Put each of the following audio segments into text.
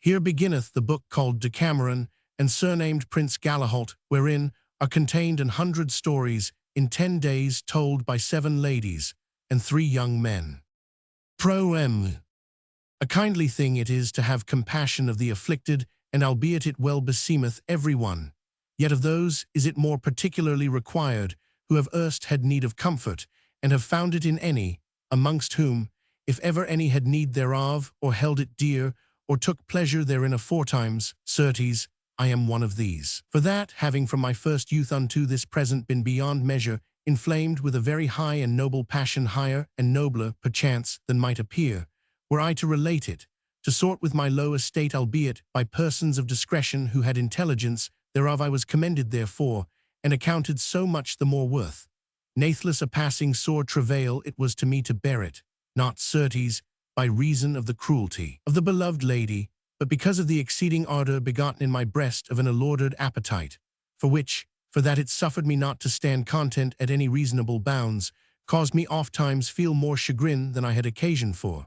Here beginneth the book called Decameron, and surnamed Prince Galahalt, wherein are contained 100 stories in 10 days told by 7 ladies and 3 young men. Proem. A kindly thing it is to have compassion of the afflicted, and albeit it well beseemeth every one, yet of those is it more particularly required, who have erst had need of comfort, and have found it in any, amongst whom, if ever any had need thereof, or held it dear, or took pleasure therein aforetimes, certes, I am one of these. For that, having from my first youth unto this present been beyond measure inflamed with a very high and noble passion, higher and nobler, perchance, than might appear, were I to relate it, to sort with my low estate, albeit by persons of discretion who had intelligence thereof, I was commended therefore, and accounted so much the more worth. Nathless a passing sore travail it was to me to bear it, not certes by reason of the cruelty of the beloved lady, but because of the exceeding ardor begotten in my breast of an allordered appetite, for that it suffered me not to stand content at any reasonable bounds, caused me ofttimes feel more chagrin than I had occasion for.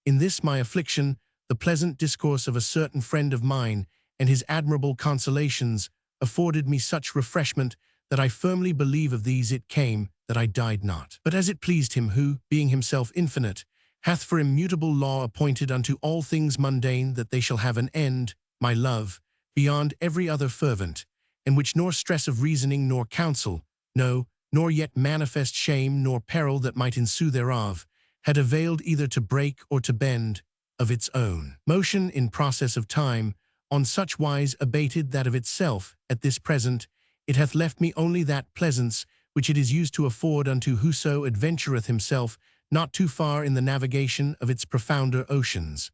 In this my affliction, the pleasant discourse of a certain friend of mine, and his admirable consolations, afforded me such refreshment, that I firmly believe of these it came that I died not. But as it pleased him who, being himself infinite, hath for immutable law appointed unto all things mundane that they shall have an end, my love, beyond every other fervent, in which nor stress of reasoning nor counsel, no, nor yet manifest shame nor peril that might ensue thereof, had availed either to break or to bend, of its own motion in process of time, on such wise abated that of itself, at this present, it hath left me only that pleasance which it is used to afford unto whoso adventureth himself not too far in the navigation of its profounder oceans.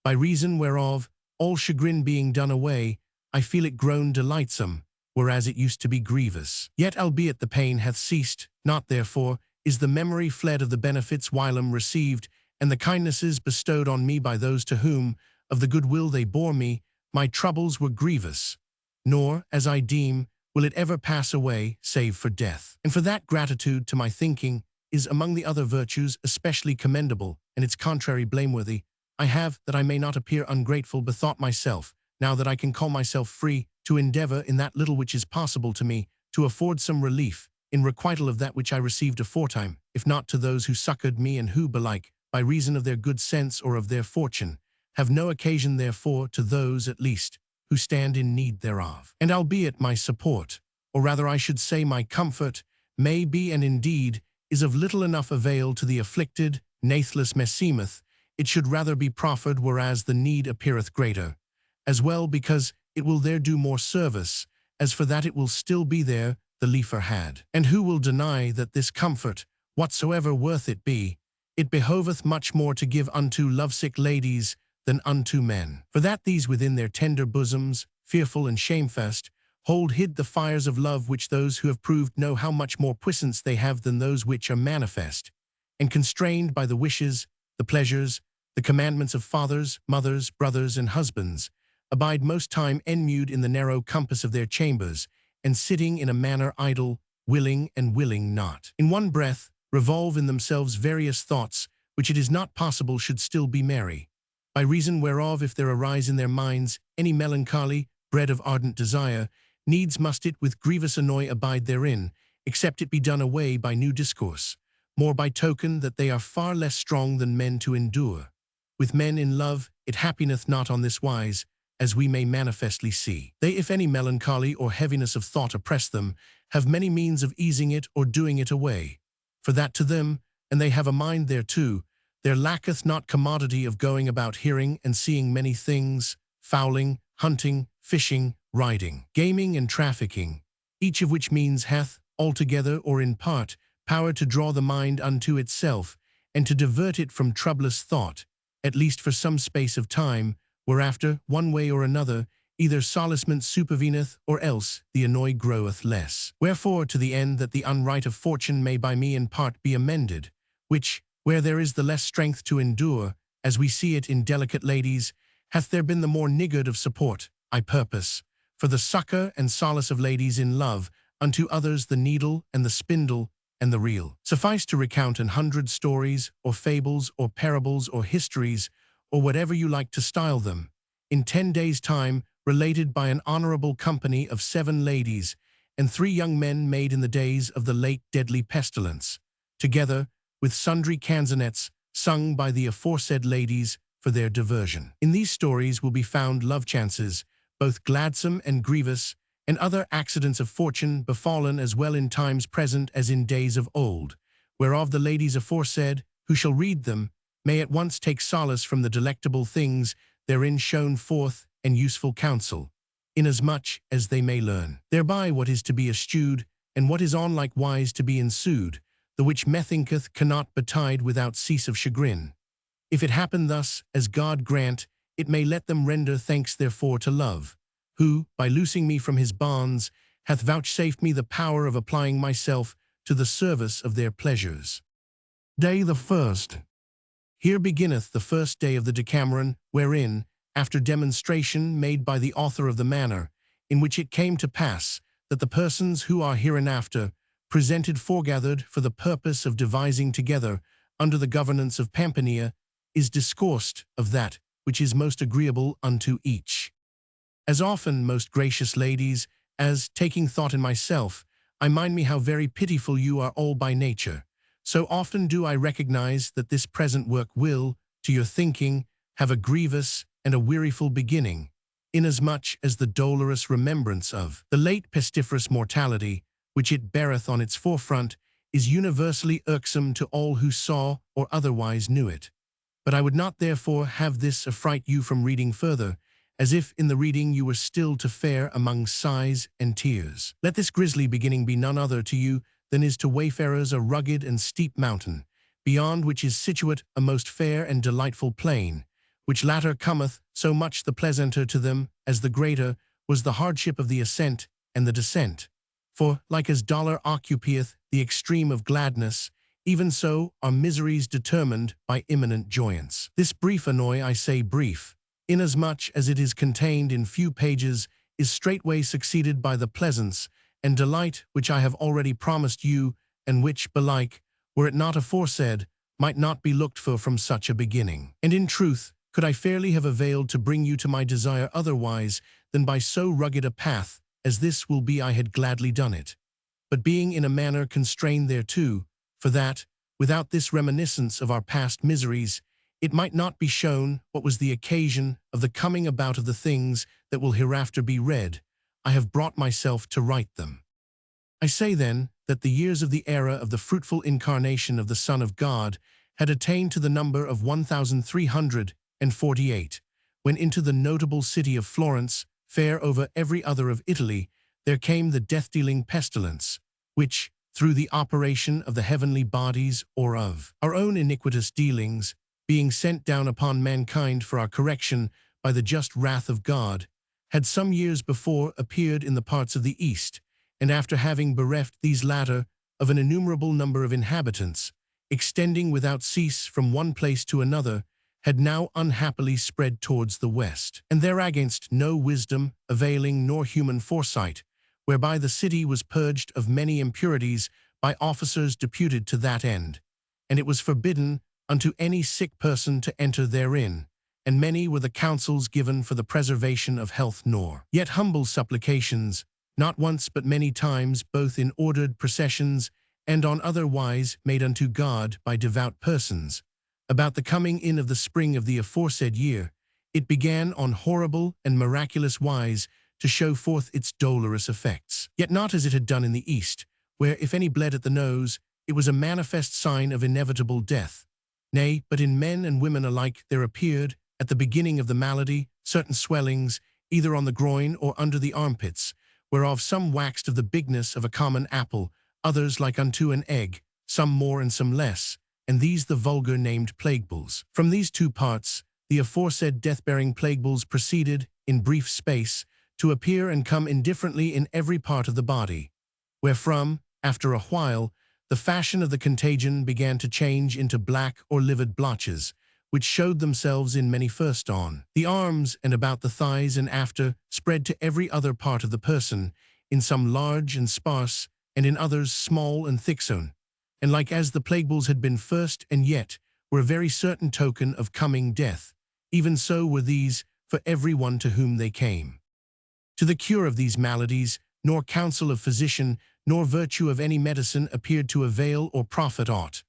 By reason whereof, all chagrin being done away, I feel it grown delightsome, whereas it used to be grievous. Yet albeit the pain hath ceased, not therefore is the memory fled of the benefits whilom received, and the kindnesses bestowed on me by those to whom, of the good will they bore me, my troubles were grievous. Nor, as I deem, will it ever pass away, save for death. And for that gratitude, to my thinking, is among the other virtues especially commendable, and its contrary blameworthy, I have, that I may not appear ungrateful, bethought myself, now that I can call myself free, to endeavor in that little which is possible to me, to afford some relief, in requital of that which I received aforetime, if not to those who succored me, and who, belike, by reason of their good sense or of their fortune, have no occasion therefore, to those, at least, who stand in need thereof. And albeit my support, or rather I should say my comfort, may be and indeed is of little enough avail to the afflicted, nathless meseemeth, it should rather be proffered whereas the need appeareth greater, as well because it will there do more service, as for that it will still be there the liefer had. And who will deny that this comfort, whatsoever worth it be, it behoveth much more to give unto lovesick ladies than unto men. For that these within their tender bosoms, fearful and shamefast, hold hid the fires of love which those who have proved know how much more puissance they have than those which are manifest, and constrained by the wishes, the pleasures, the commandments of fathers, mothers, brothers, and husbands, abide most time enmewed in the narrow compass of their chambers, and sitting in a manner idle, willing and willing not. In one breath, revolve in themselves various thoughts, which it is not possible should still be merry. By reason whereof, if there arise in their minds any melancholy, bred of ardent desire, needs must it with grievous annoy abide therein, except it be done away by new discourse, more by token that they are far less strong than men to endure. With men in love, it happineth not on this wise, as we may manifestly see. They, if any melancholy or heaviness of thought oppress them, have many means of easing it or doing it away. For that to them, and they have a mind thereto, there lacketh not commodity of going about hearing and seeing many things, fowling, hunting, fishing, riding, gaming, and trafficking, each of which means hath, altogether or in part, power to draw the mind unto itself, and to divert it from troublous thought, at least for some space of time, whereafter, one way or another, either solacement superveneth, or else the annoy groweth less. Wherefore, to the end that the unright of fortune may by me in part be amended, which, where there is the less strength to endure, as we see it in delicate ladies, hath there been the more niggard of support, I purpose, for the succor and solace of ladies in love, unto others the needle and the spindle and the reel. Suffice to recount 100 stories, or fables, or parables, or histories, or whatever you like to style them, in 10 days' time, related by an honorable company of 7 ladies, and 3 young men made in the days of the late deadly pestilence, together with sundry canzonets sung by the aforesaid ladies for their diversion. In these stories will be found love chances, both gladsome and grievous, and other accidents of fortune befallen as well in times present as in days of old, whereof the ladies aforesaid, who shall read them, may at once take solace from the delectable things therein shown forth and useful counsel, inasmuch as they may learn thereby what is to be eschewed, and what is on likewise to be ensued, the which methinketh cannot betide without cease of chagrin. If it happen thus, as God grant, it may let them render thanks therefore to love, who, by loosing me from his bonds, hath vouchsafed me the power of applying myself to the service of their pleasures. Day the 1st. Here beginneth the first day of the Decameron, wherein, after demonstration made by the author of the manner, in which it came to pass that the persons who are hereinafter presented foregathered for the purpose of devising together, under the governance of Pampania, is discoursed of that which is most agreeable unto each. As often, most gracious ladies, as, taking thought in myself, I mind me how very pitiful you are all by nature, so often do I recognize that this present work will, to your thinking, have a grievous and a weariful beginning, inasmuch as the dolorous remembrance of the late pestiferous mortality, which it beareth on its forefront, is universally irksome to all who saw or otherwise knew it. But I would not therefore have this affright you from reading further, as if in the reading you were still to fare among sighs and tears. Let this grisly beginning be none other to you than is to wayfarers a rugged and steep mountain, beyond which is situate a most fair and delightful plain, which latter cometh so much the pleasanter to them as the greater was the hardship of the ascent and the descent. For, like as dolour occupieth the extreme of gladness, even so are miseries determined by imminent joyance. This brief annoy, I say brief, inasmuch as it is contained in few pages, is straightway succeeded by the pleasance and delight which I have already promised you, and which, belike, were it not aforesaid, might not be looked for from such a beginning. And in truth, could I fairly have availed to bring you to my desire otherwise than by so rugged a path as this will be, I had gladly done it. But being in a manner constrained thereto, for that, without this reminiscence of our past miseries, it might not be shown what was the occasion of the coming about of the things that will hereafter be read, I have brought myself to write them. I say then that the years of the era of the fruitful incarnation of the Son of God had attained to the number of 1,348, when into the notable city of Florence, fair over every other of Italy, there came the death-dealing pestilence, which, through the operation of the heavenly bodies or of our own iniquitous dealings, being sent down upon mankind for our correction by the just wrath of God, had some years before appeared in the parts of the East, and after having bereft these latter of an innumerable number of inhabitants, extending without cease from one place to another, had now unhappily spread towards the West, and thereagainst no wisdom availing nor human foresight, whereby the city was purged of many impurities by officers deputed to that end, and it was forbidden unto any sick person to enter therein, and many were the counsels given for the preservation of health, nor yet humble supplications, not once but many times, both in ordered processions and on other wise made unto God by devout persons, about the coming in of the spring of the aforesaid year, it began on horrible and miraculous wise to show forth its dolorous effects. Yet not as it had done in the East, where if any bled at the nose, it was a manifest sign of inevitable death. Nay, but in men and women alike there appeared, at the beginning of the malady, certain swellings, either on the groin or under the armpits, whereof some waxed of the bigness of a common apple, others like unto an egg, some more and some less, and these the vulgar named plaguebuls. From these two parts, the aforesaid death-bearing plaguebuls proceeded, in brief space, to appear and come indifferently in every part of the body, wherefrom, after a while, the fashion of the contagion began to change into black or livid blotches, which showed themselves in many first on the arms and about the thighs, and after spread to every other part of the person, in some large and sparse, and in others small and thicksown, and like as the plaguebuls had been first and yet were a very certain token of coming death, even so were these, for every one to whom they came. To the cure of these maladies, nor counsel of physician, nor virtue of any medicine appeared to avail or profit aught.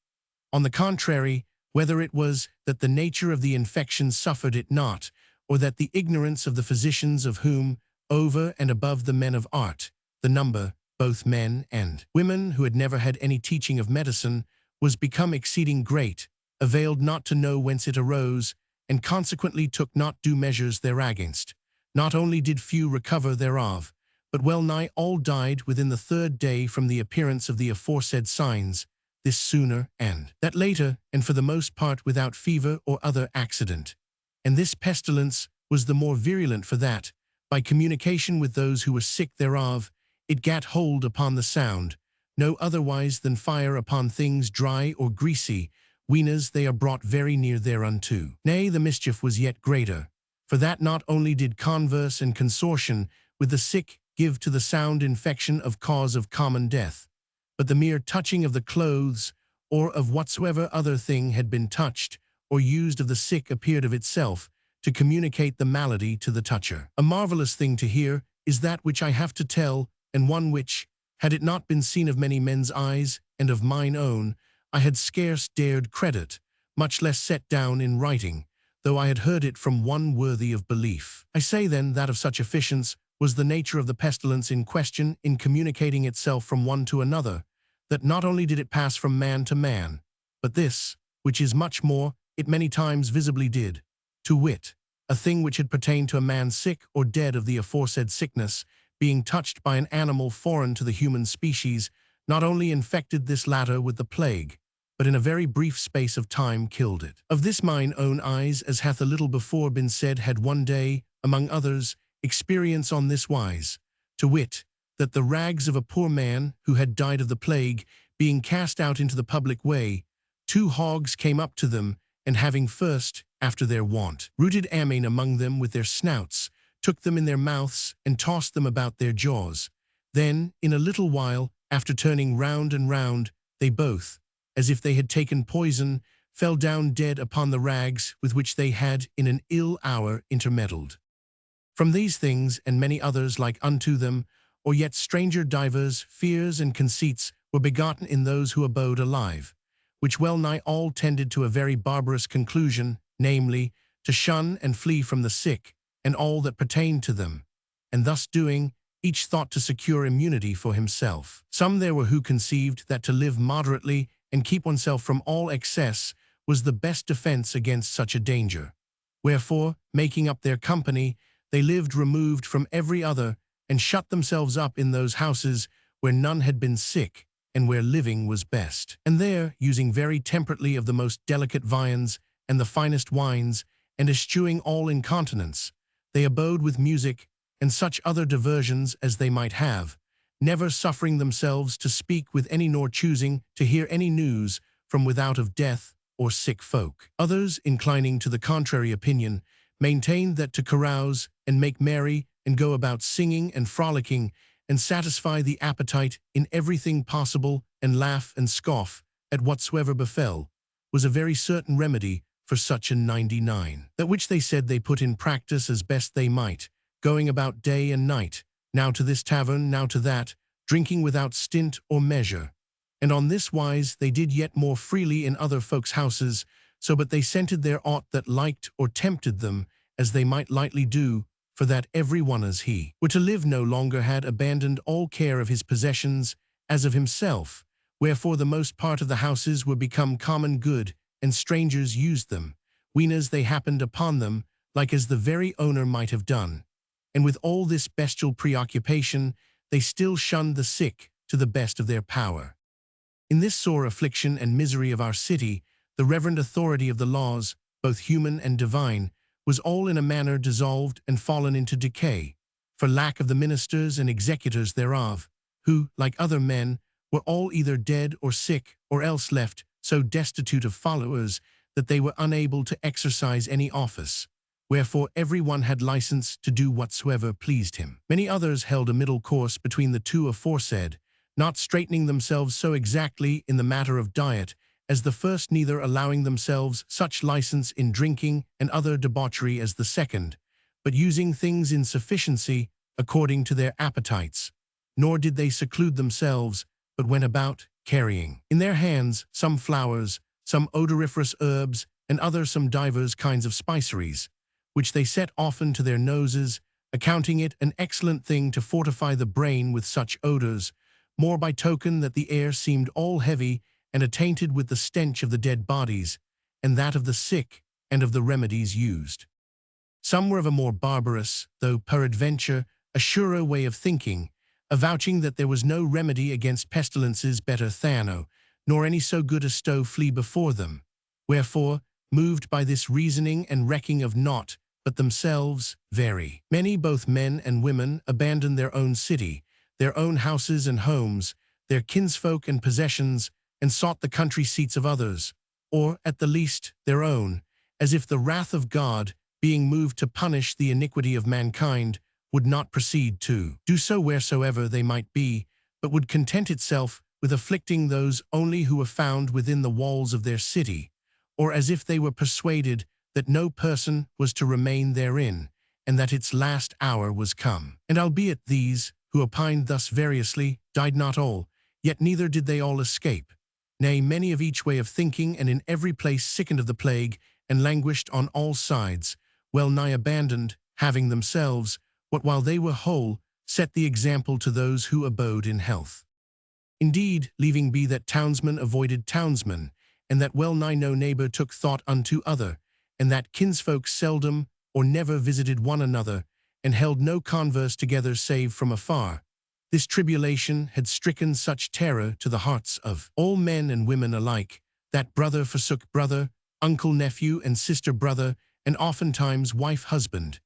On the contrary, whether it was that the nature of the infection suffered it not, or that the ignorance of the physicians of whom, over and above the men of art, the number, both men and women who had never had any teaching of medicine, was become exceeding great, availed not to know whence it arose, and consequently took not due measures thereagainst. Not only did few recover thereof, but well nigh all died within the 3rd day from the appearance of the aforesaid signs, this sooner and that later, and for the most part without fever or other accident. And this pestilence was the more virulent for that, by communication with those who were sick thereof, it gat hold upon the sound, no otherwise than fire upon things dry or greasy, whenas they are brought very near thereunto. Nay, the mischief was yet greater, for that not only did converse and consortion with the sick give to the sound infection of cause of common death, but the mere touching of the clothes, or of whatsoever other thing had been touched, or used of the sick appeared of itself, to communicate the malady to the toucher. A marvelous thing to hear is that which I have to tell, and one which, had it not been seen of many men's eyes, and of mine own, I had scarce dared credit, much less set down in writing, though I had heard it from one worthy of belief. I say then that of such efficiency was the nature of the pestilence in question in communicating itself from one to another, that not only did it pass from man to man, but this, which is much more, it many times visibly did, to wit, a thing which had pertained to a man sick or dead of the aforesaid sickness, being touched by an animal foreign to the human species, not only infected this latter with the plague, but in a very brief space of time killed it. Of this mine own eyes, as hath a little before been said, had one day, among others, experience on this wise, to wit, that the rags of a poor man, who had died of the plague, being cast out into the public way, 2 hogs came up to them, and having first, after their wont, rooted amain among them with their snouts, took them in their mouths, and tossed them about their jaws. Then, in a little while, after turning round and round, they both, as if they had taken poison, fell down dead upon the rags with which they had in an ill hour intermeddled. From these things, and many others like unto them, or yet stranger divers fears and conceits were begotten in those who abode alive, which well nigh all tended to a very barbarous conclusion, namely, to shun and flee from the sick, and all that pertained to them, and thus doing, each thought to secure immunity for himself. Some there were who conceived that to live moderately and keep oneself from all excess was the best defense against such a danger. Wherefore, making up their company, they lived removed from every other, and shut themselves up in those houses where none had been sick, and where living was best. And there, using very temperately of the most delicate viands and the finest wines, and eschewing all incontinence, they abode with music and such other diversions as they might have, never suffering themselves to speak with any nor choosing to hear any news from without of death or sick folk. Others, inclining to the contrary opinion, maintained that to carouse and make merry and go about singing and frolicking and satisfy the appetite in everything possible and laugh and scoff at whatsoever befell, was a very certain remedy for such a 99. That which they said they put in practice as best they might, going about day and night, now to this tavern, now to that, drinking without stint or measure. And on this wise they did yet more freely in other folks' houses, so but they scented there aught that liked or tempted them, as they might lightly do, for that every one as he were to live no longer had abandoned all care of his possessions as of himself, wherefore the most part of the houses were become common good, and strangers used them, whenas they happened upon them, like as the very owner might have done. And with all this bestial preoccupation, they still shunned the sick to the best of their power. In this sore affliction and misery of our city, the reverend authority of the laws, both human and divine, was all in a manner dissolved and fallen into decay, for lack of the ministers and executors thereof, who, like other men, were all either dead or sick, or else left so destitute of followers that they were unable to exercise any office, wherefore every one had license to do whatsoever pleased him. Many others held a middle course between the two aforesaid, not straightening themselves so exactly in the matter of diet as the first, neither allowing themselves such license in drinking and other debauchery as the second, but using things in sufficiency according to their appetites. Nor did they seclude themselves, but went about, carrying in their hands some flowers, some odoriferous herbs, and other some divers kinds of spiceries, which they set often to their noses, accounting it an excellent thing to fortify the brain with such odors, more by token that the air seemed all heavy and attainted with the stench of the dead bodies, and that of the sick, and of the remedies used. Some were of a more barbarous, though peradventure a surer way of thinking, avouching that there was no remedy against pestilences better thano, nor any so good as stove flee before them. Wherefore, moved by this reasoning and recking of naught but themselves, very many, both men and women, abandoned their own city, their own houses and homes, their kinsfolk and possessions, and sought the country seats of others, or, at the least, their own, as if the wrath of God, being moved to punish the iniquity of mankind, would not proceed to do so wheresoever they might be, but would content itself with afflicting those only who were found within the walls of their city, or as if they were persuaded that no person was to remain therein, and that its last hour was come. And albeit these, who opined thus variously, died not all, yet neither did they all escape. Nay, many of each way of thinking, and in every place sickened of the plague, and languished on all sides, well nigh abandoned, having themselves, what while they were whole, set the example to those who abode in health. Indeed, leaving be that townsman avoided townsman, and that well nigh no neighbor took thought unto other, and that kinsfolk seldom or never visited one another, and held no converse together save from afar, this tribulation had stricken such terror to the hearts of all men and women alike, that brother forsook brother, uncle nephew, and sister brother, and oftentimes wife husband.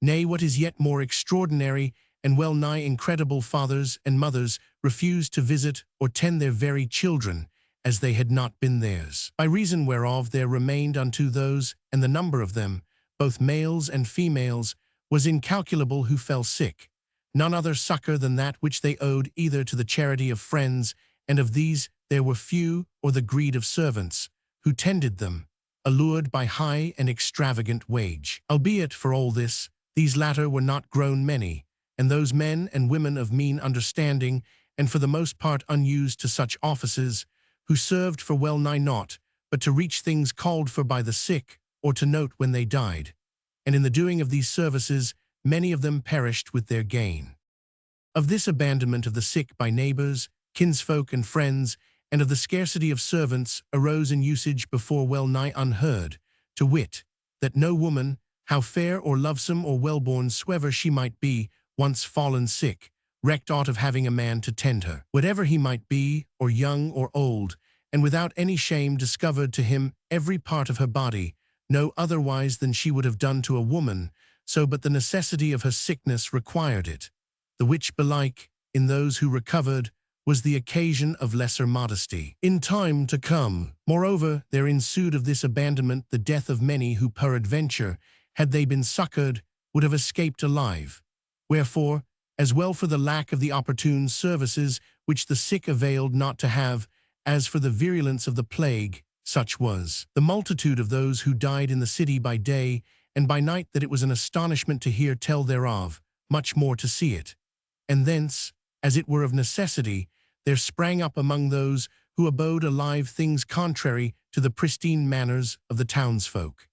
Nay, what is yet more extraordinary and well nigh incredible, fathers and mothers refused to visit or tend their very children, as they had not been theirs, by reason whereof there remained unto those, and the number of them, both males and females, was incalculable, who fell sick, none other succor than that which they owed either to the charity of friends, and of these there were few, or the greed of servants, who tended them, allured by high and extravagant wage. Albeit, for all this, these latter were not grown many, and those men and women of mean understanding, and for the most part unused to such offices, who served for well nigh naught, but to reach things called for by the sick, or to note when they died. And in the doing of these services, many of them perished with their gain. Of this abandonment of the sick by neighbors, kinsfolk, and friends, and of the scarcity of servants, arose an usage before well nigh unheard, to wit, that no woman, how fair or lovesome or well-born soever she might be, once fallen sick, recked aught of having a man to tend her, whatever he might be, or young or old, and without any shame discovered to him every part of her body, no otherwise than she would have done to a woman, so but the necessity of her sickness required it, the which belike, in those who recovered, was the occasion of lesser modesty. In time to come, moreover, there ensued of this abandonment the death of many who peradventure, had they been succored, would have escaped alive. Wherefore, as well for the lack of the opportune services which the sick availed not to have, as for the virulence of the plague, such was the multitude of those who died in the city by day and by night, that it was an astonishment to hear tell thereof, much more to see it. And thence, as it were of necessity, there sprang up among those who abode alive things contrary to the pristine manners of the townsfolk.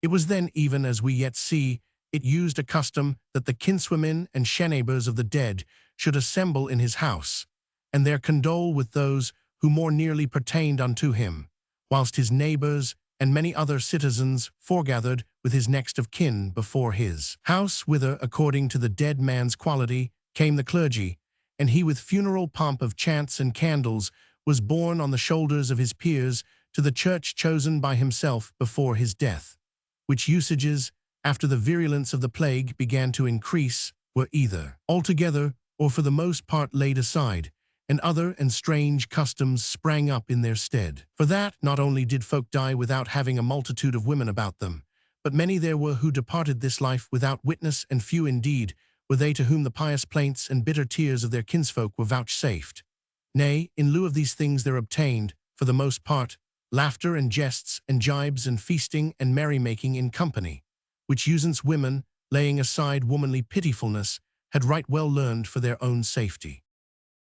It was then, even as we yet see, it used a custom that the kinswomen and sheneighbors of the dead should assemble in his house, and there condole with those who more nearly pertained unto him, whilst his neighbors and many other citizens foregathered with his next of kin before his house, whither, according to the dead man's quality, came the clergy, and he with funeral pomp of chants and candles was borne on the shoulders of his peers to the church chosen by himself before his death, which usages, after the virulence of the plague began to increase, were either altogether or for the most part laid aside, and other and strange customs sprang up in their stead. For that, not only did folk die without having a multitude of women about them, but many there were who departed this life without witness, and few indeed were they to whom the pious plaints and bitter tears of their kinsfolk were vouchsafed. Nay, in lieu of these things there obtained, for the most part, laughter and jests and gibes and feasting and merrymaking in company, which usance women, laying aside womanly pitifulness, had right well learned for their own safety.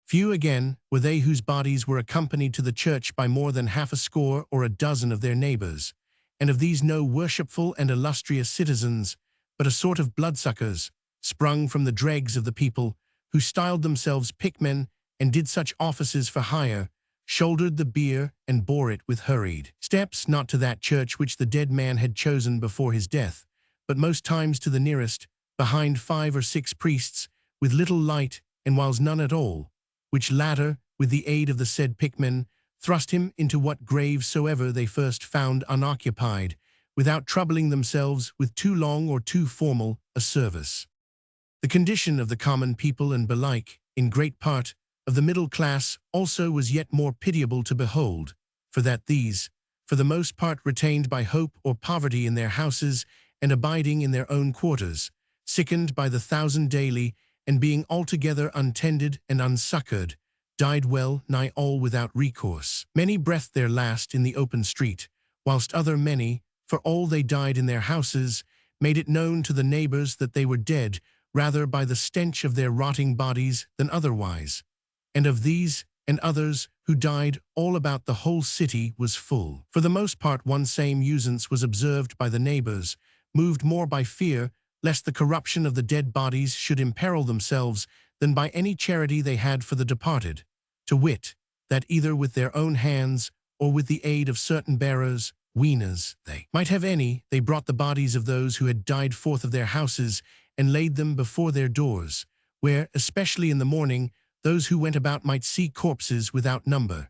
Few again were they whose bodies were accompanied to the church by more than half a score or a dozen of their neighbors, and of these no worshipful and illustrious citizens, but a sort of bloodsuckers, sprung from the dregs of the people, who styled themselves pickmen and did such offices for hire, shouldered the bier and bore it with hurried steps, not to that church which the dead man had chosen before his death, but most times to the nearest, behind 5 or 6 priests, with little light, and whiles none at all, which latter, with the aid of the said pickmen, thrust him into what grave soever they first found unoccupied, without troubling themselves with too long or too formal a service. The condition of the common people, and belike, in great part, of the middle class also, was yet more pitiable to behold, for that these, for the most part retained by hope or poverty in their houses, and abiding in their own quarters, sickened by the 1,000 daily, and being altogether untended and unsuccored, died well nigh all without recourse. Many breathed their last in the open street, whilst other many, for all they died in their houses, made it known to the neighbors that they were dead, rather by the stench of their rotting bodies than otherwise. And of these and others who died, all about the whole city was full. For the most part one same usance was observed by the neighbors, moved more by fear lest the corruption of the dead bodies should imperil themselves than by any charity they had for the departed, to wit, that either with their own hands or with the aid of certain bearers, weaners, they might have any, they brought the bodies of those who had died forth of their houses and laid them before their doors, where, especially in the morning, those who went about might see corpses without number.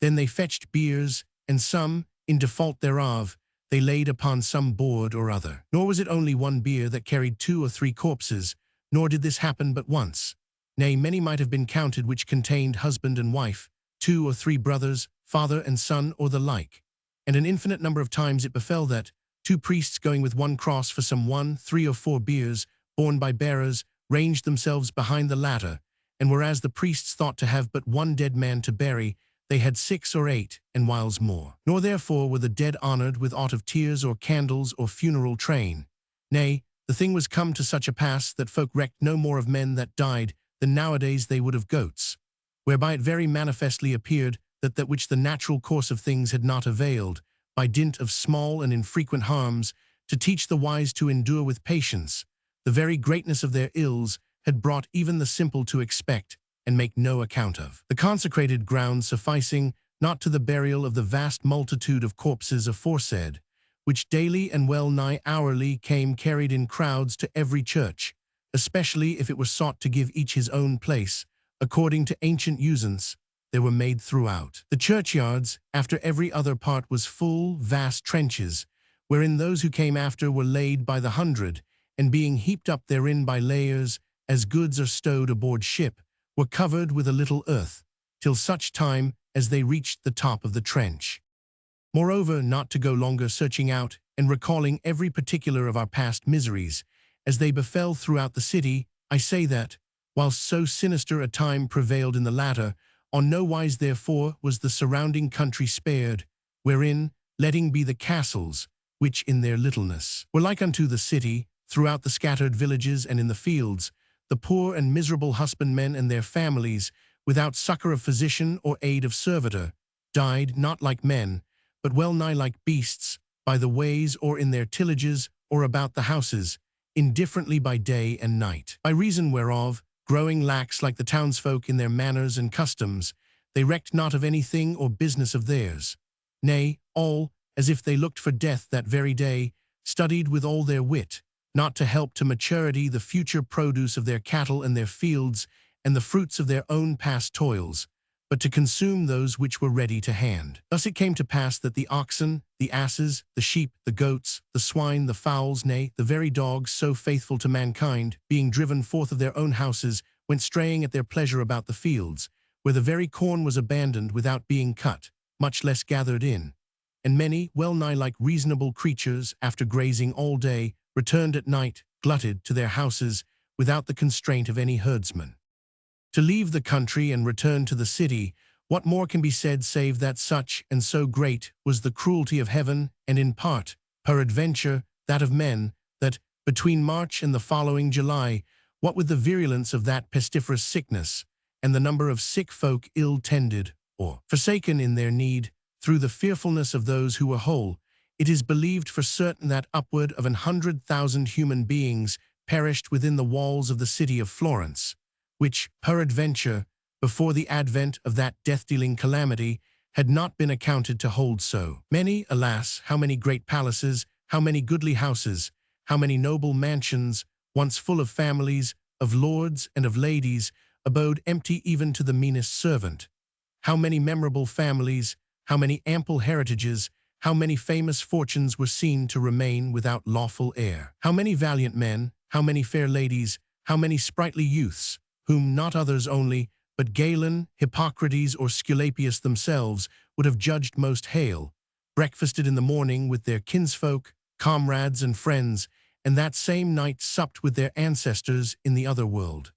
Then they fetched biers, and some, in default thereof, they laid upon some board or other. Nor was it only one bier that carried 2 or 3 corpses, nor did this happen but once. Nay, many might have been counted which contained husband and wife, 2 or 3 brothers, father and son, or the like. And an infinite number of times it befell that, 2 priests going with one cross for some 1, 3 or 4 biers, borne by bearers, ranged themselves behind the latter, and whereas the priests thought to have but 1 dead man to bury, they had 6 or 8, and whiles more. Nor therefore were the dead honoured with aught of tears or candles or funeral train. Nay, the thing was come to such a pass that folk recked no more of men that died than nowadays they would of goats, whereby it very manifestly appeared that which the natural course of things had not availed, by dint of small and infrequent harms, to teach the wise to endure with patience, the very greatness of their ills had brought even the simple to expect and make no account of. The consecrated ground sufficing not to the burial of the vast multitude of corpses aforesaid, which daily and well nigh hourly came carried in crowds to every church, especially if it were sought to give each his own place, according to ancient usance, they were made throughout. The churchyards, after every other part, was full, vast trenches, wherein those who came after were laid by the hundred, and being heaped up therein by layers, as goods are stowed aboard ship, were covered with a little earth, till such time as they reached the top of the trench. Moreover, not to go longer searching out and recalling every particular of our past miseries, as they befell throughout the city, I say that, whilst so sinister a time prevailed in the latter, on no wise therefore was the surrounding country spared, wherein, letting be the castles, which in their littleness were like unto the city, throughout the scattered villages and in the fields, the poor and miserable husbandmen and their families, without succor of physician or aid of servitor, died not like men, but well nigh like beasts, by the ways or in their tillages or about the houses, indifferently by day and night. By reason whereof, growing lax like the townsfolk in their manners and customs, they recked not of any thing or business of theirs. Nay, all, as if they looked for death that very day, studied with all their wit, not to help to maturity the future produce of their cattle and their fields, and the fruits of their own past toils, but to consume those which were ready to hand. Thus it came to pass that the oxen, the asses, the sheep, the goats, the swine, the fowls, nay, the very dogs so faithful to mankind, being driven forth of their own houses, went straying at their pleasure about the fields, where the very corn was abandoned without being cut, much less gathered in. And many, well nigh like reasonable creatures, after grazing all day, returned at night, glutted, to their houses, without the constraint of any herdsman. To leave the country and return to the city, what more can be said save that such and so great was the cruelty of heaven, and in part, peradventure, that of men, that, Between March and the following July, what with the virulence of that pestiferous sickness, and the number of sick folk ill-tended, or forsaken in their need, through the fearfulness of those who were whole, it is believed for certain that upward of 100,000 human beings perished within the walls of the city of Florence, which, peradventure, before the advent of that death-dealing calamity, had not been accounted to hold so. Many, alas, how many great palaces, how many goodly houses, how many noble mansions, once full of families, of lords and of ladies, abode empty even to the meanest servant. How many memorable families, how many ample heritages, how many famous fortunes were seen to remain without lawful heir. How many valiant men, how many fair ladies, how many sprightly youths, whom not others only, but Galen, Hippocrates, or Sculappius themselves would have judged most hale, breakfasted in the morning with their kinsfolk, comrades, and friends, and that same night supped with their ancestors in the other world.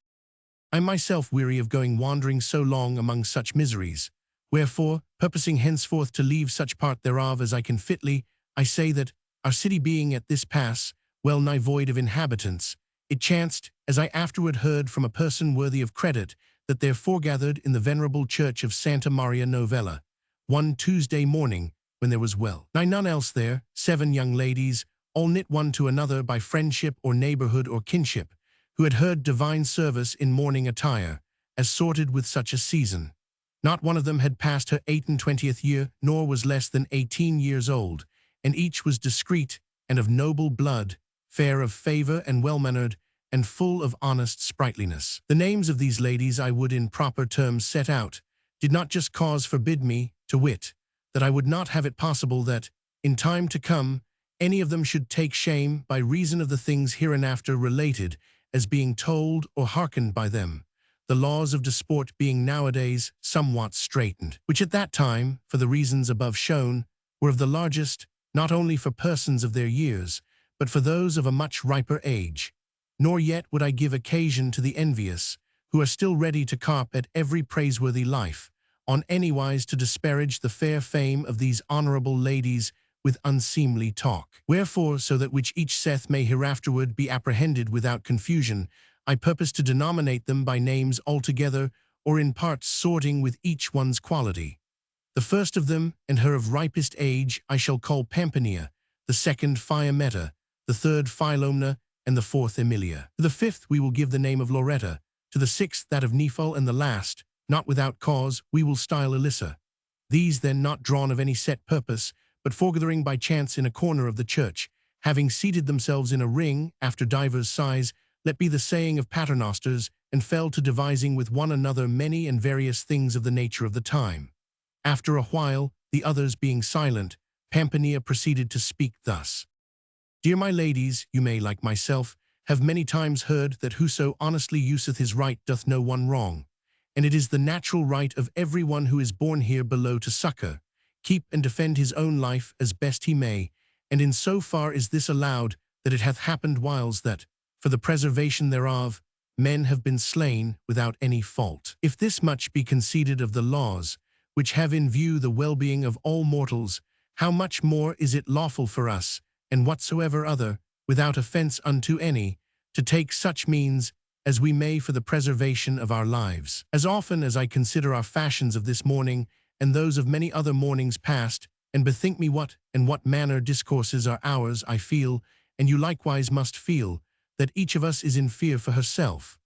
I am myself weary of going wandering so long among such miseries. Wherefore, purposing henceforth to leave such part thereof as I can fitly, I say that, our city being at this pass well nigh void of inhabitants, it chanced, as I afterward heard from a person worthy of credit, that there foregathered in the venerable church of Santa Maria Novella, one Tuesday morning, when there was nigh none else there, 7 young ladies, all knit one to another by friendship or neighborhood or kinship, who had heard divine service in mourning attire, as sorted with such a season. Not one of them had passed her 28th year, nor was less than 18 years old, and each was discreet and of noble blood, fair of favor and well-mannered, and full of honest sprightliness. The names of these ladies I would in proper terms set out, did not just cause forbid me, to wit, that I would not have it possible that, in time to come, any of them should take shame by reason of the things hereinafter related as being told or hearkened by them, the laws of disport being nowadays somewhat straitened, which at that time, for the reasons above shown, were of the largest, not only for persons of their years, but for those of a much riper age. Nor yet would I give occasion to the envious, who are still ready to carp at every praiseworthy life, on anywise to disparage the fair fame of these honorable ladies with unseemly talk. Wherefore, so that which each saith may hereafterward be apprehended without confusion, I purpose to denominate them by names altogether, or in parts sorting with each one's quality. The first of them, and her of ripest age, I shall call Pampania, the second Fiametta, the third Philomna, and the fourth Emilia. To the fifth we will give the name of Loretta, to the sixth that of Nephal, and the last, not without cause, we will style Elissa. These then not drawn of any set purpose, but foregathering by chance in a corner of the church, having seated themselves in a ring, after divers size, let be the saying of paternosters, and fell to devising with one another many and various things of the nature of the time. After a while, the others being silent, Pampania proceeded to speak thus. Dear my ladies, you may, like myself, have many times heard that whoso honestly useth his right doth no one wrong, and it is the natural right of every one who is born here below to succor, keep and defend his own life as best he may, and in so far is this allowed that it hath happened whiles that, for the preservation thereof, men have been slain without any fault. If this much be conceded of the laws, which have in view the well-being of all mortals, how much more is it lawful for us, and whatsoever other, without offense unto any, to take such means as we may for the preservation of our lives. As often as I consider our fashions of this morning, and those of many other mornings past, and bethink me what and what manner discourses are ours, I feel, and you likewise must feel, that each of us is in fear for herself.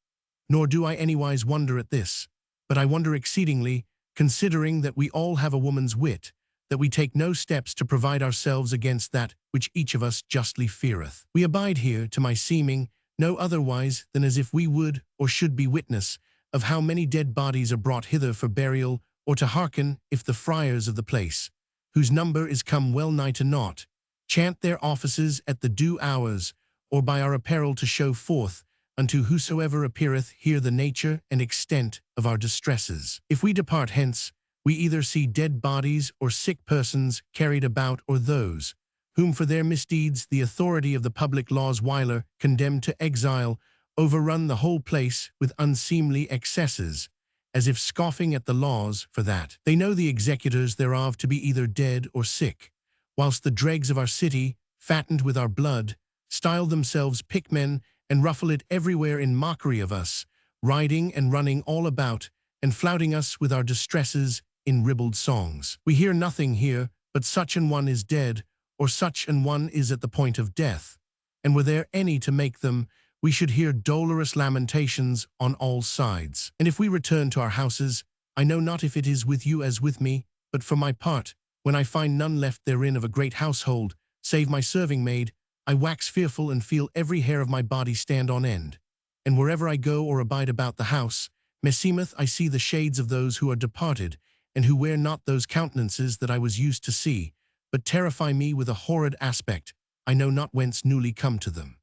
Nor do I anywise wonder at this, but I wonder exceedingly, considering that we all have a woman's wit, that we take no steps to provide ourselves against that which each of us justly feareth. We abide here, to my seeming, no otherwise than as if we would or should be witness of how many dead bodies are brought hither for burial, or to hearken if the friars of the place, whose number is come well nigh to naught, chant their offices at the due hours, or by our apparel to show forth unto whosoever appeareth here the nature and extent of our distresses. If we depart hence, we either see dead bodies or sick persons carried about, or those, whom for their misdeeds the authority of the public laws whiler condemned to exile, overrun the whole place with unseemly excesses, as if scoffing at the laws for that they know the executors thereof to be either dead or sick, whilst the dregs of our city, fattened with our blood, style themselves pickmen, and ruffle it everywhere in mockery of us, riding and running all about, and flouting us with our distresses in ribald songs. We hear nothing here, but such an one is dead, or such an one is at the point of death. And were there any to make them, we should hear dolorous lamentations on all sides. And if we return to our houses, I know not if it is with you as with me, but for my part, when I find none left therein of a great household, save my serving maid, I wax fearful and feel every hair of my body stand on end. And wherever I go or abide about the house, meseemeth I see the shades of those who are departed, and who wear not those countenances that I was used to see, but terrify me with a horrid aspect, I know not whence newly come to them.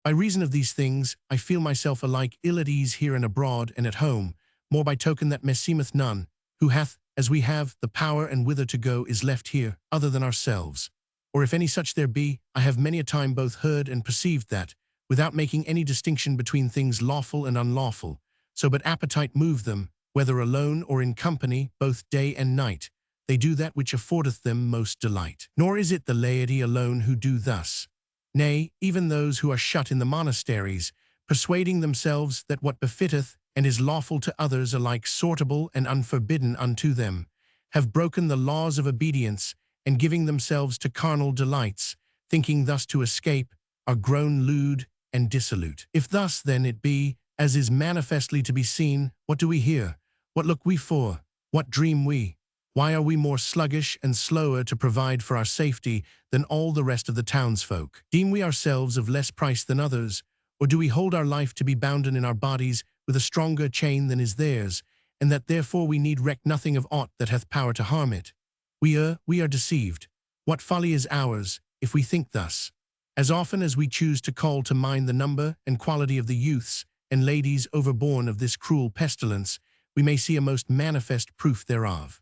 By reason of these things, I feel myself alike ill at ease here and abroad and at home, more by token that meseemeth none, who hath, as we have, the power and whither to go is left here, other than ourselves. Or if any such there be, I have many a time both heard and perceived that, without making any distinction between things lawful and unlawful, so but appetite move them, whether alone or in company, both day and night, they do that which affordeth them most delight. Nor is it the laity alone who do thus. Nay, even those who are shut in the monasteries, persuading themselves that what befitteth and is lawful to others alike sortable and unforbidden unto them, have broken the laws of obedience, and giving themselves to carnal delights, thinking thus to escape, are grown lewd and dissolute. If thus then it be, as is manifestly to be seen, what do we hear? What look we for? What dream we? Why are we more sluggish and slower to provide for our safety than all the rest of the townsfolk? Deem we ourselves of less price than others, or do we hold our life to be bounden in our bodies with a stronger chain than is theirs, and that therefore we need reck nothing of aught that hath power to harm it? We are deceived. What folly is ours, if we think thus? As often as we choose to call to mind the number and quality of the youths and ladies overborne of this cruel pestilence, we may see a most manifest proof thereof.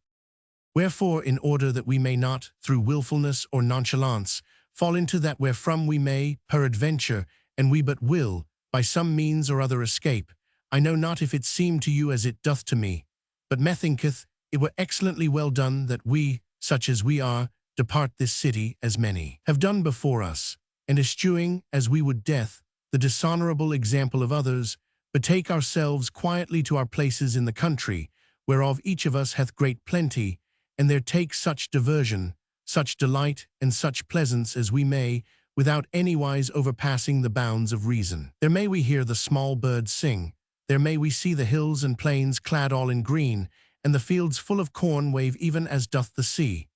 Wherefore, in order that we may not, through willfulness or nonchalance, fall into that wherefrom we may, peradventure, and we but will, by some means or other escape, I know not if it seem to you as it doth to me, but methinketh it were excellently well done that we, such as we are, depart this city as many have done before us, and eschewing, as we would death, the dishonorable example of others, betake ourselves quietly to our places in the country, whereof each of us hath great plenty, and there take such diversion, such delight, and such pleasance as we may, without anywise overpassing the bounds of reason. There may we hear the small birds sing, there may we see the hills and plains clad all in green, and the fields full of corn wave even as doth the sea.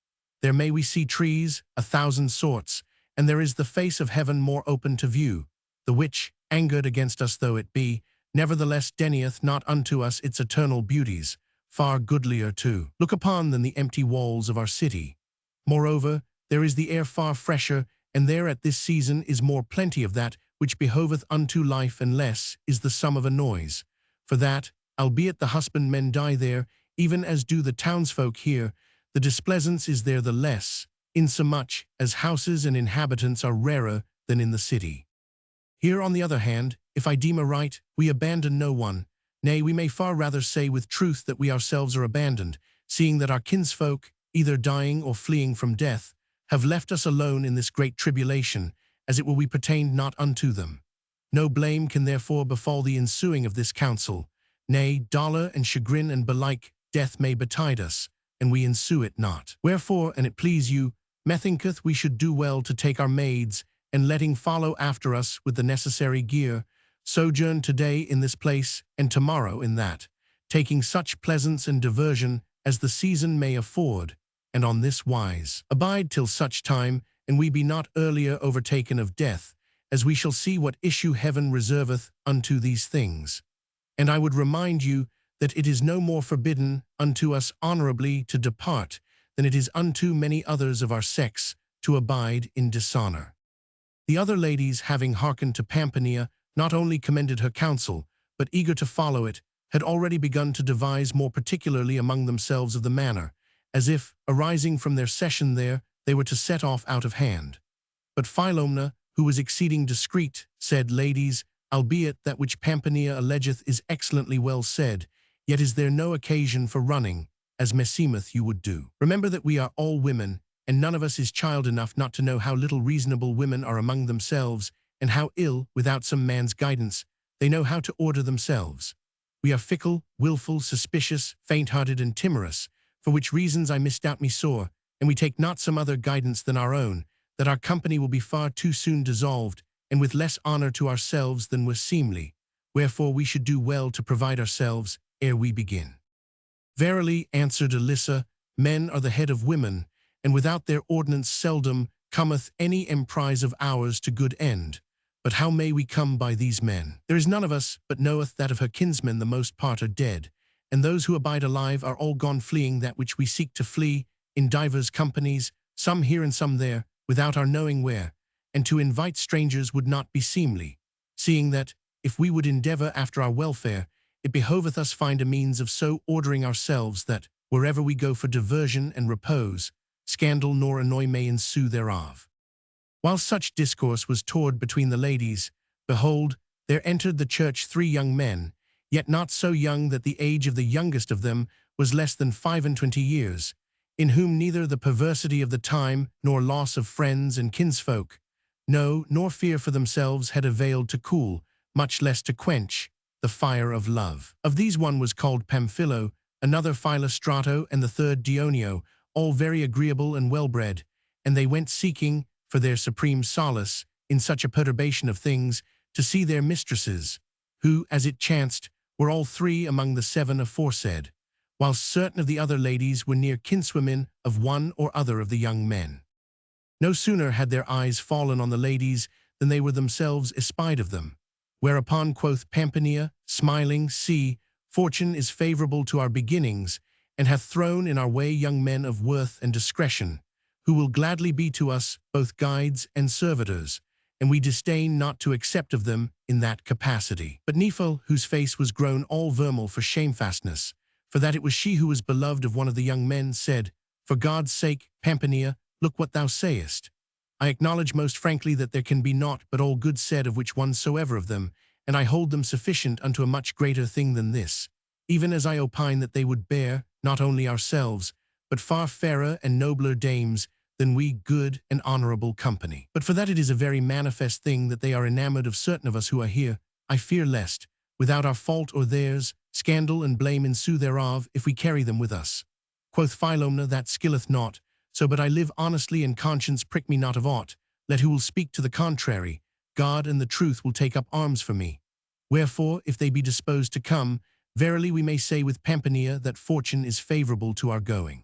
There may we see trees, 1,000 sorts, and there is the face of heaven more open to view, the which, angered against us though it be, nevertheless denieth not unto us its eternal beauties, far goodlier to look upon than the empty walls of our city. Moreover, there is the air far fresher, and there at this season is more plenty of that which behoveth unto life, and less is the sum of a noise. For that, albeit the husbandmen die there, even as do the townsfolk here, the displeasance is there the less, insomuch as houses and inhabitants are rarer than in the city. Here, on the other hand, if I deem aright, we abandon no one. Nay, we may far rather say with truth that we ourselves are abandoned, seeing that our kinsfolk, either dying or fleeing from death, have left us alone in this great tribulation, as it were we pertained not unto them. No blame can therefore befall the ensuing of this counsel. Nay, dolour and chagrin and belike death may betide us, and we ensue it not. Wherefore, an it please you, methinketh we should do well to take our maids, and letting follow after us with the necessary gear, sojourn today in this place, and tomorrow in that, taking such pleasance and diversion as the season may afford, and on this wise abide till such time, and we be not earlier overtaken of death, as we shall see what issue heaven reserveth unto these things. And I would remind you that it is no more forbidden unto us honorably to depart than it is unto many others of our sex to abide in dishonor. The other ladies, having hearkened to Pampania, not only commended her counsel, but eager to follow it, had already begun to devise more particularly among themselves of the manner, as if, arising from their session there, they were to set off out of hand. But Philomna, who was exceeding discreet, said, Ladies, albeit that which Pampania allegeth is excellently well said, yet is there no occasion for running, as meseemeth you would do. Remember that we are all women, and none of us is child enough not to know how little reasonable women are among themselves, and how ill, without some man's guidance, they know how to order themselves. We are fickle, wilful, suspicious, faint-hearted, and timorous, for which reasons I misdoubt me sore, and we take not some other guidance than our own, that our company will be far too soon dissolved, and with less honor to ourselves than were seemly. Wherefore we should do well to provide ourselves ere we begin. Verily, answered Alyssa, men are the head of women, and without their ordinance seldom cometh any emprise of ours to good end. But how may we come by these men? There is none of us but knoweth that of her kinsmen the most part are dead, and those who abide alive are all gone fleeing that which we seek to flee, in divers companies, some here and some there, without our knowing where, and to invite strangers would not be seemly, seeing that, if we would endeavor after our welfare, it behoveth us find a means of so ordering ourselves that, wherever we go for diversion and repose, scandal nor annoy may ensue thereof. While such discourse was toward between the ladies, behold, there entered the church 3 young men, yet not so young that the age of the youngest of them was less than 25 years, in whom neither the perversity of the time nor loss of friends and kinsfolk, no, nor fear for themselves had availed to cool, much less to quench, the fire of love. Of these one was called Pamphilo, another Philostrato, and the third Dionio, all very agreeable and well-bred, and they went seeking, for their supreme solace, in such a perturbation of things, to see their mistresses, who, as it chanced, were all 3 among the 7 aforesaid, whilst certain of the other ladies were near kinswomen of one or other of the young men. No sooner had their eyes fallen on the ladies than they were themselves espied of them, whereupon quoth Pampinea, smiling, See, fortune is favorable to our beginnings, and hath thrown in our way young men of worth and discretion, who will gladly be to us both guides and servitors, and we disdain not to accept of them in that capacity. But Nephil, whose face was grown all vermel for shamefastness, for that it was she who was beloved of one of the young men, said, For God's sake, Pampinea, look what thou sayest. I acknowledge most frankly that there can be naught but all good said of which one soever of them, and I hold them sufficient unto a much greater thing than this, even as I opine that they would bear, not only ourselves, but far fairer and nobler dames than we good and honorable company. But for that it is a very manifest thing that they are enamored of certain of us who are here, I fear lest, without our fault or theirs, scandal and blame ensue thereof, if we carry them with us. Quoth Philomna, that skilleth not, so but I live honestly and conscience prick me not of aught, let who will speak to the contrary, God and the truth will take up arms for me. Wherefore, if they be disposed to come, verily we may say with Pampinea that fortune is favorable to our going.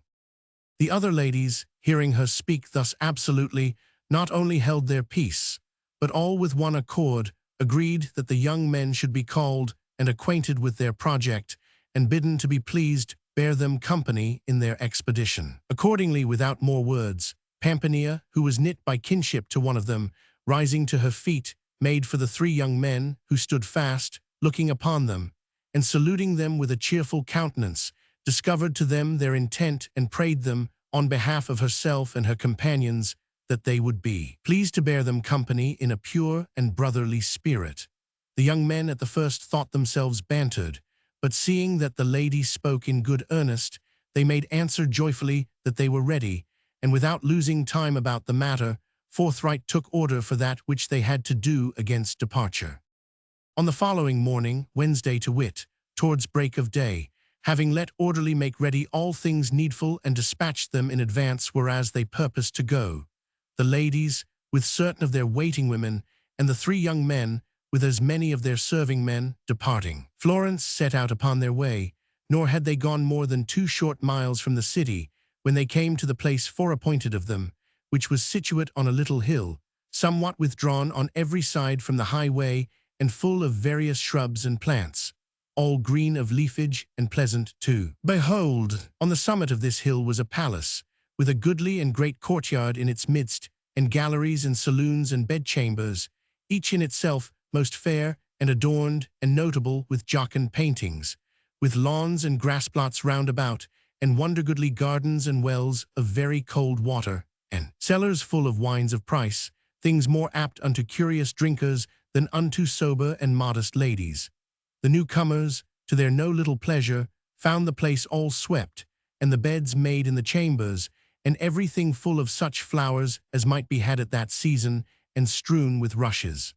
The other ladies, hearing her speak thus absolutely, not only held their peace, but all with one accord agreed that the young men should be called and acquainted with their project, and bidden to be pleased bear them company in their expedition. Accordingly, without more words, Pampinea, who was knit by kinship to one of them, rising to her feet, made for the 3 young men, who stood fast, looking upon them, and saluting them with a cheerful countenance, discovered to them their intent and prayed them, on behalf of herself and her companions, that they would be pleased to bear them company in a pure and brotherly spirit. The young men at the first thought themselves bantered, but seeing that the lady spoke in good earnest, they made answer joyfully that they were ready, and without losing time about the matter, forthright took order for that which they had to do against departure. On the following morning, Wednesday to wit, towards break of day, having let orderly make ready all things needful and dispatched them in advance whereas they purposed to go, the ladies, with certain of their waiting women, and the 3 young men, with as many of their serving men, departing Florence, set out upon their way, nor had they gone more than 2 short miles from the city, when they came to the place foreappointed of them, which was situate on a little hill, somewhat withdrawn on every side from the highway, and full of various shrubs and plants, all green of leafage and pleasant too. Behold, on the summit of this hill was a palace, with a goodly and great courtyard in its midst, and galleries and saloons and bedchambers, each in itself most fair and adorned and notable with jocund paintings, with lawns and grassplots round about, and wonder-goodly gardens and wells of very cold water, and cellars full of wines of price, things more apt unto curious drinkers than unto sober and modest ladies. The newcomers, to their no little pleasure, found the place all swept, and the beds made in the chambers, and everything full of such flowers as might be had at that season, and strewn with rushes.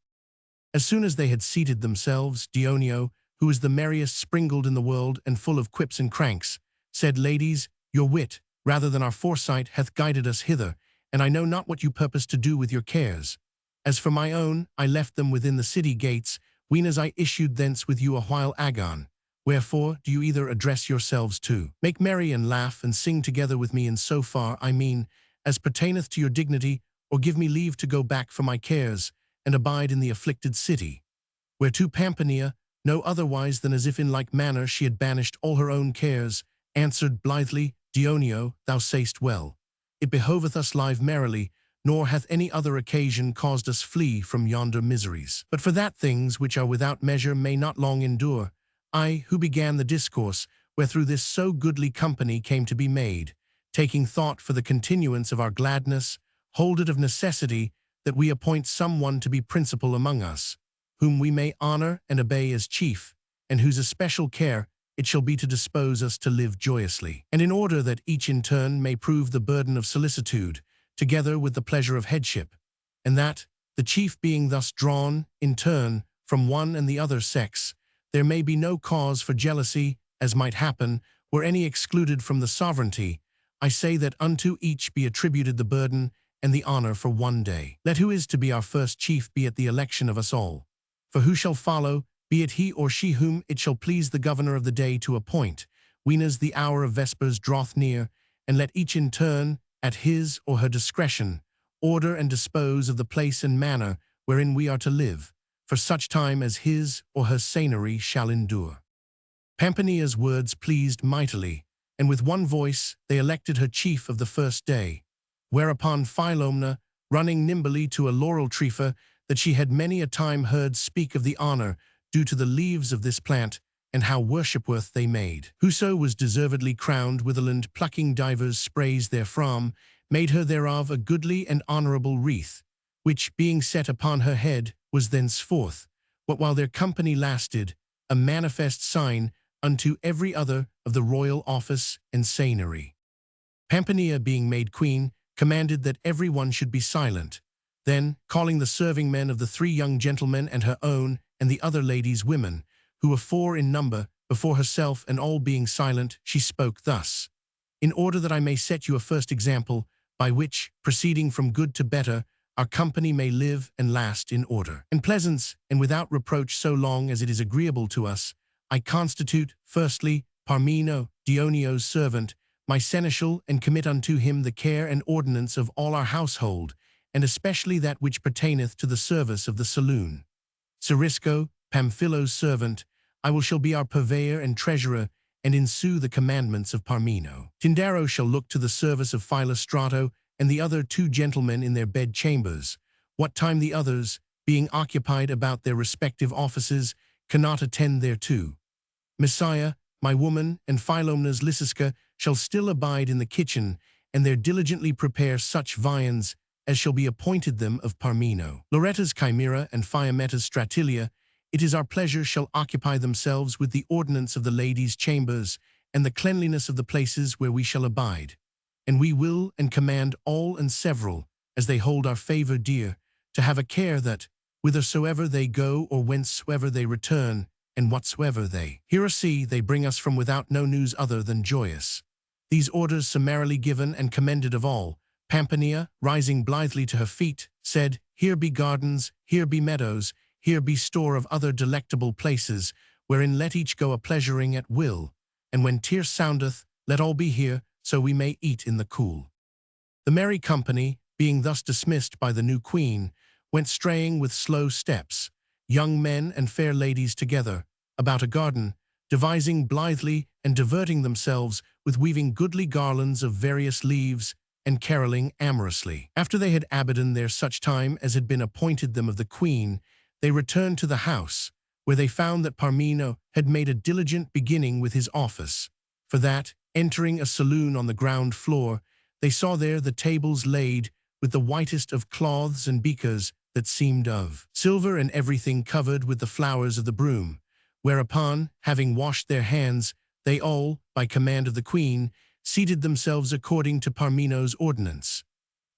As soon as they had seated themselves, Dionio, who was the merriest springled in the world and full of quips and cranks, said, Ladies, your wit, rather than our foresight, hath guided us hither, and I know not what you purpose to do with your cares. As for my own, I left them within the city gates, ween as I issued thence with you a while agone. Wherefore do you either address yourselves to make merry and laugh and sing together with me in so far, I mean, as pertaineth to your dignity, or give me leave to go back for my cares, and abide in the afflicted city. Whereto Pampania, no otherwise than as if in like manner she had banished all her own cares, answered blithely, Dionio, thou sayst well. It behoveth us live merrily, nor hath any other occasion caused us flee from yonder miseries. But for that things which are without measure may not long endure, I, who began the discourse, wherethrough this so goodly company came to be made, taking thought for the continuance of our gladness, hold it of necessity that we appoint some one to be principal among us, whom we may honor and obey as chief, and whose especial care it shall be to dispose us to live joyously. And in order that each in turn may prove the burden of solicitude, together with the pleasure of headship, and that, the chief being thus drawn, in turn, from one and the other sex, there may be no cause for jealousy, as might happen, were any excluded from the sovereignty, I say that unto each be attributed the burden and the honor for one day. Let who is to be our first chief be at the election of us all. For who shall follow, be it he or she whom it shall please the governor of the day to appoint, weenas the hour of vespers draweth near, and let each in turn, at his or her discretion, order and dispose of the place and manner wherein we are to live, for such time as his or her seigneury shall endure. Pampania's words pleased mightily, and with one voice they elected her chief of the first day, whereupon Philomena, running nimbly to a laurel tree that she had many a time heard speak of the honor due to the leaves of this plant, and how worshipworth they made. Whoso was deservedly crowned witherland plucking divers sprays therefrom, made her thereof a goodly and honorable wreath, which, being set upon her head, was thenceforth, what while their company lasted, a manifest sign unto every other of the royal office and seigneury. Pampania, being made queen, commanded that every one should be silent. Then, calling the serving men of the 3 young gentlemen and her own and the other ladies' women, who were 4 in number, before herself and all being silent, she spoke thus. In order that I may set you a first example, by which, proceeding from good to better, our company may live and last in order and pleasance, and without reproach so long as it is agreeable to us, I constitute, firstly, Parmeno, Dionio's servant, my seneschal, and commit unto him the care and ordinance of all our household, and especially that which pertaineth to the service of the saloon. Cerisco, Pamphilo's servant, shall be our purveyor and treasurer, and ensue the commandments of Parmeno. Tindaro shall look to the service of Philostrato and the other 2 gentlemen in their bed chambers, what time the others, being occupied about their respective offices, cannot attend thereto. Messiah, my woman, and Philomena's Lysiska shall still abide in the kitchen, and there diligently prepare such viands as shall be appointed them of Parmeno. Loretta's Chimera and Phiometta's Stratilia, it is our pleasure shall occupy themselves with the ordinance of the ladies' chambers and the cleanliness of the places where we shall abide. And we will and command all and several, as they hold our favor dear, to have a care that, whithersoever they go or whencesoever they return, and whatsoever they hear or see, they bring us from without no news other than joyous. These orders summarily given and commended of all, Pampania, rising blithely to her feet, said, Here be gardens, here be meadows, here be store of other delectable places, wherein let each go a-pleasuring at will, and when tierce soundeth, let all be here, so we may eat in the cool. The merry company, being thus dismissed by the new queen, went straying with slow steps, young men and fair ladies together, about a garden, devising blithely and diverting themselves with weaving goodly garlands of various leaves, and carolling amorously. After they had abidden there such time as had been appointed them of the queen, they returned to the house, where they found that Parmeno had made a diligent beginning with his office, for that, entering a saloon on the ground floor, they saw there the tables laid with the whitest of cloths and beakers that seemed of silver, and everything covered with the flowers of the broom, whereupon, having washed their hands, they all, by command of the queen, seated themselves according to Parmeno's ordinance.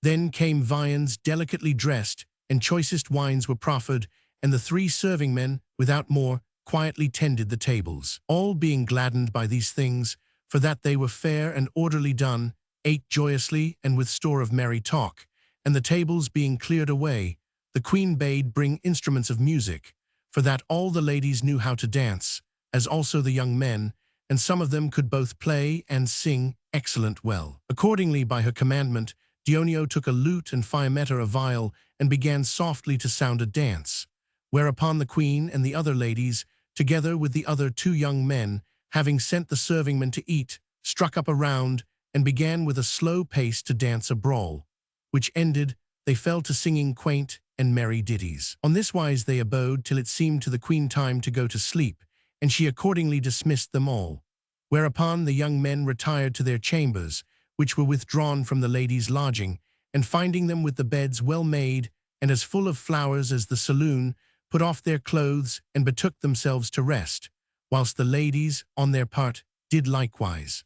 Then came viands delicately dressed, and choicest wines were proffered, and the 3 serving men, without more, quietly tended the tables. All being gladdened by these things, for that they were fair and orderly done, ate joyously and with store of merry talk, and the tables being cleared away, the queen bade bring instruments of music, for that all the ladies knew how to dance, as also the young men, and some of them could both play and sing excellent well. Accordingly, by her commandment, Dioneo took a lute and Fiametta a viol, and began softly to sound a dance, whereupon the queen and the other ladies, together with the other 2 young men, having sent the servingmen to eat, struck up a round, and began with a slow pace to dance a brawl, which ended, they fell to singing quaint and merry ditties. On this wise they abode till it seemed to the queen time to go to sleep, and she accordingly dismissed them all. Whereupon the young men retired to their chambers, which were withdrawn from the ladies' lodging, and finding them with the beds well made, and as full of flowers as the saloon, put off their clothes, and betook themselves to rest, whilst the ladies, on their part, did likewise.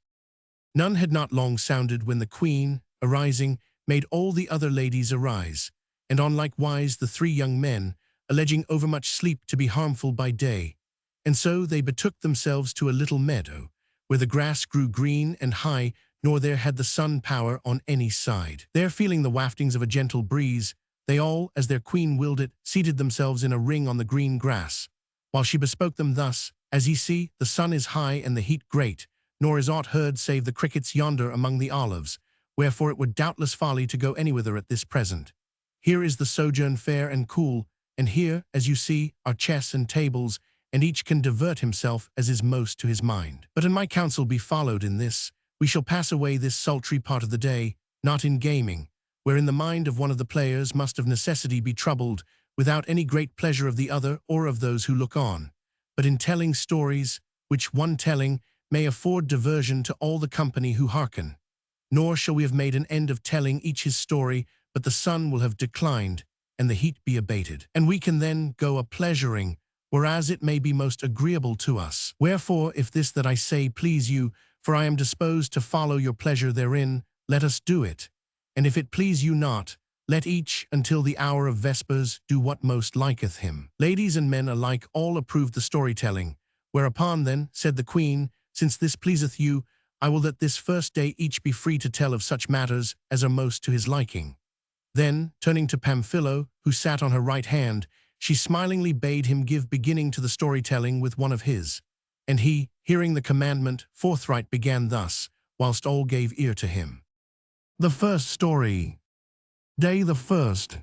None had not long sounded when the queen, arising, made all the other ladies arise, and on like wise the 3 young men, alleging overmuch sleep to be harmful by day. And so they betook themselves to a little meadow, where the grass grew green and high, nor there had the sun power on any side. There, feeling the waftings of a gentle breeze, they all, as their queen willed it, seated themselves in a ring on the green grass, while she bespoke them thus: As ye see, the sun is high and the heat great, nor is aught heard save the crickets yonder among the olives, wherefore it were doubtless folly to go anywhither at this present. Here is the sojourn fair and cool, and here, as you see, are chess and tables, and each can divert himself as is most to his mind. But an my counsel be followed in this, we shall pass away this sultry part of the day, not in gaming, wherein the mind of one of the players must of necessity be troubled, without any great pleasure of the other or of those who look on, but in telling stories, which one telling may afford diversion to all the company who hearken. Nor shall we have made an end of telling each his story, but the sun will have declined, and the heat be abated, and we can then go a-pleasuring, whereas it may be most agreeable to us. Wherefore, if this that I say please you, for I am disposed to follow your pleasure therein, let us do it. And if it please you not, let each, until the hour of vespers, do what most liketh him. Ladies and men alike all approved the storytelling. Whereupon then, said the queen, since this pleaseth you, I will that this first day each be free to tell of such matters as are most to his liking. Then, turning to Pamphilo, who sat on her right hand, she smilingly bade him give beginning to the storytelling with one of his. And he, hearing the commandment, forthright began thus, whilst all gave ear to him. The first story. Day the first.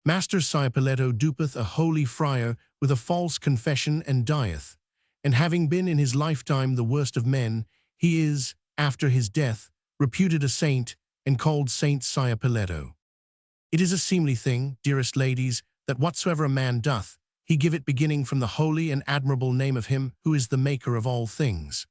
Master Ciapoletto dupeth a holy friar with a false confession and dieth, and having been in his lifetime the worst of men, he is, after his death, reputed a saint, and called Saint Ciapoletto. It is a seemly thing, dearest ladies, that whatsoever a man doth, he give it beginning from the holy and admirable name of him who is the maker of all things.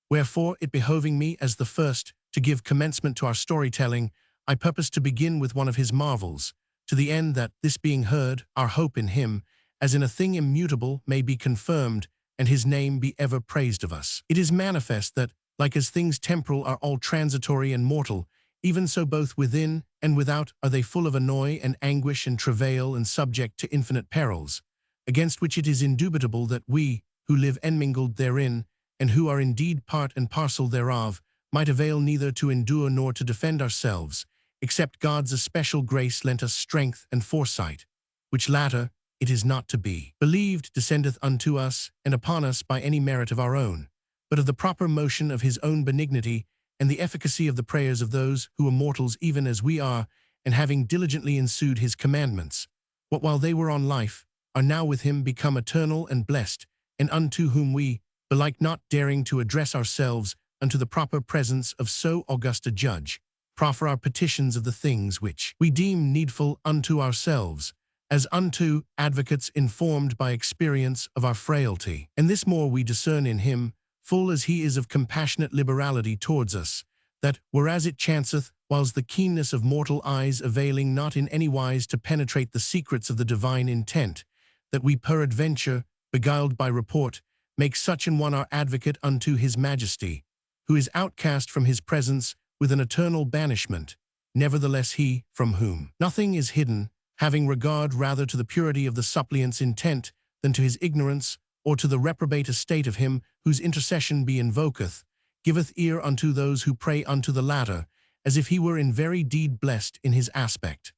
Wherefore, it behoving me as the first to give commencement to our storytelling, I purpose to begin with one of his marvels, to the end that, this being heard, our hope in him, as in a thing immutable, may be confirmed, and his name be ever praised of us. It is manifest that, like as things temporal are all transitory and mortal, even so both within and without are they full of annoy and anguish and travail and subject to infinite perils, against which it is indubitable that we, who live enmingled therein, and who are indeed part and parcel thereof, might avail neither to endure nor to defend ourselves, except God's especial grace lent us strength and foresight, which latter, it is not to be believed, descendeth unto us and upon us by any merit of our own, but of the proper motion of his own benignity, and the efficacy of the prayers of those who are mortals even as we are, and having diligently ensued his commandments, what while they were on life, are now with him become eternal and blessed, and unto whom we, belike not daring to address ourselves unto the proper presence of so august a judge, proffer our petitions of the things which we deem needful unto ourselves, as unto advocates informed by experience of our frailty. And this more we discern in him, full as he is of compassionate liberality towards us, that, whereas it chanceth, whiles the keenness of mortal eyes availing not in any wise to penetrate the secrets of the divine intent, that we peradventure, beguiled by report, make such an one our advocate unto his majesty, who is outcast from his presence with an eternal banishment. Nevertheless he, from whom nothing is hidden, having regard rather to the purity of the suppliant's intent than to his ignorance, or to the reprobate estate of him whose intercession be invoketh, giveth ear unto those who pray unto the latter, as if he were in very deed blessed in his aspect.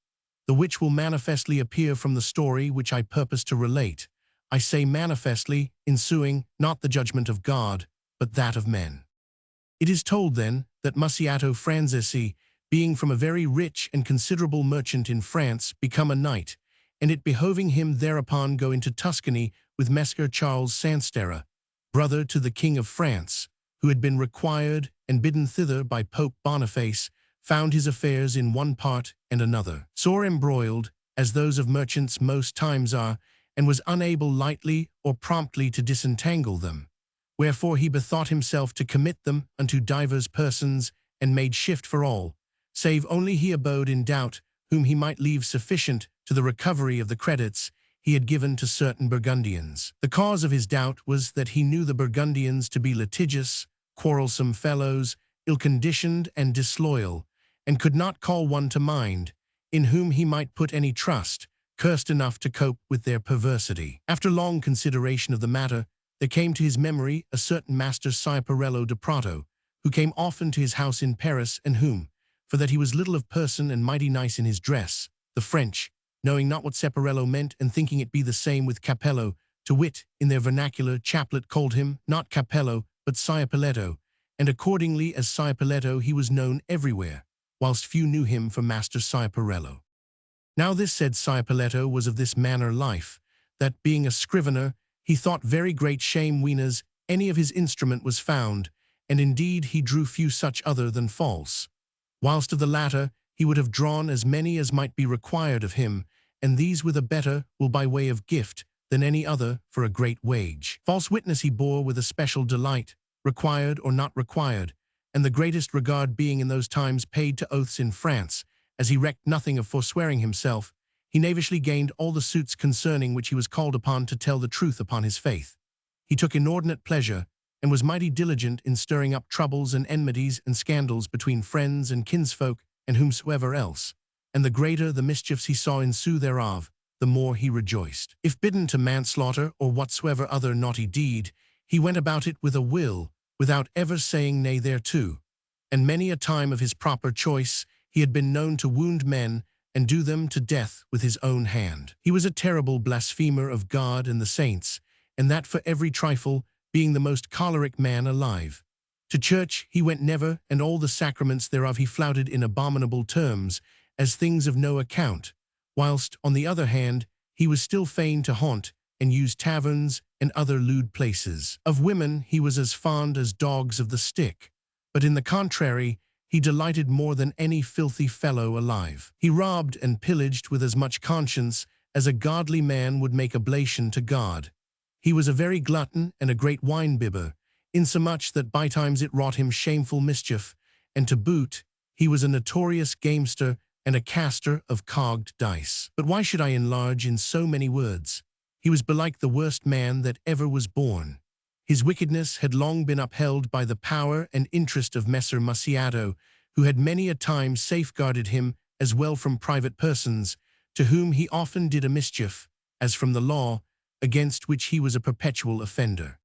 The which will manifestly appear from the story which I purpose to relate. I say manifestly, ensuing, not the judgment of God, but that of men. It is told then, that Musiato Franzesi, being from a very rich and considerable merchant in France, become a knight, and it behoving him thereupon go into Tuscany with Messer Charles Sansterre, brother to the King of France, who had been required and bidden thither by Pope Boniface, found his affairs in one part and another sore embroiled, as those of merchants most times are, and was unable lightly or promptly to disentangle them. Wherefore he bethought himself to commit them unto divers persons, and made shift for all, save only he abode in doubt, whom he might leave sufficient to the recovery of the credits he had given to certain Burgundians. The cause of his doubt was that he knew the Burgundians to be litigious, quarrelsome fellows, ill-conditioned and disloyal, and could not call one to mind, in whom he might put any trust, cursed enough to cope with their perversity. After long consideration of the matter, there came to his memory a certain Master Sciaparello de Prato, who came often to his house in Paris, and whom, for that he was little of person and mighty nice in his dress, the French, knowing not what Sciaparello meant and thinking it be the same with Capello, to wit, in their vernacular chaplet called him, not Capello, but Sciapaletto, and accordingly as Sciapaletto he was known everywhere, whilst few knew him for Master Sciaparello. Now this said Sciapaletto was of this manner life, that, being a scrivener, he thought very great shame whenas any of his instrument was found, and indeed he drew few such other than false. Whilst of the latter he would have drawn as many as might be required of him, and these with a better will by way of gift than any other for a great wage. False witness he bore with a special delight, required or not required, and the greatest regard being in those times paid to oaths in France, as he recked nothing of forswearing himself, he knavishly gained all the suits concerning which he was called upon to tell the truth upon his faith. He took inordinate pleasure, and was mighty diligent in stirring up troubles and enmities and scandals between friends and kinsfolk and whomsoever else, and the greater the mischiefs he saw ensue thereof, the more he rejoiced. If bidden to manslaughter or whatsoever other naughty deed, he went about it with a will, without ever saying nay thereto, and many a time of his proper choice he had been known to wound men and do them to death with his own hand. He was a terrible blasphemer of God and the saints, and that for every trifle, being the most choleric man alive. To church he went never, and all the sacraments thereof he flouted in abominable terms, as things of no account, whilst, on the other hand, he was still fain to haunt and use taverns and other lewd places. Of women he was as fond as dogs of the stick, but in the contrary, he delighted more than any filthy fellow alive. He robbed and pillaged with as much conscience as a godly man would make oblation to God. He was a very glutton and a great wine-bibber, insomuch that by times it wrought him shameful mischief, and to boot, he was a notorious gamester and a caster of cogged dice. But why should I enlarge in so many words? He was belike the worst man that ever was born. His wickedness had long been upheld by the power and interest of Messer Musiato, who had many a time safeguarded him as well from private persons, to whom he often did a mischief, as from the law, against which he was a perpetual offender.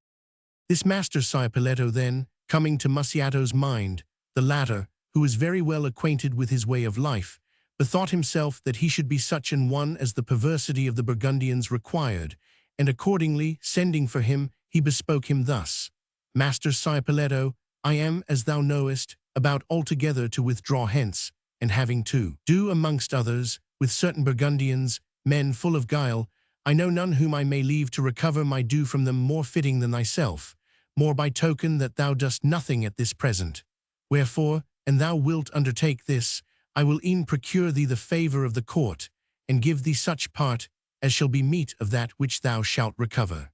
This Master Sciapaletto then, coming to Musiato's mind, the latter, who was very well acquainted with his way of life, bethought himself that he should be such an one as the perversity of the Burgundians required, and accordingly, sending for him, he bespoke him thus: Master Sciapaletto, I am, as thou knowest, about altogether to withdraw hence, and having to do amongst others, with certain Burgundians, men full of guile, I know none whom I may leave to recover my due from them more fitting than thyself, more by token that thou dost nothing at this present. Wherefore, an thou wilt undertake this, I will e'en procure thee the favour of the court, and give thee such part as shall be meet of that which thou shalt recover.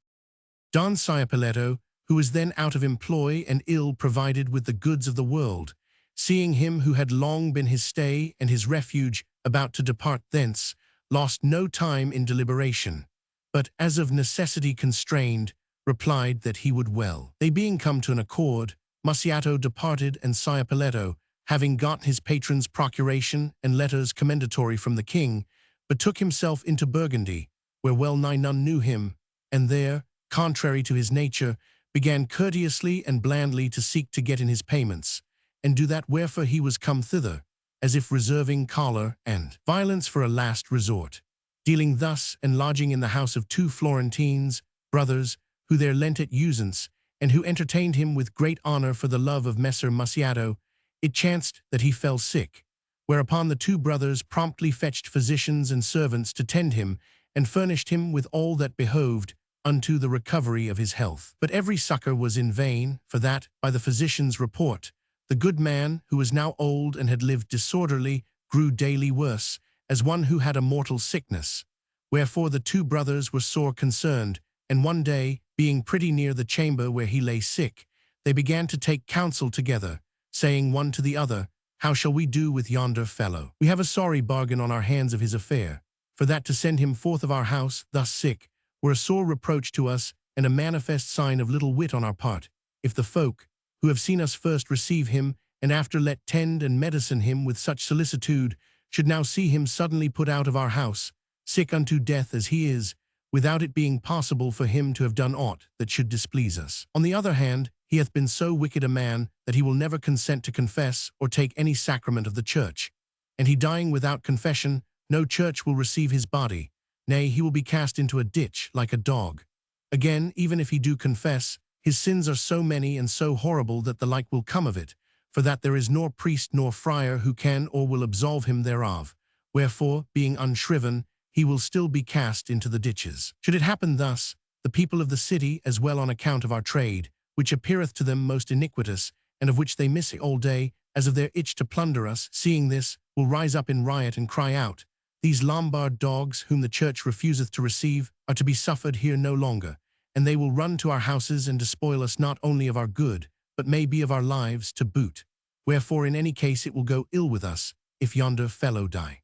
Don Sciapaletto, who was then out of employ and ill provided with the goods of the world, seeing him who had long been his stay and his refuge about to depart thence, lost no time in deliberation, but, as of necessity constrained, replied that he would well. They being come to an accord, Maciato departed, and Sire Piletto, having got his patron's procuration and letters commendatory from the king, betook himself into Burgundy, where well-nigh none knew him, and there, contrary to his nature, began courteously and blandly to seek to get in his payments, and do that wherefore he was come thither, as if reserving choler and violence for a last resort, dealing thus and lodging in the house of 2 Florentines, brothers, who there lent at usance, and who entertained him with great honor for the love of Messer Maciato. It chanced that he fell sick, whereupon the 2 brothers promptly fetched physicians and servants to tend him, and furnished him with all that behoved unto the recovery of his health. But every succor was in vain, for that, by the physician's report, the good man, who was now old and had lived disorderly, grew daily worse, as one who had a mortal sickness. Wherefore the 2 brothers were sore concerned, and one day, being pretty near the chamber where he lay sick, they began to take counsel together, saying one to the other, "How shall we do with yonder fellow? We have a sorry bargain on our hands of his affair, for that to send him forth of our house, thus sick, were a sore reproach to us, and a manifest sign of little wit on our part, if the folk, who have seen us first receive him, and after let tend and medicine him with such solicitude, should now see him suddenly put out of our house, sick unto death as he is, without it being possible for him to have done aught that should displease us. On the other hand, he hath been so wicked a man that he will never consent to confess or take any sacrament of the church, and he dying without confession, no church will receive his body, nay, he will be cast into a ditch like a dog. Again, even if he do confess, his sins are so many and so horrible that the like will come of it, for that there is nor priest nor friar who can or will absolve him thereof, wherefore, being unshriven, he will still be cast into the ditches. Should it happen thus, the people of the city, as well on account of our trade, which appeareth to them most iniquitous, and of which they miss all day, as of their itch to plunder us, seeing this, will rise up in riot and cry out, "These Lombard dogs, whom the church refuseth to receive, are to be suffered here no longer, and they will run to our houses and despoil us not only of our good, but may be of our lives to boot. Wherefore in any case it will go ill with us, if yonder fellow die."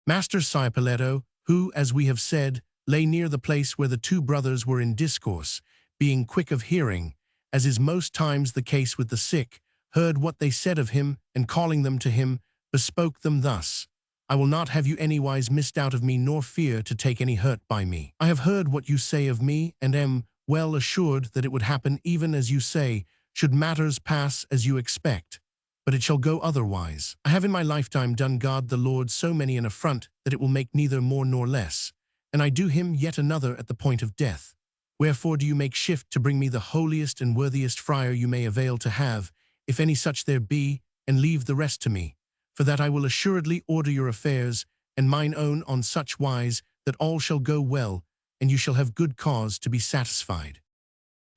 Master Sire Piletto, who, as we have said, lay near the place where the 2 brothers were in discourse, being quick of hearing, as is most times the case with the sick, heard what they said of him, and calling them to him, bespoke them thus, "I will not have you anywise misdoubt of me nor fear to take any hurt by me. I have heard what you say of me, and am well assured that it would happen even as you say, should matters pass as you expect. But it shall go otherwise. I have in my lifetime done God the Lord so many an affront that it will make neither more nor less, and I do him yet another at the point of death. Wherefore do you make shift to bring me the holiest and worthiest friar you may avail to have, if any such there be, and leave the rest to me, for that I will assuredly order your affairs, and mine own on such wise that all shall go well, and you shall have good cause to be satisfied."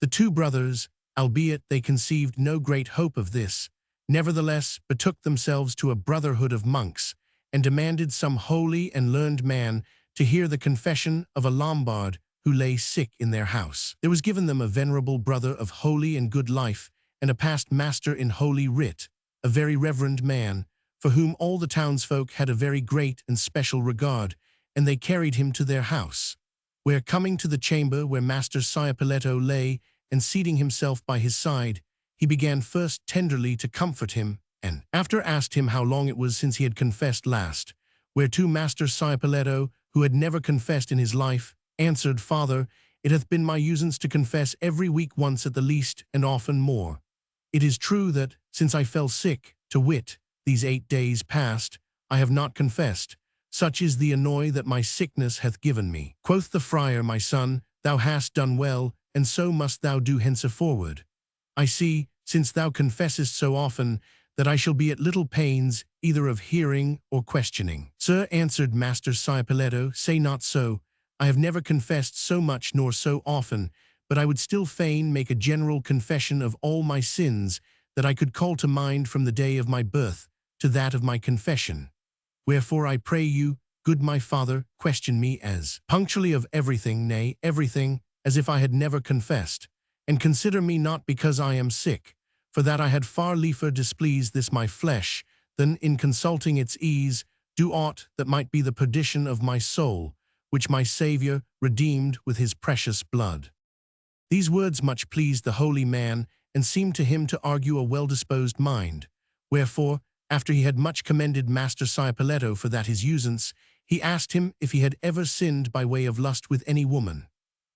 The 2 brothers, albeit they conceived no great hope of this, nevertheless betook themselves to a brotherhood of monks, and demanded some holy and learned man to hear the confession of a Lombard who lay sick in their house. There was given them a venerable brother of holy and good life, and a past master in holy writ, a very reverend man, for whom all the townsfolk had a very great and special regard, and they carried him to their house, where, coming to the chamber where Master Sire Piletto lay, and seating himself by his side, he began first tenderly to comfort him, and after asked him how long it was since he had confessed last, whereto Master Sire Piletto, who had never confessed in his life, answered, "Father, it hath been my usance to confess every week once at the least, and often more. It is true that, since I fell sick, to wit, these 8 days past, I have not confessed. Such is the annoy that my sickness hath given me." Quoth the friar, "My son, thou hast done well, and so must thou do henceforward. I see, since thou confessest so often, that I shall be at little pains either of hearing or questioning." "Sir," answered Master Sire Piletto, "say not so. I have never confessed so much nor so often, but I would still fain make a general confession of all my sins that I could call to mind from the day of my birth to that of my confession. Wherefore I pray you, good my father, question me as punctually of everything, nay, everything, as if I had never confessed, and consider me not because I am sick, for that I had far liefer displease this my flesh, than, in consulting its ease, do aught that might be the perdition of my soul, which my Saviour redeemed with his precious blood." These words much pleased the holy man, and seemed to him to argue a well-disposed mind. Wherefore, after he had much commended Master Cipoletto for that his usance, he asked him if he had ever sinned by way of lust with any woman.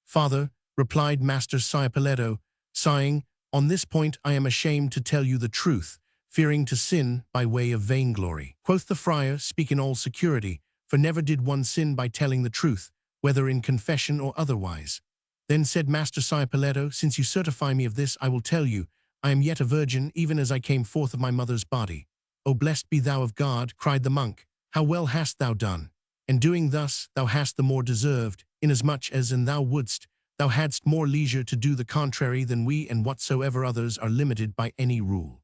"Father," replied Master Cipoletto, sighing, "on this point I am ashamed to tell you the truth, fearing to sin by way of vainglory." Quoth the friar, "Speak in all security, for never did one sin by telling the truth, whether in confession or otherwise." Then said Master Cipoletto, "Since you certify me of this, I will tell you, I am yet a virgin, even as I came forth of my mother's body." "O blessed be thou of God," cried the monk, "how well hast thou done! And doing thus, thou hast the more deserved, inasmuch as, an thou wouldst, thou hadst more leisure to do the contrary than we, and whatsoever others are limited by any rule."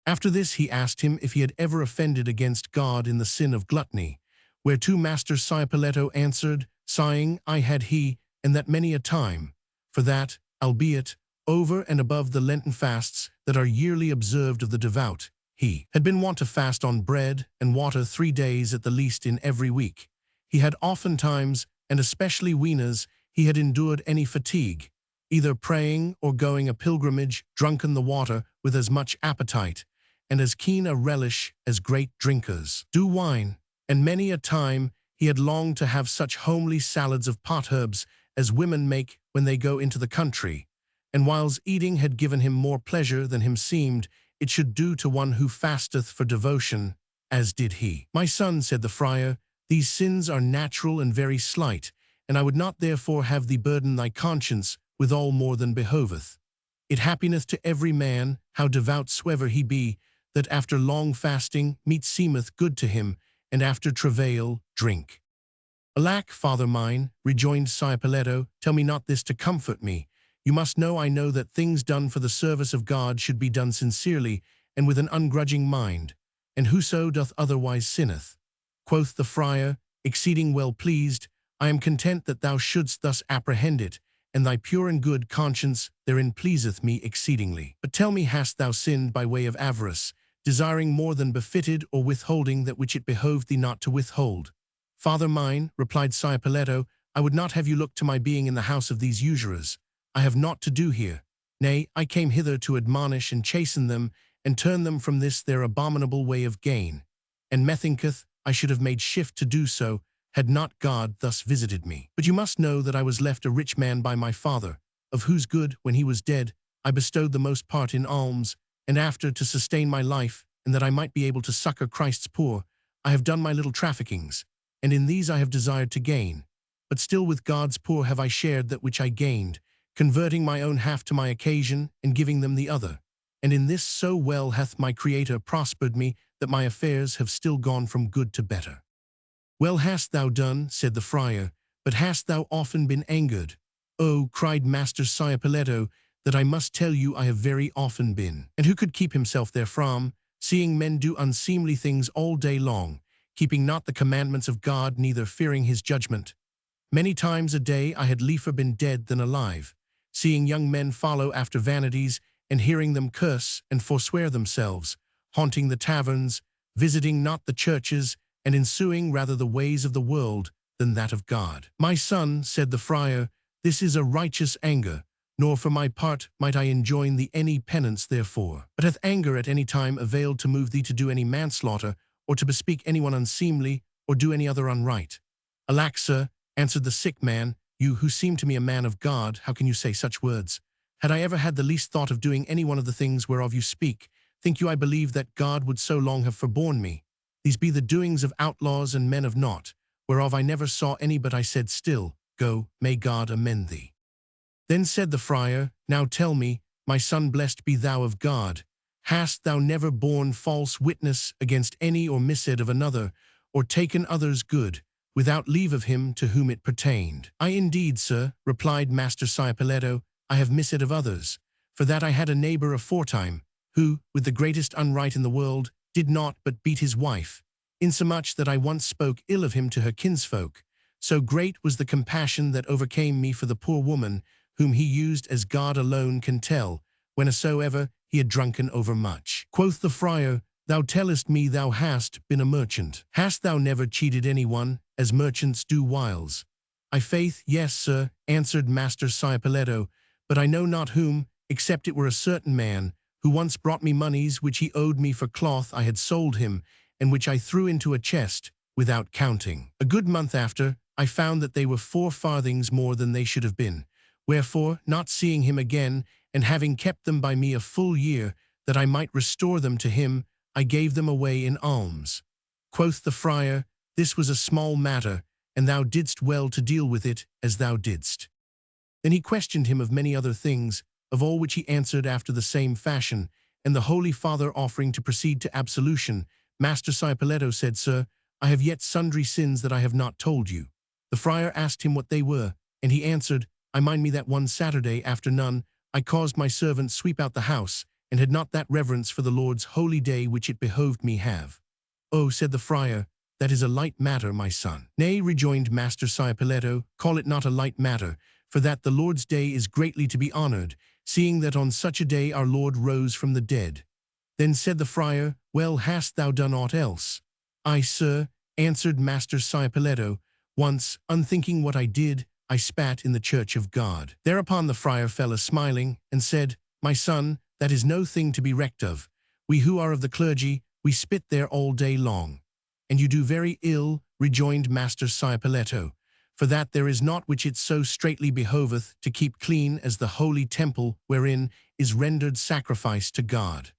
After this he asked him if he had ever offended against God in the sin of gluttony, whereto Master Cipoletto answered, sighing, "I had he, and that many a time, for that, albeit, over and above the Lenten fasts that are yearly observed of the devout, he had been wont to fast on bread and water 3 days at the least in every week. He had oftentimes, and especially weenas, he had endured any fatigue, either praying or going a pilgrimage, drunken the water with as much appetite, and as keen a relish as great drinkers do wine, and many a time he had longed to have such homely salads of potherbs as women make when they go into the country, and whiles eating had given him more pleasure than him seemed it should do to one who fasteth for devotion, as did he. "My son," said the friar, "these sins are natural and very slight, and I would not therefore have thee burden thy conscience with all more than behoveth. It happineth to every man, how devout soever he be, that after long fasting meat seemeth good to him, and after travail, drink." "Alack, father mine," rejoined Cipoletto, "tell me not this to comfort me. You must know I know that things done for the service of God should be done sincerely and with an ungrudging mind, and whoso doth otherwise sinneth." Quoth the friar, exceeding well pleased, "I am content that thou shouldst thus apprehend it, and thy pure and good conscience therein pleaseth me exceedingly. But tell me, hast thou sinned by way of avarice, desiring more than befitted, or withholding that which it behoved thee not to withhold?" "Father mine," replied Cipoletto, "I would not have you look to my being in the house of these usurers. I have naught to do here. Nay, I came hither to admonish and chasten them, and turn them from this their abominable way of gain. And methinketh I should have made shift to do so, had not God thus visited me. But you must know that I was left a rich man by my father, of whose good, when he was dead, I bestowed the most part in alms, and after, to sustain my life, and that I might be able to succor Christ's poor, I have done my little traffickings, and in these I have desired to gain. But still with God's poor have I shared that which I gained, converting my own half to my occasion, and giving them the other. And in this so well hath my Creator prospered me, that my affairs have still gone from good to better." "Well hast thou done," said the friar, "but hast thou often been angered?" "Oh," cried Master Cipoletto, "that I must tell you I have very often been. And who could keep himself therefrom, seeing men do unseemly things all day long, keeping not the commandments of God, neither fearing his judgment? Many times a day I had liefer been dead than alive, seeing young men follow after vanities, and hearing them curse and forswear themselves, haunting the taverns, visiting not the churches, and ensuing rather the ways of the world than that of God." "My son," said the friar, "this is a righteous anger, nor for my part might I enjoin thee any penance therefore. But hath anger at any time availed to move thee to do any manslaughter, or to bespeak anyone unseemly, or do any other unright?" "Alack, sir," answered the sick man, "you who seem to me a man of God, how can you say such words? Had I ever had the least thought of doing any one of the things whereof you speak, think you I believe that God would so long have forborne me? These be the doings of outlaws and men of naught, whereof I never saw any, but I said still, Go, may God amend thee." Then said the friar, "Now tell me, my son, blessed be thou of God, hast thou never borne false witness against any or missaid of another, or taken others' good, without leave of him to whom it pertained?" "I indeed, sir," replied Master Cipoletto, "I have missaid of others, for that I had a neighbor aforetime, who, with the greatest unright in the world, did naught but beat his wife, insomuch that I once spoke ill of him to her kinsfolk. So great was the compassion that overcame me for the poor woman, whom he used as God alone can tell, whensoever he had drunken overmuch." Quoth the friar, "Thou tellest me thou hast been a merchant. Hast thou never cheated anyone, as merchants do whiles?" "I faith, yes, sir," answered Master Cipoletto, "but I know not whom, except it were a certain man, who once brought me moneys which he owed me for cloth I had sold him, and which I threw into a chest, without counting. A good month after, I found that they were 4 farthings more than they should have been. Wherefore, not seeing him again, and having kept them by me a full year, that I might restore them to him, I gave them away in alms. Quoth the friar, this was a small matter, and thou didst well to deal with it as thou didst. Then he questioned him of many other things, of all which he answered after the same fashion, and the Holy Father offering to proceed to absolution, Master Cipoletto said, Sir, I have yet sundry sins that I have not told you. The friar asked him what they were, and he answered, I mind me that one Saturday after none, I caused my servant sweep out the house, and had not that reverence for the Lord's holy day which it behoved me have. Oh, said the friar, that is a light matter, my son. Nay, rejoined Master Cipoletto, call it not a light matter, for that the Lord's day is greatly to be honored, seeing that on such a day our Lord rose from the dead. Then said the friar, well, hast thou done aught else? I, sir, answered Master Cipoletto, once, unthinking what I did, I spat in the church of God. Thereupon the friar fell a-smiling, and said, my son, that is no thing to be recked of. We who are of the clergy, we spit there all day long. And you do very ill, rejoined Master Cipoletto, for that there is naught which it so straitly behoveth to keep clean as the holy temple wherein is rendered sacrifice to God.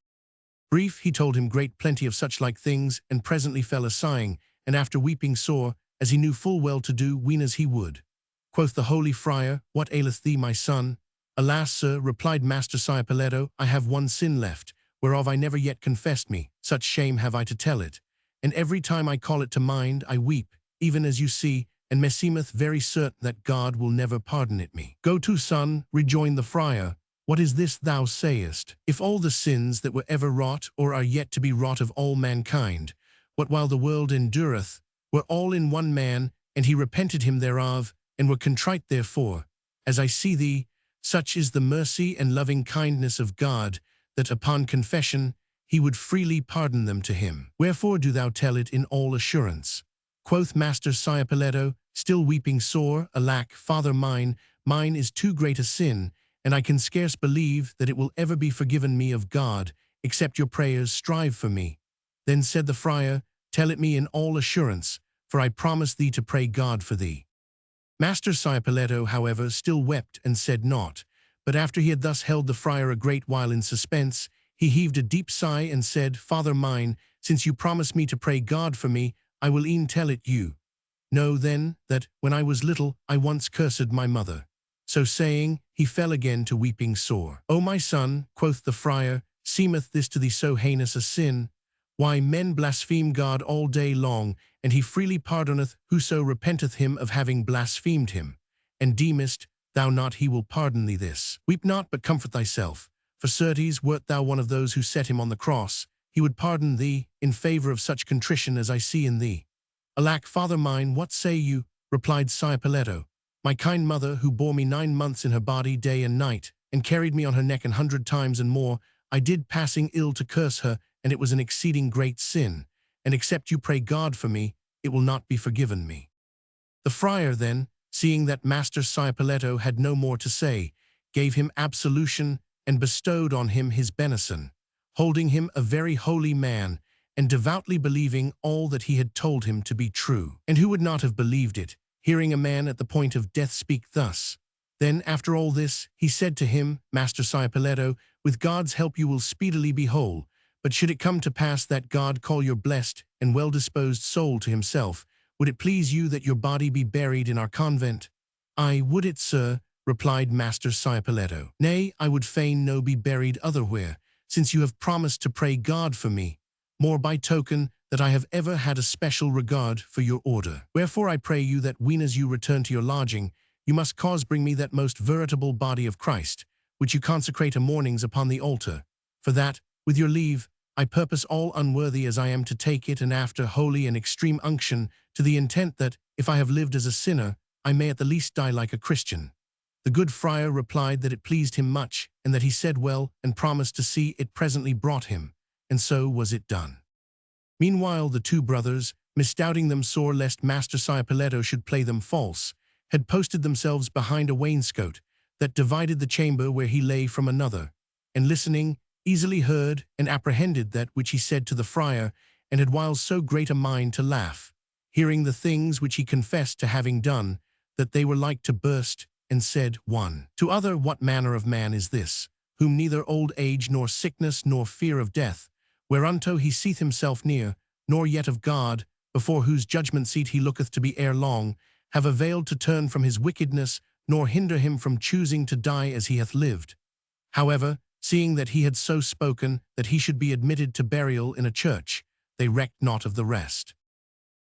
Brief, he told him great plenty of such like things, and presently fell a-sighing, and after weeping sore, as he knew full well to do, ween as he would. Quoth the holy friar, what aileth thee, my son? Alas, sir, replied Master Cipoletto, I have one sin left, whereof I never yet confessed me, such shame have I to tell it. And every time I call it to mind, I weep, even as you see, and meseemeth very certain that God will never pardon it me. Go to, son, rejoined the friar, what is this thou sayest? If all the sins that were ever wrought or are yet to be wrought of all mankind, what while the world endureth, were all in one man, and he repented him thereof, and were contrite therefore, as I see thee, such is the mercy and loving kindness of God, that upon confession he would freely pardon them to him. Wherefore do thou tell it in all assurance. Quoth Master Cipoletto, still weeping sore, alack, father mine, mine is too great a sin, and I can scarce believe that it will ever be forgiven me of God, except your prayers strive for me. Then said the friar, tell it me in all assurance, for I promise thee to pray God for thee. Master Cipoletto, however, still wept and said naught, but after he had thus held the friar a great while in suspense, he heaved a deep sigh and said, Father mine, since you promise me to pray God for me, I will e'en tell it you. Know then, that, when I was little, I once cursed my mother. So saying, he fell again to weeping sore. O my son, quoth the friar, seemeth this to thee so heinous a sin? Why, men blaspheme God all day long, and he freely pardoneth whoso repenteth him of having blasphemed him. And deemest thou not he will pardon thee this? Weep not, but comfort thyself, for certes, wert thou one of those who set him on the cross, he would pardon thee, in favor of such contrition as I see in thee. Alack, father mine, what say you? Replied Cipoletto. My kind mother, who bore me 9 months in her body day and night, and carried me on her neck 100 times and more, I did passing ill to curse her, and it was an exceeding great sin, and except you pray God for me, it will not be forgiven me. The friar then, seeing that Master Cipoletto had no more to say, gave him absolution, and bestowed on him his benison, holding him a very holy man, and devoutly believing all that he had told him to be true. And who would not have believed it, hearing a man at the point of death speak thus? Then, after all this, he said to him, Master Cipoletto, with God's help you will speedily be whole, but should it come to pass that God call your blessed and well-disposed soul to himself, would it please you that your body be buried in our convent? I would it, sir, replied Master Cipoletto. Nay, I would fain no be buried otherwhere, since you have promised to pray God for me, more by token that I have ever had a special regard for your order. Wherefore I pray you that when as you return to your lodging, you must cause bring me that most veritable body of Christ, which you consecrate a mornings upon the altar, for that, with your leave, I purpose all unworthy as I am to take it, and after holy and extreme unction, to the intent that, if I have lived as a sinner, I may at the least die like a Christian. The good friar replied that it pleased him much, and that he said well, and promised to see it presently brought him, and so was it done. Meanwhile the 2 brothers, misdoubting them sore lest Master Cipoletto should play them false, had posted themselves behind a wainscot, that divided the chamber where he lay from another, and listening, easily heard and apprehended that which he said to the friar, and had whiles so great a mind to laugh, hearing the things which he confessed to having done, that they were like to burst, and said, one to other, What manner of man is this, whom neither old age nor sickness nor fear of death, whereunto he seeth himself near, nor yet of God, before whose judgment seat he looketh to be ere long, have availed to turn from his wickedness, nor hinder him from choosing to die as he hath lived. However, seeing that he had so spoken that he should be admitted to burial in a church, they recked not of the rest.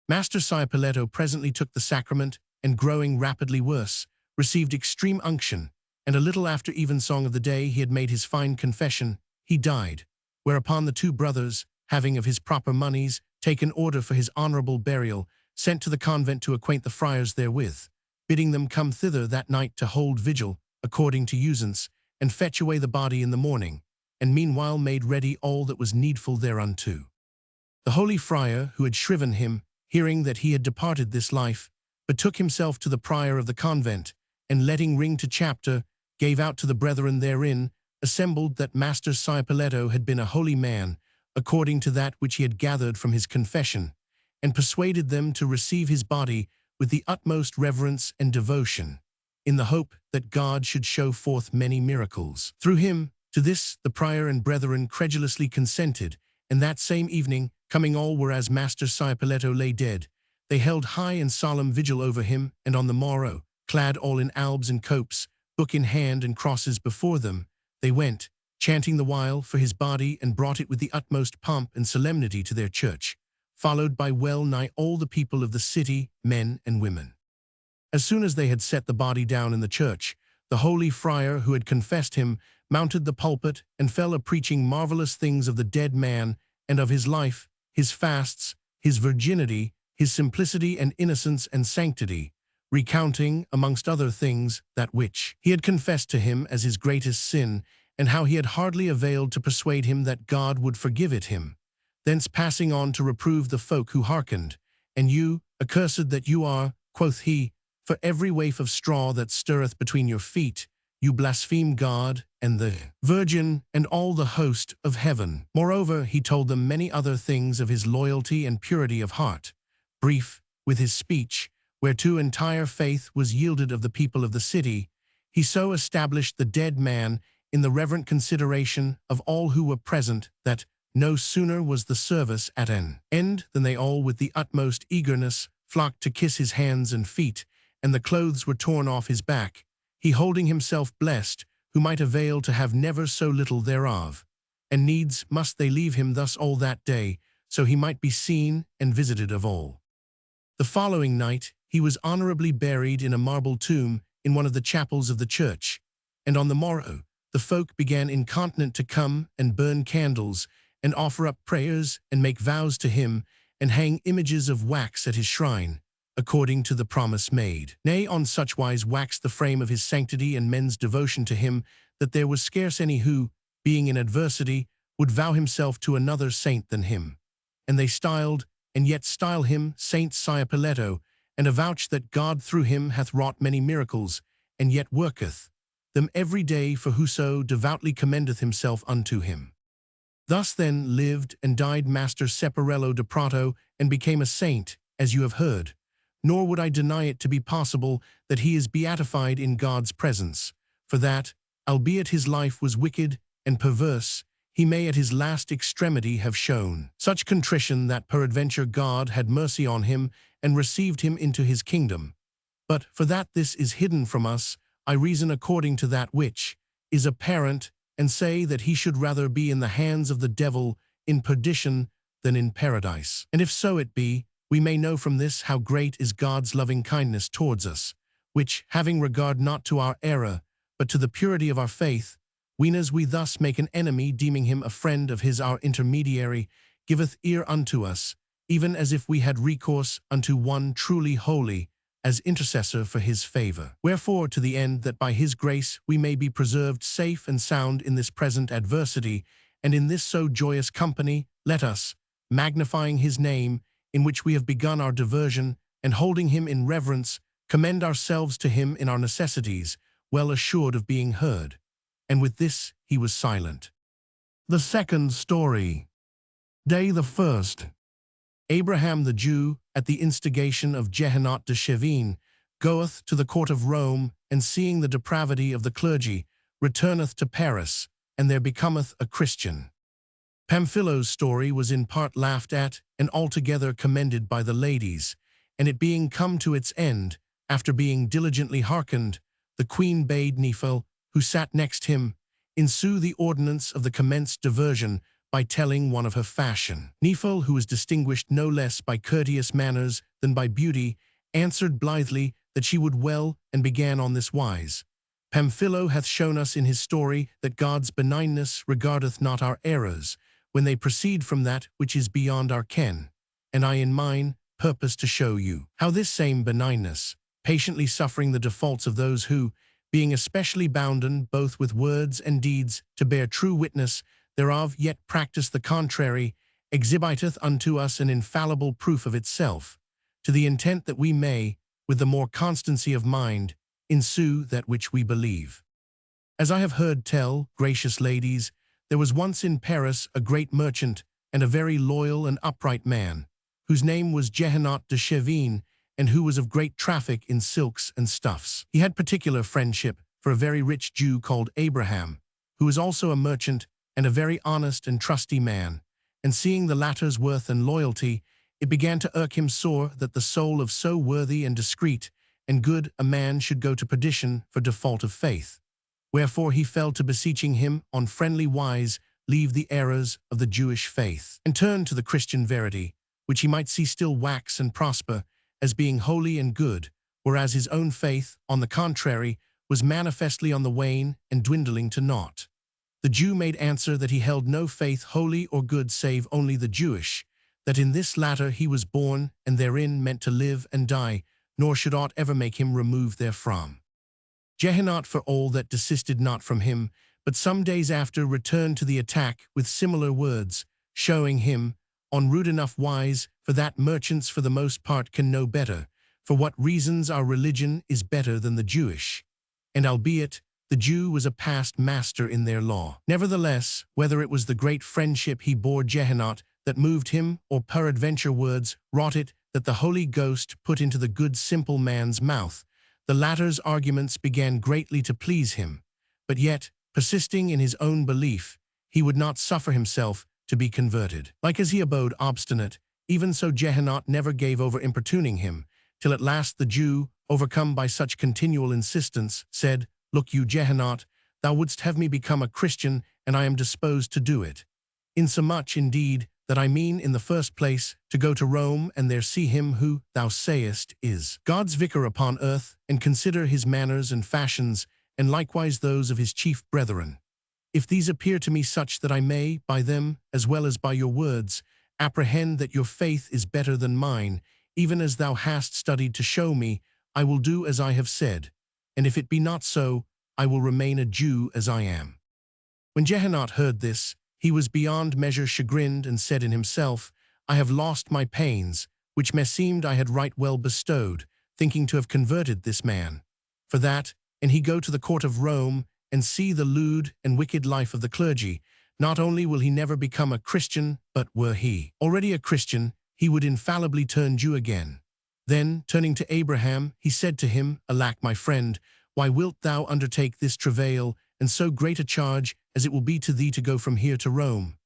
Master Ciappelletto presently took the sacrament, and growing rapidly worse, received extreme unction, and a little after evensong of the day he had made his fine confession, he died, whereupon the two brothers, having of his proper moneys taken order for his honourable burial, sent to the convent to acquaint the friars therewith, bidding them come thither that night to hold vigil, according to usance, and fetch away the body in the morning, and meanwhile made ready all that was needful thereunto. The holy friar, who had shriven him, hearing that he had departed this life, betook himself to the prior of the convent, and letting ring to chapter, gave out to the brethren therein assembled that Master Ciappelletto had been a holy man, according to that which he had gathered from his confession, and persuaded them to receive his body with the utmost reverence and devotion, in the hope that God should show forth many miracles through him. To this the prior and brethren credulously consented, and that same evening, coming all whereas Master Ciappelletto lay dead, they held high and solemn vigil over him, and on the morrow, clad all in albs and copes, book in hand and crosses before them, they went, chanting the while, for his body, and brought it with the utmost pomp and solemnity to their church, followed by well nigh all the people of the city, men and women. As soon as they had set the body down in the church, the holy friar who had confessed him mounted the pulpit and fell a-preaching marvelous things of the dead man, and of his life, his fasts, his virginity, his simplicity and innocence and sanctity, recounting, amongst other things, that which he had confessed to him as his greatest sin, and how he had hardly availed to persuade him that God would forgive it him. Thence passing on to reprove the folk who hearkened, And you, accursed that you are, quoth he, for every waif of straw that stirreth between your feet, you blaspheme God, and the Virgin, and all the host of heaven. Moreover, he told them many other things of his loyalty and purity of heart, brief, with his speech, whereto entire faith was yielded of the people of the city, he so established the dead man in the reverent consideration of all who were present, that no sooner was the service at an end than they all with the utmost eagerness flocked to kiss his hands and feet, and the clothes were torn off his back, he holding himself blessed, who might avail to have never so little thereof. And needs must they leave him thus all that day, so he might be seen and visited of all. The following night he was honorably buried in a marble tomb in one of the chapels of the church, and on the morrow the folk began incontinent to come and burn candles, and offer up prayers, and make vows to him, and hang images of wax at his shrine, according to the promise made. Nay, on such wise waxed the frame of his sanctity and men's devotion to him, that there was scarce any who, being in adversity, would vow himself to another saint than him. And they styled, and yet style him, Saint Ciappelletto, and avouch that God through him hath wrought many miracles, and yet worketh them every day for whoso devoutly commendeth himself unto him. Thus then lived and died Master Ciappelletto de Prato, and became a saint, as you have heard. Nor would I deny it to be possible that he is beatified in God's presence, for that, albeit his life was wicked and perverse, he may at his last extremity have shown such contrition that peradventure God had mercy on him and received him into his kingdom. But for that this is hidden from us, I reason according to that which is apparent, and say that he should rather be in the hands of the devil in perdition than in paradise. And if so it be, we may know from this how great is God's loving kindness towards us, which, having regard not to our error, but to the purity of our faith, whenas we thus make an enemy, deeming him a friend of his our intermediary, giveth ear unto us, even as if we had recourse unto one truly holy, as intercessor for his favor. Wherefore, to the end that by his grace we may be preserved safe and sound in this present adversity, and in this so joyous company, let us, magnifying his name, in which we have begun our diversion, and holding him in reverence, commend ourselves to him in our necessities, well assured of being heard. And with this he was silent. The second story. Day the first. Abraham the Jew, at the instigation of Jehanot de Chevin, goeth to the court of Rome, and seeing the depravity of the clergy, returneth to Paris, and there becometh a Christian. Pamphilio's story was in part laughed at, and altogether commended by the ladies, and it being come to its end, after being diligently hearkened, the queen bade Nephil, who sat next him, ensue the ordinance of the commenced diversion by telling one of her fashion. Nephil, who was distinguished no less by courteous manners than by beauty, answered blithely that she would well, and began on this wise. Pamphilo hath shown us in his story that God's benignness regardeth not our errors, when they proceed from that which is beyond our ken, and I in mine purpose to show you how this same benignness, patiently suffering the defaults of those who, being especially bounden both with words and deeds to bear true witness thereof, yet practice the contrary, exhibiteth unto us an infallible proof of itself, to the intent that we may, with the more constancy of mind, ensue that which we believe. As I have heard tell, gracious ladies, there was once in Paris a great merchant, and a very loyal and upright man, whose name was Jehanot de Chevin, and who was of great traffic in silks and stuffs. He had particular friendship for a very rich Jew called Abraham, who was also a merchant and a very honest and trusty man, and seeing the latter's worth and loyalty, it began to irk him sore that the soul of so worthy and discreet and good a man should go to perdition for default of faith. Wherefore he fell to beseeching him on friendly wise leave the errors of the Jewish faith, and turn to the Christian verity, which he might see still wax and prosper, as being holy and good, whereas his own faith, on the contrary, was manifestly on the wane and dwindling to naught. The Jew made answer that he held no faith holy or good save only the Jewish, that in this latter he was born and therein meant to live and die, nor should aught ever make him remove therefrom. Jehanot, for all that desisted not from him, but some days after returned to the attack with similar words, showing him, on rude enough wise, for that merchants for the most part can know better, for what reasons our religion is better than the Jewish, and albeit the Jew was a past master in their law. Nevertheless, whether it was the great friendship he bore Jehanot that moved him, or peradventure words wrought it that the Holy Ghost put into the good simple man's mouth, the latter's arguments began greatly to please him, but yet, persisting in his own belief, he would not suffer himself to be converted. Like as he abode obstinate, even so Jehanot never gave over importuning him, till at last the Jew, overcome by such continual insistence, said, Look you, Jehanot, thou wouldst have me become a Christian, and I am disposed to do it. Insomuch, indeed, that I mean, in the first place, to go to Rome and there see him who, thou sayest, is God's vicar upon earth, and consider his manners and fashions, and likewise those of his chief brethren. If these appear to me such that I may, by them, as well as by your words, apprehend that your faith is better than mine, even as thou hast studied to show me, I will do as I have said, and if it be not so, I will remain a Jew as I am. When Jehanot heard this, he was beyond measure chagrined, and said in himself, I have lost my pains, which meseemed I had right well bestowed, thinking to have converted this man. For that, and he go to the court of Rome, and see the lewd and wicked life of the clergy, not only will he never become a Christian, but were he already a Christian, he would infallibly turn Jew again. Then, turning to Abraham, he said to him, Alack, my friend, why wilt thou undertake this travail, and so great a charge as it will be to thee to go from here to Rome?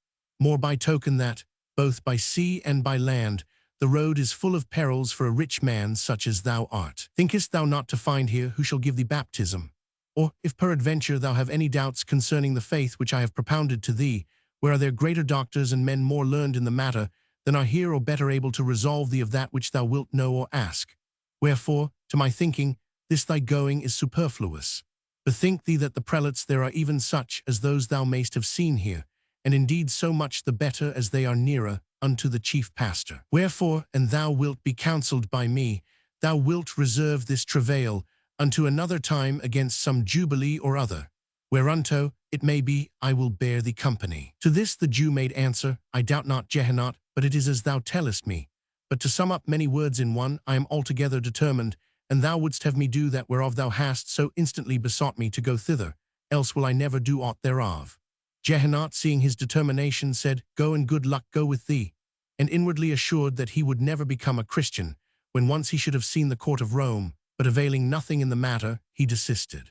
More by token that, both by sea and by land, the road is full of perils for a rich man such as thou art. Thinkest thou not to find here who shall give thee baptism? Or, if peradventure thou have any doubts concerning the faith which I have propounded to thee, where are there greater doctors and men more learned in the matter than are here, or better able to resolve thee of that which thou wilt know or ask? Wherefore, to my thinking, this thy going is superfluous. Bethink thee that the prelates there are even such as those thou mayst have seen here, and indeed so much the better as they are nearer unto the chief pastor. Wherefore, and thou wilt be counselled by me, thou wilt reserve this travail unto another time against some jubilee or other, whereunto, it may be, I will bear thee company. To this the Jew made answer, I doubt not, Jehanot, but it is as thou tellest me. But to sum up many words in one, I am altogether determined, and thou wouldst have me do that whereof thou hast so instantly besought me to go thither, else will I never do aught thereof. Jehanot, seeing his determination, said, Go, and good luck go with thee, and inwardly assured that he would never become a Christian, when once he should have seen the court of Rome, but availing nothing in the matter, he desisted.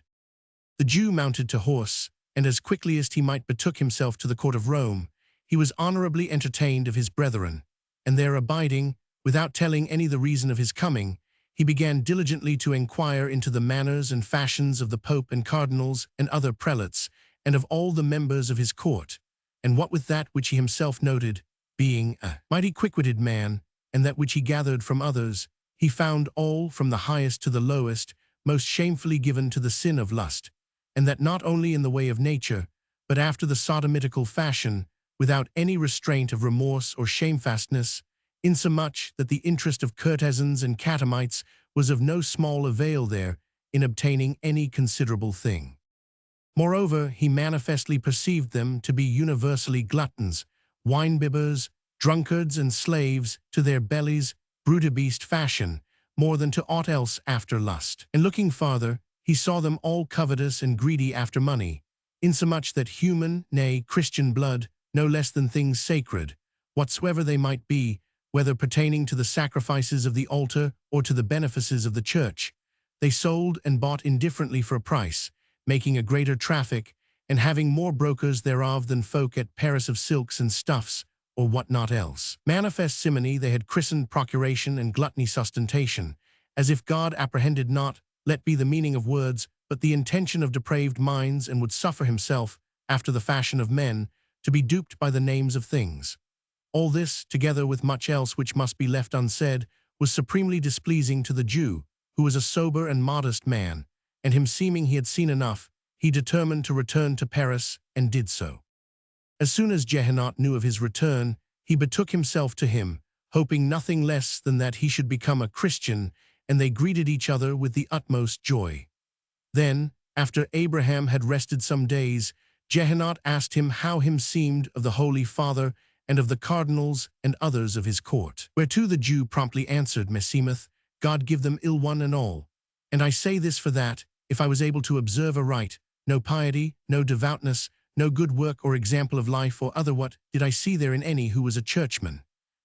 The Jew mounted to horse, and as quickly as he might betook himself to the court of Rome. He was honorably entertained of his brethren, and there abiding, without telling any the reason of his coming, he began diligently to enquire into the manners and fashions of the Pope and cardinals and other prelates, and of all the members of his court, and what with that which he himself noted, being a mighty quick-witted man, and that which he gathered from others, he found all, from the highest to the lowest, most shamefully given to the sin of lust, and that not only in the way of nature, but after the sodomitical fashion, without any restraint of remorse or shamefastness, insomuch that the interest of courtesans and catamites was of no small avail there in obtaining any considerable thing. Moreover, he manifestly perceived them to be universally gluttons, wine-bibbers, drunkards, and slaves to their bellies' brutibeast fashion, more than to aught else after lust. And looking farther, he saw them all covetous and greedy after money, insomuch that human, nay, Christian blood, no less than things sacred, whatsoever they might be, whether pertaining to the sacrifices of the altar or to the benefices of the church, they sold and bought indifferently for a price, making a greater traffic, and having more brokers thereof than folk at Paris of silks and stuffs, or what not else. Manifest simony they had christened procuration and gluttony sustentation, as if God apprehended not, let be the meaning of words, but the intention of depraved minds, and would suffer himself, after the fashion of men, to be duped by the names of things. All this, together with much else which must be left unsaid, was supremely displeasing to the Jew, who was a sober and modest man, and him seeming he had seen enough, he determined to return to Paris, and did so. As soon as Jehanot knew of his return, he betook himself to him, hoping nothing less than that he should become a Christian, and they greeted each other with the utmost joy. Then, after Abraham had rested some days, Jehanot asked him how him seemed of the Holy Father, and of the cardinals and others of his court. Whereto the Jew promptly answered, Meseemeth, God give them ill one and all. And I say this for that, if I was able to observe aright, no piety, no devoutness, no good work or example of life or other what did I see there in any who was a churchman.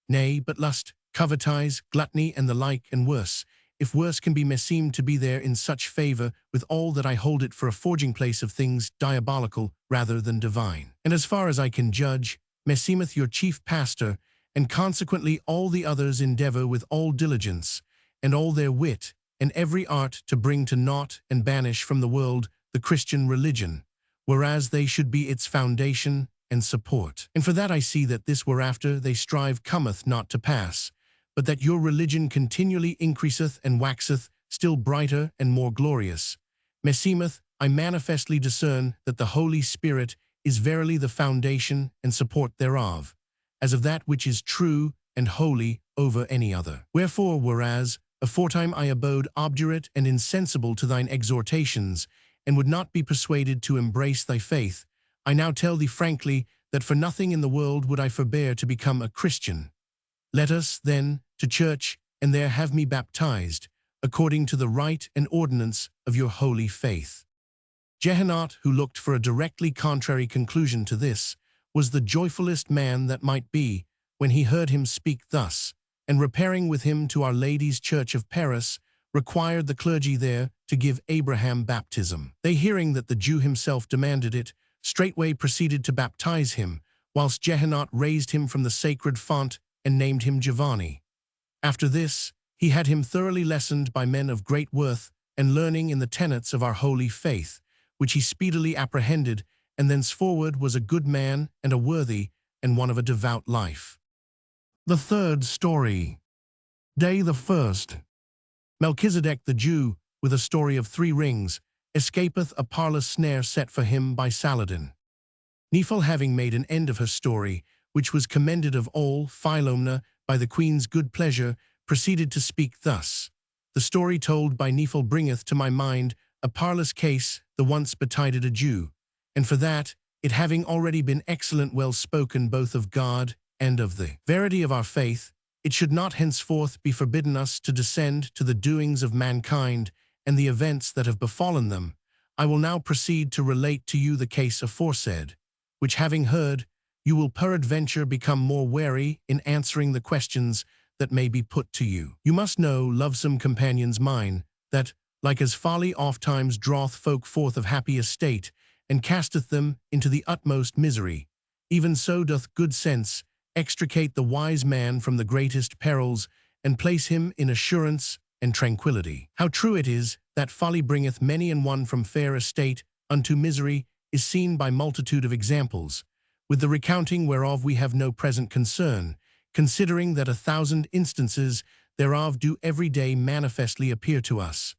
Nay, but lust, covetise, gluttony, and the like, and worse, if worse can be meseemed to be there in such favour, with all that I hold it for a forging place of things diabolical rather than divine. And as far as I can judge, meseemeth your chief pastor, and consequently all the others endeavour with all diligence, and all their wit, and every art to bring to naught and banish from the world the Christian religion, whereas they should be its foundation and support. And for that I see that this whereafter they strive cometh not to pass, but that your religion continually increaseth and waxeth still brighter and more glorious. Meseemeth, I manifestly discern that the Holy Spirit is verily the foundation and support thereof, as of that which is true and holy over any other. Wherefore, whereas aforetime I abode obdurate and insensible to thine exhortations, and would not be persuaded to embrace thy faith, I now tell thee frankly that for nothing in the world would I forbear to become a Christian. Let us, then, to church, and there have me baptized, according to the rite and ordinance of your holy faith. Jehanot, who looked for a directly contrary conclusion to this, was the joyfullest man that might be, when he heard him speak thus, and repairing with him to Our Lady's Church of Paris, required the clergy there to give Abraham baptism. They, hearing that the Jew himself demanded it, straightway proceeded to baptize him, whilst Jehanot raised him from the sacred font and named him Giovanni. After this, he had him thoroughly lessoned by men of great worth and learning in the tenets of our holy faith, which he speedily apprehended, and thenceforward was a good man and a worthy, and one of a devout life. The third story. Day the first. Melchizedek the Jew, with a story of 3 rings, escapeth a parlous snare set for him by Saladin. Nephil, having made an end of her story, which was commended of all, Philomna, by the Queen's good pleasure, proceeded to speak thus. The story told by Nephil bringeth to my mind a parlous case the once betided a Jew, and for that, it having already been excellent well spoken both of God and of the verity of our faith, it should not henceforth be forbidden us to descend to the doings of mankind and the events that have befallen them. I will now proceed to relate to you the case aforesaid, which having heard, you will peradventure become more wary in answering the questions that may be put to you. You must know, lovesome companions mine, that, like as folly ofttimes draweth folk forth of happy estate, and casteth them into the utmost misery, even so doth good sense extricate the wise man from the greatest perils, and place him in assurance and tranquillity. How true it is, that folly bringeth many an one from fair estate unto misery, is seen by multitude of examples, with the recounting whereof we have no present concern, considering that 1,000 instances thereof do every day manifestly appear to us.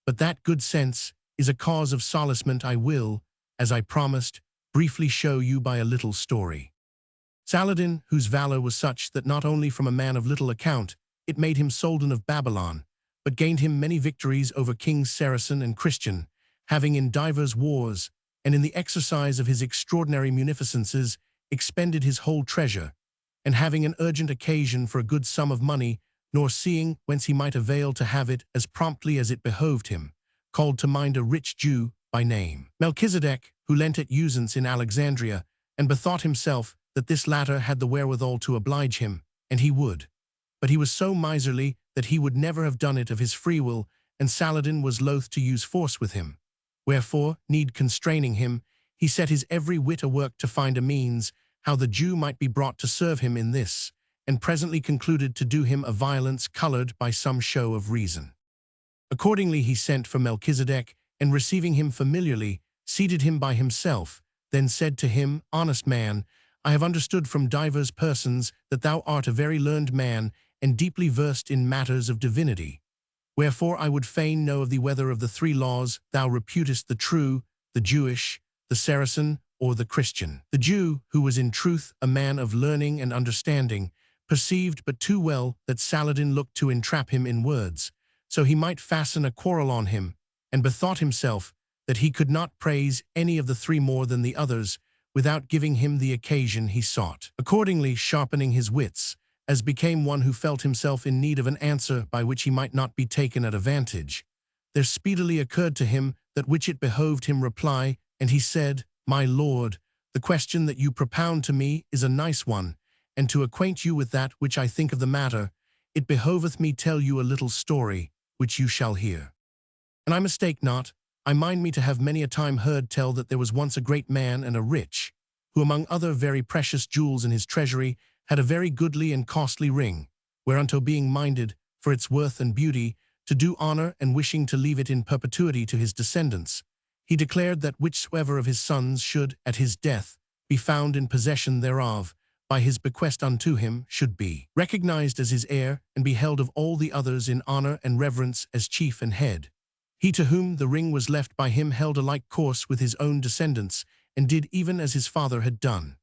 But that good sense is a cause of solacement I will, as I promised, briefly show you by a little story. Saladin, whose valor was such that not only from a man of little account it made him Soldan of Babylon, but gained him many victories over kings Saracen and Christian, having in divers wars, and in the exercise of his extraordinary munificences, expended his whole treasure, and having an urgent occasion for a good sum of money, nor seeing whence he might avail to have it as promptly as it behoved him, called to mind a rich Jew by name Melchizedek, who lent at usance in Alexandria, and bethought himself that this latter had the wherewithal to oblige him, and he would. But he was so miserly that he would never have done it of his free will, and Saladin was loath to use force with him. Wherefore, need constraining him, he set his every wit a work to find a means how the Jew might be brought to serve him in this, and presently concluded to do him a violence coloured by some show of reason. Accordingly he sent for Melchizedek, and receiving him familiarly, seated him by himself, then said to him, Honest man, I have understood from divers persons that thou art a very learned man, and deeply versed in matters of divinity. Wherefore I would fain know of thee whether of the 3 laws thou reputest the true, the Jewish, the Saracen, or the Christian. The Jew, who was in truth a man of learning and understanding, perceived but too well that Saladin looked to entrap him in words, so he might fasten a quarrel on him, and bethought himself that he could not praise any of the 3 more than the others, without giving him the occasion he sought. Accordingly, sharpening his wits, as became one who felt himself in need of an answer by which he might not be taken at advantage, there speedily occurred to him that which it behoved him reply, and he said, My lord, the question that you propound to me is a nice one, and to acquaint you with that which I think of the matter, it behoveth me tell you a little story, which you shall hear. And I mistake not, I mind me to have many a time heard tell that there was once a great man and a rich, who among other very precious jewels in his treasury had a very goodly and costly ring, whereunto being minded, for its worth and beauty, to do honor and wishing to leave it in perpetuity to his descendants, he declared that whichsoever of his sons should, at his death, be found in possession thereof, by his bequest unto him, should be recognized as his heir, and be held of all the others in honor and reverence as chief and head. He to whom the ring was left by him held a like course with his own descendants, and did even as his father had done.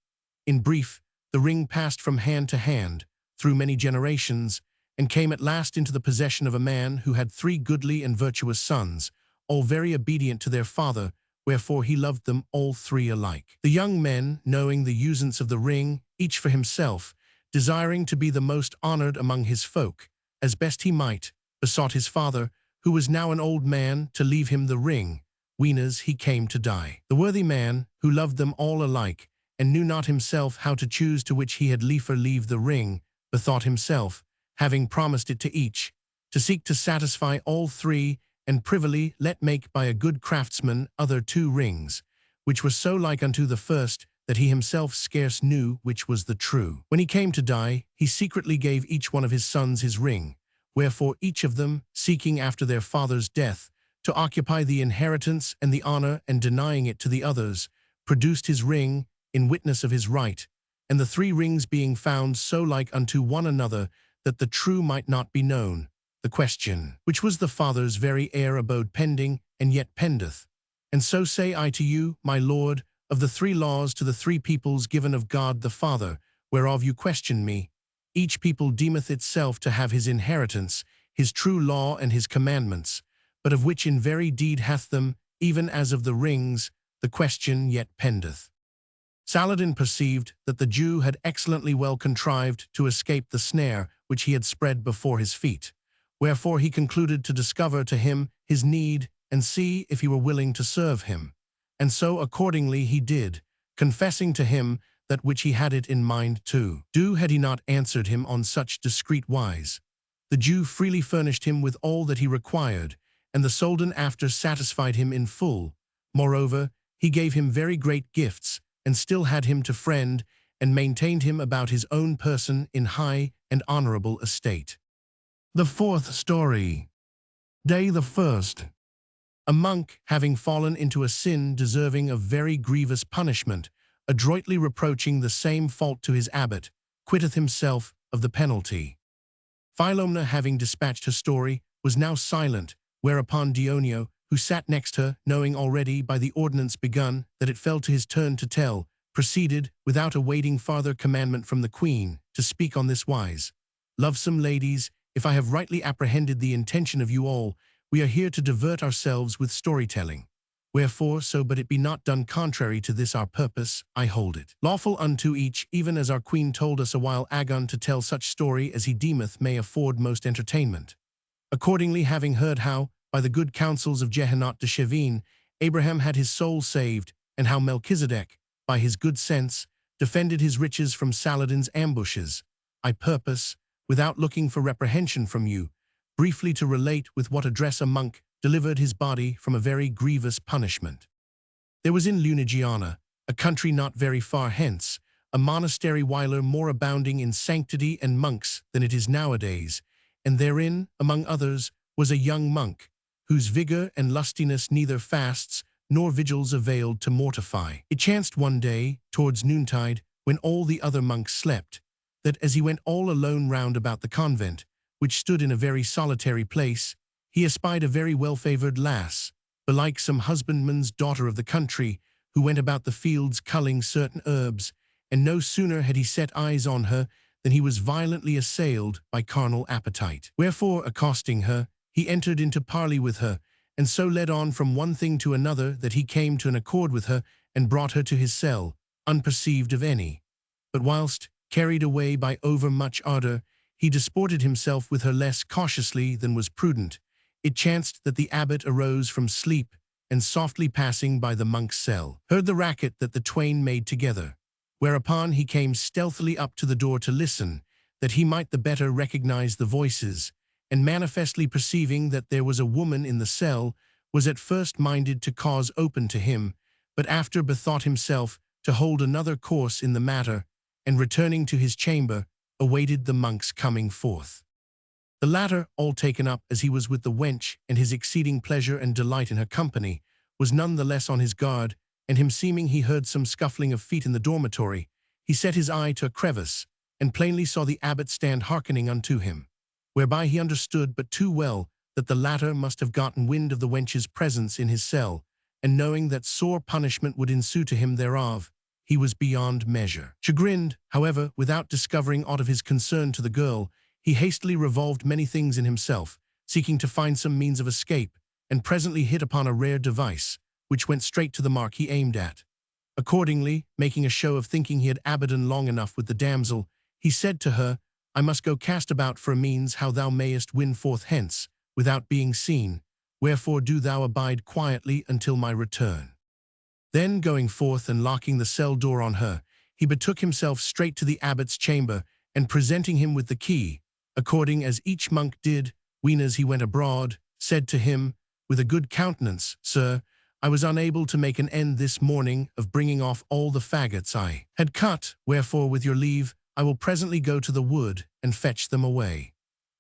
In brief, the ring passed from hand to hand, through many generations, and came at last into the possession of a man who had 3 goodly and virtuous sons, all very obedient to their father, wherefore he loved them all 3 alike. The young men, knowing the usance of the ring, each for himself, desiring to be the most honored among his folk, as best he might, besought his father, who was now an old man, to leave him the ring, weenas he came to die. The worthy man, who loved them all alike, and knew not himself how to choose to which he had liefer leave the ring, bethought himself, having promised it to each, to seek to satisfy all 3, and privily let make by a good craftsman other 2 rings, which were so like unto the first that he himself scarce knew which was the true. When he came to die, he secretly gave each one of his sons his ring, wherefore each of them, seeking after their father's death, to occupy the inheritance and the honor and denying it to the others, produced his ring, in witness of his right, and the 3 rings being found so like unto one another that the true might not be known, the question, which was the father's very heir, abode pending, and yet pendeth. And so say I to you, my lord, of the 3 laws to the 3 peoples given of God the Father, whereof you question me, each people deemeth itself to have his inheritance, his true law and his commandments, but of which in very deed hath them, even as of the rings, the question yet pendeth. Saladin perceived that the Jew had excellently well contrived to escape the snare which he had spread before his feet, wherefore he concluded to discover to him his need and see if he were willing to serve him. And so accordingly he did, confessing to him that which he had it in mind to do had he not answered him on such discreet wise. The Jew freely furnished him with all that he required, and the Soldan after satisfied him in full. Moreover, he gave him very great gifts, and still had him to friend, and maintained him about his own person in high and honorable estate. The fourth story. Day the first. A monk, having fallen into a sin deserving of very grievous punishment, adroitly reproaching the same fault to his abbot, quitteth himself of the penalty. Philomena, having dispatched her story, was now silent, whereupon Dionio, who sat next her, knowing already by the ordinance begun that it fell to his turn to tell, proceeded, without awaiting farther commandment from the queen, to speak on this wise. Lovesome ladies, if I have rightly apprehended the intention of you all, we are here to divert ourselves with storytelling. Wherefore, so but it be not done contrary to this our purpose, I hold it lawful unto each, even as our queen told us a while agone, to tell such story as he deemeth may afford most entertainment. Accordingly, having heard how, by the good counsels of Jehanot de Chevine, Abraham had his soul saved, and how Melchizedek, by his good sense, defended his riches from Saladin's ambushes, I purpose, without looking for reprehension from you, briefly to relate with what address a monk delivered his body from a very grievous punishment. There was in Lunigiana, a country not very far hence, a monastery whiler more abounding in sanctity and monks than it is nowadays, and therein, among others, was a young monk, whose vigor and lustiness neither fasts nor vigils availed to mortify. It chanced one day, towards noontide, when all the other monks slept, that as he went all alone round about the convent, which stood in a very solitary place, he espied a very well-favoured lass, belike some husbandman's daughter of the country, who went about the fields culling certain herbs, and no sooner had he set eyes on her than he was violently assailed by carnal appetite. Wherefore, accosting her, he entered into parley with her, and so led on from one thing to another that he came to an accord with her and brought her to his cell, unperceived of any. But whilst, carried away by overmuch ardour, he disported himself with her less cautiously than was prudent, it chanced that the abbot arose from sleep, and softly passing by the monk's cell, heard the racket that the twain made together, whereupon he came stealthily up to the door to listen, that he might the better recognize the voices, and manifestly perceiving that there was a woman in the cell, was at first minded to cause open to him, but after bethought himself to hold another course in the matter, and returning to his chamber, awaited the monk's coming forth. The latter, all taken up as he was with the wench and his exceeding pleasure and delight in her company, was none the less on his guard, and him seeming he heard some scuffling of feet in the dormitory, he set his eye to a crevice, and plainly saw the abbot stand hearkening unto him, whereby he understood but too well that the latter must have gotten wind of the wench's presence in his cell, and knowing that sore punishment would ensue to him thereof, he was beyond measure chagrined. However, without discovering aught of his concern to the girl, he hastily revolved many things in himself, seeking to find some means of escape, and presently hit upon a rare device, which went straight to the mark he aimed at. Accordingly, making a show of thinking he had abidden long enough with the damsel, he said to her, I must go cast about for a means how thou mayest win forth hence, without being seen, wherefore do thou abide quietly until my return. Then going forth and locking the cell door on her, he betook himself straight to the abbot's chamber, and presenting him with the key, according as each monk did, ween as he went abroad, said to him, with a good countenance, Sir, I was unable to make an end this morning of bringing off all the faggots I had cut, wherefore with your leave I will presently go to the wood and fetch them away.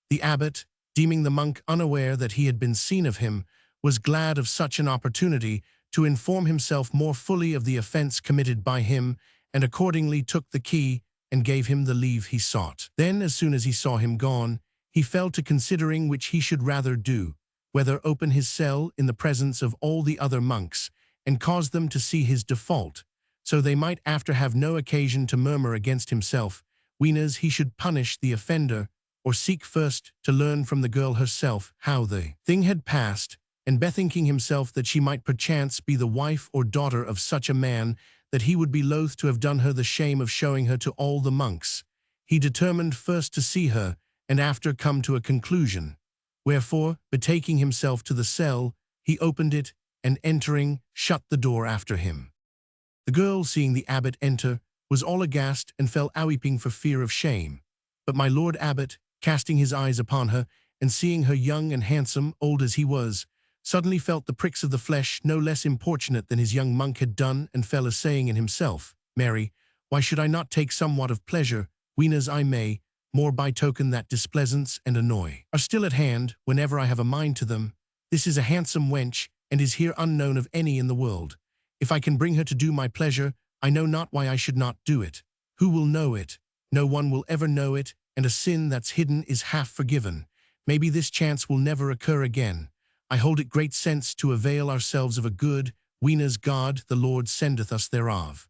The abbot, deeming the monk unaware that he had been seen of him, was glad of such an opportunity to inform himself more fully of the offence committed by him, and accordingly took the key and gave him the leave he sought. Then, as soon as he saw him gone, he fell to considering which he should rather do, whether open his cell in the presence of all the other monks, and cause them to see his default, so they might after have no occasion to murmur against himself, weenas he should punish the offender, or seek first to learn from the girl herself how the thing had passed, and bethinking himself that she might perchance be the wife or daughter of such a man that he would be loath to have done her the shame of showing her to all the monks. He determined first to see her, and after come to a conclusion. Wherefore, betaking himself to the cell, he opened it, and entering, shut the door after him. The girl, seeing the abbot enter, was all aghast and fell a-weeping for fear of shame. But my lord abbot, casting his eyes upon her, and seeing her young and handsome, old as he was, suddenly felt the pricks of the flesh no less importunate than his young monk had done, and fell a-saying in himself, Mary, why should I not take somewhat of pleasure, ween as I may, more by token that displeasance and annoy are still at hand, whenever I have a mind to them. This is a handsome wench, and is here unknown of any in the world. If I can bring her to do my pleasure, I know not why I should not do it. Who will know it? No one will ever know it, and a sin that's hidden is half forgiven. Maybe this chance will never occur again. I hold it great sense to avail ourselves of a good, ween as God the Lord sendeth us thereof.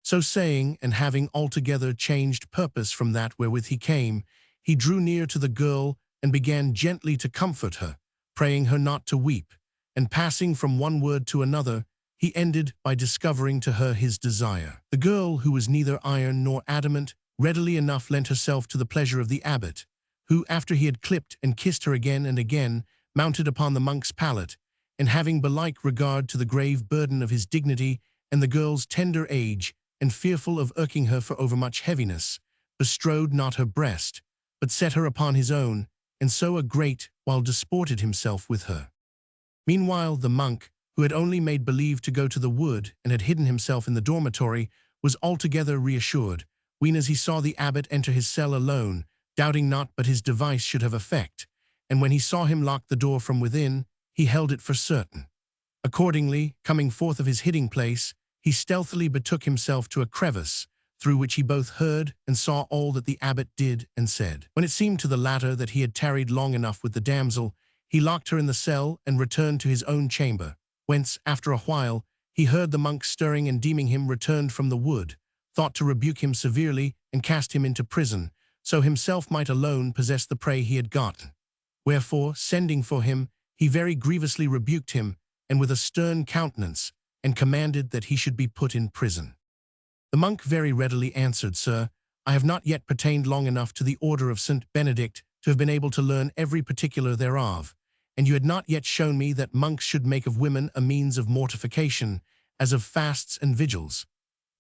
So saying, and having altogether changed purpose from that wherewith he came, he drew near to the girl, and began gently to comfort her, praying her not to weep, and passing from one word to another, he ended by discovering to her his desire. The girl, who was neither iron nor adamant, readily enough lent herself to the pleasure of the abbot, who, after he had clipped and kissed her again and again, mounted upon the monk's pallet, and having belike regard to the grave burden of his dignity and the girl's tender age, and fearful of irking her for overmuch heaviness, bestrode not her breast, but set her upon his own, and so a great while disported himself with her. Meanwhile the monk, who had only made believe to go to the wood and had hidden himself in the dormitory, was altogether reassured, ween as he saw the abbot enter his cell alone, doubting not but his device should have effect, and when he saw him lock the door from within, he held it for certain. Accordingly, coming forth of his hiding place, he stealthily betook himself to a crevice, through which he both heard and saw all that the abbot did and said. When it seemed to the latter that he had tarried long enough with the damsel, he locked her in the cell and returned to his own chamber, whence, after a while, he heard the monk stirring, and deeming him returned from the wood, thought to rebuke him severely and cast him into prison, so himself might alone possess the prey he had gotten. Wherefore, sending for him, he very grievously rebuked him, and with a stern countenance, and commanded that he should be put in prison. The monk very readily answered, Sir, I have not yet pertained long enough to the order of St. Benedict to have been able to learn every particular thereof, and you had not yet shown me that monks should make of women a means of mortification, as of fasts and vigils.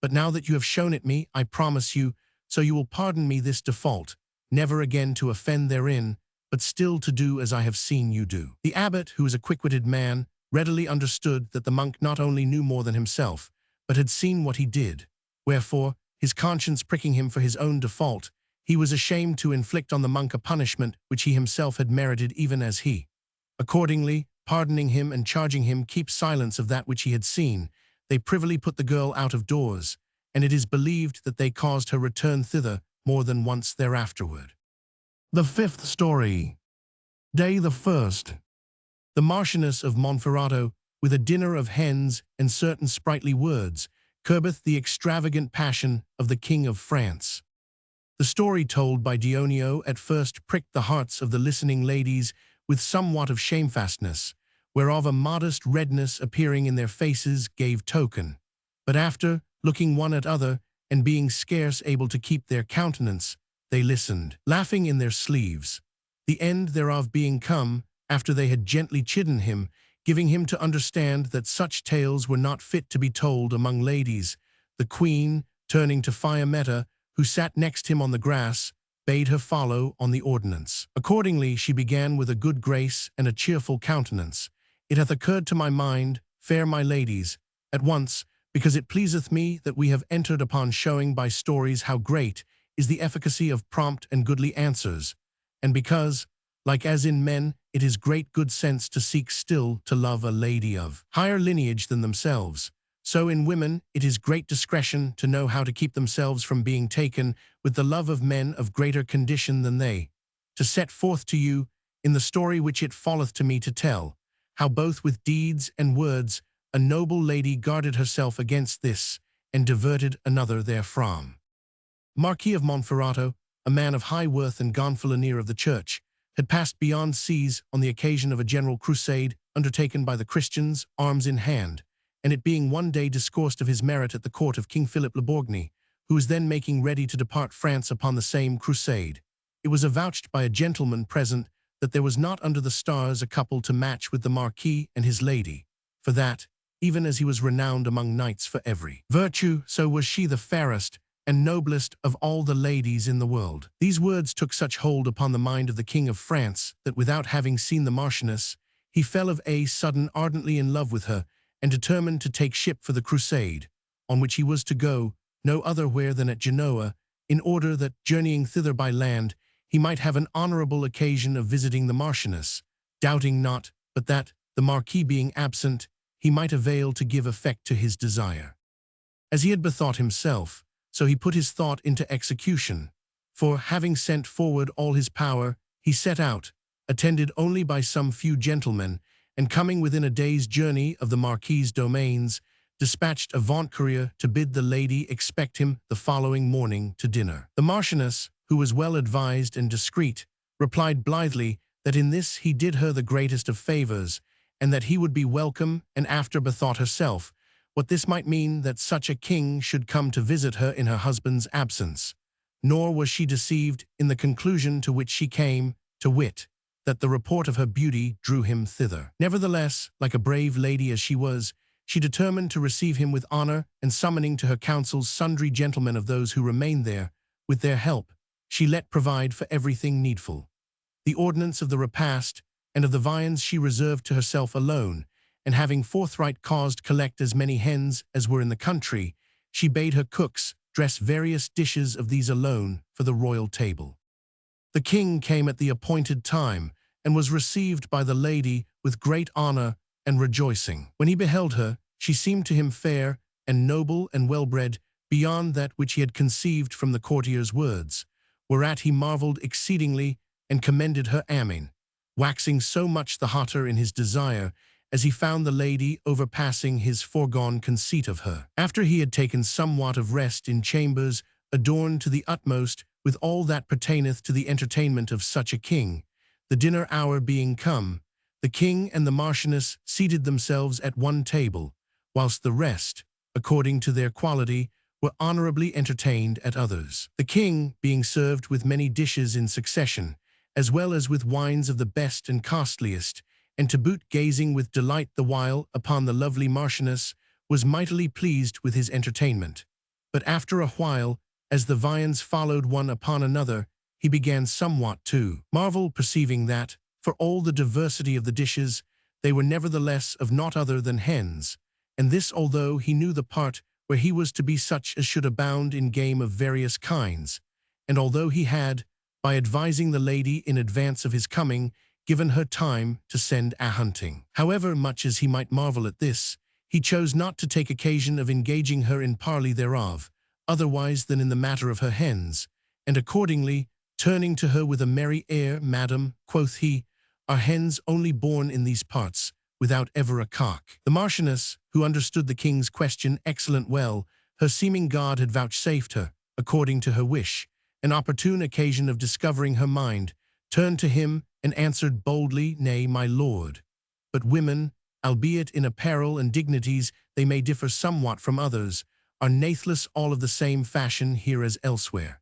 But now that you have shown it me, I promise you, so you will pardon me this default, never again to offend therein, but still to do as I have seen you do. The abbot, who was a quick-witted man, readily understood that the monk not only knew more than himself, but had seen what he did, wherefore, his conscience pricking him for his own default, he was ashamed to inflict on the monk a punishment which he himself had merited even as he. Accordingly, pardoning him and charging him keep silence of that which he had seen, they privily put the girl out of doors, and it is believed that they caused her return thither more than once thereafterward. The fifth story. Day the 1st. The Marchioness of Monferrato, with a dinner of hens and certain sprightly words, curbeth the extravagant passion of the King of France. The story told by Dionio at first pricked the hearts of the listening ladies with somewhat of shamefastness, whereof a modest redness appearing in their faces gave token. But after, looking one at other, and being scarce able to keep their countenance, they listened, laughing in their sleeves. The end thereof being come, after they had gently chidden him, giving him to understand that such tales were not fit to be told among ladies, the queen, turning to Fiammetta, who sat next him on the grass, bade her follow on the ordinance. Accordingly she began with a good grace and a cheerful countenance. It hath occurred to my mind, fair my ladies, at once, because it pleaseth me that we have entered upon showing by stories how great is the efficacy of prompt and goodly answers, and because, like as in men, it is great good sense to seek still to love a lady of higher lineage than themselves, so in women it is great discretion to know how to keep themselves from being taken with the love of men of greater condition than they. To set forth to you, in the story which it falleth to me to tell, how both with deeds and words a noble lady guarded herself against this, and diverted another therefrom. Marquis of Monferrato, a man of high worth and gonfalonier of the church, had passed beyond seas on the occasion of a general crusade undertaken by the Christians, arms in hand, and it being one day discoursed of his merit at the court of King Philip le Borgne, who was then making ready to depart France upon the same crusade, it was avouched by a gentleman present that there was not under the stars a couple to match with the Marquis and his lady, for that, even as he was renowned among knights for every virtue, so was she the fairest and noblest of all the ladies in the world. These words took such hold upon the mind of the King of France that without having seen the Marchioness, he fell of a sudden ardently in love with her and determined to take ship for the crusade, on which he was to go no other where than at Genoa, in order that, journeying thither by land, he might have an honorable occasion of visiting the Marchioness, doubting not but that, the Marquis being absent, he might avail to give effect to his desire. As he had bethought himself, so he put his thought into execution, for, having sent forward all his power, he set out, attended only by some few gentlemen, and coming within a day's journey of the Marquis's domains, dispatched a vaunt-courier to bid the lady expect him the following morning to dinner. The Marchioness, who was well advised and discreet, replied blithely that in this he did her the greatest of favors, and that he would be welcome, and after bethought herself what this might mean that such a king should come to visit her in her husband's absence. Nor was she deceived in the conclusion to which she came, to wit, that the report of her beauty drew him thither. Nevertheless, like a brave lady as she was, she determined to receive him with honor, and summoning to her councils sundry gentlemen of those who remained there, with their help, she let provide for everything needful. The ordinance of the repast and of the viands she reserved to herself alone, and having forthright caused collect as many hens as were in the country, she bade her cooks dress various dishes of these alone for the royal table. The king came at the appointed time, and was received by the lady with great honor and rejoicing. When he beheld her, she seemed to him fair and noble and well-bred, beyond that which he had conceived from the courtier's words, whereat he marveled exceedingly and commended her amen, waxing so much the hotter in his desire, as he found the lady overpassing his foregone conceit of her. After he had taken somewhat of rest in chambers adorned to the utmost with all that pertaineth to the entertainment of such a king, the dinner hour being come, the king and the Marchioness seated themselves at one table, whilst the rest, according to their quality, were honorably entertained at others. The king, being served with many dishes in succession, as well as with wines of the best and costliest, and to boot gazing with delight the while upon the lovely Marchioness, was mightily pleased with his entertainment. But after a while, as the viands followed one upon another, he began somewhat to marvel, perceiving that, for all the diversity of the dishes, they were nevertheless of naught other than hens, and this although he knew the part where he was to be such as should abound in game of various kinds, and although he had, by advising the lady in advance of his coming, given her time to send a-hunting. However much as he might marvel at this, he chose not to take occasion of engaging her in parley thereof, otherwise than in the matter of her hens, and accordingly, turning to her with a merry air, "Madam," quoth he, "are hens only born in these parts, without ever a cock?" The Marchioness, who understood the king's question excellent well, her seeming God had vouchsafed her, according to her wish, an opportune occasion of discovering her mind, turned to him and answered boldly, "Nay, my lord, but women, albeit in apparel and dignities they may differ somewhat from others, are nathless all of the same fashion here as elsewhere."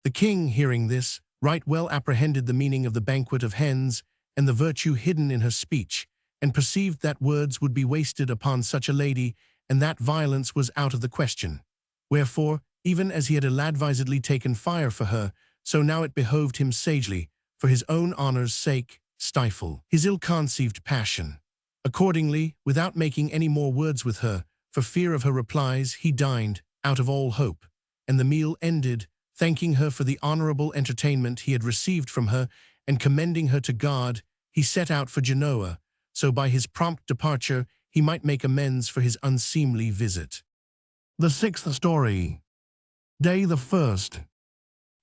The king, hearing this, right well apprehended the meaning of the banquet of hens and the virtue hidden in her speech, and perceived that words would be wasted upon such a lady, and that violence was out of the question. Wherefore, even as he had ill-advisedly taken fire for her, so now it behoved him sagely, for his own honor's sake, stifle his ill-conceived passion. Accordingly, without making any more words with her, for fear of her replies, he dined, out of all hope, and the meal ended, thanking her for the honorable entertainment he had received from her, and commending her to God, he set out for Genoa, so by his prompt departure he might make amends for his unseemly visit. The sixth story. Day the 1st.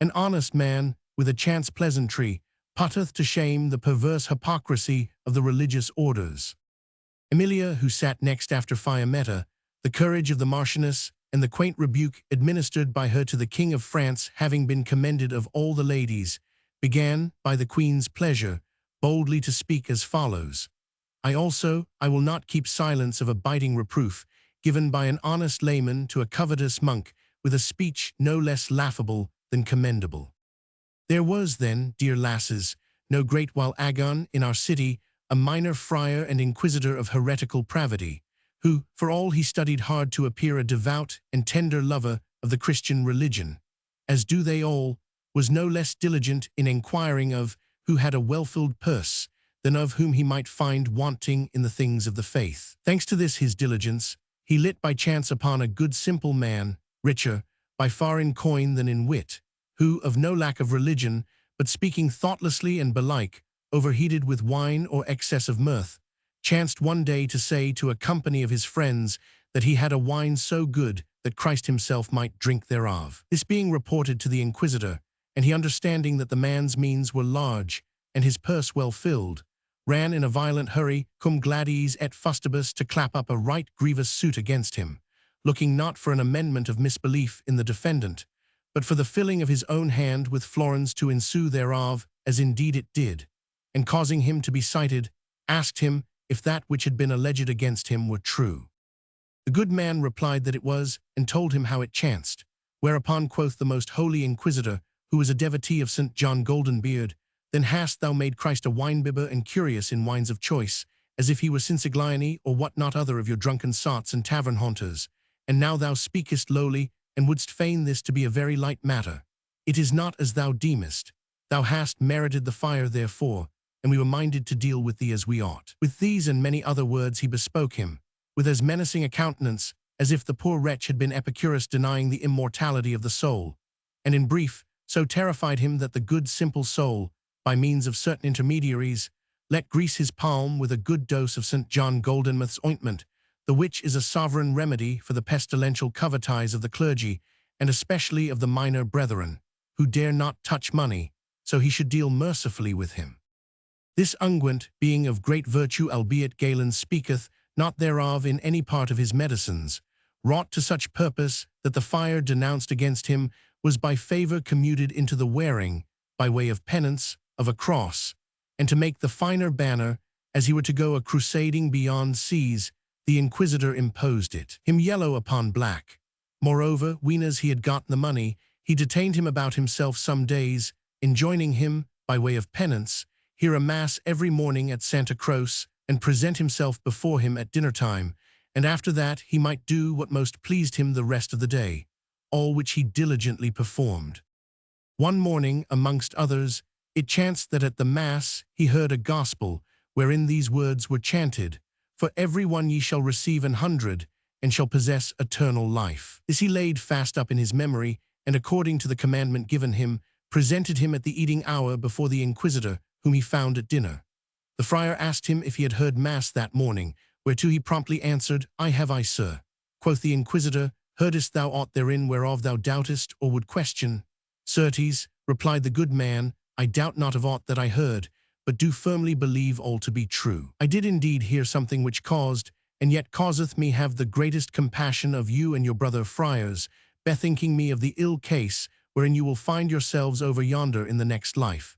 An honest man, with a chance pleasantry, putteth to shame the perverse hypocrisy of the religious orders. Emilia, who sat next after Fiammetta, the courage of the Marchioness, and the quaint rebuke administered by her to the King of France having been commended of all the ladies, began, by the Queen's pleasure, boldly to speak as follows: I will not keep silence of a biting reproof, given by an honest layman to a covetous monk, with a speech no less laughable than commendable. There was then, dear lasses, no great while agone in our city, a minor friar and inquisitor of heretical pravity, who, for all he studied hard to appear a devout and tender lover of the Christian religion, as do they all, was no less diligent in enquiring of who had a well-filled purse, than of whom he might find wanting in the things of the faith. Thanks to this his diligence, he lit by chance upon a good simple man, richer, by far in coin than in wit, who, of no lack of religion, but speaking thoughtlessly and belike, overheated with wine or excess of mirth, chanced one day to say to a company of his friends that he had a wine so good that Christ himself might drink thereof. This being reported to the inquisitor, and he understanding that the man's means were large, and his purse well filled, ran in a violent hurry, cum gladiis et fustibus, to clap up a right grievous suit against him, looking not for an amendment of misbelief in the defendant, but for the filling of his own hand with florins to ensue thereof, as indeed it did, and causing him to be cited, asked him if that which had been alleged against him were true. The good man replied that it was, and told him how it chanced, whereupon quoth the most holy inquisitor, who was a devotee of St. John Goldenbeard, then hast thou made Christ a winebibber and curious in wines of choice, as if he were Sinsiglione or what not other of your drunken sots and tavern haunters, and now thou speakest lowly, and wouldst feign this to be a very light matter. It is not as thou deemest. Thou hast merited the fire therefore, and we were minded to deal with thee as we ought. With these and many other words he bespoke him, with as menacing a countenance as if the poor wretch had been Epicurus denying the immortality of the soul, and in brief, so terrified him that the good simple soul, by means of certain intermediaries, let grease his palm with a good dose of St. John Goldenmouth's ointment, the which is a sovereign remedy for the pestilential covetise of the clergy, and especially of the minor brethren, who dare not touch money, so he should deal mercifully with him. This unguent, being of great virtue, albeit Galen speaketh not thereof in any part of his medicines, wrought to such purpose that the fire denounced against him was by favour commuted into the wearing, by way of penance, of a cross, and to make the finer banner, as he were to go a crusading beyond seas, the inquisitor imposed it, him yellow upon black. Moreover, ween as he had got the money, he detained him about himself some days, enjoining him, by way of penance, hear a mass every morning at Santa Croce, and present himself before him at dinner time, and after that he might do what most pleased him the rest of the day, all which he diligently performed. One morning, amongst others, it chanced that at the mass he heard a gospel, wherein these words were chanted, For every one ye shall receive 100, and shall possess eternal life. This he laid fast up in his memory, and according to the commandment given him, presented him at the eating hour before the inquisitor, whom he found at dinner. The friar asked him if he had heard mass that morning, whereto he promptly answered, I have I, sir. Quoth the inquisitor, Heardest thou aught therein whereof thou doubtest or would question? Certes, replied the good man, I doubt not of aught that I heard, but do firmly believe all to be true. I did indeed hear something which caused, and yet causeth me have the greatest compassion of you and your brother friars, bethinking me of the ill case wherein you will find yourselves over yonder in the next life.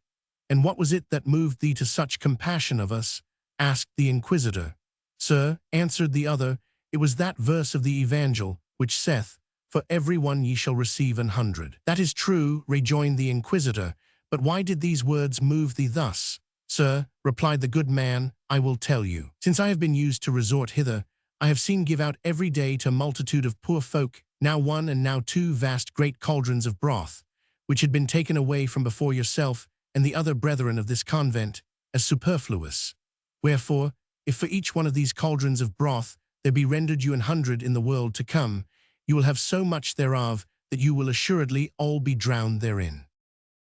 And what was it that moved thee to such compassion of us? Asked the inquisitor. Sir, answered the other, it was that verse of the Evangel, which saith, For every one ye shall receive 100. That is true, rejoined the inquisitor, but why did these words move thee thus? Sir, replied the good man, I will tell you. Since I have been used to resort hither, I have seen give out every day to multitude of poor folk, now one and now two vast great cauldrons of broth, which had been taken away from before yourself and the other brethren of this convent, as superfluous. Wherefore, if for each one of these cauldrons of broth there be rendered you 100 in the world to come, you will have so much thereof that you will assuredly all be drowned therein.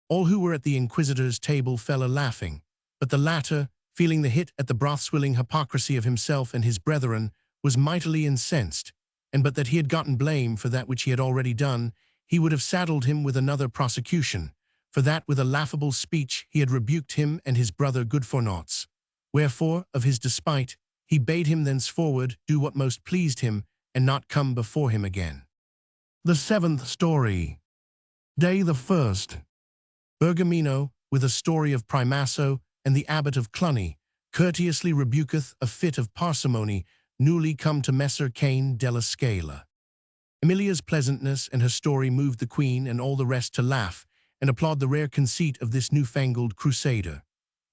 All who were at the inquisitor's table fell a-laughing, but the latter, feeling the hit at the broth-swilling hypocrisy of himself and his brethren, was mightily incensed, and but that he had gotten blame for that which he had already done, he would have saddled him with another prosecution, for that with a laughable speech he had rebuked him and his brother good for naughts. Wherefore, of his despite, he bade him thenceforward do what most pleased him, and not come before him again. The seventh story. Day the first. Bergamino, with a story of Primaso and the abbot of Cluny, courteously rebuketh a fit of parsimony newly come to Messer Cain della Scala. Emilia's pleasantness and her story moved the queen and all the rest to laugh and applaud the rare conceit of this newfangled crusader.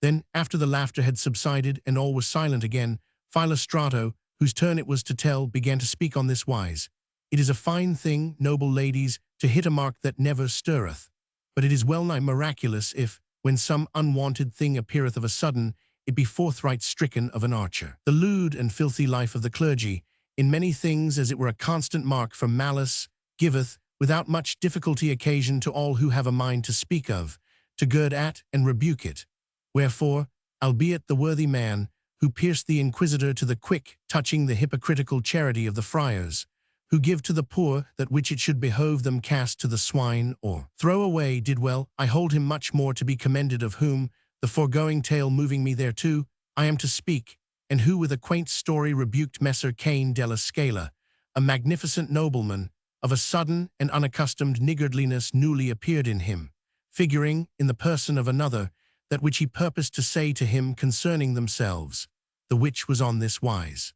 Then, after the laughter had subsided and all was silent again, Philostrato, whose turn it was to tell, began to speak on this wise. It is a fine thing, noble ladies, to hit a mark that never stirreth, but it is well-nigh miraculous if, when some unwonted thing appeareth of a sudden, it be forthright stricken of an archer. The lewd and filthy life of the clergy, in many things as it were a constant mark for malice, giveth, without much difficulty, occasion to all who have a mind to speak of, to gird at and rebuke it. Wherefore, albeit the worthy man, who pierced the inquisitor to the quick, touching the hypocritical charity of the friars, who give to the poor that which it should behove them cast to the swine or throw away, did well, I hold him much more to be commended, of whom, the foregoing tale moving me thereto, I am to speak, and who with a quaint story rebuked Messer Cain della Scala, a magnificent nobleman, of a sudden and unaccustomed niggardliness newly appeared in him, figuring, in the person of another, that which he purposed to say to him concerning themselves, the which was on this wise.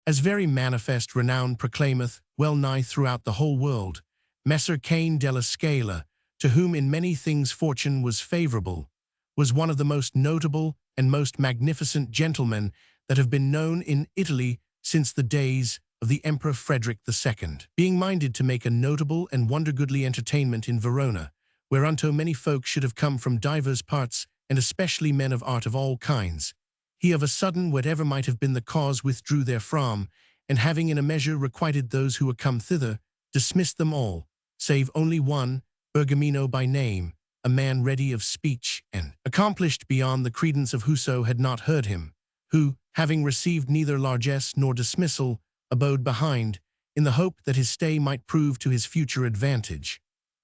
As very manifest renown proclaimeth well nigh throughout the whole world, Messer Cain della Scala, to whom in many things fortune was favorable, was one of the most notable and most magnificent gentlemen that have been known in Italy since the days of the Emperor Frederick II, being minded to make a notable and wonder-goodly entertainment in Verona, whereunto many folk should have come from divers parts, and especially men of art of all kinds. He of a sudden, whatever might have been the cause, withdrew therefrom, and having in a measure requited those who were come thither, dismissed them all, save only one, Bergamino by name, a man ready of speech and accomplished beyond the credence of whoso had not heard him, who, having received neither largesse nor dismissal, abode behind, in the hope that his stay might prove to his future advantage.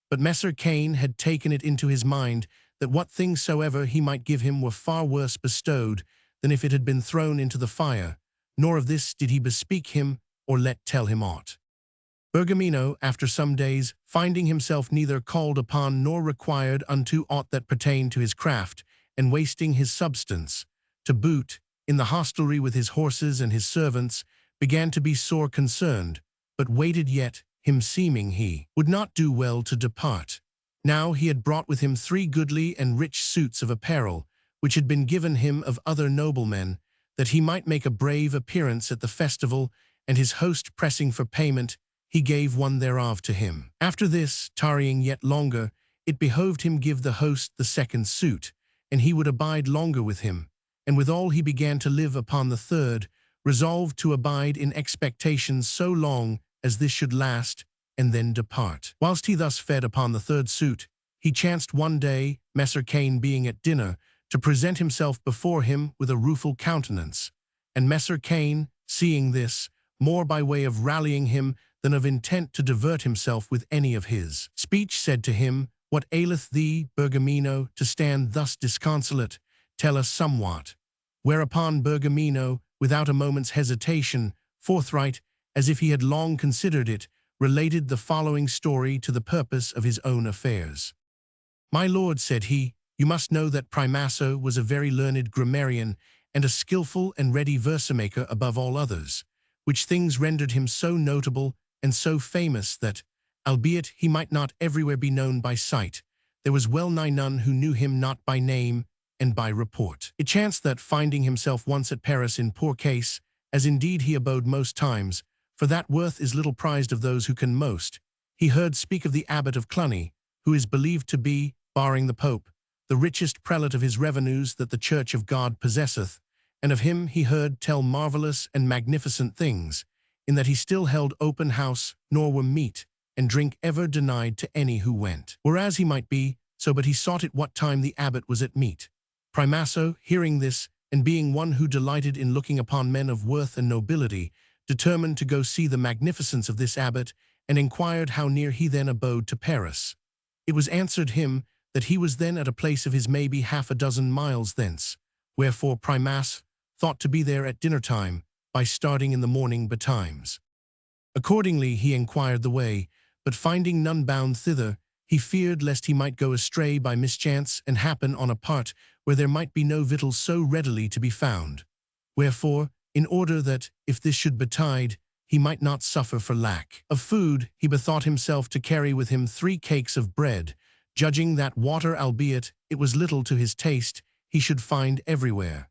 But Messer Cain had taken it into his mind that what things soever he might give him were far worse bestowed than if it had been thrown into the fire, nor of this did he bespeak him or let tell him aught. Bergamino, after some days, finding himself neither called upon nor required unto aught that pertained to his craft, and wasting his substance, to boot, in the hostelry with his horses and his servants, began to be sore concerned, but waited yet, him seeming he would not do well to depart. Now he had brought with him 3 goodly and rich suits of apparel, which had been given him of other noblemen, that he might make a brave appearance at the festival, and his host pressing for payment, he gave one thereof to him. After this, tarrying yet longer, it behoved him give the host the 2nd suit, and he would abide longer with him, and withal he began to live upon the 3rd, resolved to abide in expectation so long as this should last, and then depart. Whilst he thus fed upon the 3rd suit, he chanced one day, Messer Cain being at dinner, to present himself before him with a rueful countenance, and Messer Cain, seeing this, more by way of rallying him than of intent to divert himself with any of his speech, said to him, "What aileth thee, Bergamino, to stand thus disconsolate? Tell us somewhat." Whereupon Bergamino, without a moment's hesitation, forthright, as if he had long considered it, related the following story to the purpose of his own affairs. "My lord," said he, "you must know that Primaso was a very learned grammarian, and a skillful and ready versemaker above all others, which things rendered him so notable and so famous that, albeit he might not everywhere be known by sight, there was well nigh none who knew him not by name and by report. It chanced that, finding himself once at Paris in poor case, as indeed he abode most times, for that worth is little prized of those who can most, he heard speak of the abbot of Cluny, who is believed to be, barring the Pope, the richest prelate of his revenues that the Church of God possesseth, and of him he heard tell marvelous and magnificent things, in that he still held open house, nor were meat and drink ever denied to any who went. Whereas he might be, so but he sought it what time the abbot was at meat. Primaso, hearing this, and being one who delighted in looking upon men of worth and nobility, determined to go see the magnificence of this abbot, and inquired how near he then abode to Paris. It was answered him that he was then at a place of his maybe 6 miles thence, wherefore Primas thought to be there at dinner time, by starting in the morning betimes. Accordingly he inquired the way, but finding none bound thither, he feared lest he might go astray by mischance and happen on a part where there might be no victuals so readily to be found. Wherefore, in order that, if this should betide, he might not suffer for lack of food, he bethought himself to carry with him 3 cakes of bread, judging that water, albeit it was little to his taste, he should find everywhere.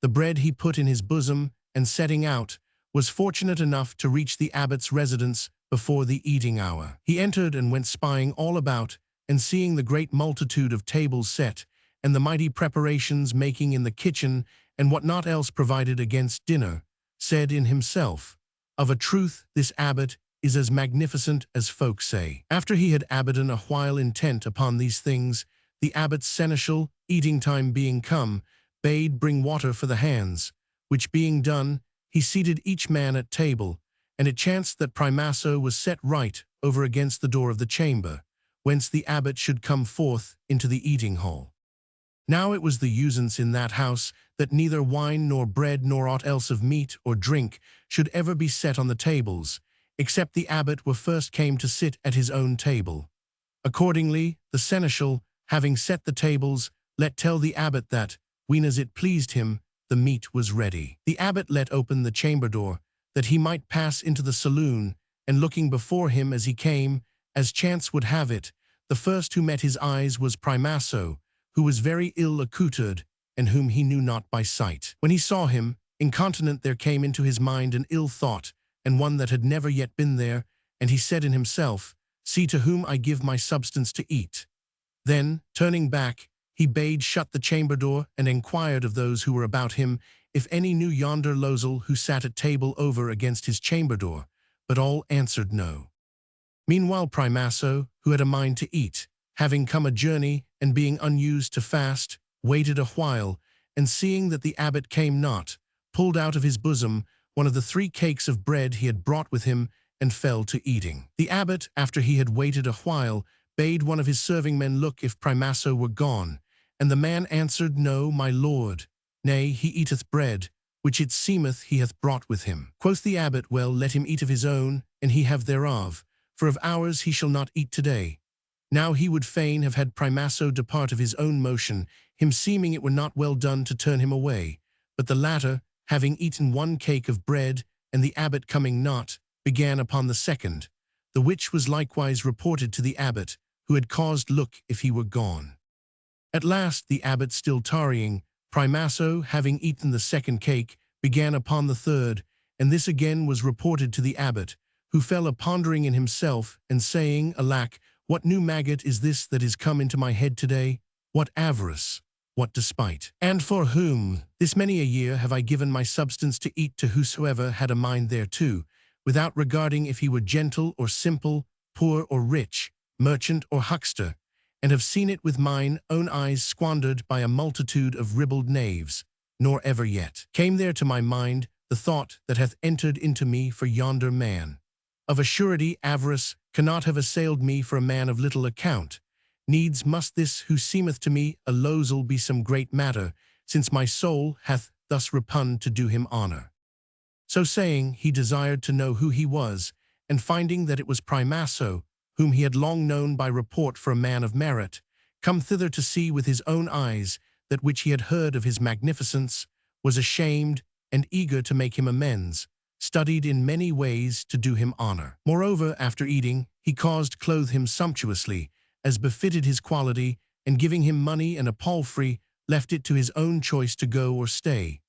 The bread he put in his bosom, and setting out, was fortunate enough to reach the abbot's residence before the eating hour. He entered and went spying all about, and seeing the great multitude of tables set, and the mighty preparations making in the kitchen, and what not else provided against dinner, said in himself, "Of a truth this abbot is as magnificent as folk say." After he had abboten a while intent upon these things, the abbot's seneschal, eating time being come, bade bring water for the hands, which being done, he seated each man at table, and it chanced that Primaso was set right over against the door of the chamber, whence the abbot should come forth into the eating hall. Now it was the usance in that house that neither wine nor bread nor aught else of meat or drink should ever be set on the tables, except the abbot were first came to sit at his own table. Accordingly, the seneschal, having set the tables, let tell the abbot that, when as it pleased him, the meat was ready. The abbot let open the chamber door, that he might pass into the saloon, and looking before him as he came, as chance would have it, the first who met his eyes was Primaso, who was very ill accoutred, and whom he knew not by sight. When he saw him, incontinent there came into his mind an ill thought, and one that had never yet been there, and he said in himself, "See to whom I give my substance to eat." Then, turning back, he bade shut the chamber door, and enquired of those who were about him, if any knew yonder losel who sat at table over against his chamber door, but all answered no. Meanwhile Primaso, who had a mind to eat, having come a journey, and being unused to fast, waited a while, and seeing that the abbot came not, pulled out of his bosom one of the 3 cakes of bread he had brought with him, and fell to eating. The abbot, after he had waited a while, bade one of his serving men look if Primaso were gone, and the man answered, "No, my lord. Nay, he eateth bread, which it seemeth he hath brought with him." Quoth the abbot, "Well, let him eat of his own, and he have thereof, for of ours he shall not eat today." Now he would fain have had Primaso depart of his own motion, him seeming it were not well done to turn him away, but the latter, having eaten 1 cake of bread, and the abbot coming not, began upon the second, the which was likewise reported to the abbot, who had caused look if he were gone. At last, the abbot still tarrying, Primaso, having eaten the 2nd cake, began upon the 3rd, and this again was reported to the abbot, who fell a pondering in himself, and saying, "Alack, what new maggot is this that is come into my head today? What avarice, what despite! And for whom, this many a year, have I given my substance to eat to whosoever had a mind thereto, without regarding if he were gentle or simple, poor or rich, merchant or huckster, and have seen it with mine own eyes squandered by a multitude of ribald knaves, nor ever yet came there to my mind the thought that hath entered into me for yonder man. Of a surety avarice cannot have assailed me for a man of little account. Needs must this who seemeth to me a losel be some great matter, since my soul hath thus repugned to do him honor." So saying, he desired to know who he was, and finding that it was Primaso, whom he had long known by report for a man of merit, come thither to see with his own eyes that which he had heard of his magnificence, was ashamed and eager to make him amends, studied in many ways to do him honor. Moreover, after eating, he caused clothe him sumptuously, as befitted his quality, and giving him money and a palfrey, left it to his own choice to go or stay.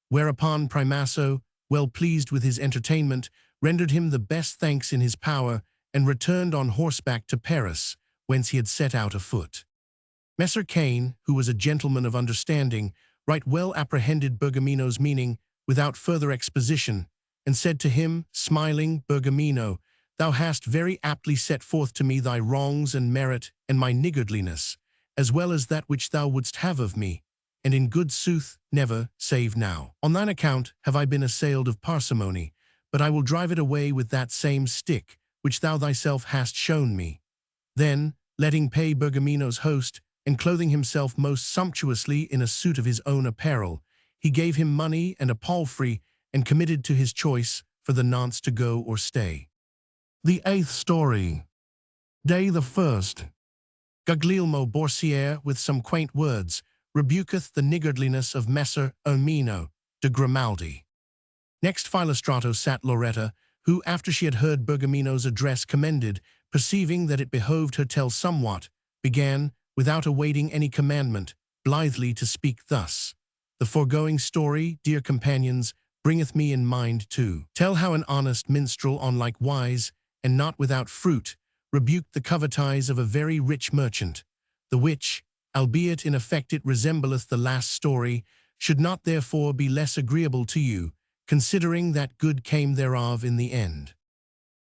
Whereupon Primaso, well pleased with his entertainment, rendered him the best thanks in his power, and returned on horseback to Paris, whence he had set out afoot. Messer Cain, who was a gentleman of understanding, right well apprehended Bergamino's meaning, without further exposition, and said to him, smiling, "Bergamino, thou hast very aptly set forth to me thy wrongs and merit, and my niggardliness, as well as that which thou wouldst have of me, and in good sooth, never, save now. On thine account have I been assailed of parsimony, but I will drive it away with that same stick, which thou thyself hast shown me." Then, letting pay Bergamino's host, and clothing himself most sumptuously in a suit of his own apparel, he gave him money and a palfrey, and committed to his choice for the nonce to go or stay. The 8th story. Day the 1st. Guglielmo Borsiere, with some quaint words, rebuketh the niggardliness of Messer Ermino de Grimaldi. Next Philostrato sat Loretta, who, after she had heard Bergamino's address commended, perceiving that it behoved her tell somewhat, began, without awaiting any commandment, blithely to speak thus. The foregoing story, dear companions, bringeth me in mind to tell how an honest minstrel on like wise, and not without fruit, rebuked the covetise of a very rich merchant, the which, albeit in effect it resembleth the last story, should not therefore be less agreeable to you, considering that good came thereof in the end.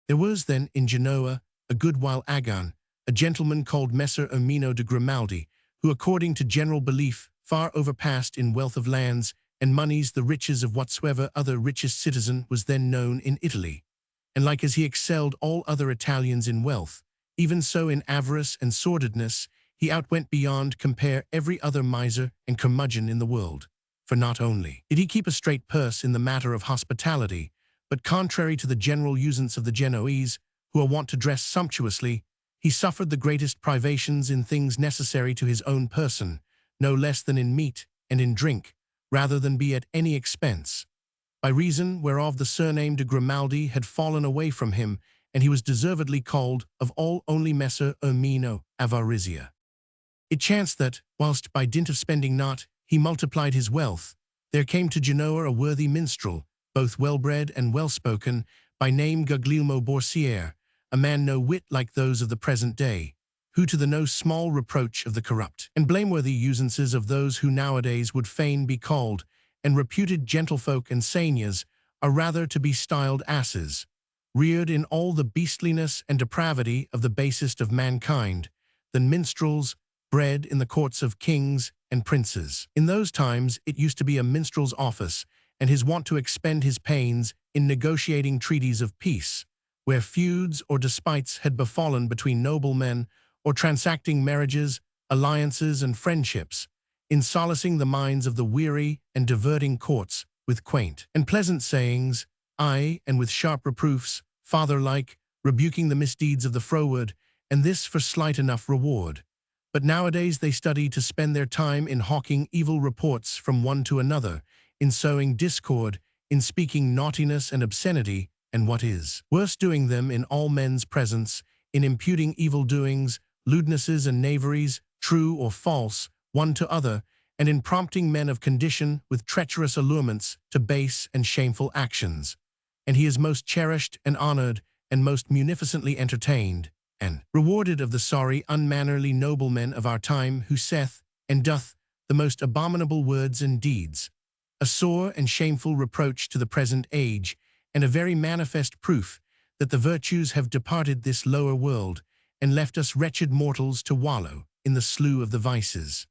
There was then in Genoa, a good while agone, a gentleman called Messer Ermino de Grimaldi, who according to general belief far overpassed in wealth of lands and moneys the riches of whatsoever other richest citizen was then known in Italy. And like as he excelled all other Italians in wealth, even so in avarice and sordidness he outwent beyond compare every other miser and curmudgeon in the world. For not only did he keep a straight purse in the matter of hospitality, but contrary to the general usance of the Genoese, who are wont to dress sumptuously, he suffered the greatest privations in things necessary to his own person, no less than in meat and in drink, rather than be at any expense, by reason whereof the surname de Grimaldi had fallen away from him, and he was deservedly called of all only Messer Ermino Avarizia. It chanced that, whilst by dint of spending not, he multiplied his wealth, there came to Genoa a worthy minstrel, both well-bred and well-spoken, by name Guglielmo Borsiere, a man no whit like those of the present day, who to the no small reproach of the corrupt and blameworthy usances of those who nowadays would fain be called, and reputed gentlefolk and seigneurs, are rather to be styled asses, reared in all the beastliness and depravity of the basest of mankind, than minstrels, bred in the courts of kings and princes. In those times it used to be a minstrel's office, and his wont to expend his pains in negotiating treaties of peace, where feuds or despites had befallen between noblemen, or transacting marriages, alliances, and friendships, in solacing the minds of the weary and diverting courts with quaint and pleasant sayings, aye, and with sharp reproofs, father-like, rebuking the misdeeds of the froward, and this for slight enough reward. But nowadays they study to spend their time in hawking evil reports from one to another, in sowing discord, in speaking naughtiness and obscenity, and what is worse, doing them in all men's presence, in imputing evil doings, lewdnesses and knaveries, true or false, one to other, and in prompting men of condition with treacherous allurements to base and shameful actions. And he is most cherished and honored, and most munificently entertained, and rewarded of the sorry, unmannerly noblemen of our time, who saith and doth the most abominable words and deeds, a sore and shameful reproach to the present age, and a very manifest proof that the virtues have departed this lower world, and left us wretched mortals to wallow in the slough of the vices.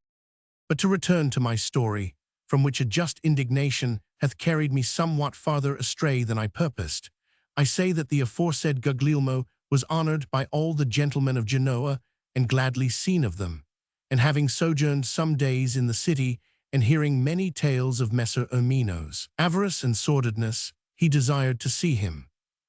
But to return to my story, from which a just indignation hath carried me somewhat farther astray than I purposed, I say that the aforesaid Guglielmo was honored by all the gentlemen of Genoa, and gladly seen of them, and having sojourned some days in the city, and hearing many tales of Messer Ermino's avarice and sordidness, he desired to see him.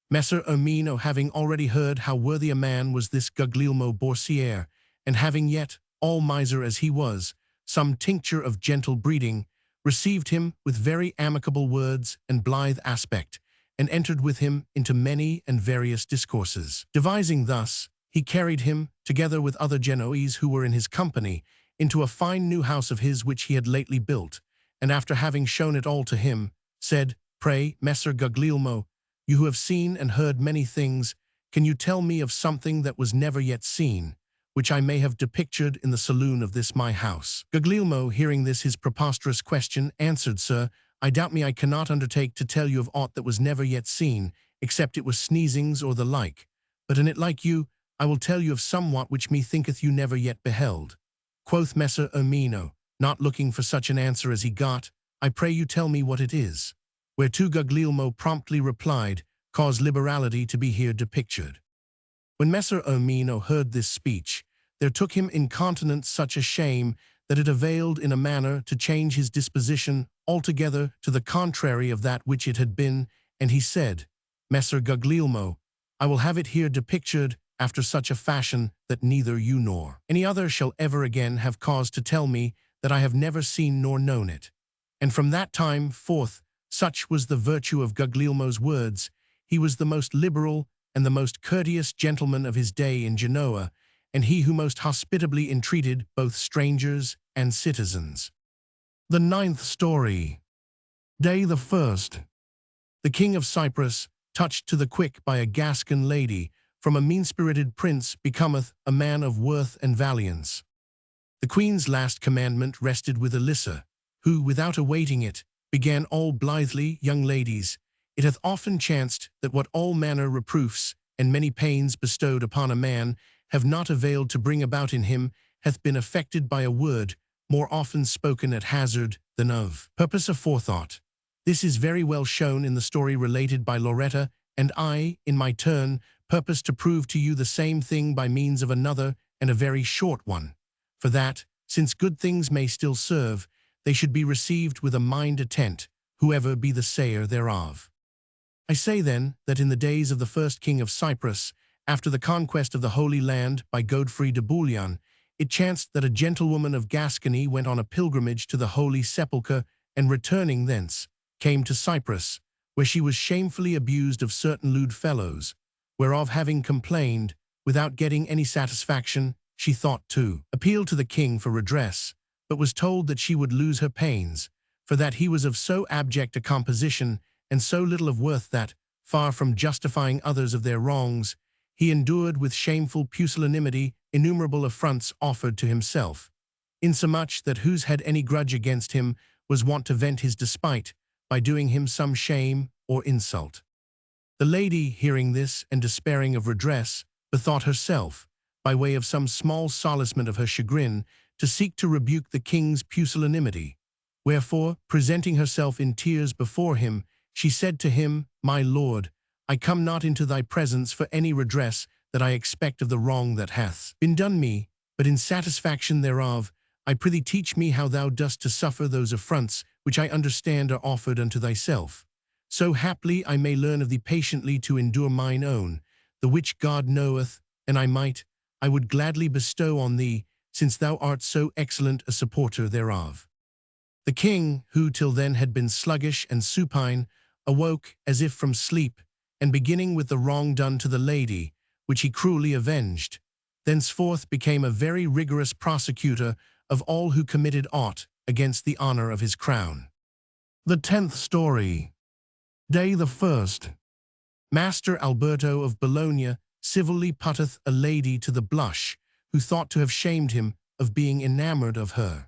Messer Ermino, having already heard how worthy a man was this Guglielmo Borsiere, and having yet, all miser as he was, some tincture of gentle breeding, received him with very amicable words and blithe aspect, and entered with him into many and various discourses. Devising thus, he carried him, together with other Genoese who were in his company, into a fine new house of his which he had lately built, and after having shown it all to him, said, "Pray, Messer Guglielmo, you who have seen and heard many things, can you tell me of something that was never yet seen, which I may have depictured in the saloon of this my house?" Guglielmo, hearing this his preposterous question, answered, "Sir, I doubt me I cannot undertake to tell you of aught that was never yet seen, except it was sneezings or the like. But an it like you, I will tell you of somewhat which me thinketh you never yet beheld." Quoth Messer Ermino, not looking for such an answer as he got, "I pray you tell me what it is." Whereto Guglielmo promptly replied, "Cause liberality to be here depictured." When Messer Ermino heard this speech, there took him incontinence such a shame that it availed in a manner to change his disposition altogether to the contrary of that which it had been, and he said, "Messer Guglielmo, I will have it here depictured after such a fashion that neither you nor any other shall ever again have cause to tell me that I have never seen nor known it. And from that time forth, such was the virtue of Guglielmo's words, he was the most liberal and the most courteous gentleman of his day in Genoa, and he who most hospitably entreated both strangers and citizens. The ninth story. Day the 1st. The King of Cyprus, touched to the quick by a Gascon lady, from a mean-spirited prince becometh a man of worth and valiance. The Queen's last commandment rested with Elissa, who, without awaiting it, began all blithely, young ladies, it hath often chanced that what all manner reproofs and many pains bestowed upon a man have not availed to bring about in him hath been effected by a word, more often spoken at hazard than of purpose aforethought. This is very well shown in the story related by Loretta, and I, in my turn, purpose to prove to you the same thing by means of another and a very short one. For that, since good things may still serve, they should be received with a mind attent, whoever be the sayer thereof. I say then that in the days of the first king of Cyprus, after the conquest of the Holy Land by Godfrey de Bouillon, it chanced that a gentlewoman of Gascony went on a pilgrimage to the Holy Sepulchre, and returning thence, came to Cyprus, where she was shamefully abused of certain lewd fellows, whereof having complained, without getting any satisfaction, she thought to appeal to the king for redress, but was told that she would lose her pains, for that he was of so abject a composition and so little of worth that, far from justifying others of their wrongs, he endured with shameful pusillanimity innumerable affronts offered to himself, insomuch that whose had any grudge against him was wont to vent his despite by doing him some shame or insult. The lady, hearing this and despairing of redress, bethought herself, by way of some small solacement of her chagrin, to seek to rebuke the king's pusillanimity. Wherefore, presenting herself in tears before him, she said to him, My lord, I come not into thy presence for any redress that I expect of the wrong that hath been done me, but in satisfaction thereof, I prithee teach me how thou dost to suffer those affronts which I understand are offered unto thyself. So haply I may learn of thee patiently to endure mine own, the which God knoweth, and I would gladly bestow on thee, since thou art so excellent a supporter thereof. The king, who till then had been sluggish and supine, awoke as if from sleep, and beginning with the wrong done to the lady, which he cruelly avenged, thenceforth became a very rigorous prosecutor of all who committed aught against the honor of his crown. The 10th story. Day the 1st. Master Alberto of Bologna civilly putteth a lady to the blush, who thought to have shamed him of being enamored of her.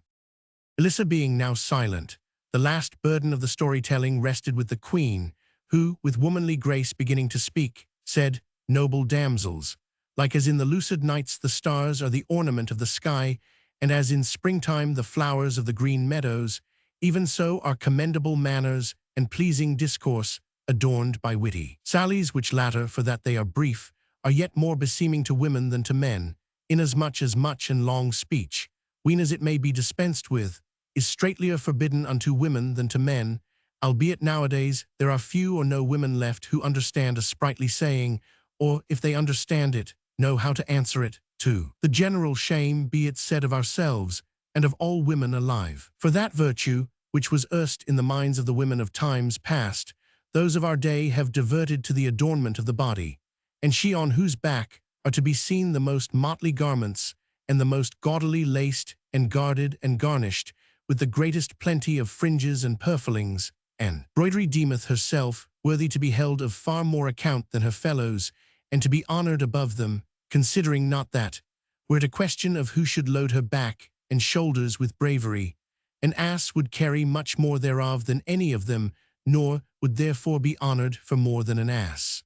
Elissa being now silent, the last burden of the storytelling rested with the queen, who, with womanly grace beginning to speak, said, Noble damsels, like as in the lucid nights the stars are the ornament of the sky, and as in springtime the flowers of the green meadows, even so are commendable manners and pleasing discourse adorned by witty sallies, which latter, for that they are brief, are yet more beseeming to women than to men, inasmuch as much and long speech, ween as it may be dispensed with, is straitlier forbidden unto women than to men, albeit nowadays there are few or no women left who understand a sprightly saying, or, if they understand it, know how to answer it, to the general shame be it said of ourselves, and of all women alive. For that virtue, which was erst in the minds of the women of times past, those of our day have diverted to the adornment of the body, and she on whose back are to be seen the most motley garments, and the most gaudily laced and guarded and garnished, with the greatest plenty of fringes and purflings, and broidery deemeth herself worthy to be held of far more account than her fellows, and to be honored above them, considering not that, were it a question of who should load her back and shoulders with bravery, an ass would carry much more thereof than any of them, nor would therefore be honored for more than an ass.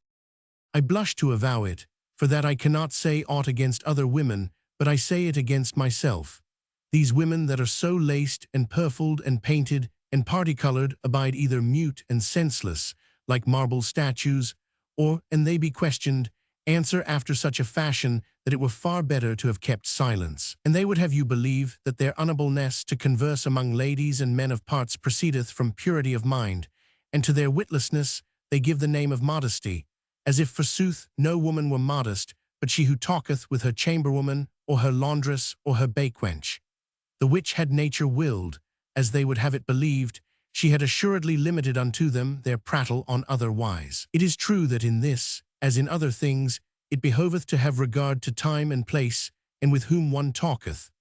I blush to avow it, for that I cannot say aught against other women, but I say it against myself. These women that are so laced and purfled and painted and party-colored abide either mute and senseless, like marble statues, or, and they be questioned, answer after such a fashion that it were far better to have kept silence. And they would have you believe that their unableness to converse among ladies and men of parts proceedeth from purity of mind, and to their witlessness they give the name of modesty, as if forsooth no woman were modest, but she who talketh with her chamberwoman, or her laundress, or her bakewench. the which had nature willed, as they would have it believed, she had assuredly limited unto them their prattle on other wise. It is true that in this, as in other things, it behoveth to have regard to time and place, and with whom one talketh,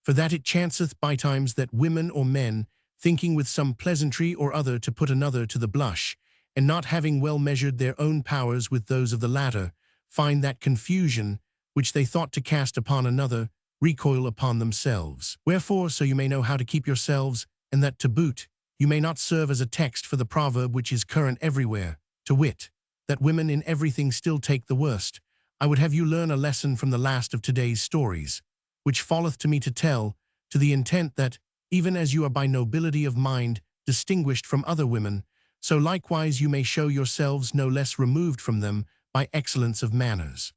for that it chanceth bytimes that women or men, thinking with some pleasantry or other to put another to the blush, and not having well measured their own powers with those of the latter, find that confusion, which they thought to cast upon another, recoil upon themselves. Wherefore, so you may know how to keep yourselves, and that to boot, you may not serve as a text for the proverb which is current everywhere, to wit, that women in everything still take the worst, I would have you learn a lesson from the last of today's stories, which falleth to me to tell, to the intent that, even as you are by nobility of mind distinguished from other women, so likewise you may show yourselves no less removed from them by excellence of manners.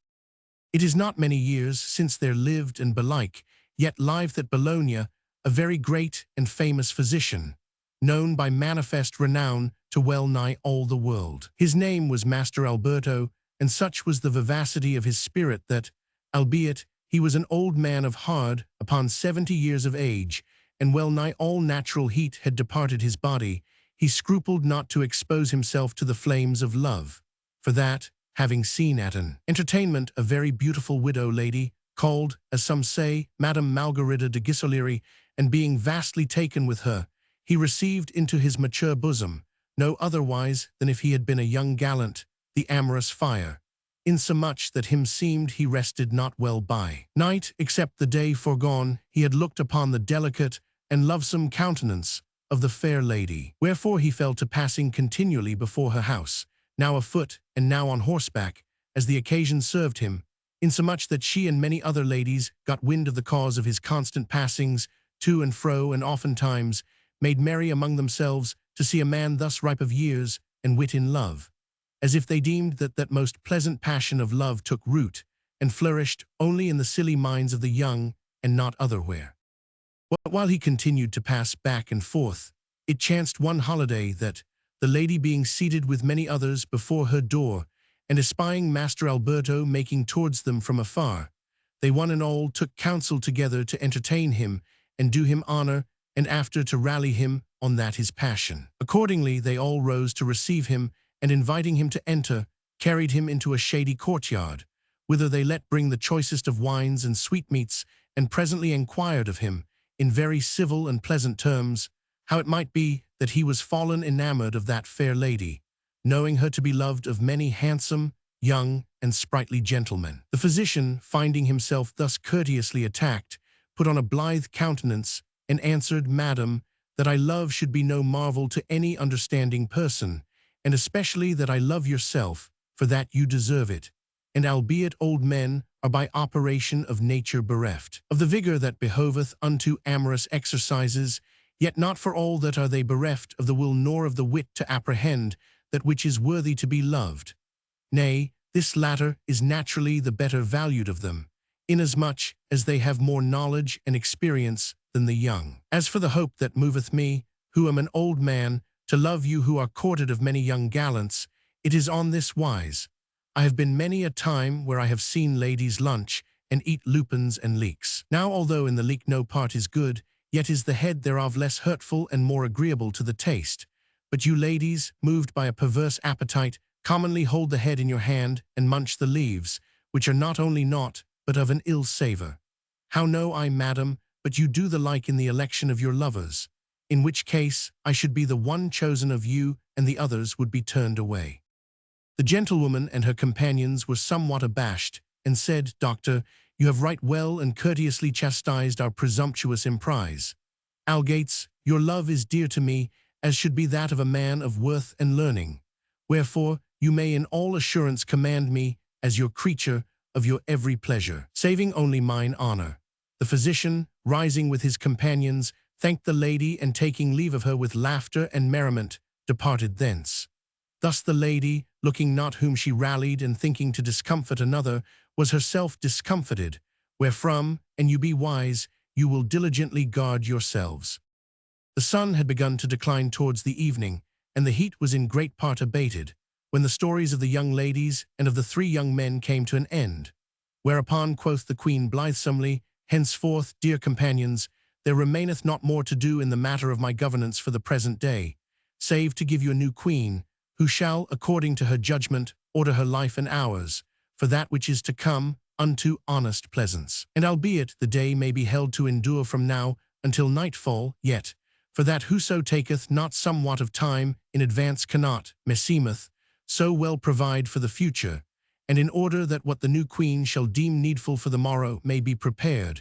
It is not many years since there lived and belike, yet lived at Bologna, a very great and famous physician, known by manifest renown to well nigh all the world. His name was Master Alberto, and such was the vivacity of his spirit that, albeit he was an old man of hard upon 70 years of age, and well nigh all natural heat had departed his body, he scrupled not to expose himself to the flames of love, for that, having seen at an entertainment a very beautiful widow lady, called, as some say, Madame Margarita de Gisolieri, and being vastly taken with her, he received into his mature bosom, no otherwise than if he had been a young gallant, the amorous fire, insomuch that him seemed he rested not well by night, except the day foregone he had looked upon the delicate and lovesome countenance of the fair lady. Wherefore he fell to passing continually before her house, now afoot and now on horseback, as the occasion served him, insomuch that she and many other ladies got wind of the cause of his constant passings to and fro, and oftentimes made merry among themselves to see a man thus ripe of years and wit in love, as if they deemed that that most pleasant passion of love took root and flourished only in the silly minds of the young and not otherwhere. But while he continued to pass back and forth, it chanced one holiday that, the lady being seated with many others before her door, and espying Master Alberto making towards them from afar, they one and all took counsel together to entertain him and do him honor, and after to rally him on that his passion. Accordingly they all rose to receive him, and inviting him to enter, carried him into a shady courtyard, whither they let bring the choicest of wines and sweetmeats, and presently enquired of him, in very civil and pleasant terms, how it might be that he was fallen enamored of that fair lady, knowing her to be loved of many handsome, young, and sprightly gentlemen. The physician, finding himself thus courteously attacked, put on a blithe countenance, and answered, Madam, that I love should be no marvel to any understanding person, and especially that I love yourself, for that you deserve it, and albeit old men are by operation of nature bereft of the vigor that behoveth unto amorous exercises, yet not for all that are they bereft of the will nor of the wit to apprehend that which is worthy to be loved. Nay, this latter is naturally the better valued of them, inasmuch as they have more knowledge and experience than the young. As for the hope that moveth me, who am an old man, to love you who are courted of many young gallants, it is on this wise. I have been many a time where I have seen ladies lunch and eat lupins and leeks. Now although in the leek no part is good, yet is the head thereof less hurtful and more agreeable to the taste. But you ladies, moved by a perverse appetite, commonly hold the head in your hand and munch the leaves, which are not only naught, but of an ill savour. How know I, madam, but you do the like in the election of your lovers, in which case I should be the one chosen of you, and the others would be turned away. The gentlewoman and her companions were somewhat abashed, and said, Doctor, you have right well and courteously chastised our presumptuous emprise. Algates, your love is dear to me, as should be that of a man of worth and learning. Wherefore, you may in all assurance command me, as your creature, of your every pleasure, saving only mine honor. The physician, rising with his companions, thanked the lady, and taking leave of her with laughter and merriment, departed thence. Thus the lady, looking not whom she rallied, and thinking to discomfort another, was herself discomfited, wherefrom, and you be wise, you will diligently guard yourselves. The sun had begun to decline towards the evening, and the heat was in great part abated, when the stories of the young ladies and of the 3 young men came to an end. Whereupon quoth the queen blithesomely, Henceforth, dear companions, there remaineth not more to do in the matter of my governance for the present day, save to give you a new queen, who shall, according to her judgment, order her life and hours, for that which is to come, unto honest pleasance. And albeit the day may be held to endure from now until nightfall, yet, for that whoso taketh not somewhat of time in advance cannot, meseemeth, so well provide for the future, and in order that what the new queen shall deem needful for the morrow may be prepared,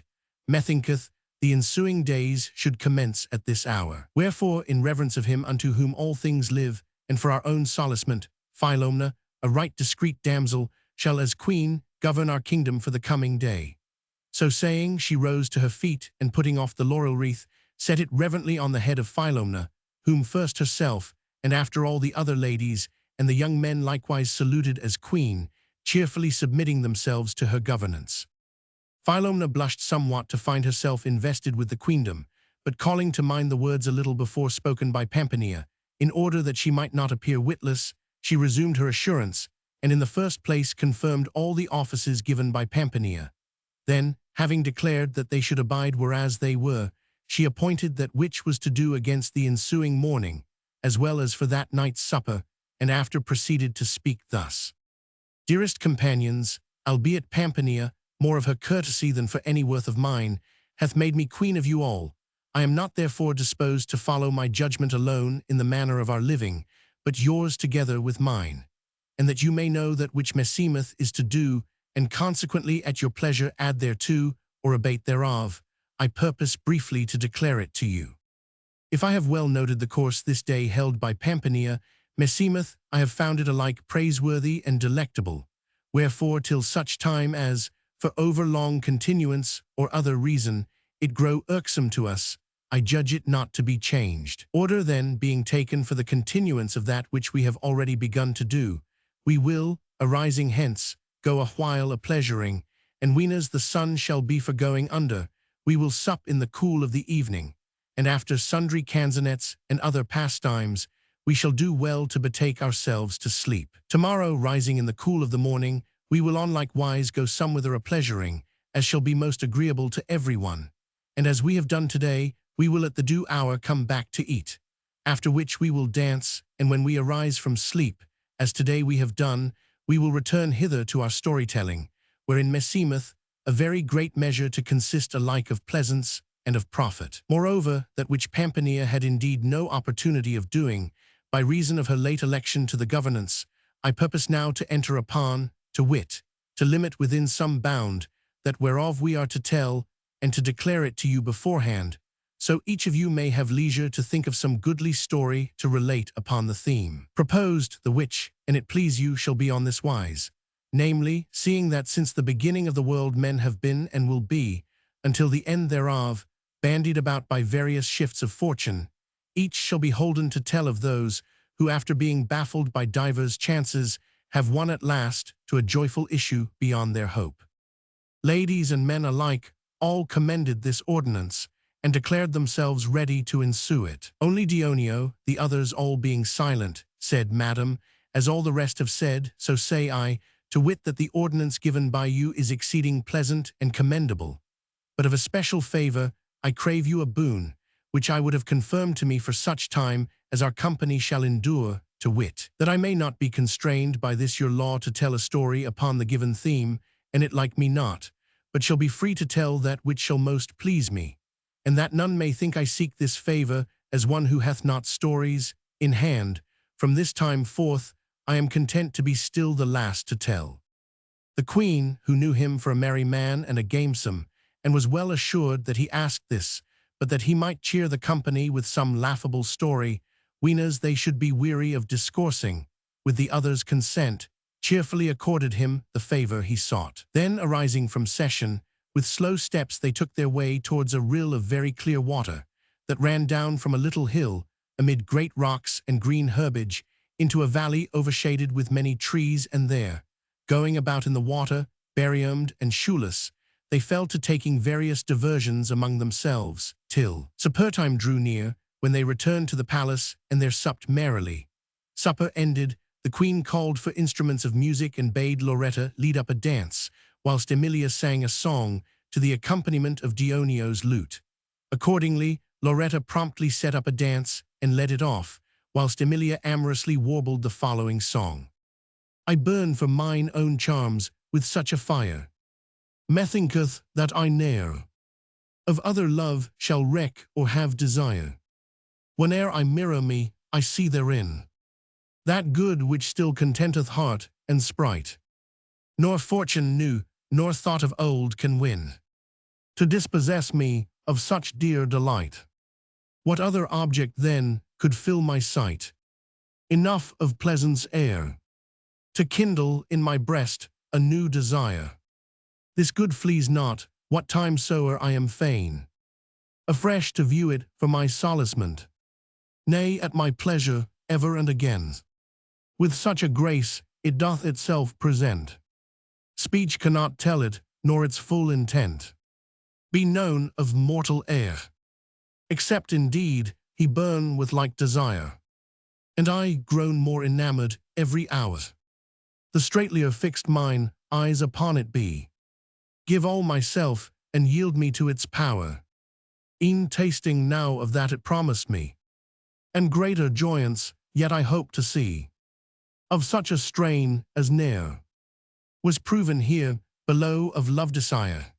methinketh, the ensuing days should commence at this hour. Wherefore, in reverence of him unto whom all things live, and for our own solacement, Philomna, a right discreet damsel, shall as queen govern our kingdom for the coming day. So saying, she rose to her feet, and putting off the laurel wreath, set it reverently on the head of Philomna, whom first herself, and after all the other ladies, and the young men likewise saluted as queen, cheerfully submitting themselves to her governance. Philomna blushed somewhat to find herself invested with the queendom, but calling to mind the words a little before spoken by Pampinea, in order that she might not appear witless, she resumed her assurance, and in the first place confirmed all the offices given by Pampinea. Then, having declared that they should abide whereas they were, she appointed that which was to do against the ensuing morning, as well as for that night's supper, and after proceeded to speak thus. Dearest companions, albeit Pampinea, more of her courtesy than for any worth of mine, hath made me queen of you all, I am not therefore disposed to follow my judgment alone in the manner of our living, but yours together with mine, and that you may know that which meseemeth is to do, and consequently at your pleasure add thereto, or abate thereof, I purpose briefly to declare it to you. If I have well noted the course this day held by Pampinea, meseemeth I have found it alike praiseworthy and delectable, wherefore till such time as, for over-long continuance or other reason, it grow irksome to us, I judge it not to be changed. Order then being taken for the continuance of that which we have already begun to do, we will, arising hence, go a while a-pleasuring, and weenas the sun shall be for going under, we will sup in the cool of the evening, and after sundry canzonets and other pastimes, we shall do well to betake ourselves to sleep. Tomorrow, rising in the cool of the morning, we will on likewise go somewhither a-pleasuring, as shall be most agreeable to every one. And as we have done today, we will at the due hour come back to eat. After which we will dance, and when we arise from sleep, as today we have done, we will return hither to our storytelling, wherein meseemeth a very great measure to consist alike of pleasance and of profit. Moreover, that which Pampinea had indeed no opportunity of doing, by reason of her late election to the governance, I purpose now to enter upon, to wit, to limit within some bound, that whereof we are to tell, and to declare it to you beforehand, so each of you may have leisure to think of some goodly story to relate upon the theme proposed, the which, and it please you, shall be on this wise, namely, seeing that since the beginning of the world men have been and will be, until the end thereof, bandied about by various shifts of fortune, each shall be holden to tell of those who, after being baffled by divers chances, have won at last to a joyful issue beyond their hope. Ladies and men alike all commended this ordinance, and declared themselves ready to ensue it. Only Dioneo, the others all being silent, said, Madam, as all the rest have said, so say I, to wit that the ordinance given by you is exceeding pleasant and commendable. But of a special favour I crave you a boon, which I would have confirmed to me for such time as our company shall endure, to wit, that I may not be constrained by this your law to tell a story upon the given theme, and it like me not, but shall be free to tell that which shall most please me, and that none may think I seek this favour as one who hath not stories in hand. From this time forth I am content to be still the last to tell. The queen, who knew him for a merry man and a gamesome, and was well assured that he asked this, but that he might cheer the company with some laughable story, weenas they should be weary of discoursing, with the others' consent, cheerfully accorded him the favour he sought. Then, arising from session, with slow steps they took their way towards a rill of very clear water, that ran down from a little hill, amid great rocks and green herbage, into a valley overshaded with many trees, and there, going about in the water, berriemed and shoeless, they fell to taking various diversions among themselves, till supper-time drew near, when they returned to the palace, and there supped merrily. Supper ended, the queen called for instruments of music and bade Lauretta lead up a dance, whilst Emilia sang a song to the accompaniment of Dioneo's lute. Accordingly, Loretta promptly set up a dance and led it off, whilst Emilia amorously warbled the following song. I burn for mine own charms with such a fire. Methinketh that I ne'er of other love shall wreck or have desire. Whene'er I mirror me, I see therein that good which still contenteth heart and sprite. Nor fortune new, nor thought of old can win to dispossess me of such dear delight. What other object then could fill my sight? Enough of pleasance air to kindle in my breast a new desire. This good flees not, what time soe'er I am fain, afresh to view it for my solacement. Nay, at my pleasure, ever and again. With such a grace it doth itself present. Speech cannot tell it, nor its full intent be known of mortal air. Except indeed he burn with like desire, and I grown more enamored every hour. The straightlier fixed mine eyes upon it be. Give all myself, and yield me to its power. E'en tasting now of that it promised me, and greater joyance yet I hope to see. Of such a strain as ne'er was proven here below of love desire.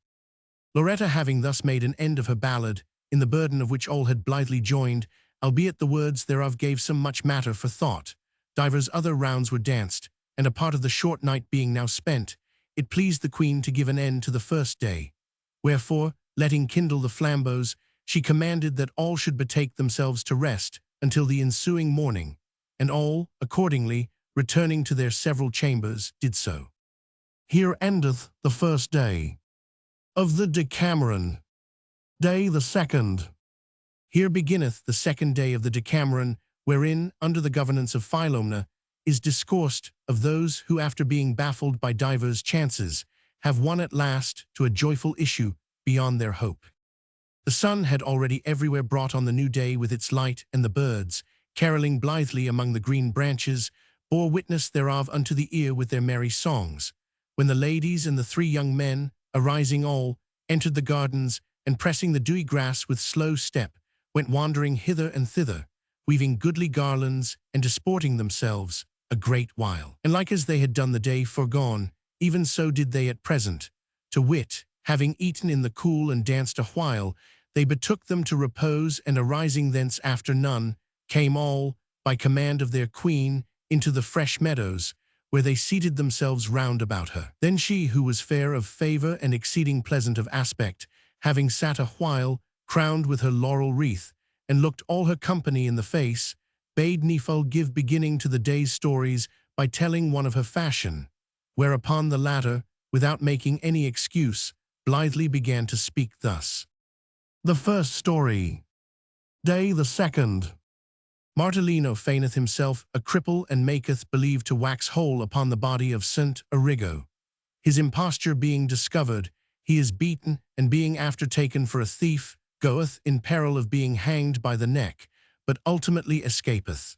Loretta, having thus made an end of her ballad, in the burden of which all had blithely joined, albeit the words thereof gave some much matter for thought, divers other rounds were danced, and a part of the short night being now spent, it pleased the queen to give an end to the first day. Wherefore, letting kindle the flambeaux, she commanded that all should betake themselves to rest until the ensuing morning, and all, accordingly, returning to their several chambers, did so. Here endeth the first day of the Decameron. Day the second. Here beginneth the second day of the Decameron, wherein, under the governance of Philomna, is discoursed of those who, after being baffled by divers chances, have won at last to a joyful issue beyond their hope. The sun had already everywhere brought on the new day with its light, and the birds, carolling blithely among the green branches, bore witness thereof unto the ear with their merry songs, when the ladies and the three young men, arising all, entered the gardens, and pressing the dewy grass with slow step, went wandering hither and thither, weaving goodly garlands and disporting themselves a great while. And like as they had done the day foregone, even so did they at present, to wit, having eaten in the cool and danced a while, they betook them to repose, and arising thence after none, came all, by command of their queen, into the fresh meadows, where they seated themselves round about her. Then she, who was fair of favour and exceeding pleasant of aspect, having sat a while, crowned with her laurel wreath, and looked all her company in the face, bade Nephil give beginning to the day's stories by telling one of her fashion, whereupon the latter, without making any excuse, blithely began to speak thus. The first story. Day the second. Martellino feigneth himself a cripple and maketh believe to wax whole upon the body of St. Arrigo. His imposture being discovered, he is beaten, and being after taken for a thief, goeth in peril of being hanged by the neck, but ultimately escapeth.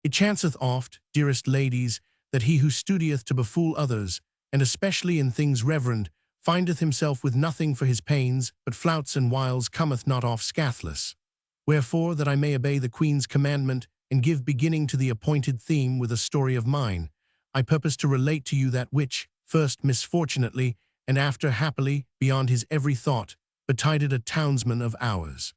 It chanceth oft, dearest ladies, that he who studieth to befool others, and especially in things reverend, findeth himself with nothing for his pains, but flouts and wiles cometh not off scathless. Wherefore, that I may obey the Queen's commandment, and give beginning to the appointed theme with a story of mine, I purpose to relate to you that which, first misfortunately, and after happily, beyond his every thought, betided a townsman of ours.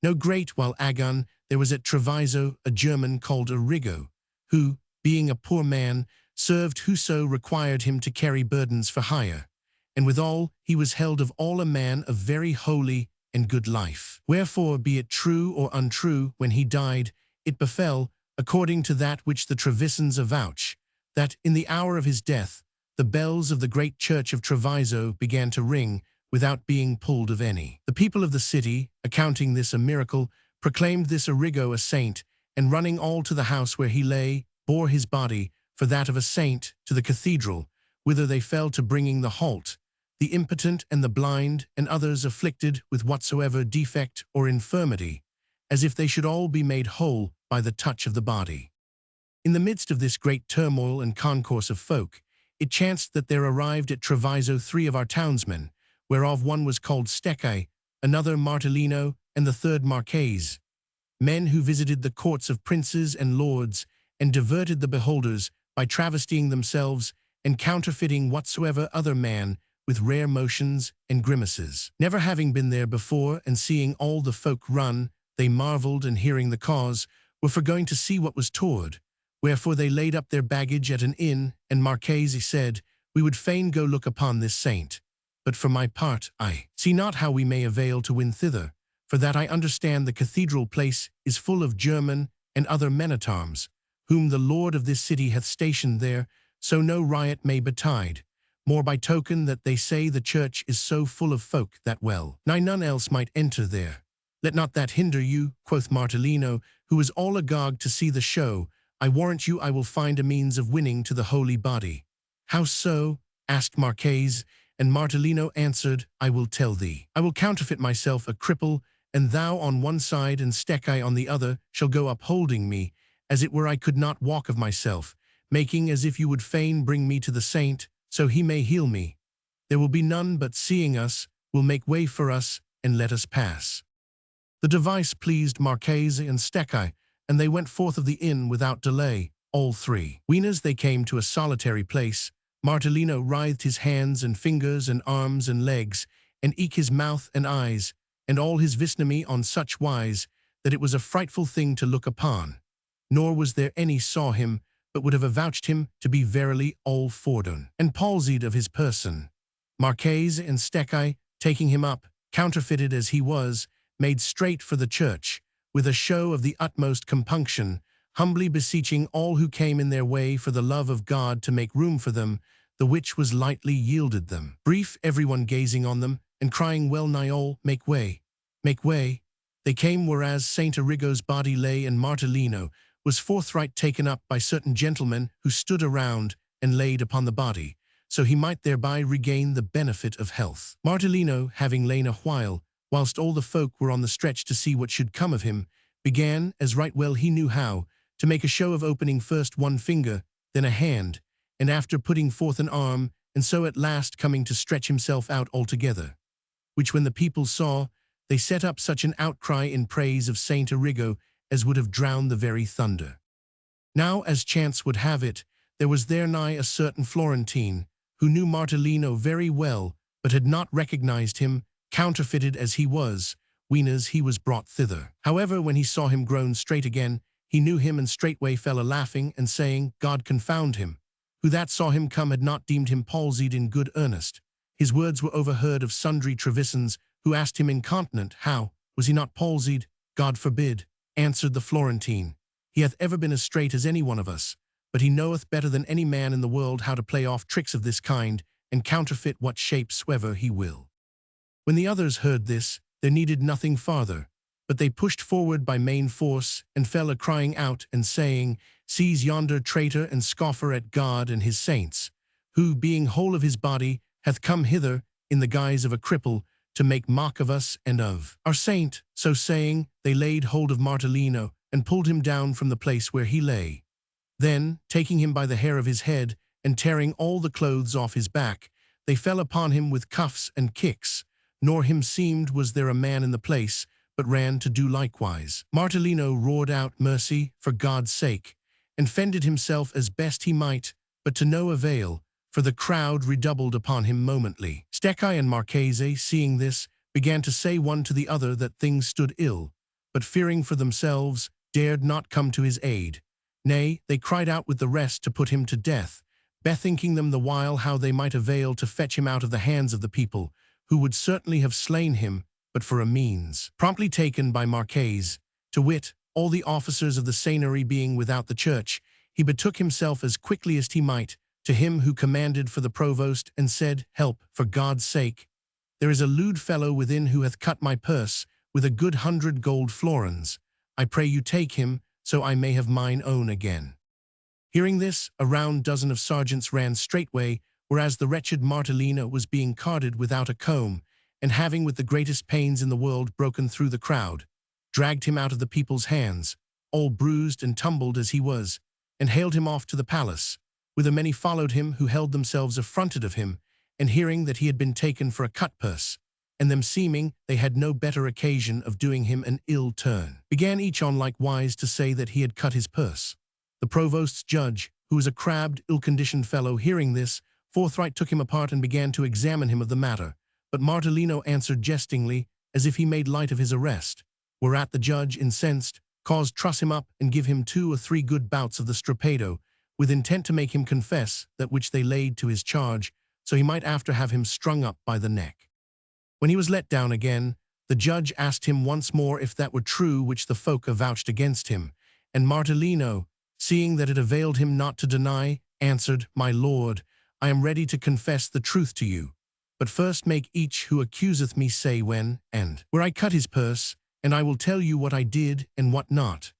No great while agone, there was at Treviso a German called Arrigo, who, being a poor man, served whoso required him to carry burdens for hire, and withal he was held of all a man of very holy and good life. Wherefore, be it true or untrue, when he died, it befell, according to that which the Trevisans avouch, that in the hour of his death, the bells of the great church of Treviso began to ring, without being pulled of any. The people of the city, accounting this a miracle, proclaimed this Arrigo a saint, and running all to the house where he lay, bore his body, for that of a saint, to the cathedral, whither they fell to bringing the halt, the impotent and the blind, and others afflicted with whatsoever defect or infirmity, as if they should all be made whole by the touch of the body. In the midst of this great turmoil and concourse of folk, it chanced that there arrived at Treviso 3 of our townsmen, whereof one was called Steccae, another Martellino, and the third Marchese, men who visited the courts of princes and lords and diverted the beholders by travestying themselves and counterfeiting whatsoever other man with rare motions and grimaces. Never having been there before and seeing all the folk run, they marvelled, and hearing the cause, were for going to see what was toward. Wherefore they laid up their baggage at an inn, and Marchese said, "We would fain go look upon this saint. But for my part, I see not how we may avail to win thither, for that I understand the cathedral place is full of German and other men-at-arms, whom the lord of this city hath stationed there, so no riot may betide, more by token that they say the church is so full of folk that well nigh none else might enter there. Let not that hinder you," quoth Martellino, who was all agog to see the show. "I warrant you I will find a means of winning to the holy body." "How so?" asked Marchese, and Martellino answered, "I will tell thee. I will counterfeit myself a cripple, and thou on one side and Stecai on the other shall go upholding me, as it were I could not walk of myself, making as if you would fain bring me to the saint, so he may heal me. There will be none but, seeing us, will make way for us, and let us pass." The device pleased Marchese and Stecai, and they went forth of the inn without delay, all three. When as they came to a solitary place, Martellino writhed his hands and fingers and arms and legs, and eke his mouth and eyes, and all his visnomy on such wise, that it was a frightful thing to look upon. Nor was there any saw him, but would have avouched him to be verily all fordern and palsied of his person. Marchese and Stecai, taking him up, counterfeited as he was, made straight for the church, with a show of the utmost compunction, humbly beseeching all who came in their way for the love of God to make room for them, the which was lightly yielded them. Brief, everyone gazing on them, and crying well nigh all, "Make way, make way." They came whereas Saint Arrigo's body lay, and Martellino was forthright taken up by certain gentlemen who stood around and laid upon the body, so he might thereby regain the benefit of health. Martellino, having lain a while, whilst all the folk were on the stretch to see what should come of him, began, as right well he knew how, to make a show of opening first one finger, then a hand, and after putting forth an arm, and so at last coming to stretch himself out altogether. Which when the people saw, they set up such an outcry in praise of Saint Arrigo as would have drowned the very thunder. Now, as chance would have it, there was there nigh a certain Florentine, who knew Martellino very well, but had not recognized him, counterfeited as he was, weenas he was brought thither. However, when he saw him grown straight again, he knew him, and straightway fell a laughing, and saying, "God confound him, who that saw him come had not deemed him palsied in good earnest." His words were overheard of sundry Trevisans, who asked him incontinent, how was he not palsied? "God forbid," answered the Florentine. "He hath ever been as straight as any one of us, but he knoweth better than any man in the world how to play off tricks of this kind, and counterfeit what shape soever he will." When the others heard this, there needed nothing farther, but they pushed forward by main force, and fell a-crying out, and saying, "Seize yonder traitor and scoffer at God and his saints, who, being whole of his body, hath come hither, in the guise of a cripple, to make mock of us and of our saint." So saying, they laid hold of Martellino, and pulled him down from the place where he lay. Then, taking him by the hair of his head, and tearing all the clothes off his back, they fell upon him with cuffs and kicks, nor him seemed was there a man in the place, but ran to do likewise. Martellino roared out mercy, for God's sake, and fended himself as best he might, but to no avail, for the crowd redoubled upon him momently. Stecai and Marchese, seeing this, began to say one to the other that things stood ill, but fearing for themselves, dared not come to his aid. Nay, they cried out with the rest to put him to death, bethinking them the while how they might avail to fetch him out of the hands of the people, who would certainly have slain him, but for a means promptly taken by Marchese, to wit, all the officers of the Seigneury being without the church, he betook himself as quickly as he might to him who commanded for the provost, and said, "Help, for God's sake. There is a lewd fellow within who hath cut my purse with a good 100 gold florins. I pray you take him, so I may have mine own again." Hearing this, a round dozen of sergeants ran straightway, whereas the wretched Martellino was being carded without a comb, and having with the greatest pains in the world broken through the crowd, dragged him out of the people's hands, all bruised and tumbled as he was, and haled him off to the palace, whither many followed him who held themselves affronted of him, and hearing that he had been taken for a cut-purse, and them seeming they had no better occasion of doing him an ill turn, began each on like wise to say that he had cut his purse. The provost's judge, who was a crabbed, ill-conditioned fellow, hearing this, forthright took him apart and began to examine him of the matter. But Martellino answered jestingly, as if he made light of his arrest, whereat the judge, incensed, caused truss him up and give him 2 or 3 good bouts of the strapado, with intent to make him confess that which they laid to his charge, so he might after have him strung up by the neck. When he was let down again, the judge asked him once more if that were true which the folk avouched against him, and Martellino, seeing that it availed him not to deny, answered, "My lord, I am ready to confess the truth to you, but first make each who accuseth me say when and where I cut his purse, and I will tell you what I did and what not."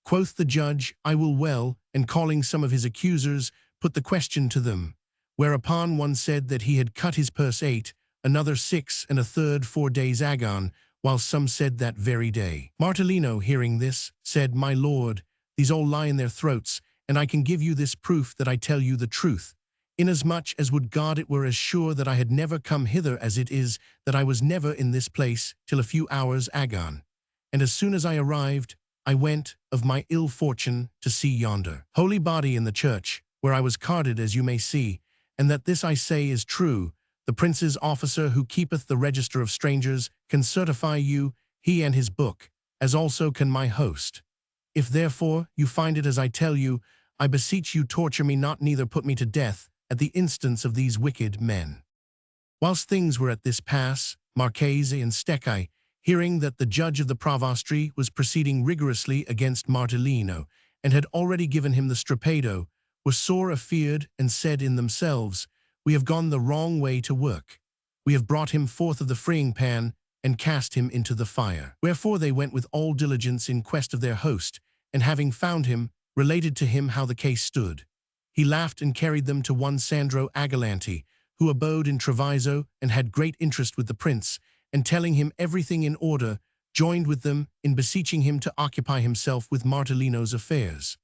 Quoth the judge, "I will well," and calling some of his accusers, put the question to them, whereupon one said that he had cut his purse 8, another 6, and a third 4 days agone, while some said that very day. Martellino, hearing this, said, "My lord, these all lie in their throats, and I can give you this proof that I tell you the truth, inasmuch as would God it were as sure that I had never come hither as it is that I was never in this place till a few hours agone. And as soon as I arrived, I went, of my ill fortune, to see yonder holy body in the church, where I was carded as you may see, and that this I say is true, the prince's officer who keepeth the register of strangers can certify you, he and his book, as also can my host. If therefore you find it as I tell you, I beseech you torture me not, neither put me to death, at the instance of these wicked men." Whilst things were at this pass, Marchese and Stecchi, hearing that the judge of the provostry was proceeding rigorously against Martellino, and had already given him the strapado, were sore afeard, and said in themselves, "We have gone the wrong way to work. We have brought him forth of the freeing pan, and cast him into the fire." Wherefore they went with all diligence in quest of their host, and having found him, related to him how the case stood. He laughed and carried them to one Sandro Agalanti, who abode in Treviso and had great interest with the prince, and telling him everything in order, joined with them in beseeching him to occupy himself with Martellino's affairs.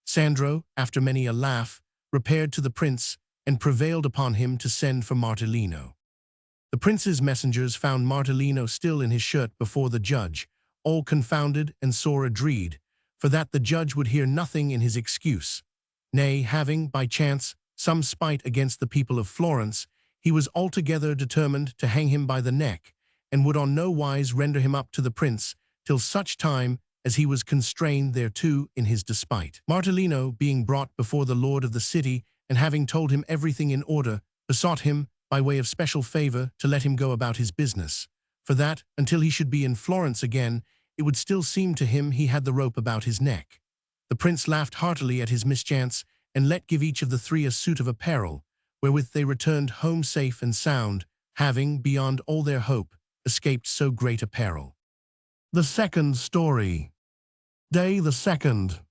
Sandro, after many a laugh, repaired to the prince, and prevailed upon him to send for Martellino. The prince's messengers found Martellino still in his shirt before the judge, all confounded and sore adread, for that the judge would hear nothing in his excuse. Nay, having, by chance, some spite against the people of Florence, he was altogether determined to hang him by the neck, and would on no wise render him up to the prince, till such time as he was constrained thereto in his despite. Martellino, being brought before the lord of the city, and having told him everything in order, besought him, by way of special favor, to let him go about his business, for that, until he should be in Florence again, it would still seem to him he had the rope about his neck. The prince laughed heartily at his mischance, and let give each of the 3 a suit of apparel, wherewith they returned home safe and sound, having, beyond all their hope, escaped so great a peril. The second story. Day the 2nd.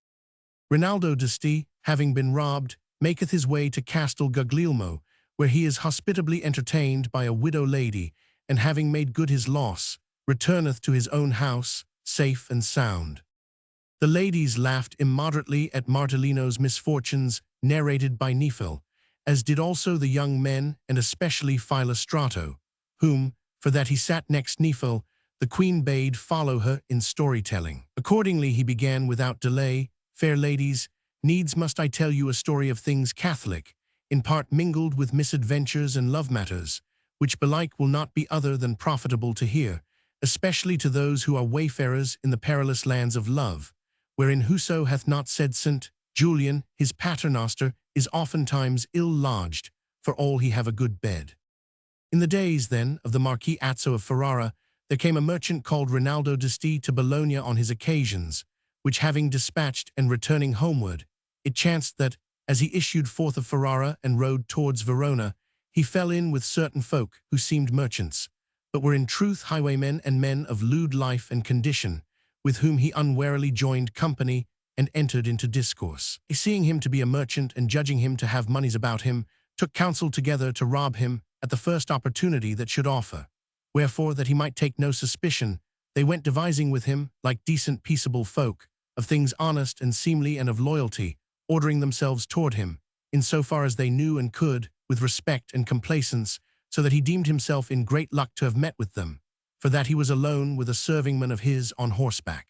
Rinaldo d'Asti, having been robbed, maketh his way to Castel Guglielmo, where he is hospitably entertained by a widow lady, and having made good his loss, returneth to his own house, safe and sound. The ladies laughed immoderately at Martellino's misfortunes narrated by Nephil, as did also the young men, and especially Philostrato, whom, for that he sat next Nephil, the queen bade follow her in storytelling. Accordingly he began without delay, "Fair ladies, needs must I tell you a story of things Catholic, in part mingled with misadventures and love matters, which belike will not be other than profitable to hear, especially to those who are wayfarers in the perilous lands of love, wherein whoso hath not said St. Julian, his paternoster, is oftentimes ill lodged, for all he have a good bed." In the days, then, of the Marquis Azzo of Ferrara, there came a merchant called Rinaldo d'Asti to Bologna on his occasions, which having dispatched and returning homeward, it chanced that, as he issued forth of Ferrara and rode towards Verona, he fell in with certain folk who seemed merchants, but were in truth highwaymen and men of lewd life and condition, with whom he unwarily joined company and entered into discourse. Seeing him to be a merchant and judging him to have monies about him, took counsel together to rob him at the first opportunity that should offer. Wherefore, that he might take no suspicion, they went devising with him, like decent peaceable folk, of things honest and seemly and of loyalty, ordering themselves toward him, in so far as they knew and could, with respect and complaisance, so that he deemed himself in great luck to have met with them. for that he was alone with a servingman of his on horseback.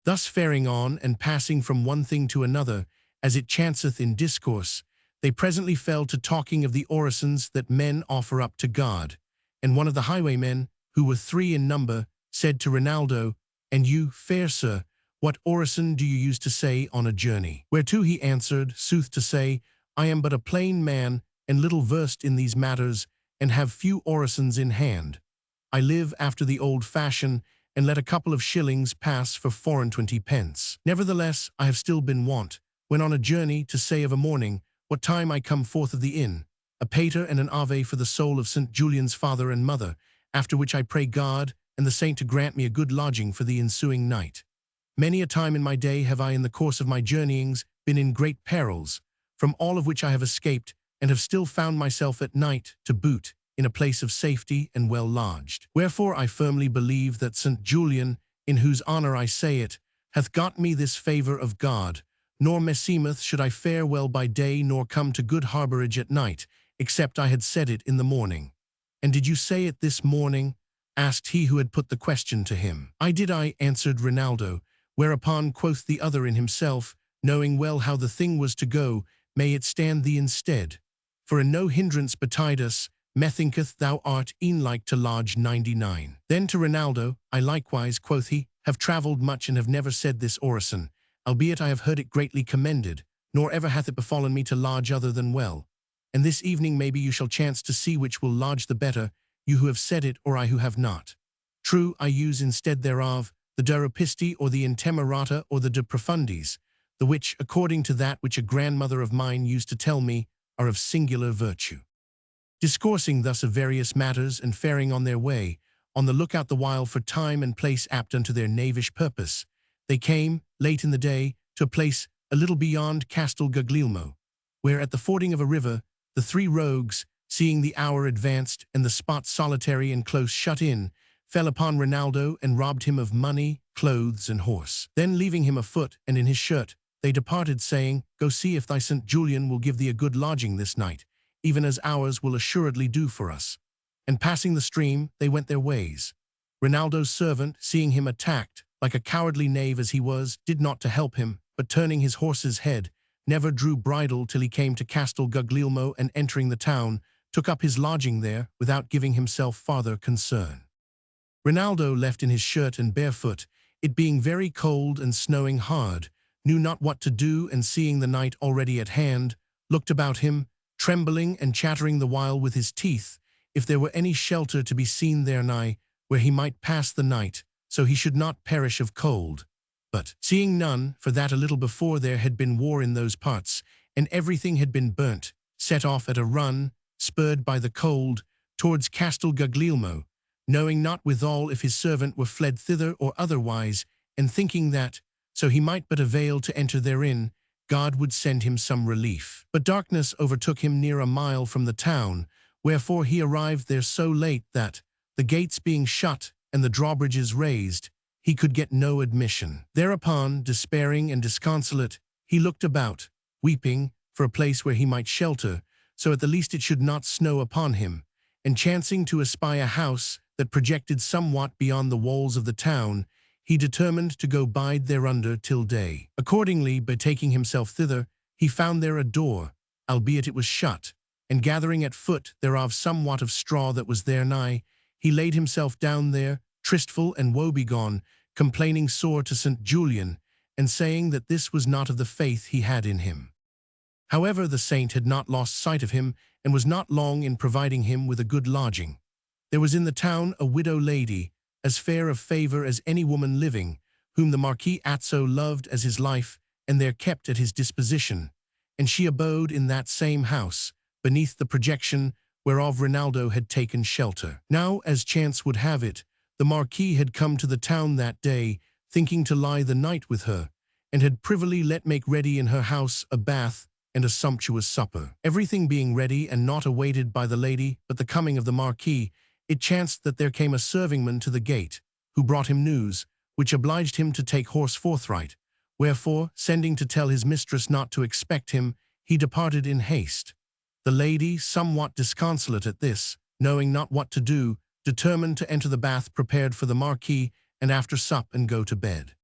Thus faring on and passing from one thing to another, as it chanceth in discourse, they presently fell to talking of the orisons that men offer up to God. And one of the highwaymen, who were 3 in number, said to Rinaldo, "And you, fair sir, what orison do you use to say on a journey?" Whereto he answered, "Sooth to say, I am but a plain man, and little versed in these matters, and have few orisons in hand. I live after the old fashion, and let a couple of shillings pass for 24 pence. Nevertheless, I have still been wont, when on a journey, to say of a morning, what time I come forth of the inn, a pater and an ave for the soul of St. Julian's father and mother, after which I pray God and the saint to grant me a good lodging for the ensuing night. Many a time in my day have I in the course of my journeyings been in great perils, from all of which I have escaped, and have still found myself at night, to boot, in a place of safety and well lodged. Wherefore I firmly believe that St. Julian, in whose honor I say it, hath got me this favor of God, nor meseemeth should I fare well by day nor come to good harborage at night, except I had said it in the morning." "And did you say it this morning?" asked he who had put the question to him. "I did," answered Rinaldo, whereupon quoth the other in himself, knowing well how the thing was to go, "May it stand thee instead. For in no hindrance betide us, methinketh thou art e'en like to lodge 99. Then to Rinaldo, "I likewise," quoth he, "have travelled much and have never said this orison, albeit I have heard it greatly commended, nor ever hath it befallen me to lodge other than well. And this evening maybe you shall chance to see which will lodge the better, you who have said it or I who have not. True, I use instead thereof the de rapisti or the intemerata or the de profundis, the which, according to that which a grandmother of mine used to tell me, are of singular virtue." Discoursing thus of various matters and faring on their way, on the lookout the while for time and place apt unto their knavish purpose, they came, late in the day, to a place a little beyond Castel Guglielmo, where at the fording of a river, the 3 rogues, seeing the hour advanced and the spot solitary and close shut in, fell upon Rinaldo and robbed him of money, clothes, and horse. Then leaving him afoot and in his shirt, they departed, saying, "Go see if thy St. Julian will give thee a good lodging this night, even as ours will assuredly do for us." And passing the stream, they went their ways. Rinaldo's servant, seeing him attacked, like a cowardly knave as he was, did not to help him, but turning his horse's head, never drew bridle till he came to Castel Guglielmo, and entering the town, took up his lodging there, without giving himself farther concern. Rinaldo, left in his shirt and barefoot, it being very cold and snowing hard, knew not what to do, and seeing the night already at hand, looked about him, trembling and chattering the while with his teeth, if there were any shelter to be seen there nigh, where he might pass the night, so he should not perish of cold. But, seeing none, for that a little before there had been war in those parts, and everything had been burnt, set off at a run, spurred by the cold, towards Castel Guglielmo, knowing not withal if his servant were fled thither or otherwise, and thinking that, so he might but avail to enter therein, God would send him some relief. But darkness overtook him near a mile from the town, wherefore he arrived there so late that, the gates being shut and the drawbridges raised, he could get no admission. Thereupon, despairing and disconsolate, he looked about, weeping, for a place where he might shelter, so at the least it should not snow upon him, and chancing to espy a house that projected somewhat beyond the walls of the town, he determined to go bide thereunder till day. Accordingly, betaking himself thither, he found there a door, albeit it was shut, and gathering at foot thereof somewhat of straw that was there nigh, he laid himself down there, tristful and woebegone, complaining sore to St. Julian, and saying that this was not of the faith he had in him. However, the saint had not lost sight of him, and was not long in providing him with a good lodging. There was in the town a widow lady, as fair of favor as any woman living, whom the Marquis Azzo loved as his life, and there kept at his disposition, and she abode in that same house, beneath the projection whereof Rinaldo had taken shelter. Now, as chance would have it, the Marquis had come to the town that day, thinking to lie the night with her, and had privily let make ready in her house a bath and a sumptuous supper. Everything being ready and not awaited by the lady, but the coming of the Marquis, it chanced that there came a servingman to the gate, who brought him news, which obliged him to take horse forthright, wherefore, sending to tell his mistress not to expect him, he departed in haste. The lady, somewhat disconsolate at this, knowing not what to do, determined to enter the bath prepared for the Marquis, and after sup and go to bed.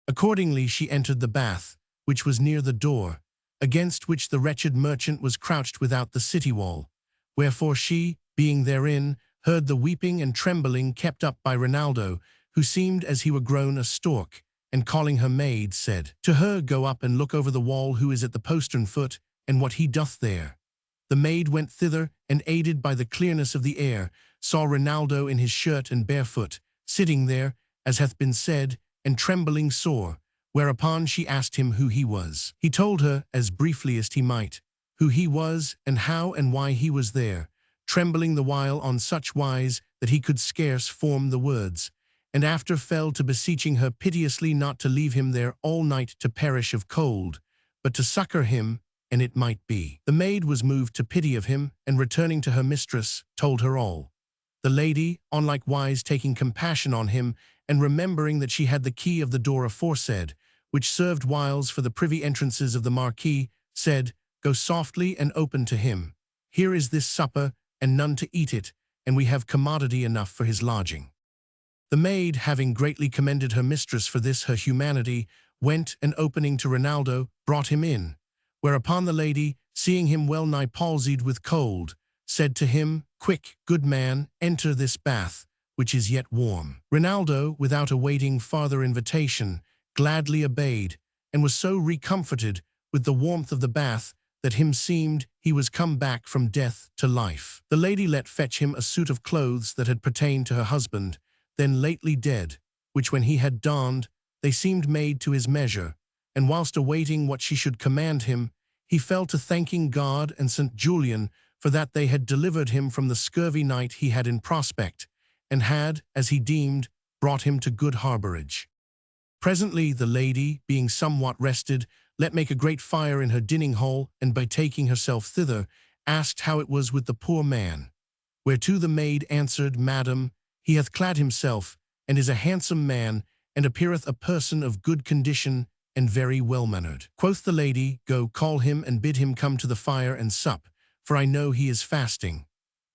Accordingly she entered the bath, which was near the door, against which the wretched merchant was crouched without the city wall, wherefore she, being therein, heard the weeping and trembling kept up by Rinaldo, who seemed as he were grown a stork, and calling her maid, said, "To her go up and look over the wall who is at the postern foot, and what he doth there." The maid went thither, and aided by the clearness of the air, saw Rinaldo in his shirt and barefoot, sitting there, as hath been said, and trembling sore, whereupon she asked him who he was. He told her, as briefly as he might, who he was, and how and why he was there, trembling the while on such wise that he could scarce form the words, and after fell to beseeching her piteously not to leave him there all night to perish of cold, but to succor him, and it might be. The maid was moved to pity of him, and returning to her mistress, told her all. The lady, on like wise taking compassion on him, and remembering that she had the key of the door aforesaid, which served whiles for the privy entrances of the Marquis, said, "Go softly and open to him. Here is this supper, and none to eat it, and we have commodity enough for his lodging." The maid, having greatly commended her mistress for this her humanity, went, and opening to Rinaldo, brought him in, whereupon the lady, seeing him well nigh palsied with cold, said to him, "Quick, good man, enter this bath, which is yet warm." Rinaldo, without awaiting farther invitation, gladly obeyed, and was so recomforted with the warmth of the bath that him seemed he was come back from death to life. The lady let fetch him a suit of clothes that had pertained to her husband, then lately dead, which when he had donned, they seemed made to his measure, and whilst awaiting what she should command him, he fell to thanking God and St. Julian for that they had delivered him from the scurvy night he had in prospect, and had, as he deemed, brought him to good harbourage. Presently the lady, being somewhat rested, let make a great fire in her dinning-hall, and by taking herself thither, asked how it was with the poor man. Whereto the maid answered, "Madam, he hath clad himself, and is a handsome man, and appeareth a person of good condition, and very well-mannered." Quoth the lady, "Go, call him, and bid him come to the fire and sup, for I know he is fasting."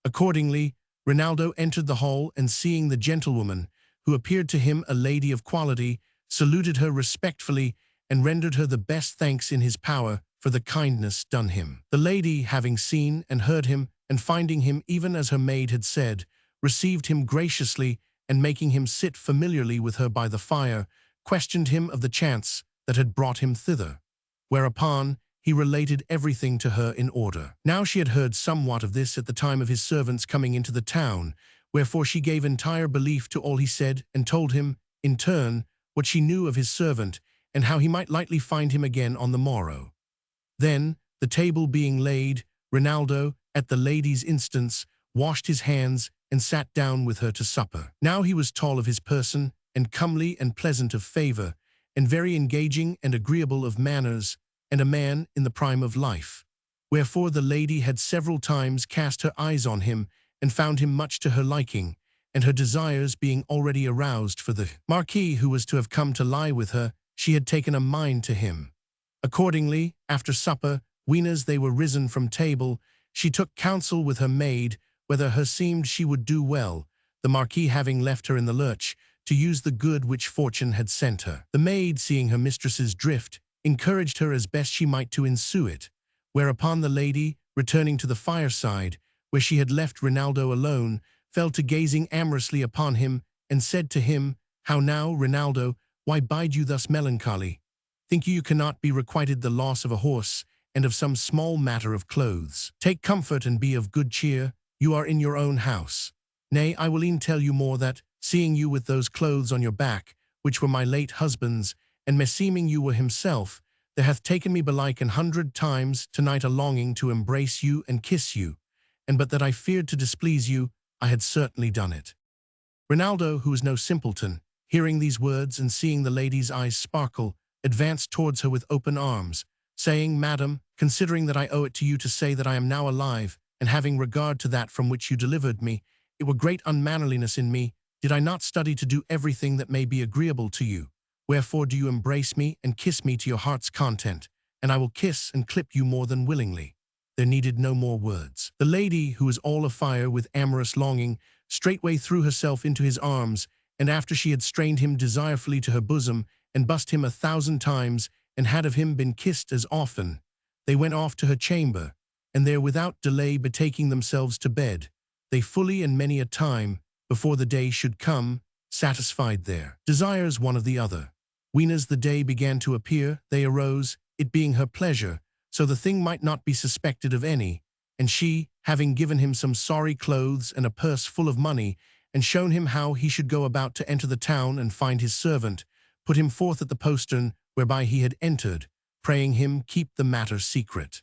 Accordingly, Rinaldo entered the hall, and seeing the gentlewoman, who appeared to him a lady of quality, saluted her respectfully, and rendered her the best thanks in his power for the kindness done him. The lady, having seen and heard him, and finding him even as her maid had said, received him graciously, and making him sit familiarly with her by the fire, questioned him of the chance that had brought him thither, whereupon he related everything to her in order. Now she had heard somewhat of this at the time of his servants coming into the town, wherefore she gave entire belief to all he said, and told him, in turn, what she knew of his servant, and how he might lightly find him again on the morrow. Then, the table being laid, Rinaldo, at the lady's instance, washed his hands, and sat down with her to supper. Now he was tall of his person, and comely and pleasant of favour, and very engaging and agreeable of manners, and a man in the prime of life. Wherefore the lady had several times cast her eyes on him, and found him much to her liking, and her desires being already aroused for the Marquis who was to have come to lie with her, she had taken a mind to him. Accordingly, after supper, ween as they were risen from table, she took counsel with her maid, whether her seemed she would do well, the Marquis having left her in the lurch, to use the good which fortune had sent her. The maid, seeing her mistress's drift, encouraged her as best she might to ensue it, whereupon the lady, returning to the fireside, where she had left Rinaldo alone, fell to gazing amorously upon him, and said to him, "How now, Rinaldo, why bide you thus melancholy? Think you cannot be requited the loss of a horse, and of some small matter of clothes? Take comfort and be of good cheer, you are in your own house. Nay, I will e'en tell you more that, seeing you with those clothes on your back, which were my late husband's, and meseeming you were himself, there hath taken me belike 100 times tonight a longing to embrace you and kiss you, and but that I feared to displease you, I had certainly done it." Rinaldo, who was no simpleton, hearing these words and seeing the lady's eyes sparkle, advanced towards her with open arms, saying, "Madam, considering that I owe it to you to say that I am now alive, and having regard to that from which you delivered me, it were great unmannerliness in me, did I not study to do everything that may be agreeable to you. Wherefore do you embrace me and kiss me to your heart's content, and I will kiss and clip you more than willingly." There needed no more words. The lady, who was all afire with amorous longing, straightway threw herself into his arms, and after she had strained him desirefully to her bosom, and bussed him 1,000 times, and had of him been kissed as often, they went off to her chamber, and there without delay betaking themselves to bed, they fully and many a time, before the day should come, satisfied their desires one of the other. When as the day began to appear, they arose, it being her pleasure, so the thing might not be suspected of any, and she, having given him some sorry clothes and a purse full of money, and shown him how he should go about to enter the town and find his servant, put him forth at the postern whereby he had entered, praying him keep the matter secret.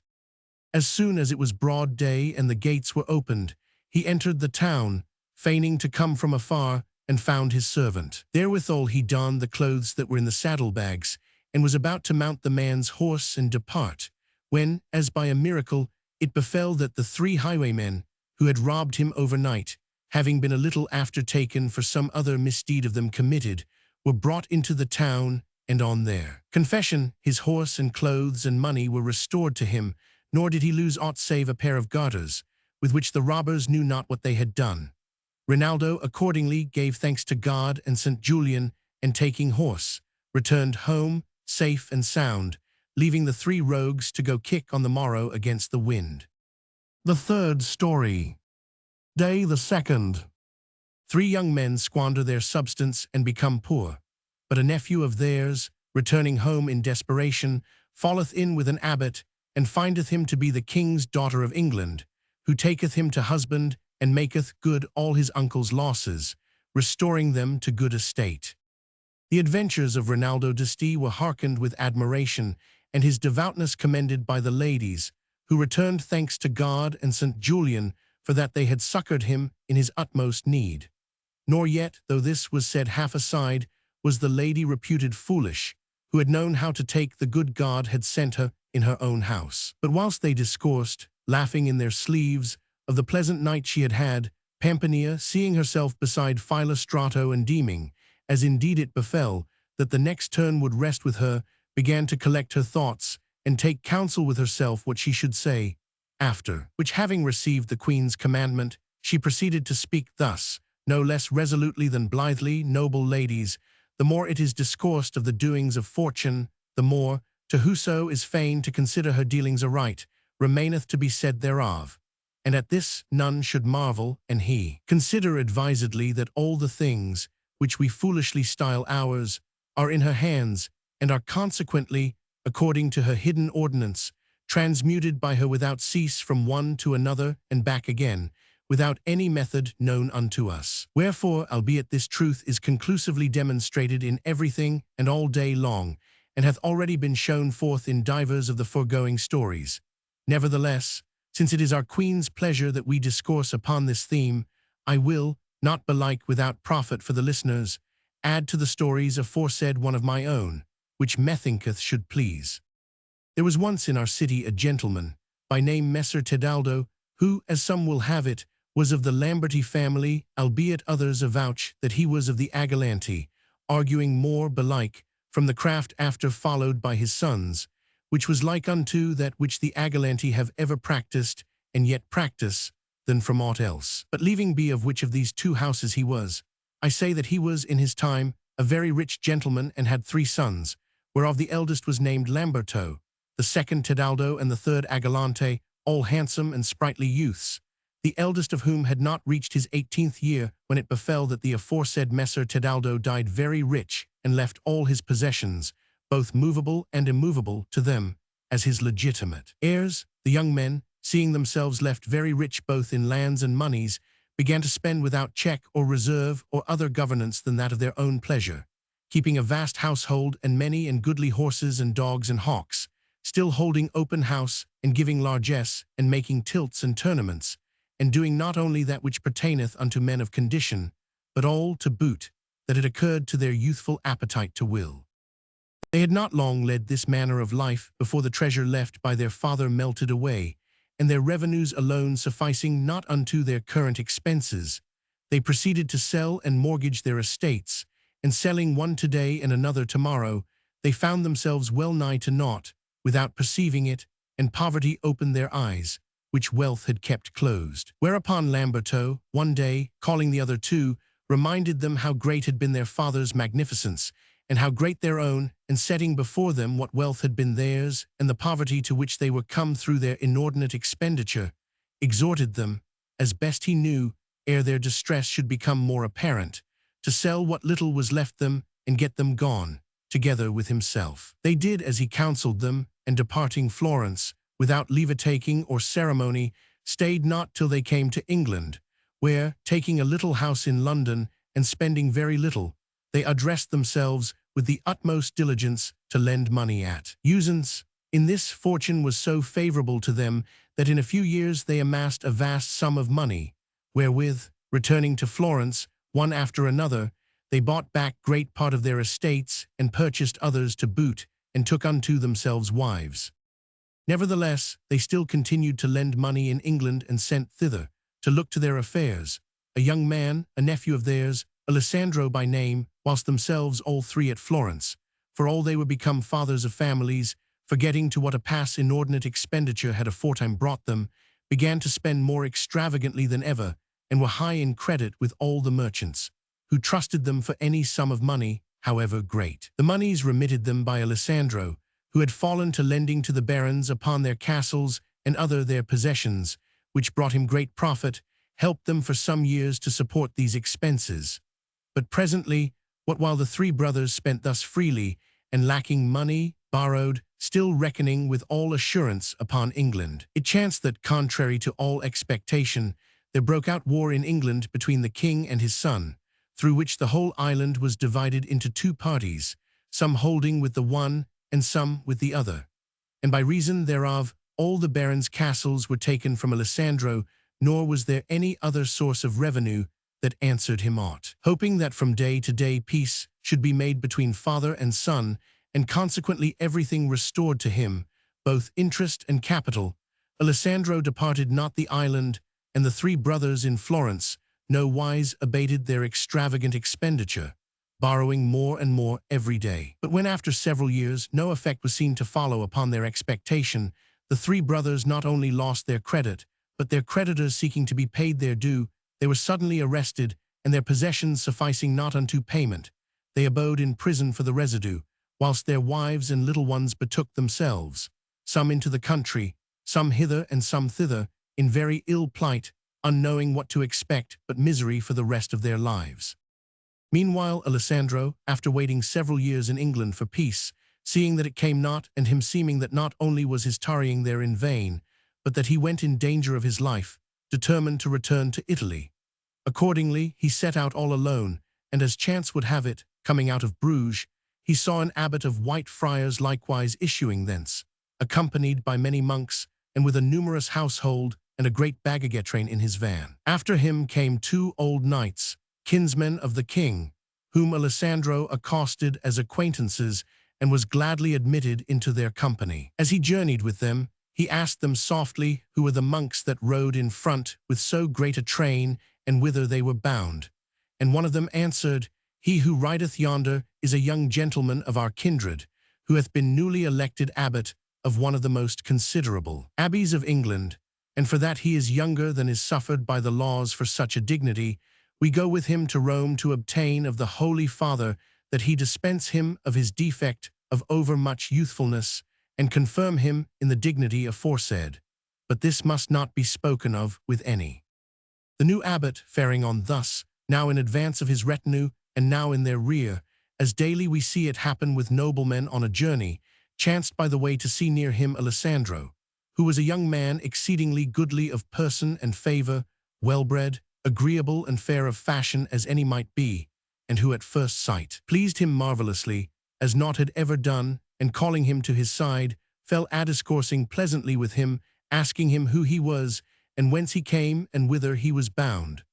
As soon as it was broad day and the gates were opened, he entered the town, feigning to come from afar, and found his servant. Therewithal he donned the clothes that were in the saddlebags, and was about to mount the man's horse and depart, when, as by a miracle, it befell that the 3 highwaymen, who had robbed him overnight, having been a little after taken for some other misdeed of them committed, were brought into the town, and on their confession his horse and clothes and money were restored to him, nor did he lose aught save a pair of garters, with which the robbers knew not what they had done. Rinaldo accordingly gave thanks to God and St. Julian, and taking horse, returned home, safe and sound, leaving the 3 rogues to go kick on the morrow against the wind. The third story. Day the 2nd. 3 young men squander their substance and become poor, but a nephew of theirs, returning home in desperation, falleth in with an abbot, and findeth him to be the king's daughter of England, who taketh him to husband, and maketh good all his uncle's losses, restoring them to good estate. The adventures of Rinaldo d'Este were hearkened with admiration, and his devoutness commended by the ladies, who returned thanks to God and St. Julian for that they had succored him in his utmost need. Nor yet, though this was said half aside, was the lady reputed foolish, who had known how to take the good God had sent her in her own house. But whilst they discoursed, laughing in their sleeves, of the pleasant night she had had, Pampinea, seeing herself beside Philostrato and deeming, as indeed it befell, that the next turn would rest with her, began to collect her thoughts, and take counsel with herself what she should say, after which, having received the Queen's commandment, she proceeded to speak thus, no less resolutely than blithely: Noble ladies, the more it is discoursed of the doings of fortune, the more, to whoso is fain to consider her dealings aright, remaineth to be said thereof. And at this none should marvel, and he consider advisedly that all the things, which we foolishly style ours, are in her hands, and are consequently, according to her hidden ordinance, transmuted by her without cease from one to another and back again, without any method known unto us. Wherefore, albeit this truth is conclusively demonstrated in everything and all day long, and hath already been shown forth in divers of the foregoing stories, nevertheless, since it is our Queen's pleasure that we discourse upon this theme, I will, not belike without profit for the listeners, add to the stories aforesaid one of my own, which methinketh should please. There was once in our city a gentleman, by name Messer Tedaldo, who, as some will have it, was of the Lamberti family, albeit others avouch that he was of the Agalanti, arguing more belike from the craft after followed by his sons, which was like unto that which the Agalanti have ever practiced, and yet practice, than from aught else. But leaving be of which of these 2 houses he was, I say that he was in his time a very rich gentleman, and had 3 sons, whereof the eldest was named Lamberto, the second Tedaldo, and the third Agalante, all handsome and sprightly youths, the eldest of whom had not reached his 18th year when it befell that the aforesaid Messer Tedaldo died very rich, and left all his possessions, both movable and immovable, to them, as his legitimate heirs. The young men, seeing themselves left very rich both in lands and moneys, began to spend without check or reserve or other governance than that of their own pleasure, keeping a vast household and many and goodly horses and dogs and hawks, still holding open house and giving largesse and making tilts and tournaments, and doing not only that which pertaineth unto men of condition, but all to boot, that it occurred to their youthful appetite to will. They had not long led this manner of life before the treasure left by their father melted away, and their revenues alone sufficing not unto their current expenses, they proceeded to sell and mortgage their estates, and selling one today and another tomorrow, they found themselves well nigh to naught, without perceiving it, and poverty opened their eyes, which wealth had kept closed. Whereupon Lamberto, one day, calling the other two, reminded them how great had been their father's magnificence, and how great their own, and setting before them what wealth had been theirs, and the poverty to which they were come through their inordinate expenditure, exhorted them, as best he knew, ere their distress should become more apparent, to sell what little was left them, and get them gone, together with himself. They did as he counselled them, and departing Florence, without leave-taking or ceremony, stayed not till they came to England, where, taking a little house in London, and spending very little, they addressed themselves with the utmost diligence to lend money at usance. In this fortune was so favourable to them that in a few years they amassed a vast sum of money, wherewith, returning to Florence, one after another, they bought back great part of their estates, and purchased others to boot, and took unto themselves wives. Nevertheless, they still continued to lend money in England, and sent thither, to look to their affairs, a young man, a nephew of theirs, Alessandro by name, whilst themselves all three at Florence, for all they were become fathers of families, forgetting to what a pass inordinate expenditure had aforetime brought them, began to spend more extravagantly than ever, and were high in credit with all the merchants, who trusted them for any sum of money, however great. The moneys remitted them by Alessandro, who had fallen to lending to the barons upon their castles and other their possessions, which brought him great profit, helped them for some years to support these expenses. But presently, what while the three brothers spent thus freely, and lacking money, borrowed, still reckoning with all assurance upon England, it chanced that, contrary to all expectation, there broke out war in England between the king and his son, through which the whole island was divided into two parties, some holding with the one, and some with the other. And by reason thereof, all the barons' castles were taken from Alessandro, nor was there any other source of revenue that answered him aught. Hoping that from day to day peace should be made between father and son, and consequently everything restored to him, both interest and capital, Alessandro departed not the island, and the three brothers in Florence no wise abated their extravagant expenditure, borrowing more and more every day. But when after several years no effect was seen to follow upon their expectation, the three brothers not only lost their credit, but their creditors seeking to be paid their due, they were suddenly arrested, and their possessions sufficing not unto payment, they abode in prison for the residue, whilst their wives and little ones betook themselves, some into the country, some hither and some thither, in very ill plight, unknowing what to expect but misery for the rest of their lives. Meanwhile Alessandro, after waiting several years in England for peace, seeing that it came not, and him seeming that not only was his tarrying there in vain, but that he went in danger of his life, determined to return to Italy. Accordingly, he set out all alone, and as chance would have it, coming out of Bruges, he saw an abbot of White Friars likewise issuing thence, accompanied by many monks, and with a numerous household, and a great baggage-train in his van. After him came two old knights, kinsmen of the king, whom Alessandro accosted as acquaintances, and was gladly admitted into their company. As he journeyed with them, he asked them softly who were the monks that rode in front with so great a train, and whither they were bound. And one of them answered, "He who rideth yonder is a young gentleman of our kindred, who hath been newly elected abbot of one of the most considerable abbeys of England, and for that he is younger than is suffered by the laws for such a dignity, we go with him to Rome to obtain of the Holy Father that he dispense him of his defect of overmuch youthfulness, and confirm him in the dignity aforesaid. But this must not be spoken of with any." The new abbot, faring on thus, now in advance of his retinue, and now in their rear, as daily we see it happen with noblemen on a journey, chanced by the way to see near him Alessandro, who was a young man exceedingly goodly of person and favour, well-bred, agreeable and fair of fashion as any might be, and who at first sight pleased him marvellously, as naught had ever done, and calling him to his side, fell a-discoursing pleasantly with him, asking him who he was, and whence he came, and whither he was bound.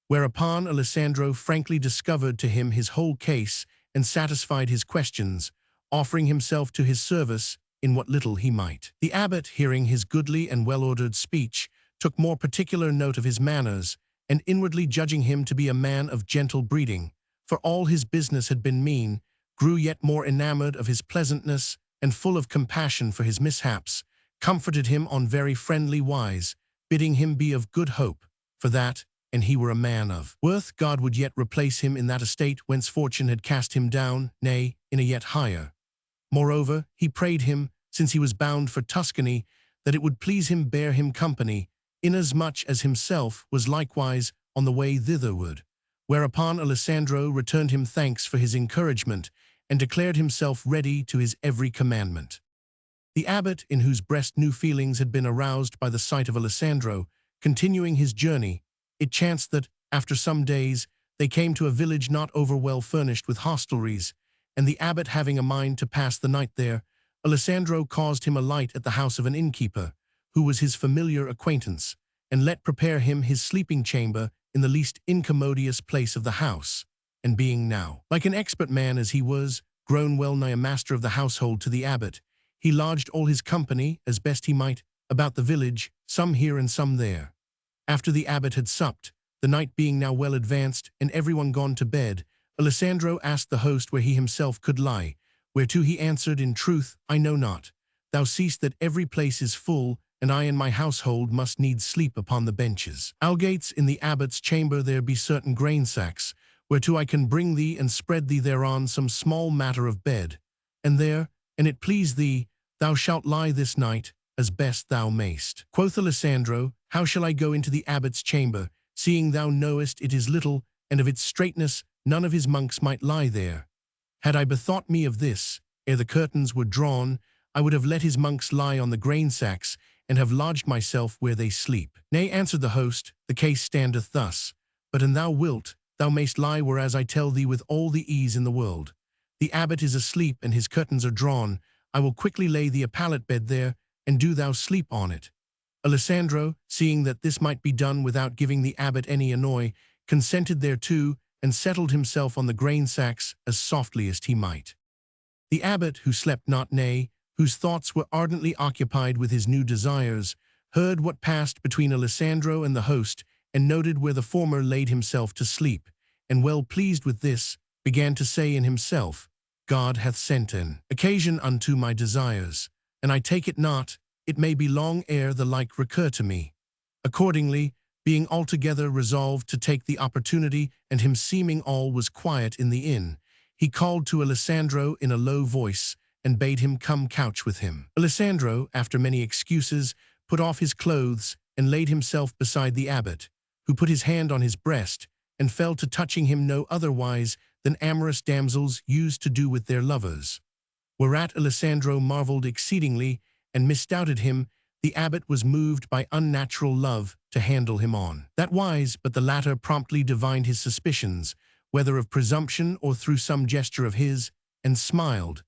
Whereupon Alessandro frankly discovered to him his whole case, and satisfied his questions, offering himself to his service in what little he might. The abbot, hearing his goodly and well-ordered speech, took more particular note of his manners, and inwardly judging him to be a man of gentle breeding, for all his business had been mean, grew yet more enamored of his pleasantness, and full of compassion for his mishaps, comforted him on very friendly wise, bidding him be of good hope, for that, and he were a man of worth, God would yet replace him in that estate whence fortune had cast him down, nay, in a yet higher. Moreover, he prayed him, since he was bound for Tuscany, that it would please him bear him company, inasmuch as himself was likewise on the way thitherward. Whereupon Alessandro returned him thanks for his encouragement, and declared himself ready to his every commandment. The abbot, in whose breast new feelings had been aroused by the sight of Alessandro, continuing his journey, it chanced that, after some days, they came to a village not over well furnished with hostelries, and the abbot having a mind to pass the night there, Alessandro caused him alight at the house of an innkeeper, who was his familiar acquaintance, and let prepare him his sleeping chamber in the least incommodious place of the house, and being now, like an expert man as he was, grown well nigh a master of the household to the abbot, he lodged all his company, as best he might, about the village, some here and some there. After the abbot had supped, the night being now well advanced, and everyone gone to bed, Alessandro asked the host where he himself could lie, whereto he answered, in truth, I know not. Thou seest that every place is full, and I and my household must needs sleep upon the benches. Algates in the abbot's chamber there be certain grain sacks, whereto I can bring thee and spread thee thereon some small matter of bed. And there, an it please thee, thou shalt lie this night, as best thou mayst. Quoth Alessandro, how shall I go into the abbot's chamber, seeing thou knowest it is little, and of its straightness none of his monks might lie there? Had I bethought me of this, ere the curtains were drawn, I would have let his monks lie on the grain sacks, and have lodged myself where they sleep. Nay, answered the host, the case standeth thus, but an thou wilt, thou mayst lie whereas I tell thee with all the ease in the world. The abbot is asleep, and his curtains are drawn. I will quickly lay thee a pallet bed there, and do thou sleep on it. Alessandro, seeing that this might be done without giving the abbot any annoy, consented thereto, and settled himself on the grain sacks as softly as he might. The abbot, who slept not, nay, whose thoughts were ardently occupied with his new desires, heard what passed between Alessandro and the host, and noted where the former laid himself to sleep, and well pleased with this, began to say in himself, God hath sent an occasion unto my desires, and I take it not, it may be long ere the like recur to me. Accordingly, being altogether resolved to take the opportunity, and him seeming all was quiet in the inn, he called to Alessandro in a low voice, and bade him come couch with him. Alessandro, after many excuses, put off his clothes, and laid himself beside the abbot, who put his hand on his breast, and fell to touching him no otherwise than amorous damsels used to do with their lovers. Whereat Alessandro marveled exceedingly, and misdoubted him, the abbot was moved by unnatural love to handle him on that wise, but the latter promptly divined his suspicions, whether of presumption or through some gesture of his, and smiled.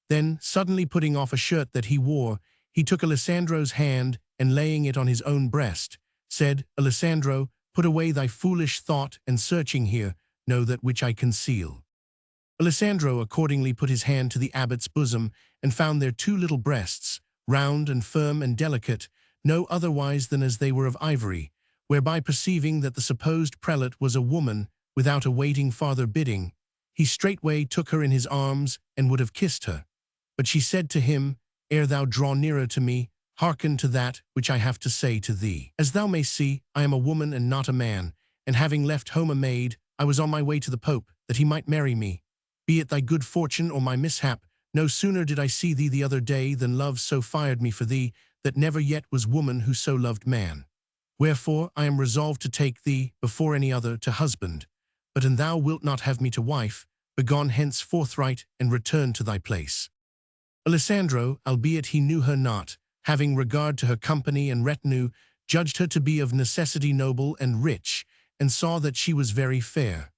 Then, suddenly putting off a shirt that he wore, he took Alessandro's hand, and laying it on his own breast, said, Alessandro, put away thy foolish thought, and searching here, know that which I conceal. Alessandro accordingly put his hand to the abbot's bosom, and found there two little breasts, round and firm and delicate, no otherwise than as they were of ivory, whereby perceiving that the supposed prelate was a woman, without awaiting farther bidding, he straightway took her in his arms, and would have kissed her. But she said to him, ere thou draw nearer to me, hearken to that which I have to say to thee. As thou mayst see, I am a woman and not a man, and having left home a maid, I was on my way to the Pope, that he might marry me. Be it thy good fortune or my mishap, no sooner did I see thee the other day than love so fired me for thee, that never yet was woman who so loved man. Wherefore I am resolved to take thee, before any other, to husband. But an thou wilt not have me to wife, begone hence forthright, and return to thy place. Alessandro, albeit he knew her not, having regard to her company and retinue, judged her to be of necessity noble and rich, and saw that she was very fair.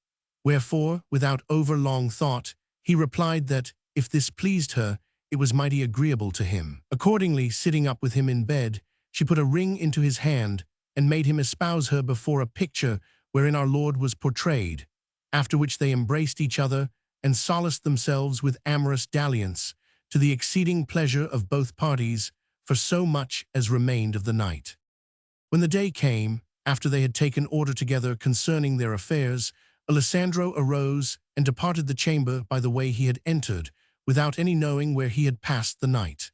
Wherefore, without over-long thought, he replied that, if this pleased her, it was mighty agreeable to him. Accordingly, sitting up with him in bed, she put a ring into his hand, and made him espouse her before a picture wherein our Lord was portrayed, after which they embraced each other, and solaced themselves with amorous dalliance, to the exceeding pleasure of both parties, for so much as remained of the night. When the day came, after they had taken order together concerning their affairs, Alessandro arose and departed the chamber by the way he had entered, without any knowing where he had passed the night.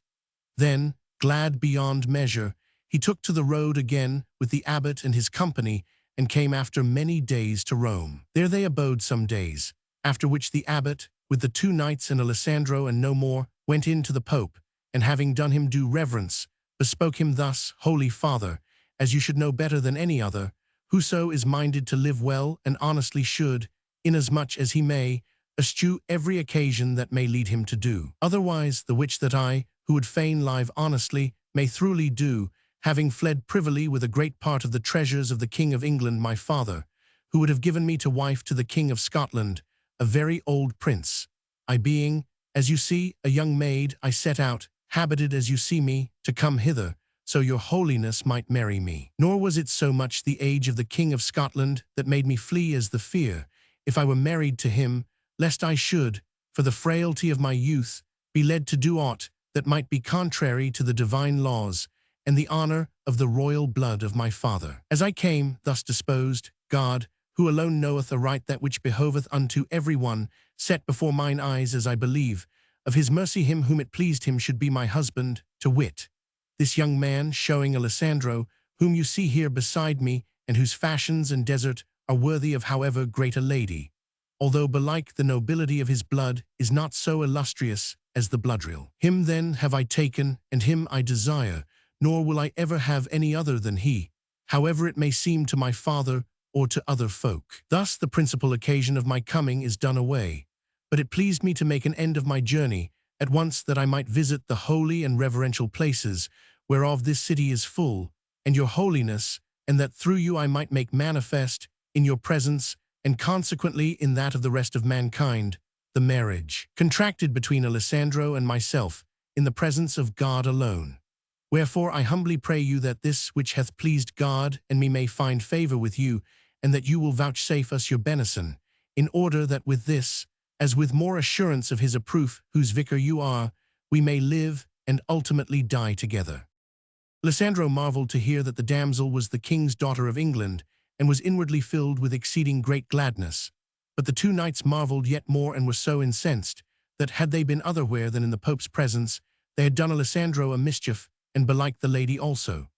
Then, glad beyond measure, he took to the road again with the abbot and his company, and came after many days to Rome. There they abode some days, after which the abbot, with the 2 knights and Alessandro and no more, went in to the Pope, and having done him due reverence, bespoke him thus: Holy Father, as you should know better than any other, whoso is minded to live well and honestly should, inasmuch as he may, eschew every occasion that may lead him to do. Otherwise, the which that I, who would fain live honestly, may throughly do, having fled privily with a great part of the treasures of the King of England my father, who would have given me to wife to the King of Scotland, a very old prince. I being, as you see, a young maid, I set out, habited as you see me, to come hither, so your holiness might marry me. Nor was it so much the age of the King of Scotland that made me flee as the fear, if I were married to him, lest I should, for the frailty of my youth, be led to do aught that might be contrary to the divine laws, and the honor of the royal blood of my father. As I came, thus disposed, God, who alone knoweth aright that which behoveth unto every one, set before mine eyes, as I believe, of his mercy him whom it pleased him should be my husband, to wit, this young man, showing Alessandro, whom you see here beside me, and whose fashions and desert are worthy of however great a lady, although belike the nobility of his blood is not so illustrious as the bloodreal. Him then have I taken, and him I desire, nor will I ever have any other than he, however it may seem to my father or to other folk. Thus the principal occasion of my coming is done away, but it pleased me to make an end of my journey, at once that I might visit the holy and reverential places, whereof this city is full, and your holiness, and that through you I might make manifest, in your presence, and consequently in that of the rest of mankind, the marriage contracted between Alessandro and myself, in the presence of God alone. Wherefore I humbly pray you that this which hath pleased God and me may find favor with you, and that you will vouchsafe us your benison, in order that with this, as with more assurance of his approof, whose vicar you are, we may live and ultimately die together. Alessandro marveled to hear that the damsel was the king's daughter of England, and was inwardly filled with exceeding great gladness. But the 2 knights marveled yet more, and were so incensed, that had they been otherwhere than in the Pope's presence, they had done Alessandro a mischief, and belike the lady also.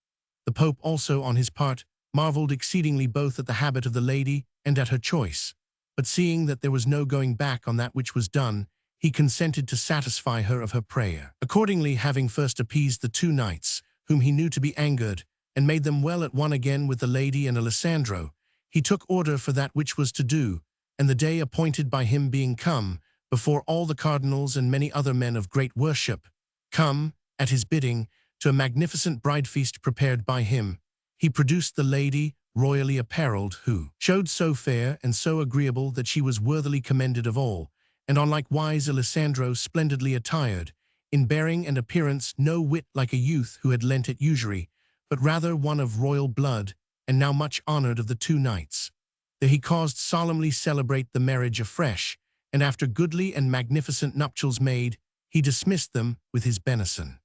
The Pope also, on his part, marveled exceedingly both at the habit of the lady and at her choice. But seeing that there was no going back on that which was done, he consented to satisfy her of her prayer. Accordingly, having first appeased the 2 knights, whom he knew to be angered, and made them well at one again with the lady and Alessandro, he took order for that which was to do, and the day appointed by him being come, before all the cardinals and many other men of great worship, come, at his bidding, to a magnificent bride feast prepared by him, he produced the lady, royally apparelled, who showed so fair and so agreeable that she was worthily commended of all, and on like wise Alessandro splendidly attired, in bearing and appearance no whit like a youth who had lent it usury, but rather one of royal blood, and now much honored of the 2 knights. There he caused solemnly celebrate the marriage afresh, and after goodly and magnificent nuptials made, he dismissed them with his benison.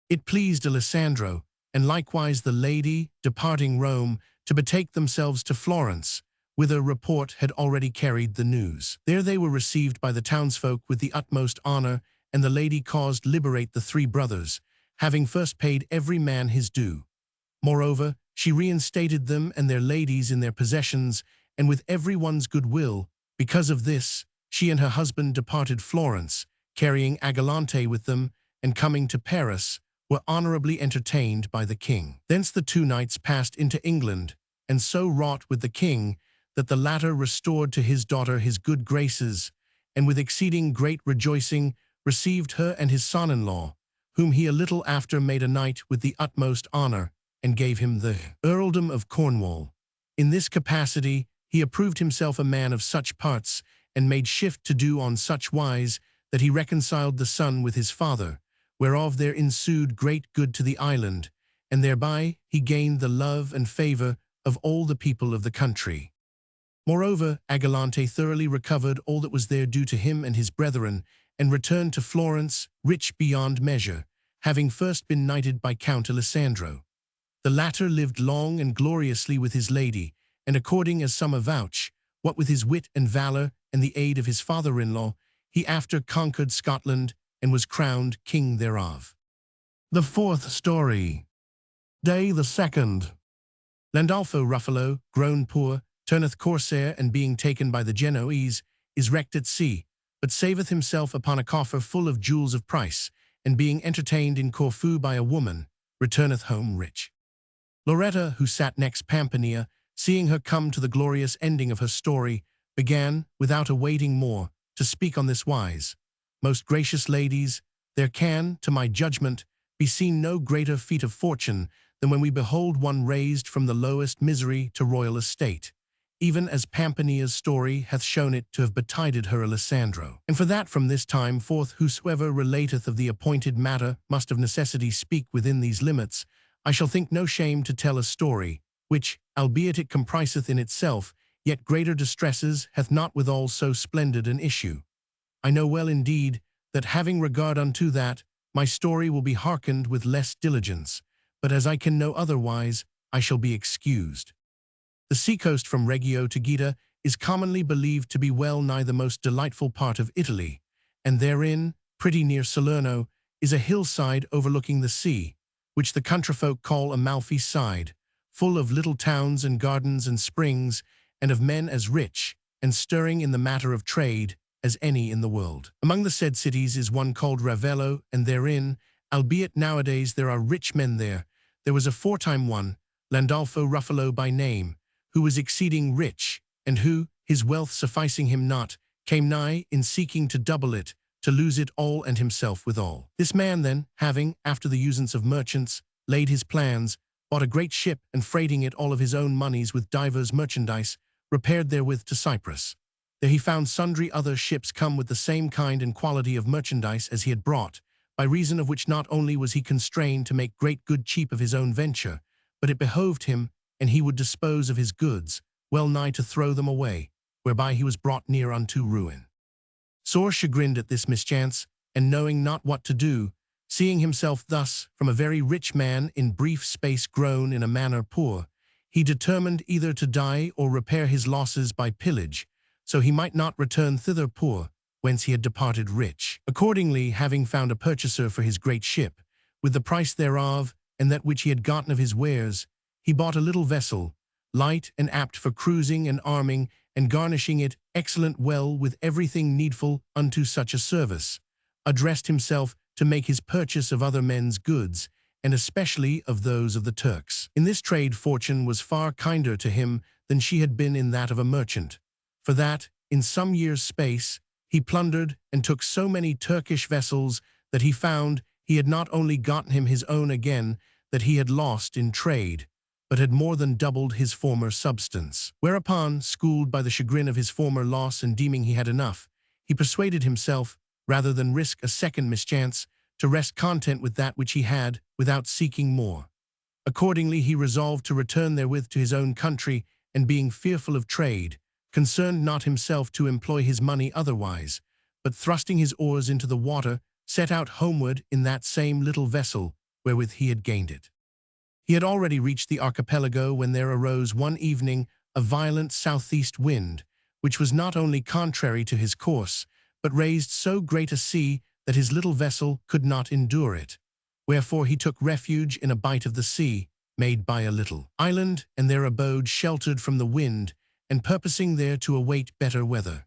It pleased Alessandro, and likewise the lady, departing Rome, to betake themselves to Florence, whither report had already carried the news. There they were received by the townsfolk with the utmost honor, and the lady caused liberate the 3 brothers, having first paid every man his due. Moreover, she reinstated them and their ladies in their possessions, and with every one's good will. Because of this, she and her husband departed Florence, carrying Agalante with them, and coming to Paris, were honorably entertained by the king. Thence the 2 knights passed into England, and so wrought with the king, that the latter restored to his daughter his good graces, and with exceeding great rejoicing received her and his son-in-law, whom he a little after made a knight with the utmost honor, and gave him the earldom of Cornwall. In this capacity he approved himself a man of such parts, and made shift to do on such wise, that he reconciled the son with his father, whereof there ensued great good to the island, and thereby he gained the love and favor of all the people of the country. Moreover, Agalante thoroughly recovered all that was there due to him and his brethren, and returned to Florence, rich beyond measure, having first been knighted by Count Alessandro. The latter lived long and gloriously with his lady, and according as some avouch, what with his wit and valor and the aid of his father-in-law, he after conquered Scotland and was crowned king thereof. The 4th story. Day the 2nd. Landolfo Ruffalo, grown poor, turneth corsair, and being taken by the Genoese, is wrecked at sea, but saveth himself upon a coffer full of jewels of price, and being entertained in Corfu by a woman, returneth home rich. Loretta, who sat next Pampania, seeing her come to the glorious ending of her story, began, without awaiting more, to speak on this wise. Most gracious ladies, there can, to my judgment, be seen no greater feat of fortune than when we behold one raised from the lowest misery to royal estate, even as Pampania's story hath shown it to have betided her Alessandro. And for that from this time forth whosoever relateth of the appointed matter must of necessity speak within these limits, I shall think no shame to tell a story, which, albeit it compriseth in itself, yet greater distresses hath not withal so splendid an issue. I know well indeed that having regard unto that, my story will be hearkened with less diligence, but as I can know otherwise, I shall be excused. The seacoast from Reggio to Gaeta is commonly believed to be well nigh the most delightful part of Italy, and therein, pretty near Salerno, is a hillside overlooking the sea, which the countryfolk call Amalfi Side, full of little towns and gardens and springs, and of men as rich and stirring in the matter of trade as any in the world. Among the said cities is one called Ravello, and therein, albeit nowadays there are rich men there was aforetime one, Landolfo Ruffalo by name, who was exceeding rich, and who, his wealth sufficing him not, came nigh, in seeking to double it, to lose it all and himself withal. This man then, having, after the usance of merchants, laid his plans, bought a great ship, and freighting it all of his own monies with divers merchandise, repaired therewith to Cyprus. There he found sundry other ships come with the same kind and quality of merchandise as he had brought, by reason of which not only was he constrained to make great good cheap of his own venture, but it behoved him, and he would dispose of his goods, well nigh to throw them away, whereby he was brought near unto ruin. Sore chagrined at this mischance, and knowing not what to do, seeing himself thus, from a very rich man in brief space grown in a manner poor, he determined either to die or repair his losses by pillage, so he might not return thither poor, whence he had departed rich. Accordingly, having found a purchaser for his great ship, with the price thereof, and that which he had gotten of his wares, he bought a little vessel, light and apt for cruising and arming, and garnishing it excellent well with everything needful unto such a service, addressed himself to make his purchase of other men's goods, and especially of those of the Turks. In this trade fortune was far kinder to him than she had been in that of a merchant, for that, in some years' space, he plundered and took so many Turkish vessels that he found he had not only gotten him his own again that he had lost in trade, but had more than doubled his former substance. Whereupon, schooled by the chagrin of his former loss and deeming he had enough, he persuaded himself, rather than risk a second mischance, to rest content with that which he had, without seeking more. Accordingly, he resolved to return therewith to his own country, and being fearful of trade, concerned not himself to employ his money otherwise, but thrusting his oars into the water, set out homeward in that same little vessel wherewith he had gained it. He had already reached the archipelago when there arose one evening a violent southeast wind, which was not only contrary to his course, but raised so great a sea that his little vessel could not endure it, wherefore he took refuge in a bight of the sea, made by a little island, and there abode sheltered from the wind, and purposing there to await better weather.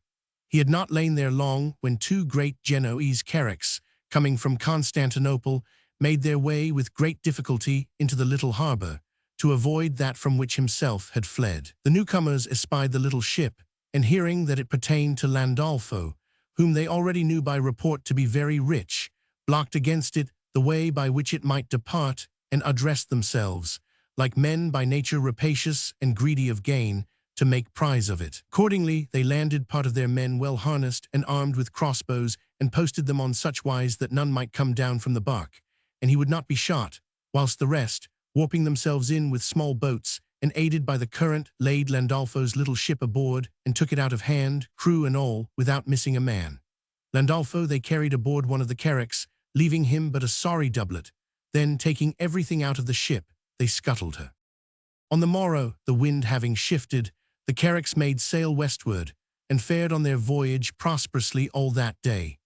He had not lain there long when two great Genoese carracks, coming from Constantinople, made their way with great difficulty into the little harbor, to avoid that from which himself had fled. The newcomers espied the little ship, and hearing that it pertained to Landolfo, whom they already knew by report to be very rich, blocked against it the way by which it might depart, and addressed themselves, like men by nature rapacious and greedy of gain, to make prize of it. Accordingly, they landed part of their men well harnessed and armed with crossbows, and posted them on such wise that none might come down from the bark, and he would not be shot, whilst the rest, warping themselves in with small boats, and aided by the current, laid Landolfo's little ship aboard, and took it out of hand, crew and all, without missing a man. Landolfo they carried aboard one of the carracks, leaving him but a sorry doublet. Then, taking everything out of the ship, they scuttled her. On the morrow, the wind having shifted, the carracks made sail westward, and fared on their voyage prosperously all that day.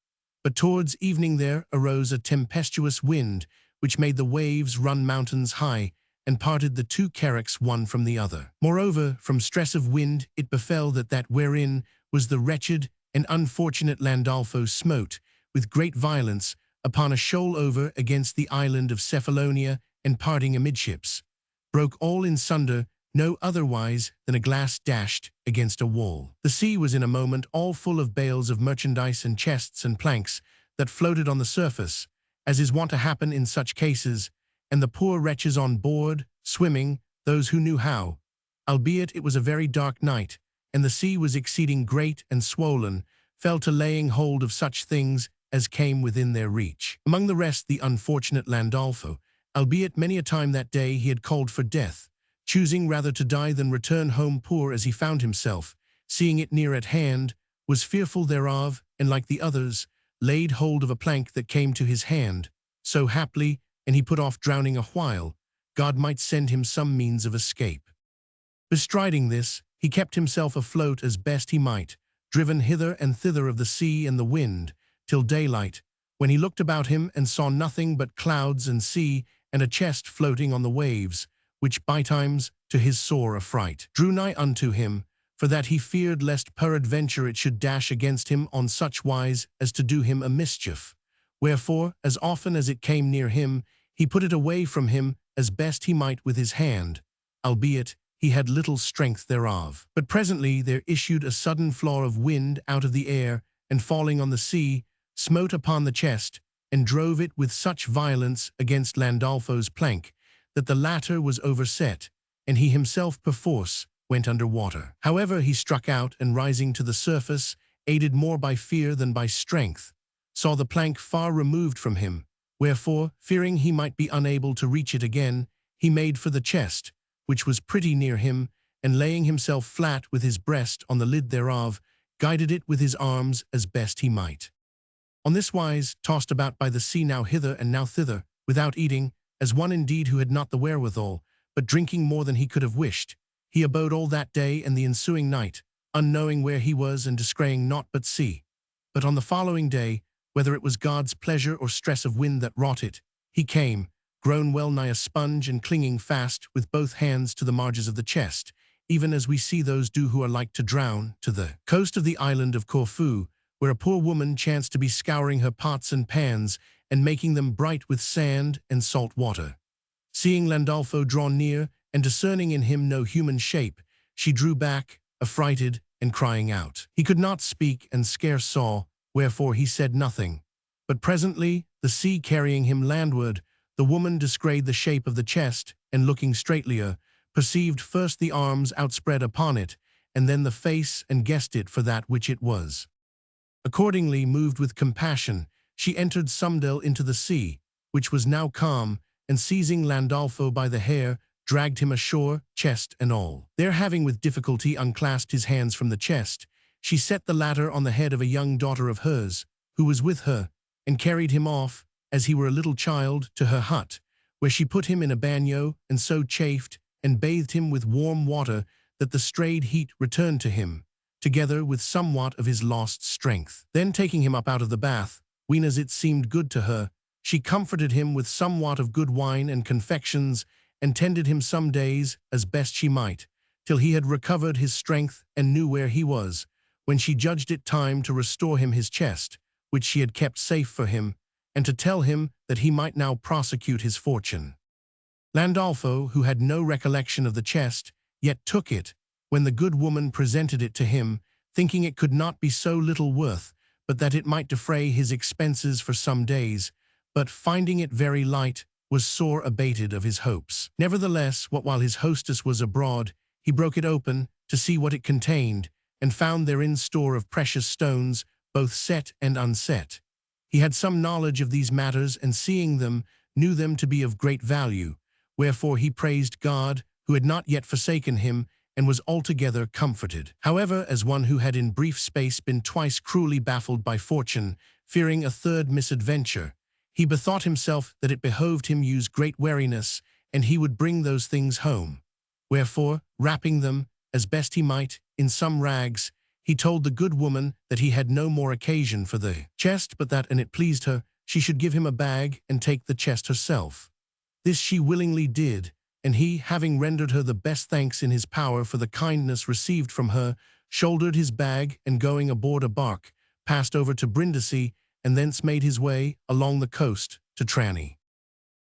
But towards evening there arose a tempestuous wind, which made the waves run mountains high, and parted the two carracks one from the other. Moreover, from stress of wind, it befell that wherein was the wretched and unfortunate Landolfo smote, with great violence, upon a shoal over against the island of Cephalonia, and parting amidships, broke all in sunder, no otherwise than a glass dashed against a wall. The sea was in a moment all full of bales of merchandise and chests and planks that floated on the surface, as is wont to happen in such cases, and the poor wretches on board, swimming, those who knew how, albeit it was a very dark night, and the sea was exceeding great and swollen, fell to laying hold of such things as came within their reach. Among the rest the unfortunate Landolfo, albeit many a time that day he had called for death, choosing rather to die than return home poor as he found himself, seeing it near at hand, was fearful thereof, and like the others, laid hold of a plank that came to his hand, so haply, and he put off drowning a while, God might send him some means of escape. Bestriding this, he kept himself afloat as best he might, driven hither and thither of the sea and the wind, till daylight, when he looked about him and saw nothing but clouds and sea and a chest floating on the waves, which bytimes, to his sore affright, drew nigh unto him, for that he feared lest peradventure it should dash against him on such wise as to do him a mischief. Wherefore, as often as it came near him, he put it away from him as best he might with his hand, albeit he had little strength thereof. But presently there issued a sudden flaw of wind out of the air, and falling on the sea, smote upon the chest, and drove it with such violence against Landolfo's plank, that the latter was overset, and he himself perforce went under water. However, he struck out, and rising to the surface, aided more by fear than by strength, saw the plank far removed from him, wherefore, fearing he might be unable to reach it again, he made for the chest, which was pretty near him, and laying himself flat with his breast on the lid thereof, guided it with his arms as best he might. On this wise, tossed about by the sea now hither and now thither, without eating, as one indeed who had not the wherewithal, but drinking more than he could have wished, he abode all that day and the ensuing night, unknowing where he was and descrying naught but sea. But on the following day, whether it was God's pleasure or stress of wind that wrought it, he came, grown well nigh a sponge and clinging fast with both hands to the marges of the chest, even as we see those do who are like to drown, to the coast of the island of Corfu, where a poor woman chanced to be scouring her pots and pans and making them bright with sand and salt water. Seeing Landolfo draw near, and discerning in him no human shape, she drew back, affrighted, and crying out. He could not speak, and scarce saw, wherefore he said nothing. But presently, the sea carrying him landward, the woman descried the shape of the chest, and looking straightlier, perceived first the arms outspread upon it, and then the face, and guessed it for that which it was. Accordingly, moved with compassion, she entered Sumdel into the sea, which was now calm, and seizing Landolfo by the hair, dragged him ashore, chest and all. There having with difficulty unclasped his hands from the chest, she set the latter on the head of a young daughter of hers, who was with her, and carried him off, as he were a little child, to her hut, where she put him in a bagnio, and so chafed, and bathed him with warm water, that the strayed heat returned to him, together with somewhat of his lost strength. Then taking him up out of the bath, ween as it seemed good to her, she comforted him with somewhat of good wine and confections, and tended him some days, as best she might, till he had recovered his strength and knew where he was, when she judged it time to restore him his chest, which she had kept safe for him, and to tell him that he might now prosecute his fortune. Landolfo, who had no recollection of the chest, yet took it, when the good woman presented it to him, thinking it could not be so little worth, but that it might defray his expenses for some days, but finding it very light, was sore abated of his hopes. Nevertheless, what while his hostess was abroad, he broke it open, to see what it contained, and found therein store of precious stones, both set and unset. He had some knowledge of these matters, and seeing them, knew them to be of great value, wherefore he praised God, who had not yet forsaken him, and was altogether comforted. However, as one who had in brief space been twice cruelly baffled by fortune, fearing a third misadventure, he bethought himself that it behoved him use great wariness, and he would bring those things home. Wherefore, wrapping them, as best he might, in some rags, he told the good woman that he had no more occasion for the chest, but that, an it pleased her, she should give him a bag and take the chest herself. This she willingly did, and he, having rendered her the best thanks in his power for the kindness received from her, shouldered his bag and going aboard a bark, passed over to Brindisi, and thence made his way along the coast to Trani.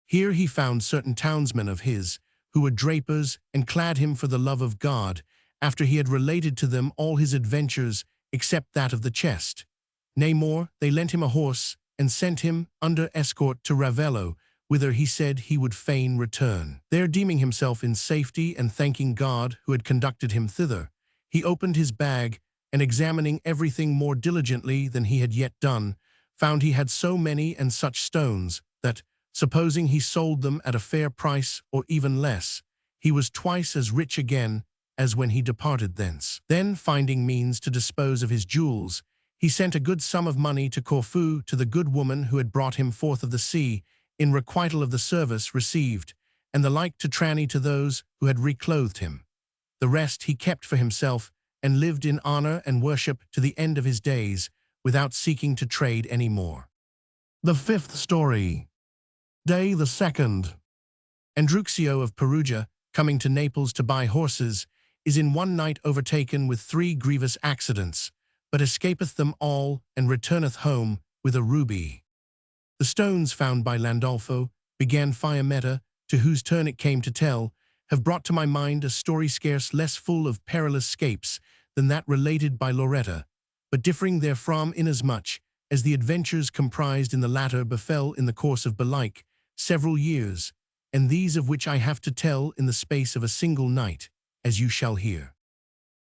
Here he found certain townsmen of his, who were drapers, and clad him for the love of God, after he had related to them all his adventures, except that of the chest. Nay more, they lent him a horse, and sent him under escort to Ravello, whither he said he would fain return. There deeming himself in safety, and thanking God who had conducted him thither, he opened his bag, and examining everything more diligently than he had yet done, found he had so many and such stones, that, supposing he sold them at a fair price or even less, he was twice as rich again as when he departed thence. Then, finding means to dispose of his jewels, he sent a good sum of money to Corfu to the good woman who had brought him forth of the sea, in requital of the service received, and the like to Trani to those who had reclothed him. The rest he kept for himself, and lived in honor and worship to the end of his days, without seeking to trade any more. The fifth story. Day the 2nd. Andruxio of Perugia, coming to Naples to buy horses, is in one night overtaken with 3 grievous accidents, but escapeth them all, and returneth home with a ruby. The stones found by Landolfo, began Fiammetta, to whose turn it came to tell, have brought to my mind a story scarce less full of perilous scapes than that related by Loretta, but differing therefrom inasmuch as the adventures comprised in the latter befell in the course of belike several years, and these of which I have to tell in the space of a single night, as you shall hear.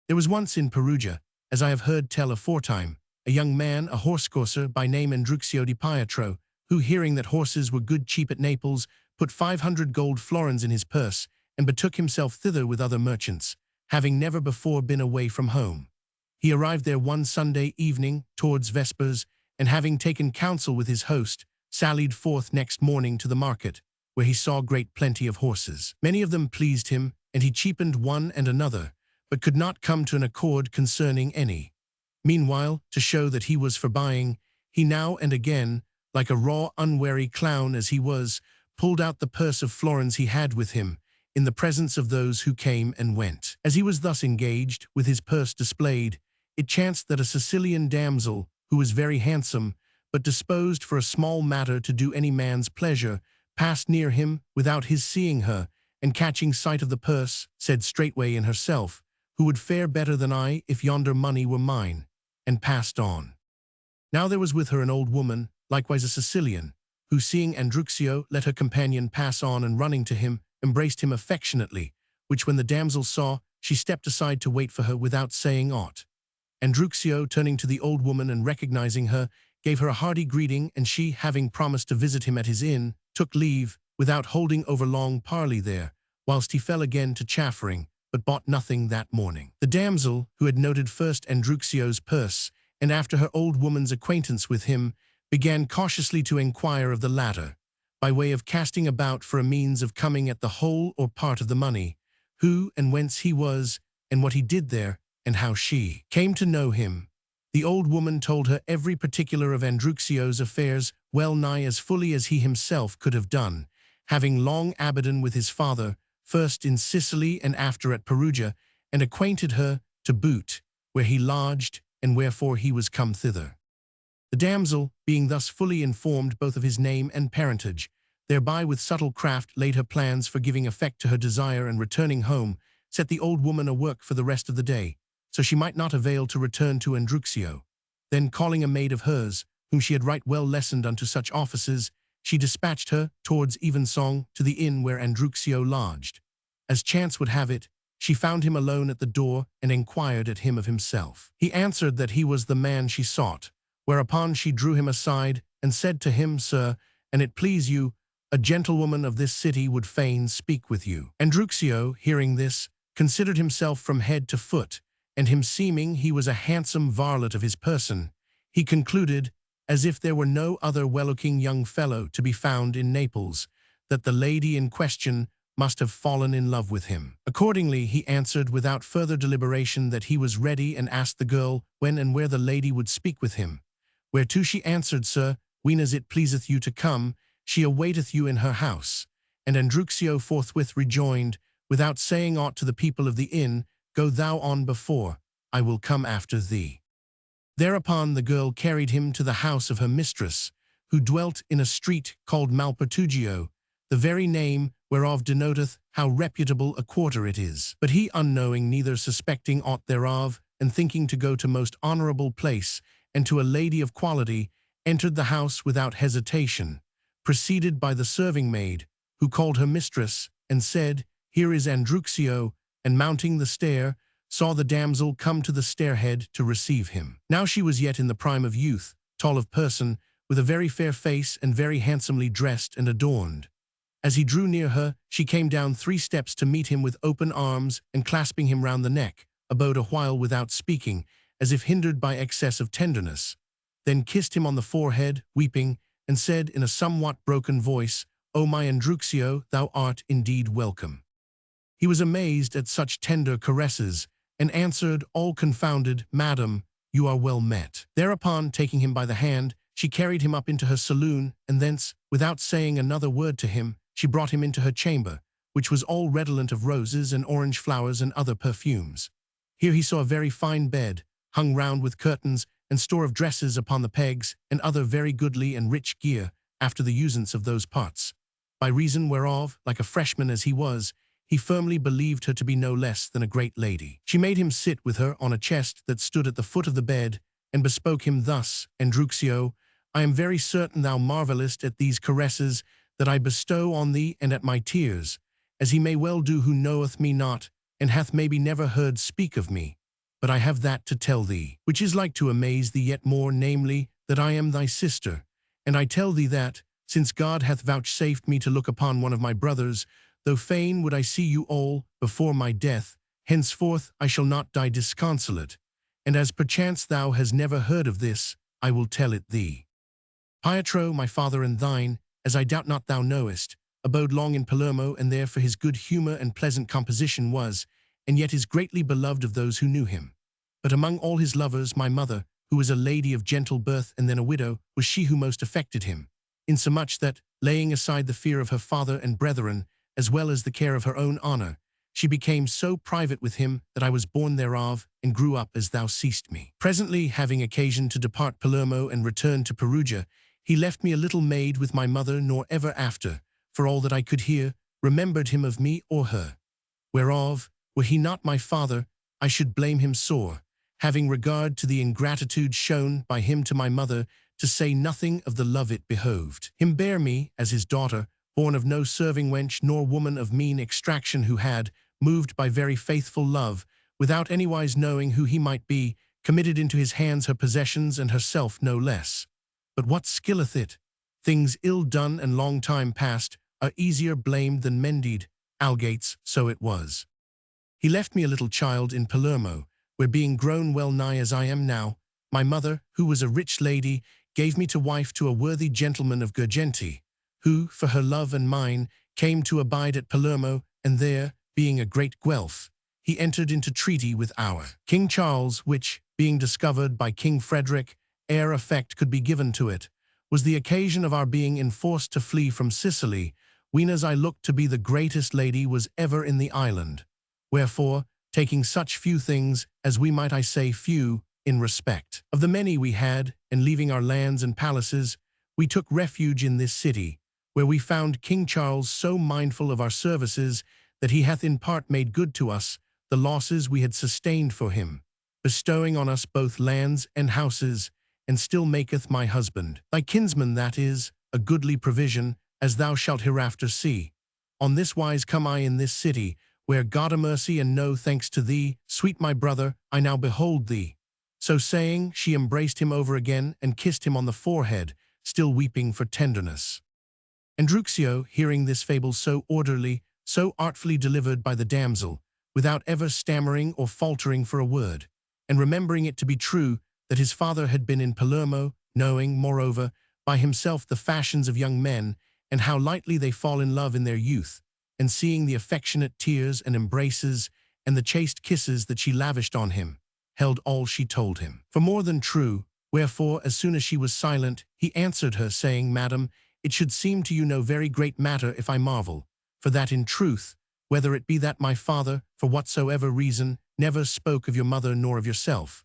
There was once in Perugia, as I have heard tell aforetime, a young man, a horse-courser by name Andruxio di Pietro, who, hearing that horses were good cheap at Naples, put 500 gold florins in his purse, and betook himself thither with other merchants, having never before been away from home. He arrived there one Sunday evening, towards vespers, and having taken counsel with his host, sallied forth next morning to the market, where he saw great plenty of horses. Many of them pleased him, and he cheapened one and another, but could not come to an accord concerning any. Meanwhile, to show that he was for buying, he now and again, like a raw, unwary clown as he was, pulled out the purse of florins he had with him, in the presence of those who came and went. As he was thus engaged, with his purse displayed, it chanced that a Sicilian damsel, who was very handsome, but disposed for a small matter to do any man's pleasure, passed near him without his seeing her, and catching sight of the purse, said straightway in herself, "Who would fare better than I if yonder money were mine?" and passed on. Now there was with her an old woman, likewise a Sicilian, who, seeing Andruxio, let her companion pass on, and running to him, embraced him affectionately, which when the damsel saw, she stepped aside to wait for her without saying aught. Andruxio, turning to the old woman and recognizing her, gave her a hearty greeting, and she, having promised to visit him at his inn, took leave, without holding over long parley there, whilst he fell again to chaffering, but bought nothing that morning. The damsel, who had noted first Andruxio's purse, and after her old woman's acquaintance with him, began cautiously to inquire of the latter, by way of casting about for a means of coming at the whole or part of the money, who and whence he was, and what he did there, and how she came to know him. The old woman told her every particular of Andruxio's affairs well nigh as fully as he himself could have done, having long abidden with his father, first in Sicily and after at Perugia, and acquainted her, to boot, where he lodged, and wherefore he was come thither. The damsel, being thus fully informed both of his name and parentage, thereby with subtle craft laid her plans for giving effect to her desire, and returning home, set the old woman a work for the rest of the day, so she might not avail to return to Andruxio. Then calling a maid of hers, whom she had right well lessoned unto such offices, she dispatched her, towards evensong, to the inn where Andruxio lodged. As chance would have it, she found him alone at the door, and inquired at him of himself. He answered that he was the man she sought, whereupon she drew him aside, and said to him, "Sir, an it please you, a gentlewoman of this city would fain speak with you." Andruxio, hearing this, considered himself from head to foot, and him seeming he was a handsome varlet of his person, he concluded, as if there were no other well-looking young fellow to be found in Naples, that the lady in question must have fallen in love with him. Accordingly, he answered without further deliberation that he was ready, and asked the girl when and where the lady would speak with him. Whereto she answered, "Sir, ween as it pleaseth you to come, she awaiteth you in her house." And Andruxio forthwith rejoined, without saying aught to the people of the inn, "Go thou on before, I will come after thee." Thereupon the girl carried him to the house of her mistress, who dwelt in a street called Malpertugio, the very name whereof denoteth how reputable a quarter it is. But he, unknowing, neither suspecting aught thereof, and thinking to go to most honorable place, and to a lady of quality, entered the house without hesitation, preceded by the serving-maid, who called her mistress, and said, "Here is Andruxio," and mounting the stair, saw the damsel come to the stairhead to receive him. Now she was yet in the prime of youth, tall of person, with a very fair face, and very handsomely dressed and adorned. As he drew near her, she came down 3 steps to meet him with open arms, and clasping him round the neck, abode a while without speaking, as if hindered by excess of tenderness, then kissed him on the forehead, weeping, and said in a somewhat broken voice, "O my Andruxio, thou art indeed welcome." He was amazed at such tender caresses, and answered, all confounded, "Madam, you are well met." Thereupon, taking him by the hand, she carried him up into her saloon, and thence, without saying another word to him, she brought him into her chamber, which was all redolent of roses and orange flowers and other perfumes. Here he saw a very fine bed, hung round with curtains, and store of dresses upon the pegs, and other very goodly and rich gear, after the usance of those parts. By reason whereof, like a freshman as he was, he firmly believed her to be no less than a great lady. She made him sit with her on a chest that stood at the foot of the bed, and bespoke him thus, "Andruxio, I am very certain thou marvellest at these caresses that I bestow on thee, and at my tears, as he may well do who knoweth me not, and hath maybe never heard speak of me. But I have that to tell thee, which is like to amaze thee yet more, namely, that I am thy sister. And I tell thee that, since God hath vouchsafed me to look upon one of my brothers, though fain would I see you all before my death, henceforth I shall not die disconsolate. And as perchance thou hast never heard of this, I will tell it thee. Pietro, my father and thine, as I doubt not thou knowest, abode long in Palermo, and there for his good humour and pleasant composition was, and yet is greatly beloved of those who knew him. But among all his lovers, my mother, who was a lady of gentle birth and then a widow, was she who most affected him, insomuch that, laying aside the fear of her father and brethren, as well as the care of her own honour, she became so private with him that I was born thereof, and grew up as thou seest me. Presently, having occasion to depart Palermo and return to Perugia, he left me a little maid with my mother, nor ever after, for all that I could hear, remembered him of me or her. Whereof, were he not my father, I should blame him sore, having regard to the ingratitude shown by him to my mother, to say nothing of the love it behoved him bear me, as his daughter, born of no serving wench nor woman of mean extraction, who had, moved by very faithful love, without anywise knowing who he might be, committed into his hands her possessions and herself no less. But what skilleth it? Things ill done and long time past are easier blamed than mended. Algates, so it was. He left me a little child in Palermo, where being grown well nigh as I am now, my mother, who was a rich lady, gave me to wife to a worthy gentleman of Girgenti, who, for her love and mine, came to abide at Palermo, and there, being a great Guelph, he entered into treaty with our King Charles, which, being discovered by King Frederick, ere effect could be given to it, was the occasion of our being enforced to flee from Sicily, whenas I looked to be the greatest lady was ever in the island. Wherefore, taking such few things, as we might I say few, in respect of the many we had, and leaving our lands and palaces, we took refuge in this city, where we found King Charles so mindful of our services that he hath in part made good to us the losses we had sustained for him, bestowing on us both lands and houses, and still maketh my husband, thy kinsman, that is, a goodly provision, as thou shalt hereafter see. On this wise come I in this city, where God a mercy and no thanks to thee, sweet my brother, I now behold thee. So saying, she embraced him over again, and kissed him on the forehead, still weeping for tenderness. Andruxio, hearing this fable so orderly, so artfully delivered by the damsel, without ever stammering or faltering for a word, and remembering it to be true that his father had been in Palermo, knowing, moreover, by himself the fashions of young men, and how lightly they fall in love in their youth, and seeing the affectionate tears and embraces, and the chaste kisses that she lavished on him, held all she told him for more than true. Wherefore, as soon as she was silent, he answered her, saying, "Madam, it should seem to you no very great matter if I marvel, for that in truth, whether it be that my father, for whatsoever reason, never spoke of your mother nor of yourself,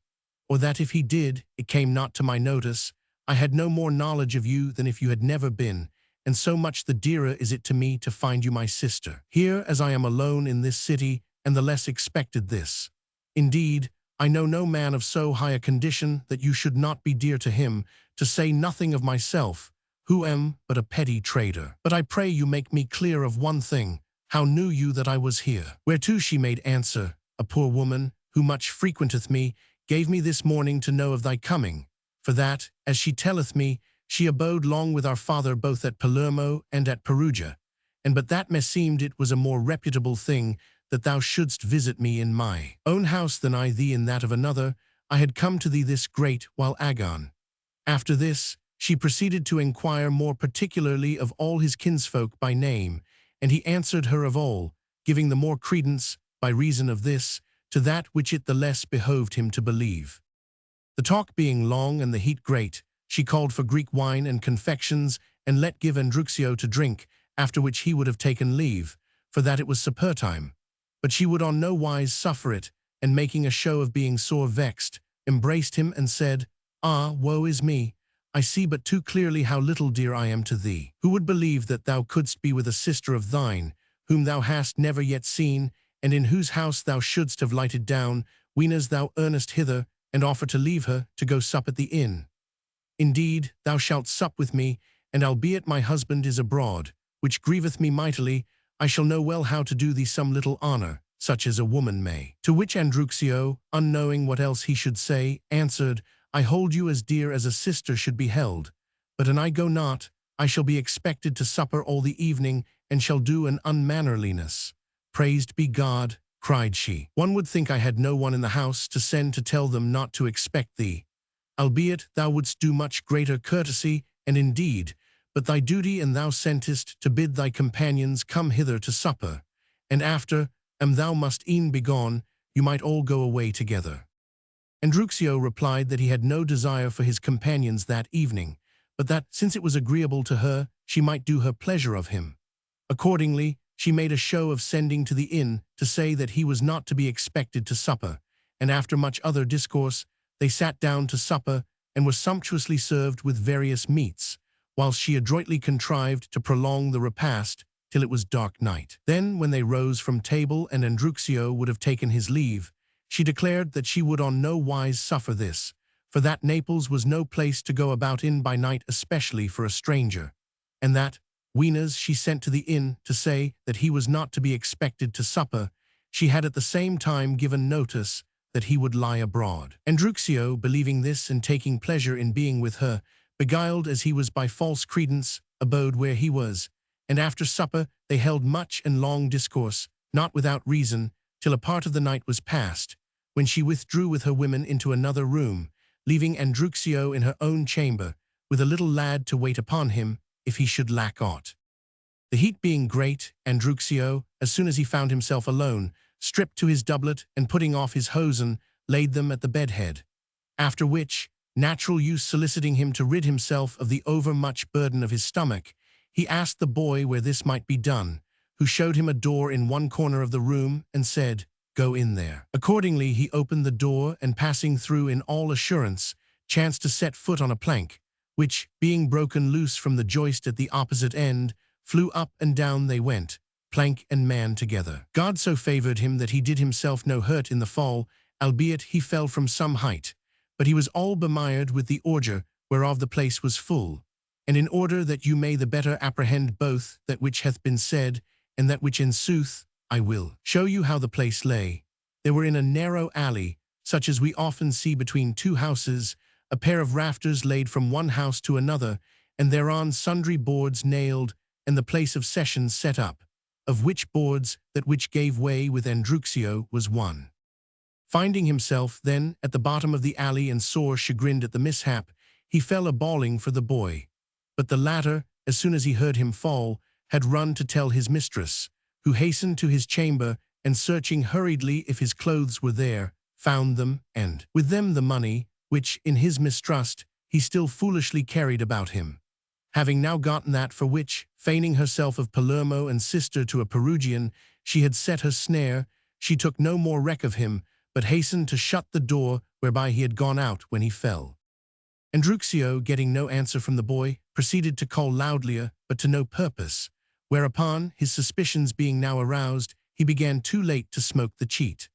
or that if he did, it came not to my notice, I had no more knowledge of you than if you had never been, and so much the dearer is it to me to find you my sister. Here, as I am alone in this city, and the less expected this. Indeed, I know no man of so high a condition that you should not be dear to him, to say nothing of myself, who am but a petty trader. But I pray you make me clear of one thing, how knew you that I was here? Whereto she made answer, a poor woman, who much frequenteth me, gave me this morning to know of thy coming, for that, as she telleth me, she abode long with our father both at Palermo and at Perugia, and but that meseemed it was a more reputable thing that thou shouldst visit me in my own house than I thee in that of another, I had come to thee this great while agone. After this, she proceeded to inquire more particularly of all his kinsfolk by name, and he answered her of all, giving the more credence, by reason of this, to that which it the less behoved him to believe. The talk being long and the heat great, she called for Greek wine and confections, and let give Andruxio to drink, after which he would have taken leave, for that it was supper time. But she would on no wise suffer it, and making a show of being sore vexed, embraced him and said, Ah, woe is me! I see but too clearly how little dear I am to thee. Who would believe that thou couldst be with a sister of thine, whom thou hast never yet seen, and in whose house thou shouldst have lighted down, ween as thou earnest hither, and offer to leave her, to go sup at the inn? Indeed, thou shalt sup with me, and albeit my husband is abroad, which grieveth me mightily, I shall know well how to do thee some little honor, such as a woman may. To which Andruxio, unknowing what else he should say, answered, I hold you as dear as a sister should be held, but an I go not, I shall be expected to supper all the evening, and shall do an unmannerliness. Praised be God, cried she. One would think I had no one in the house to send to tell them not to expect thee, albeit thou wouldst do much greater courtesy, and indeed, but thy duty and thou sentest to bid thy companions come hither to supper, and after, thou must e'en be gone, you might all go away together. Andruxio replied that he had no desire for his companions that evening, but that, since it was agreeable to her, she might do her pleasure of him. Accordingly, she made a show of sending to the inn to say that he was not to be expected to supper, and after much other discourse, they sat down to supper, and were sumptuously served with various meats, whilst she adroitly contrived to prolong the repast till it was dark night. Then, when they rose from table and Andruxio would have taken his leave, she declared that she would on no wise suffer this, for that Naples was no place to go about in by night, especially for a stranger, and that, weenas she sent to the inn to say that he was not to be expected to supper, she had at the same time given notice that he would lie abroad. Andruxio, believing this and taking pleasure in being with her, beguiled as he was by false credence, abode where he was, and after supper they held much and long discourse, not without reason, till a part of the night was past, when she withdrew with her women into another room, leaving Andruxio in her own chamber, with a little lad to wait upon him, if he should lack aught. The heat being great, Andruxio, as soon as he found himself alone, stripped to his doublet, and putting off his hosen, laid them at the bedhead. After which, natural use soliciting him to rid himself of the overmuch burden of his stomach, he asked the boy where this might be done, who showed him a door in one corner of the room, and said, Go in there. Accordingly he opened the door, and passing through in all assurance, chanced to set foot on a plank, which, being broken loose from the joist at the opposite end, flew up and down they went, plank and man together. God so favored him that he did himself no hurt in the fall, albeit he fell from some height, but he was all bemired with the ordure, whereof the place was full. And in order that you may the better apprehend both that which hath been said, and that which in sooth, I will show you how the place lay. There were in a narrow alley, such as we often see between two houses, a pair of rafters laid from one house to another, and thereon sundry boards nailed, and the place of sessions set up, of which boards that which gave way with Andruxio was one. Finding himself, then, at the bottom of the alley and sore chagrined at the mishap, he fell a-bawling for the boy. But the latter, as soon as he heard him fall, had run to tell his mistress, who hastened to his chamber, and searching hurriedly if his clothes were there, found them, and with them the money, which, in his mistrust, he still foolishly carried about him. Having now gotten that for which, feigning herself of Palermo and sister to a Perugian, she had set her snare, she took no more reck of him, but hastened to shut the door whereby he had gone out when he fell. Andruxio, getting no answer from the boy, proceeded to call loudlier, but to no purpose, whereupon, his suspicions being now aroused, he began too late to smoke the cheat.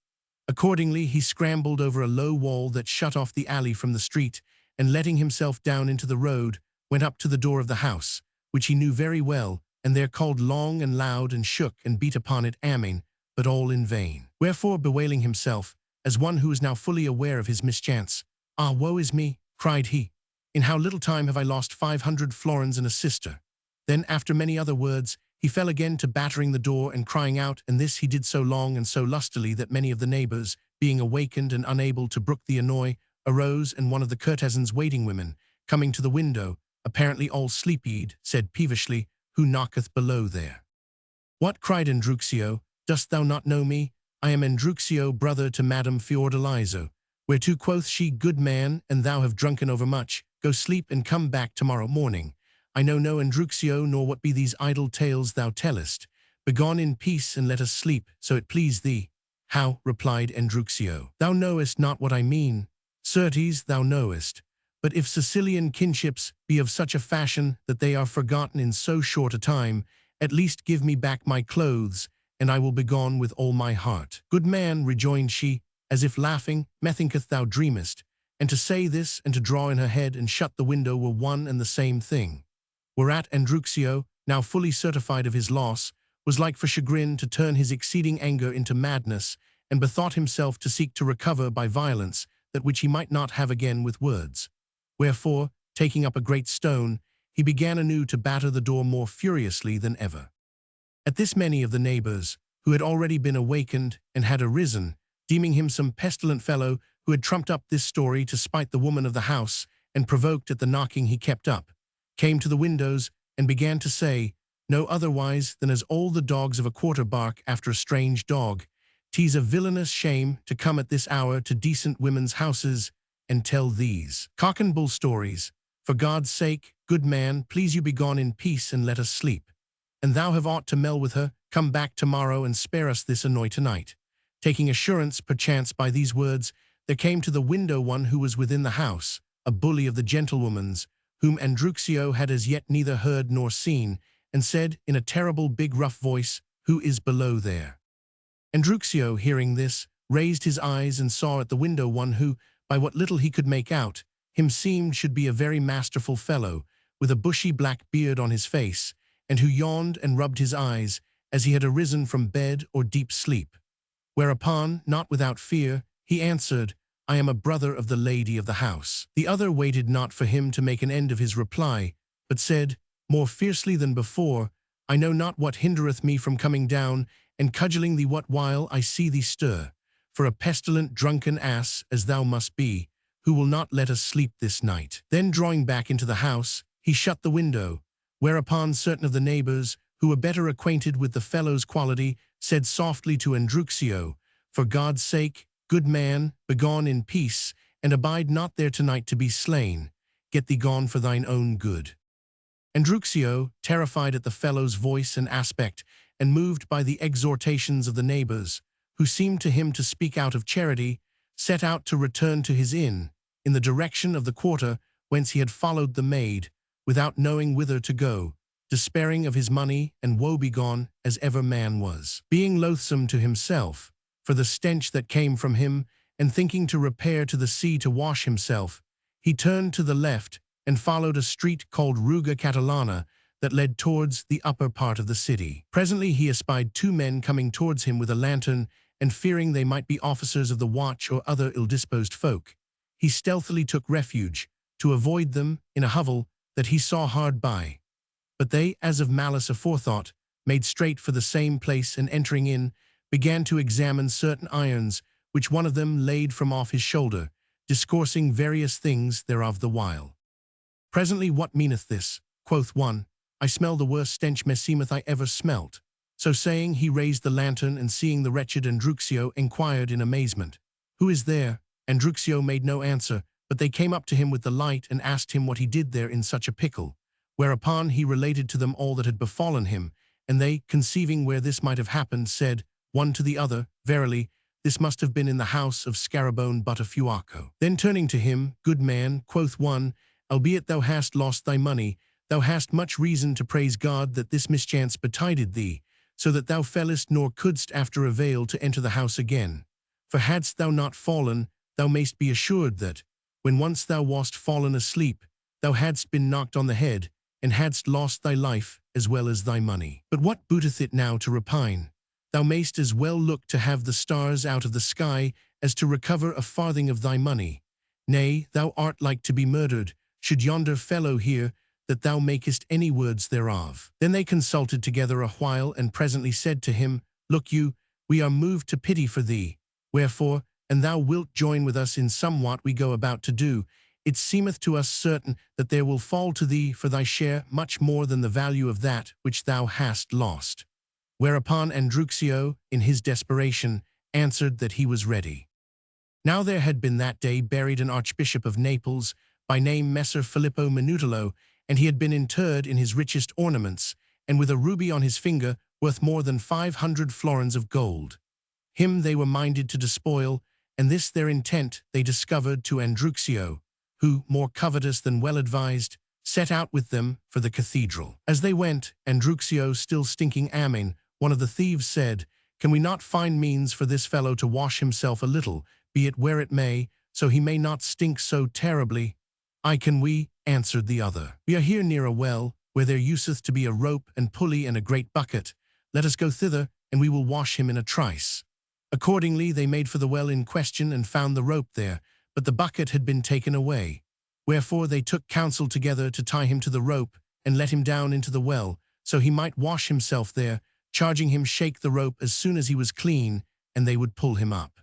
Accordingly, he scrambled over a low wall that shut off the alley from the street, and letting himself down into the road, went up to the door of the house, which he knew very well, and there called long and loud and shook and beat upon it, Amen, but all in vain. Wherefore, bewailing himself, as one who was now fully aware of his mischance, "Ah, woe is me," cried he, "in how little time have I lost 500 florins and a sister." Then, after many other words, he fell again to battering the door and crying out, and this he did so long and so lustily that many of the neighbors, being awakened and unable to brook the annoy, arose, and one of the courtesan's waiting women, coming to the window, apparently all sleepyed, said peevishly, "Who knocketh below there?" "What?" cried Andruxio, "dost thou not know me? I am Andruxio, brother to Madame Fiordaliso." Whereto quoth she, "Good man, and thou have drunken overmuch, go sleep and come back tomorrow morning. I know no Andruxio, nor what be these idle tales thou tellest. Begone in peace and let us sleep, so it please thee." "How?" replied Andruxio. "Thou knowest not what I mean." "Certes, thou knowest. But if Sicilian kinships be of such a fashion that they are forgotten in so short a time, at least give me back my clothes, and I will begone with all my heart." "Good man," rejoined she, as if laughing, "methinketh thou dreamest." And to say this and to draw in her head and shut the window were one and the same thing. Whereat Andruxio, now fully certified of his loss, was like for chagrin to turn his exceeding anger into madness, and bethought himself to seek to recover by violence that which he might not have again with words. Wherefore, taking up a great stone, he began anew to batter the door more furiously than ever. At this many of the neighbors, who had already been awakened and had arisen, deeming him some pestilent fellow who had trumped up this story to spite the woman of the house, and provoked at the knocking he kept up, came to the windows and began to say, no otherwise than as all the dogs of a quarter bark after a strange dog, "'Tis a villainous shame to come at this hour to decent women's houses and tell these cock and bull stories. For God's sake, good man, please you be gone in peace and let us sleep. And thou have aught to mell with her, come back tomorrow and spare us this annoy tonight." Taking assurance, perchance, by these words, there came to the window one who was within the house, a bully of the gentlewoman's, whom Andruxio had as yet neither heard nor seen, and said, in a terrible big rough voice, "Who is below there?" Andruxio, hearing this, raised his eyes and saw at the window one who, by what little he could make out, him seemed should be a very masterful fellow, with a bushy black beard on his face, and who yawned and rubbed his eyes, as he had arisen from bed or deep sleep. Whereupon, not without fear, he answered, "I am a brother of the lady of the house." The other waited not for him to make an end of his reply, but said, more fiercely than before, "I know not what hindereth me from coming down, and cudgelling thee what while I see thee stir, for a pestilent drunken ass as thou must be, who will not let us sleep this night." Then drawing back into the house, he shut the window, whereupon certain of the neighbors, who were better acquainted with the fellow's quality, said softly to Andruxio, "For God's sake, good man, begone in peace, and abide not there tonight to be slain. Get thee gone for thine own good." Andruxio, terrified at the fellow's voice and aspect, and moved by the exhortations of the neighbors, who seemed to him to speak out of charity, set out to return to his inn, in the direction of the quarter whence he had followed the maid, without knowing whither to go, despairing of his money and woebegone as ever man was. Being loathsome to himself, for the stench that came from him, and thinking to repair to the sea to wash himself, he turned to the left and followed a street called Ruga Catalana that led towards the upper part of the city. Presently he espied two men coming towards him with a lantern, and fearing they might be officers of the watch or other ill-disposed folk, he stealthily took refuge, to avoid them, in a hovel that he saw hard by. But they, as of malice aforethought, made straight for the same place, and entering in, began to examine certain irons, which one of them laid from off his shoulder, discoursing various things thereof the while. Presently, "What meaneth this?" quoth one. "I smell the worst stench meseemeth I ever smelt." So saying, he raised the lantern, and seeing the wretched Andruxio, enquired in amazement, "Who is there?" Andruxio made no answer, but they came up to him with the light and asked him what he did there in such a pickle. Whereupon he related to them all that had befallen him, and they, conceiving where this might have happened, said, one to the other, Verily, this must have been in the house of Scarabone Buttafuoco. Then turning to him, Good man, quoth one, albeit thou hast lost thy money, thou hast much reason to praise God that this mischance betided thee, so that thou fellest nor couldst after avail to enter the house again. For hadst thou not fallen, thou mayst be assured that, when once thou wast fallen asleep, thou hadst been knocked on the head, and hadst lost thy life as well as thy money. But what booteth it now to repine? Thou mayst as well look to have the stars out of the sky as to recover a farthing of thy money. Nay, thou art like to be murdered, should yonder fellow hear that thou makest any words thereof. Then they consulted together a while, and presently said to him, Look you, we are moved to pity for thee. Wherefore, and thou wilt join with us in somewhat we go about to do, it seemeth to us certain that there will fall to thee for thy share much more than the value of that which thou hast lost. Whereupon Andruxio, in his desperation, answered that he was ready. Now there had been that day buried an archbishop of Naples, by name Messer Filippo Minutolo, and he had been interred in his richest ornaments, and with a ruby on his finger worth more than 500 florins of gold. Him they were minded to despoil, and this their intent they discovered to Andruxio, who, more covetous than well-advised, set out with them for the cathedral. As they went, Andruxio, still stinking amen, one of the thieves said, Can we not find means for this fellow to wash himself a little, be it where it may, so he may not stink so terribly? Aye can we, answered the other. We are here near a well, where there useth to be a rope and pulley and a great bucket. Let us go thither, and we will wash him in a trice. Accordingly they made for the well in question, and found the rope there, but the bucket had been taken away. Wherefore they took counsel together to tie him to the rope, and let him down into the well, so he might wash himself there, charging him shake the rope as soon as he was clean, and they would pull him up.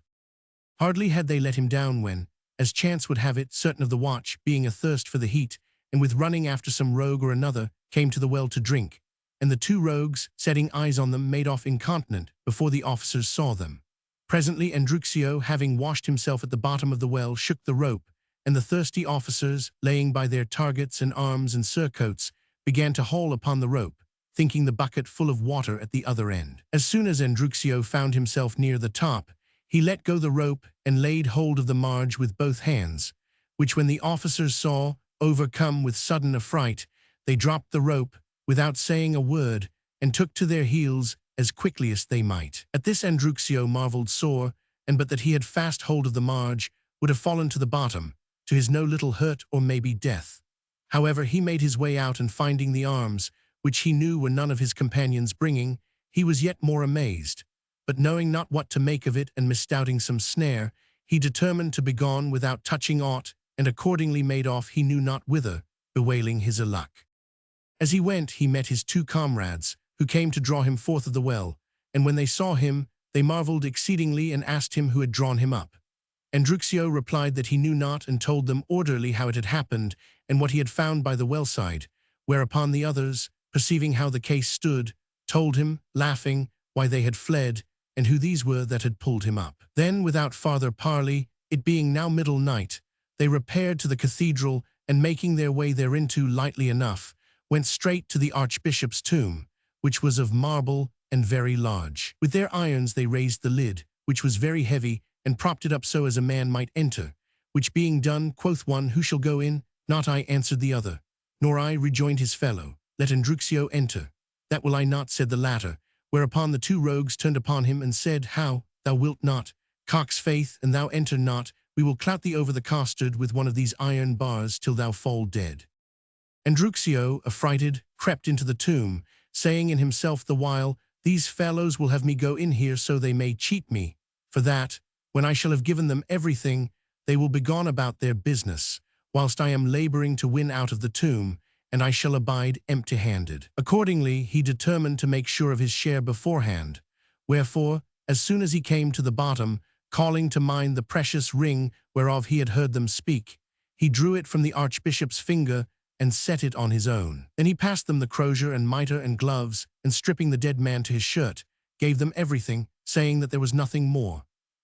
Hardly had they let him down when, as chance would have it, certain of the watch, being athirst for the heat, and with running after some rogue or another, came to the well to drink, and the two rogues, setting eyes on them, made off incontinent before the officers saw them. Presently Andruxio, having washed himself at the bottom of the well, shook the rope, and the thirsty officers, laying by their targets and arms and surcoats, began to haul upon the rope, thinking the bucket full of water at the other end. As soon as Andruxio found himself near the top, he let go the rope and laid hold of the marge with both hands, which when the officers saw, overcome with sudden affright, they dropped the rope, without saying a word, and took to their heels as quickly as they might. At this Andruxio marvelled sore, and but that he had fast hold of the marge, would have fallen to the bottom, to his no little hurt or maybe death. However, he made his way out, and finding the arms, which he knew were none of his companions bringing, he was yet more amazed. But knowing not what to make of it, and misdoubting some snare, he determined to begone without touching aught, and accordingly made off he knew not whither, bewailing his ill-luck. As he went, he met his two comrades, who came to draw him forth of the well, and when they saw him, they marveled exceedingly, and asked him who had drawn him up. Andruxio replied that he knew not, and told them orderly how it had happened, and what he had found by the well-side, whereupon the others, perceiving how the case stood, told him, laughing, why they had fled, and who these were that had pulled him up. Then, without farther parley, it being now middle night, they repaired to the cathedral, and making their way thereinto lightly enough, went straight to the archbishop's tomb, which was of marble and very large. With their irons they raised the lid, which was very heavy, and propped it up so as a man might enter, which being done, quoth one, Who shall go in? Not I, answered the other. Nor I, rejoined his fellow. Let Andruxio enter. That will I not, said the latter. Whereupon the two rogues turned upon him, and said, How, thou wilt not? Cock's faith, and thou enter not, we will clout thee over the costard with one of these iron bars till thou fall dead. Andruxio, affrighted, crept into the tomb, saying in himself the while, These fellows will have me go in here so they may cheat me, for that, when I shall have given them everything, they will begone about their business, whilst I am laboring to win out of the tomb, and I shall abide empty-handed. Accordingly, he determined to make sure of his share beforehand, wherefore, as soon as he came to the bottom, calling to mind the precious ring whereof he had heard them speak, he drew it from the archbishop's finger and set it on his own. Then he passed them the crozier and mitre and gloves, and stripping the dead man to his shirt, gave them everything, saying that there was nothing more.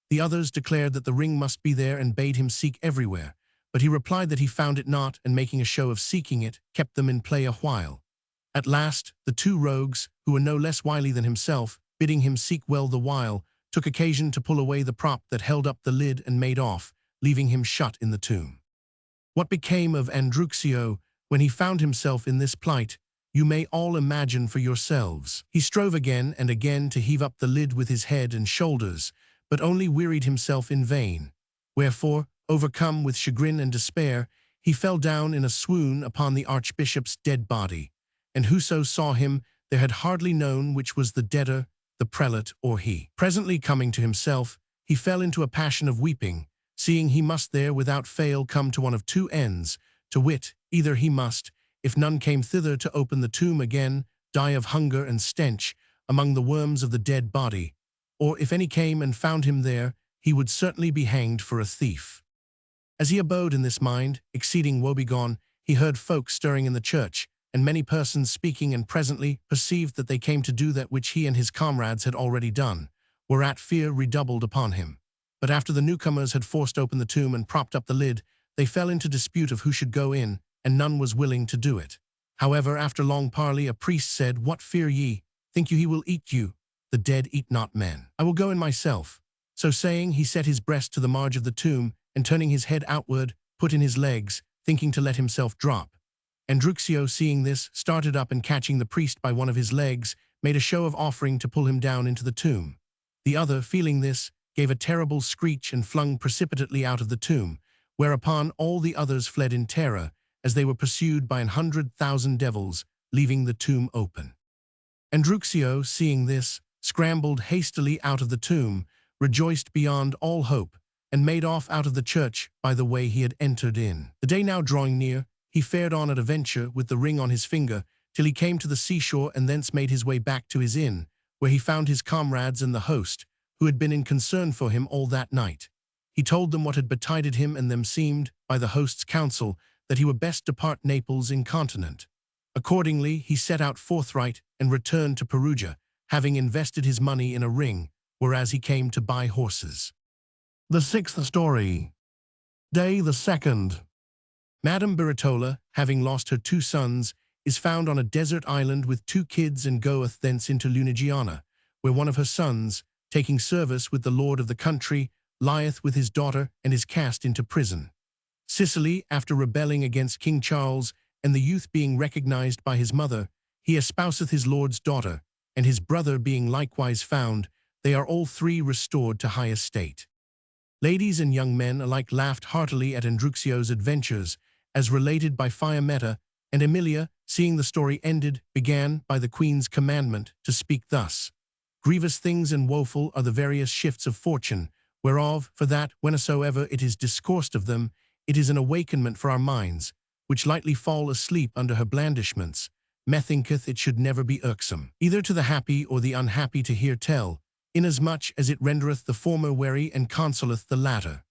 The others declared that the ring must be there, and bade him seek everywhere, but he replied that he found it not, and making a show of seeking it, kept them in play a while. At last, the two rogues, who were no less wily than himself, bidding him seek well the while, took occasion to pull away the prop that held up the lid and made off, leaving him shut in the tomb. What became of Andruxio when he found himself in this plight, you may all imagine for yourselves. He strove again and again to heave up the lid with his head and shoulders, but only wearied himself in vain. Wherefore, overcome with chagrin and despair, he fell down in a swoon upon the archbishop's dead body, and whoso saw him there had hardly known which was the deader, the prelate or he. Presently coming to himself, he fell into a passion of weeping, seeing he must there without fail come to one of two ends, to wit, either he must, if none came thither to open the tomb again, die of hunger and stench among the worms of the dead body, or if any came and found him there, he would certainly be hanged for a thief. As he abode in this mind, exceeding woebegone, he heard folk stirring in the church, and many persons speaking, and presently perceived that they came to do that which he and his comrades had already done, whereat fear redoubled upon him. But after the newcomers had forced open the tomb and propped up the lid, they fell into dispute of who should go in, and none was willing to do it. However, after long parley, a priest said, "What fear ye? Think you he will eat you? The dead eat not men. I will go in myself." So saying, he set his breast to the marge of the tomb, and turning his head outward, put in his legs, thinking to let himself drop. Andruxio, seeing this, started up, and catching the priest by one of his legs, made a show of offering to pull him down into the tomb. The other, feeling this, gave a terrible screech and flung precipitately out of the tomb, whereupon all the others fled in terror, as they were pursued by 100,000 devils, leaving the tomb open. Andruxio, seeing this, scrambled hastily out of the tomb, rejoiced beyond all hope, and made off out of the church by the way he had entered in. The day now drawing near, he fared on at a venture with the ring on his finger, till he came to the seashore, and thence made his way back to his inn, where he found his comrades and the host, who had been in concern for him all that night. He told them what had betided him, and them seemed, by the host's counsel, that he were best depart Naples incontinent. Accordingly, he set out forthright, and returned to Perugia, having invested his money in a ring, whereas he came to buy horses. The sixth story. Day the 2nd. Madame Biratola, having lost her 2 sons, is found on a desert island with 2 kids, and goeth thence into Lunigiana, where one of her sons, taking service with the lord of the country, lieth with his daughter, and is cast into prison. Sicily, after rebelling against King Charles, and the youth being recognized by his mother, he espouseth his lord's daughter, and his brother being likewise found, they are all 3 restored to high estate. Ladies and young men alike laughed heartily at Andruxio's adventures, as related by Fiammetta, and Emilia, seeing the story ended, began, by the queen's commandment, to speak thus: "Grievous things and woeful are the various shifts of fortune, whereof, for that, whensoever it is discoursed of them, it is an awakenment for our minds, which lightly fall asleep under her blandishments, methinketh it should never be irksome, either to the happy or the unhappy to hear tell, inasmuch as it rendereth the former wary and consoleth the latter.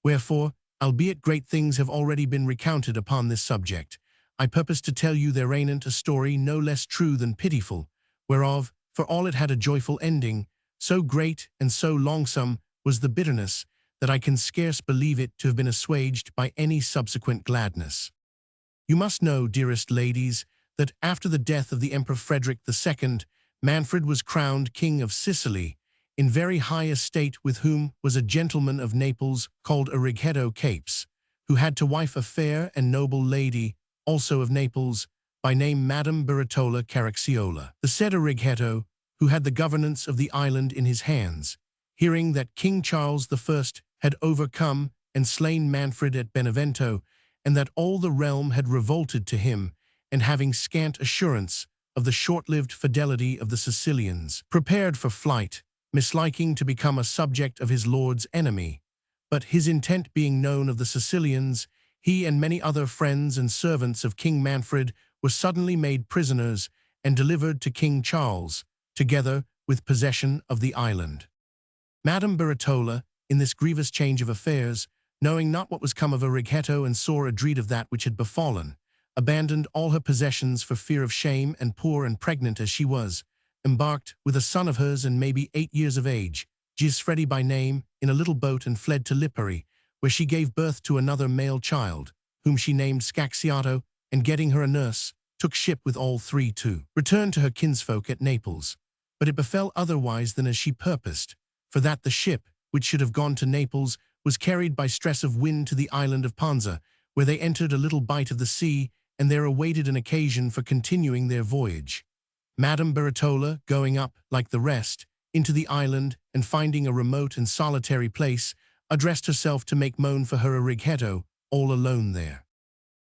Wherefore, albeit great things have already been recounted upon this subject, I purpose to tell you there anent a story no less true than pitiful, whereof, for all it had a joyful ending, so great and so longsome was the bitterness, that I can scarce believe it to have been assuaged by any subsequent gladness. You must know, dearest ladies, that after the death of the Emperor Frederick II, Manfred was crowned King of Sicily, in very high estate, with whom was a gentleman of Naples called Arighetto Capes, who had to wife a fair and noble lady, also of Naples, by name Madame Biratola Caracciola. The said Arighetto, who had the governance of the island in his hands, hearing that King Charles I had overcome and slain Manfred at Benevento, and that all the realm had revolted to him, and having scant assurance of the short-lived fidelity of the Sicilians, prepared for flight, misliking to become a subject of his lord's enemy. But his intent being known of the Sicilians, he and many other friends and servants of King Manfred were suddenly made prisoners and delivered to King Charles, together with possession of the island. Madame Biratola, in this grievous change of affairs, knowing not what was come of Arighetto and sore adread of that which had befallen, abandoned all her possessions for fear of shame, and poor and pregnant as she was, embarked with a son of hers and maybe 8 years of age, Gisfredi by name, in a little boat, and fled to Lipari, where she gave birth to another male child, whom she named Scaxiato, and getting her a nurse, took ship with all three to return to her kinsfolk at Naples. But it befell otherwise than as she purposed, for that the ship, which should have gone to Naples, was carried by stress of wind to the island of Ponza, where they entered a little bight of the sea, and there awaited an occasion for continuing their voyage. Madame Bertola, going up, like the rest, into the island, and finding a remote and solitary place, addressed herself to make moan for her Righetto, all alone there.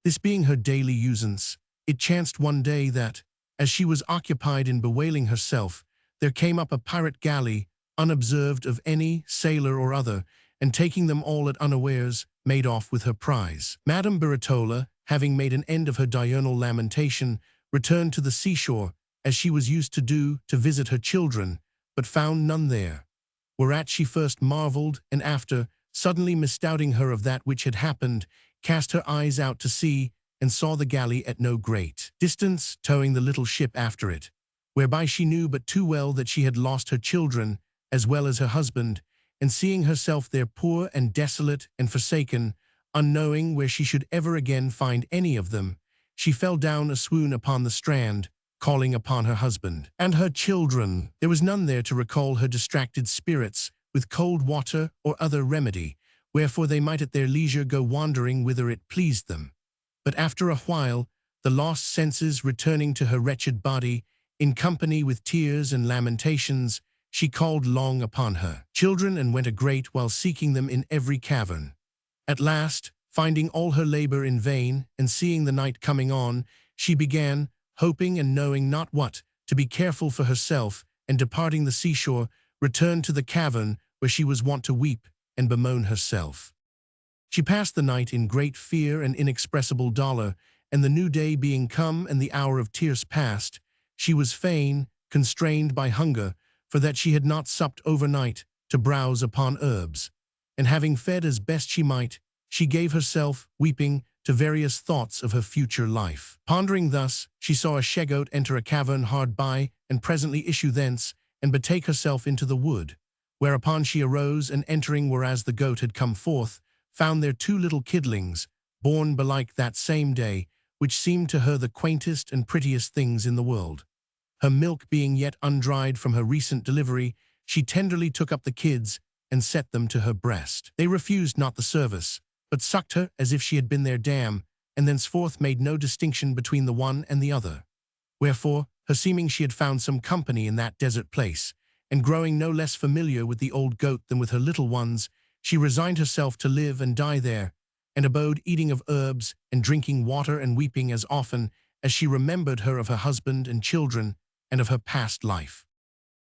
This being her daily usance, it chanced one day that, as she was occupied in bewailing herself, there came up a pirate galley, unobserved of any sailor or other, and taking them all at unawares, made off with her prize. Madame Bertola, having made an end of her diurnal lamentation, returned to the seashore, as she was used to do, to visit her children, but found none there. Whereat she first marveled, and after, suddenly misdoubting her of that which had happened, cast her eyes out to sea, and saw the galley at no great distance, towing the little ship after it, whereby she knew but too well that she had lost her children, as well as her husband, and seeing herself there poor and desolate and forsaken, unknowing where she should ever again find any of them, she fell down a swoon upon the strand, calling upon her husband and her children. There was none there to recall her distracted spirits with cold water or other remedy, wherefore they might at their leisure go wandering whither it pleased them. But after a while, the lost senses returning to her wretched body, in company with tears and lamentations, she called long upon her children and went a great while seeking them in every cavern. At last, finding all her labor in vain, and seeing the night coming on, she began, hoping and knowing not what, to be careful for herself, and departing the seashore, returned to the cavern where she was wont to weep and bemoan herself. She passed the night in great fear and inexpressible dolour, and the new day being come and the hour of tierce past, she was fain, constrained by hunger, for that she had not supped overnight, to browse upon herbs. And having fed as best she might, she gave herself, weeping, to various thoughts of her future life. Pondering thus, she saw a shegoat enter a cavern hard by, and presently issue thence, and betake herself into the wood. Whereupon she arose, and entering whereas the goat had come forth, found there two little kidlings, born belike that same day, which seemed to her the quaintest and prettiest things in the world. Her milk being yet undried from her recent delivery, she tenderly took up the kids, and set them to her breast. They refused not the service, but sucked her as if she had been their dam, and thenceforth made no distinction between the one and the other. Wherefore, her seeming she had found some company in that desert place, and growing no less familiar with the old goat than with her little ones, she resigned herself to live and die there, and abode eating of herbs, and drinking water, and weeping as often as she remembered her of her husband and children, and of her past life.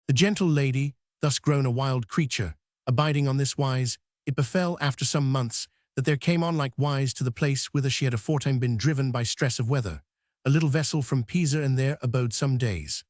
The gentle lady, thus grown a wild creature, abiding on this wise, it befell after some months that there came on likewise to the place whither she had aforetime been driven by stress of weather, a little vessel from Pisa, and there abode some days.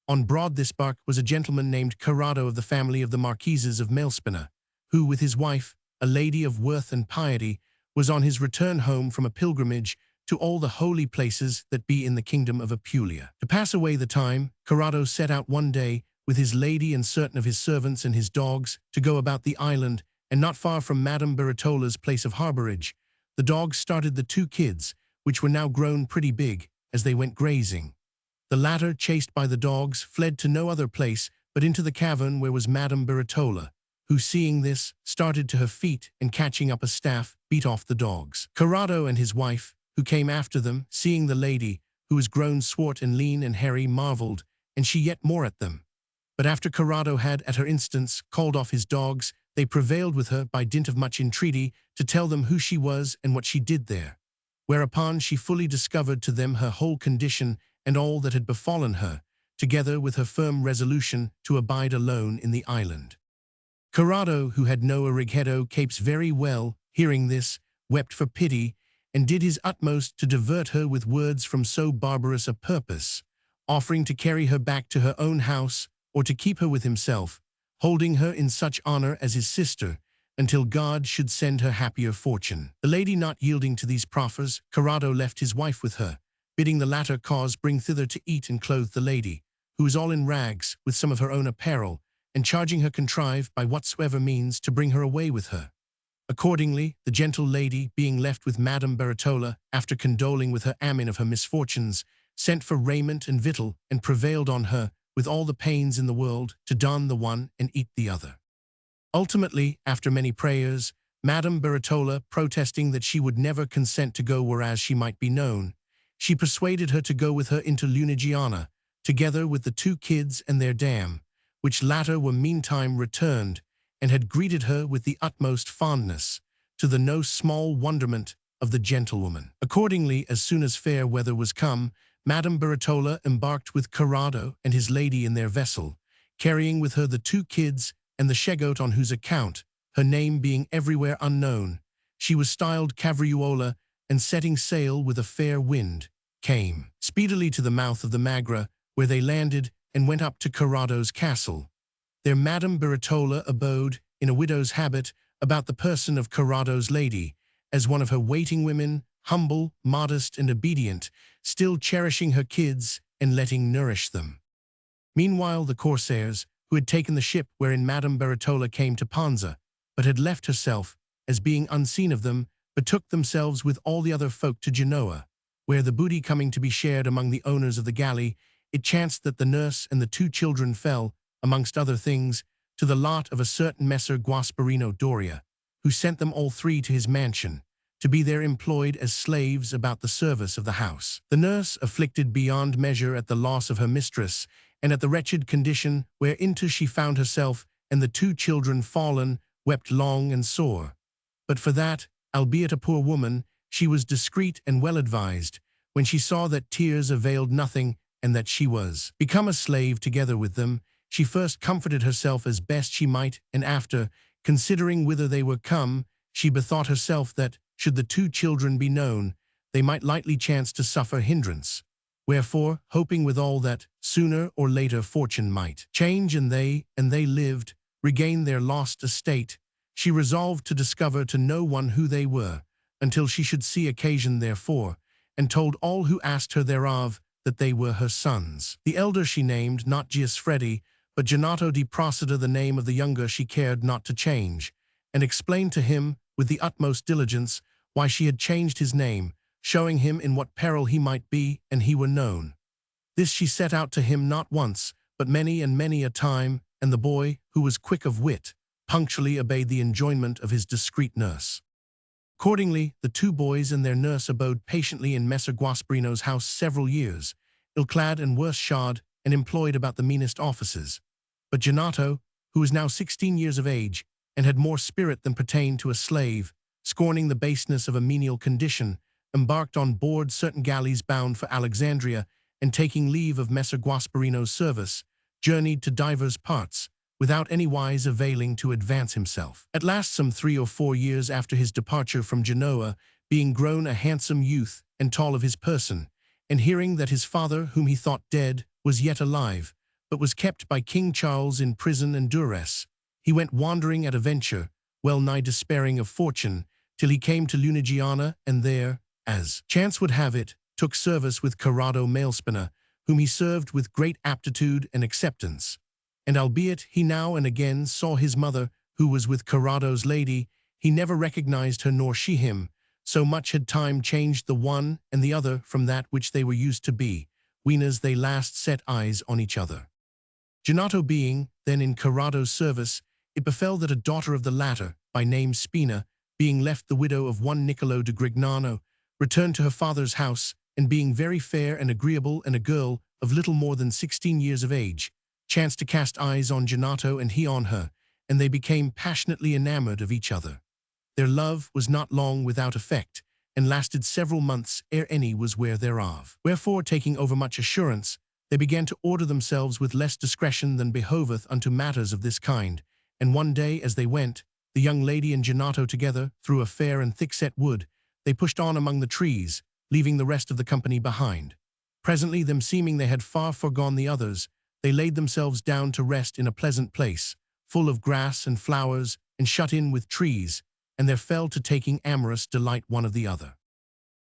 On board this bark was a gentleman named Corrado of the family of the Marquises of Malespina, who with his wife, a lady of worth and piety, was on his return home from a pilgrimage to all the holy places that be in the kingdom of Apulia. To pass away the time, Corrado set out one day with his lady and certain of his servants and his dogs to go about the island, and not far from Madame Bertola's place of harborage, the dogs started the two kids, which were now grown pretty big, as they went grazing. The latter, chased by the dogs, fled to no other place but into the cavern where was Madame Bertola, who, seeing this, started to her feet, and catching up a staff, beat off the dogs. Corrado and his wife, who came after them, seeing the lady, who was grown swart and lean and hairy, marveled, and she yet more at them. But after Corrado had, at her instance, called off his dogs, they prevailed with her, by dint of much entreaty, to tell them who she was and what she did there. Whereupon she fully discovered to them her whole condition and all that had befallen her, together with her firm resolution to abide alone in the island. Corrado, who had no Righetto capes very well, hearing this, wept for pity, and did his utmost to divert her with words from so barbarous a purpose, offering to carry her back to her own house, or to keep her with himself, holding her in such honor as his sister, until God should send her happier fortune. The lady not yielding to these proffers, Corrado left his wife with her, bidding the latter cause bring thither to eat and clothe the lady, who was all in rags, with some of her own apparel, and charging her contrive by whatsoever means to bring her away with her. Accordingly, the gentle lady, being left with Madame Beretola, after condoling with her Amin of her misfortunes, sent for raiment and victual, and prevailed on her, with all the pains in the world, to don the one and eat the other. Ultimately, after many prayers, Madame Beretola, protesting that she would never consent to go whereas she might be known, she persuaded her to go with her into Lunigiana, together with the 2 kids and their dam, which latter were meantime returned, and had greeted her with the utmost fondness, to the no small wonderment of the gentlewoman. Accordingly, as soon as fair weather was come, Madame Beretola embarked with Corrado and his lady in their vessel, carrying with her the 2 kids and the shegoat, on whose account, her name being everywhere unknown, she was styled Cavriuola, and setting sail with a fair wind, came speedily to the mouth of the Magra, where they landed and went up to Corrado's castle. There Madame Beretola abode, in a widow's habit, about the person of Corrado's lady, as one of her waiting women, humble, modest, and obedient, still cherishing her kids and letting nourish them. Meanwhile the corsairs, who had taken the ship wherein Madame Beretola came to Ponza, but had left herself, as being unseen of them, betook themselves with all the other folk to Genoa, where the booty coming to be shared among the owners of the galley, it chanced that the nurse and the 2 children fell, amongst other things, to the lot of a certain Messer Guasparino Doria, who sent them all 3 to his mansion, to be there employed as slaves about the service of the house. The nurse, afflicted beyond measure at the loss of her mistress, and at the wretched condition whereinto she found herself, and the 2 children fallen, wept long and sore. But for that, albeit a poor woman, she was discreet and well advised, when she saw that tears availed nothing, and that she was become a slave together with them. She first comforted herself as best she might, and after, considering whither they were come, she bethought herself that, should the 2 children be known, they might lightly chance to suffer hindrance. Wherefore, hoping withal that, sooner or later fortune might change and they lived, regain their lost estate, she resolved to discover to no one who they were, until she should see occasion therefore, and told all who asked her thereof that they were her sons. The elder she named not Giusfredi, but Ginato di Procida, the name of the younger she cared not to change, and explained to him, with the utmost diligence, why she had changed his name, showing him in what peril he might be, and he were known. This she set out to him not once, but many and many a time, and the boy, who was quick of wit, punctually obeyed the enjoinment of his discreet nurse. Accordingly, the 2 boys and their nurse abode patiently in Messer Guasparino's house several years, ill-clad and worse-shod, and employed about the meanest offices. But Ginato, who was now 16 years of age, and had more spirit than pertained to a slave, scorning the baseness of a menial condition, embarked on board certain galleys bound for Alexandria, and taking leave of Messer Guasparino's service, journeyed to divers parts, without any wise availing to advance himself. At last, some 3 or 4 years after his departure from Genoa, being grown a handsome youth and tall of his person, and hearing that his father, whom he thought dead, was yet alive, but was kept by King Charles in prison and duress, he went wandering at a venture, well nigh despairing of fortune, till he came to Lunigiana, and there, as chance would have it, took service with Corrado Mailspinner, whom he served with great aptitude and acceptance. And albeit he now and again saw his mother, who was with Corrado's lady, he never recognized her nor she him, so much had time changed the one and the other from that which they were used to be, when as they last set eyes on each other. Ginato being, then in Corrado's service, it befell that a daughter of the latter, by name Spina, being left the widow of one Niccolo de Grignano, returned to her father's house, and being very fair and agreeable, and a girl of little more than 16 years of age, chanced to cast eyes on Ginato and he on her, and they became passionately enamored of each other. Their love was not long without effect, and lasted several months ere any was ware thereof. Wherefore, taking overmuch assurance, they began to order themselves with less discretion than behoveth unto matters of this kind, and one day as they went, the young lady and Ginato together, through a fair and thick-set wood, they pushed on among the trees, leaving the rest of the company behind. Presently, them seeming they had far forgone the others, they laid themselves down to rest in a pleasant place, full of grass and flowers, and shut in with trees, and there fell to taking amorous delight one of the other.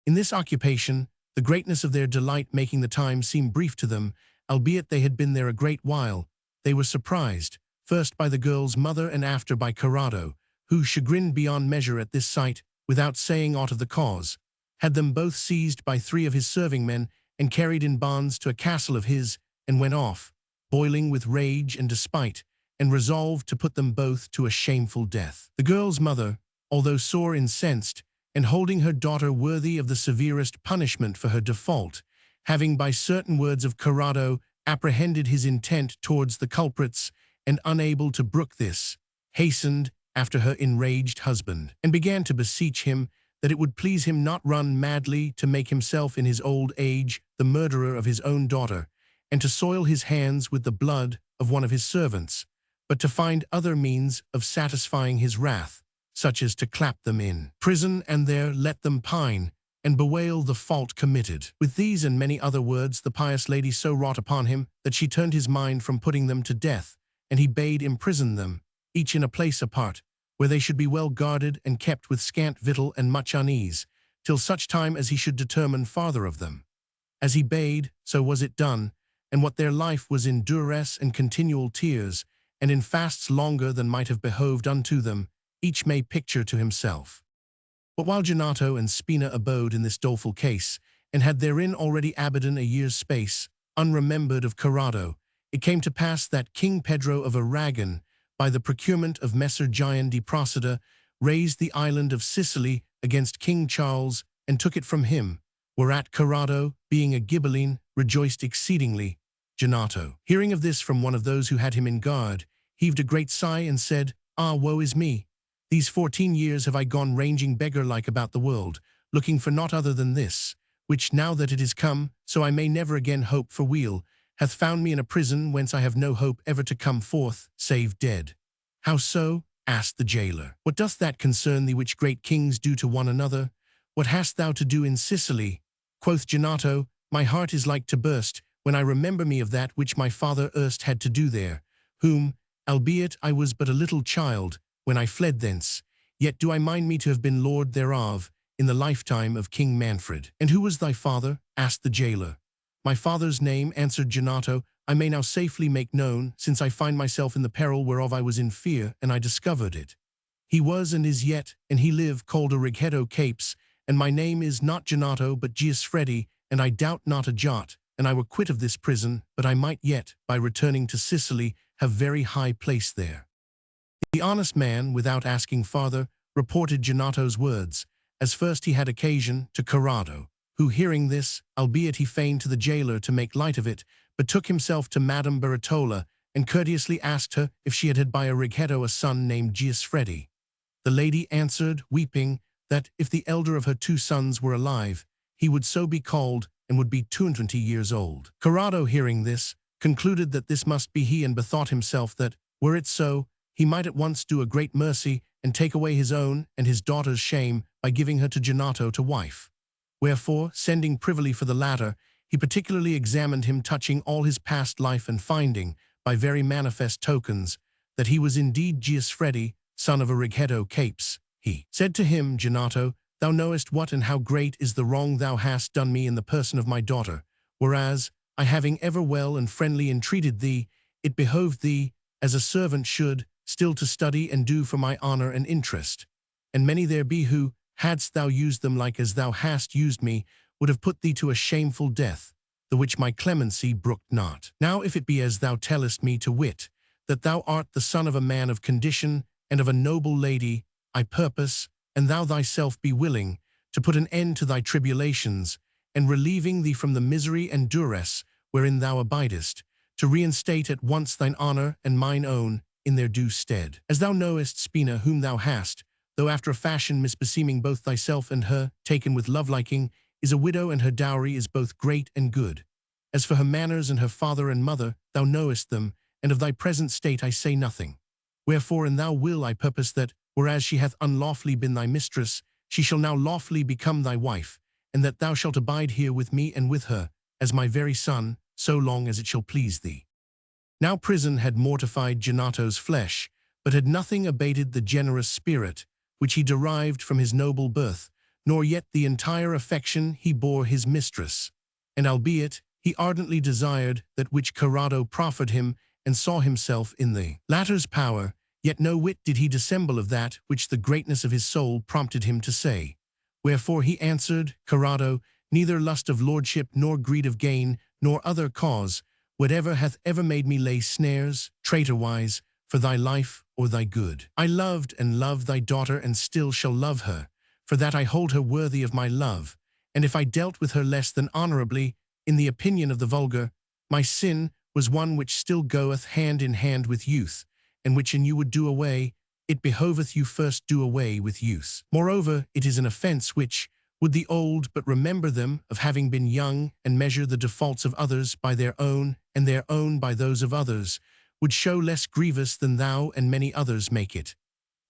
In this occupation, the greatness of their delight making the time seem brief to them, albeit they had been there a great while, they were surprised, first by the girl's mother and after by Corrado, who, chagrined beyond measure at this sight, without saying aught of the cause, had them both seized by 3 of his serving men and carried in bonds to a castle of his, and went off, boiling with rage and despite, and resolved to put them both to a shameful death. The girl's mother, although sore incensed, and holding her daughter worthy of the severest punishment for her default, having by certain words of Corrado apprehended his intent towards the culprits, and unable to brook this, hastened after her enraged husband, and began to beseech him that it would please him not run madly to make himself in his old age the murderer of his own daughter, and to soil his hands with the blood of one of his servants, but to find other means of satisfying his wrath, such as to clap them in prison and there let them pine, and bewail the fault committed. With these and many other words the pious lady so wrought upon him that she turned his mind from putting them to death, and he bade imprison them, each in a place apart, where they should be well guarded and kept with scant victual and much unease, till such time as he should determine farther of them. As he bade, so was it done, and what their life was in duress and continual tears, and in fasts longer than might have behoved unto them, each may picture to himself. But while Ginato and Spina abode in this doleful case, and had therein already abidden a year's space, unremembered of Corrado, it came to pass that King Pedro of Aragon, by the procurement of Messer Gian di Procida, raised the island of Sicily against King Charles, and took it from him, whereat Corrado, being a Ghibelline, rejoiced exceedingly. Ginato, hearing of this from one of those who had him in guard, heaved a great sigh and said, "Ah, woe is me! These 14 years have I gone ranging beggar-like about the world, looking for naught other than this, which now that it is come, so I may never again hope for weal, hath found me in a prison whence I have no hope ever to come forth, save dead." "How so?" asked the jailer. "What doth that concern thee which great kings do to one another? What hast thou to do in Sicily?" Quoth Ginato, "My heart is like to burst, when I remember me of that which my father erst had to do there, whom, albeit I was but a little child, when I fled thence, yet do I mind me to have been lord thereof, in the lifetime of King Manfred." "And who was thy father?" asked the jailer. "My father's name," answered Ginato, "I may now safely make known, since I find myself in the peril whereof I was in fear, and I discovered it. He was and is yet, and he live, called a Righetto Capes, and my name is not Ginato, but Giusfredi, and I doubt not a jot, and I were quit of this prison, but I might yet, by returning to Sicily, have very high place there." The honest man, without asking farther, reported Ginato's words, as first he had occasion, to Corrado, who, hearing this, albeit he feigned to the jailer to make light of it, betook himself to Madame Bertola, and courteously asked her if she had had by a Righetto a son named Giusfredi. The lady answered, weeping, that if the elder of her 2 sons were alive, he would so be called, and would be 22 years old. Corrado, hearing this, concluded that this must be he, and bethought himself that, were it so, he might at once do a great mercy, and take away his own and his daughter's shame by giving her to Ginato to wife. Wherefore, sending privily for the latter, he particularly examined him touching all his past life, and finding, by very manifest tokens, that he was indeed Giusfredi, son of a Righetto Capes, he said to him, "Ginato, thou knowest what and how great is the wrong thou hast done me in the person of my daughter, whereas, I having ever well and friendly entreated thee, it behoved thee, as a servant should, still to study and do for my honor and interest. And many there be who, hadst thou used them like as thou hast used me, would have put thee to a shameful death, the which my clemency brooked not. Now if it be as thou tellest me, to wit, that thou art the son of a man of condition and of a noble lady, I purpose, and thou thyself be willing, to put an end to thy tribulations, and relieving thee from the misery and duress wherein thou abidest, to reinstate at once thine honor and mine own in their due stead. As thou knowest, Spina, whom thou hast, though after a fashion misbeseeming both thyself and her, taken with love-liking, is a widow, and her dowry is both great and good. As for her manners and her father and mother, thou knowest them, and of thy present state I say nothing. Wherefore in thou will I purpose that, whereas she hath unlawfully been thy mistress, she shall now lawfully become thy wife, and that thou shalt abide here with me and with her, as my very son, so long as it shall please thee." Now prison had mortified Ginato's flesh, but had nothing abated the generous spirit, which he derived from his noble birth, nor yet the entire affection he bore his mistress. And albeit he ardently desired that which Corrado proffered him, and saw himself in the latter's power, Yet no whit did he dissemble of that which the greatness of his soul prompted him to say. Wherefore he answered, Corrado, neither lust of lordship nor greed of gain, nor other cause, whatever hath ever made me lay snares, traitor-wise, for thy life or thy good. I loved and love thy daughter and still shall love her, for that I hold her worthy of my love, and if I dealt with her less than honorably, in the opinion of the vulgar, my sin was one which still goeth hand in hand with youth, and which an you would do away, it behoveth you first do away with youth. Moreover, it is an offence which, would the old but remember them of having been young, and measure the defaults of others by their own, and their own by those of others, would show less grievous than thou and many others make it.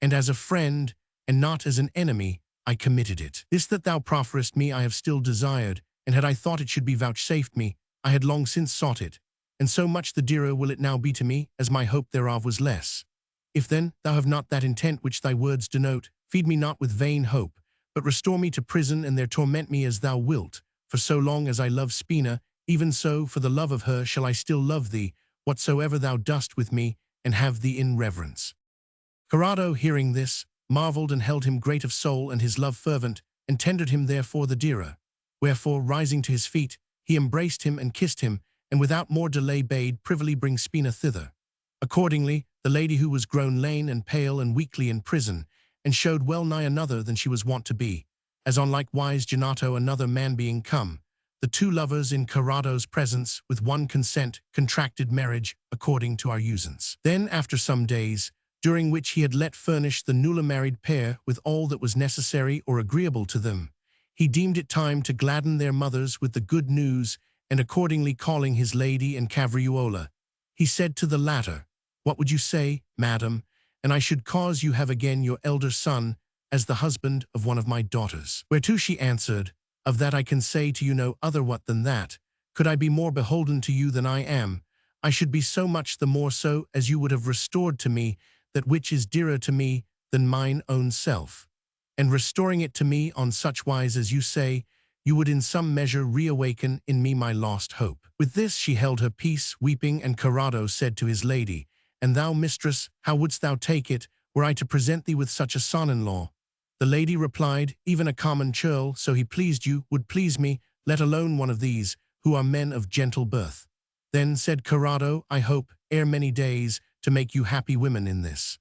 And as a friend, and not as an enemy, I committed it. This that thou profferest me I have still desired, and had I thought it should be vouchsafed me, I had long since sought it, and so much the dearer will it now be to me, as my hope thereof was less. If then thou have not that intent which thy words denote, feed me not with vain hope, but restore me to prison and there torment me as thou wilt, for so long as I love Spina, even so for the love of her shall I still love thee, whatsoever thou dost with me, and have thee in reverence. Corrado, hearing this, marvelled and held him great of soul and his love fervent, and tendered him therefore the dearer. Wherefore, rising to his feet, he embraced him and kissed him, and without more delay bade privily bring Spina thither. Accordingly, the lady who was grown lean and pale and weakly in prison, and showed well nigh another than she was wont to be, as on like wise Ginato another man being come, the two lovers in Corrado's presence with one consent contracted marriage according to our usance. Then after some days, during which he had let furnish the newly married pair with all that was necessary or agreeable to them, he deemed it time to gladden their mothers with the good news, and accordingly calling his lady and Cavriuola, he said to the latter, What would you say, madam, and I should cause you have again your elder son as the husband of one of my daughters? Whereto she answered, Of that I can say to you no other what than that, could I be more beholden to you than I am, I should be so much the more so as you would have restored to me that which is dearer to me than mine own self. And restoring it to me on such wise as you say, you would in some measure reawaken in me my lost hope. With this she held her peace, weeping, and Corrado said to his lady, And thou, mistress, how wouldst thou take it, were I to present thee with such a son-in-law? The lady replied, Even a common churl, so he pleased you, would please me, let alone one of these, who are men of gentle birth. Then said Corrado, I hope, ere many days, to make you happy women in this.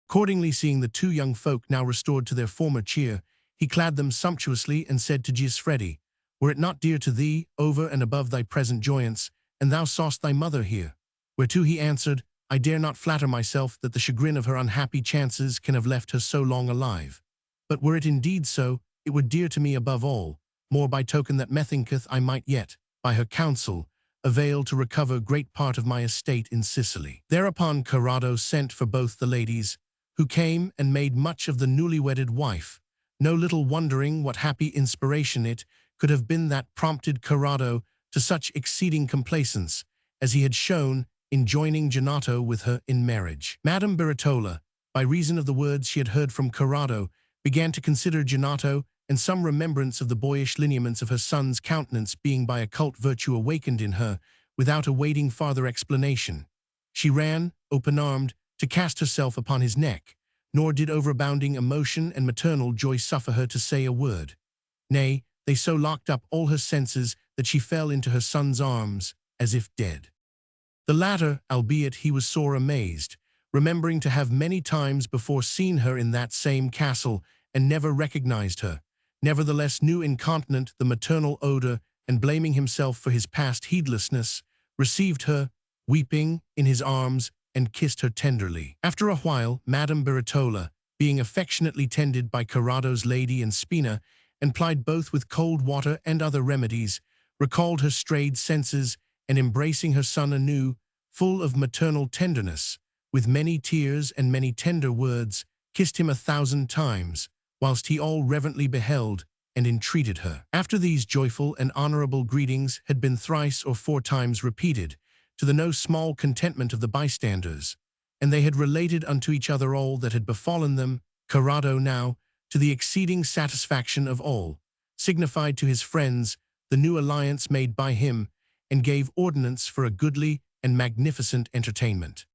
Accordingly, seeing the two young folk now restored to their former cheer, he clad them sumptuously and said to Giusfredi, Were it not dear to thee, over and above thy present joyance, and thou saw'st thy mother here? Whereto he answered, I dare not flatter myself that the chagrin of her unhappy chances can have left her so long alive. But were it indeed so, it would dear to me above all, more by token that methinketh I might yet, by her counsel, avail to recover great part of my estate in Sicily. Thereupon Corrado sent for both the ladies, who came and made much of the newly-wedded wife, no little wondering what happy inspiration it could have been that prompted Corrado to such exceeding complaisance, as he had shown in joining Ginato with her in marriage. Madame Bertola, by reason of the words she had heard from Corrado, began to consider Ginato, and some remembrance of the boyish lineaments of her son's countenance being by occult virtue awakened in her, without awaiting farther explanation. She ran, open-armed, to cast herself upon his neck, nor did overabounding emotion and maternal joy suffer her to say a word. Nay, they so locked up all her senses that she fell into her son's arms, as if dead. The latter, albeit he was sore amazed, remembering to have many times before seen her in that same castle, and never recognized her, nevertheless knew incontinent the maternal odor, and blaming himself for his past heedlessness, received her, weeping, in his arms, and kissed her tenderly. After a while, Madame Bertola, being affectionately tended by Corrado's lady and Spina, and plied both with cold water and other remedies, recalled her strayed senses, and embracing her son anew, full of maternal tenderness, with many tears and many tender words, kissed him 1,000 times, whilst he all reverently beheld and entreated her. After these joyful and honorable greetings had been thrice or 4 times repeated, to the no small contentment of the bystanders, and they had related unto each other all that had befallen them, Corrado now, to the exceeding satisfaction of all, signified to his friends the new alliance made by him, and gave ordinance for a goodly and magnificent entertainment.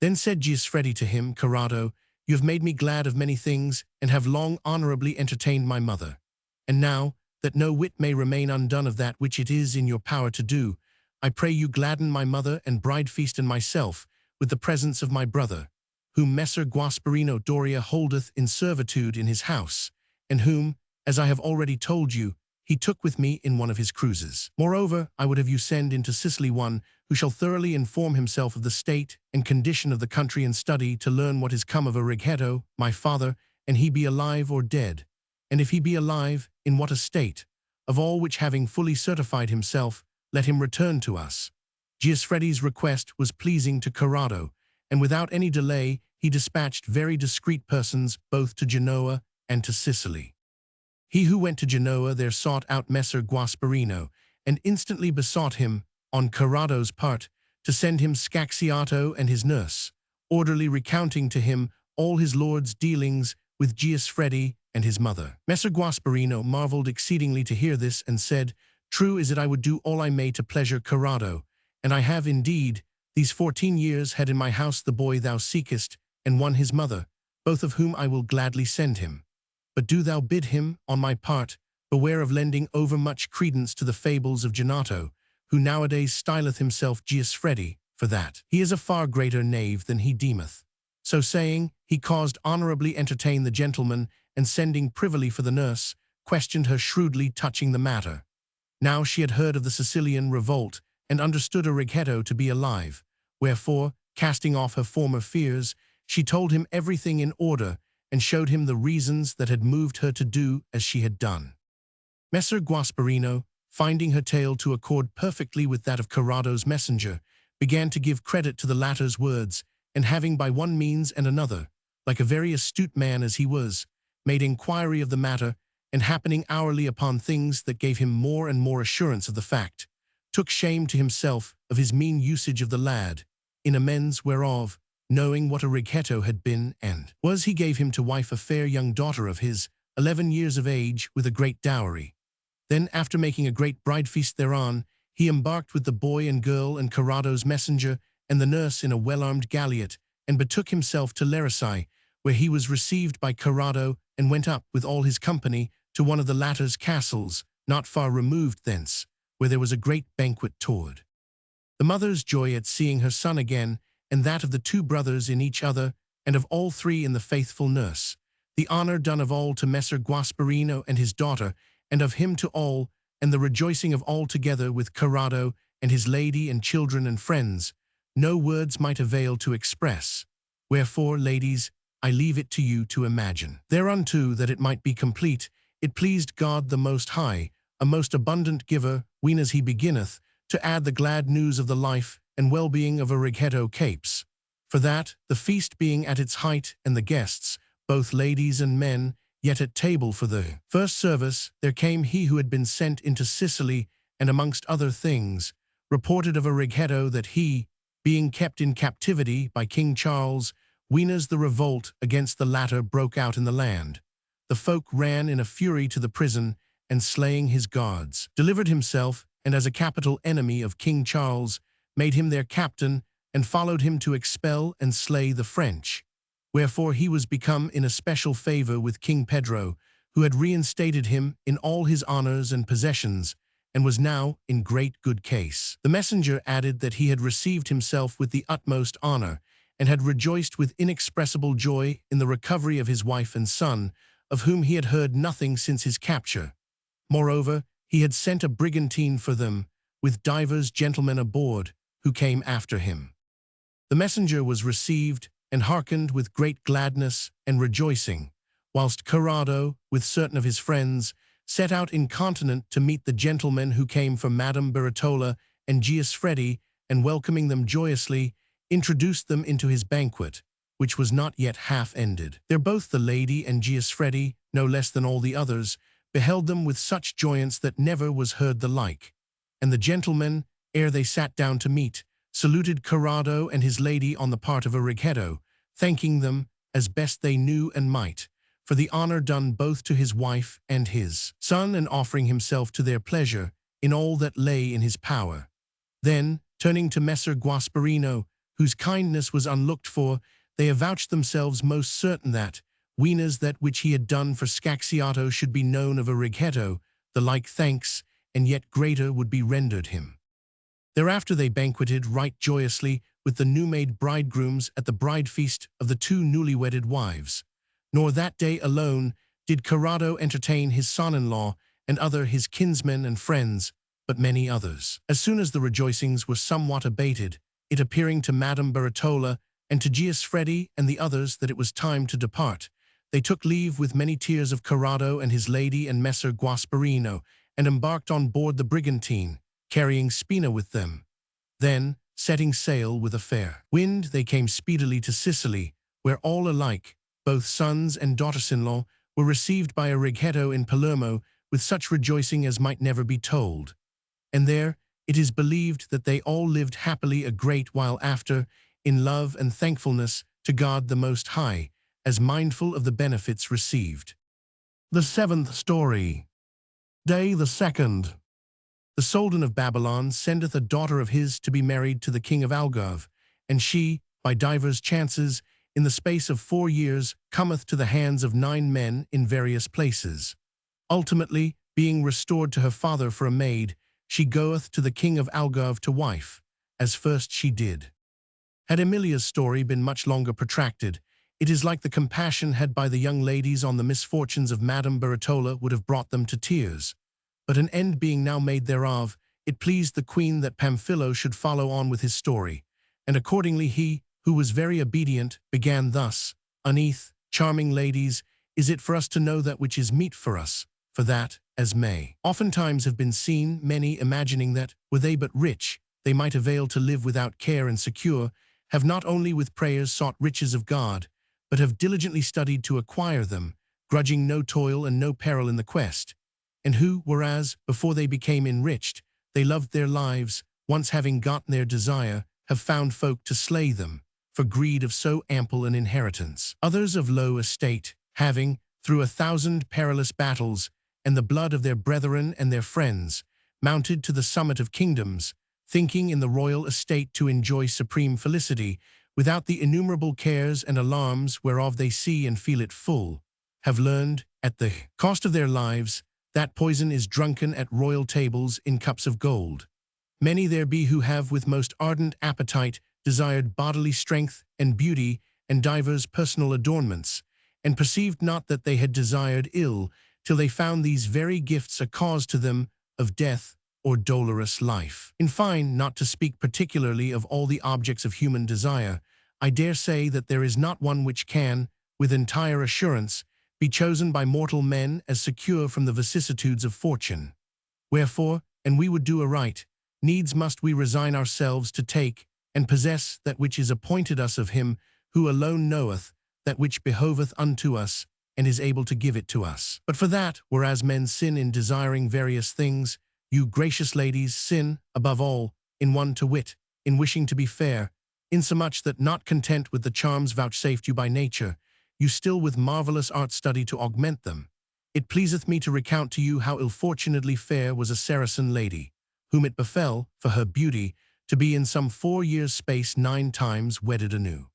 Then said Giusfredi to him, Corrado, you have made me glad of many things, and have long honorably entertained my mother. And now, that no whit may remain undone of that which it is in your power to do, I pray you gladden my mother and bride feast and myself with the presence of my brother, whom Messer Guasparino Doria holdeth in servitude in his house, and whom, as I have already told you, he took with me in one of his cruises. Moreover, I would have you send into Sicily one who shall thoroughly inform himself of the state and condition of the country and study to learn what is come of Righetto, my father, and he be alive or dead, and if he be alive, in what estate, of all which having fully certified himself, let him return to us. Giusfredi's request was pleasing to Corrado, and without any delay he dispatched very discreet persons both to Genoa and to Sicily. He who went to Genoa there sought out Messer Guasparino, and instantly besought him, on Corrado's part, to send him Scacciato and his nurse, orderly recounting to him all his lord's dealings with Giusfredi and his mother. Messer Guasparino marveled exceedingly to hear this, and said, True is it I would do all I may to pleasure Corrado, and I have indeed these 14 years had in my house the boy thou seekest, and one his mother, both of whom I will gladly send him. But do thou bid him, on my part, beware of lending overmuch credence to the fables of Ginato, who nowadays styleth himself Giusfredi, for that he is a far greater knave than he deemeth. So saying, he caused honorably entertain the gentleman, and sending privily for the nurse, questioned her shrewdly touching the matter. Now she had heard of the Sicilian revolt, and understood Righetto to be alive, wherefore, casting off her former fears, she told him everything in order, and showed him the reasons that had moved her to do as she had done. Messer Guasparino, finding her tale to accord perfectly with that of Corrado's messenger, began to give credit to the latter's words, and having by one means and another, like a very astute man as he was, made inquiry of the matter, and happening hourly upon things that gave him more and more assurance of the fact, took shame to himself of his mean usage of the lad, in amends whereof, knowing what a Righetto had been and was, he gave him to wife a fair young daughter of his, 11 years of age, with a great dowry. Then, after making a great bride feast thereon, he embarked with the boy and girl and Corrado's messenger and the nurse in a well-armed galliot, and betook himself to Larissai, where he was received by Corrado, and went up with all his company to one of the latter's castles, not far removed thence, where there was a great banquet toward. The mother's joy at seeing her son again, and that of the two brothers in each other, and of all three in the faithful nurse, the honor done of all to Messer Guasparino and his daughter, and of him to all, and the rejoicing of all together with Corrado and his lady and children and friends, no words might avail to express. Wherefore, ladies, I leave it to you to imagine. Thereunto, that it might be complete, it pleased God the Most High, a most abundant giver, ween as he beginneth, to add the glad news of the life and well-being of Righetto capes. For that, the feast being at its height, and the guests, both ladies and men, yet at table for the first service, there came he who had been sent into Sicily, and amongst other things, reported of Righetto that he, being kept in captivity by King Charles, weenas the revolt against the latter broke out in the land. The folk ran in a fury to the prison, and slaying his guards, delivered himself, and as a capital enemy of King Charles, made him their captain, and followed him to expel and slay the French. Wherefore he was become in especial favor with King Pedro, who had reinstated him in all his honors and possessions, and was now in great good case. The messenger added that he had received himself with the utmost honor, and had rejoiced with inexpressible joy in the recovery of his wife and son, of whom he had heard nothing since his capture. Moreover, he had sent a brigantine for them, with divers gentlemen aboard, who came after him. The messenger was received, and hearkened with great gladness and rejoicing, whilst Corrado, with certain of his friends, set out incontinent to meet the gentlemen who came from Madame Bertola and Giusfredi, and welcoming them joyously, introduced them into his banquet, which was not yet half ended. There both the lady and Giusfredi, no less than all the others, beheld them with such joyance that never was heard the like. And the gentlemen, ere they sat down to meat, saluted Corrado and his lady on the part of Righetto, thanking them, as best they knew and might, for the honor done both to his wife and his son, and offering himself to their pleasure in all that lay in his power. Then, turning to Messer Guasparino, whose kindness was unlooked for, they avouched themselves most certain that, weenas that which he had done for Scaxiato should be known of a Righetto, the like thanks, and yet greater would be rendered him. Thereafter they banqueted right joyously with the new-made bridegrooms at the bride feast of the two newly-wedded wives. Nor that day alone did Corrado entertain his son-in-law and other his kinsmen and friends, but many others. As soon as the rejoicings were somewhat abated, it appearing to Madame Baratola and to Giusfredi and the others that it was time to depart, they took leave with many tears of Corrado and his lady and Messer Guasparino, and embarked on board the brigantine, carrying Spina with them. Then, setting sail with a fair wind, they came speedily to Sicily, where all alike, both sons and daughters-in-law, were received by a Righetto in Palermo with such rejoicing as might never be told. And there, it is believed that they all lived happily a great while after, in love and thankfulness to God the Most High, as mindful of the benefits received. The seventh story. Day the second. The Soldan of Babylon sendeth a daughter of his to be married to the king of Algarve, and she, by divers chances, in the space of 4 years, cometh to the hands of 9 men in various places. Ultimately, being restored to her father for a maid, she goeth to the king of Algarve to wife, as first she did. Had Emilia's story been much longer protracted, it is like the compassion had by the young ladies on the misfortunes of Madame Baratola would have brought them to tears. But an end being now made thereof, it pleased the queen that Pamphilo should follow on with his story, and accordingly he, who was very obedient, began thus: Uneath, charming ladies, is it for us to know that which is meet for us, for that, as may oftentimes have been seen, many imagining that, were they but rich, they might avail to live without care and secure, have not only with prayers sought riches of God, but have diligently studied to acquire them, grudging no toil and no peril in the quest, and who, whereas, before they became enriched, they loved their lives, once having gotten their desire, have found folk to slay them, for greed of so ample an inheritance. Others of low estate, having, through 1,000 perilous battles, and the blood of their brethren and their friends, mounted to the summit of kingdoms, thinking in the royal estate to enjoy supreme felicity, without the innumerable cares and alarms whereof they see and feel it full, have learned, at the cost of their lives, that poison is drunken at royal tables in cups of gold. Many there be who have with most ardent appetite desired bodily strength and beauty and divers personal adornments, and perceived not that they had desired ill, till they found these very gifts a cause to them of death or dolorous life. In fine, not to speak particularly of all the objects of human desire, I dare say that there is not one which can, with entire assurance, be chosen by mortal men as secure from the vicissitudes of fortune. Wherefore, and we would do aright, needs must we resign ourselves to take and possess that which is appointed us of him who alone knoweth that which behoveth unto us, and is able to give it to us. But for that, whereas men sin in desiring various things, you gracious ladies sin, above all, in one to wit, in wishing to be fair, insomuch that not content with the charms vouchsafed you by nature, you still with marvelous art study to augment them. It pleaseth me to recount to you how ill-fortunately fair was a Saracen lady, whom it befell, for her beauty, to be in some 4 years' space 9 times wedded anew.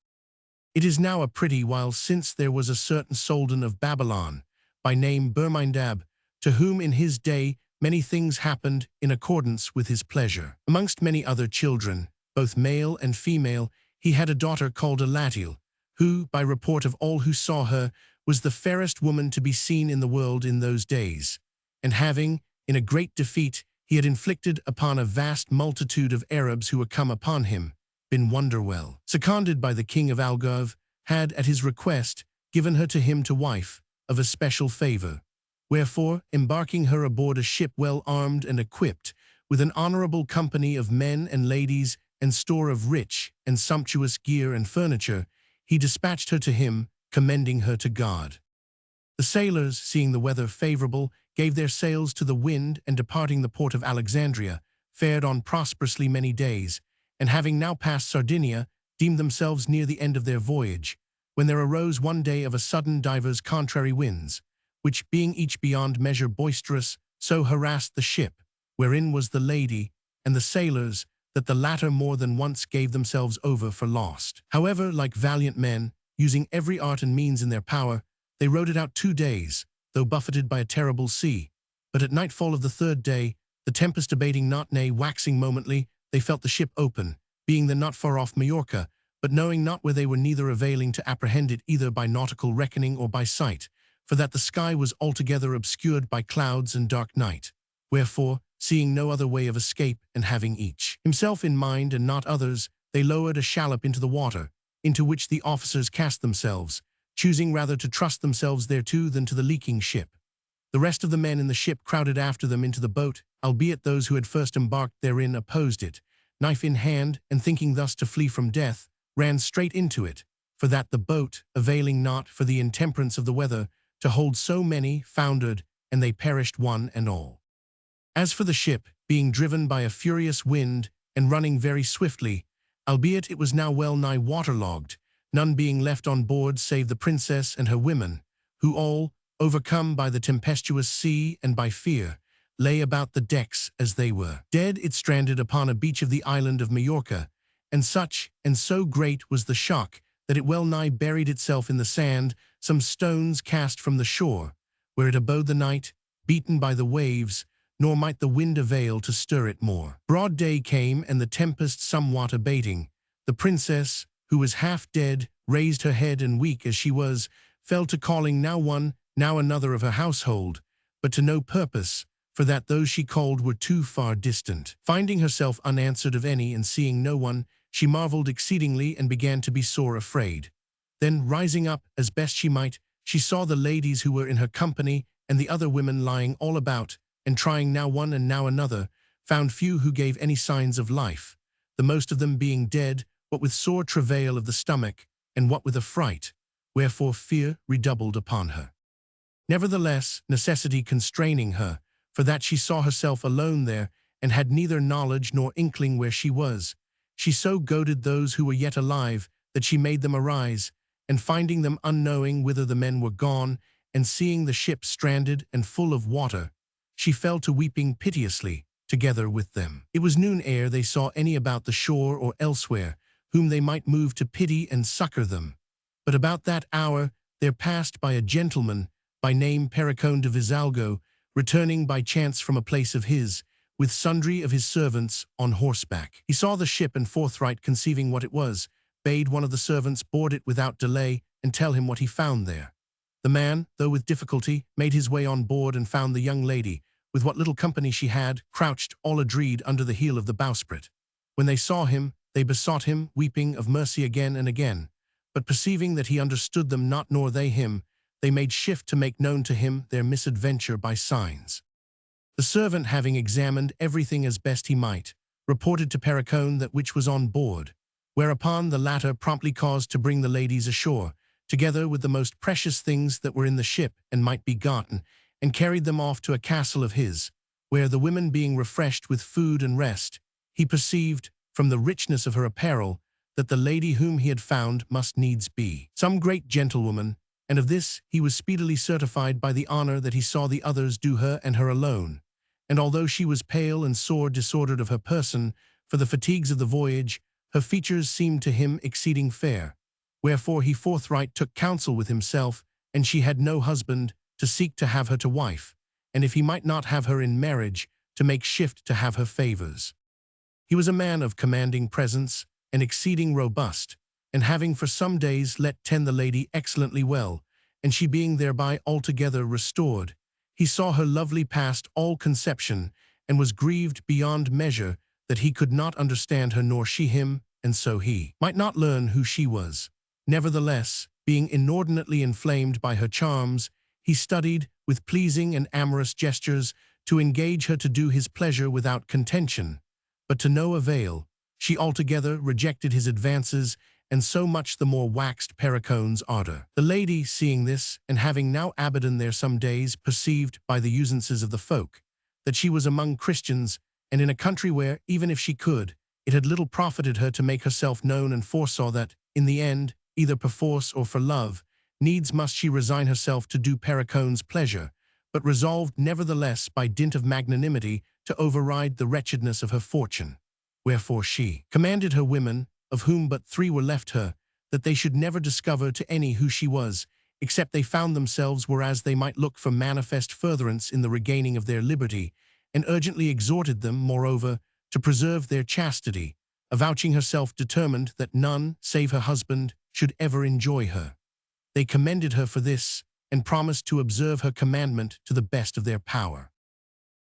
It is now a pretty while since there was a certain Soldan of Babylon, by name Burmindab, to whom in his day many things happened in accordance with his pleasure. Amongst many other children, both male and female, he had a daughter called Elatiel, who, by report of all who saw her, was the fairest woman to be seen in the world in those days, and having, in a great defeat he had inflicted upon a vast multitude of Arabs who were come upon him, been wonderwell seconded by the king of Algarve, had, at his request, given her to him to wife, of especial favor. Wherefore, embarking her aboard a ship well armed and equipped, with an honorable company of men and ladies, and store of rich and sumptuous gear and furniture, he dispatched her to him, commending her to God. The sailors, seeing the weather favorable, gave their sails to the wind, and departing the port of Alexandria, fared on prosperously many days, and having now passed Sardinia, deemed themselves near the end of their voyage, when there arose one day of a sudden divers contrary winds, which, being each beyond measure boisterous, so harassed the ship, wherein was the lady, and the sailors, that the latter more than once gave themselves over for lost. However, like valiant men, using every art and means in their power, they rode it out 2 days, though buffeted by a terrible sea. But at nightfall of the 3rd day, the tempest abating not, nay, waxing momently, they felt the ship open, being then not far off Majorca, but knowing not where they were, neither availing to apprehend it either by nautical reckoning or by sight, for that the sky was altogether obscured by clouds and dark night. Wherefore, seeing no other way of escape, and having each himself in mind and not others, they lowered a shallop into the water, into which the officers cast themselves, choosing rather to trust themselves thereto than to the leaking ship. The rest of the men in the ship crowded after them into the boat, albeit those who had first embarked therein opposed it, knife in hand, and thinking thus to flee from death, ran straight into it, for that the boat, availing not for the intemperance of the weather to hold so many, foundered, and they perished one and all. As for the ship, being driven by a furious wind, and running very swiftly, albeit it was now well nigh waterlogged, none being left on board save the princess and her women, who all, overcome by the tempestuous sea and by fear, lay about the decks as they were dead. It stranded upon a beach of the island of Majorca, and so great was the shock that it well nigh buried itself in the sand, some stones cast from the shore, where it abode the night, beaten by the waves, nor might the wind avail to stir it more. Broad day came, and the tempest somewhat abating, the princess, who was half dead, raised her head, and weak as she was, fell to calling now one, now another of her household, but to no purpose, for that those she called were too far distant. Finding herself unanswered of any, and seeing no one, she marveled exceedingly and began to be sore afraid. Then, rising up as best she might, she saw the ladies who were in her company and the other women lying all about, and trying now one and now another, found few who gave any signs of life, the most of them being dead, what with sore travail of the stomach, and what with affright, wherefore fear redoubled upon her. Nevertheless, necessity constraining her, for that she saw herself alone there, and had neither knowledge nor inkling where she was, she so goaded those who were yet alive that she made them arise, and finding them unknowing whither the men were gone, and seeing the ship stranded and full of water, she fell to weeping piteously, together with them. It was noon ere they saw any about the shore or elsewhere, whom they might move to pity and succor them. But about that hour there passed by a gentleman, by name Pericone de Visalgo, returning by chance from a place of his, with sundry of his servants on horseback. He saw the ship, and forthright conceiving what it was, bade one of the servants board it without delay, and tell him what he found there. The man, though with difficulty, made his way on board, and found the young lady, with what little company she had, crouched all adreed under the heel of the bowsprit. When they saw him, they besought him, weeping, of mercy again and again, but perceiving that he understood them not nor they him, they made shift to make known to him their misadventure by signs. The servant, having examined everything as best he might, reported to Pericone that which was on board, whereupon the latter promptly caused to bring the ladies ashore, together with the most precious things that were in the ship and might be gotten, and carried them off to a castle of his, where the women being refreshed with food and rest, he perceived, from the richness of her apparel, that the lady whom he had found must needs be some great gentlewoman, and of this he was speedily certified by the honor that he saw the others do her and her alone. And although she was pale and sore disordered of her person, for the fatigues of the voyage, her features seemed to him exceeding fair, wherefore he forthright took counsel with himself, and she had no husband, to seek to have her to wife, and if he might not have her in marriage, to make shift to have her favors. He was a man of commanding presence, and exceeding robust, and having for some days let tend the lady excellently well, and she being thereby altogether restored, he saw her lovely past all conception, and was grieved beyond measure that he could not understand her nor she him, and so he might not learn who she was. Nevertheless, being inordinately inflamed by her charms, he studied, with pleasing and amorous gestures, to engage her to do his pleasure without contention, but to no avail. She altogether rejected his advances, and so much the more waxed Pericone's ardor. The lady, seeing this, and having now abidden there some days, perceived, by the usances of the folk, that she was among Christians, and in a country where, even if she could, it had little profited her to make herself known, and foresaw that, in the end, either perforce or for love, needs must she resign herself to do Pericone's pleasure, but resolved nevertheless by dint of magnanimity to override the wretchedness of her fortune. Wherefore she commanded her women, of whom but 3 were left her, that they should never discover to any who she was, except they found themselves whereas they might look for manifest furtherance in the regaining of their liberty, and urgently exhorted them, moreover, to preserve their chastity, avouching herself determined that none, save her husband, should ever enjoy her. They commended her for this, and promised to observe her commandment to the best of their power.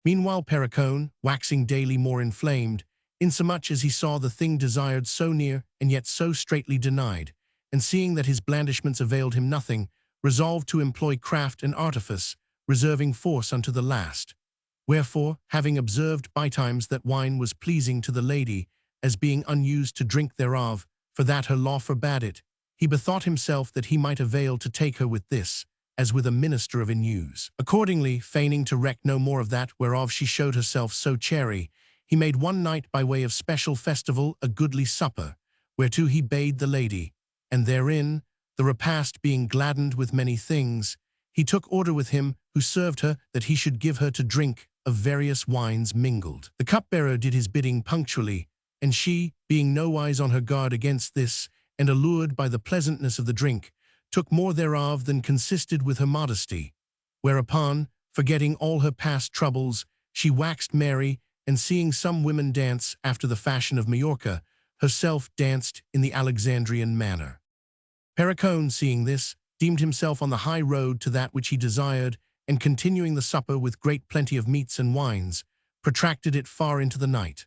Meanwhile Pericone, waxing daily more inflamed, insomuch as he saw the thing desired so near and yet so straitly denied, and seeing that his blandishments availed him nothing, resolved to employ craft and artifice, reserving force unto the last. Wherefore, having observed bytimes that wine was pleasing to the lady, as being unused to drink thereof, for that her law forbade it, he bethought himself that he might avail to take her with this, as with a minister of inuse. Accordingly, feigning to reck no more of that whereof she showed herself so chary, he made one night by way of special festival a goodly supper, whereto he bade the lady, and therein, the repast being gladdened with many things, he took order with him who served her that he should give her to drink of various wines mingled. The cupbearer did his bidding punctually, and she, being nowise on her guard against this, and allured by the pleasantness of the drink, took more thereof than consisted with her modesty. Whereupon, forgetting all her past troubles, she waxed merry, and seeing some women dance after the fashion of Majorca, herself danced in the Alexandrian manner. Pericone, seeing this, deemed himself on the high road to that which he desired, and continuing the supper with great plenty of meats and wines, protracted it far into the night.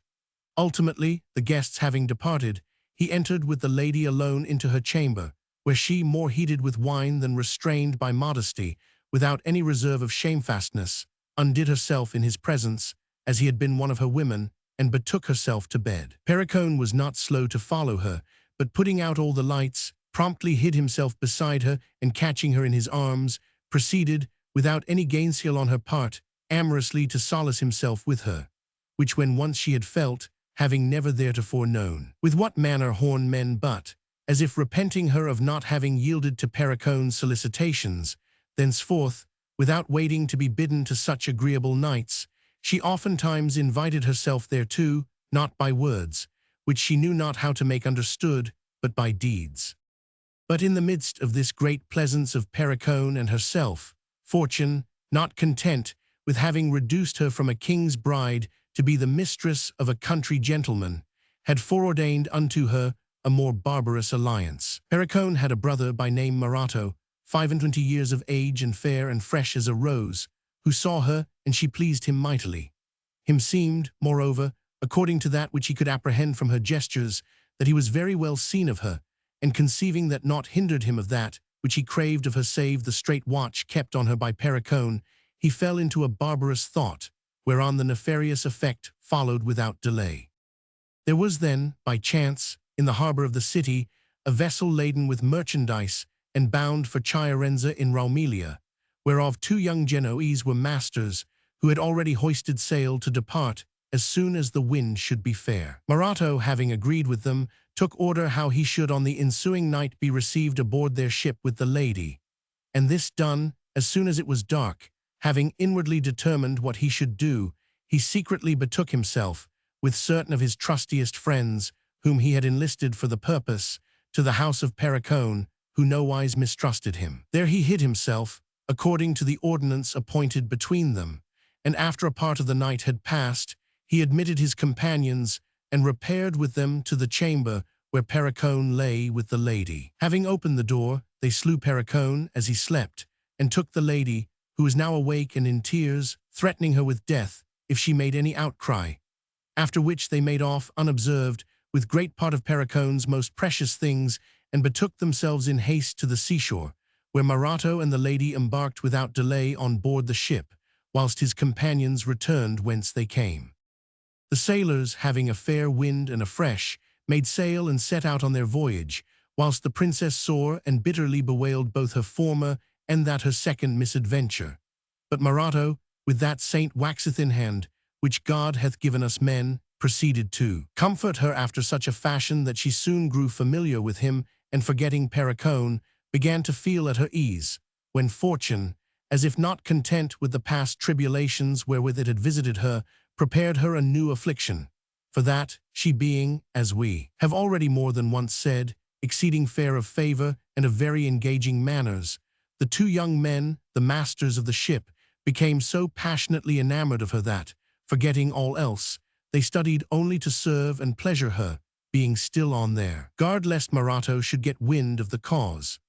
Ultimately, the guests having departed, he entered with the lady alone into her chamber, where she, more heated with wine than restrained by modesty, without any reserve of shamefastness, undid herself in his presence, as he had been one of her women, and betook herself to bed. Pericone was not slow to follow her, but putting out all the lights, promptly hid himself beside her, and catching her in his arms, proceeded, without any gainsale on her part, amorously to solace himself with her, which when once she had felt, having never theretofore known. With what manner horn men but, as if repenting her of not having yielded to Pericone's solicitations, thenceforth, without waiting to be bidden to such agreeable nights, she oftentimes invited herself thereto, not by words, which she knew not how to make understood, but by deeds. But in the midst of this great pleasance of Pericone and herself, Fortune, not content with having reduced her from a king's bride to be the mistress of a country gentleman, had foreordained unto her a more barbarous alliance. Pericone had a brother by name Marato, 25 years of age and fair and fresh as a rose, who saw her, and she pleased him mightily. Him seemed, moreover, according to that which he could apprehend from her gestures, that he was very well seen of her, and conceiving that naught hindered him of that which he craved of her save the strait watch kept on her by Pericone, he fell into a barbarous thought, whereon the nefarious effect followed without delay. There was then, by chance, in the harbor of the city, a vessel laden with merchandise and bound for Chiarenza in Raumelia, whereof 2 young Genoese were masters, who had already hoisted sail to depart as soon as the wind should be fair. Marato, having agreed with them, took order how he should on the ensuing night be received aboard their ship with the lady, and this done, as soon as it was dark, having inwardly determined what he should do, he secretly betook himself, with certain of his trustiest friends, whom he had enlisted for the purpose, to the house of Pericone, who nowise mistrusted him. There he hid himself, according to the ordinance appointed between them, and after a part of the night had passed, he admitted his companions, and repaired with them to the chamber where Pericone lay with the lady. Having opened the door, they slew Pericone as he slept, and took the lady, who was now awake and in tears, threatening her with death if she made any outcry, after which they made off unobserved with great part of Pericone's most precious things, and betook themselves in haste to the seashore, where Marato and the lady embarked without delay on board the ship, whilst his companions returned whence they came. The sailors, having a fair wind and a fresh, made sail and set out on their voyage, whilst the princess sore and bitterly bewailed both her former and that her second misadventure. But Marato, with that saint waxeth in hand, which God hath given us men, proceeded to comfort her after such a fashion that she soon grew familiar with him, and forgetting Pericone, began to feel at her ease, when Fortune, as if not content with the past tribulations wherewith it had visited her, prepared her a new affliction. for that, she being, as we have already more than once said, exceeding fair of favor and of very engaging manners, the two young men, the masters of the ship, became so passionately enamored of her that, forgetting all else, they studied only to serve and pleasure her, being still on their guard lest Maratho should get wind of the cause.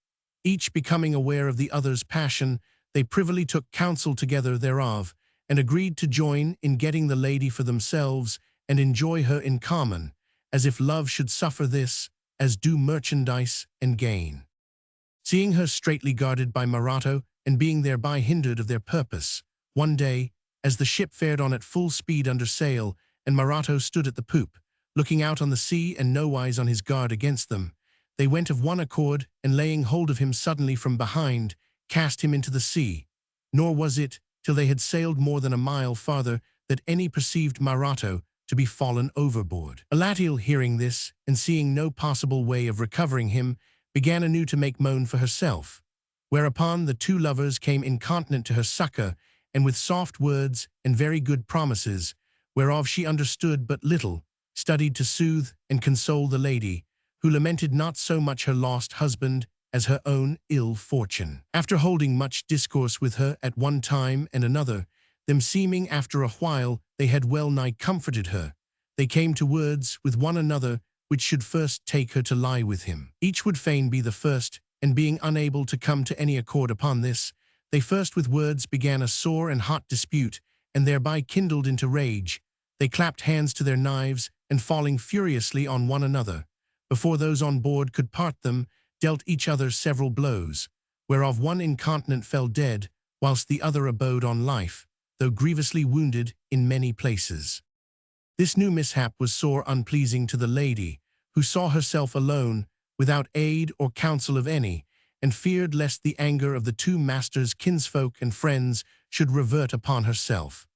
Each becoming aware of the other's passion, they privily took counsel together thereof, and agreed to join in getting the lady for themselves, and enjoy her in common, as if love should suffer this, as do merchandise and gain. Seeing her straitly guarded by Maratho, and being thereby hindered of their purpose, one day, as the ship fared on at full speed under sail, and Maratho stood at the poop, looking out on the sea and nowise on his guard against them, they went of one accord, and laying hold of him suddenly from behind, cast him into the sea. Nor was it, till they had sailed more than a mile farther, that any perceived Maratho to be fallen overboard. Elatiel, hearing this, and seeing no possible way of recovering him, began anew to make moan for herself. Whereupon the two lovers came incontinent to her succor, and with soft words and very good promises, whereof she understood but little, studied to soothe and console the lady, who lamented not so much her lost husband as her own ill fortune. After holding much discourse with her at one time and another, them seeming after a while they had well nigh comforted her, they came to words with one another which should first take her to lie with him. Each would fain be the first, and being unable to come to any accord upon this, they first with words began a sore and hot dispute, and thereby kindled into rage. They clapped hands to their knives, and falling furiously on one another, before those on board could part them, dealt each other several blows, whereof one incontinent fell dead, whilst the other abode on life, though grievously wounded in many places. This new mishap was sore unpleasing to the lady, who saw herself alone, without aid or counsel of any, and feared lest the anger of the two masters' kinsfolk and friends should revert upon herself.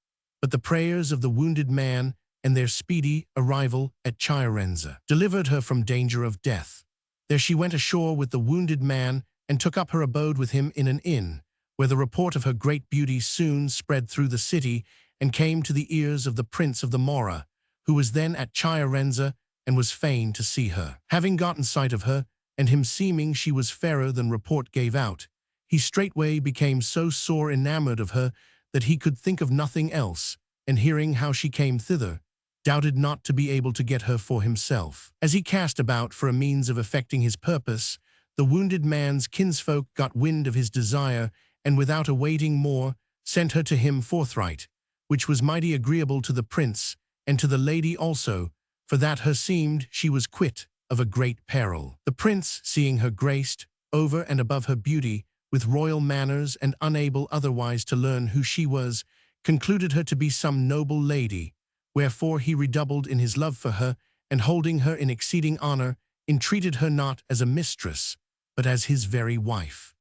But the prayers of the wounded man and their speedy arrival at Chiarenza delivered her from danger of death. There she went ashore with the wounded man, and took up her abode with him in an inn, where the report of her great beauty soon spread through the city, and came to the ears of the Prince of the Mora, who was then at Chiarenza, and was fain to see her. Having gotten sight of her, and him seeming she was fairer than report gave out, he straightway became so sore enamored of her that he could think of nothing else, and hearing how she came thither, doubted not to be able to get her for himself. As he cast about for a means of effecting his purpose, the wounded man's kinsfolk got wind of his desire, and without awaiting more, sent her to him forthright, which was mighty agreeable to the prince, and to the lady also, for that her seemed she was quit of a great peril. The prince, seeing her graced, over and above her beauty, with royal manners and unable otherwise to learn who she was, concluded her to be some noble lady, wherefore he redoubled in his love for her, and holding her in exceeding honor, entreated her not as a mistress, but as his very wife.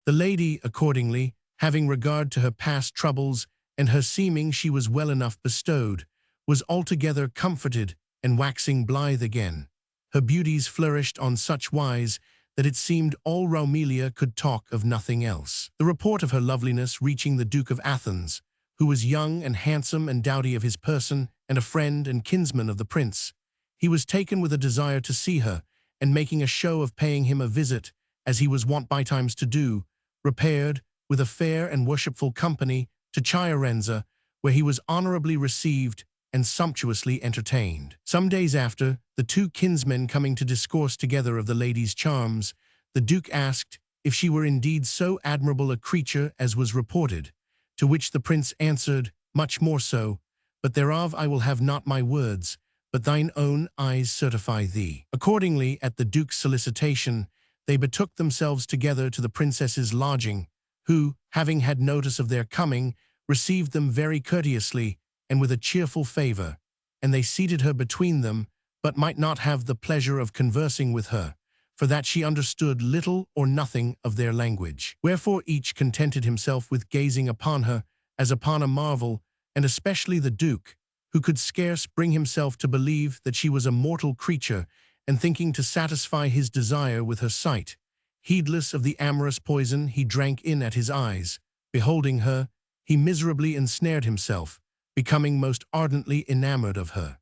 The lady, accordingly, having regard to her past troubles, and her seeming she was well enough bestowed, was altogether comforted, and waxing blithe again, her beauties flourished on such wise that it seemed all Roumelia could talk of nothing else. The report of her loveliness reaching the Duke of Athens, who was young and handsome and doughty of his person, and a friend and kinsman of the prince, he was taken with a desire to see her, and making a show of paying him a visit, as he was wont bytimes to do, repaired, with a fair and worshipful company, to Chiarenza, where he was honorably received and sumptuously entertained. Some days after, the two kinsmen coming to discourse together of the lady's charms, the Duke asked if she were indeed so admirable a creature as was reported, to which the prince answered, much more so, but thereof I will have not my words, but thine own eyes certify thee. Accordingly, at the Duke's solicitation, they betook themselves together to the princess's lodging, who, having had notice of their coming, received them very courteously, and with a cheerful favor, and they seated her between them, but might not have the pleasure of conversing with her, for that she understood little or nothing of their language. Wherefore each contented himself with gazing upon her as upon a marvel, and especially the Duke, who could scarce bring himself to believe that she was a mortal creature, and thinking to satisfy his desire with her sight, heedless of the amorous poison he drank in at his eyes, beholding her, he miserably ensnared himself, becoming most ardently enamored of her.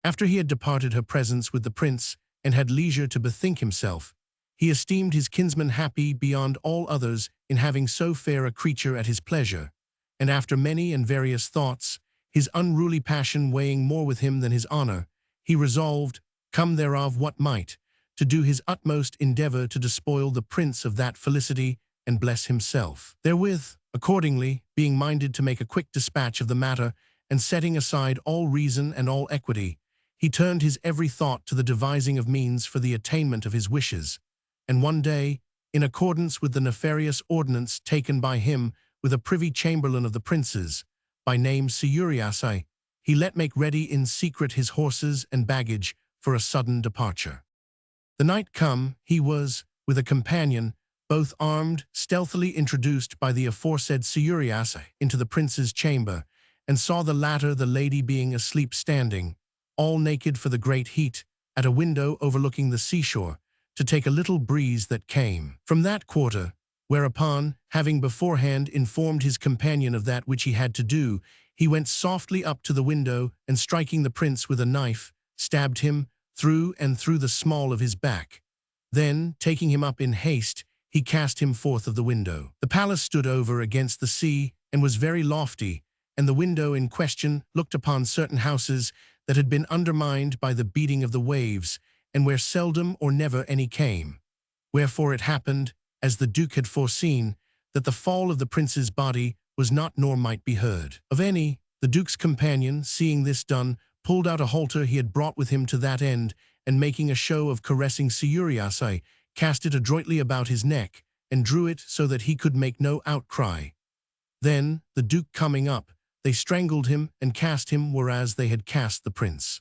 After he had departed her presence with the prince, and had leisure to bethink himself, he esteemed his kinsman happy beyond all others in having so fair a creature at his pleasure, and after many and various thoughts, his unruly passion weighing more with him than his honor, he resolved, come thereof what might, to do his utmost endeavor to despoil the prince of that felicity and bless himself. Therewith, accordingly, being minded to make a quick dispatch of the matter, and setting aside all reason and all equity, he turned his every thought to the devising of means for the attainment of his wishes, and one day, in accordance with the nefarious ordinance taken by him with a privy chamberlain of the prince's, by name Seuryasai, he let make ready in secret his horses and baggage for a sudden departure. The night come, he was, with a companion, both armed, stealthily introduced by the aforesaid Seuryasai into the prince's chamber, and saw the latter, the lady being asleep standing, all naked for the great heat, at a window overlooking the seashore, to take a little breeze that came from that quarter, whereupon, having beforehand informed his companion of that which he had to do, he went softly up to the window, and striking the prince with a knife, stabbed him through and through the small of his back. Then, taking him up in haste, he cast him forth of the window. The palace stood over against the sea, and was very lofty, and the window in question looked upon certain houses that had been undermined by the beating of the waves, and where seldom or never any came. Wherefore it happened, as the Duke had foreseen, that the fall of the prince's body was not nor might be heard of any. The Duke's companion, seeing this done, pulled out a halter he had brought with him to that end, and making a show of caressing Seuryasai, cast it adroitly about his neck, and drew it so that he could make no outcry. Then, the Duke coming up, they strangled him and cast him whereas they had cast the prince.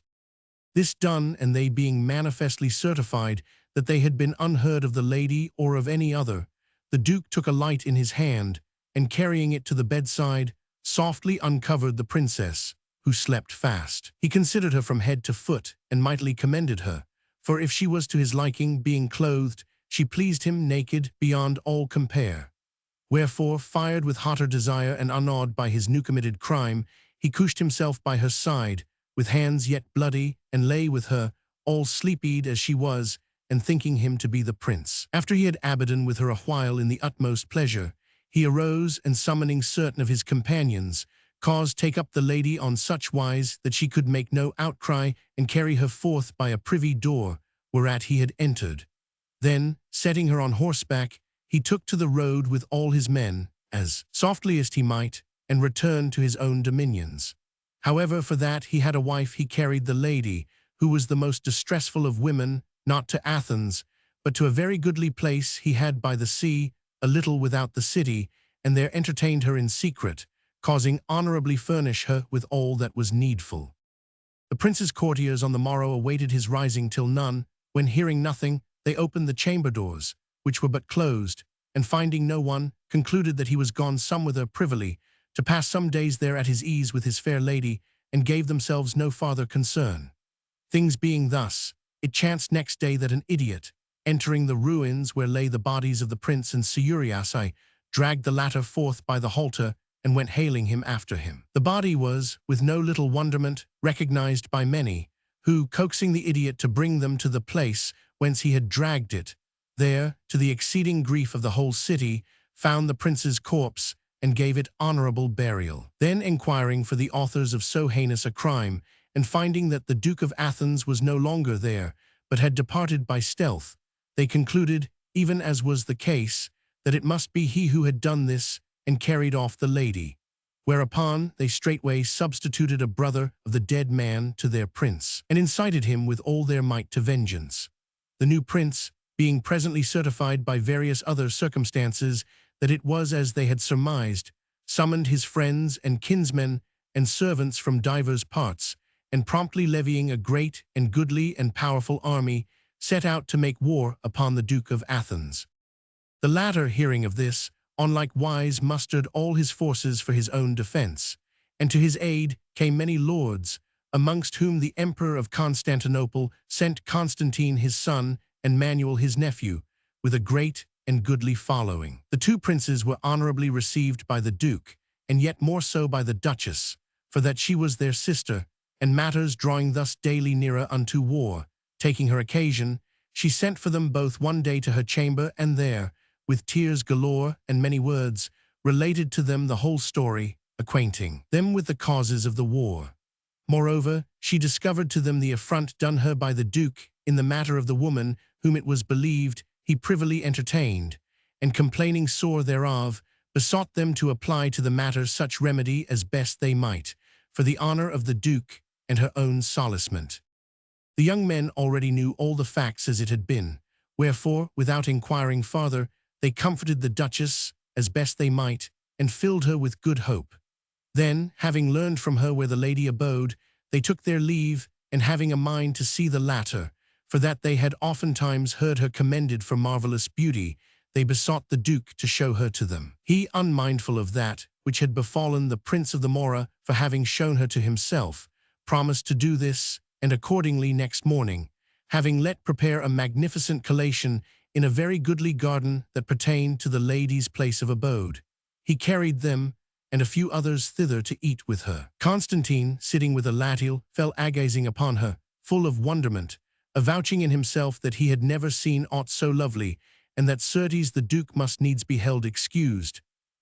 This done, and they being manifestly certified that they had been unheard of the lady or of any other, the Duke took a light in his hand, and carrying it to the bedside, softly uncovered the princess, who slept fast. He considered her from head to foot, and mightily commended her, for if she was to his liking, being clothed, she pleased him naked beyond all compare. Wherefore, fired with hotter desire and unawed by his new committed crime, he couched himself by her side, with hands yet bloody, and lay with her, all sleepyed as she was, and thinking him to be the prince. After he had abidden with her a while in the utmost pleasure, he arose, and summoning certain of his companions, caused take up the lady on such wise that she could make no outcry, and carry her forth by a privy door, whereat he had entered. Then, setting her on horseback, he took to the road with all his men, as softly as he might, and returned to his own dominions. However, for that he had a wife, he carried the lady, who was the most distressful of women, not to Athens, but to a very goodly place he had by the sea, a little without the city, and there entertained her in secret, causing honorably furnish her with all that was needful. The prince's courtiers on the morrow awaited his rising till none, when hearing nothing, they opened the chamber doors, which were but closed, and finding no one, concluded that he was gone somewhither privily, to pass some days there at his ease with his fair lady, and gave themselves no farther concern. Things being thus, it chanced next day that an idiot, entering the ruins where lay the bodies of the prince and Seuryasai, dragged the latter forth by the halter, and went hailing him after him. The body was, with no little wonderment, recognized by many, who, coaxing the idiot to bring them to the place whence he had dragged it, there, to the exceeding grief of the whole city, found the prince's corpse, and gave it honorable burial. Then, inquiring for the authors of so heinous a crime, and finding that the Duke of Athens was no longer there, but had departed by stealth, they concluded, even as was the case, that it must be he who had done this, and carried off the lady. Whereupon they straightway substituted a brother of the dead man to their prince, and incited him with all their might to vengeance. The new prince, being presently certified by various other circumstances that it was as they had surmised, summoned his friends and kinsmen and servants from divers parts, and promptly levying a great and goodly and powerful army, set out to make war upon the Duke of Athens. The latter, hearing of this, on like wise mustered all his forces for his own defense, and to his aid came many lords, amongst whom the Emperor of Constantinople sent Constantine his son and Manuel his nephew, with a great and goodly following. The two princes were honorably received by the Duke, and yet more so by the Duchess, for that she was their sister, and matters drawing thus daily nearer unto war, taking her occasion, she sent for them both one day to her chamber, and there, with tears galore and many words, related to them the whole story, acquainting them with the causes of the war. Moreover, she discovered to them the affront done her by the Duke in the matter of the woman whom it was believed he privily entertained, and complaining sore thereof, besought them to apply to the matter such remedy as best they might, for the honour of the Duke and her own solacement. The young men already knew all the facts as it had been, wherefore, without inquiring farther, they comforted the Duchess as best they might, and filled her with good hope. Then, having learned from her where the lady abode, they took their leave, and having a mind to see the latter, for that they had oftentimes heard her commended for marvellous beauty, they besought the Duke to show her to them. He, unmindful of that which had befallen the Prince of the Mora for having shown her to himself, promised to do this, and accordingly next morning, having let prepare a magnificent collation in a very goodly garden that pertained to the lady's place of abode, he carried them and a few others thither to eat with her. Constantine, sitting with a latile, fell agazing upon her, full of wonderment, avouching in himself that he had never seen aught so lovely, and that certes the Duke must needs be held excused,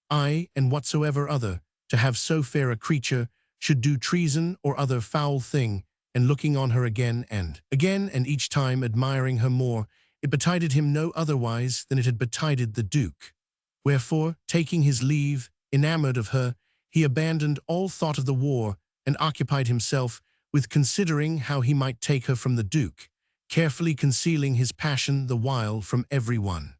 aye, and whatsoever other, to have so fair a creature, should do treason or other foul thing, and looking on her again, and each time admiring her more, it betided him no otherwise than it had betided the Duke. Wherefore, taking his leave, enamoured of her, he abandoned all thought of the war, and occupied himself with considering how he might take her from the Duke, carefully concealing his passion the while from every one.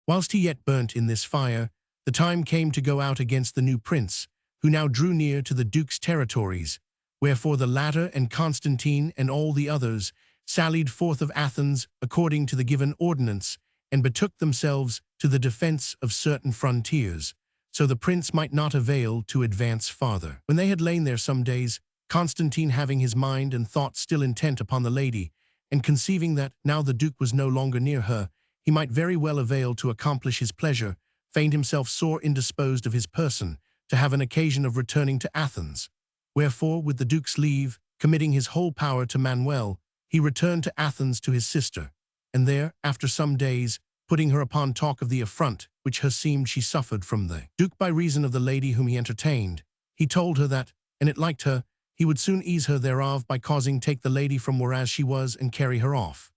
Whilst he yet burnt in this fire, the time came to go out against the new prince, who now drew near to the Duke's territories, wherefore the latter and Constantine and all the others sallied forth of Athens according to the given ordinance, and betook themselves to the defence of certain frontiers, so the prince might not avail to advance farther. When they had lain there some days, Constantine, having his mind and thoughts still intent upon the lady, and conceiving that, now the Duke was no longer near her, he might very well avail to accomplish his pleasure, feigned himself sore indisposed of his person, to have an occasion of returning to Athens. Wherefore, with the Duke's leave, committing his whole power to Manuel, he returned to Athens to his sister, and there, after some days, putting her upon talk of the affront which her seemed she suffered from the Duke by reason of the lady whom he entertained, he told her that, and it liked her, he would soon ease her thereof by causing take the lady from whereas she was and carry her off.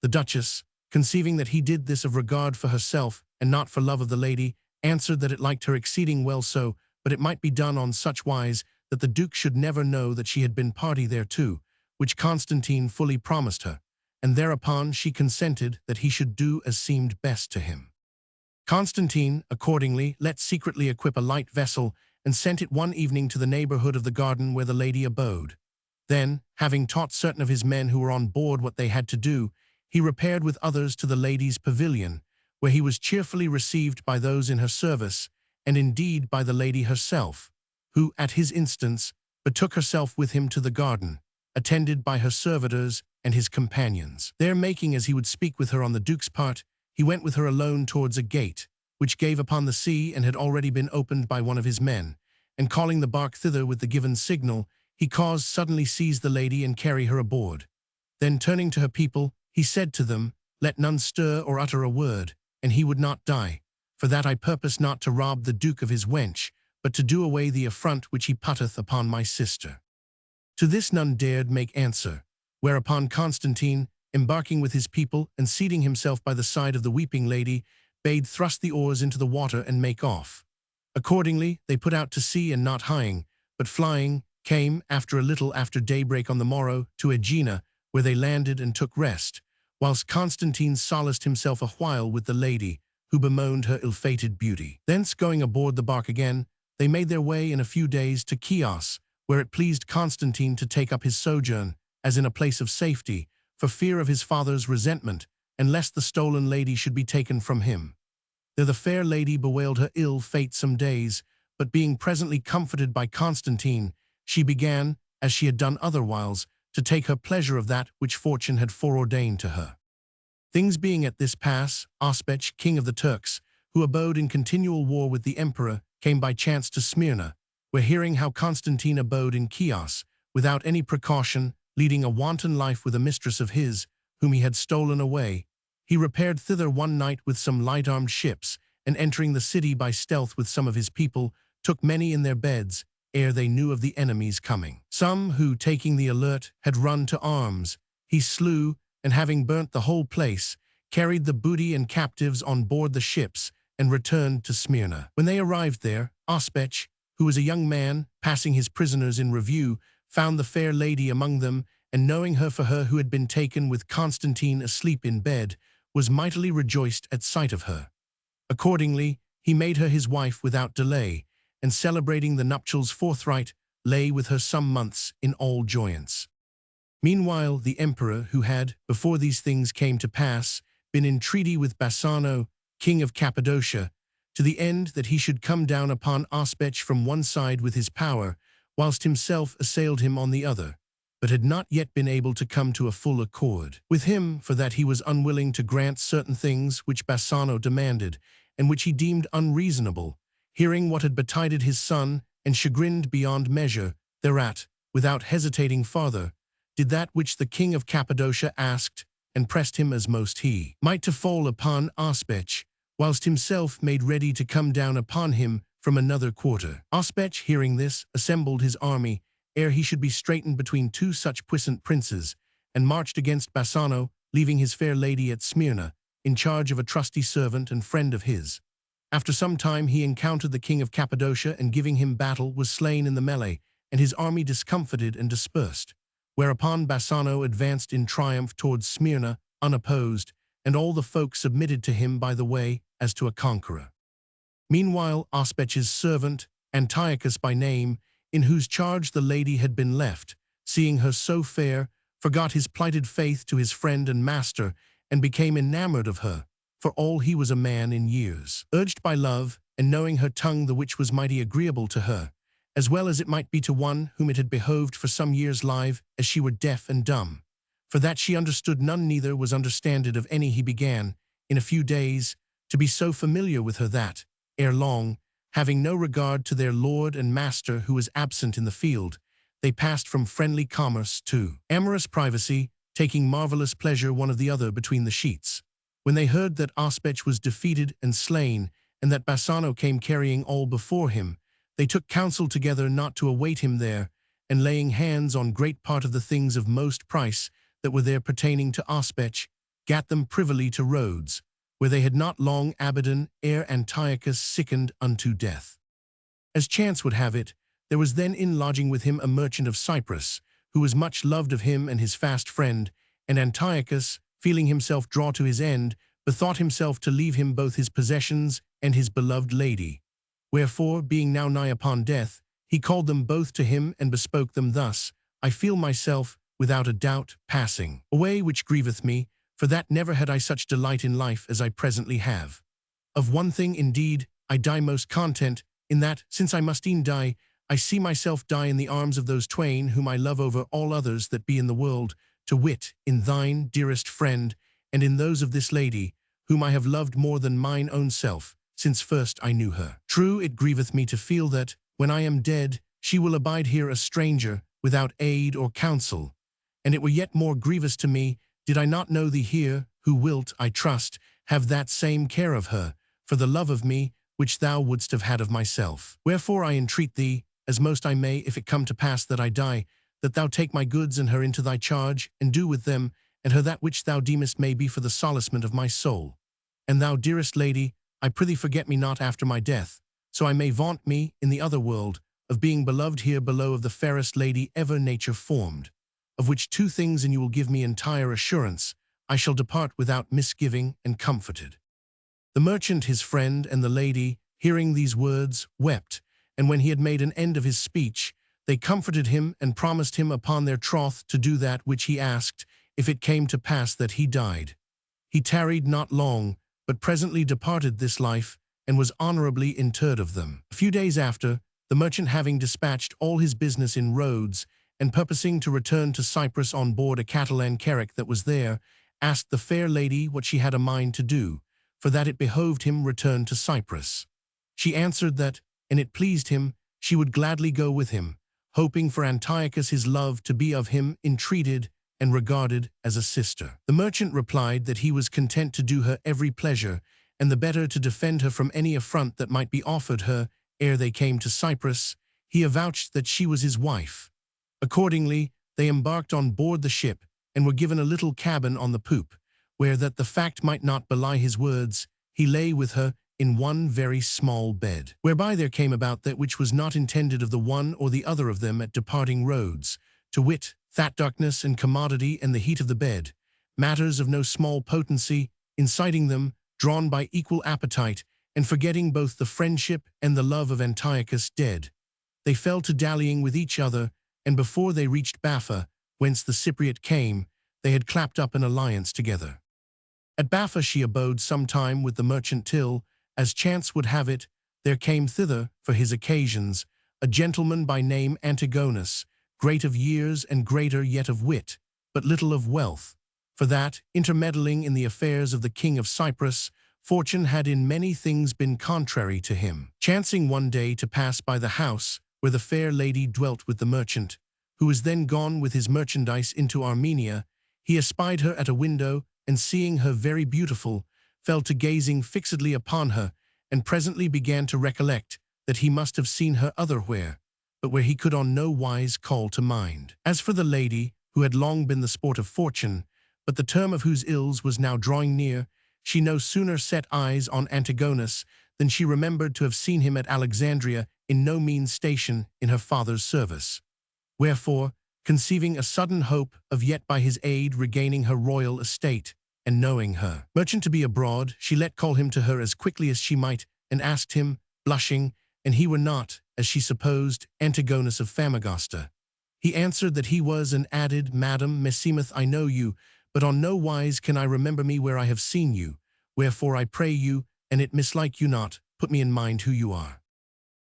The Duchess, conceiving that he did this of regard for herself and not for love of the lady, answered that it liked her exceeding well so, but it might be done on such wise that the Duke should never know that she had been party thereto, which Constantine fully promised her, and thereupon she consented that he should do as seemed best to him. Constantine, accordingly, let secretly equip a light vessel, and sent it one evening to the neighbourhood of the garden where the lady abode. Then, having taught certain of his men who were on board what they had to do, he repaired with others to the lady's pavilion, where he was cheerfully received by those in her service, and indeed by the lady herself, who, at his instance, betook herself with him to the garden, attended by her servitors and his companions. There making as he would speak with her on the Duke's part, he went with her alone towards a gate, which gave upon the sea and had already been opened by one of his men, and calling the bark thither with the given signal, he caused suddenly seize the lady and carry her aboard. Then turning to her people, he said to them, "Let none stir or utter a word, and he would not die, for that I purpose not to rob the Duke of his wench, but to do away the affront which he putteth upon my sister." To this none dared make answer, whereupon Constantine, embarking with his people and seating himself by the side of the weeping lady, bade thrust the oars into the water and make off. Accordingly, they put out to sea, and not hieing, but flying, came, after a little after daybreak on the morrow, to Aegina, where they landed and took rest, whilst Constantine solaced himself a while with the lady, who bemoaned her ill-fated beauty. Thence, going aboard the bark again, they made their way in a few days to Chios, where it pleased Constantine to take up his sojourn, as in a place of safety, for fear of his father's resentment, and lest the stolen lady should be taken from him. There the fair lady bewailed her ill fate some days, but being presently comforted by Constantine, she began, as she had done otherwhiles, to take her pleasure of that which fortune had foreordained to her. Things being at this pass, Ospech, king of the Turks, who abode in continual war with the emperor, came by chance to Smyrna, where hearing how Constantine abode in Chios, without any precaution, leading a wanton life with a mistress of his, whom he had stolen away. He repaired thither one night with some light-armed ships, and entering the city by stealth with some of his people, took many in their beds, ere they knew of the enemy's coming. Some who, taking the alert, had run to arms, he slew, and having burnt the whole place, carried the booty and captives on board the ships, and returned to Smyrna. When they arrived there, Ospech, who was a young man, passing his prisoners in review, found the fair lady among them, and knowing her for her who had been taken with Constantine asleep in bed, was mightily rejoiced at sight of her. Accordingly, he made her his wife without delay, and celebrating the nuptials forthright, lay with her some months in all joyance. Meanwhile, the emperor, who had, before these things came to pass, been in treaty with Bassano, king of Cappadocia, to the end that he should come down upon Ospech from one side with his power, whilst himself assailed him on the other, but had not yet been able to come to a full accord with him, for that he was unwilling to grant certain things which Bassano demanded, and which he deemed unreasonable, hearing what had betided his son, and chagrined beyond measure, thereat, without hesitating farther, did that which the king of Cappadocia asked, and pressed him as most he might to fall upon Ospech, whilst himself made ready to come down upon him from another quarter. Ospech, hearing this, assembled his army, ere he should be straitened between two such puissant princes, and marched against Bassano, leaving his fair lady at Smyrna, in charge of a trusty servant and friend of his. After some time he encountered the king of Cappadocia, and giving him battle, was slain in the melee, and his army discomfited and dispersed. Whereupon Bassano advanced in triumph towards Smyrna, unopposed, and all the folk submitted to him by the way, as to a conqueror. Meanwhile, Ospech's servant, Antiochus by name, in whose charge the lady had been left, seeing her so fair, forgot his plighted faith to his friend and master, and became enamored of her, for all he was a man in years. Urged by love, and knowing her tongue the which was mighty agreeable to her, as well as it might be to one whom it had behoved for some years live, as she were deaf and dumb, for that she understood none neither was understanded of any, he began, in a few days, to be so familiar with her that, ere long, having no regard to their lord and master who was absent in the field, they passed from friendly commerce to amorous privacy, taking marvelous pleasure one of the other between the sheets. When they heard that Ospech was defeated and slain, and that Bassano came carrying all before him, they took counsel together not to await him there, and laying hands on great part of the things of most price that were there pertaining to Ospech, gat them privily to Rhodes, where they had not long abidden ere Antiochus sickened unto death. As chance would have it, there was then in lodging with him a merchant of Cyprus, who was much loved of him and his fast friend, and Antiochus, feeling himself draw to his end, bethought himself to leave him both his possessions and his beloved lady. Wherefore, being now nigh upon death, he called them both to him and bespoke them thus: I feel myself, without a doubt, passing away, which grieveth me, for that never had I such delight in life as I presently have. Of one thing, indeed, I die most content, in that, since I must e'en die, I see myself die in the arms of those twain whom I love over all others that be in the world, to wit, in thine, dearest friend, and in those of this lady, whom I have loved more than mine own self, since first I knew her. True, it grieveth me to feel that, when I am dead, she will abide here a stranger, without aid or counsel, and it were yet more grievous to me, did I not know thee here, who wilt, I trust, have that same care of her, for the love of me, which thou wouldst have had of myself. Wherefore I entreat thee, as most I may, if it come to pass that I die, that thou take my goods and her into thy charge, and do with them, and her that which thou deemest may be for the solacement of my soul. And thou, dearest lady, I prithee forget me not after my death, so I may vaunt me, in the other world, of being beloved here below of the fairest lady ever nature formed. Of which two things, and you will give me entire assurance, I shall depart without misgiving and comforted. The merchant, his friend, and the lady, hearing these words, wept, and when he had made an end of his speech, they comforted him and promised him upon their troth to do that which he asked, if it came to pass that he died. He tarried not long, but presently departed this life, and was honorably interred of them. A few days after, the merchant, having dispatched all his business in Rhodes, and purposing to return to Cyprus on board a Catalan carrack that was there, asked the fair lady what she had a mind to do, for that it behoved him return to Cyprus. She answered that, and it pleased him, she would gladly go with him, hoping for Antiochus his love to be of him entreated and regarded as a sister. The merchant replied that he was content to do her every pleasure, and the better to defend her from any affront that might be offered her ere they came to Cyprus. He avouched that she was his wife. Accordingly, they embarked on board the ship, and were given a little cabin on the poop, where, that the fact might not belie his words, he lay with her in one very small bed. Whereby there came about that which was not intended of the one or the other of them at departing roads, to wit, that darkness and commodity and the heat of the bed, matters of no small potency, inciting them, drawn by equal appetite, and forgetting both the friendship and the love of Antiochus dead, they fell to dallying with each other, and before they reached Baffa, whence the Cypriot came, they had clapped up an alliance together. At Baffa she abode some time with the merchant till, as chance would have it, there came thither, for his occasions, a gentleman by name Antigonus, great of years and greater yet of wit, but little of wealth, for that, intermeddling in the affairs of the king of Cyprus, fortune had in many things been contrary to him. Chancing one day to pass by the house where the fair lady dwelt with the merchant, who was then gone with his merchandise into Armenia, he espied her at a window, and seeing her very beautiful, fell to gazing fixedly upon her, and presently began to recollect that he must have seen her otherwhere, but where he could on no wise call to mind. As for the lady, who had long been the sport of fortune, but the term of whose ills was now drawing near, she no sooner set eyes on Antigonus than she remembered to have seen him at Alexandria in no mean station in her father's service. Wherefore, conceiving a sudden hope of yet by his aid regaining her royal estate, and knowing her merchant to be abroad, she let call him to her as quickly as she might, and asked him, blushing, and he were not, as she supposed, Antigonus of Famagosta. He answered that he was, and added, Madam, meseemeth I know you, but on no wise can I remember me where I have seen you, wherefore I pray you, and it mislike you not, put me in mind who you are.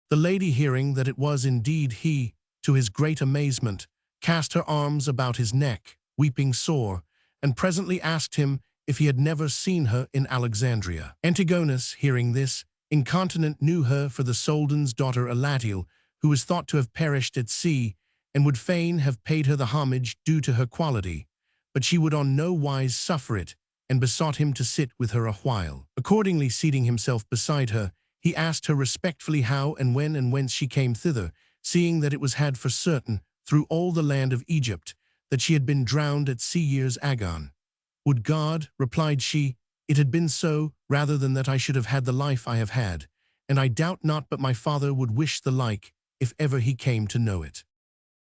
The lady, hearing that it was indeed he, to his great amazement, cast her arms about his neck, weeping sore, and presently asked him if he had never seen her in Alexandria. Antigonus, hearing this, incontinent knew her for the Soldan's daughter Elatiel, who was thought to have perished at sea, and would fain have paid her the homage due to her quality, but she would on no wise suffer it, and besought him to sit with her a while. Accordingly, seating himself beside her, he asked her respectfully how and when and whence she came thither, seeing that it was had for certain, through all the land of Egypt, that she had been drowned at sea years agone. Would God, replied she, it had been so, rather than that I should have had the life I have had, and I doubt not but my father would wish the like, if ever he came to know it.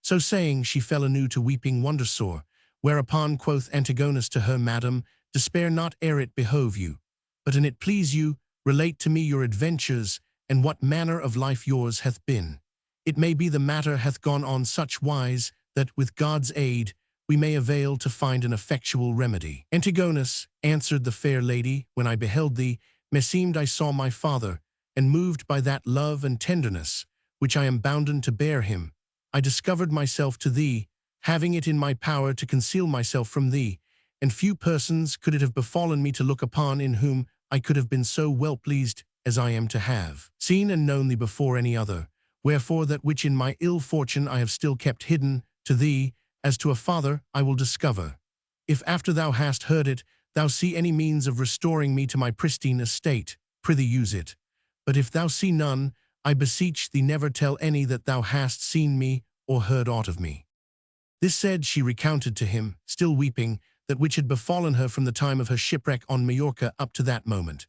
So saying, she fell anew to weeping wonder-sore, whereupon quoth Antigonus to her, Madam, despair not ere it behove you, but an it please you, relate to me your adventures, and what manner of life yours hath been. It may be the matter hath gone on such wise, that, with God's aid, we may avail to find an effectual remedy. Antigonus, answered the fair lady, when I beheld thee, meseemed I saw my father, and moved by that love and tenderness, which I am bounden to bear him, I discovered myself to thee, having it in my power to conceal myself from thee, and few persons could it have befallen me to look upon in whom I could have been so well pleased as I am to have seen and known thee before any other, wherefore that which in my ill fortune I have still kept hidden, to thee, as to a father, I will discover. If after thou hast heard it, thou see any means of restoring me to my pristine estate, prithee use it. But if thou see none, I beseech thee never tell any that thou hast seen me or heard aught of me. This said, she recounted to him, still weeping, that which had befallen her from the time of her shipwreck on Majorca up to that moment.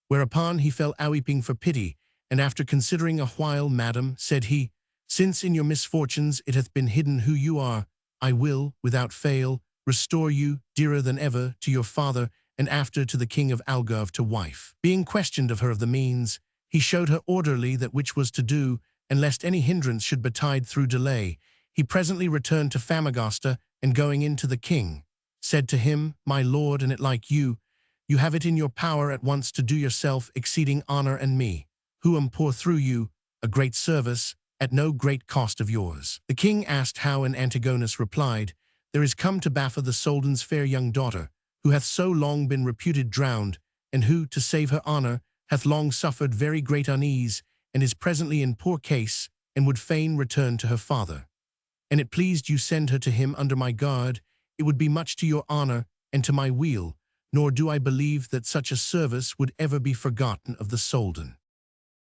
Whereupon he fell a-weeping for pity, and after considering a while, Madam, said he, since in your misfortunes it hath been hidden who you are, I will, without fail, restore you, dearer than ever, to your father, and after to the king of Algarve to wife. Being questioned of her of the means, he showed her orderly that which was to do, and lest any hindrance should betide through delay, he presently returned to Famagosta, and going in to the king, said to him, My lord, and it like you, you have it in your power at once to do yourself exceeding honor and me, who am poor through you, a great service, at no great cost of yours. The king asked how, and Antigonus replied, There is come to Baffa the Soldan's fair young daughter, who hath so long been reputed drowned, and who, to save her honor, hath long suffered very great unease, and is presently in poor case, and would fain return to her father. And it pleased you send her to him under my guard, it would be much to your honor and to my weal, nor do I believe that such a service would ever be forgotten of the Soldan.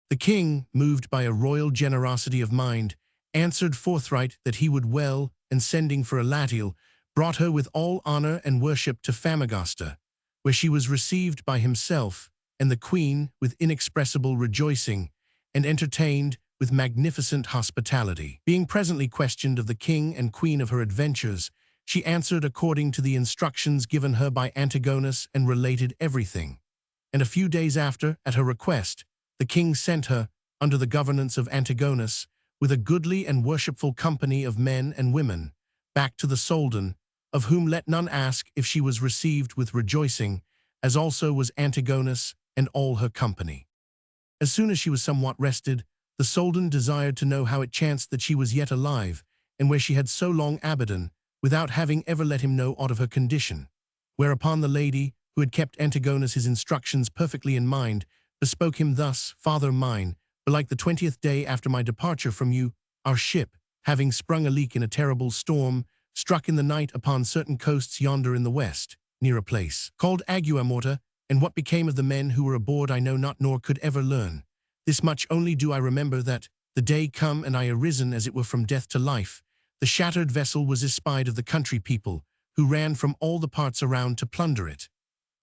The king, moved by a royal generosity of mind, answered forthright that he would well, and sending for Elatiel, brought her with all honor and worship to Famagosta, where she was received by himself and the queen with inexpressible rejoicing, and entertained with magnificent hospitality. Being presently questioned of the king and queen of her adventures, she answered according to the instructions given her by Antigonus and related everything. And a few days after, at her request, the king sent her, under the governance of Antigonus, with a goodly and worshipful company of men and women, back to the Soldan, of whom let none ask if she was received with rejoicing, as also was Antigonus and all her company. As soon as she was somewhat rested, the Soldan desired to know how it chanced that she was yet alive, and where she had so long abidden, without having ever let him know aught of her condition. Whereupon the lady, who had kept Antigonus his instructions perfectly in mind, bespoke him thus: Father mine, belike the 20th day after my departure from you, our ship, having sprung a leak in a terrible storm, struck in the night upon certain coasts yonder in the west, near a place called Aguamorta, and what became of the men who were aboard I know not nor could ever learn. This much only do I remember, that, the day come and I arisen as it were from death to life, the shattered vessel was espied of the country people, who ran from all the parts around to plunder it.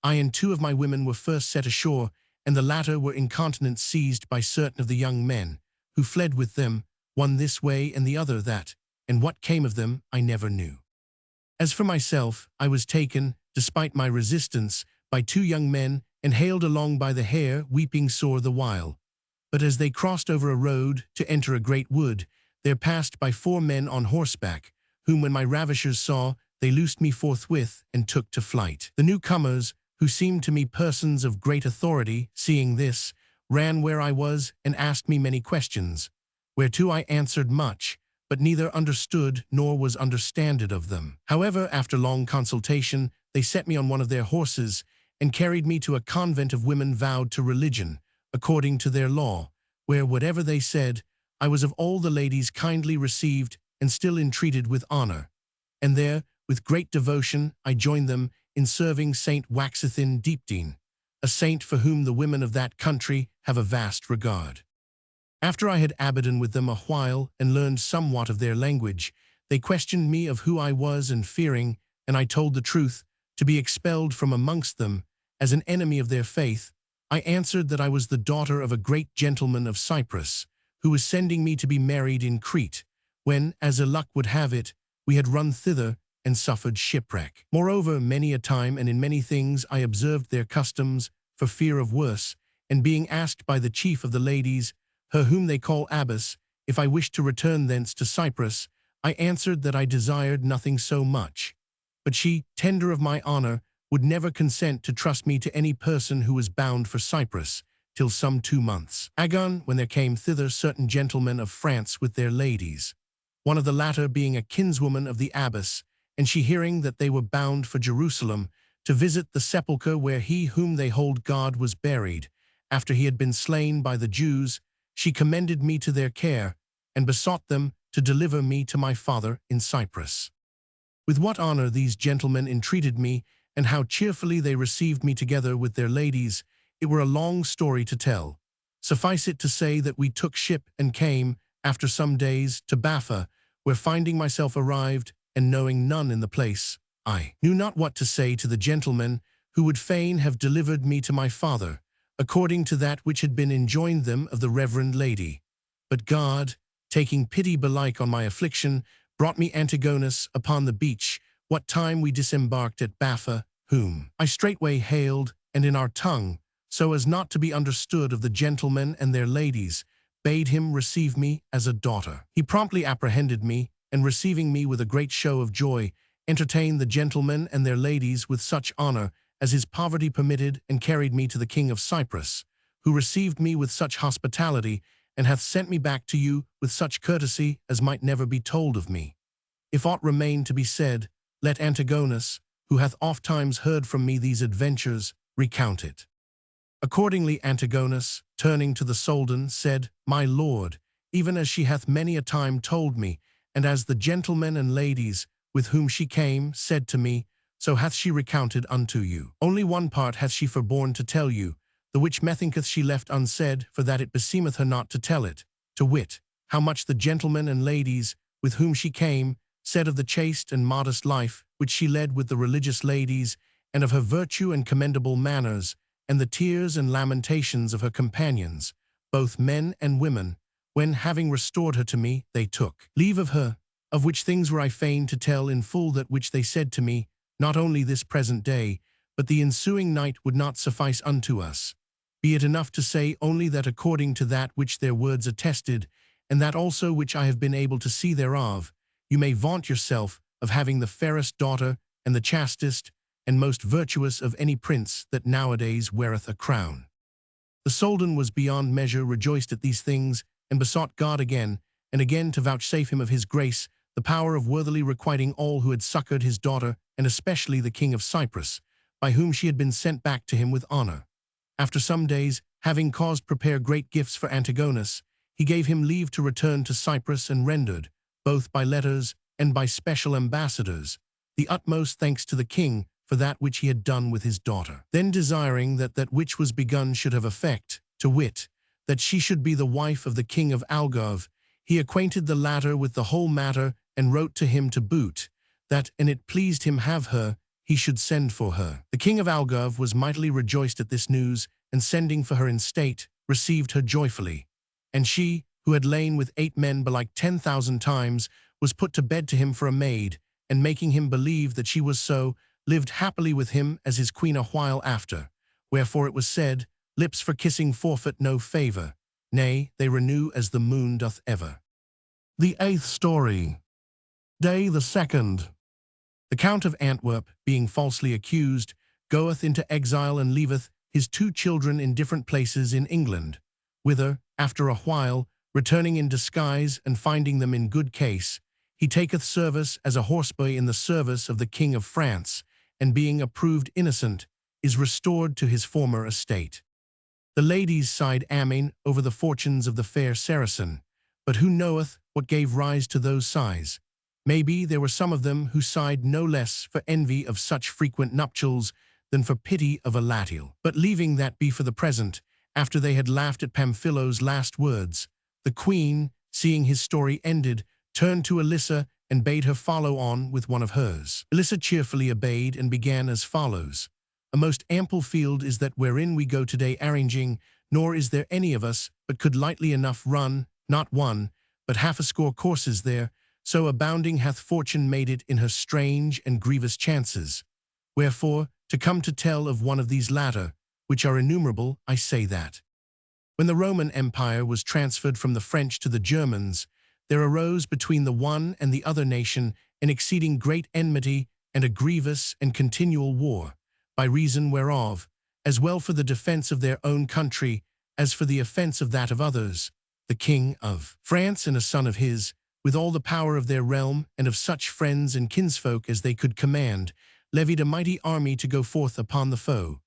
I and 2 of my women were first set ashore, and the latter were incontinent seized by certain of the young men, who fled with them, one this way and the other that, and what came of them I never knew. As for myself, I was taken, despite my resistance, by 2 young men, and haled along by the hair, weeping sore the while. But as they crossed over a road to enter a great wood, there passed by 4 men on horseback, whom when my ravishers saw, they loosed me forthwith and took to flight. The newcomers, who seemed to me persons of great authority, seeing this, ran where I was and asked me many questions, whereto I answered much, but neither understood nor was understanded of them. However, after long consultation, they set me on one of their horses, and carried me to a convent of women vowed to religion, according to their law, where whatever they said, I was of all the ladies kindly received and still entreated with honor. And there, with great devotion, I joined them in serving Saint Waxithin Deepdene, a saint for whom the women of that country have a vast regard. After I had abidden with them a while and learned somewhat of their language, they questioned me of who I was, and fearing, and I told the truth, to be expelled from amongst them, as an enemy of their faith, I answered that I was the daughter of a great gentleman of Cyprus, who was sending me to be married in Crete, when, as ill luck would have it, we had run thither and suffered shipwreck. Moreover, many a time and in many things I observed their customs, for fear of worse, and being asked by the chief of the ladies, her whom they call abbess, if I wished to return thence to Cyprus, I answered that I desired nothing so much. But she, tender of my honor, would never consent to trust me to any person who was bound for Cyprus, till some 2 months. Agon, when there came thither certain gentlemen of France with their ladies, one of the latter being a kinswoman of the abbess, and she hearing that they were bound for Jerusalem, to visit the sepulchre where he whom they hold God was buried, after he had been slain by the Jews, she commended me to their care, and besought them to deliver me to my father in Cyprus. With what honor these gentlemen entreated me, and how cheerfully they received me together with their ladies, it were a long story to tell. Suffice it to say that we took ship and came, after some days, to Baffa, where finding myself arrived, and knowing none in the place, I knew not what to say to the gentlemen, who would fain have delivered me to my father, according to that which had been enjoined them of the reverend lady. But God, taking pity belike on my affliction, brought me Antigonus upon the beach, what time we disembarked at Baffa, whom I straightway hailed, and in our tongue, so as not to be understood of the gentlemen and their ladies, bade him receive me as a daughter. He promptly apprehended me, and receiving me with a great show of joy, entertained the gentlemen and their ladies with such honor as his poverty permitted, and carried me to the king of Cyprus, who received me with such hospitality, and hath sent me back to you with such courtesy as might never be told of me. If aught remain to be said, let Antigonus, who hath ofttimes heard from me these adventures, recount it. Accordingly Antigonus, turning to the Soldan, said, My lord, even as she hath many a time told me, and as the gentlemen and ladies with whom she came said to me, so hath she recounted unto you. Only one part hath she forborne to tell you, the which methinketh she left unsaid, for that it beseemeth her not to tell it, to wit, how much the gentlemen and ladies with whom she came said of the chaste and modest life which she led with the religious ladies, and of her virtue and commendable manners, and the tears and lamentations of her companions, both men and women, when, having restored her to me, they took leave of her, of which things were I fain to tell in full, that which they said to me, not only this present day, but the ensuing night would not suffice unto us. Be it enough to say only that according to that which their words attested, and that also which I have been able to see thereof, you may vaunt yourself of having the fairest daughter and the chastest and most virtuous of any prince that nowadays weareth a crown. The Soldan was beyond measure rejoiced at these things, and besought God again and again to vouchsafe him of his grace the power of worthily requiting all who had succored his daughter, and especially the king of Cyprus, by whom she had been sent back to him with honor. After some days, having caused prepare great gifts for Antigonus, he gave him leave to return to Cyprus, and rendered, both by letters and by special ambassadors, the utmost thanks to the king for that which he had done with his daughter. Then desiring that that which was begun should have effect, to wit, that she should be the wife of the king of Algarve, he acquainted the latter with the whole matter, and wrote to him to boot, that, an it pleased him have her, he should send for her. The king of Algarve was mightily rejoiced at this news, and sending for her in state, received her joyfully. And she, who had lain with 8 men belike 10,000 times, was put to bed to him for a maid, and making him believe that she was so, lived happily with him as his queen a while after. Wherefore it was said, lips for kissing forfeit no favor, nay, they renew as the moon doth ever. The 8th story. Day the 2nd. The Count of Antwerp, being falsely accused, goeth into exile, and leaveth his 2 children in different places in England, whither, after a while, returning in disguise and finding them in good case, he taketh service as a horseboy in the service of the King of France, and being approved innocent, is restored to his former estate. The ladies sighed amain over the fortunes of the fair Saracen, but who knoweth what gave rise to those sighs? Maybe there were some of them who sighed no less for envy of such frequent nuptials than for pity of a Latial. But leaving that be for the present, after they had laughed at Pamphilio's last words, the queen, seeing his story ended, turned to Elissa and bade her follow on with one of hers. Elissa cheerfully obeyed and began as follows. A most ample field is that wherein we go today arranging, nor is there any of us but could lightly enough run, not 1, but 50 courses there, so abounding hath fortune made it in her strange and grievous chances. Wherefore, to come to tell of one of these latter, which are innumerable, I say that, when the Roman Empire was transferred from the French to the Germans, there arose between the one and the other nation an exceeding great enmity and a grievous and continual war, by reason whereof, as well for the defense of their own country as for the offense of that of others, the King of France and a son of his, with all the power of their realm and of such friends and kinsfolk as they could command, levied a mighty army to go forth upon the foe.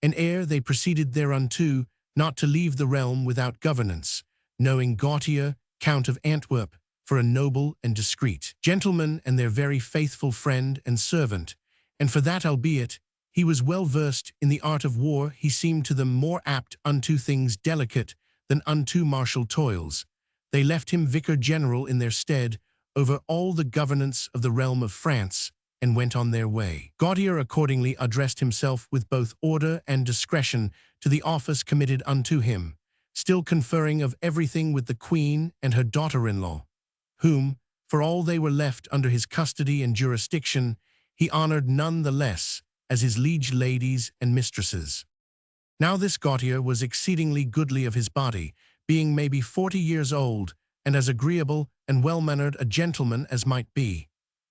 And ere they proceeded thereunto, not to leave the realm without governance, knowing Gautier, Count of Antwerp, for a noble and discreet gentleman and their very faithful friend and servant, and for that albeit he was well versed in the art of war, he seemed to them more apt unto things delicate than unto martial toils. They left him vicar-general in their stead over all the governance of the realm of France, and went on their way. Gautier accordingly addressed himself with both order and discretion to the office committed unto him, still conferring of everything with the queen and her daughter-in-law, whom, for all they were left under his custody and jurisdiction, he honored none the less as his liege ladies and mistresses. Now this Gautier was exceedingly goodly of his body, being maybe 40 years old, and as agreeable and well-mannered a gentleman as might be.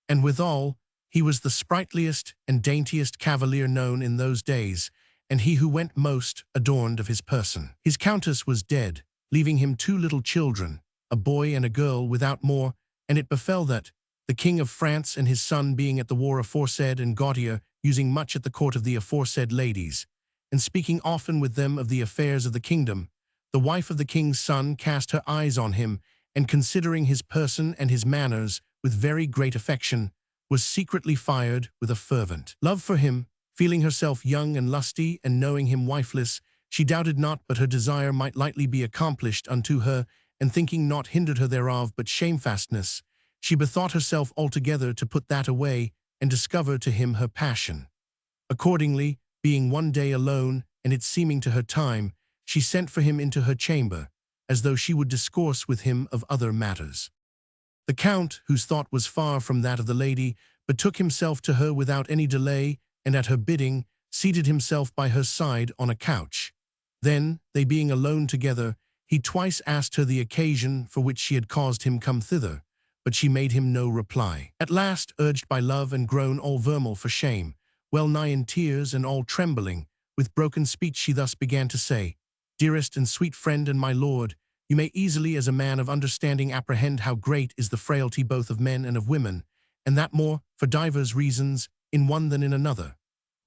And withal, he was the sprightliest and daintiest cavalier known in those days, and he who went most adorned of his person. His countess was dead, leaving him 2 little children, a boy and a girl without more, and it befell that, the King of France and his son being at the war aforesaid, and Gautier using much at the court of the aforesaid ladies, and speaking often with them of the affairs of the kingdom, the wife of the king's son cast her eyes on him, and considering his person and his manners with very great affection, was secretly fired with a fervent love for him. Feeling herself young and lusty, and knowing him wifeless, she doubted not but her desire might lightly be accomplished unto her, and thinking naught hindered her thereof but shamefastness, she bethought herself altogether to put that away, and discover to him her passion. Accordingly, being one day alone, and it seeming to her time, she sent for him into her chamber, as though she would discourse with him of other matters. The Count, whose thought was far from that of the lady, betook himself to her without any delay, and at her bidding, seated himself by her side on a couch. Then, they being alone together, he twice asked her the occasion for which she had caused him come thither, but she made him no reply. At last, urged by love and grown all vermeil for shame, well nigh in tears and all trembling, with broken speech she thus began to say, "Dearest and sweet friend and my lord, you may easily as a man of understanding apprehend how great is the frailty both of men and of women, and that more, for divers reasons, in one than in another.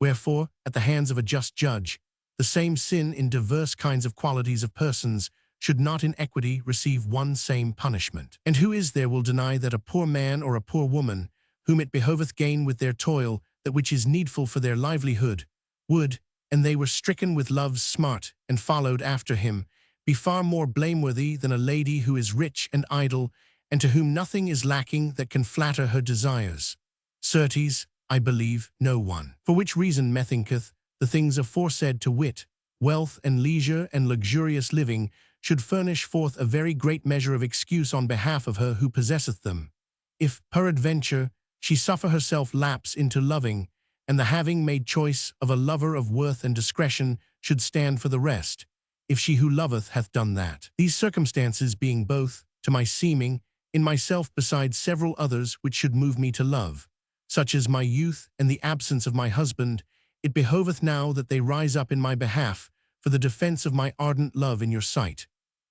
Wherefore, at the hands of a just judge, the same sin in diverse kinds of qualities of persons should not in equity receive one same punishment. And who is there will deny that a poor man or a poor woman, whom it behoveth gain with their toil that which is needful for their livelihood, would, and they were stricken with love's smart and followed after him, be far more blameworthy than a lady who is rich and idle, and to whom nothing is lacking that can flatter her desires? Certes, I believe no one. For which reason methinketh, the things aforesaid, to wit, wealth and leisure and luxurious living, should furnish forth a very great measure of excuse on behalf of her who possesseth them, if, peradventure, she suffer herself lapse into loving, and the having made choice of a lover of worth and discretion should stand for the rest, if she who loveth hath done that. These circumstances being both, to my seeming, in myself besides several others which should move me to love, such as my youth and the absence of my husband, it behoveth now that they rise up in my behalf for the defense of my ardent love in your sight,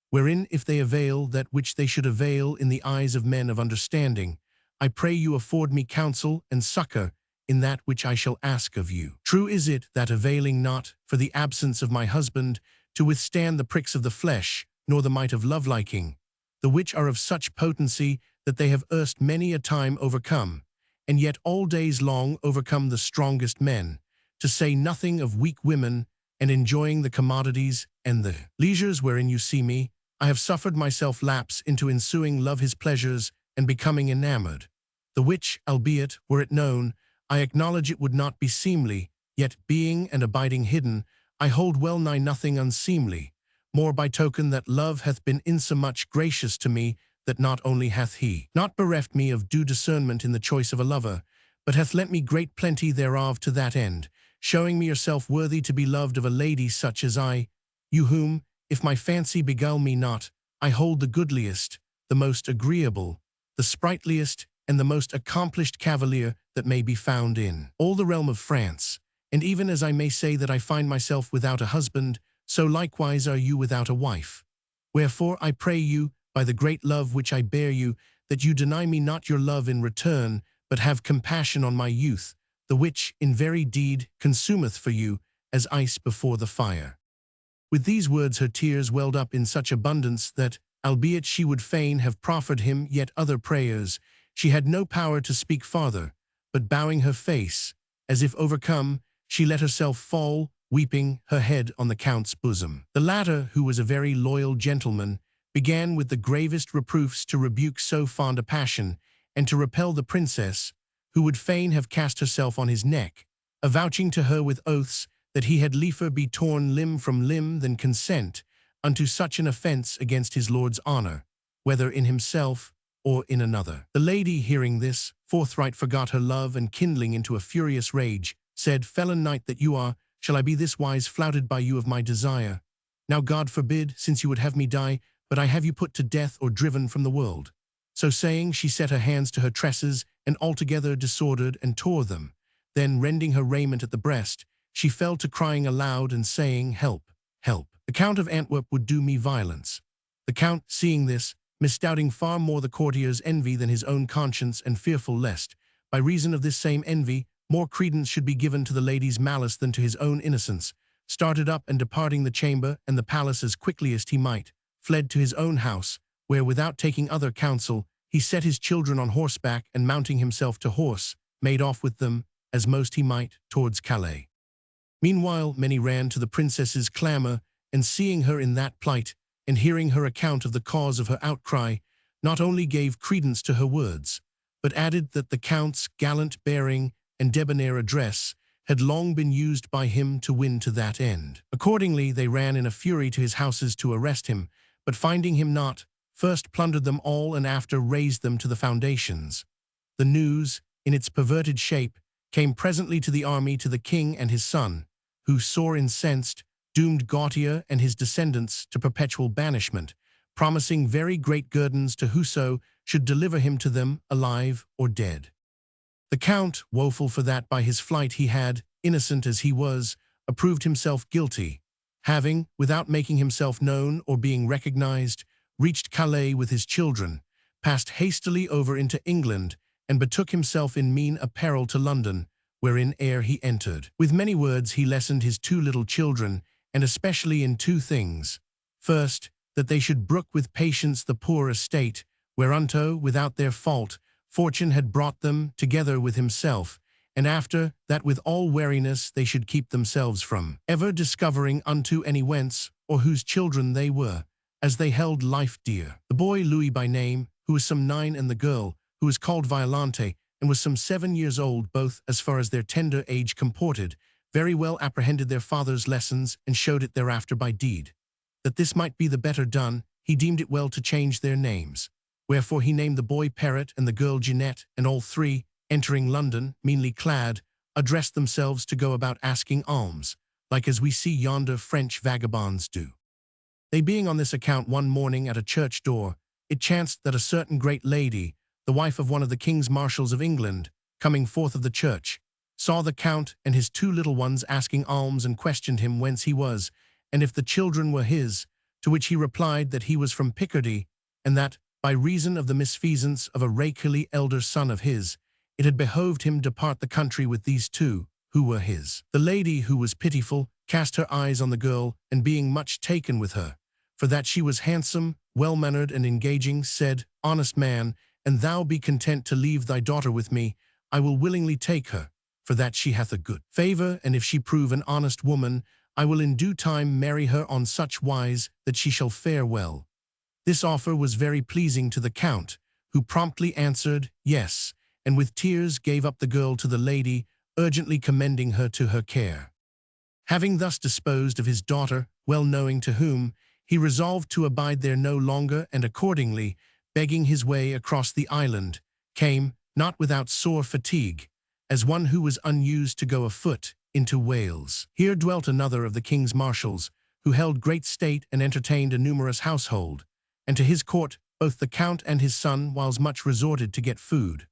wherein if they avail that which they should avail in the eyes of men of understanding, I pray you afford me counsel and succor in that which I shall ask of you. True is it that availing not, for the absence of my husband, to withstand the pricks of the flesh, nor the might of love-liking, the which are of such potency that they have erst many a time overcome, and yet all days long overcome the strongest men, to say nothing of weak women, and enjoying the commodities and the leisures wherein you see me, I have suffered myself lapse into ensuing love his pleasures and becoming enamored, the which, albeit, were it known, I acknowledge it would not be seemly, yet being and abiding hidden, I hold well nigh nothing unseemly, more by token that love hath been insomuch gracious to me, that not only hath he not bereft me of due discernment in the choice of a lover, but hath lent me great plenty thereof to that end, showing me yourself worthy to be loved of a lady such as I, you whom, if my fancy beguile me not, I hold the goodliest, the most agreeable, the sprightliest, and the most accomplished cavalier that may be found in all the realm of France. And even as I may say that I find myself without a husband, so likewise are you without a wife. Wherefore I pray you, by the great love which I bear you, that you deny me not your love in return, but have compassion on my youth, the which, in very deed, consumeth for you, as ice before the fire." With these words her tears welled up in such abundance that, albeit she would fain have proffered him yet other prayers, she had no power to speak farther, but bowing her face, as if overcome, she let herself fall, weeping, her head on the Count's bosom. The latter, who was a very loyal gentleman, began with the gravest reproofs to rebuke so fond a passion, and to repel the princess, who would fain have cast herself on his neck, avouching to her with oaths that he had liefer be torn limb from limb than consent unto such an offence against his lord's honour, whether in himself or in another. The lady, hearing this, forthright forgot her love, and kindling into a furious rage, said, "Felon knight that you are, shall I be this wise flouted by you of my desire? Now God forbid, since you would have me die, but I have you put to death or driven from the world." So saying, she set her hands to her tresses, and altogether disordered and tore them. Then, rending her raiment at the breast, she fell to crying aloud and saying, "Help, help. The Count of Antwerp would do me violence." The Count, seeing this, misdoubting far more the courtier's envy than his own conscience, and fearful lest, by reason of this same envy, more credence should be given to the lady's malice than to his own innocence, started up, and departing the chamber and the palace as quickly as he might, fled to his own house, where without taking other counsel, he set his children on horseback and mounting himself to horse, made off with them, as most he might, towards Calais. Meanwhile many ran to the princess's clamour, and seeing her in that plight, and hearing her account of the cause of her outcry, not only gave credence to her words, but added that the count's gallant bearing and debonair address had long been used by him to win to that end. Accordingly they ran in a fury to his houses to arrest him, but finding him not, first plundered them all and after razed them to the foundations. The news, in its perverted shape, came presently to the army to the king and his son, who, sore incensed, doomed Gautier and his descendants to perpetual banishment, promising very great guerdons to whoso should deliver him to them, alive or dead. The count, woeful for that by his flight he had, innocent as he was, approved himself guilty, having, without making himself known or being recognized, reached Calais with his children, passed hastily over into England, and betook himself in mean apparel to London, wherein ere he entered. With many words he lessoned his two little children, and especially in two things. First, that they should brook with patience the poor estate, whereunto, without their fault, fortune had brought them, together with himself, and after, that with all wariness they should keep themselves from ever discovering unto any whence, or whose children they were, as they held life dear. The boy Louis by name, who was some 9, and the girl, who was called Violante, and was some 7 years old, both, as far as their tender age comported, very well apprehended their father's lessons, and showed it thereafter by deed. That this might be the better done, he deemed it well to change their names. Wherefore he named the boy Perrot and the girl Jeanette, and all three, entering London, meanly clad, addressed themselves to go about asking alms, like as we see yonder French vagabonds do. They being on this account one morning at a church door, it chanced that a certain great lady, the wife of one of the king's marshals of England, coming forth of the church, saw the count and his two little ones asking alms, and questioned him whence he was, and if the children were his, to which he replied that he was from Picardy, and that, by reason of the misfeasance of a rakely elder son of his, it had behoved him depart the country with these two, who were his. The lady, who was pitiful, cast her eyes on the girl, and being much taken with her, for that she was handsome, well-mannered, and engaging, said, Honest man, and thou be content to leave thy daughter with me, I will willingly take her, for that she hath a good favour, and if she prove an honest woman, I will in due time marry her on such wise that she shall fare well. This offer was very pleasing to the count, who promptly answered, Yes, and with tears gave up the girl to the lady, urgently commending her to her care. Having thus disposed of his daughter, well knowing to whom, he resolved to abide there no longer, and accordingly, begging his way across the island, came, not without sore fatigue, as one who was unused to go afoot, into Wales. Here dwelt another of the king's marshals, who held great state and entertained a numerous household, and to his court both the count and his son whiles much resorted to get food.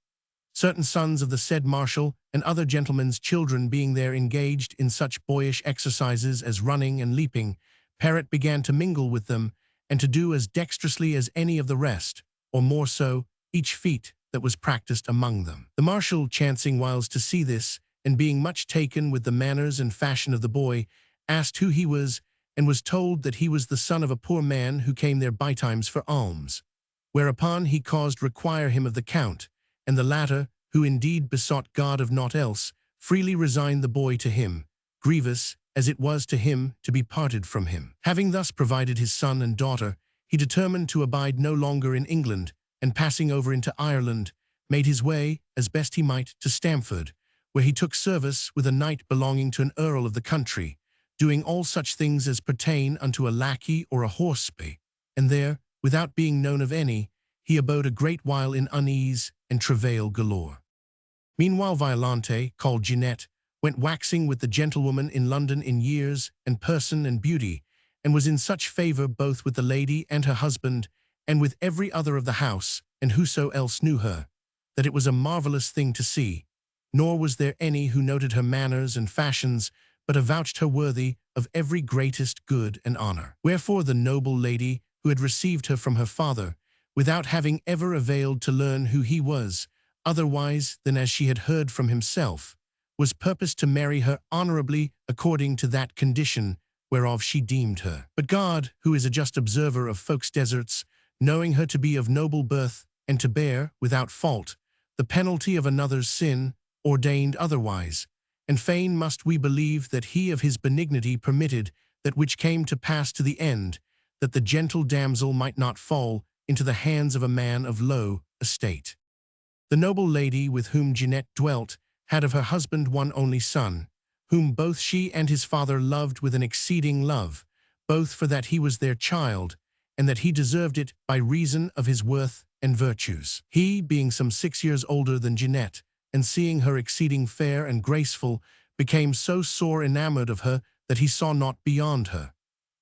Certain sons of the said marshal and other gentlemen's children being there engaged in such boyish exercises as running and leaping, Perrot began to mingle with them, and to do as dexterously as any of the rest, or more so, each feat that was practised among them. The marshal, chancing whiles to see this, and being much taken with the manners and fashion of the boy, asked who he was, and was told that he was the son of a poor man who came there bytimes for alms. Whereupon he caused require him of the count, and the latter, who indeed besought God of naught else, freely resigned the boy to him, grievous as it was to him to be parted from him. Having thus provided his son and daughter, he determined to abide no longer in England, and passing over into Ireland, made his way, as best he might, to Stamford, where he took service with a knight belonging to an earl of the country, doing all such things as pertain unto a lackey or a horsepay, and there, without being known of any, he abode a great while in unease and travail galore. Meanwhile Violante, called Jeanette, went waxing with the gentlewoman in London in years and person and beauty, and was in such favour both with the lady and her husband, and with every other of the house, and whoso else knew her, that it was a marvellous thing to see, nor was there any who noted her manners and fashions, but avouched her worthy of every greatest good and honour. Wherefore the noble lady, who had received her from her father, without having ever availed to learn who he was, otherwise than as she had heard from himself, was purposed to marry her honourably according to that condition whereof she deemed her. But God, who is a just observer of folks' deserts, knowing her to be of noble birth, and to bear, without fault, the penalty of another's sin, ordained otherwise. And fain must we believe that he of his benignity permitted that which came to pass to the end, that the gentle damsel might not fall into the hands of a man of low estate. The noble lady with whom Jeanette dwelt had of her husband one only son, whom both she and his father loved with an exceeding love, both for that he was their child, and that he deserved it by reason of his worth and virtues. He, being some 6 years older than Jeanette, and seeing her exceeding fair and graceful, became so sore enamored of her that he saw not beyond her.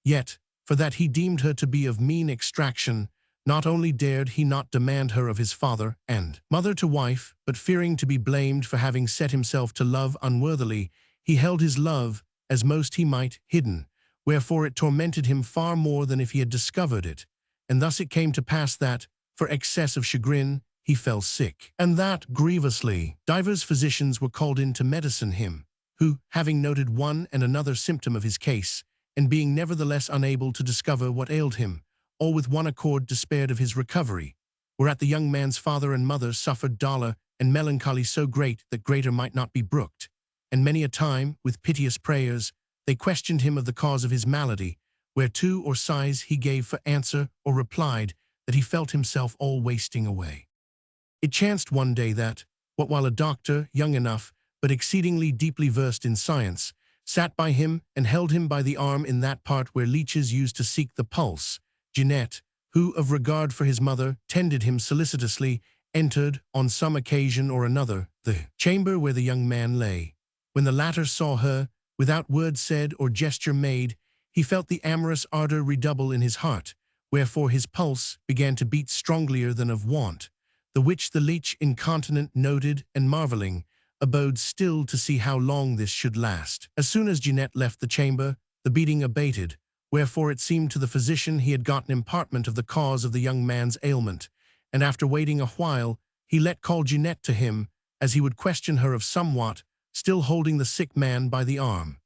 Yet, for that he deemed her to be of mean extraction, not only dared he not demand her of his father and mother to wife, but fearing to be blamed for having set himself to love unworthily, he held his love, as most he might, hidden, wherefore it tormented him far more than if he had discovered it. And thus it came to pass that, for excess of chagrin, he fell sick, and that grievously. Divers physicians were called in to medicine him, who, having noted one and another symptom of his case, and being nevertheless unable to discover what ailed him, all with one accord despaired of his recovery, whereat the young man's father and mother suffered dolour and melancholy so great that greater might not be brooked, and many a time, with piteous prayers, they questioned him of the cause of his malady, whereto or sighs he gave for answer or replied that he felt himself all wasting away. It chanced one day that, what while a doctor, young enough, but exceedingly deeply versed in science, sat by him and held him by the arm in that part where leeches used to seek the pulse, Jeanette, who, of regard for his mother, tended him solicitously, entered, on some occasion or another, the chamber where the young man lay. When the latter saw her, without word said or gesture made, he felt the amorous ardor redouble in his heart, wherefore his pulse began to beat stronglier than of wont, the which the leech incontinent noted, and marvelling, abode still to see how long this should last. As soon as Jeanette left the chamber, the beating abated, wherefore it seemed to the physician he had gotten impartment of the cause of the young man's ailment, and after waiting a while, he let call Jeanette to him, as he would question her of somewhat, still holding the sick man by the arm.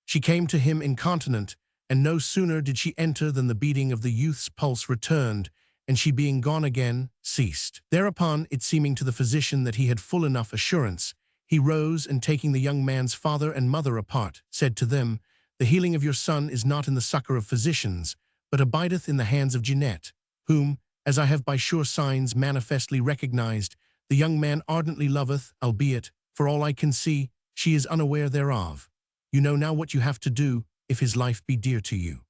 She came to him incontinent, and no sooner did she enter than the beating of the youth's pulse returned, and she being gone again, ceased. Thereupon, it seeming to the physician that he had full enough assurance, he rose, and taking the young man's father and mother apart, said to them, "The healing of your son is not in the succor of physicians, but abideth in the hands of Jeanette, whom, as I have by sure signs manifestly recognized, the young man ardently loveth, albeit, for all I can see, she is unaware thereof. You know now what you have to do, if his life be dear to you."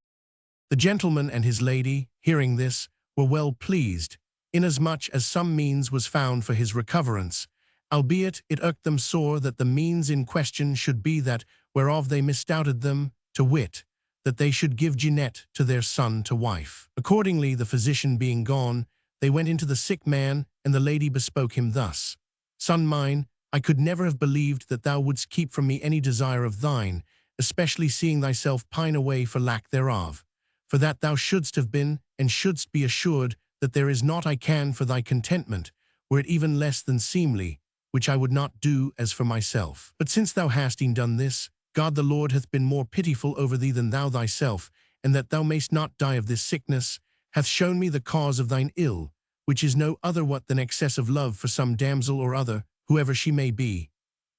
The gentleman and his lady, hearing this, were well pleased, inasmuch as some means was found for his recoverance, albeit it irked them sore that the means in question should be that whereof they misdoubted them, to wit, that they should give Jeanette to their son to wife. Accordingly, the physician being gone, they went into the sick man, and the lady bespoke him thus: "Son mine, I could never have believed that thou wouldst keep from me any desire of thine, especially seeing thyself pine away for lack thereof. For that thou shouldst have been, and shouldst be assured that there is naught I can for thy contentment, were it even less than seemly, which I would not do as for myself. But since thou hast e'en done this, God the Lord hath been more pitiful over thee than thou thyself, and that thou mayst not die of this sickness, hath shown me the cause of thine ill, which is no other what than excess of love for some damsel or other, whoever she may be.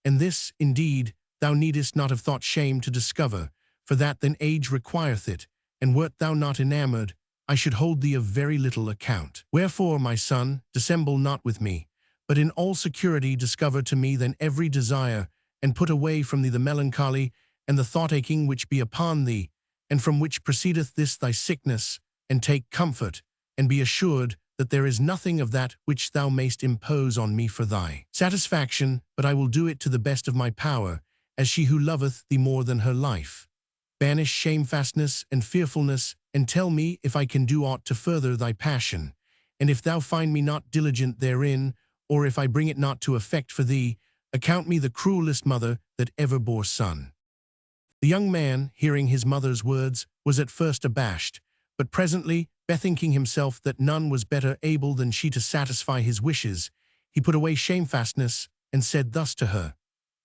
And this, indeed, thou needest not have thought shame to discover, for that then age requireth it, and wert thou not enamored, I should hold thee of very little account. Wherefore, my son, dissemble not with me, but in all security discover to me then every desire, and put away from thee the melancholy and the thought-aching which be upon thee, and from which proceedeth this thy sickness, and take comfort, and be assured that there is nothing of that which thou mayst impose on me for thy satisfaction, but I will do it to the best of my power, as she who loveth thee more than her life. Banish shamefastness and fearfulness, and tell me if I can do aught to further thy passion, and if thou find me not diligent therein, or if I bring it not to effect for thee, account me the cruelest mother that ever bore son." The young man, hearing his mother's words, was at first abashed, but presently, bethinking himself that none was better able than she to satisfy his wishes, he put away shamefastness, and said thus to her: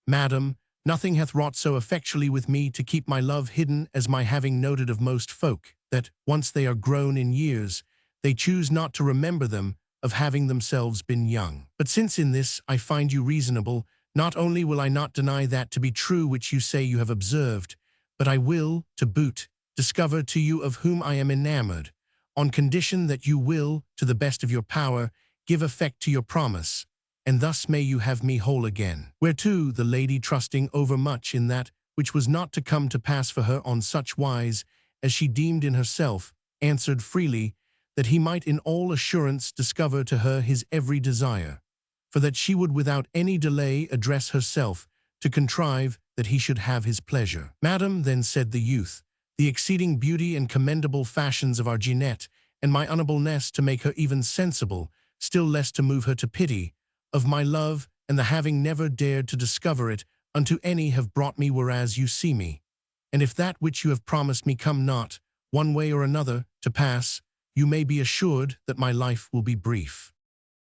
"Madam, nothing hath wrought so effectually with me to keep my love hidden as my having noted of most folk, that, once they are grown in years, they choose not to remember them of having themselves been young. But since in this I find you reasonable, not only will I not deny that to be true which you say you have observed, but I will, to boot, discover to you of whom I am enamored, on condition that you will, to the best of your power, give effect to your promise, and thus may you have me whole again. Whereto the lady, trusting overmuch in that which was not to come to pass for her on such wise as she deemed in herself, answered freely, that he might in all assurance discover to her his every desire, for that she would without any delay address herself to contrive that he should have his pleasure. Madam, then said the youth, the exceeding beauty and commendable fashions of our Jeanette, and my unableness to make her even sensible, still less to move her to pity, of my love, and the having never dared to discover it unto any have brought me whereas you see me. And if that which you have promised me come not, one way or another, to pass, you may be assured that my life will be brief.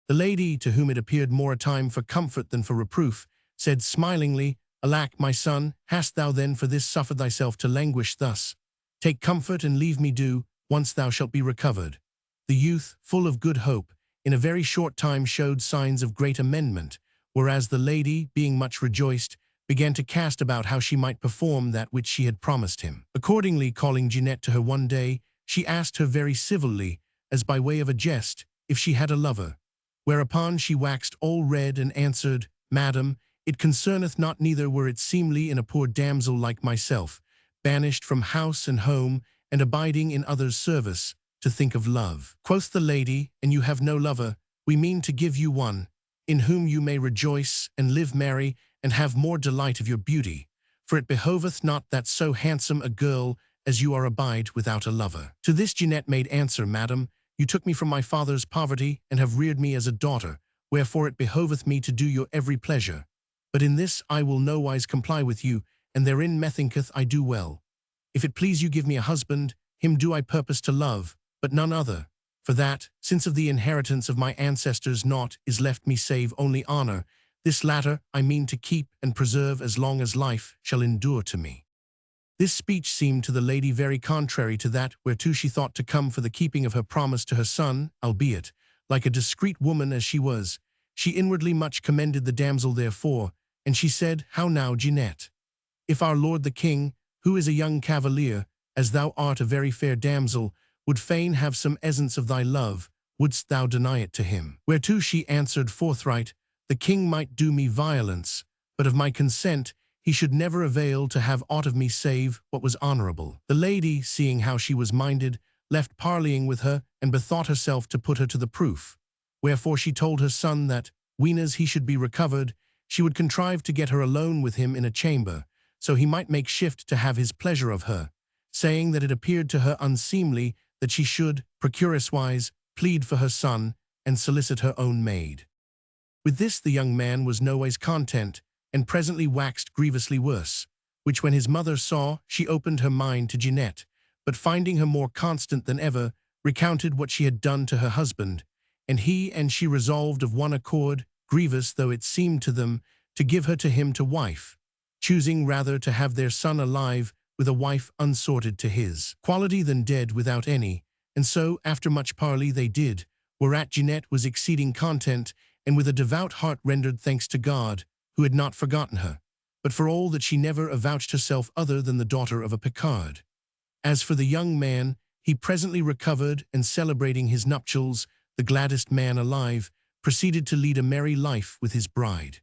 The lady, to whom it appeared more a time for comfort than for reproof, said smilingly, Alack, my son, hast thou then for this suffered thyself to languish thus? Take comfort and leave me do, once thou shalt be recovered. The youth, full of good hope, in a very short time showed signs of great amendment, whereas the lady, being much rejoiced, began to cast about how she might perform that which she had promised him. Accordingly, calling Jeanette to her one day, she asked her very civilly, as by way of a jest, if she had a lover, whereupon she waxed all red and answered, Madam, it concerneth not, neither were it seemly in a poor damsel like myself, banished from house and home, and abiding in others' service, to think of love. Quoth the lady, and you have no lover, we mean to give you one, in whom you may rejoice and live merry, and have more delight of your beauty, for it behoveth not that so handsome a girl as you are abide without a lover. To this Jeanette made answer, Madam, you took me from my father's poverty, and have reared me as a daughter, wherefore it behoveth me to do your every pleasure. But in this I will nowise comply with you, and therein methinketh I do well. If it please you give me a husband, him do I purpose to love, but none other. For that, since of the inheritance of my ancestors naught is left me save only honor, this latter I mean to keep and preserve as long as life shall endure to me. This speech seemed to the lady very contrary to that whereto she thought to come for the keeping of her promise to her son, albeit, like a discreet woman as she was, she inwardly much commended the damsel therefore, and she said, How now, Jeanette? If our lord the king, who is a young cavalier, as thou art a very fair damsel, would fain have some essence of thy love, wouldst thou deny it to him? Whereto she answered forthright, the king might do me violence, but of my consent he should never avail to have aught of me save what was honorable. The lady, seeing how she was minded, left parleying with her, and bethought herself to put her to the proof. Wherefore she told her son that, weenas he should be recovered, she would contrive to get her alone with him in a chamber, so he might make shift to have his pleasure of her, saying that it appeared to her unseemly that she should, procuress-wise, plead for her son, and solicit her own maid. With this the young man was noways content, and presently waxed grievously worse, which when his mother saw, she opened her mind to Jeanette, but finding her more constant than ever, recounted what she had done to her husband, and he and she resolved of one accord, grievous though it seemed to them, to give her to him to wife, choosing rather to have their son alive with a wife unsorted to his quality than dead without any, and so after much parley they did, whereat Jeanette was exceeding content, and with a devout heart rendered thanks to God, who had not forgotten her, but for all that she never avouched herself other than the daughter of a Picard. As for the young man, he presently recovered, and celebrating his nuptials, the gladdest man alive, proceeded to lead a merry life with his bride.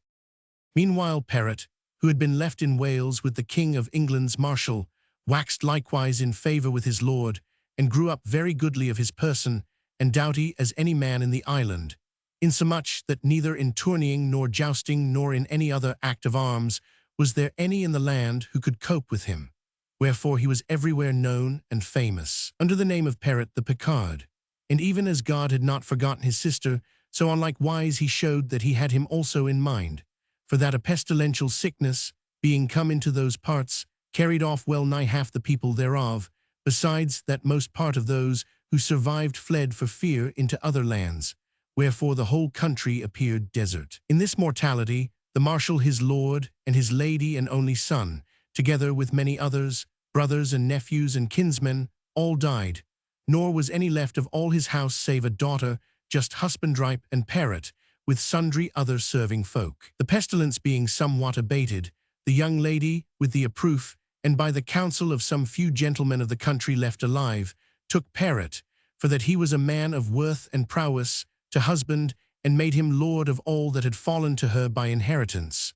Meanwhile Perrot, who had been left in Wales with the King of England's marshal, waxed likewise in favour with his lord, and grew up very goodly of his person, and doughty as any man in the island, insomuch that neither in tourneying nor jousting nor in any other act of arms was there any in the land who could cope with him, wherefore he was everywhere known and famous under the name of Perrot the Picard. And even as God had not forgotten his sister, so on like wise he showed that he had him also in mind, for that a pestilential sickness, being come into those parts, carried off well nigh half the people thereof, besides that most part of those who survived fled for fear into other lands, wherefore the whole country appeared desert. In this mortality, the marshal his lord, and his lady and only son, together with many others, brothers and nephews and kinsmen, all died, nor was any left of all his house save a daughter, just husbandry and parrot, with sundry other serving folk. The pestilence being somewhat abated, the young lady, with the approof, and by the counsel of some few gentlemen of the country left alive, took parrot, for that he was a man of worth and prowess, to husband, and made him lord of all that had fallen to her by inheritance.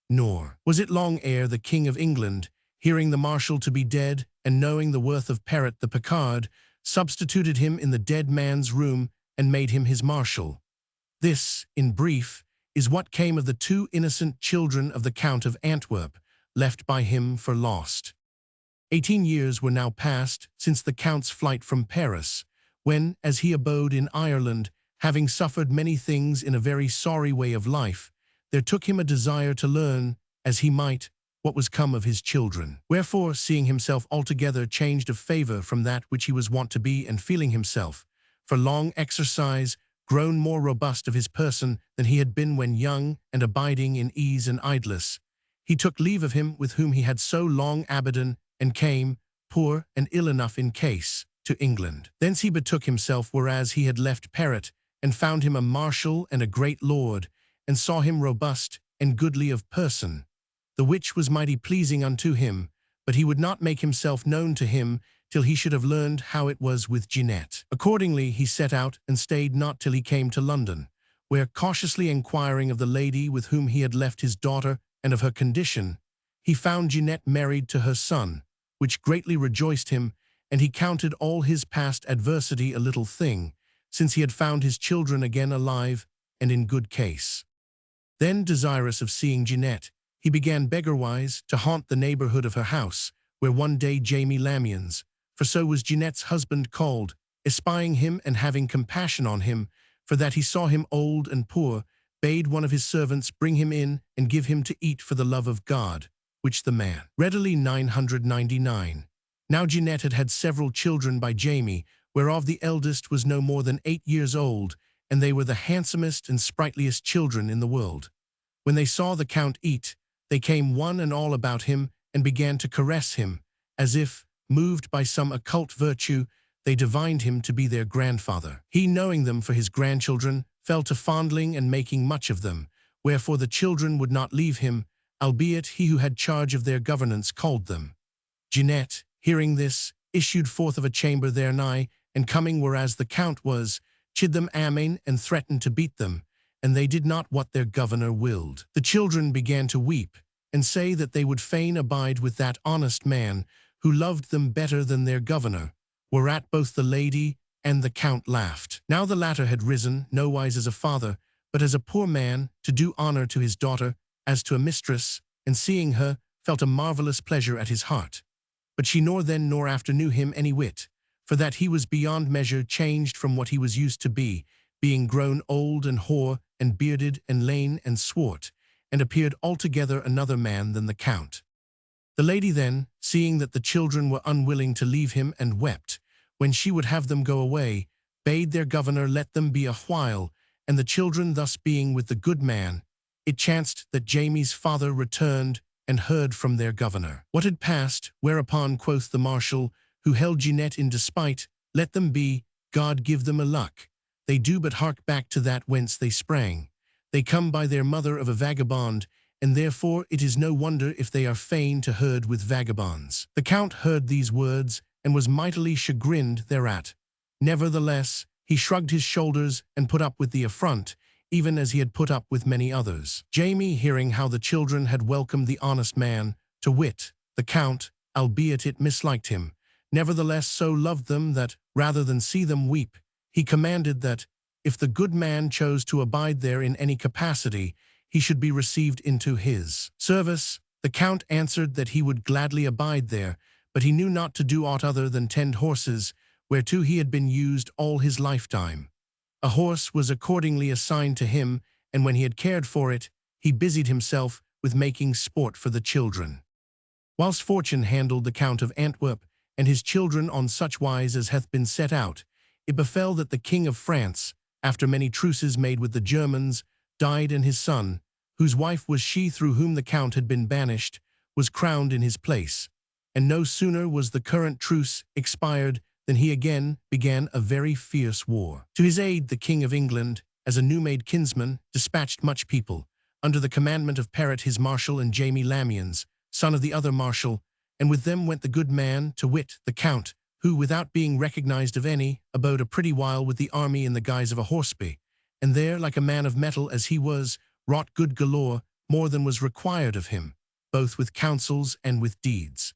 Nor was it long ere the King of England, hearing the Marshal to be dead, and knowing the worth of Parrot the Picard, substituted him in the dead man's room and made him his Marshal. This, in brief, is what came of the 2 innocent children of the Count of Antwerp, left by him for lost. 18 years were now past since the Count's flight from Paris, when, as he abode in Ireland, having suffered many things in a very sorry way of life, there took him a desire to learn, as he might, what was come of his children. Wherefore, seeing himself altogether changed of favour from that which he was wont to be, and feeling himself, for long exercise, grown more robust of his person than he had been when young, and abiding in ease and idleness, he took leave of him with whom he had so long abidden, and came, poor and ill enough in case, to England. Thence he betook himself whereas he had left Parrot, and found him a marshal and a great lord, and saw him robust and goodly of person, the which was mighty pleasing unto him, but he would not make himself known to him till he should have learned how it was with Jeanette. Accordingly he set out and stayed not till he came to London, where, cautiously inquiring of the lady with whom he had left his daughter and of her condition, he found Jeanette married to her son, which greatly rejoiced him, and he counted all his past adversity a little thing, since he had found his children again alive and in good case. Then, desirous of seeing Jeanette, he began beggarwise to haunt the neighbourhood of her house, where one day Jamie Lamians, for so was Jeanette's husband called, espying him and having compassion on him, for that he saw him old and poor, bade one of his servants bring him in and give him to eat for the love of God, which the man readily 999. Now Jeanette had had several children by Jamie, whereof the eldest was no more than 8 years old, and they were the handsomest and sprightliest children in the world. When they saw the Count eat, they came one and all about him and began to caress him, as if, moved by some occult virtue, they divined him to be their grandfather. He, knowing them for his grandchildren, fell to fondling and making much of them, wherefore the children would not leave him, albeit he who had charge of their governance called them. Jeanette, hearing this, issued forth of a chamber thenigh, and coming whereas the Count was, chid them amain and threatened to beat them, and they did not what their governor willed. The children began to weep, and say that they would fain abide with that honest man, who loved them better than their governor, whereat both the lady and the Count laughed. Now the latter had risen, nowise as a father, but as a poor man, to do honour to his daughter, as to a mistress, and seeing her, felt a marvellous pleasure at his heart. But she nor then nor after knew him any whit, for that he was beyond measure changed from what he was used to be, being grown old and hoar, and bearded, and lean, and swart, and appeared altogether another man than the Count. The lady then, seeing that the children were unwilling to leave him, and wept, when she would have them go away, bade their governor let them be a while, and the children thus being with the good man, it chanced that Jamie's father returned and heard from their governor what had passed, whereupon quoth the Marshal, who held Jeanette in despite, let them be, God give them a luck. They do but hark back to that whence they sprang. They come by their mother of a vagabond, and therefore it is no wonder if they are fain to herd with vagabonds. The Count heard these words, and was mightily chagrined thereat. Nevertheless, he shrugged his shoulders and put up with the affront, even as he had put up with many others. Jamie, hearing how the children had welcomed the honest man, to wit, the Count, albeit it misliked him, nevertheless so loved them that, rather than see them weep, he commanded that, if the good man chose to abide there in any capacity, he should be received into his service. The Count answered that he would gladly abide there, but he knew not to do aught other than tend horses, whereto he had been used all his lifetime. A horse was accordingly assigned to him, and when he had cared for it, he busied himself with making sport for the children. Whilst fortune handled the Count of Antwerp and his children on such wise as hath been set out, it befell that the King of France, after many truces made with the Germans, died, and his son, whose wife was she through whom the Count had been banished, was crowned in his place. And no sooner was the current truce expired then he again began a very fierce war. To his aid the King of England, as a new-made kinsman, dispatched much people, under the commandment of Perrot his marshal and Jamie Lamians, son of the other marshal, and with them went the good man, to wit, the Count, who, without being recognized of any, abode a pretty while with the army in the guise of a horseby, and there, like a man of metal as he was, wrought good galore, more than was required of him, both with counsels and with deeds.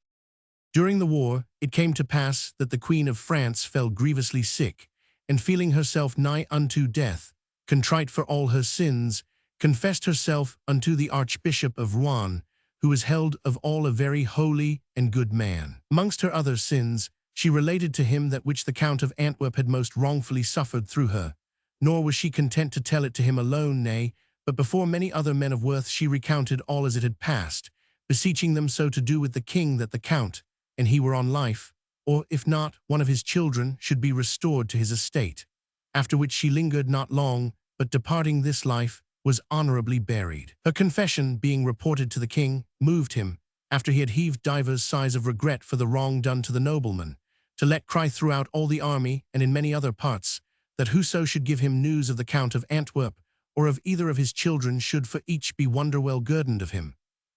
During the war, it came to pass that the Queen of France fell grievously sick, and feeling herself nigh unto death, contrite for all her sins, confessed herself unto the Archbishop of Rouen, who was held of all a very holy and good man. Amongst her other sins, she related to him that which the Count of Antwerp had most wrongfully suffered through her, nor was she content to tell it to him alone, nay, but before many other men of worth she recounted all as it had passed, beseeching them so to do with the king that the Count, and he were on life, or, if not, one of his children should be restored to his estate. After which she lingered not long, but departing this life, was honorably buried. Her confession, being reported to the king, moved him, after he had heaved divers sighs of regret for the wrong done to the nobleman, to let cry throughout all the army and in many other parts, that whoso should give him news of the Count of Antwerp, or of either of his children, should for each be wonderwell guerdoned of him,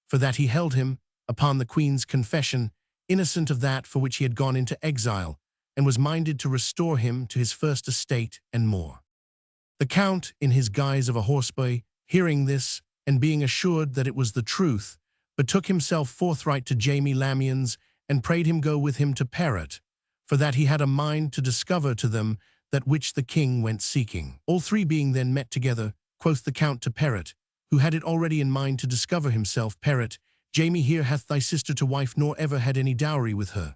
for that he held him, upon the queen's confession, innocent of that for which he had gone into exile, and was minded to restore him to his first estate and more. The Count, in his guise of a horseboy, hearing this, and being assured that it was the truth, betook himself forthright to Jamie Lamians, and prayed him go with him to Perrot, for that he had a mind to discover to them that which the king went seeking. All three being then met together, quoth the Count to Perrot, who had it already in mind to discover himself, Perrot, Jamie here hath thy sister to wife, nor ever had any dowry with her.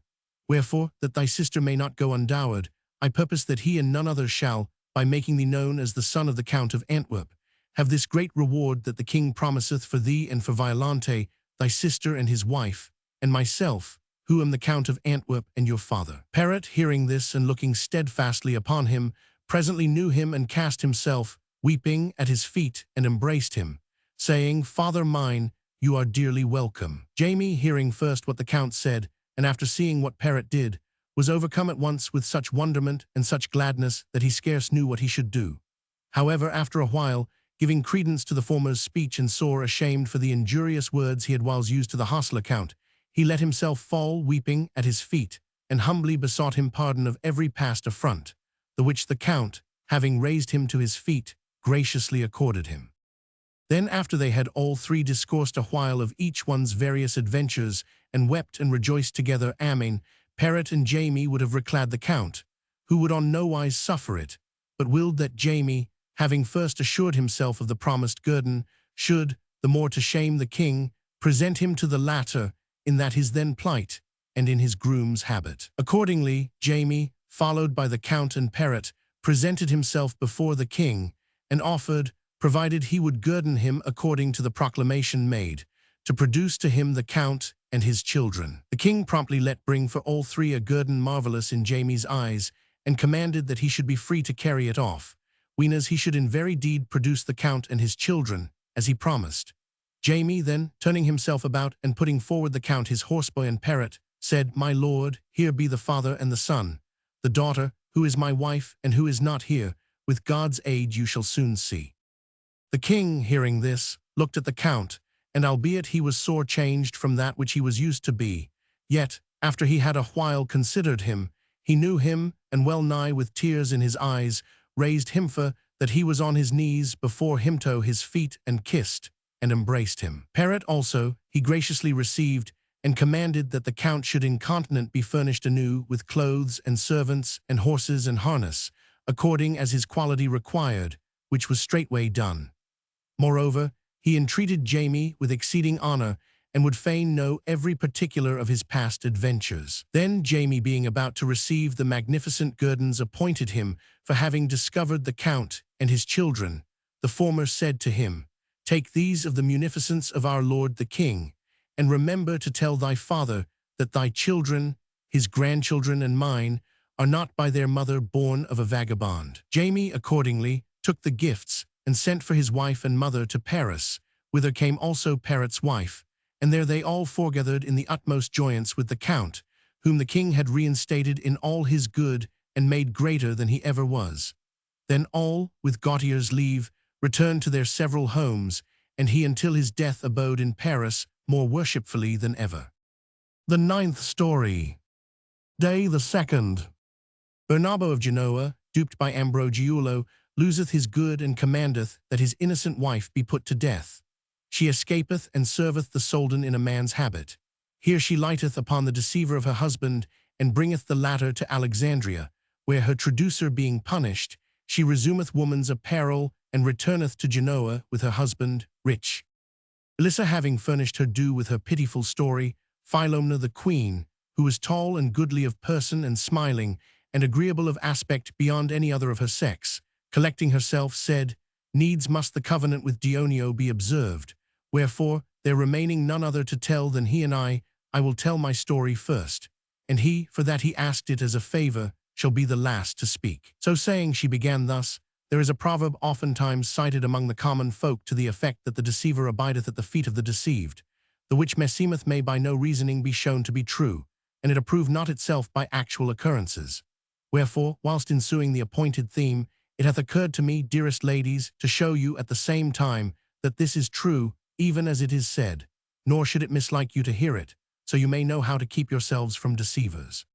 Wherefore, that thy sister may not go undowered, I purpose that he and none other shall, by making thee known as the son of the Count of Antwerp, have this great reward that the king promiseth for thee and for Violante, thy sister and his wife, and myself, who am the Count of Antwerp and your father. Perrot, hearing this and looking steadfastly upon him, presently knew him and cast himself, weeping, at his feet, and embraced him, saying, Father mine, you are dearly welcome. Jamie, hearing first what the Count said, and after seeing what Perrot did, was overcome at once with such wonderment and such gladness that he scarce knew what he should do. However, after a while, giving credence to the former's speech and sore ashamed for the injurious words he had whiles used to the hostler Count, he let himself fall, weeping, at his feet, and humbly besought him pardon of every past affront, the which the Count, having raised him to his feet, graciously accorded him. Then after they had all three discoursed a while of each one's various adventures, and wept and rejoiced together, amen, Perrot and Jamie would have reclad the Count, who would on no wise suffer it, but willed that Jamie, having first assured himself of the promised guerdon, should, the more to shame the king, present him to the latter, in that his then plight, and in his groom's habit. Accordingly, Jamie, followed by the Count and Perrot, presented himself before the king, and offered, provided he would guerdon him according to the proclamation made, to produce to him the Count and his children. The king promptly let bring for all three a guerdon marvellous in Jamie's eyes, and commanded that he should be free to carry it off, whenas he should in very deed produce the Count and his children, as he promised. Jamie then, turning himself about and putting forward the Count his horseboy and Perrot, said, My lord, here be the father and the son, the daughter, who is my wife and who is not here, with God's aid you shall soon see. The king, hearing this, looked at the Count, and albeit he was sore changed from that which he was used to be, yet, after he had a while considered him, he knew him, and well nigh with tears in his eyes, raised himfer that he was on his knees before him to his feet and kissed, and embraced him. Perrot also he graciously received, and commanded that the Count should incontinent be furnished anew with clothes and servants and horses and harness, according as his quality required, which was straightway done. Moreover, he entreated Jamie with exceeding honor, and would fain know every particular of his past adventures. Then Jamie, being about to receive the magnificent guerdons appointed him for having discovered the Count and his children, the former said to him, Take these of the munificence of our lord the king, and remember to tell thy father that thy children, his grandchildren and mine, are not by their mother born of a vagabond. Jamie accordingly took the gifts, and sent for his wife and mother to Paris, whither came also Perrot's wife, and there they all foregathered in the utmost joyance with the Count, whom the king had reinstated in all his good and made greater than he ever was. Then all, with Gautier's leave, returned to their several homes, and he until his death abode in Paris more worshipfully than ever. The ninth story. Day the second. Bernabo of Genoa, duped by Ambrogiulo, loseth his good and commandeth that his innocent wife be put to death. She escapeth and serveth the Soldan in a man's habit. Here she lighteth upon the deceiver of her husband, and bringeth the latter to Alexandria, where her traducer being punished, she resumeth woman's apparel, and returneth to Genoa with her husband, rich. Elissa having furnished her due with her pitiful story, Philomna the queen, who was tall and goodly of person and smiling, and agreeable of aspect beyond any other of her sex, collecting herself, said, Needs must the covenant with Dioneo be observed, wherefore, there remaining none other to tell than he and I will tell my story first, and he, for that he asked it as a favor, shall be the last to speak. So saying, she began thus, There is a proverb oftentimes cited among the common folk to the effect that the deceiver abideth at the feet of the deceived, the which meseemeth may by no reasoning be shown to be true, and it approve not itself by actual occurrences. Wherefore, whilst ensuing the appointed theme, it hath occurred to me, dearest ladies, to show you at the same time that this is true, even as it is said, nor should it mislike you to hear it, so you may know how to keep yourselves from deceivers.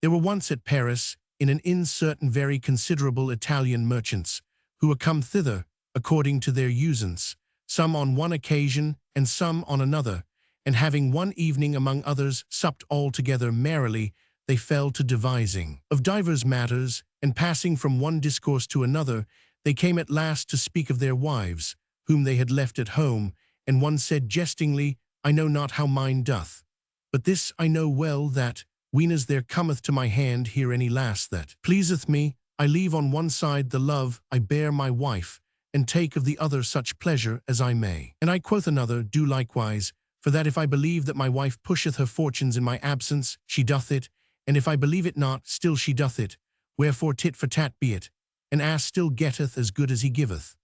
There were once at Paris, in an inn, certain very considerable Italian merchants, who were come thither, according to their usance, some on one occasion, and some on another, and having one evening among others supped all together merrily, they fell to devising of divers matters, and passing from one discourse to another, they came at last to speak of their wives, whom they had left at home, and one said jestingly, I know not how mine doth, but this I know well that, weenas there cometh to my hand here any lass that pleaseth me, I leave on one side the love I bear my wife, and take of the other such pleasure as I may. And I, quoth another, do likewise, for that if I believe that my wife pusheth her fortunes in my absence, she doth it, and if I believe it not, still she doth it, wherefore tit for tat be it, an ass still getteth as good as he giveth.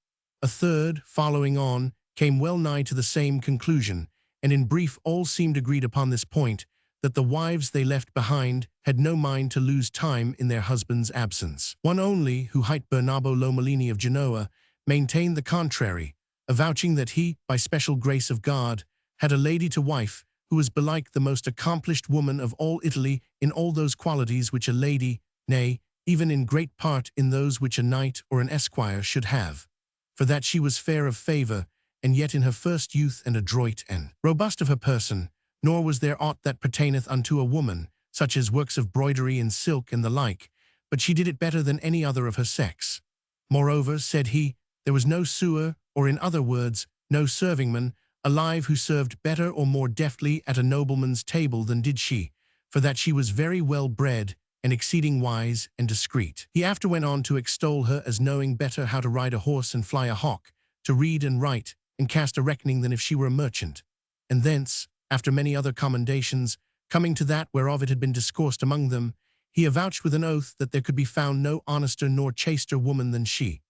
A third, following on, came well nigh to the same conclusion, and in brief all seemed agreed upon this point, that the wives they left behind had no mind to lose time in their husband's absence. One only, who hight Bernabo Lomellini of Genoa, maintained the contrary, avouching that he, by special grace of God, had a lady to wife, who was belike the most accomplished woman of all Italy in all those qualities which a lady, nay, even in great part in those which a knight or an esquire should have. For that she was fair of favour, and yet in her first youth and adroit and robust of her person, nor was there aught that pertaineth unto a woman, such as works of broidery and silk and the like, but she did it better than any other of her sex. Moreover, said he, there was no sewer, or in other words, no servingman, alive who served better or more deftly at a nobleman's table than did she, for that she was very well bred, and exceeding wise and discreet. He after went on to extol her as knowing better how to ride a horse and fly a hawk, to read and write, and cast a reckoning than if she were a merchant. And thence, after many other commendations, coming to that whereof it had been discoursed among them, he avouched with an oath that there could be found no honester nor chaster woman than she.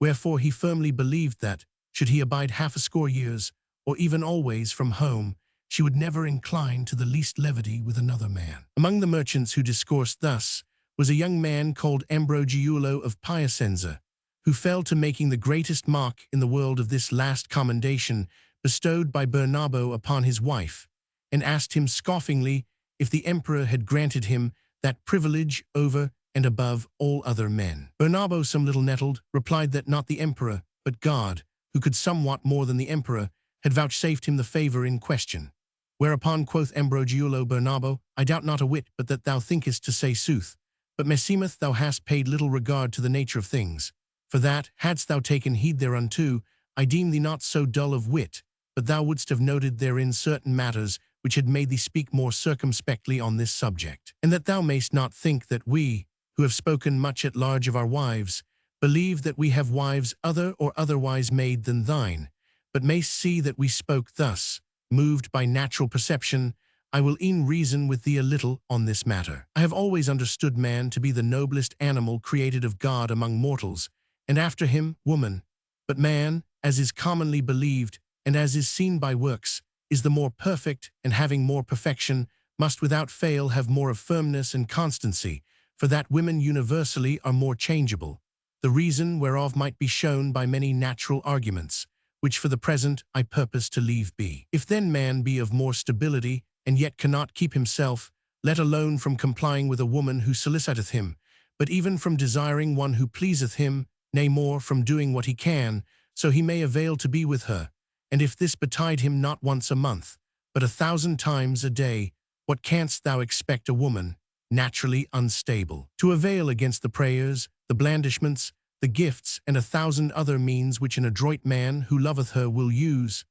Wherefore he firmly believed that, should he abide 60 years, or even always from home, she would never incline to the least levity with another man. Among the merchants who discoursed thus was a young man called Ambrogiulo of Piacenza, who fell to making the greatest mark in the world of this last commendation bestowed by Bernabo upon his wife, and asked him scoffingly if the emperor had granted him that privilege over and above all other men. Bernabo, some little nettled, replied that not the emperor, but God, who could somewhat more than the emperor, had vouchsafed him the favor in question. Whereupon quoth Ambrogiulo, Bernabo, I doubt not a whit but that thou thinkest to say sooth, but meseemeth thou hast paid little regard to the nature of things, for that, hadst thou taken heed thereunto, I deem thee not so dull of wit, but thou wouldst have noted therein certain matters which had made thee speak more circumspectly on this subject, and that thou mayst not think that we, who have spoken much at large of our wives, believe that we have wives other or otherwise made than thine, but mayst see that we spoke thus, moved by natural perception. I will e'en reason with thee a little on this matter. I have always understood man to be the noblest animal created of God among mortals, and after him woman, but man, as is commonly believed, and as is seen by works, is the more perfect, and having more perfection, must without fail have more of firmness and constancy, for that women universally are more changeable, the reason whereof might be shown by many natural arguments, which for the present I purpose to leave be. If then man be of more stability, and yet cannot keep himself, let alone from complying with a woman who soliciteth him, but even from desiring one who pleaseth him, nay more, from doing what he can, so he may avail to be with her, and if this betide him not once a month, but 1,000 times a day, what canst thou expect a woman, naturally unstable, to avail against the prayers, the blandishments, the gifts, and 1,000 other means which an adroit man who loveth her will use?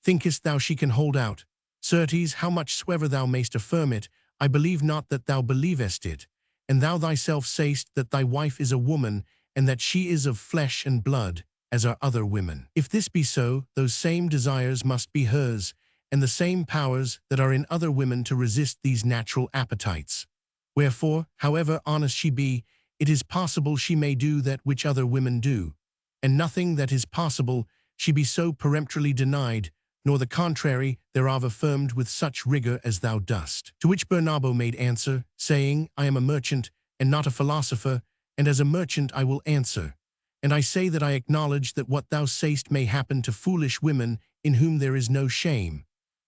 Thinkest thou she can hold out? Certes, how much soever thou mayst affirm it, I believe not that thou believest it, and thou thyself sayest that thy wife is a woman, and that she is of flesh and blood, as are other women. If this be so, those same desires must be hers, and the same powers that are in other women to resist these natural appetites. Wherefore, however honest she be, it is possible she may do that which other women do, and nothing that is possible she be so peremptorily denied, nor the contrary thereof affirmed with such rigor as thou dost. To which Bernabo made answer, saying, I am a merchant, and not a philosopher, and as a merchant I will answer. And I say that I acknowledge that what thou sayst may happen to foolish women in whom there is no shame.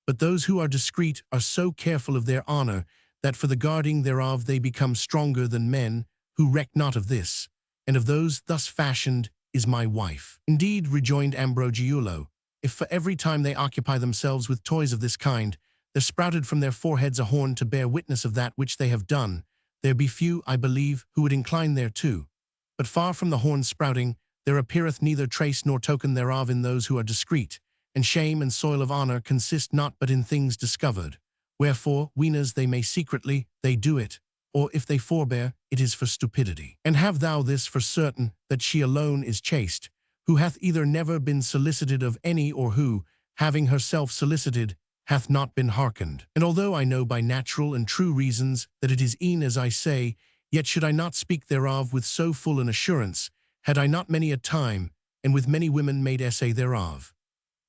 But those who are discreet are so careful of their honor, that for the guarding thereof they become stronger than men, who reck not of this, and of those thus fashioned is my wife. Indeed, rejoined Ambrogiulo, if for every time they occupy themselves with toys of this kind, there sprouted from their foreheads a horn to bear witness of that which they have done, there be few, I believe, who would incline thereto. But far from the horn sprouting, there appeareth neither trace nor token thereof in those who are discreet, and shame and soil of honor consist not but in things discovered. Wherefore, weenas they may secretly, they do it, or if they forbear, it is for stupidity. And have thou this for certain, that she alone is chaste, who hath either never been solicited of any, or who, having herself solicited, hath not been hearkened. And although I know by natural and true reasons that it is e'en as I say, yet should I not speak thereof with so full an assurance, had I not many a time, and with many women made essay thereof.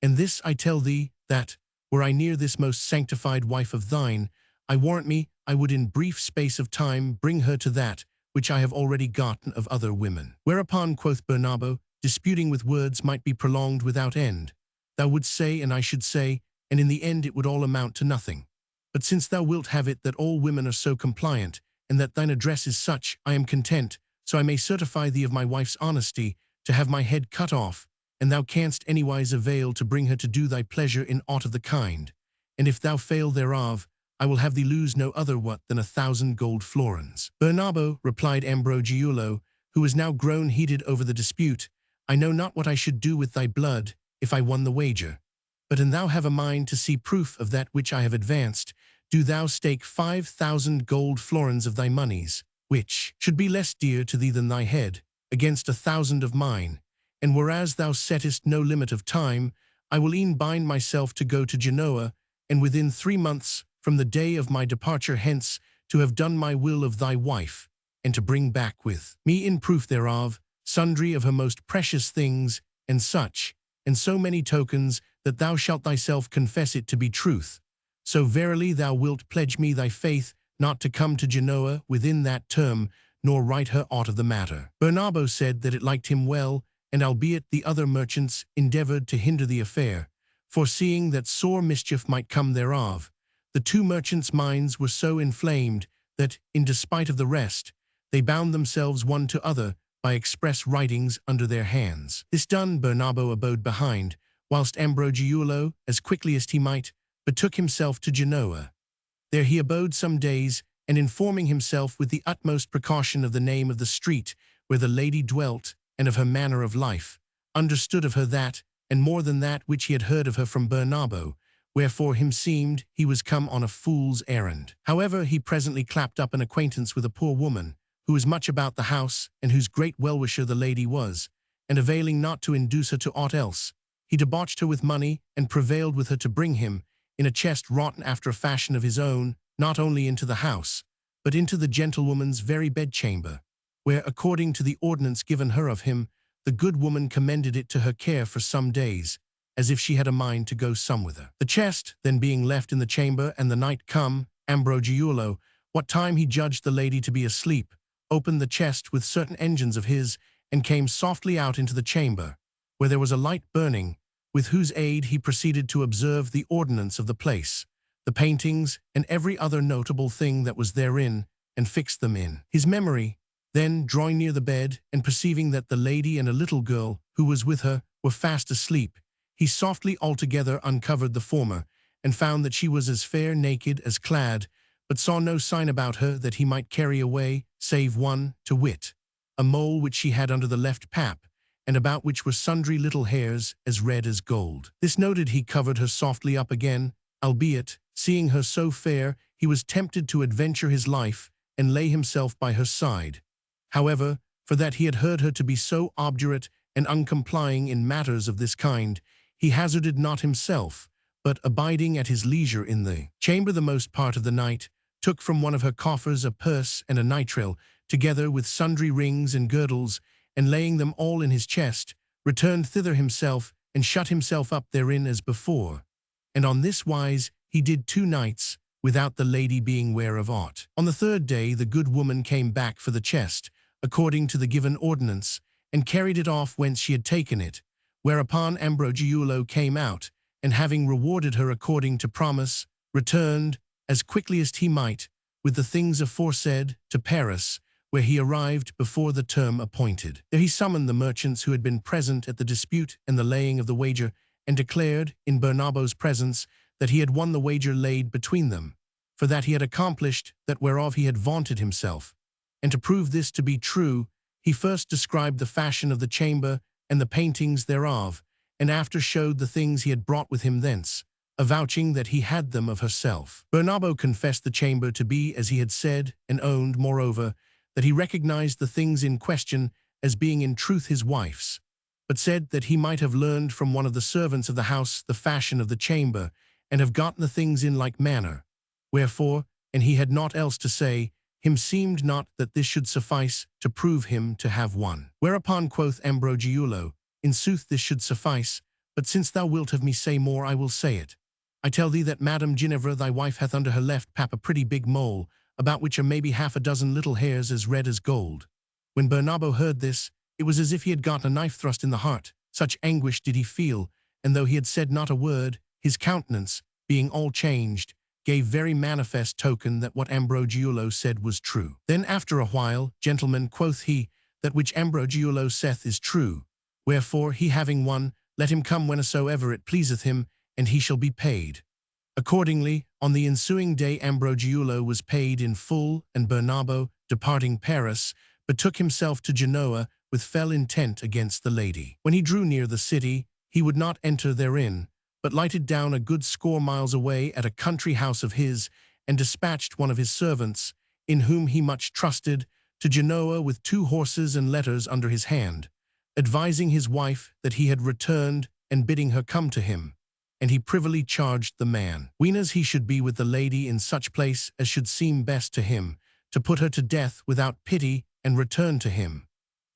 And this I tell thee, that, were I near this most sanctified wife of thine, I warrant me I would in brief space of time bring her to that which I have already gotten of other women. Whereupon, quoth Bernabo, disputing with words might be prolonged without end. Thou wouldst say, and I should say, and in the end it would all amount to nothing. But since thou wilt have it that all women are so compliant, and that thine address is such, I am content, so I may certify thee of my wife's honesty, to have my head cut off, and thou canst anywise avail to bring her to do thy pleasure in aught of the kind. And if thou fail thereof, I will have thee lose no other what than 1,000 gold florins. Bernabo, replied Ambrogiulo, who was now grown heated over the dispute, I know not what I should do with thy blood, if I won the wager. But an thou have a mind to see proof of that which I have advanced, do thou stake 5,000 gold florins of thy moneys, which should be less dear to thee than thy head, against 1,000 of mine. And whereas thou settest no limit of time, I will e'en bind myself to go to Genoa, and within 3 months from the day of my departure hence, to have done my will of thy wife, and to bring back with me in proof thereof sundry of her most precious things, and so many tokens that thou shalt thyself confess it to be truth. So verily thou wilt pledge me thy faith not to come to Genoa within that term, nor write her aught of the matter. Bernabo said that it liked him well, and albeit the other merchants endeavored to hinder the affair, foreseeing that sore mischief might come thereof, the two merchants' minds were so inflamed that, in despite of the rest, they bound themselves one to other by express writings under their hands. This done, Bernabo abode behind, whilst Ambrogiulo, as quickly as he might, betook himself to Genoa. There he abode some days, and informing himself with the utmost precaution of the name of the street where the lady dwelt, and of her manner of life, understood of her that, and more than that which he had heard of her from Bernabo, wherefore him seemed he was come on a fool's errand. However, he presently clapped up an acquaintance with a poor woman, who was much about the house, and whose great well-wisher the lady was, and availing not to induce her to aught else, he debauched her with money, and prevailed with her to bring him, in a chest wroughten after a fashion of his own, not only into the house, but into the gentlewoman's very bedchamber, where, according to the ordinance given her of him, the good woman commended it to her care for some days, as if she had a mind to go somewhither. The chest, then being left in the chamber, and the night come, Ambroggiolo, what time he judged the lady to be asleep, opened the chest with certain engines of his, and came softly out into the chamber, where there was a light burning, with whose aid he proceeded to observe the ordinance of the place, the paintings, and every other notable thing that was therein, and fixed them in his memory. Then, drawing near the bed, and perceiving that the lady and a little girl, who was with her, were fast asleep, he softly altogether uncovered the former, and found that she was as fair naked as clad, but saw no sign about her that he might carry away, save one, to wit, a mole which she had under the left pap, and about which were sundry little hairs as red as gold. This noted, he covered her softly up again, albeit, seeing her so fair, he was tempted to adventure his life, and lay himself by her side. However, for that he had heard her to be so obdurate and uncomplying in matters of this kind, he hazarded not himself, but abiding at his leisure in the chamber the most part of the night, took from one of her coffers a purse and a nitril, together with sundry rings and girdles, and laying them all in his chest, returned thither himself, and shut himself up therein as before. And on this wise he did 2 nights, without the lady being ware of aught. On the 3rd day the good woman came back for the chest, according to the given ordinance, and carried it off whence she had taken it, whereupon Ambroggiolo came out, and having rewarded her according to promise, returned, as quickly as he might, with the things aforesaid, to Paris, where he arrived before the term appointed. There he summoned the merchants who had been present at the dispute and the laying of the wager, and declared, in Bernabo's presence, that he had won the wager laid between them, for that he had accomplished that whereof he had vaunted himself. And to prove this to be true, he first described the fashion of the chamber and the paintings thereof, and after showed the things he had brought with him thence, avouching that he had them of herself. Bernabo confessed the chamber to be as he had said, and owned, moreover, that he recognized the things in question as being in truth his wife's, but said that he might have learned from one of the servants of the house the fashion of the chamber, and have gotten the things in like manner. Wherefore, and he had naught else to say, him seemed not that this should suffice to prove him to have won. Whereupon quoth Ambroggiolo, in sooth this should suffice, but since thou wilt have me say more, I will say it. I tell thee that Madame Ginevra thy wife hath under her left pap a pretty big mole, about which are maybe 6 little hairs as red as gold. When Bernabo heard this, it was as if he had got a knife thrust in the heart, such anguish did he feel, and though he had said not a word, his countenance, being all changed, gave very manifest token that what Ambroggiolo said was true. Then after a while, gentlemen, quoth he, that which Ambroggiolo saith is true, wherefore he having won, let him come whensoever it pleaseth him, and he shall be paid. Accordingly, on the ensuing day Ambroggiolo was paid in full, and Bernabo, departing Paris, betook himself to Genoa with fell intent against the lady. When he drew near the city, he would not enter therein, but lighted down a good score miles away at a country house of his, and dispatched one of his servants, in whom he much trusted, to Genoa with 2 horses and letters under his hand, advising his wife that he had returned, and bidding her come to him. And he privily charged the man, weenas he should be with the lady in such place as should seem best to him, to put her to death without pity, and return to him.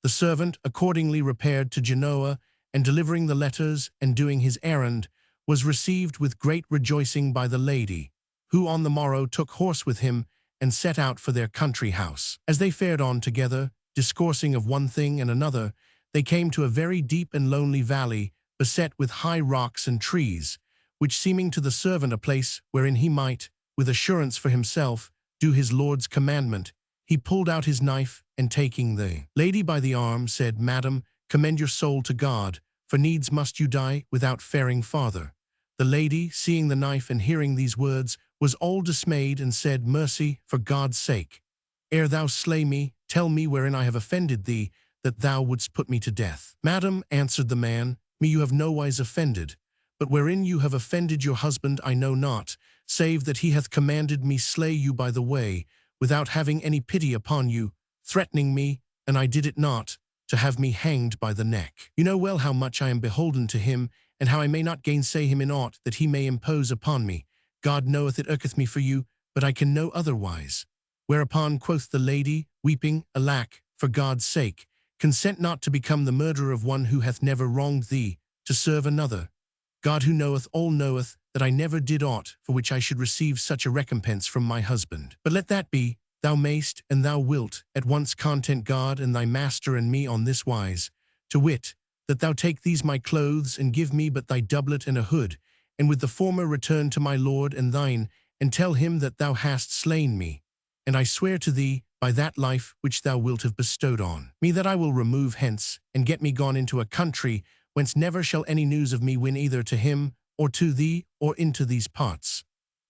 The servant accordingly repaired to Genoa, and delivering the letters and doing his errand, was received with great rejoicing by the lady, who on the morrow took horse with him, and set out for their country house. As they fared on together, discoursing of one thing and another, they came to a very deep and lonely valley, beset with high rocks and trees, which seeming to the servant a place wherein he might, with assurance for himself, do his lord's commandment, he pulled out his knife, and taking the lady by the arm, said, Madam, commend your soul to God, for needs must you die without faring farther. The lady, seeing the knife and hearing these words, was all dismayed, and said, Mercy, for God's sake. Ere thou slay me, tell me wherein I have offended thee, that thou wouldst put me to death. Madam, answered the man, me you have nowise offended, but wherein you have offended your husband I know not, save that he hath commanded me slay you by the way, without having any pity upon you, threatening me, and I did it not, to have me hanged by the neck. You know well how much I am beholden to him, and how I may not gainsay him in aught that he may impose upon me. God knoweth it irketh me for you, but I can no otherwise. Whereupon quoth the lady, weeping, Alack, for God's sake, consent not to become the murderer of one who hath never wronged thee, to serve another. God who knoweth all knoweth that I never did aught for which I should receive such a recompense from my husband. But let that be, thou mayst and thou wilt at once content God and thy master and me on this wise, to wit, that thou take these my clothes and give me but thy doublet and a hood, and with the former return to my lord and thine, and tell him that thou hast slain me. And I swear to thee, by that life which thou wilt have bestowed on me, that I will remove hence, and get me gone into a country whence never shall any news of me win either to him, or to thee, or into these parts.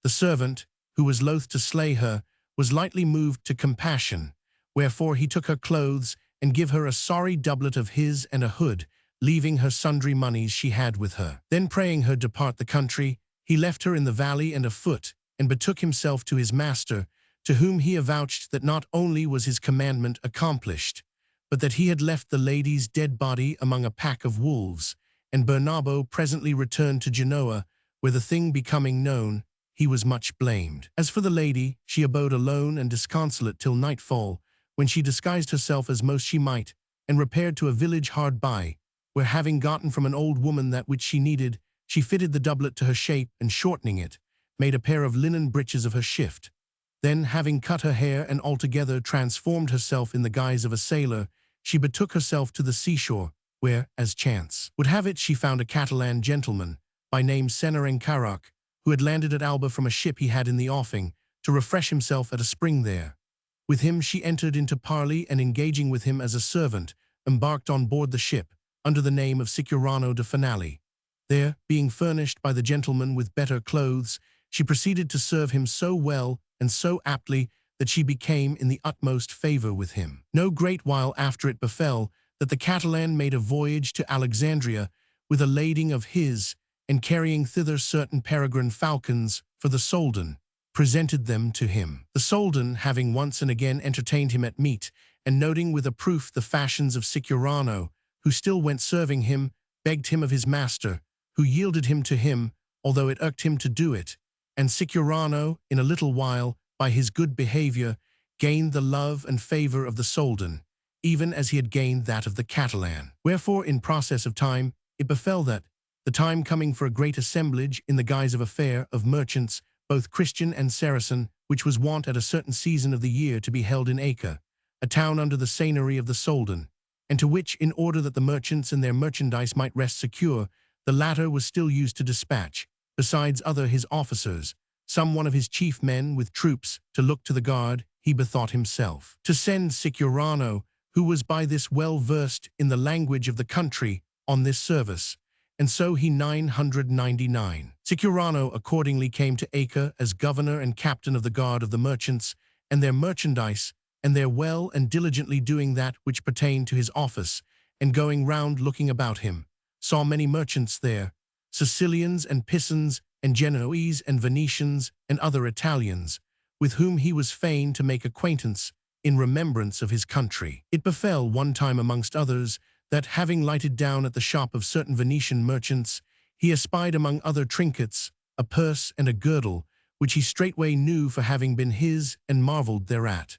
The servant, who was loath to slay her, was lightly moved to compassion, wherefore he took her clothes, and give her a sorry doublet of his and a hood, leaving her sundry moneys she had with her. Then praying her depart the country, he left her in the valley and afoot, and betook himself to his master, to whom he avouched that not only was his commandment accomplished, but that he had left the lady's dead body among a pack of wolves, and Bernabo presently returned to Genoa, where the thing becoming known, he was much blamed. As for the lady, she abode alone and disconsolate till nightfall, when she disguised herself as most she might, and repaired to a village hard by, where having gotten from an old woman that which she needed, she fitted the doublet to her shape, and shortening it, made a pair of linen breeches of her shift. Then, having cut her hair and altogether transformed herself in the guise of a sailor, she betook herself to the seashore, where, as chance would have it, she found a Catalan gentleman, by name Carac, who had landed at Alba from a ship he had in the offing, to refresh himself at a spring there. With him she entered into parley, and engaging with him as a servant, embarked on board the ship, under the name of Sicurano de Finale. There, being furnished by the gentleman with better clothes, she proceeded to serve him so well and so aptly that she became in the utmost favor with him. No great while after it befell that the Catalan made a voyage to Alexandria with a lading of his, and carrying thither certain peregrine falcons for the Soldan, presented them to him. The Soldan, having once and again entertained him at meat, and noting with approof the fashions of Sicurano, who still went serving him, begged him of his master, who yielded him to him, although it irked him to do it, and Sicurano, in a little while, by his good behavior, gained the love and favor of the Soldan, even as he had gained that of the Catalan. Wherefore, in process of time, it befell that, the time coming for a great assemblage in the guise of a fair of merchants, both Christian and Saracen, which was wont at a certain season of the year to be held in Acre, a town under the seigneury of the Soldan, and to which, in order that the merchants and their merchandise might rest secure, the latter was still used to dispatch, besides other his officers, some one of his chief men with troops to look to the guard, he bethought himself to send Sicurano, who was by this well versed in the language of the country, on this service, and so he 999. Sicurano accordingly came to Acre as governor and captain of the guard of the merchants and their merchandise, and there well and diligently doing that which pertained to his office, and going round looking about him, saw many merchants there, Sicilians and Pisans, and Genoese and Venetians, and other Italians, with whom he was fain to make acquaintance in remembrance of his country. It befell one time amongst others, that having lighted down at the shop of certain Venetian merchants, he espied among other trinkets a purse and a girdle, which he straightway knew for having been his, and marveled thereat.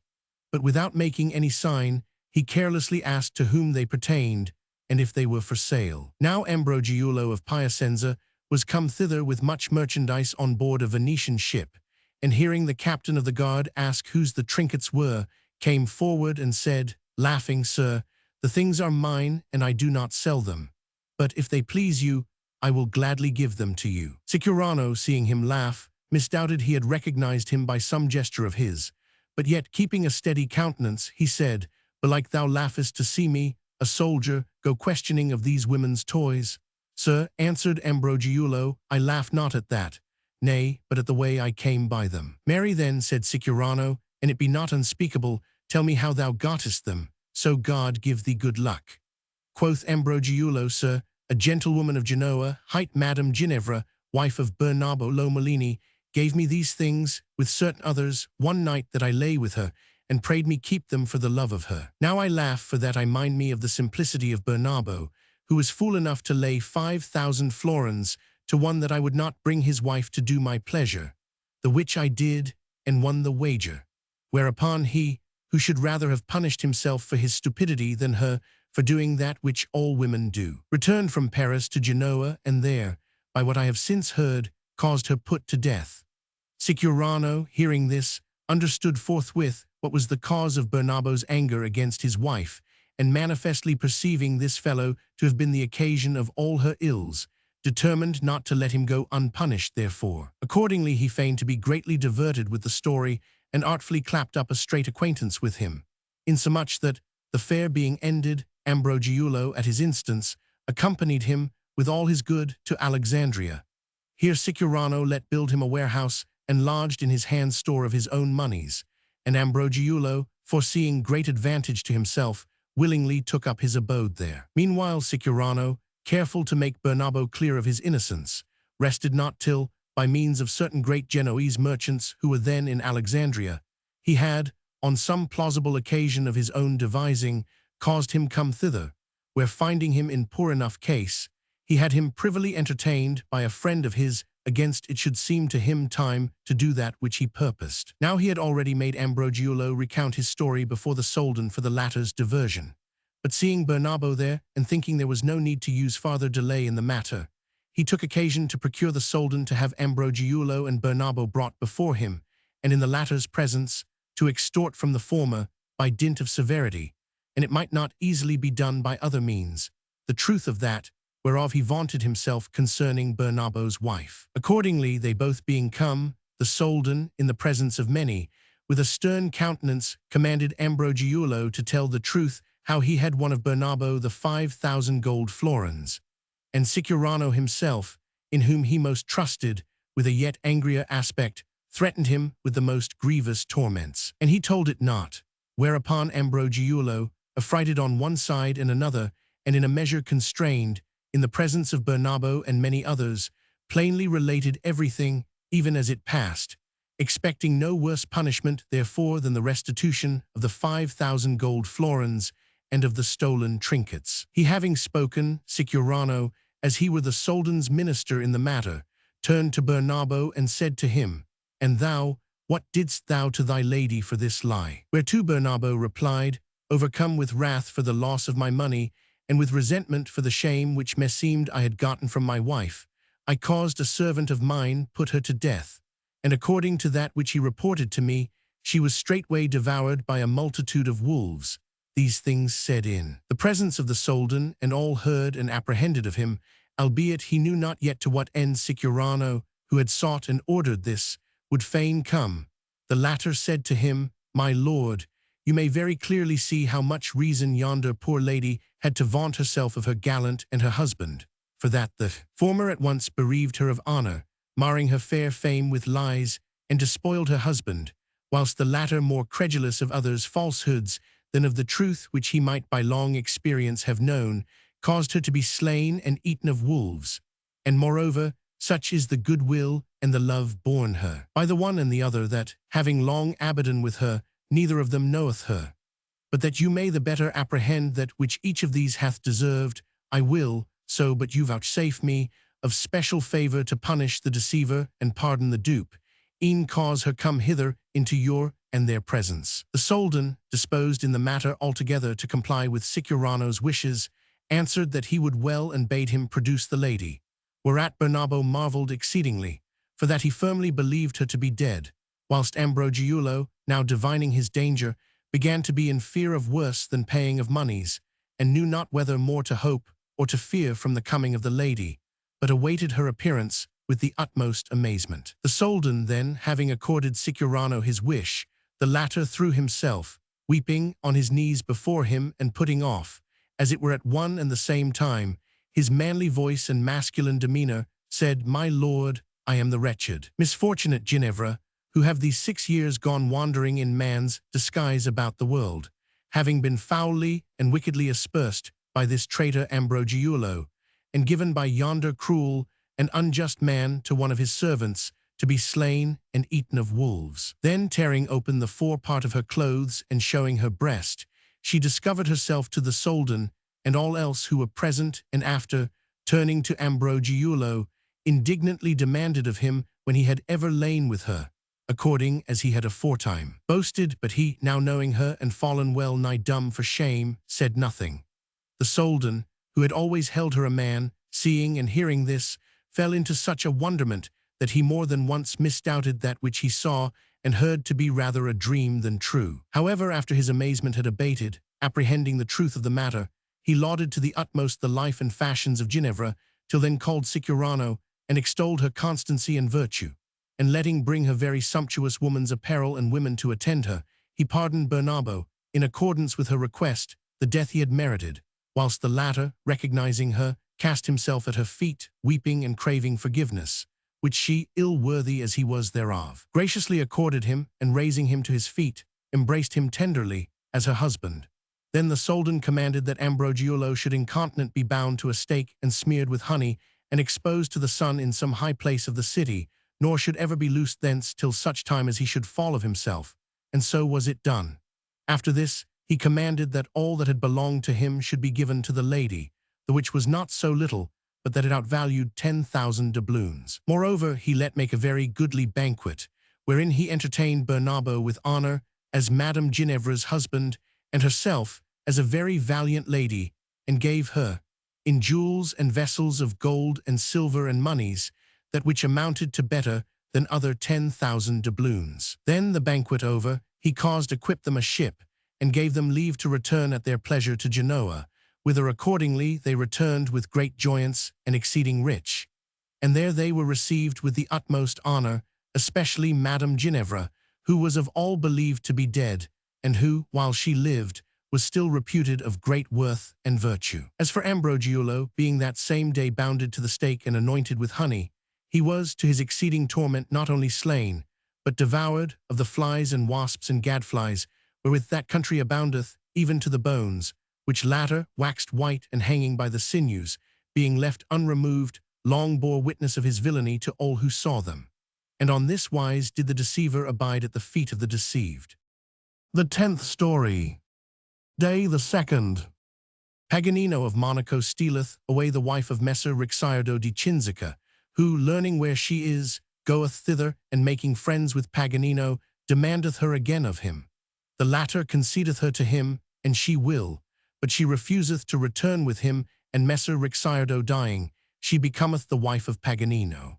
But without making any sign, he carelessly asked to whom they pertained, and if they were for sale. Now Ambrogiulo of Piacenza was come thither with much merchandise on board a Venetian ship, and hearing the captain of the guard ask whose the trinkets were, came forward and said, laughing, Sir, the things are mine, and I do not sell them. But if they please you, I will gladly give them to you. Sicurano, seeing him laugh, misdoubted he had recognized him by some gesture of his, but yet keeping a steady countenance, he said, Belike thou laughest to see me, a soldier, go questioning of these women's toys. Sir, answered Ambrogiulo, I laugh not at that, nay, but at the way I came by them. Marry then, said Sicurano, and it be not unspeakable, tell me how thou gottest them, so God give thee good luck. Quoth Ambrogiulo, Sir, a gentlewoman of Genoa, hight Madame Ginevra, wife of Bernabo Lomellini, gave me these things, with certain others, one night that I lay with her, and prayed me keep them for the love of her. Now I laugh, for that I mind me of the simplicity of Bernabo, who was fool enough to lay 5,000 florins to one that I would not bring his wife to do my pleasure, the which I did, and won the wager. Whereupon he, who should rather have punished himself for his stupidity than her for doing that which all women do, returned from Paris to Genoa, and there, by what I have since heard, caused her put to death. Sicurano, hearing this, understood forthwith what was the cause of Bernabo's anger against his wife, and manifestly perceiving this fellow to have been the occasion of all her ills, determined not to let him go unpunished therefore. Accordingly he feigned to be greatly diverted with the story, and artfully clapped up a straight acquaintance with him, insomuch that, the fair being ended, Ambrogiulo, at his instance, accompanied him with all his good to Alexandria. Here Sicurano let build him a warehouse, and lodged in his hand store of his own monies, and Ambrogiulo, foreseeing great advantage to himself, willingly took up his abode there. Meanwhile Sicurano, careful to make Bernabo clear of his innocence, rested not till, by means of certain great Genoese merchants who were then in Alexandria, he had, on some plausible occasion of his own devising, caused him come thither, where finding him in poor enough case, he had him privily entertained by a friend of his against it should seem to him time to do that which he purposed. Now he had already made Ambrogiulo recount his story before the Soldan for the latter's diversion. But seeing Bernabo there, and thinking there was no need to use farther delay in the matter, he took occasion to procure the Soldan to have Ambrogiulo and Bernabo brought before him, and in the latter's presence, to extort from the former, by dint of severity, and it might not easily be done by other means, the truth of that, whereof he vaunted himself concerning Bernabo's wife. Accordingly, they both being come, the Soldan, in the presence of many, with a stern countenance, commanded Ambrogiulo to tell the truth how he had won of Bernabo the 5,000 gold florins, and Sicurano himself, in whom he most trusted, with a yet angrier aspect, threatened him with the most grievous torments. And he told it not, whereupon Ambrogiulo, affrighted on one side and another, and in a measure constrained, in the presence of Bernabo and many others, plainly related everything, even as it passed, expecting no worse punishment therefore than the restitution of the 5,000 gold florins and of the stolen trinkets. He having spoken, Sicurano, as he were the Soldan's minister in the matter, turned to Bernabo and said to him, "And thou, what didst thou to thy lady for this lie?" Whereto Bernabo replied, overcome with wrath for the loss of my money, and with resentment for the shame which meseemed I had gotten from my wife, I caused a servant of mine put her to death, and according to that which he reported to me, she was straightway devoured by a multitude of wolves. These things said in the presence of the Soldan, and all heard and apprehended of him, albeit he knew not yet to what end Sicurano, who had sought and ordered this, would fain come. The latter said to him, "My lord, you may very clearly see how much reason yonder poor lady had to vaunt herself of her gallant and her husband, for that the former at once bereaved her of honor, marring her fair fame with lies, and despoiled her husband, whilst the latter, more credulous of others' falsehoods than of the truth which he might by long experience have known, caused her to be slain and eaten of wolves. And moreover, such is the goodwill and the love borne her by the one and the other, that, having long abidden with her, neither of them knoweth her. But that you may the better apprehend that which each of these hath deserved, I will, so but you vouchsafe me, of special favour to punish the deceiver and pardon the dupe, e'en cause her come hither into your and their presence." The Soldan, disposed in the matter altogether to comply with Sicurano's wishes, answered that he would well, and bade him produce the lady, whereat Bernabo marvelled exceedingly, for that he firmly believed her to be dead, whilst Ambrogiulo, now divining his danger, began to be in fear of worse than paying of moneys, and knew not whether more to hope or to fear from the coming of the lady, but awaited her appearance with the utmost amazement. The Soldan then, having accorded Sicurano his wish, the latter threw himself, weeping, on his knees before him, and putting off, as it were at one and the same time, his manly voice and masculine demeanor, said, "My lord, I am the wretched, misfortunate Ginevra, who have these 6 years gone wandering in man's disguise about the world, having been foully and wickedly aspersed by this traitor Ambrogiulo, and given by yonder cruel and unjust man to one of his servants, to be slain and eaten of wolves." Then, tearing open the forepart of her clothes and showing her breast, she discovered herself to the Soldan and all else who were present, and after, turning to Ambrogiulo, indignantly demanded of him when he had ever lain with her, according as he had aforetime boasted, but he, now knowing her and fallen well nigh dumb for shame, said nothing. The Soldan, who had always held her a man, seeing and hearing this, fell into such a wonderment that he more than once misdoubted that which he saw and heard to be rather a dream than true. However, after his amazement had abated, apprehending the truth of the matter, he lauded to the utmost the life and fashions of Ginevra, till then called Sicurano, and extolled her constancy and virtue. And letting bring her very sumptuous woman's apparel and women to attend her, he pardoned Bernabo, in accordance with her request, the death he had merited, whilst the latter, recognizing her, cast himself at her feet, weeping and craving forgiveness, which she, ill-worthy as he was thereof, graciously accorded him, and raising him to his feet, embraced him tenderly, as her husband. Then the Soldan commanded that Ambrogiolo should incontinent be bound to a stake and smeared with honey, and exposed to the sun in some high place of the city, nor should ever be loosed thence till such time as he should fall of himself. And so was it done. After this, he commanded that all that had belonged to him should be given to the lady, the which was not so little, but that it outvalued 10,000 doubloons. Moreover, he let make a very goodly banquet, wherein he entertained Bernabo with honor as Madame Ginevra's husband, and herself as a very valiant lady, and gave her, in jewels and vessels of gold and silver and moneys, that which amounted to better than other 10,000 doubloons. Then, the banquet over, he caused equip them a ship, and gave them leave to return at their pleasure to Genoa, whither accordingly they returned with great joyance and exceeding rich. And there they were received with the utmost honor, especially Madame Ginevra, who was of all believed to be dead, and who, while she lived, was still reputed of great worth and virtue. As for Ambrogiolo, being that same day bounded to the stake and anointed with honey, he was, to his exceeding torment, not only slain, but devoured of the flies and wasps and gadflies, wherewith that country aboundeth, even to the bones, which latter, waxed white and hanging by the sinews, being left unremoved, long bore witness of his villainy to all who saw them. And on this wise did the deceiver abide at the feet of the deceived. The 10th story. Day the 2nd. Paganino of Monaco stealeth away the wife of Messer Ricciardo di Cinzica, who, learning where she is, goeth thither, and making friends with Paganino, demandeth her again of him. The latter concedeth her to him, and she will, but she refuseth to return with him, and Messer Ricciardo dying, she becometh the wife of Paganino.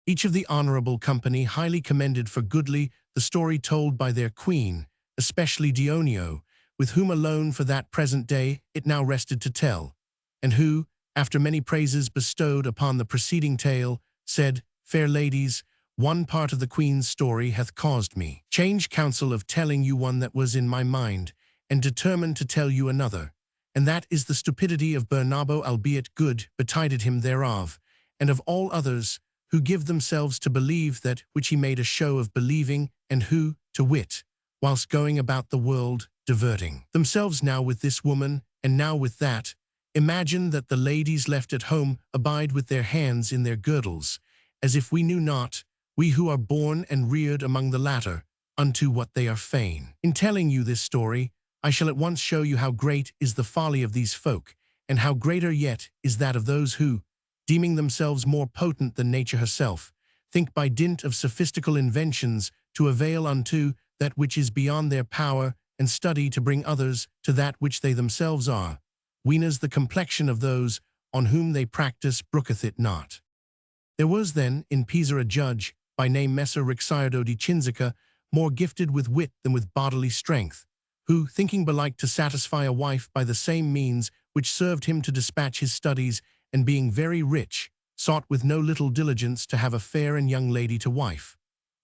Each of the honorable company highly commended for goodly the story told by their queen, especially Dionio, with whom alone for that present day it now rested to tell, and who, after many praises bestowed upon the preceding tale, said, Fair ladies, one part of the queen's story hath caused me change counsel of telling you one that was in my mind, and determined to tell you another, and that is the stupidity of Bernabo, albeit good betided him thereof, and of all others, who give themselves to believe that which he made a show of believing, and who, to wit, whilst going about the world, diverting themselves now with this woman, and now with that, imagine that the ladies left at home abide with their hands in their girdles, as if we knew not, we who are born and reared among the latter, unto what they are fain. In telling you this story, I shall at once show you how great is the folly of these folk, and how greater yet is that of those who, deeming themselves more potent than nature herself, think by dint of sophistical inventions to avail unto that which is beyond their power, and study to bring others to that which they themselves are, weenas the complexion of those on whom they practice brooketh it not. There was then in Pisa a judge, by name Messer Ricciardo di Cinzica, more gifted with wit than with bodily strength, who, thinking belike to satisfy a wife by the same means which served him to dispatch his studies, and being very rich, sought with no little diligence to have a fair and young lady to wife.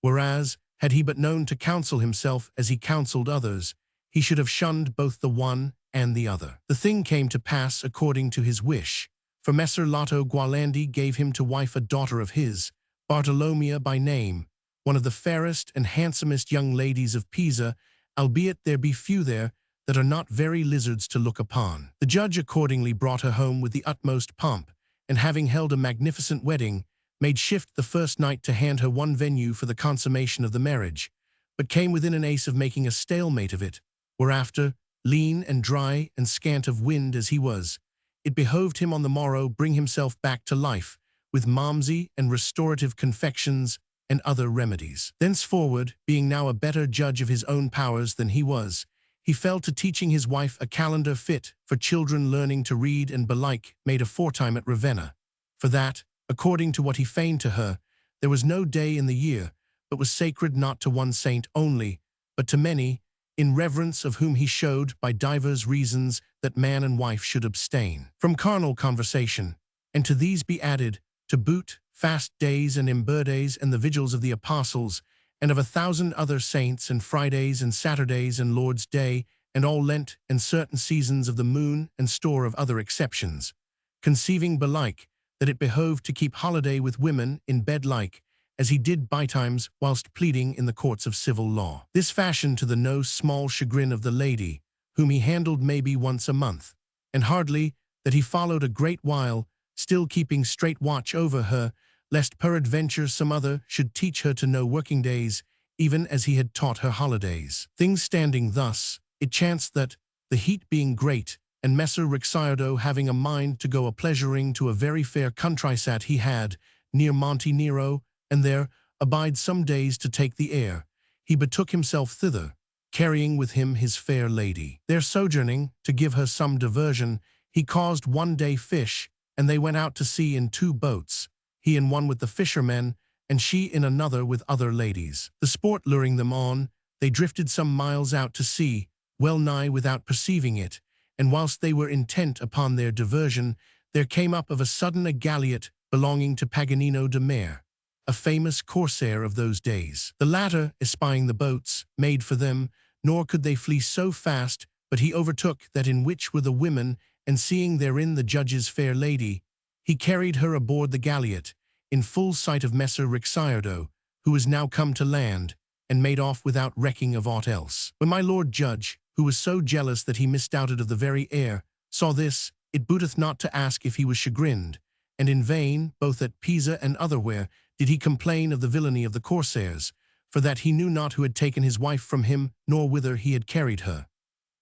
Whereas, had he but known to counsel himself as he counselled others, he should have shunned both the one and the other. The thing came to pass according to his wish, for Messer Lotto Gualandi gave him to wife a daughter of his, Bartolomea by name, one of the fairest and handsomest young ladies of Pisa, albeit there be few there that are not very lizards to look upon. The judge accordingly brought her home with the utmost pomp, and having held a magnificent wedding, made shift the first night to hand her one venue for the consummation of the marriage, but came within an ace of making a stalemate of it, whereafter, lean and dry and scant of wind as he was, it behoved him on the morrow bring himself back to life, with malmsey and restorative confections and other remedies. Thenceforward, being now a better judge of his own powers than he was, he fell to teaching his wife a calendar fit for children learning to read, and belike made aforetime at Ravenna, for that, according to what he feigned to her, There was no day in the year but was sacred not to one saint only, but to many, in reverence of whom he showed by divers reasons that man and wife should abstain from carnal conversation, and to these be added, to boot, fast days and imbirdays and the vigils of the apostles, and of 1,000 other saints and Fridays and Saturdays and Lord's Day, and all Lent and certain seasons of the moon and store of other exceptions, conceiving belike that it behoved to keep holiday with women in bed like, as he did bytimes whilst pleading in the courts of civil law. This fashion to the no small chagrin of the lady, whom he handled maybe once a month, and hardly that he followed a great while, still keeping straight watch over her, lest peradventure some other should teach her to know working days, even as he had taught her holidays. Things standing thus, it chanced that, the heat being great, and Messer Ricciardo having a mind to go a-pleasuring to a very fair countrysat he had, near Monte Nero, and there abide some days to take the air, he betook himself thither, carrying with him his fair lady. There sojourning, to give her some diversion, he caused one day fish, and they went out to sea in 2 boats, he in one with the fishermen, and she in another with other ladies. The sport luring them on, they drifted some miles out to sea, well nigh without perceiving it, and whilst they were intent upon their diversion, there came up of a sudden a galliot belonging to Paganino de Mere, a famous corsair of those days. The latter, espying the boats, made for them, nor could they flee so fast, but he overtook that in which were the women, and seeing therein the judge's fair lady, he carried her aboard the galliot, in full sight of Messer Ricciardo, who was now come to land, and made off without recking of aught else. When my lord judge, who was so jealous that he misdoubted of the very air, saw this, it booteth not to ask if he was chagrined, and in vain, both at Pisa and otherwhere, did he complain of the villainy of the corsairs, for that he knew not who had taken his wife from him, nor whither he had carried her.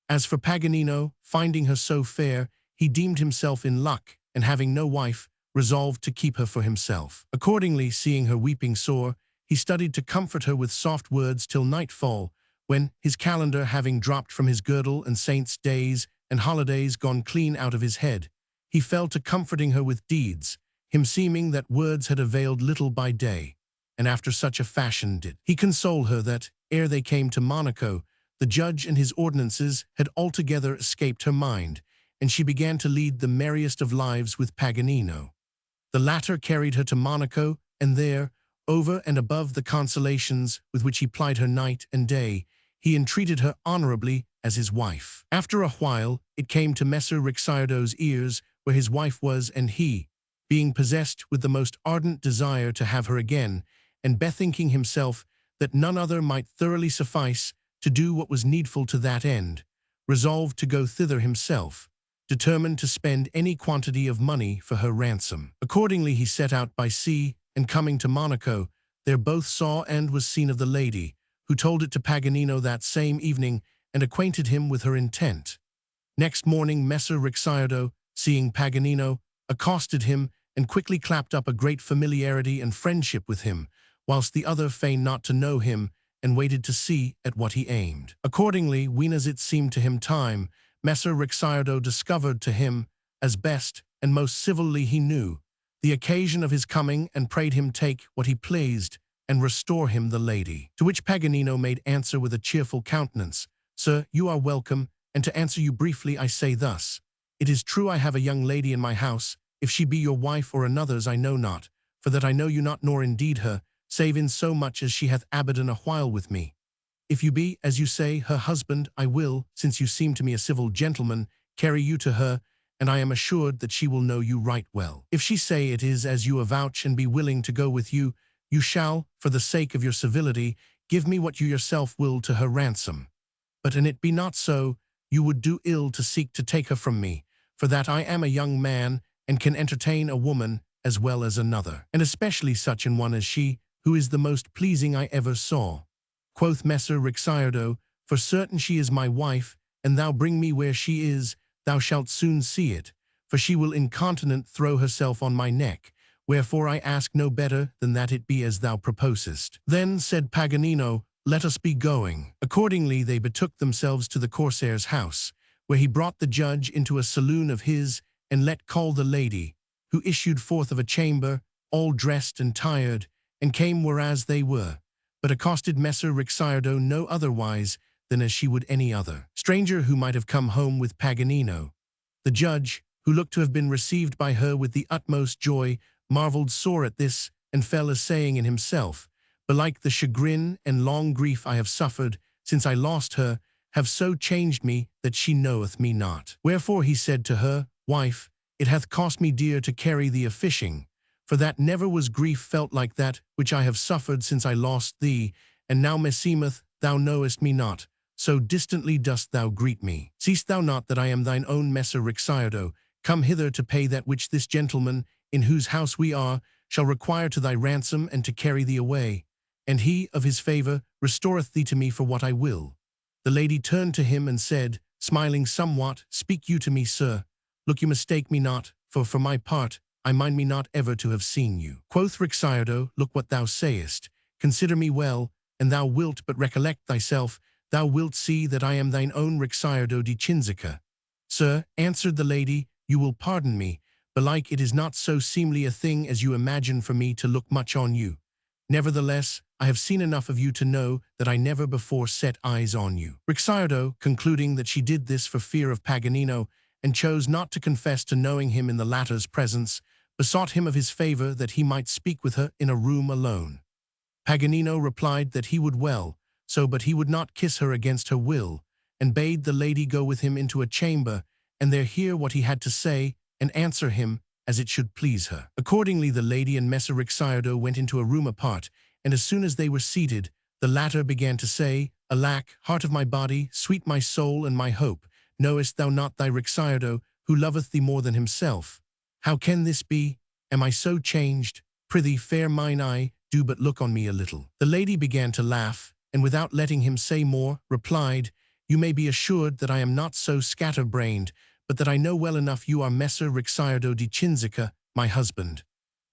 As for Paganino, finding her so fair, he deemed himself in luck, and having no wife, resolved to keep her for himself. Accordingly, seeing her weeping sore, he studied to comfort her with soft words till nightfall, when, his calendar having dropped from his girdle and saints' days and holidays gone clean out of his head, he fell to comforting her with deeds, him seeming that words had availed little by day, and after such a fashion did he console her that, ere they came to Monaco, the judge and his ordinances had altogether escaped her mind, and she began to lead the merriest of lives with Paganino. The latter carried her to Monaco, and there, over and above the consolations with which he plied her night and day, he entreated her honorably as his wife. After a while, it came to Messer Ricciardo's ears where his wife was, and he, being possessed with the most ardent desire to have her again, and bethinking himself that none other might thoroughly suffice to do what was needful to that end, resolved to go thither himself, determined to spend any quantity of money for her ransom. Accordingly he set out by sea, and coming to Monaco, there both saw and was seen of the lady, who told it to Paganino that same evening, and acquainted him with her intent. Next morning Messer Ricciardo, seeing Paganino, accosted him, and quickly clapped up a great familiarity and friendship with him, whilst the other feigned not to know him, and waited to see at what he aimed. Accordingly, when as it seemed to him time, Messer Ricciardo discovered to him, as best and most civilly he knew, the occasion of his coming, and prayed him take what he pleased, and restore him the lady. To which Paganino made answer with a cheerful countenance, Sir, you are welcome, and to answer you briefly I say thus, it is true I have a young lady in my house, if she be your wife or another's I know not, for that I know you not nor indeed her, save in so much as she hath abidden a while with me. If you be, as you say, her husband, I will, since you seem to me a civil gentleman, carry you to her, and I am assured that she will know you right well. If she say it is as you avouch and be willing to go with you, you shall, for the sake of your civility, give me what you yourself will to her ransom. But an it be not so, you would do ill to seek to take her from me, for that I am a young man, and can entertain a woman as well as another, and especially such an one as she, who is the most pleasing I ever saw. Quoth Messer Ricciardo, for certain she is my wife, and thou bring me where she is, thou shalt soon see it, for she will incontinent throw herself on my neck, wherefore I ask no better than that it be as thou proposest. Then, said Paganino, let us be going. Accordingly they betook themselves to the corsair's house, where he brought the judge into a saloon of his, and let call the lady, who issued forth of a chamber, all dressed and tired, and came whereas they were, but accosted Messer Ricciardo no otherwise than as she would any other stranger who might have come home with Paganino. The judge, who looked to have been received by her with the utmost joy, marvelled sore at this, and fell a saying in himself, Belike the chagrin and long grief I have suffered since I lost her have so changed me that she knoweth me not. Wherefore he said to her, Wife, it hath cost me dear to carry thee a-fishing, for that never was grief felt like that which I have suffered since I lost thee, and now meseemeth thou knowest me not, so distantly dost thou greet me. Seest thou not that I am thine own Messer Ricciardo, come hither to pay that which this gentleman, in whose house we are, shall require to thy ransom and to carry thee away? And he, of his favour, restoreth thee to me for what I will. The lady turned to him and said, smiling somewhat, Speak you to me, sir. Look, you mistake me not, for my part, I mind me not ever to have seen you. Quoth Ricciardo, Look what thou sayest. Consider me well, and thou wilt but recollect thyself, thou wilt see that I am thine own Ricciardo di Cinzica. Sir, answered the lady, you will pardon me, belike it is not so seemly a thing as you imagine for me to look much on you. Nevertheless, I have seen enough of you to know that I never before set eyes on you. Ricciardo, concluding that she did this for fear of Paganino, and chose not to confess to knowing him in the latter's presence, besought him of his favour that he might speak with her in a room alone. Paganino replied that he would well, but he would not kiss her against her will, and bade the lady go with him into a chamber, and there hear what he had to say, and answer him as it should please her. Accordingly the lady and Messer Ricciardo went into a room apart, and as soon as they were seated, the latter began to say, Alack, heart of my body, sweet my soul and my hope, knowest thou not thy Ricciardo, who loveth thee more than himself? How can this be? Am I so changed? Prithee, fair mine eye, do but look on me a little. The lady began to laugh, and without letting him say more, replied, You may be assured that I am not so scatterbrained, but that I know well enough you are Messer Ricciardo di Cinzica, my husband.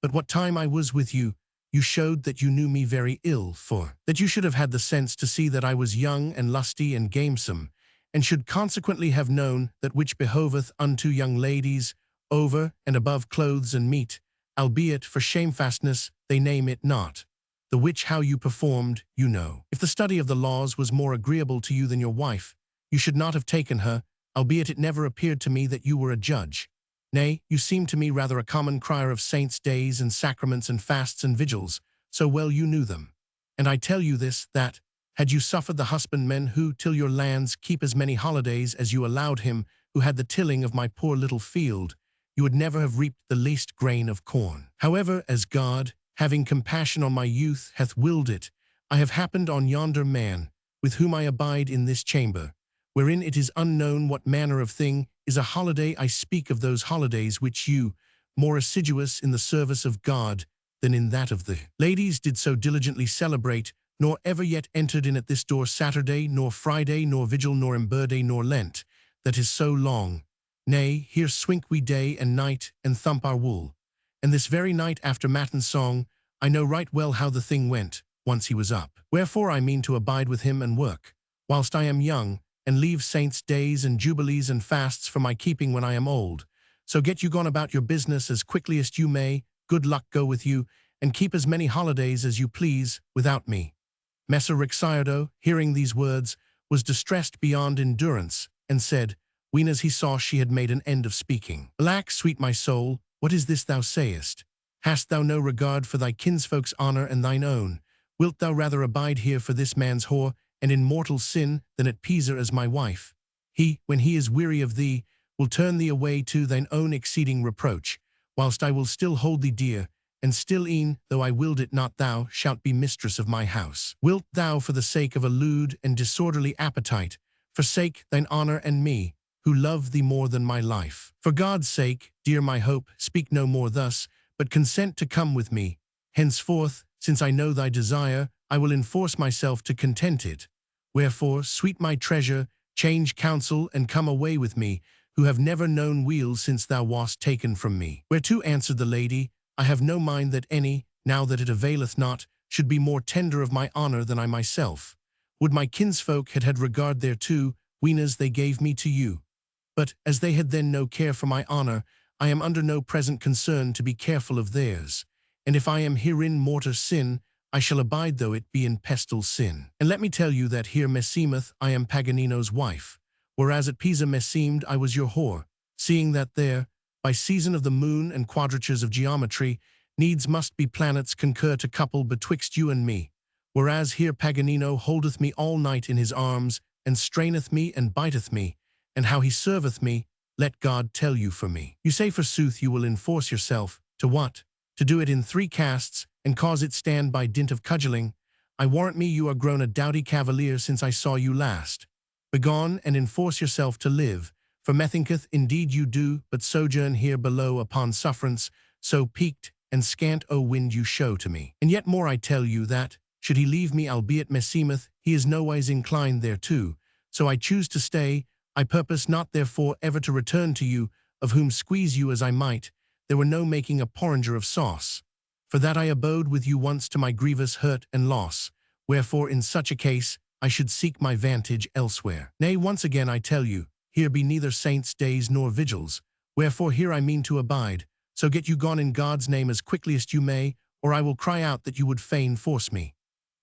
But what time I was with you, you showed that you knew me very ill, for that you should have had the sense to see that I was young and lusty and gamesome, and should consequently have known that which behoveth unto young ladies, over and above clothes and meat, albeit for shamefastness they name it not, the which how you performed, you know. If the study of the laws was more agreeable to you than your wife, you should not have taken her, albeit it never appeared to me that you were a judge. Nay, you seemed to me rather a common crier of saints' days and sacraments and fasts and vigils, so well you knew them. And I tell you this, that, had you suffered the husbandmen who till your lands keep as many holidays as you allowed him who had the tilling of my poor little field, you would never have reaped the least grain of corn. However, as God, having compassion on my youth, hath willed it, I have happened on yonder man, with whom I abide in this chamber, wherein it is unknown what manner of thing is a holiday. I speak of those holidays which you, more assiduous in the service of God than in that of the ladies, did so diligently celebrate, nor ever yet entered in at this door Saturday, nor Friday, nor vigil, nor Imberday, nor Lent, that is so long. Nay, here swink we day and night, and thump our wool. And this very night after matin song, I know right well how the thing went, once he was up. Wherefore I mean to abide with him and work, whilst I am young, and leave saints' days and jubilees and fasts for my keeping when I am old. So get you gone about your business as quickly as you may, good luck go with you, and keep as many holidays as you please without me. Messer Ricciardo, hearing these words, was distressed beyond endurance, and said, when as he saw she had made an end of speaking, Alack, sweet my soul, what is this thou sayest? Hast thou no regard for thy kinsfolk's honour and thine own? Wilt thou rather abide here for this man's whore, and in mortal sin, than at Pisa as my wife? He, when he is weary of thee, will turn thee away to thine own exceeding reproach, whilst I will still hold thee dear, and still e'en, though I willed it not, thou shalt be mistress of my house. Wilt thou, for the sake of a lewd and disorderly appetite, forsake thine honour and me, who love thee more than my life? For God's sake, dear my hope, speak no more thus, but consent to come with me. Henceforth, since I know thy desire, I will enforce myself to content it. Wherefore, sweet my treasure, change counsel and come away with me, who have never known weal since thou wast taken from me. Whereto answered the lady, I have no mind that any, now that it availeth not, should be more tender of my honour than I myself. Would my kinsfolk had had regard thereto, weenas they gave me to you. But, as they had then no care for my honour, I am under no present concern to be careful of theirs. and if I am herein mortar sin, I shall abide though it be in pestle sin. And let me tell you that here meseemeth I am Paganino's wife, whereas at Pisa meseemed I was your whore, seeing that there, by season of the moon and quadratures of geometry, needs must be planets concur to couple betwixt you and me, whereas here Paganino holdeth me all night in his arms, and straineth me and biteth me, and how he serveth me, let God tell you for me. You say forsooth you will enforce yourself, to what? To do it in 3 casts, and cause it stand by dint of cudgelling. I warrant me you are grown a doughty cavalier since I saw you last. Begone and enforce yourself to live, for methinketh indeed you do but sojourn here below upon sufferance, so peaked and scant o wind you show to me. And yet more I tell you that, should he leave me albeit meseemeth he is nowise inclined thereto, so I choose to stay, I purpose not therefore ever to return to you, of whom squeeze you as I might, there were no making a porringer of sauce. For that I abode with you once to my grievous hurt and loss, wherefore in such a case I should seek my vantage elsewhere. Nay, once again I tell you, here be neither saints' days nor vigils, wherefore here I mean to abide, so get you gone in God's name as quickly as you may, or I will cry out that you would fain force me.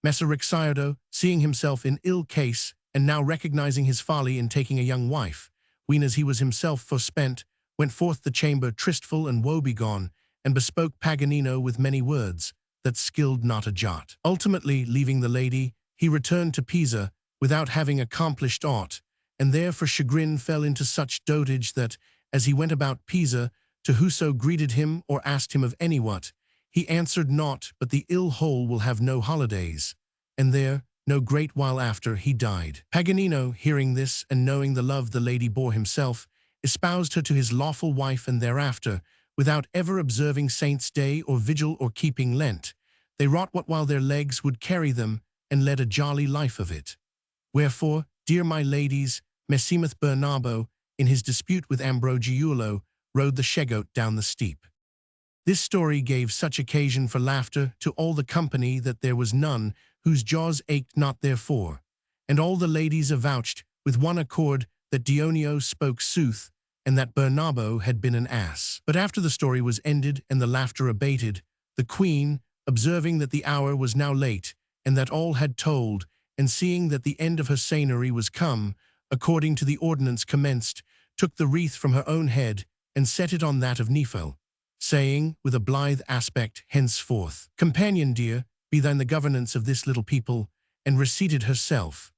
Messer Rixardo, seeing himself in ill case, and now recognizing his folly in taking a young wife, ween as he was himself forspent, went forth the chamber tristful and woebegone, and bespoke Paganino with many words, that skilled not a jot. Ultimately, leaving the lady, he returned to Pisa, without having accomplished aught, and there for chagrin fell into such dotage that, as he went about Pisa, to whoso greeted him or asked him of anywhat, he answered naught but the ill hole will have no holidays, and there, no great while after, he died. Paganino, hearing this, and knowing the love the lady bore himself, espoused her to his lawful wife, and thereafter, without ever observing saint's day or vigil or keeping Lent, they wrought what while their legs would carry them, and led a jolly life of it. Wherefore, dear my ladies, meseemeth Bernabo, in his dispute with Ambrogiulo, rode the shegoat down the steep. This story gave such occasion for laughter to all the company that there was none whose jaws ached not therefore, and all the ladies avouched with one accord that Dionio spoke sooth, and that Bernabo had been an ass. But after the story was ended and the laughter abated, the queen, observing that the hour was now late, and that all had told, and seeing that the end of her seigneury was come, according to the ordinance commenced, took the wreath from her own head, and set it on that of Nephil, saying, with a blithe aspect, henceforth, companion dear, be thine the governance of this little people, and reseated herself.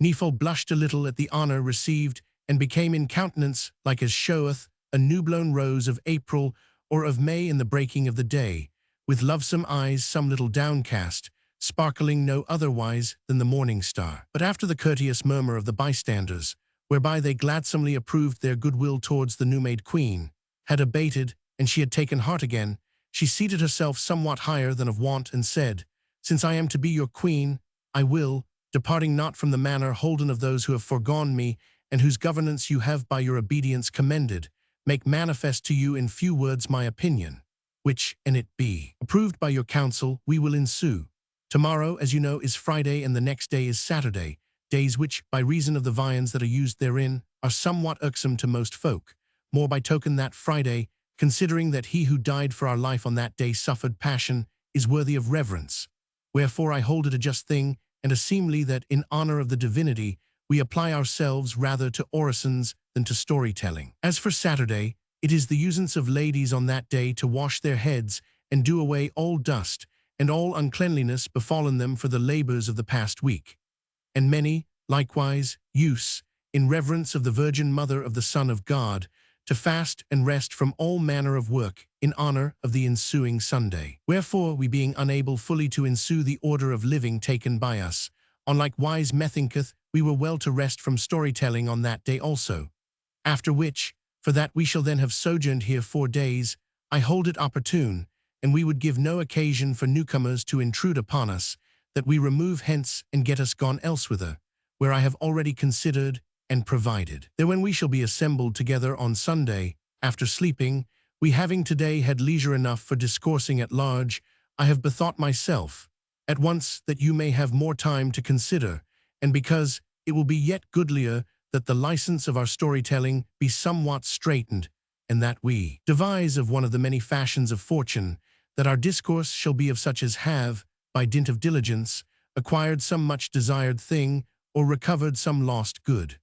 Nephil blushed a little at the honour received, and became in countenance like as showeth a new-blown rose of April or of May in the breaking of the day, with lovesome eyes some little downcast, sparkling no otherwise than the morning star. But after the courteous murmur of the bystanders, whereby they gladsomely approved their goodwill towards the new-made queen, had abated, and she had taken heart again, she seated herself somewhat higher than of wont, and said, Since I am to be your queen, I will, departing not from the manner holden of those who have foregone me, and whose governance you have by your obedience commended, make manifest to you in few words my opinion, which, an it be approved by your council, we will ensue. Tomorrow, as you know, is Friday, and the next day is Saturday, days which, by reason of the viands that are used therein, are somewhat irksome to most folk, more by token that Friday, considering that he who died for our life on that day suffered passion, is worthy of reverence. Wherefore I hold it a just thing, and a seemly that, in honor of the divinity, we apply ourselves rather to orisons than to storytelling. As for Saturday, it is the usance of ladies on that day to wash their heads, and do away all dust, and all uncleanliness befallen them for the labors of the past week. And many, likewise, use, in reverence of the Virgin Mother of the Son of God, to fast and rest from all manner of work, in honor of the ensuing Sunday. Wherefore, we being unable fully to ensue the order of living taken by us, on like wise methinketh, we were well to rest from storytelling on that day also. After which, for that we shall then have sojourned here 4 days, I hold it opportune, and we would give no occasion for newcomers to intrude upon us, that we remove hence and get us gone elsewhither, where I have already considered and provided. That when we shall be assembled together on Sunday, after sleeping, we having today had leisure enough for discoursing at large, I have bethought myself, at once that you may have more time to consider, and because it will be yet goodlier that the license of our storytelling be somewhat straitened, and that we devise of one of the many fashions of fortune, that our discourse shall be of such as have, by dint of diligence, acquired some much desired thing, or recovered some lost good.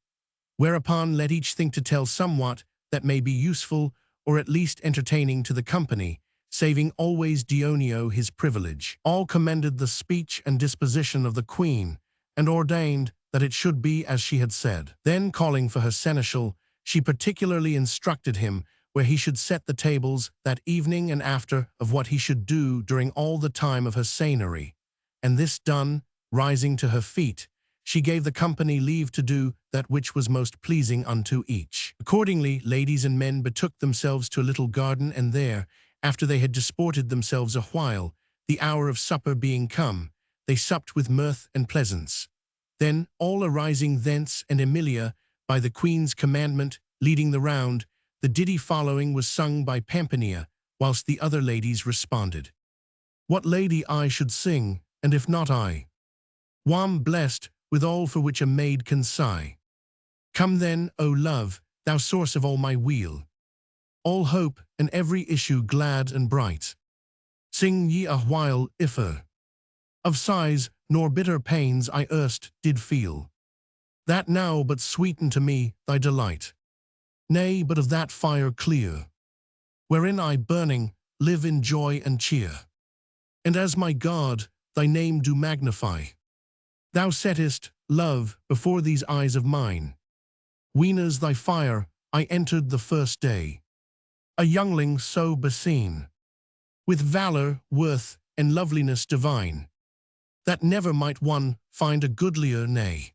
Whereupon let each think to tell somewhat that may be useful, or at least entertaining to the company, saving always Dioneo his privilege. All commended the speech and disposition of the queen, and ordained that it should be as she had said. Then calling for her seneschal, she particularly instructed him where he should set the tables that evening and after of what he should do during all the time of her seigneury. And this done, rising to her feet, she gave the company leave to do that which was most pleasing unto each. Accordingly, ladies and men betook themselves to a little garden, and there, after they had disported themselves a while, the hour of supper being come, they supped with mirth and pleasance. Then, all arising thence, and Emilia, by the queen's commandment, leading the round, the ditty following was sung by Pampania, whilst the other ladies responded. What lady I should sing, and if not I? Wham blessed with all for which a maid can sigh. Come then, O love, thou source of all my weal, all hope and every issue glad and bright. Sing ye a while, ifer, of sighs nor bitter pains I erst did feel, that now but sweeten to me thy delight. Nay, but of that fire clear, wherein I burning live in joy and cheer. And as my God, thy name do magnify. Thou settest, love, before these eyes of mine. Ween as thy fire I entered the first day, a youngling so beseen, with valor, worth, and loveliness divine, that never might one find a goodlier, nay,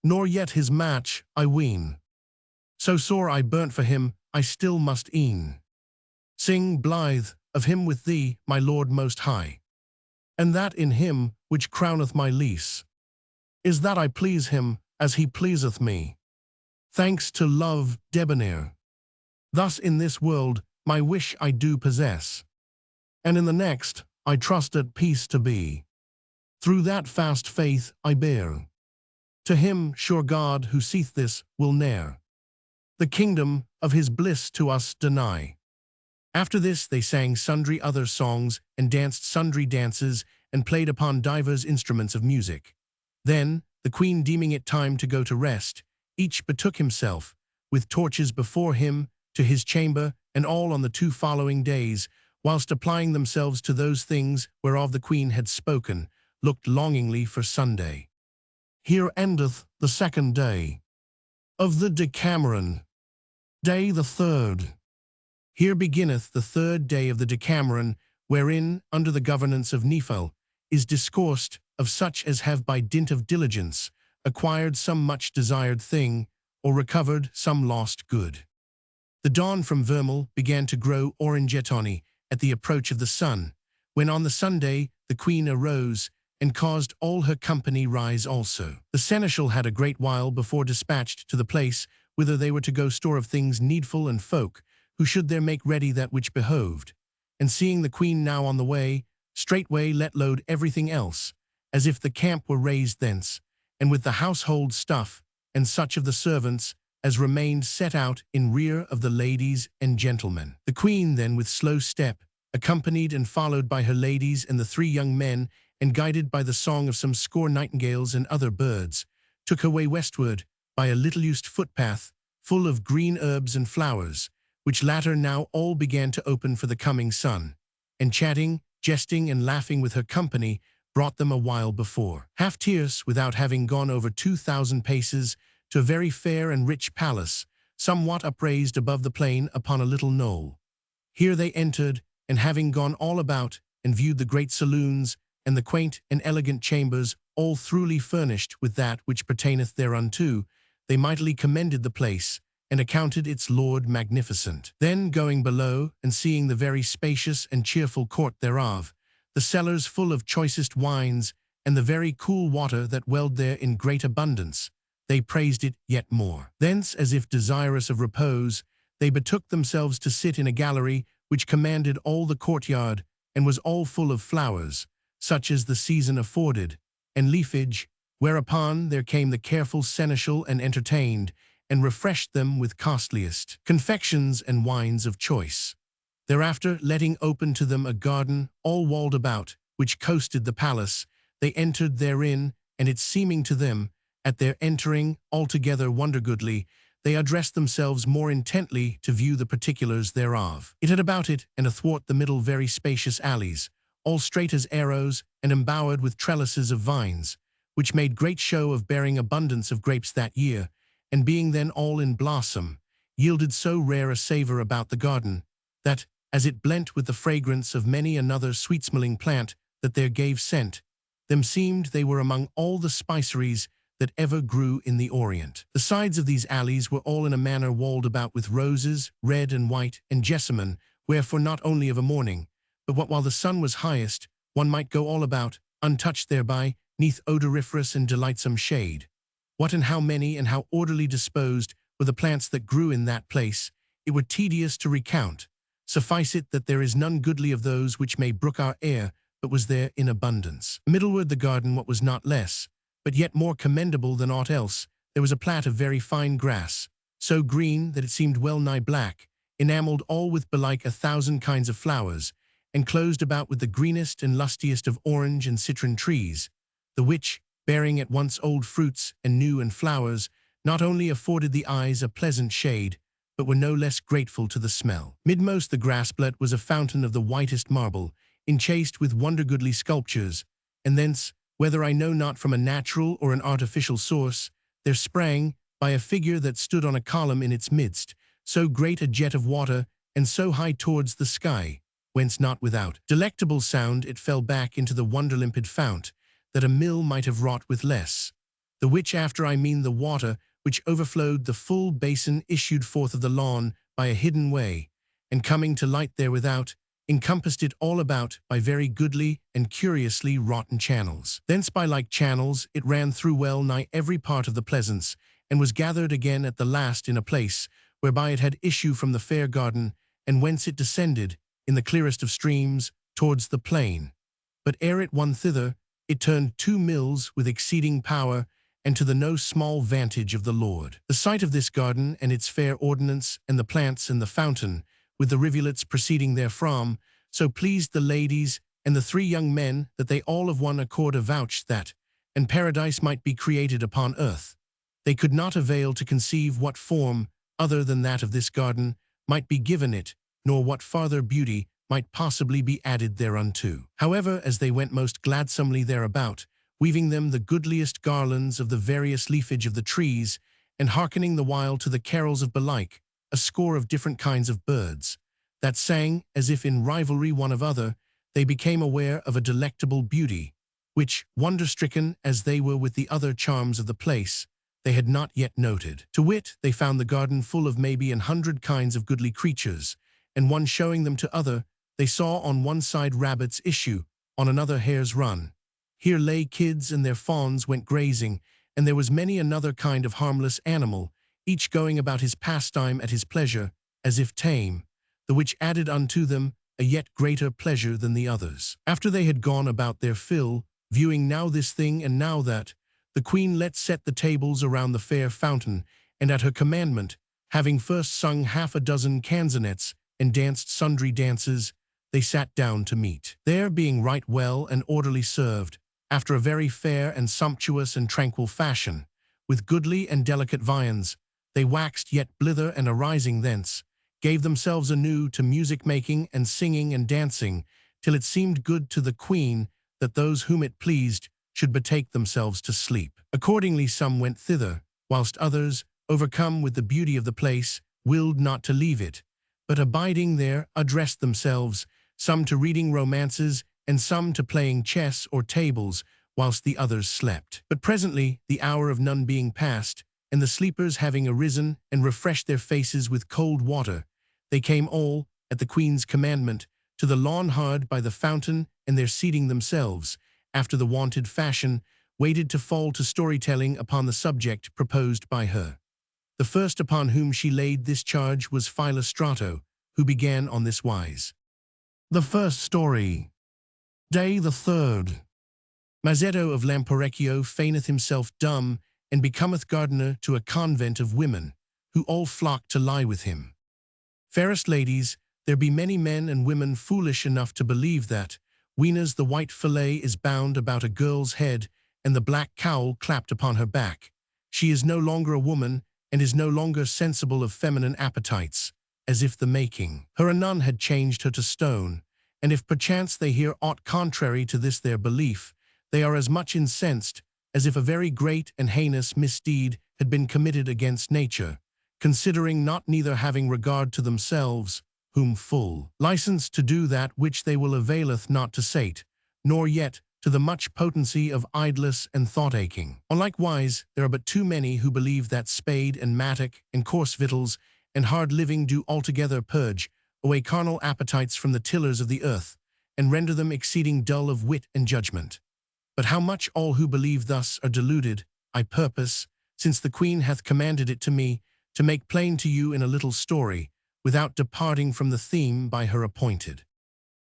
nor yet his match, I ween. So sore I burnt for him, I still must e'en sing blithe of him with thee, my Lord most high. And that in him which crowneth my lease is that I please him as he pleaseth me. Thanks to love debonair. Thus in this world my wish I do possess, and in the next I trust at peace to be. Through that fast faith I bear to him, sure God, who seeth this, will ne'er the kingdom of his bliss to us deny. After this they sang sundry other songs, and danced sundry dances, and played upon divers instruments of music. Then, the queen deeming it time to go to rest, each betook himself, with torches before him, to his chamber, and all on the 2 following days, whilst applying themselves to those things whereof the queen had spoken, looked longingly for Sunday. Here endeth the 2nd day of the Decameron. Day the 3rd. Here beginneth the 3rd day of the Decameron, wherein, under the governance of Nephil, is discoursed of such as have by dint of diligence acquired some much desired thing, or recovered some lost good. The dawn from vermeil began to grow orangetony at the approach of the sun, when on the Sunday the queen arose, and caused all her company rise also. The seneschal had a great while before dispatched to the place whither they were to go store of things needful and folk, who should there make ready that which behoved. And seeing the queen now on the way, straightway let load everything else, as if the camp were raised thence, and with the household stuff, and such of the servants as remained set out in rear of the ladies and gentlemen. The queen then with slow step, accompanied and followed by her ladies and the 3 young men, and guided by the song of some score nightingales and other birds, took her way westward by a little-used footpath, full of green herbs and flowers, which latter now all began to open for the coming sun, and chatting, jesting, and laughing with her company brought them a while before, half tierce, without having gone over 2,000 paces, to a very fair and rich palace, somewhat upraised above the plain upon a little knoll. Here they entered, and having gone all about, and viewed the great saloons, and the quaint and elegant chambers, all throughly furnished with that which pertaineth thereunto, they mightily commended the place, and accounted its lord magnificent. Then going below, and seeing the very spacious and cheerful court thereof, the cellars full of choicest wines, and the very cool water that welled there in great abundance, they praised it yet more. Thence, as if desirous of repose, they betook themselves to sit in a gallery which commanded all the courtyard, and was all full of flowers, such as the season afforded, and leafage, whereupon there came the careful seneschal and entertained, and refreshed them with costliest confections and wines of choice. Thereafter, letting open to them a garden, all walled about, which coasted the palace, they entered therein, and it seeming to them, at their entering, altogether wondergoodly, they addressed themselves more intently to view the particulars thereof. It had about it, and athwart the middle very spacious alleys, all straight as arrows, and embowered with trellises of vines, which made great show of bearing abundance of grapes that year, and being then all in blossom, yielded so rare a savour about the garden, that, as it blent with the fragrance of many another sweet-smelling plant that there gave scent, them seemed they were among all the spiceries that ever grew in the Orient. The sides of these alleys were all in a manner walled about with roses, red and white, and jessamine, wherefore not only of a morning, but what while the sun was highest, one might go all about, untouched thereby, neath odoriferous and delightsome shade. What and how many and how orderly disposed were the plants that grew in that place, it were tedious to recount. Suffice it that there is none goodly of those which may brook our air, but was there in abundance. Middleward the garden what was not less, but yet more commendable than aught else, there was a plat of very fine grass, so green that it seemed well nigh black, enamelled all with belike 1,000 kinds of flowers, enclosed about with the greenest and lustiest of orange and citron trees, the which, bearing at once old fruits and new and flowers, not only afforded the eyes a pleasant shade, but were no less grateful to the smell. Midmost the grass-plat was a fountain of the whitest marble, enchased with wonder-goodly sculptures, and thence, whether I know not from a natural or an artificial source, there sprang, by a figure that stood on a column in its midst, so great a jet of water, and so high towards the sky, whence not without delectable sound it fell back into the wonder-limpid fount, that a mill might have wrought with less. The which after I mean the water, which overflowed the full basin issued forth of the lawn by a hidden way, and coming to light there without, encompassed it all about by very goodly and curiously wroughten channels. Thence by like channels it ran through well nigh every part of the pleasance, and was gathered again at the last in a place, whereby it had issue from the fair garden, and whence it descended, in the clearest of streams, towards the plain. But ere it won thither, it turned 2 mills with exceeding power, and to the no small vantage of the Lord. The sight of this garden and its fair ordinance, and the plants and the fountain, with the rivulets proceeding therefrom, so pleased the ladies and the 3 young men that they all of one accord avouched that, and paradise might be created upon earth. They could not avail to conceive what form, other than that of this garden, might be given it, nor what farther beauty might possibly be added thereunto. However, as they went most gladsomely thereabout, weaving them the goodliest garlands of the various leafage of the trees, and hearkening the while to the carols of belike, a score of different kinds of birds, that sang as if in rivalry one of other, they became aware of a delectable beauty, which, wonder-stricken as they were with the other charms of the place, they had not yet noted. To wit, they found the garden full of maybe 100 kinds of goodly creatures, and one showing them to other, they saw on one side rabbits issue, on another hares run. Here lay kids and their fawns went grazing, and there was many another kind of harmless animal, each going about his pastime at his pleasure, as if tame, the which added unto them a yet greater pleasure than the others. After they had gone about their fill, viewing now this thing and now that, the queen let set the tables around the fair fountain, and at her commandment, having first sung 6 canzonets and danced sundry dances, they sat down to meat. There being right well and orderly served, after a very fair and sumptuous and tranquil fashion, with goodly and delicate viands, they waxed yet blither, and arising thence, gave themselves anew to music-making and singing and dancing, till it seemed good to the queen that those whom it pleased should betake themselves to sleep. Accordingly some went thither, whilst others, overcome with the beauty of the place, willed not to leave it, but abiding there addressed themselves, some to reading romances, and some to playing chess or tables, whilst the others slept. But presently, the hour of none being past, and the sleepers having arisen and refreshed their faces with cold water, they came all, at the queen's commandment, to the lawn hard by the fountain, and there seating themselves, after the wonted fashion, waited to fall to storytelling upon the subject proposed by her. The first upon whom she laid this charge was Philostrato, who began on this wise. The first story. Day the 3rd. Mazzetto of Lamporecchio feigneth himself dumb, and becometh gardener to a convent of women, who all flock to lie with him. Fairest ladies, there be many men and women foolish enough to believe that, ween as the white fillet is bound about a girl's head and the black cowl clapped upon her back, she is no longer a woman and is no longer sensible of feminine appetites, as if the making her a nun had changed her to stone, and if perchance they hear aught contrary to this their belief, they are as much incensed as if a very great and heinous misdeed had been committed against nature, considering not neither having regard to themselves, whom full license to do that which they will availeth not to sate, nor yet to the much potency of idlesse and thought-aching. On likewise, there are but too many who believe that spade and mattock and coarse victuals and hard living do altogether purge away carnal appetites from the tillers of the earth, and render them exceeding dull of wit and judgment. But how much all who believe thus are deluded, I purpose, since the Queen hath commanded it to me, to make plain to you in a little story, without departing from the theme by her appointed.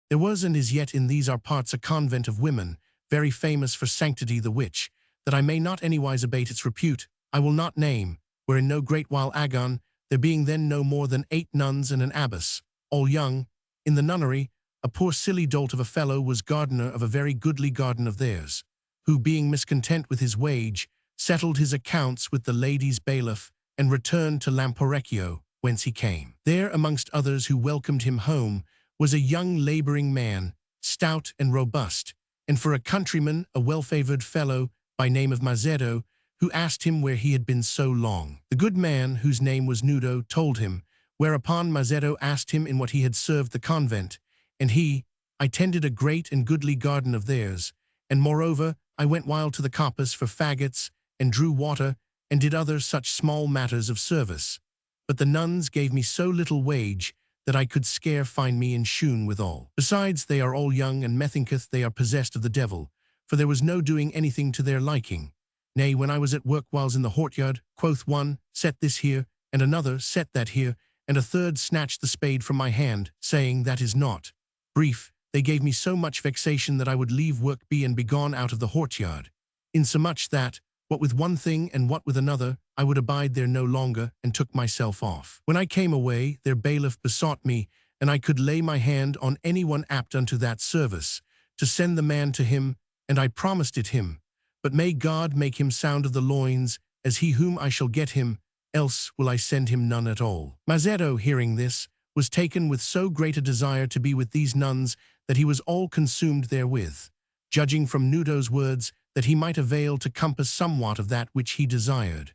There was and is yet in these our parts a convent of women, very famous for sanctity, the which, that I may not anywise abate its repute, I will not name, where in no great while agone, there being then no more than 8 nuns and an abbess, all young, in the nunnery, a poor silly dolt of a fellow was gardener of a very goodly garden of theirs, who, being miscontent with his wage, settled his accounts with the lady's bailiff, and returned to Lamporecchio, whence he came. There, amongst others who welcomed him home, was a young labouring man, stout and robust, and for a countryman a well-favoured fellow, by name of Mazzetto, who asked him where he had been so long. The good man, whose name was Nudo, told him, whereupon Mazzetto asked him in what he had served the convent, and he, I tended a great and goodly garden of theirs, and moreover I went while to the coppice for faggots, and drew water, and did other such small matters of service. But the nuns gave me so little wage, that I could scare find me in shoon withal. Besides, they are all young, and methinketh they are possessed of the devil, for there was no doing anything to their liking. Nay, when I was at work whiles in the courtyard, quoth one, set this here, and another, set that here, and a third snatched the spade from my hand, saying, that is not. Brief, they gave me so much vexation that I would leave work be and be gone out of the courtyard, insomuch that, what with one thing and what with another, I would abide there no longer, and took myself off. When I came away, their bailiff besought me, and I could lay my hand on any one apt unto that service, to send the man to him, and I promised it him. But may God make him sound of the loins, as he whom I shall get him, else will I send him none at all. Mazzetto, hearing this, was taken with so great a desire to be with these nuns, that he was all consumed therewith, judging from Nudo's words that he might avail to compass somewhat of that which he desired.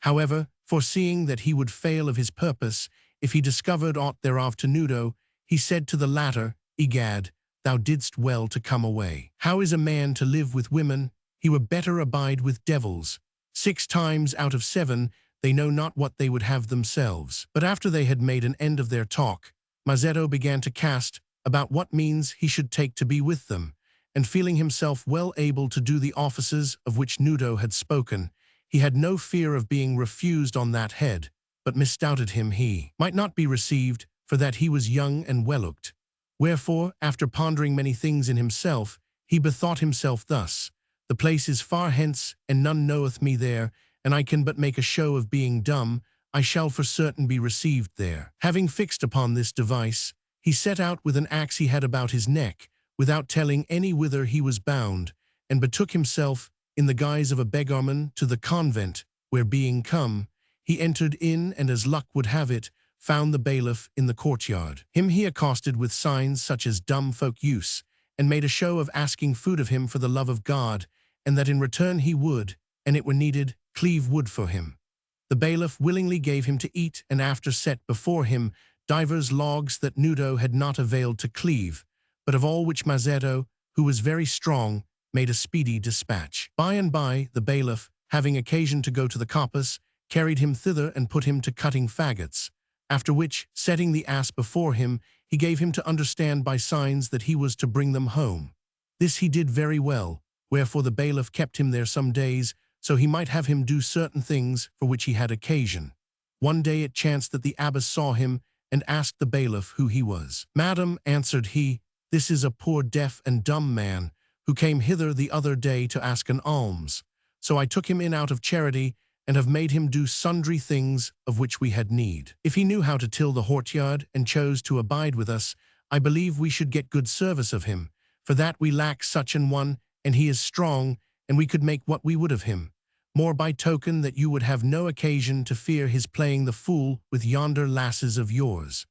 However, foreseeing that he would fail of his purpose, if he discovered aught thereof to Nudo, he said to the latter, Egad, thou didst well to come away. How is a man to live with women? He were better abide with devils. 6 times out of 7, they know not what they would have themselves. But after they had made an end of their talk, Mazzetto began to cast about what means he should take to be with them, and feeling himself well able to do the offices of which Nudo had spoken, he had no fear of being refused on that head, but misdoubted him he might not be received, for that he was young and well-looked. Wherefore, after pondering many things in himself, he bethought himself thus, the place is far hence, and none knoweth me there, and I can but make a show of being dumb, I shall for certain be received there. Having fixed upon this device, he set out with an axe he had about his neck, without telling any whither he was bound, and betook himself, in the guise of a beggarman, to the convent, where being come, he entered in, and as luck would have it, found the bailiff in the courtyard. Him he accosted with signs such as dumb folk use, and made a show of asking food of him for the love of God, and that in return he would, and it were needed, cleave wood for him. The bailiff willingly gave him to eat, and after set before him divers logs that Nudo had not availed to cleave, but of all which Mazzetto, who was very strong, made a speedy dispatch. By and by, the bailiff, having occasion to go to the coppice, carried him thither and put him to cutting faggots, after which, setting the ass before him, he gave him to understand by signs that he was to bring them home. This he did very well, wherefore the bailiff kept him there some days, so he might have him do certain things for which he had occasion. One day it chanced that the abbess saw him, and asked the bailiff who he was. Madam, answered he, this is a poor deaf and dumb man, who came hither the other day to ask an alms. So I took him in out of charity, and have made him do sundry things of which we had need. If he knew how to till the courtyard and chose to abide with us, I believe we should get good service of him. For that we lack such an one, and he is strong, and we could make what we would of him. More by token that you would have no occasion to fear his playing the fool with yonder lasses of yours.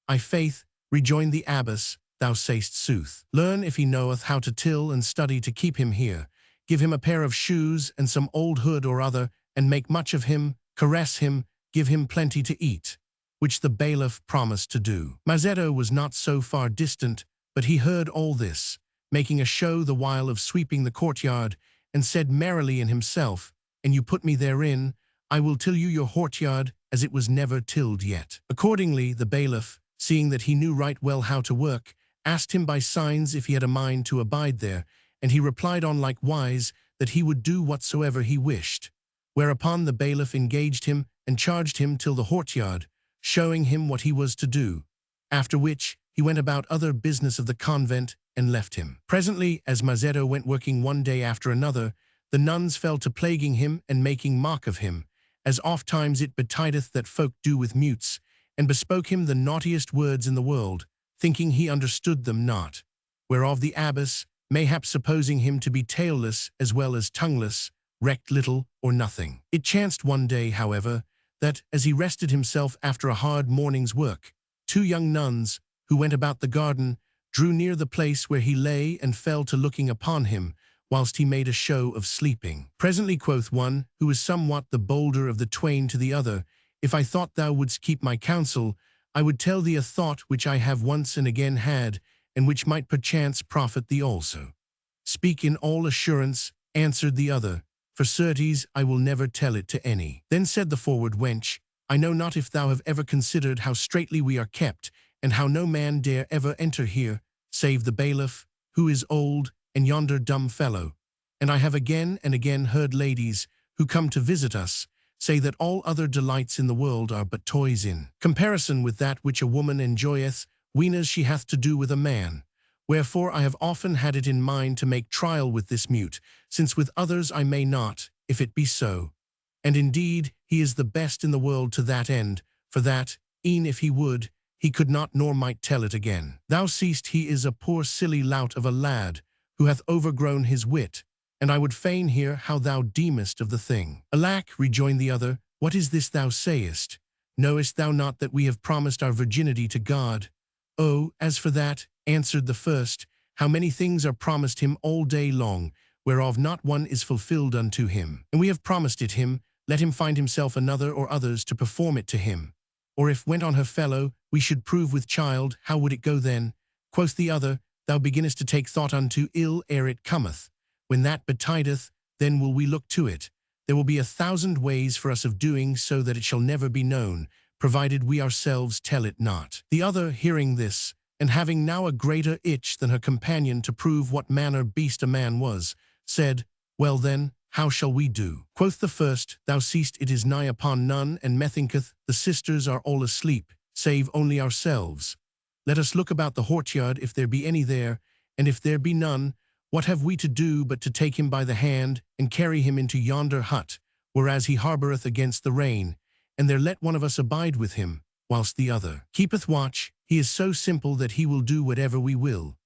I faith, rejoined the abbess, thou say'st sooth. Learn if he knoweth how to till and study to keep him here. Give him a pair of shoes and some old hood or other, and make much of him, caress him, give him plenty to eat, which the bailiff promised to do. Mazzetto was not so far distant, but he heard all this, making a show the while of sweeping the courtyard, and said merrily in himself, and you put me therein, I will till you your courtyard as it was never tilled yet. Accordingly, the bailiff, seeing that he knew right well how to work, asked him by signs if he had a mind to abide there, and he replied on like wise that he would do whatsoever he wished. Whereupon the bailiff engaged him and charged him till the courtyard, showing him what he was to do, after which he went about other business of the convent and left him. Presently, as Mazzetto went working one day after another, the nuns fell to plaguing him and making mock of him, as ofttimes it betideth that folk do with mutes, and bespoke him the naughtiest words in the world, thinking he understood them not, whereof the abbess, mayhap supposing him to be tailless as well as tongueless, recked little or nothing. It chanced one day, however, that, as he rested himself after a hard morning's work, two young nuns, who went about the garden, drew near the place where he lay and fell to looking upon him, whilst he made a show of sleeping. Presently quoth one, who was somewhat the bolder of the twain to the other, if I thought thou wouldst keep my counsel, I would tell thee a thought which I have once and again had, and which might perchance profit thee also. Speak in all assurance, answered the other, for certes I will never tell it to any. Then said the forward wench, I know not if thou have ever considered how straitly we are kept, and how no man dare ever enter here, save the bailiff, who is old, and yonder dumb fellow. And I have again and again heard ladies, who come to visit us, say that all other delights in the world are but toys in comparison with that which a woman enjoyeth, weenas she hath to do with a man. Wherefore I have often had it in mind to make trial with this mute, since with others I may not, if it be so. And indeed, he is the best in the world to that end, for that, e'en if he would, he could not nor might tell it again. Thou seest he is a poor silly lout of a lad, who hath overgrown his wit, and I would fain hear how thou deemest of the thing. Alack, rejoined the other, what is this thou sayest? Knowest thou not that we have promised our virginity to God? Oh, as for that, answered the first, how many things are promised him all day long, whereof not one is fulfilled unto him. And we have promised it him, let him find himself another or others to perform it to him. Or if went on her fellow, we should prove with child, how would it go then? Quoth the other, thou beginnest to take thought unto ill ere it cometh. When that betideth, then will we look to it. There will be 1,000 ways for us of doing so that it shall never be known, provided we ourselves tell it not. The other, hearing this, and having now a greater itch than her companion to prove what manner beast a man was, said, well then, how shall we do? Quoth the first, thou seest it is nigh upon none, and methinketh the sisters are all asleep, save only ourselves. Let us look about the courtyard if there be any there, and if there be none, what have we to do but to take him by the hand, and carry him into yonder hut, whereas he harboureth against the rain, and there let one of us abide with him, whilst the other keepeth watch. He is so simple that he will do whatever we will.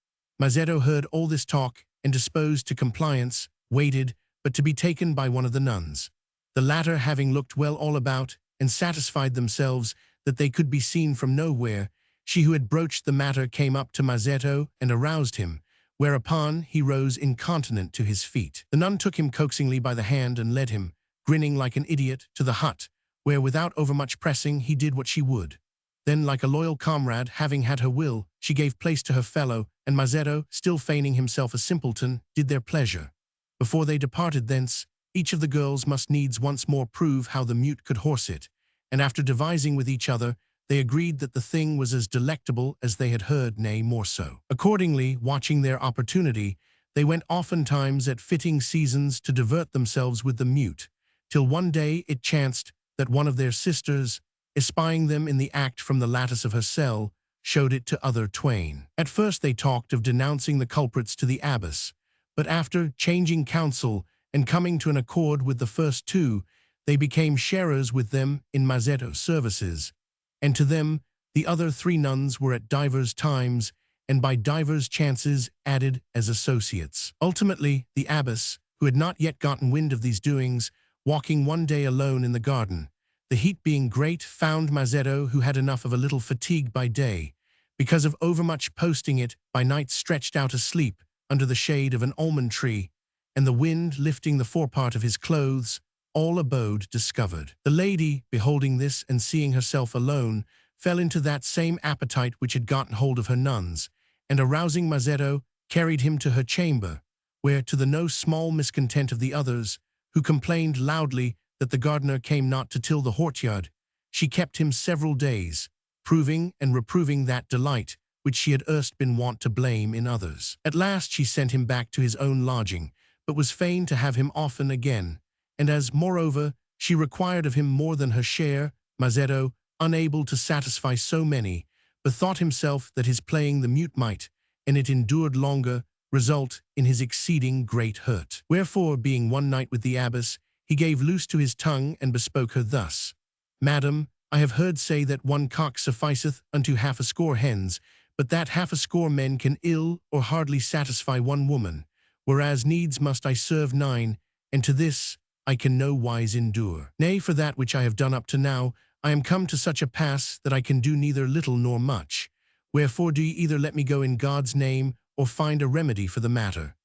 Mazzetto heard all this talk, and disposed to compliance, waited, but to be taken by one of the nuns. The latter, having looked well all about, and satisfied themselves that they could be seen from nowhere, she who had broached the matter came up to Mazzetto and aroused him, whereupon he rose incontinent to his feet. The nun took him coaxingly by the hand and led him, grinning like an idiot, to the hut, where without overmuch pressing he did what she would. Then, like a loyal comrade, having had her will, she gave place to her fellow, and Mazzetto, still feigning himself a simpleton, did their pleasure. Before they departed thence, each of the girls must needs once more prove how the mute could horse it, and after devising with each other, they agreed that the thing was as delectable as they had heard, nay, more so. Accordingly, watching their opportunity, they went oftentimes at fitting seasons to divert themselves with the mute, till one day it chanced that one of their sisters, espying them in the act from the lattice of her cell, showed it to other twain. At first they talked of denouncing the culprits to the abbess, but after changing counsel and coming to an accord with the first two, they became sharers with them in Mazzetto's services, and to them the other 3 nuns were at divers times and by divers chances added as associates. Ultimately, the abbess, who had not yet gotten wind of these doings, walking one day alone in the garden, the heat being great, found Mazzetto, who had enough of a little fatigue by day, because of overmuch posting it, by night stretched out asleep under the shade of an almond tree, and the wind lifting the forepart of his clothes, all abode discovered. The lady, beholding this and seeing herself alone, fell into that same appetite which had gotten hold of her nuns, and arousing Mazzetto, carried him to her chamber, where, to the no small miscontent of the others, who complained loudly that the gardener came not to till the courtyard, she kept him several days, proving and reproving that delight which she had erst been wont to blame in others. At last she sent him back to his own lodging, but was fain to have him often again, and as, moreover, she required of him more than her share, Mazzetto, unable to satisfy so many, bethought himself that his playing the mute might, and it endured longer, result in his exceeding great hurt. Wherefore, being one night with the abbess, he gave loose to his tongue and bespoke her thus: Madam, I have heard say that 1 cock sufficeth unto 60 hens, but that 60 men can ill or hardly satisfy 1 woman, whereas needs must I serve 9, and to this I can no wise endure. Nay, for that which I have done up to now, I am come to such a pass that I can do neither little nor much. Wherefore do ye either let me go in God's name, or find a remedy for the matter.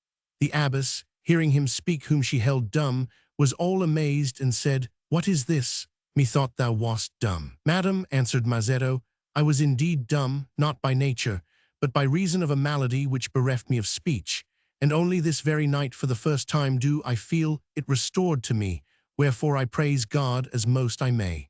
The abbess, hearing him speak whom she held dumb, was all amazed and said, What is this? Methought thou wast dumb. Madam, answered Mazzetto, I was indeed dumb, not by nature, but by reason of a malady which bereft me of speech, and only this very night for the first time do I feel it restored to me, wherefore I praise God as most I may.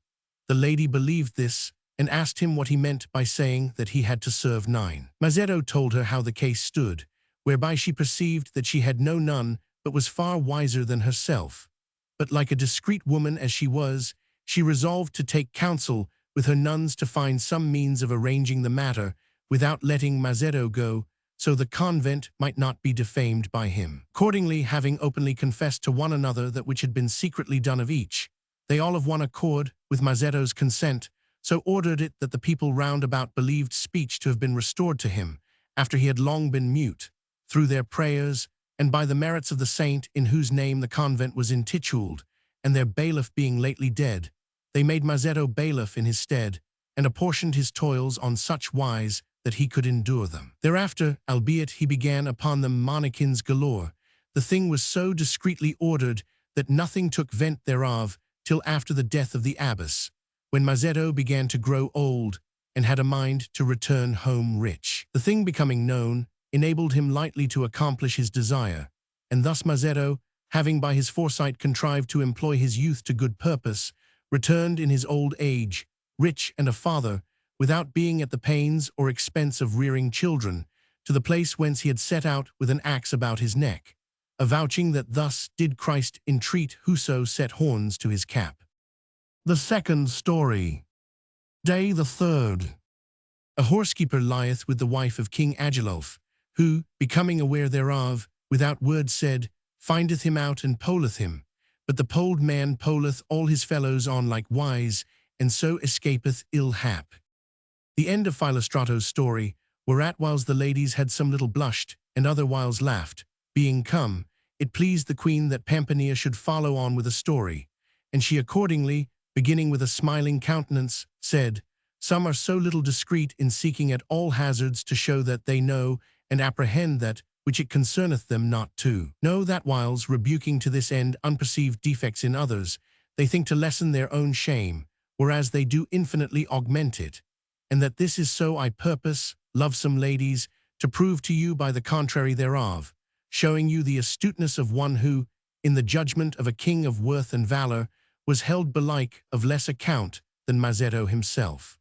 The lady believed this, and asked him what he meant by saying that he had to serve 9. Mazzetto told her how the case stood, whereby she perceived that she had no nun, but was far wiser than herself. But like a discreet woman as she was, she resolved to take counsel with her nuns to find some means of arranging the matter without letting Mazzetto go, so the convent might not be defamed by him. Accordingly, having openly confessed to one another that which had been secretly done of each, they all of one accord, with Mazzetto's consent, so ordered it that the people round about believed speech to have been restored to him, after he had long been mute, through their prayers, and by the merits of the saint in whose name the convent was intituled, and their bailiff being lately dead, they made Mazzetto bailiff in his stead, and apportioned his toils on such wise that he could endure them. Thereafter, albeit he began upon them manikins galore, the thing was so discreetly ordered that nothing took vent thereof till after the death of the abbess, when Mazzetto began to grow old and had a mind to return home rich. The thing becoming known, enabled him lightly to accomplish his desire, and thus Mazzetto, having by his foresight contrived to employ his youth to good purpose, returned in his old age, rich and a father, without being at the pains or expense of rearing children, to the place whence he had set out with an axe about his neck, avouching that thus did Christ entreat whoso set horns to his cap. The second story. Day the 3rd. A horsekeeper lieth with the wife of King Agilulf, who, becoming aware thereof, without word said, findeth him out and polleth him. But the polled man polleth all his fellows on like wise, and so escapeth ill hap. The end of Philostrato's story, whereat whiles the ladies had some little blushed, and other whiles laughed, being come, it pleased the queen that Pampania should follow on with a story, and she accordingly, beginning with a smiling countenance, said, Some are so little discreet in seeking at all hazards to show that they know and apprehend that which it concerneth them not to know, that whiles, rebuking to this end unperceived defects in others, they think to lessen their own shame, whereas they do infinitely augment it, and that this is so I purpose, lovesome ladies, to prove to you by the contrary thereof, showing you the astuteness of one who, in the judgment of a king of worth and valor, was held belike of less account than Mazzetto himself.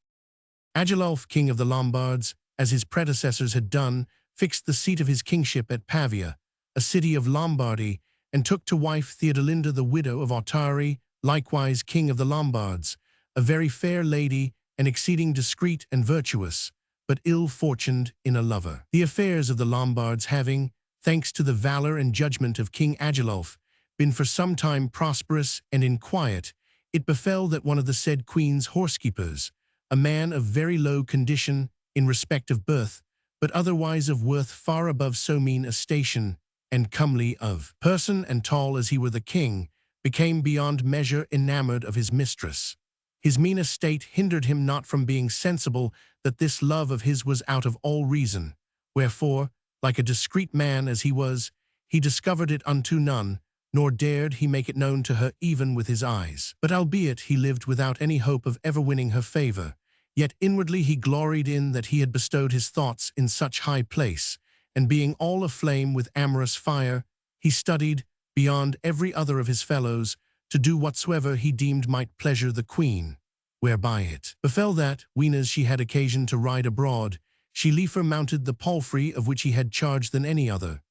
Agilulf, king of the Lombards, as his predecessors had done, fixed the seat of his kingship at Pavia, a city of Lombardy, and took to wife Theodelinda the widow of Autari, likewise king of the Lombards, a very fair lady and exceeding discreet and virtuous, but ill-fortuned in a lover. The affairs of the Lombards having, thanks to the valor and judgment of King Agilulf, been for some time prosperous and in quiet, it befell that one of the said queen's horsekeepers, a man of very low condition in respect of birth, but otherwise of worth far above so mean a station, and comely of person and tall as he were the king, became beyond measure enamored of his mistress. His mean estate hindered him not from being sensible that this love of his was out of all reason, wherefore, like a discreet man as he was, he discovered it unto none, nor dared he make it known to her even with his eyes. But albeit he lived without any hope of ever winning her favor, yet inwardly he gloried in that he had bestowed his thoughts in such high place, and being all aflame with amorous fire, he studied, beyond every other of his fellows, to do whatsoever he deemed might pleasure the queen, whereby it befell that, whenas she had occasion to ride abroad, she liefer mounted the palfrey of which he had charge than any other,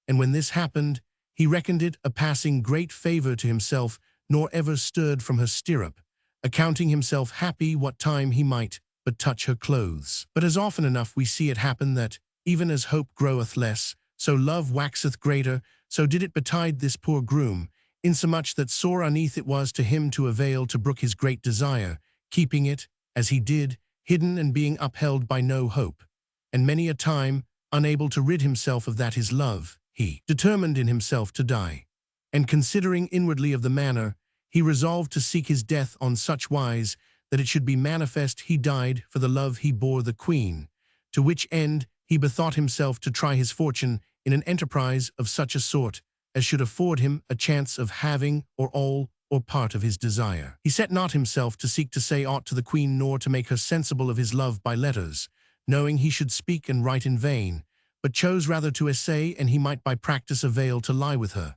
and when this happened, he reckoned it a passing great favor to himself, nor ever stirred from her stirrup, accounting himself happy what time he might but touch her clothes. But as often enough we see it happen that, even as hope groweth less, so love waxeth greater, so did it betide this poor groom, insomuch that sore uneath it was to him to avail to brook his great desire, keeping it, as he did, hidden and being upheld by no hope. And many a time, unable to rid himself of that his love, he determined in himself to die. And considering inwardly of the manner, he resolved to seek his death on such wise that it should be manifest he died for the love he bore the queen, to which end he bethought himself to try his fortune in an enterprise of such a sort as should afford him a chance of having or all or part of his desire. He set not himself to seek to say aught to the queen nor to make her sensible of his love by letters, knowing he should speak and write in vain, but chose rather to essay and he might by practice avail to lie with her.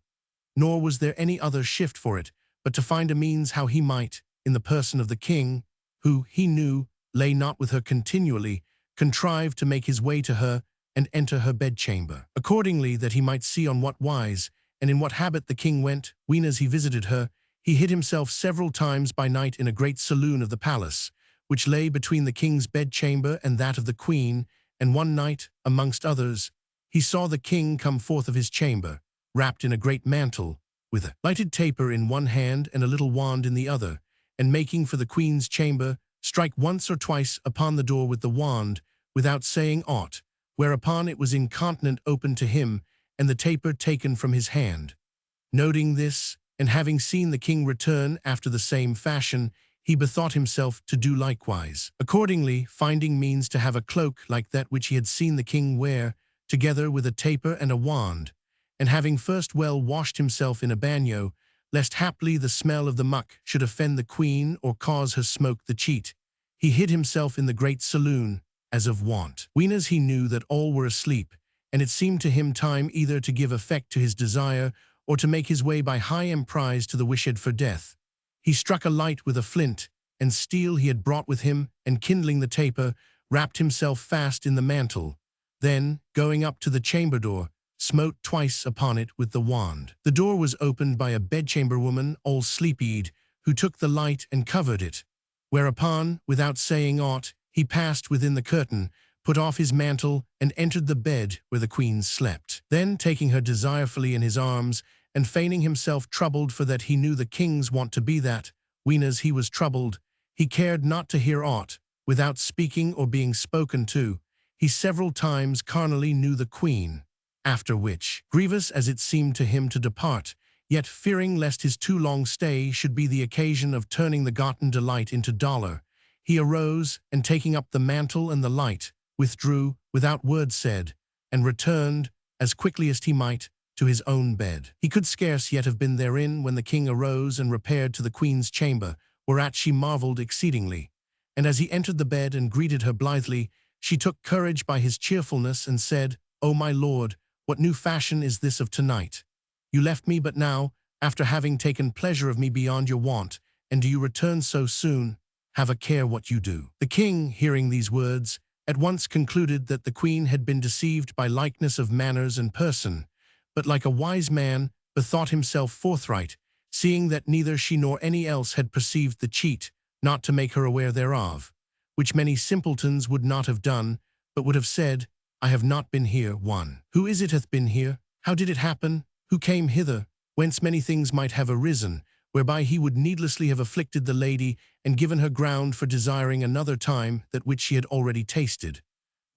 Nor was there any other shift for it, but to find a means how he might, in the person of the king, who, he knew, lay not with her continually, contrive to make his way to her and enter her bedchamber. Accordingly, that he might see on what wise and in what habit the king went, whenas he visited her, he hid himself several times by night in a great saloon of the palace, which lay between the king's bedchamber and that of the queen, and one night, amongst others, he saw the king come forth of his chamber, wrapped in a great mantle, with a lighted taper in one hand and a little wand in the other, and making for the queen's chamber, strike once or twice upon the door with the wand, without saying aught, whereupon it was incontinent opened to him, and the taper taken from his hand. Noting this, and having seen the king return after the same fashion, he bethought himself to do likewise. Accordingly, finding means to have a cloak like that which he had seen the king wear, together with a taper and a wand, and having first well washed himself in a bagnio, lest haply the smell of the muck should offend the queen or cause her smoke the cheat, he hid himself in the great saloon, as of wont. Whenas he knew that all were asleep, and it seemed to him time either to give effect to his desire or to make his way by high emprise to the wished for death, he struck a light with a flint and steel he had brought with him, and kindling the taper, wrapped himself fast in the mantle. Then, going up to the chamber door, smote twice upon it with the wand. The door was opened by a bedchamber woman, all sleepyed, who took the light and covered it. Whereupon, without saying aught, he passed within the curtain, put off his mantle, and entered the bed where the queen slept. Then, taking her desirefully in his arms, and feigning himself troubled for that he knew the king's wont to be that, whenas he was troubled, he cared not to hear aught, without speaking or being spoken to, he several times carnally knew the queen. After which, grievous as it seemed to him to depart, yet fearing lest his too long stay should be the occasion of turning the gotten delight into dollar, he arose, and taking up the mantle and the light, withdrew, without word said, and returned, as quickly as he might, to his own bed. He could scarce yet have been therein when the king arose and repaired to the queen's chamber, whereat she marveled exceedingly. And as he entered the bed and greeted her blithely, she took courage by his cheerfulness and said, "O my lord, what new fashion is this of tonight? You left me but now, after having taken pleasure of me beyond your wont, and do you return so soon? Have a care what you do." The king, hearing these words, at once concluded that the queen had been deceived by likeness of manners and person, but like a wise man bethought himself forthright, seeing that neither she nor any else had perceived the cheat, not to make her aware thereof, which many simpletons would not have done, but would have said, "I have not been here." 1. Who is it hath been here? How did it happen? Who came hither? whence many things might have arisen, whereby he would needlessly have afflicted the lady and given her ground for desiring another time that which she had already tasted.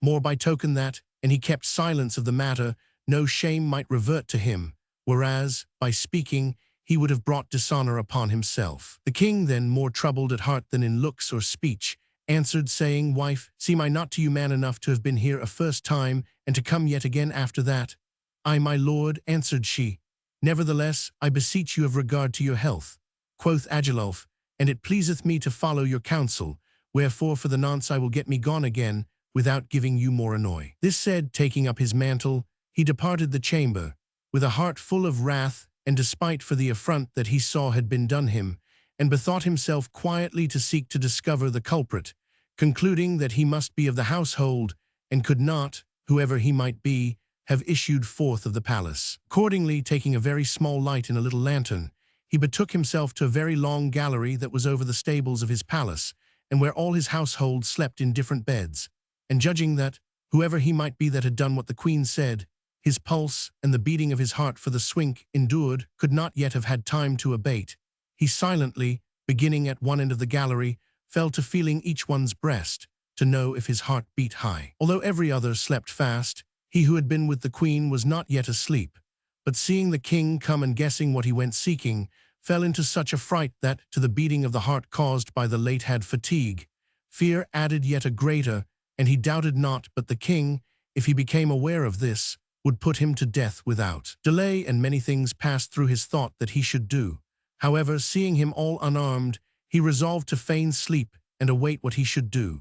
More by token that, and he kept silence of the matter, no shame might revert to him, whereas, by speaking, he would have brought dishonor upon himself. The king then, more troubled at heart than in looks or speech, answered, saying, Wife, seem I not to you man enough to have been here a first time, and to come yet again after that? I, my lord, answered she. Nevertheless, I beseech you of regard to your health. Quoth Agilulf, and it pleaseth me to follow your counsel, wherefore for the nonce I will get me gone again, without giving you more annoy. This said, taking up his mantle, he departed the chamber, with a heart full of wrath and despite for the affront that he saw had been done him, and bethought himself quietly to seek to discover the culprit, concluding that he must be of the household, and could not, whoever he might be, have issued forth of the palace. Accordingly, taking a very small light in a little lantern, he betook himself to a very long gallery that was over the stables of his palace, and where all his household slept in different beds, and judging that, whoever he might be that had done what the queen said, his pulse and the beating of his heart for the swink endured could not yet have had time to abate, he silently, beginning at one end of the gallery, fell to feeling each one's breast, to know if his heart beat high. Although every other slept fast, he who had been with the queen was not yet asleep, but seeing the king come and guessing what he went seeking, fell into such a fright that, to the beating of the heart caused by the late had fatigue, fear added yet a greater, and he doubted not but the king, if he became aware of this, would put him to death without delay, and many things passed through his thought that he should do. However, seeing him all unarmed, he resolved to feign sleep and await what he should do.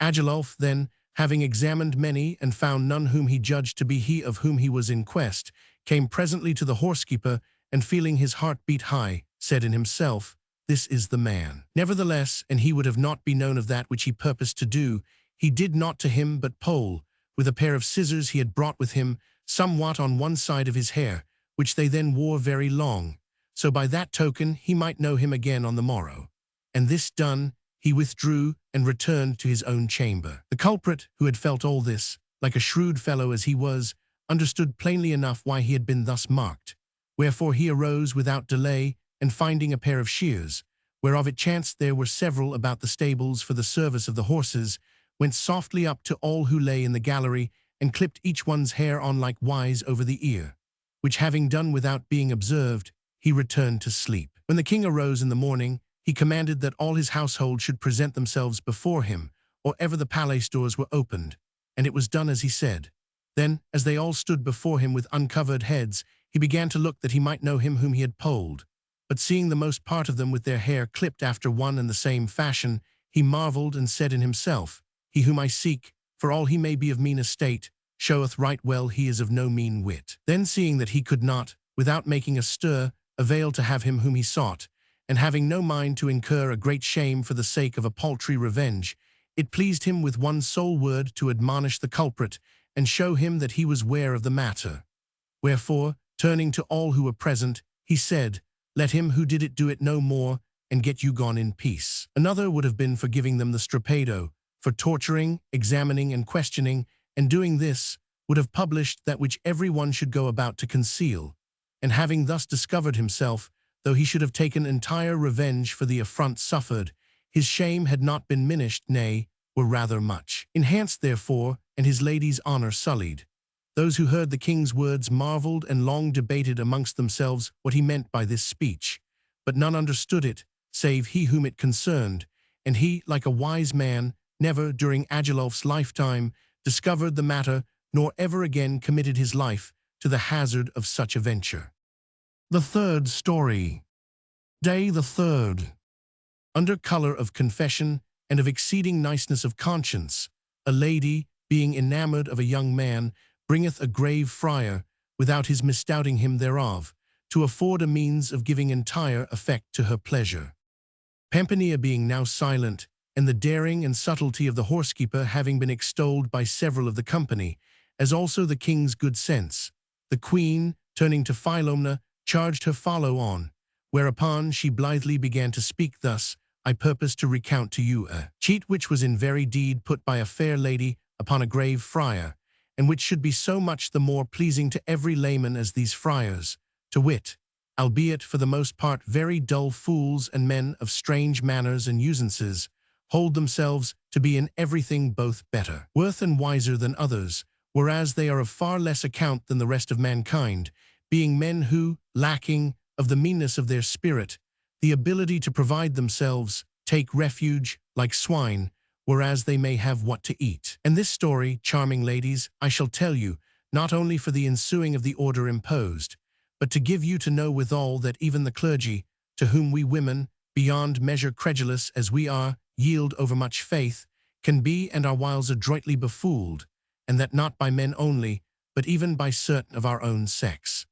Agilulf then, having examined many and found none whom he judged to be he of whom he was in quest, came presently to the horsekeeper, and feeling his heart beat high, said in himself, This is the man. Nevertheless, and he would have not be known of that which he purposed to do, he did not to him but pole, with a pair of scissors he had brought with him, somewhat on one side of his hair, which they then wore very long, so by that token he might know him again on the morrow. And this done, he withdrew and returned to his own chamber. The culprit, who had felt all this, like a shrewd fellow as he was, understood plainly enough why he had been thus marked, wherefore he arose without delay, and finding a pair of shears, whereof it chanced there were several about the stables for the service of the horses, went softly up to all who lay in the gallery, and clipped each one's hair on like wise over the ear, which having done without being observed, he returned to sleep. When the king arose in the morning, he commanded that all his household should present themselves before him, or ever the palace doors were opened, and it was done as he said. Then, as they all stood before him with uncovered heads, he began to look that he might know him whom he had polled. But seeing the most part of them with their hair clipped after one and the same fashion, he marveled and said in himself, He whom I seek, for all he may be of mean estate, showeth right well he is of no mean wit. Then seeing that he could not, without making a stir, avail to have him whom he sought, and having no mind to incur a great shame for the sake of a paltry revenge, it pleased him with one sole word to admonish the culprit, and show him that he was ware of the matter. Wherefore, turning to all who were present, he said, Let him who did it do it no more, and get you gone in peace. Another would have been for giving them the strapado, for torturing, examining, and questioning, and doing this, would have published that which every one should go about to conceal, and having thus discovered himself, though he should have taken entire revenge for the affront suffered, his shame had not been minished, nay, were rather much enhanced therefore, and his lady's honor sullied. Those who heard the king's words marveled and long debated amongst themselves what he meant by this speech, but none understood it, save he whom it concerned, and he, like a wise man, never, during Agilulf's lifetime, discovered the matter, nor ever again committed his life to the hazard of such a venture. The third story. Day the third. Under color of confession and of exceeding niceness of conscience, a lady, being enamored of a young man, bringeth a grave friar, without his misdoubting him thereof, to afford a means of giving entire effect to her pleasure. Pampinea being now silent, and the daring and subtlety of the horsekeeper having been extolled by several of the company, as also the king's good sense, the queen, turning to Philomela, charged her follow on, whereupon she blithely began to speak thus, I purpose to recount to you a cheat which was in very deed put by a fair lady upon a grave friar, and which should be so much the more pleasing to every layman as these friars, to wit, albeit for the most part very dull fools and men of strange manners and usances, hold themselves to be in everything both better, worth and wiser than others, whereas they are of far less account than the rest of mankind, being men who, lacking of the meanness of their spirit, the ability to provide themselves, take refuge, like swine, whereas they may have what to eat. And this story, charming ladies, I shall tell you, not only for the ensuing of the order imposed, but to give you to know withal that even the clergy, to whom we women, beyond measure credulous as we are, yield overmuch faith, can be and are whiles adroitly befooled, and that not by men only, but even by certain of our own sex.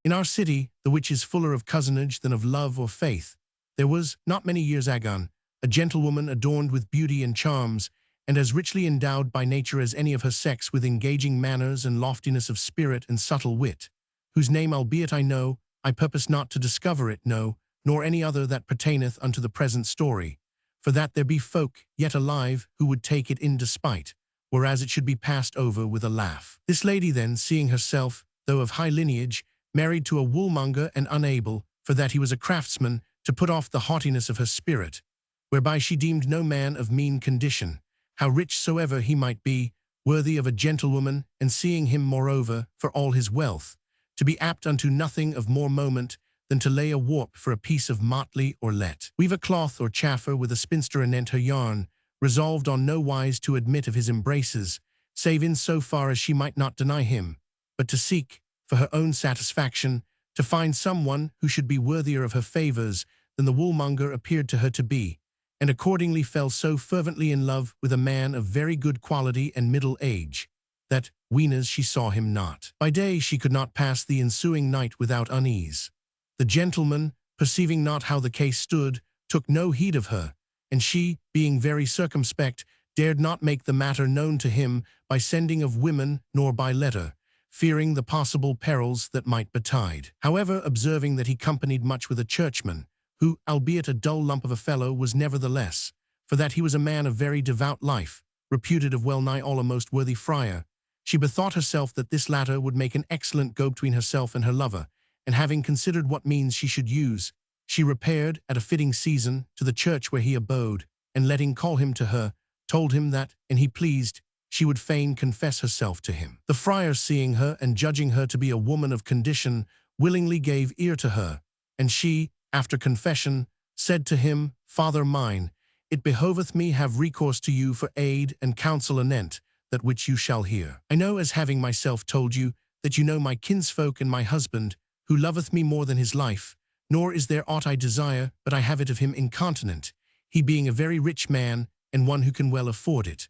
In our city, the which is fuller of cousinage than of love or faith, there was, not many years agone, a gentlewoman adorned with beauty and charms, and as richly endowed by nature as any of her sex with engaging manners and loftiness of spirit and subtle wit, whose name albeit I know, I purpose not to discover it, no, nor any other that pertaineth unto the present story, for that there be folk yet alive who would take it in despite, whereas it should be passed over with a laugh. This lady then, seeing herself, though of high lineage, married to a woolmonger and unable, for that he was a craftsman, to put off the haughtiness of her spirit, whereby she deemed no man of mean condition, how rich soever he might be, worthy of a gentlewoman, and seeing him moreover, for all his wealth, to be apt unto nothing of more moment than to lay a warp for a piece of motley or let weave a cloth or chaffer with a spinster anent her yarn, resolved on no wise to admit of his embraces, save in so far as she might not deny him, but to seek, for her own satisfaction, to find someone who should be worthier of her favors than the woolmonger appeared to her to be, and accordingly fell so fervently in love with a man of very good quality and middle age, that, weenas she saw him not. By day she could not pass the ensuing night without unease. The gentleman, perceiving not how the case stood, took no heed of her, and she, being very circumspect, dared not make the matter known to him by sending of women nor by letter, fearing the possible perils that might betide. However, observing that he companied much with a churchman, who, albeit a dull lump of a fellow, was nevertheless, for that he was a man of very devout life, reputed of well-nigh all a most worthy friar, she bethought herself that this latter would make an excellent go between herself and her lover, and having considered what means she should use, she repaired, at a fitting season, to the church where he abode, and letting call him to her, told him that, an he pleased, she would fain confess herself to him. The friar, seeing her, and judging her to be a woman of condition, willingly gave ear to her, and she, after confession, said to him, Father mine, it behoveth me have recourse to you for aid and counsel anent that which you shall hear. I know, as having myself told you, that you know my kinsfolk and my husband, who loveth me more than his life, nor is there aught I desire, but I have it of him incontinent, he being a very rich man, and one who can well afford it.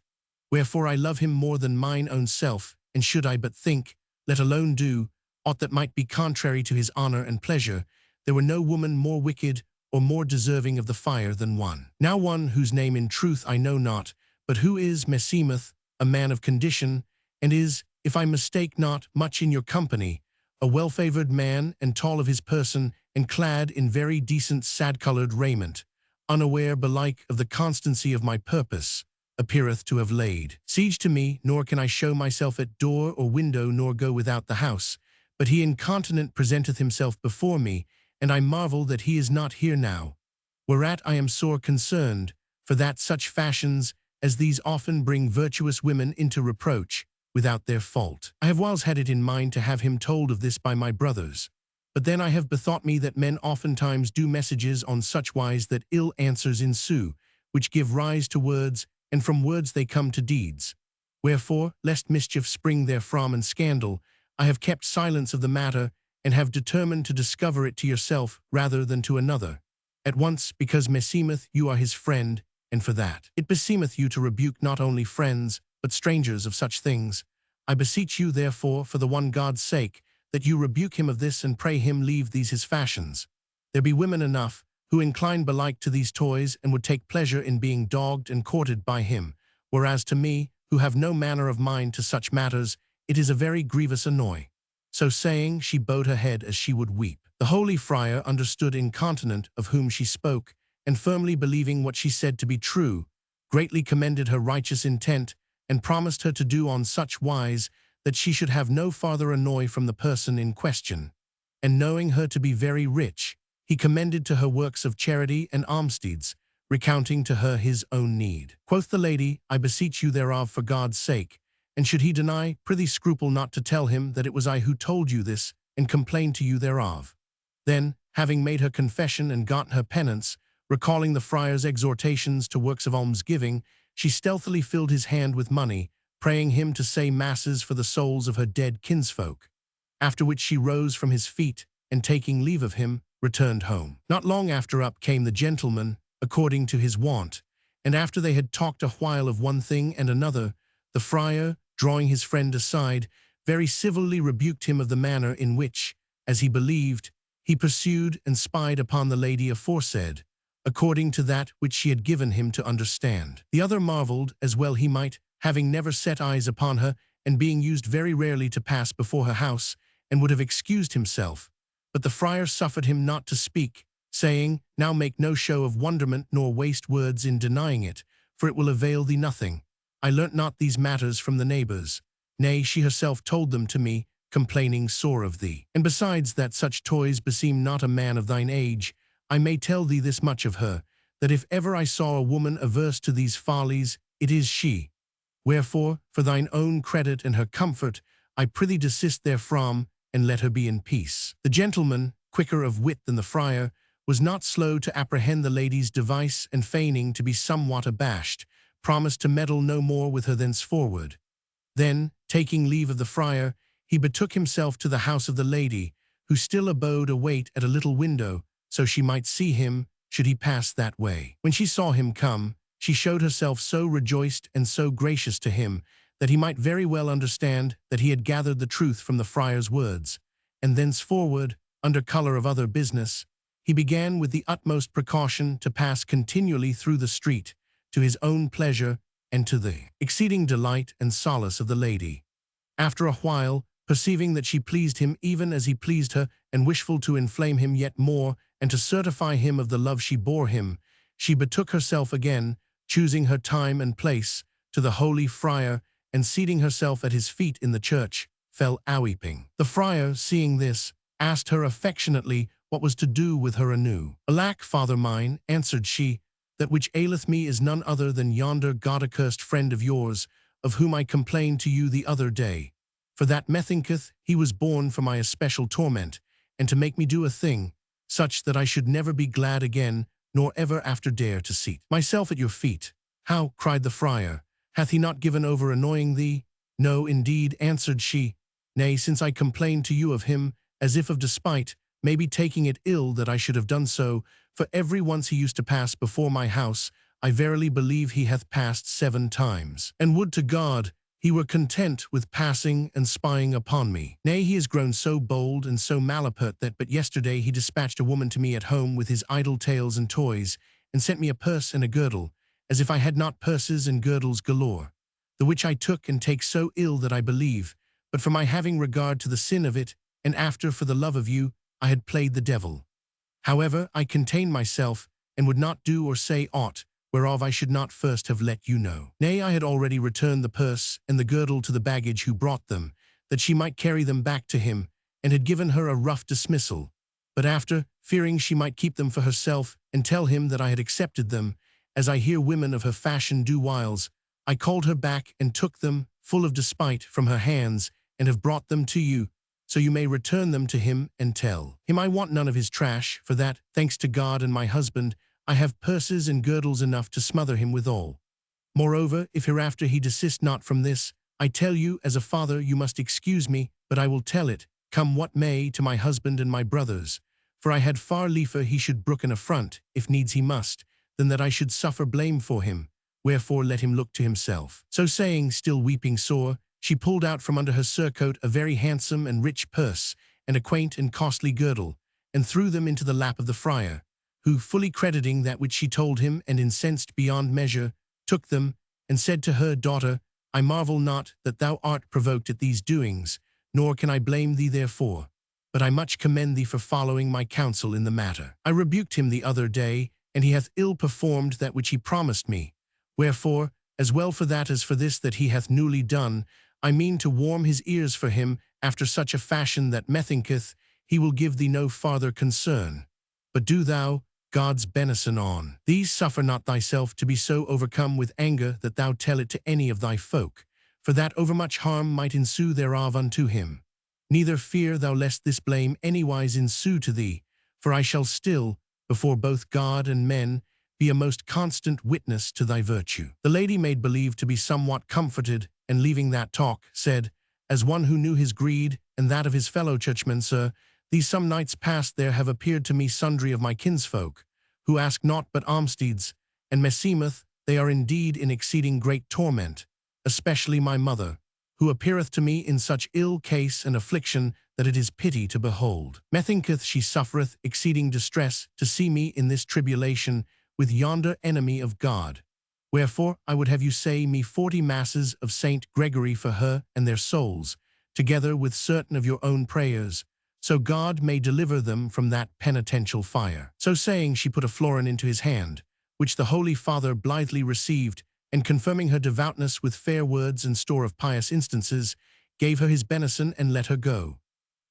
Wherefore I love him more than mine own self, and should I but think, let alone do, aught that might be contrary to his honor and pleasure, there were no woman more wicked or more deserving of the fire than one. Now one whose name in truth I know not, but who is, meseemeth, a man of condition, and is, if I mistake not, much in your company, a well-favored man, and tall of his person, and clad in very decent sad-colored raiment, unaware belike of the constancy of my purpose, appeareth to have laid siege to me, nor can I show myself at door or window, nor go without the house, but he incontinent presenteth himself before me, and I marvel that he is not here now, whereat I am sore concerned, for that such fashions as these often bring virtuous women into reproach, without their fault. I have whiles had it in mind to have him told of this by my brothers, but then I have bethought me that men oftentimes do messages on such wise that ill answers ensue, which give rise to words, and from words they come to deeds. Wherefore, lest mischief spring therefrom and scandal, I have kept silence of the matter, and have determined to discover it to yourself rather than to another, at once because meseemeth you are his friend, and for that it beseemeth you to rebuke not only friends, but strangers of such things. I beseech you therefore, for the one God's sake, that you rebuke him of this and pray him leave these his fashions. There be women enough, who incline belike to these toys and would take pleasure in being dogged and courted by him, whereas to me, who have no manner of mind to such matters, it is a very grievous annoy. So saying, she bowed her head as she would weep. The holy friar understood incontinent of whom she spoke, and firmly believing what she said to be true, greatly commended her righteous intent, and promised her to do on such wise that she should have no farther annoy from the person in question, and knowing her to be very rich, he commended to her works of charity and almsdeeds, recounting to her his own need. Quoth the lady, I beseech you thereof for God's sake, and should he deny, prithee scruple not to tell him that it was I who told you this, and complained to you thereof. Then, having made her confession and gotten her penance, recalling the friar's exhortations to works of almsgiving, she stealthily filled his hand with money, praying him to say masses for the souls of her dead kinsfolk. After which she rose from his feet, and taking leave of him, returned home. Not long after up came the gentleman, according to his wont, and after they had talked a while of one thing and another, the friar, drawing his friend aside, very civilly rebuked him of the manner in which, as he believed, he pursued and spied upon the lady aforesaid, according to that which she had given him to understand. The other marveled, as well he might, having never set eyes upon her, and being used very rarely to pass before her house, and would have excused himself. But the friar suffered him not to speak, saying, Now make no show of wonderment, nor waste words in denying it, for it will avail thee nothing. I learnt not these matters from the neighbors. Nay, she herself told them to me, complaining sore of thee. And besides that such toys beseem not a man of thine age, I may tell thee this much of her, that if ever I saw a woman averse to these follies, it is she. Wherefore, for thine own credit and her comfort, I prithee desist therefrom, and let her be in peace. The gentleman, quicker of wit than the friar, was not slow to apprehend the lady's device, and feigning to be somewhat abashed, promised to meddle no more with her thenceforward. Then, taking leave of the friar, he betook himself to the house of the lady, who still abode await at a little window, so she might see him, should he pass that way. When she saw him come, she showed herself so rejoiced and so gracious to him, that he might very well understand that he had gathered the truth from the friar's words, and thenceforward, under colour of other business, he began with the utmost precaution to pass continually through the street, to his own pleasure, and to the exceeding delight and solace of the lady. After a while, perceiving that she pleased him even as he pleased her, and wishful to inflame him yet more, and to certify him of the love she bore him, she betook herself again, choosing her time and place, to the holy friar, and seating herself at his feet in the church, fell a-weeping. The friar, seeing this, asked her affectionately what was to do with her anew. Alack, father mine, answered she, that which aileth me is none other than yonder God-accursed friend of yours, of whom I complained to you the other day. For that methinketh he was born for my especial torment, and to make me do a thing, such that I should never be glad again, nor ever after dare to seat myself at your feet. How, cried the friar, hath he not given over annoying thee? No, indeed, answered she. Nay, since I complained to you of him, as if of despite, maybe taking it ill that I should have done so, for every once he used to pass before my house, I verily believe he hath passed 7 times. And would to God he were content with passing and spying upon me. Nay, he is grown so bold and so malapert that but yesterday he dispatched a woman to me at home with his idle tales and toys, and sent me a purse and a girdle, as if I had not purses and girdles galore, the which I took and take so ill that I believe, but for my having regard to the sin of it, and after for the love of you, I had played the devil. However, I contained myself, and would not do or say aught, whereof I should not first have let you know. Nay, I had already returned the purse and the girdle to the baggage who brought them, that she might carry them back to him, and had given her a rough dismissal. But after, fearing she might keep them for herself, and tell him that I had accepted them, as I hear women of her fashion do whiles, I called her back and took them, full of despite, from her hands, and have brought them to you, so you may return them to him and tell him I want none of his trash, for that, thanks to God and my husband, I have purses and girdles enough to smother him withal. Moreover, if hereafter he desist not from this, I tell you, as a father, you must excuse me, but I will tell it, come what may, to my husband and my brothers. For I had far liefer he should brook an affront, if needs he must, than that I should suffer blame for him, wherefore let him look to himself. So saying, still weeping sore, she pulled out from under her surcoat a very handsome and rich purse, and a quaint and costly girdle, and threw them into the lap of the friar, who, fully crediting that which she told him, and incensed beyond measure, took them, and said to her, Daughter, I marvel not that thou art provoked at these doings, nor can I blame thee therefore, but I much commend thee for following my counsel in the matter. I rebuked him the other day, and he hath ill performed that which he promised me. Wherefore, as well for that as for this that he hath newly done, I mean to warm his ears for him after such a fashion that methinketh he will give thee no farther concern. But do thou God's benison on. These suffer not thyself to be so overcome with anger that thou tell it to any of thy folk, for that overmuch harm might ensue thereof unto him. Neither fear thou lest this blame anywise ensue to thee, for I shall still, before both God and men, be a most constant witness to thy virtue. The lady made believe to be somewhat comforted, and leaving that talk, said, as one who knew his greed and that of his fellow churchmen, Sir, these some nights past there have appeared to me sundry of my kinsfolk, who ask naught but almsteads, and meseemeth they are indeed in exceeding great torment, especially my mother, who appeareth to me in such ill case and affliction that it is pity to behold. Methinketh she suffereth exceeding distress to see me in this tribulation with yonder enemy of God. Wherefore I would have you say me 40 masses of Saint Gregory for her and their souls, together with certain of your own prayers, so God may deliver them from that penitential fire. So saying, she put a florin into his hand, which the Holy Father blithely received, and confirming her devoutness with fair words and store of pious instances, gave her his benison and let her go.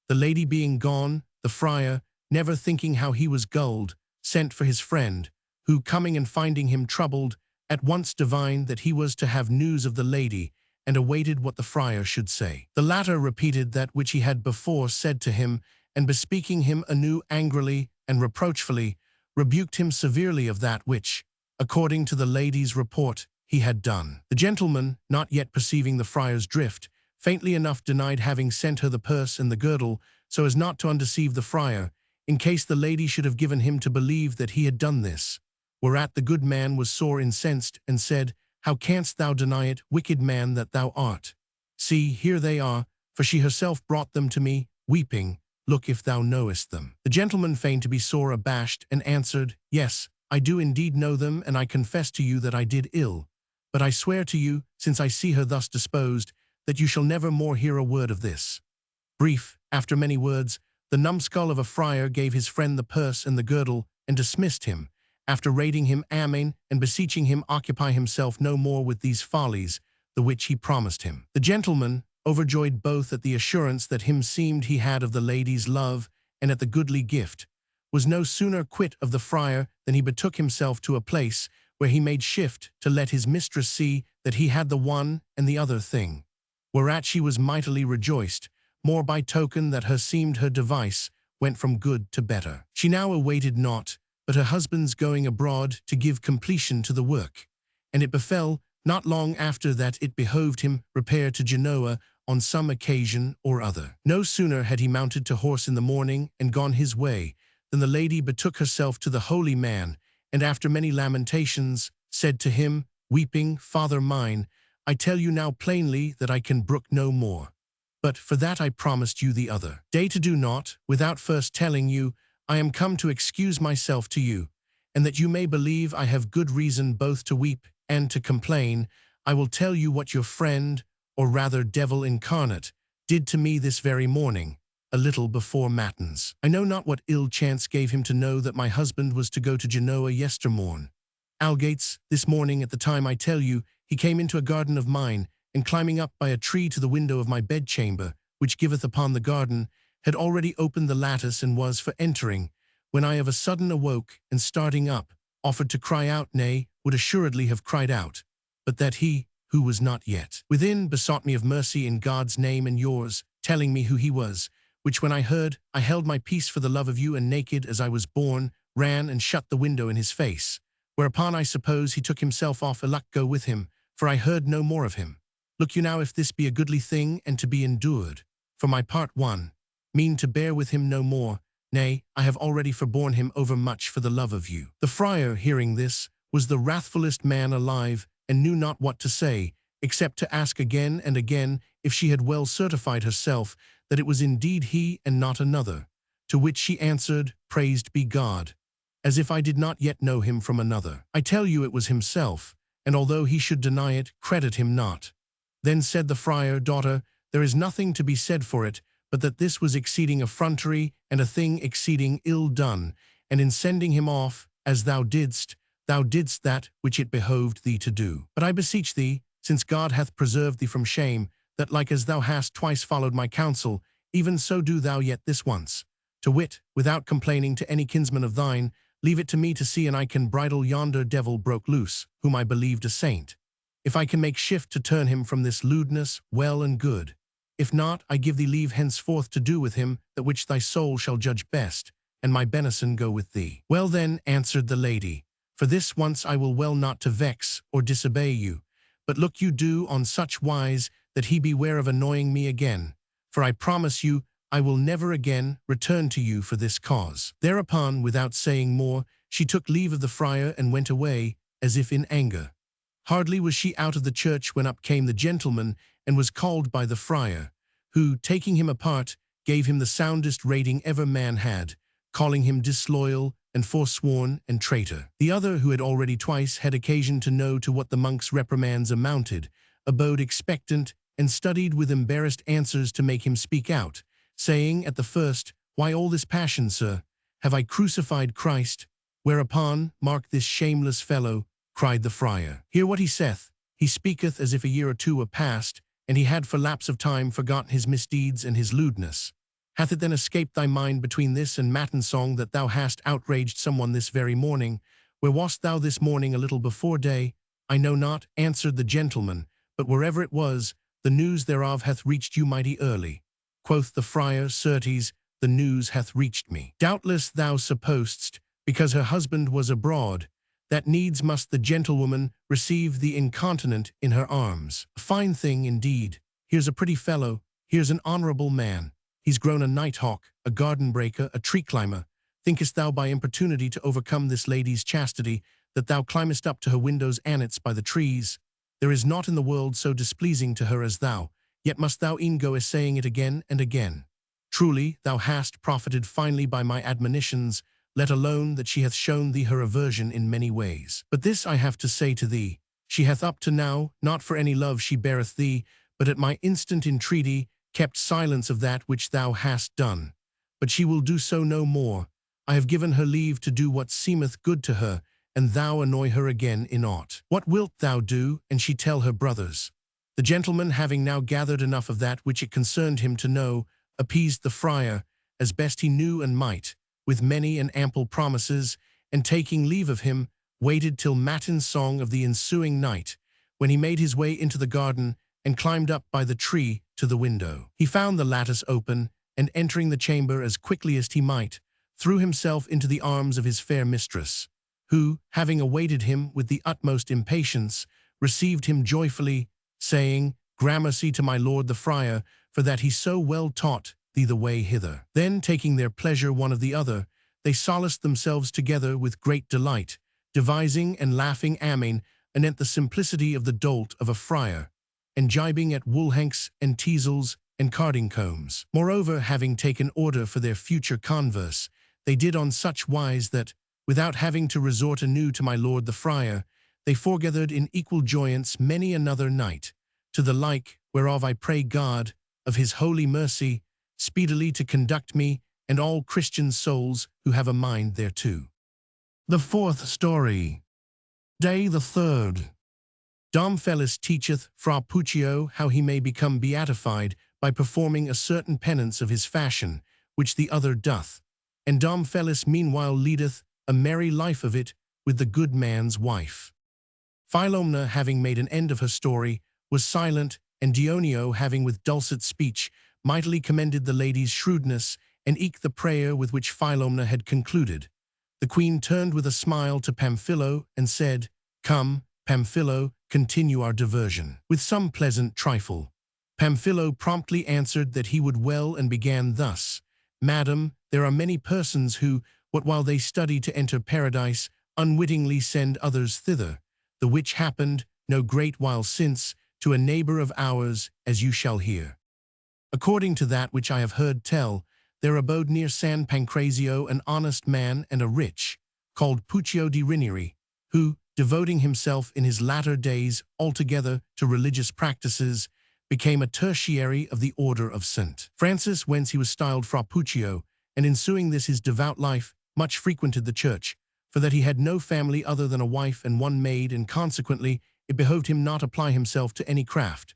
The lady being gone, the friar, never thinking how he was gulled, sent for his friend, who, coming and finding him troubled, at once divined that he was to have news of the lady, and awaited what the friar should say. The latter repeated that which he had before said to him, and bespeaking him anew angrily and reproachfully, rebuked him severely of that which, according to the lady's report, he had done. The gentleman, not yet perceiving the friar's drift, faintly enough denied having sent her the purse and the girdle, so as not to undeceive the friar, in case the lady should have given him to believe that he had done this. Whereat the good man was sore incensed, and said, How canst thou deny it, wicked man that thou art? See, here they are, for she herself brought them to me, weeping. Look if thou knowest them. The gentleman feigned to be sore abashed, and answered, Yes, I do indeed know them, and I confess to you that I did ill. But I swear to you, since I see her thus disposed, that you shall never more hear a word of this. Brief, after many words, the numbskull of a friar gave his friend the purse and the girdle, and dismissed him, after rating him amen, and beseeching him occupy himself no more with these follies, the which he promised him. The gentleman, overjoyed both at the assurance that him seemed he had of the lady's love, and at the goodly gift, was no sooner quit of the friar than he betook himself to a place where he made shift to let his mistress see that he had the one and the other thing. Whereat she was mightily rejoiced, more by token that her seemed her device went from good to better. She now awaited naught but her husband's going abroad to give completion to the work, and it befell not long after that it behoved him repair to Genoa on some occasion or other. No sooner had he mounted to horse in the morning and gone his way, than the lady betook herself to the holy man, and after many lamentations, said to him, weeping, Father mine, I tell you now plainly that I can brook no more. But for that I promised you the other day to do naught, without first telling you, I am come to excuse myself to you, and that you may believe I have good reason both to weep and to complain, I will tell you what your friend, or rather devil incarnate, did to me this very morning, a little before matins. I know not what ill chance gave him to know that my husband was to go to Genoa yestermorn. Algates, this morning at the time I tell you, he came into a garden of mine, and climbing up by a tree to the window of my bedchamber, which giveth upon the garden, had already opened the lattice and was for entering, when I of a sudden awoke, and starting up, offered to cry out, nay, would assuredly have cried out, but that he, who was not yet within, besought me of mercy in God's name and yours, telling me who he was, which when I heard, I held my peace for the love of you, and naked as I was born, ran and shut the window in his face, whereupon I suppose he took himself off a luck go with him, for I heard no more of him. Look you now if this be a goodly thing and to be endured. For my part, one, mean to bear with him no more, nay, I have already forborne him overmuch for the love of you. The friar, hearing this, was the wrathfullest man alive, and knew not what to say, except to ask again and again if she had well certified herself that it was indeed he and not another, to which she answered, Praised be God, as if I did not yet know him from another. I tell you it was himself, and although he should deny it, credit him not. Then said the friar, Daughter, there is nothing to be said for it, but that this was exceeding effrontery, and a thing exceeding ill done, and in sending him off, as thou didst that which it behoved thee to do. But I beseech thee, since God hath preserved thee from shame, that like as thou hast twice followed my counsel, even so do thou yet this once. To wit, without complaining to any kinsman of thine, leave it to me to see an I can bridle yonder devil broke loose, whom I believed a saint. If I can make shift to turn him from this lewdness, well and good. If not, I give thee leave henceforth to do with him that which thy soul shall judge best, and my benison go with thee. Well then, answered the lady, for this once I will well not to vex or disobey you, but look you do on such wise that he beware of annoying me again, for I promise you I will never again return to you for this cause. Thereupon, without saying more, she took leave of the friar and went away, as if in anger. Hardly was she out of the church when up came the gentleman and was called by the friar, who, taking him apart, gave him the soundest rating ever man had, calling him disloyal and forsworn and traitor. The other, who had already twice had occasion to know to what the monk's reprimands amounted, abode expectant and studied with embarrassed answers to make him speak out, saying at the first, Why all this passion, sir? Have I crucified Christ? Whereupon, mark this shameless fellow, cried the friar. Hear what he saith. He speaketh as if a year or two were past, and he had for lapse of time forgotten his misdeeds and his lewdness. Hath it then escaped thy mind between this and matin song that thou hast outraged someone this very morning? Where wast thou this morning a little before day? I know not, answered the gentleman, but wherever it was, the news thereof hath reached you mighty early. Quoth the friar, certes, the news hath reached me. Doubtless thou supposedst, because her husband was abroad, that needs must the gentlewoman receive the incontinent in her arms. A fine thing, indeed. Here's a pretty fellow, here's an honourable man. He's grown a night-hawk, a garden-breaker, a tree-climber. Thinkest thou by importunity to overcome this lady's chastity, that thou climbest up to her windows annets by the trees? There is naught in the world so displeasing to her as thou, yet must thou e'en go essaying it again and again. Truly, thou hast profited finely by my admonitions, let alone that she hath shown thee her aversion in many ways. But this I have to say to thee, she hath up to now, not for any love she beareth thee, but at my instant entreaty, kept silence of that which thou hast done. But she will do so no more. I have given her leave to do what seemeth good to her, and thou annoy her again in aught. What wilt thou do, and she tell her brothers? The gentleman, having now gathered enough of that which it concerned him to know, appeased the friar, as best he knew and might, with many and ample promises, and taking leave of him, waited till matin song of the ensuing night, when he made his way into the garden and climbed up by the tree to the window. He found the lattice open, and entering the chamber as quickly as he might, threw himself into the arms of his fair mistress, who, having awaited him with the utmost impatience, received him joyfully, saying, Gramercy to my lord the friar, for that he so well taught thee the way hither. Then, taking their pleasure one of the other, they solaced themselves together with great delight, devising and laughing amain anent the simplicity of the dolt of a friar, and jibing at woolhanks and teazels and carding combs. Moreover, having taken order for their future converse, they did on such wise that, without having to resort anew to my lord the friar, they foregathered in equal joyance many another night, to the like, whereof I pray God, of his holy mercy, speedily to conduct me and all Christian souls who have a mind thereto. The fourth story. Day the third. Dom Fellis teacheth Fra Puccio how he may become beatified by performing a certain penance of his fashion, which the other doth, and Dom Fellis meanwhile leadeth a merry life of it with the good man's wife. Philomena, having made an end of her story, was silent, and Dionio, having with dulcet speech mightily commended the lady's shrewdness, and eke the prayer with which Philomena had concluded, the queen turned with a smile to Pamphilo and said, Come, Pamphilo, continue our diversion. With some pleasant trifle, Pamphilo promptly answered that he would well, and began thus, Madam, there are many persons who, what while they study to enter paradise, unwittingly send others thither, the which happened, no great while since, to a neighbor of ours, as you shall hear. According to that which I have heard tell, there abode near San Pancrazio an honest man and a rich, called Puccio di Rinieri, who, devoting himself in his latter days altogether to religious practices, became a tertiary of the order of St. Francis, whence he was styled Fra Puccio, and ensuing this his devout life, much frequented the church, for that he had no family other than a wife and one maid, and consequently it behoved him not apply himself to any craft.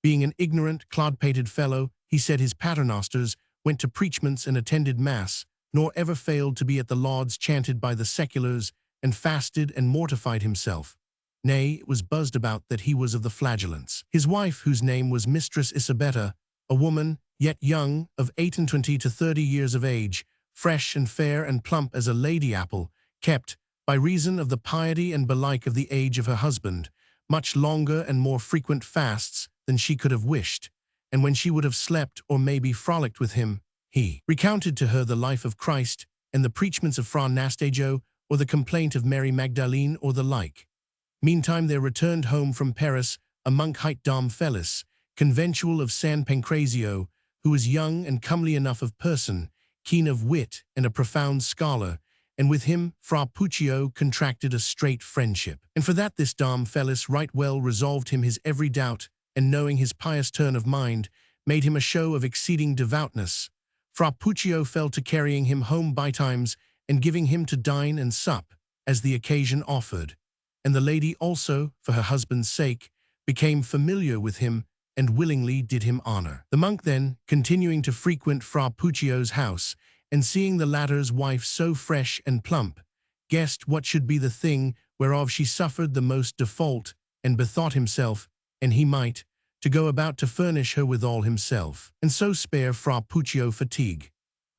Being an ignorant, clod-pated fellow, he said his paternosters, went to preachments and attended mass, nor ever failed to be at the lauds chanted by the seculars, and fasted and mortified himself. Nay, it was buzzed about that he was of the flagellants. His wife, whose name was Mistress Isabetta, a woman, yet young, of 28 to 30 years of age, fresh and fair and plump as a lady apple, kept, by reason of the piety and belike of the age of her husband, much longer and more frequent fasts than she could have wished, and when she would have slept or maybe frolicked with him, he recounted to her the life of Christ, and the preachments of Fra Nastajo, or the complaint of Mary Magdalene, or the like. Meantime there returned home from Paris a monk hight Dom Felis, conventual of San Pancrazio, who was young and comely enough of person, keen of wit, and a profound scholar, and with him Fra Puccio contracted a straight friendship. And for that this Dom Felis right well resolved him his every doubt, and knowing his pious turn of mind, made him a show of exceeding devoutness. Fra Puccio fell to carrying him home betimes, and giving him to dine and sup, as the occasion offered. And the lady also, for her husband's sake, became familiar with him, and willingly did him honor. The monk then, continuing to frequent Fra Puccio's house, and seeing the latter's wife so fresh and plump, guessed what should be the thing whereof she suffered the most default, and bethought himself, and he might, to go about to furnish her withal himself, and so spare Fra Puccio fatigue.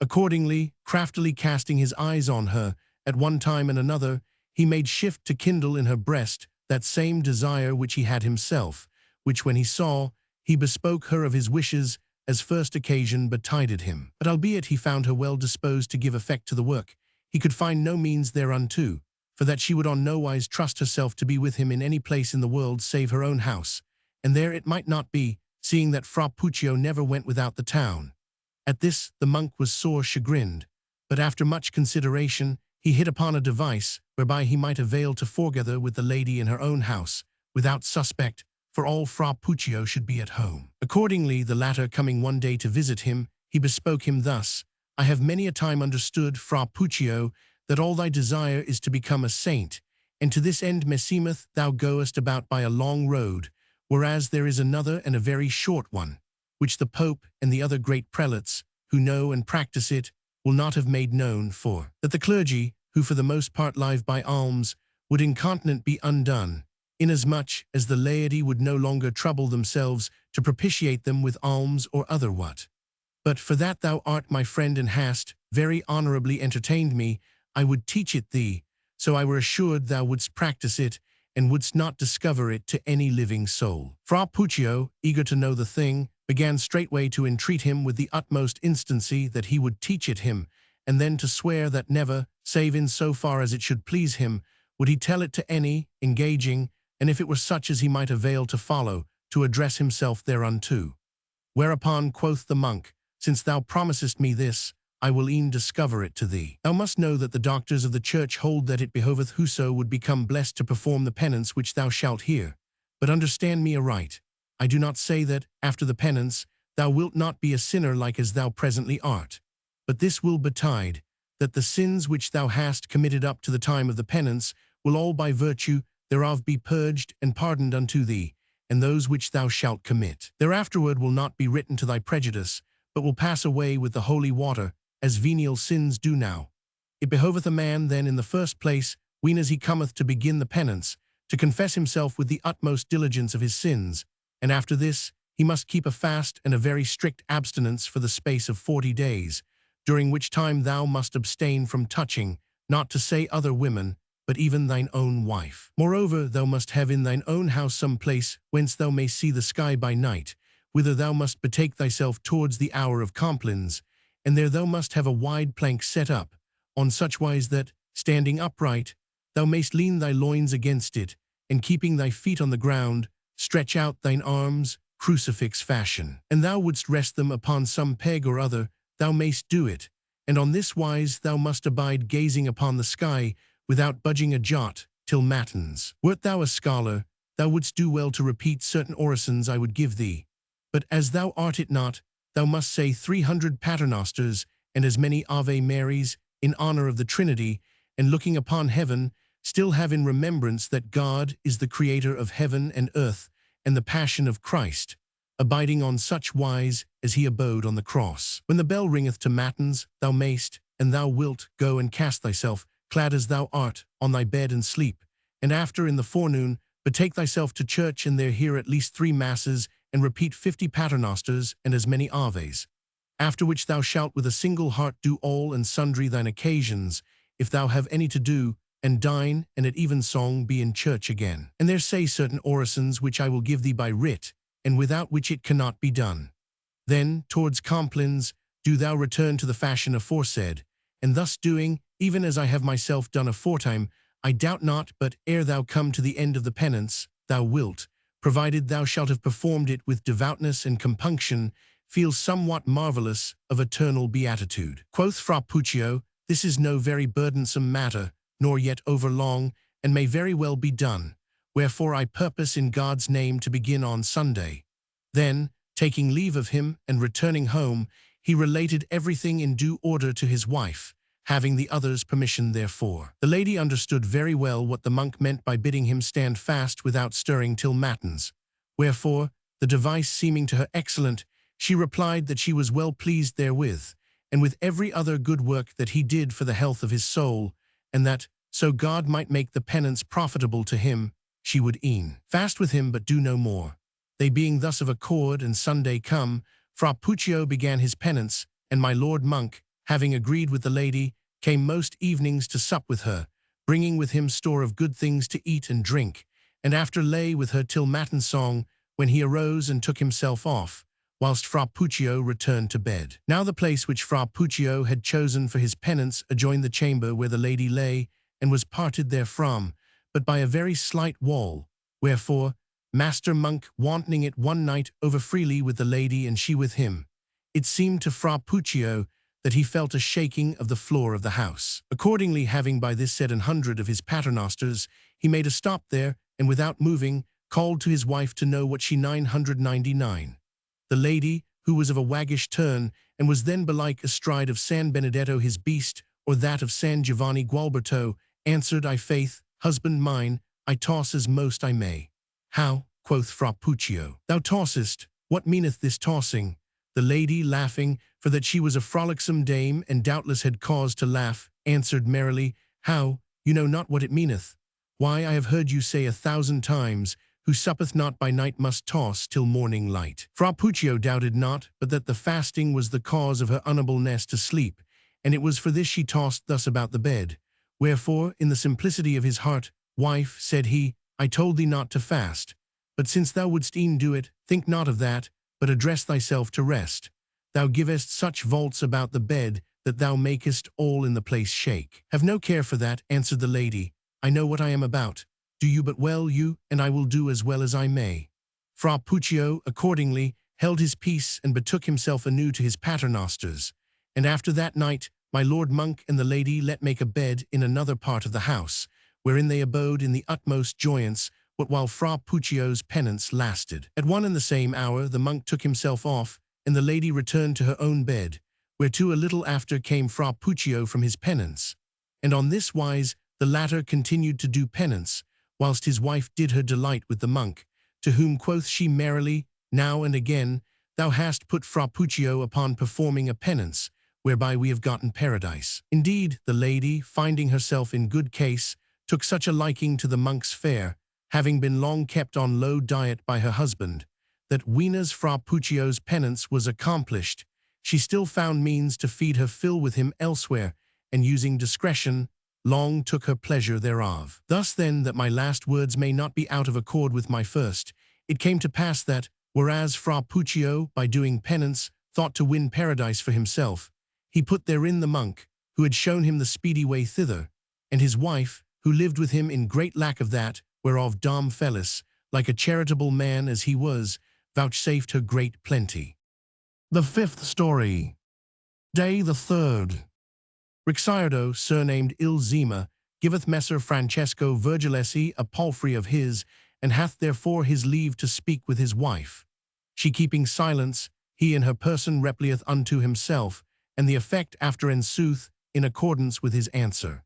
Accordingly, craftily casting his eyes on her, at one time and another, he made shift to kindle in her breast that same desire which he had himself, which when he saw, he bespoke her of his wishes, as first occasion betided him. But albeit he found her well disposed to give effect to the work, he could find no means thereunto, for that she would on no wise trust herself to be with him in any place in the world save her own house, and there it might not be, seeing that Fra Puccio never went without the town. At this the monk was sore chagrined, but after much consideration, he hit upon a device whereby he might avail to foregather with the lady in her own house, without suspect, for all Fra Puccio should be at home. Accordingly, the latter coming one day to visit him, he bespoke him thus: I have many a time understood, Fra Puccio, that all thy desire is to become a saint, and to this end meseemeth thou goest about by a long road, whereas there is another and a very short one, which the Pope and the other great prelates, who know and practice it, will not have made known, for that the clergy, who for the most part live by alms, would incontinent be undone, inasmuch as the laity would no longer trouble themselves to propitiate them with alms or other what. But for that thou art my friend and hast very honorably entertained me, I would teach it thee, so I were assured thou wouldst practice it, and wouldst not discover it to any living soul. Fra Puccio, eager to know the thing, began straightway to entreat him with the utmost instancy that he would teach it him, and then to swear that never, save in so far as it should please him, would he tell it to any, engaging, and if it were such as he might avail to follow, to address himself thereunto. Whereupon quoth the monk, Since thou promisest me this, I will e'en discover it to thee. Thou must know that the doctors of the church hold that it behoveth whoso would become blessed to perform the penance which thou shalt hear. But understand me aright. I do not say that, after the penance, thou wilt not be a sinner like as thou presently art. But this will betide, that the sins which thou hast committed up to the time of the penance will all by virtue thereof be purged and pardoned unto thee, and those which thou shalt commit thereafterward will not be written to thy prejudice, but will pass away with the holy water, as venial sins do now. It behoveth a man then in the first place, when as he cometh to begin the penance, to confess himself with the utmost diligence of his sins, and after this he must keep a fast and a very strict abstinence for the space of 40 days, during which time thou must abstain from touching, not to say other women, but even thine own wife. Moreover, thou must have in thine own house some place whence thou may see the sky by night, whither thou must betake thyself towards the hour of complines, and there thou must have a wide plank set up, on such wise that, standing upright, thou mayst lean thy loins against it, and keeping thy feet on the ground, stretch out thine arms, crucifix fashion. And thou wouldst rest them upon some peg or other, thou mayst do it, and on this wise thou must abide gazing upon the sky, without budging a jot, till matins. Wert thou a scholar, thou wouldst do well to repeat certain orisons I would give thee. But as thou art it not, thou must say 300 paternosters, and as many Ave Marys, in honor of the Trinity, and looking upon heaven, still have in remembrance that God is the creator of heaven and earth, and the passion of Christ, abiding on such wise as he abode on the cross. When the bell ringeth to matins, thou mayst, and thou wilt go and cast thyself, clad as thou art, on thy bed and sleep. And after in the forenoon betake thyself to church, and there hear at least 3 masses, and repeat 50 paternosters and as many aves. After which thou shalt with a single heart do all and sundry thine occasions, if thou have any to do, and dine, and at evensong be in church again. And there say certain orisons which I will give thee by writ, and without which it cannot be done. Then, towards complines, do thou return to the fashion aforesaid, and thus doing, even as I have myself done aforetime, I doubt not but, ere thou come to the end of the penance, thou wilt, provided thou shalt have performed it with devoutness and compunction, feel somewhat marvellous of eternal beatitude. Quoth Fra Puccio, this is no very burdensome matter, nor yet overlong, and may very well be done, wherefore I purpose in God's name to begin on Sunday. Then, taking leave of him and returning home, he related everything in due order to his wife, having the others' permission therefore. The lady understood very well what the monk meant by bidding him stand fast without stirring till matins, wherefore, the device seeming to her excellent, she replied that she was well pleased therewith, and with every other good work that he did for the health of his soul, and that, so God might make the penance profitable to him, she would e'en fast with him but do no more. They being thus of accord, and Sunday come, Fra Puccio began his penance, and my lord monk, having agreed with the lady, came most evenings to sup with her, bringing with him store of good things to eat and drink, and after lay with her till matin song, when he arose and took himself off, whilst Fra Puccio returned to bed. Now the place which Fra Puccio had chosen for his penance adjoined the chamber where the lady lay, and was parted therefrom, but by a very slight wall, wherefore, Master Monk wantoning it one night over freely with the lady and she with him, it seemed to Fra Puccio that he felt a shaking of the floor of the house. Accordingly, having by this said 100 of his paternosters, he made a stop there, and without moving, called to his wife to know what she 999. The lady, who was of a waggish turn, and was then belike astride of San Benedetto his beast, or that of San Giovanni Gualberto, answered, I faith, husband mine, I toss as most I may. How, quoth Fra Puccio, thou tossest, what meaneth this tossing? The lady, laughing, for that she was a frolicsome dame, and doubtless had cause to laugh, answered merrily, how, you know not what it meaneth? Why, I have heard you say 1,000 times, who suppeth not by night must toss till morning light. Fra Puccio doubted not, but that the fasting was the cause of her unableness to sleep, and it was for this she tossed thus about the bed. Wherefore, in the simplicity of his heart, wife, said he, I told thee not to fast, but since thou wouldst e'en do it, think not of that, but address thyself to rest. Thou givest such vaults about the bed, that thou makest all in the place shake. Have no care for that, answered the lady, I know what I am about. Do you but well you, and I will do as well as I may. Fra Puccio, accordingly, held his peace and betook himself anew to his paternosters, and after that night, my lord monk and the lady let make a bed in another part of the house, wherein they abode in the utmost joyance, what while Fra Puccio's penance lasted. At one and the same hour the monk took himself off, and the lady returned to her own bed, whereto a little after came Fra Puccio from his penance. And on this wise the latter continued to do penance, whilst his wife did her delight with the monk, to whom quoth she merrily, now and again, thou hast put Fra Puccio upon performing a penance, whereby we have gotten paradise. Indeed, the lady, finding herself in good case, took such a liking to the monk's fare, having been long kept on low diet by her husband, that weenas Fra Puccio's penance was accomplished, she still found means to feed her fill with him elsewhere, and using discretion, long took her pleasure thereof. Thus then, that my last words may not be out of accord with my first, it came to pass that, whereas Fra Puccio, by doing penance, thought to win paradise for himself, he put therein the monk, who had shown him the speedy way thither, and his wife, who lived with him in great lack of that, whereof Dom Fellis, like a charitable man as he was, vouchsafed her great plenty. The 5th story. Day the 3rd. Ricciardo, surnamed Il Zima, giveth Messer Francesco Virgilesi a palfrey of his, and hath therefore his leave to speak with his wife. She keeping silence, he in her person replieth unto himself, and the effect after ensueth in accordance with his answer.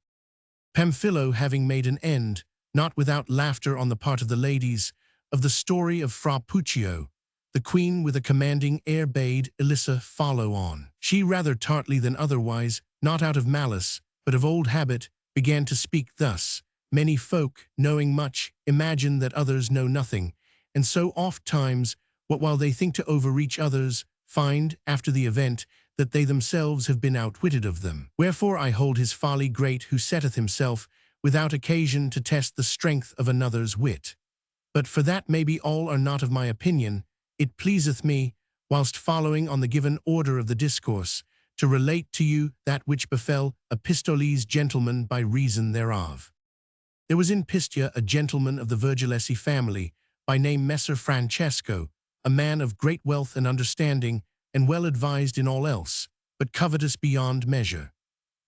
Pamphilo having made an end, not without laughter on the part of the ladies, of the story of Fra Puccio, The queen with a commanding air bade Elissa follow on. She rather tartly than otherwise, not out of malice, but of old habit, began to speak thus. Many folk, knowing much, imagine that others know nothing, and so oft times, what while they think to overreach others, find, after the event, that they themselves have been outwitted of them. Wherefore I hold his folly great who setteth himself, without occasion to test the strength of another's wit. But for that maybe all are not of my opinion, it pleaseth me, whilst following on the given order of the discourse, to relate to you that which befell a Pistoles gentleman by reason thereof. There was in Pistia a gentleman of the Vergilesi family, by name Messer Francesco, a man of great wealth and understanding, and well advised in all else, but covetous beyond measure.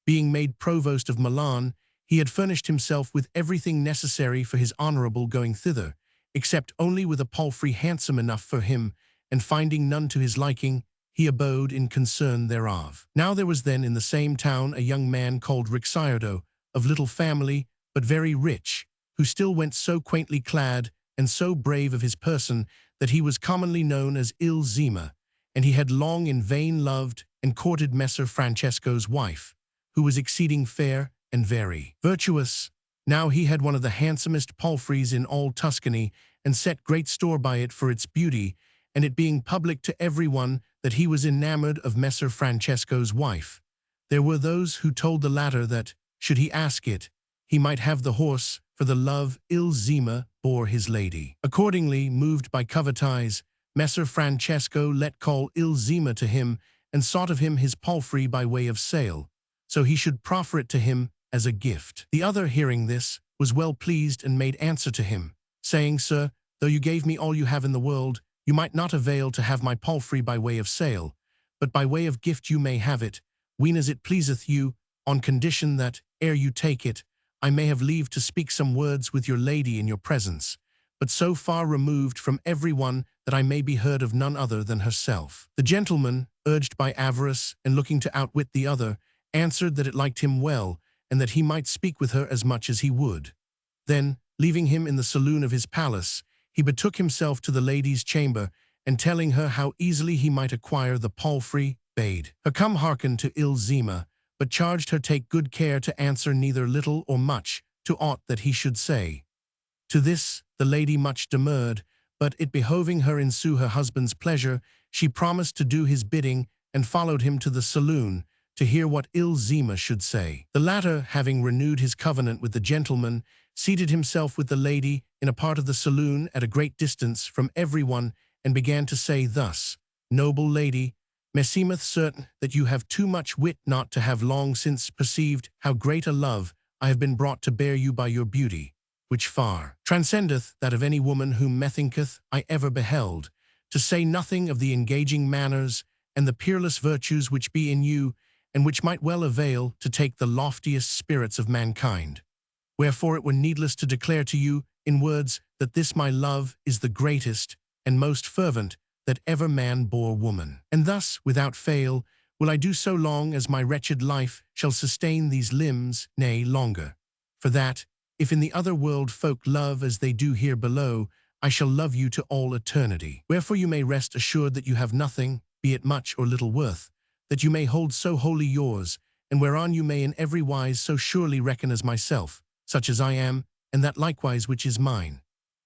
Being made provost of Milan, he had furnished himself with everything necessary for his honorable going thither, except only with a palfrey handsome enough for him, and finding none to his liking, he abode in concern thereof. Now there was then in the same town a young man called Ricciardo, of little family, but very rich, who still went so quaintly clad, and so brave of his person, that he was commonly known as Il Zima, and he had long in vain loved and courted Messer Francesco's wife, who was exceeding fair and very virtuous. Now he had one of the handsomest palfreys in all Tuscany, and set great store by it for its beauty, and it being public to every one that he was enamored of Messer Francesco's wife. There were those who told the latter that, should he ask it, he might have the horse, for the love Il Zima bore his lady. Accordingly, moved by covetise, Messer Francesco let call Il Zima to him, and sought of him his palfrey by way of sale, so he should proffer it to him as a gift. The other, hearing this, was well pleased and made answer to him, saying, Sir, though you gave me all you have in the world, you might not avail to have my palfrey by way of sale, but by way of gift you may have it, ween as it pleaseth you, on condition that, ere you take it, I may have leave to speak some words with your lady in your presence, but so far removed from every one that I may be heard of none other than herself. The gentleman, urged by avarice and looking to outwit the other, answered that it liked him well, and that he might speak with her as much as he would. Then, leaving him in the saloon of his palace, he betook himself to the lady's chamber, and telling her how easily he might acquire the palfrey, bade her come hearken to Il Zima, but charged her take good care to answer neither little or much to aught that he should say. To this the lady much demurred, but it behoving her ensue her husband's pleasure, she promised to do his bidding, and followed him to the saloon, to hear what Il Zima should say. The latter, having renewed his covenant with the gentleman, seated himself with the lady in a part of the saloon at a great distance from every one, and began to say thus, Noble lady, meseemeth certain that you have too much wit not to have long since perceived how great a love I have been brought to bear you by your beauty, which far transcendeth that of any woman whom methinketh I ever beheld, to say nothing of the engaging manners and the peerless virtues which be in you, and which might well avail to take the loftiest spirits of mankind. Wherefore it were needless to declare to you, in words, that this my love is the greatest and most fervent that ever man bore woman. And thus, without fail, will I do so long as my wretched life shall sustain these limbs, nay, longer. For that, if in the other world folk love as they do here below, I shall love you to all eternity. Wherefore you may rest assured that you have nothing, be it much or little worth, that you may hold so wholly yours, and whereon you may in every wise so surely reckon as myself, such as I am, and that likewise which is mine.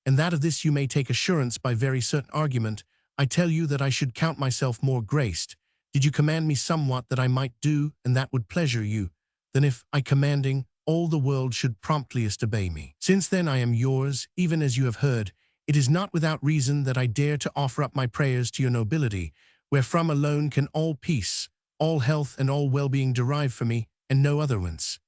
And that of this you may take assurance by very certain argument, I tell you that I should count myself more graced, did you command me somewhat that I might do, and that would pleasure you, than if, I commanding, all the world should promptliest obey me. Since then I am yours, even as you have heard, it is not without reason that I dare to offer up my prayers to your nobility, wherefrom alone can all peace, all health and all well-being derive for me, and no other whence.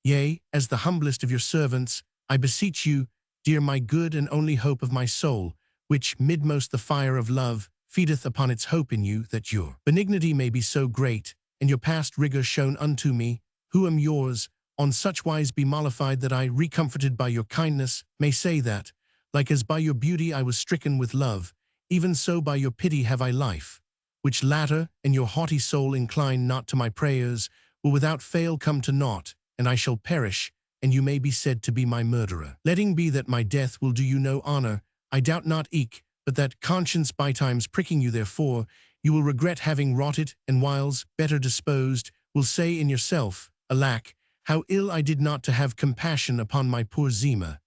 Yea, as the humblest of your servants, I beseech you, dear my good and only hope of my soul, which, midmost the fire of love, feedeth upon its hope in you, that your benignity may be so great, and your past rigor shown unto me, who am yours, on such wise be mollified that I, recomforted by your kindness, may say that, like as by your beauty I was stricken with love, even so by your pity have I life, which latter, and your haughty soul incline not to my prayers, will without fail come to naught, and I shall perish, and you may be said to be my murderer. Letting be that my death will do you no honor, I doubt not eke, but that conscience by times pricking you therefore, you will regret having wrought it, and whiles, better disposed, will say in yourself, Alack, how ill I did not to have compassion upon my poor Zema.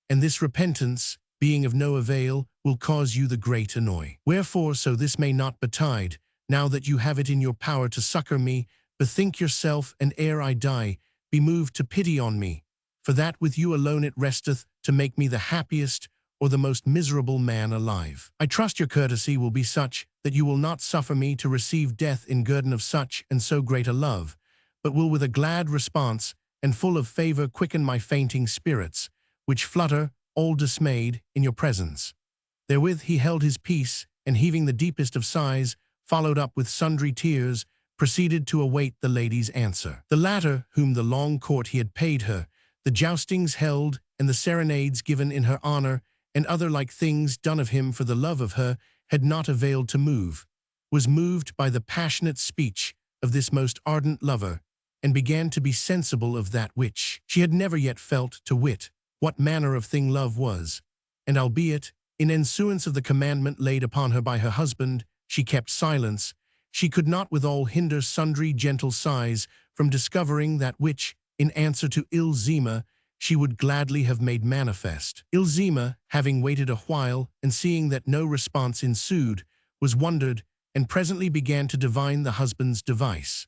And this repentance, being of no avail, will cause you the great annoy. Wherefore, so this may not betide, now that you have it in your power to succor me, bethink yourself, and ere I die, be moved to pity on me, for that with you alone it resteth to make me the happiest or the most miserable man alive. I trust your courtesy will be such that you will not suffer me to receive death in guerdon of such and so great a love, but will with a glad response and full of favour quicken my fainting spirits, which flutter, all dismayed, in your presence. Therewith he held his peace, and heaving the deepest of sighs, followed up with sundry tears, proceeded to await the lady's answer. The latter, whom the long court he had paid her, the joustings held, and the serenades given in her honour, and other like things done of him for the love of her, had not availed to move, was moved by the passionate speech of this most ardent lover, and began to be sensible of that which she had never yet felt, to wit, what manner of thing love was, and albeit, in ensuance of the commandment laid upon her by her husband, she kept silence, she could not withal hinder sundry gentle sighs from discovering that which, in answer to ill Zema, she would gladly have made manifest. Ill Zema, having waited a while, and seeing that no response ensued, was wondered, and presently began to divine the husband's device.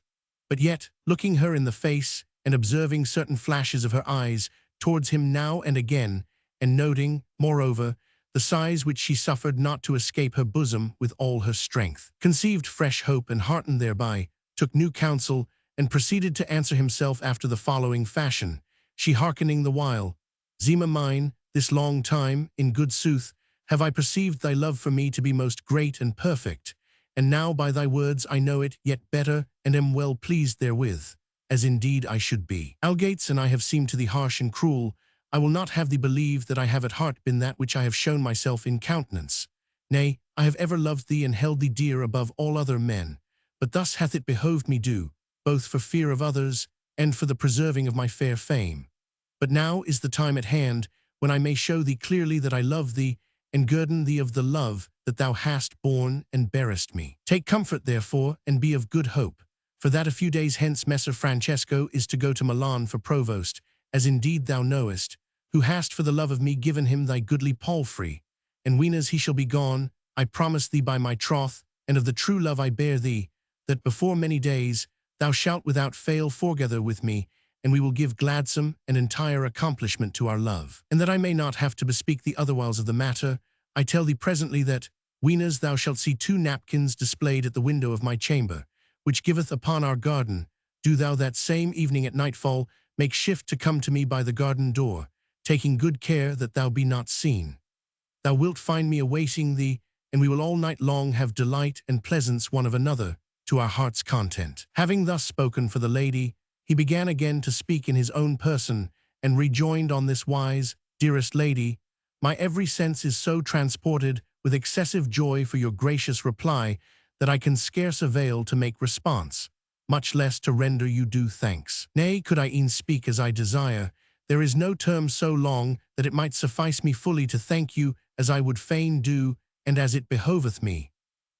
But yet, looking her in the face, and observing certain flashes of her eyes towards him now and again, and noting, moreover, the sighs which she suffered not to escape her bosom with all her strength, conceived fresh hope, and heartened thereby, took new counsel, and proceeded to answer himself after the following fashion, she hearkening the while, Zema mine, this long time, in good sooth, have I perceived thy love for me to be most great and perfect, and now by thy words I know it yet better, and am well pleased therewith, as indeed I should be. Algates, and I have seemed to thee harsh and cruel, I will not have thee believe that I have at heart been that which I have shown myself in countenance. Nay, I have ever loved thee and held thee dear above all other men, but thus hath it behoved me do, both for fear of others, and for the preserving of my fair fame. But now is the time at hand, when I may show thee clearly that I love thee, and guerdon thee of the love that thou hast borne and bearest me. Take comfort, therefore, and be of good hope, for that a few days hence Messer Francesco is to go to Milan for provost, as indeed thou knowest, who hast for the love of me given him thy goodly palfrey, and weenas he shall be gone, I promise thee by my troth, and of the true love I bear thee, that before many days thou shalt without fail foregather with me, and we will give gladsome and entire accomplishment to our love. And that I may not have to bespeak the otherwhiles of the matter, I tell thee presently that, weenas thou shalt see 2 napkins displayed at the window of my chamber, which giveth upon our garden. Do thou that same evening at nightfall make shift to come to me by the garden door, taking good care that thou be not seen. Thou wilt find me awaiting thee, and we will all night long have delight and pleasance one of another, to our heart's content. Having thus spoken for the lady, he began again to speak in his own person, and rejoined on this wise, Dearest lady, my every sense is so transported with excessive joy for your gracious reply, that I can scarce avail to make response, much less to render you due thanks. Nay, could I e'en speak as I desire, there is no term so long that it might suffice me fully to thank you as I would fain do, and as it behoveth me.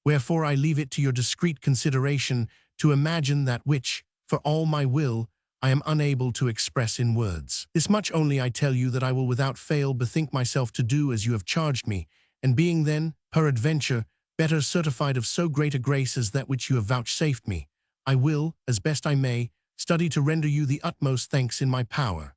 Wherefore I leave it to your discreet consideration to imagine that which, for all my will, I am unable to express in words. This much only I tell you, that I will without fail bethink myself to do as you have charged me, and being then, peradventure, better certified of so great a grace as that which you have vouchsafed me, I will, as best I may, study to render you the utmost thanks in my power.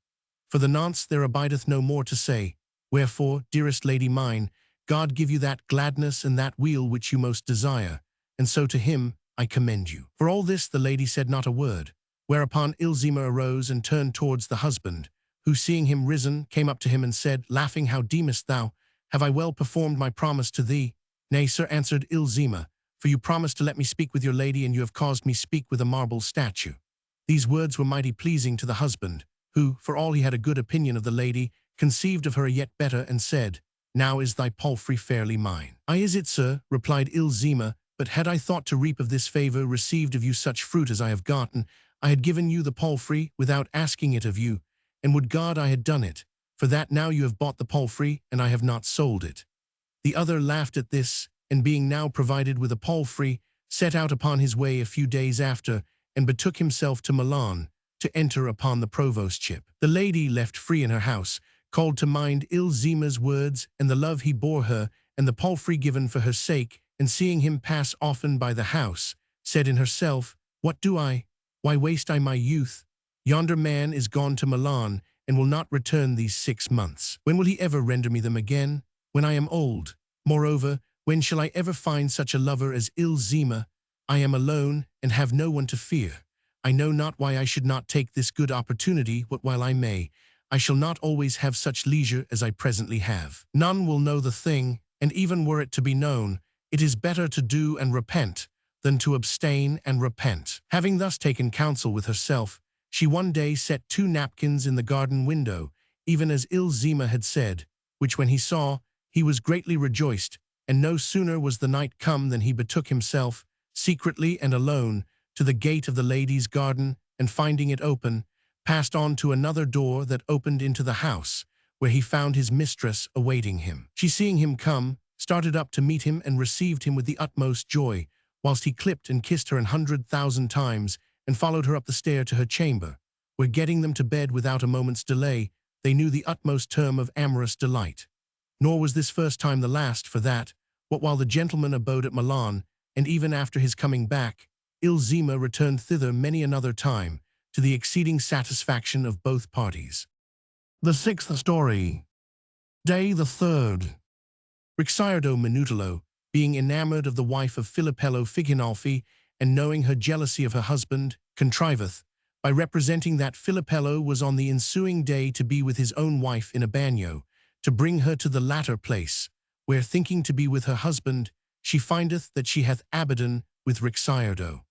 For the nonce there abideth no more to say, wherefore, dearest lady mine, God give you that gladness and that weal which you most desire, and so to him I commend you. For all this the lady said not a word, whereupon ill Zema arose and turned towards the husband, who seeing him risen, came up to him and said, laughing, How deemest thou? Have I well performed my promise to thee? Nay, sir, answered ill Zema, for you promised to let me speak with your lady, and you have caused me speak with a marble statue. These words were mighty pleasing to the husband, who, for all he had a good opinion of the lady, conceived of her a yet better, and said, Now is thy palfrey fairly mine. Aye is it, sir, replied ill Zema, but had I thought to reap of this favour received of you such fruit as I have gotten, I had given you the palfrey without asking it of you, and would God I had done it, for that now you have bought the palfrey, and I have not sold it. The other laughed at this, and being now provided with a palfrey, set out upon his way a few days after, and betook himself to Milan, to enter upon the provostship. The lady, left free in her house, called to mind ill Zima's words, and the love he bore her, and the palfrey given for her sake, and seeing him pass often by the house, said in herself, "What do I? Why waste I my youth? Yonder man is gone to Milan, and will not return these 6 months. When will he ever render me them again? When I am old. Moreover, when shall I ever find such a lover as ill Zima? I am alone, and have no one to fear. I know not why I should not take this good opportunity, what while I may. I shall not always have such leisure as I presently have. None will know the thing, and even were it to be known, it is better to do and repent, than to abstain and repent." Having thus taken counsel with herself, she one day set 2 napkins in the garden window, even as ill Zima had said, which when he saw, he was greatly rejoiced, and no sooner was the night come than he betook himself, secretly and alone, to the gate of the lady's garden, and finding it open, passed on to another door that opened into the house, where he found his mistress awaiting him. She, seeing him come, started up to meet him and received him with the utmost joy, whilst he clipped and kissed her 100,000 times, and followed her up the stair to her chamber, where getting them to bed without a moment's delay, they knew the utmost term of amorous delight. Nor was this first time the last, for that, what while the gentleman abode at Milan, and even after his coming back, ill Zima returned thither many another time, to the exceeding satisfaction of both parties. The 6th story. Day the 3rd. Ricciardo Manutolo, being enamored of the wife of Filippello Figinolfi, and knowing her jealousy of her husband, contriveth, by representing that Filippello was on the ensuing day to be with his own wife in a bagno, to bring her to the latter place, where thinking to be with her husband, she findeth that she hath Abaddon with Ricciardo.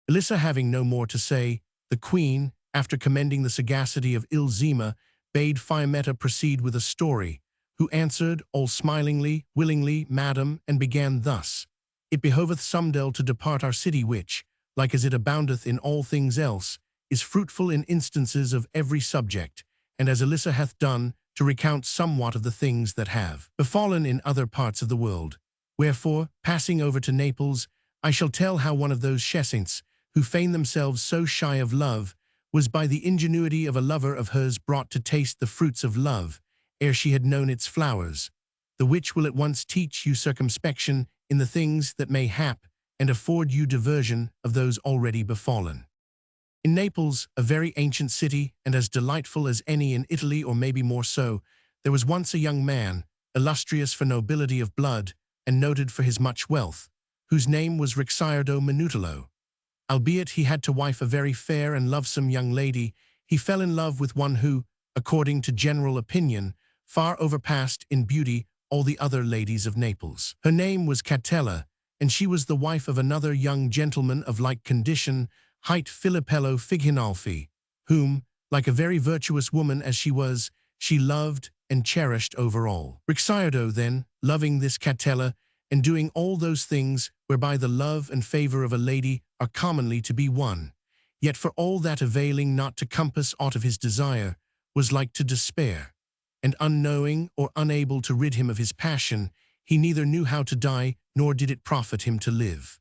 Elissa having no more to say, the queen, after commending the sagacity of ill Zima, bade Fiammetta proceed with a story, who answered, all smilingly, willingly, madam, and began thus: "It behoveth Sumdel to depart our city which, like as it aboundeth in all things else, is fruitful in instances of every subject, and as Elissa hath done, to recount somewhat of the things that have befallen in other parts of the world. Wherefore, passing over to Naples, I shall tell how one of those Chessaints, who feign themselves so shy of love, was by the ingenuity of a lover of hers brought to taste the fruits of love, ere she had known its flowers, the which will at once teach you circumspection in the things that may hap, and afford you diversion of those already befallen. In Naples, a very ancient city, and as delightful as any in Italy or maybe more so, there was once a young man, illustrious for nobility of blood, and noted for his much wealth, whose name was Ricciardo Manutolo. Albeit he had to wife a very fair and lovesome young lady, he fell in love with one who, according to general opinion, far overpassed in beauty all the other ladies of Naples. Her name was Catella, and she was the wife of another young gentleman of like condition, hight Filippello Figinolfi, whom, like a very virtuous woman as she was, she loved and cherished over all. Ricciardo then, loving this Catella, and doing all those things whereby the love and favor of a lady are commonly to be won, yet for all that availing not to compass aught of his desire, was like to despair, and unknowing or unable to rid him of his passion, he neither knew how to die, nor did it profit him to live.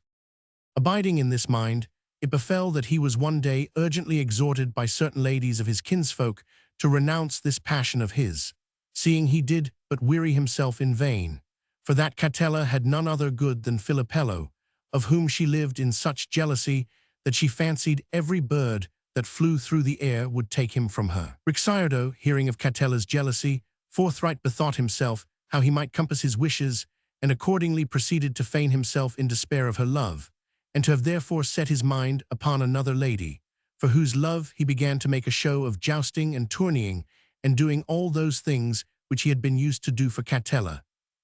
Abiding in this mind, it befell that he was one day urgently exhorted by certain ladies of his kinsfolk to renounce this passion of his, seeing he did but weary himself in vain, for that Catella had none other good than Filippello, of whom she lived in such jealousy that she fancied every bird that flew through the air would take him from her. Ricciardo, hearing of Catella's jealousy, forthright bethought himself how he might compass his wishes, and accordingly proceeded to feign himself in despair of her love, and to have therefore set his mind upon another lady, for whose love he began to make a show of jousting and tourneying, and doing all those things which he had been used to do for Catella.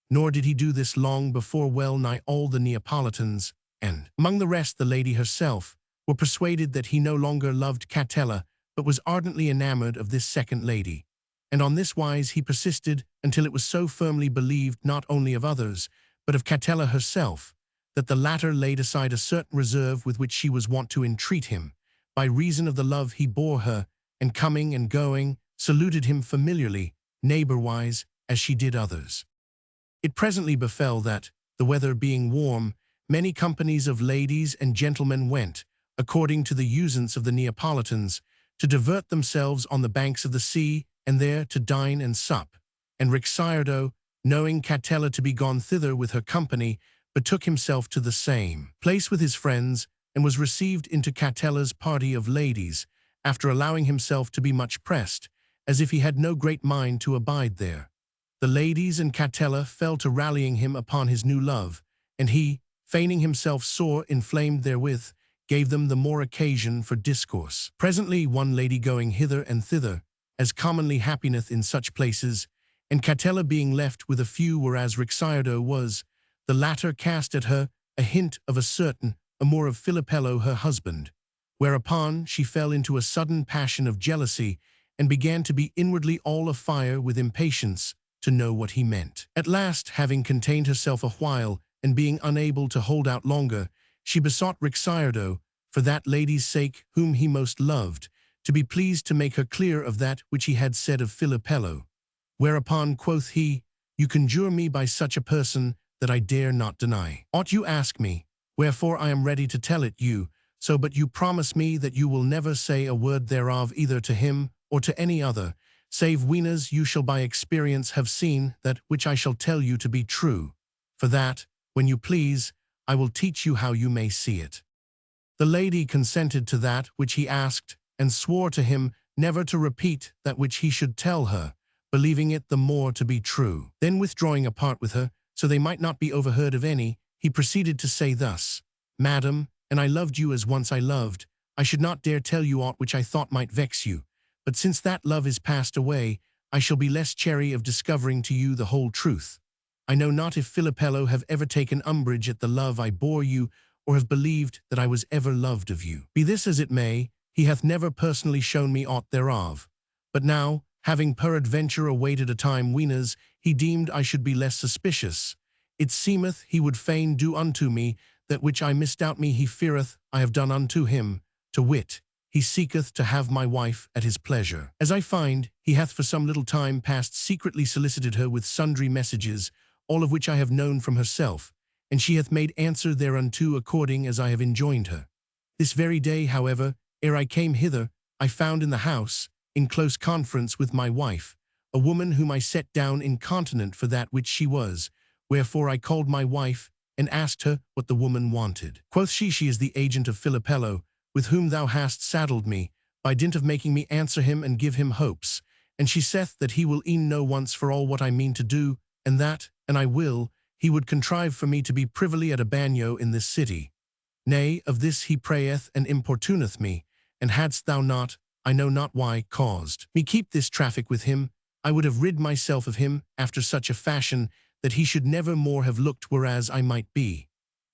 Nor did he do this long before well nigh all the Neapolitans, and, among the rest, the lady herself, were persuaded that he no longer loved Catella, but was ardently enamored of this second lady. And on this wise he persisted until it was so firmly believed not only of others, but of Catella herself, that the latter laid aside a certain reserve with which she was wont to entreat him, by reason of the love he bore her, and coming and going, saluted him familiarly, neighbor-wise, as she did others. It presently befell that, the weather being warm, many companies of ladies and gentlemen went, according to the usance of the Neapolitans, to divert themselves on the banks of the sea, and there to dine and sup. And Ricciardo, knowing Catella to be gone thither with her company, betook himself to the same place with his friends, and was received into Catella's party of ladies, after allowing himself to be much pressed, as if he had no great mind to abide there. The ladies and Catella fell to rallying him upon his new love, and he, feigning himself sore inflamed therewith, gave them the more occasion for discourse. Presently one lady going hither and thither, as commonly happeneth in such places, and Catella being left with a few whereas Ricciardo was, the latter cast at her a hint of a certain amour of Filippello her husband, whereupon she fell into a sudden passion of jealousy, and began to be inwardly all afire with impatience to know what he meant. At last, having contained herself a while, and being unable to hold out longer, she besought Ricciardo, for that lady's sake whom he most loved, to be pleased to make her clear of that which he had said of Filippello. Whereupon quoth he, "You conjure me by such a person that I dare not deny. Ought you ask me, wherefore I am ready to tell it you, so but you promise me that you will never say a word thereof either to him or to any other, save weenas you shall by experience have seen that which I shall tell you to be true. For that, when you please, I will teach you how you may see it." The lady consented to that which he asked, and swore to him never to repeat that which he should tell her, believing it the more to be true. Then withdrawing apart with her, so they might not be overheard of any, he proceeded to say thus, "Madam, and I loved you as once I loved, I should not dare tell you aught which I thought might vex you, but since that love is passed away, I shall be less chary of discovering to you the whole truth. I know not if Filippello have ever taken umbrage at the love I bore you, or have believed that I was ever loved of you. Be this as it may, he hath never personally shown me aught thereof. But now, having peradventure awaited a time weenas, he deemed I should be less suspicious. It seemeth he would fain do unto me that which I misdoubt me he feareth I have done unto him, to wit, he seeketh to have my wife at his pleasure. As I find, he hath for some little time past secretly solicited her with sundry messages, all of which I have known from herself, and she hath made answer thereunto according as I have enjoined her. This very day, however, ere I came hither, I found in the house, in close conference with my wife, a woman whom I set down incontinent for that which she was, wherefore I called my wife, and asked her what the woman wanted. Quoth she is the agent of Filippello, with whom thou hast saddled me, by dint of making me answer him and give him hopes, and she saith that he will e'en know once for all what I mean to do, and that, and I will, he would contrive for me to be privily at a bagnio in this city. Nay, of this he prayeth and importuneth me, and hadst thou not, I know not why, caused me keep this traffic with him, I would have rid myself of him after such a fashion that he should never more have looked whereas I might be.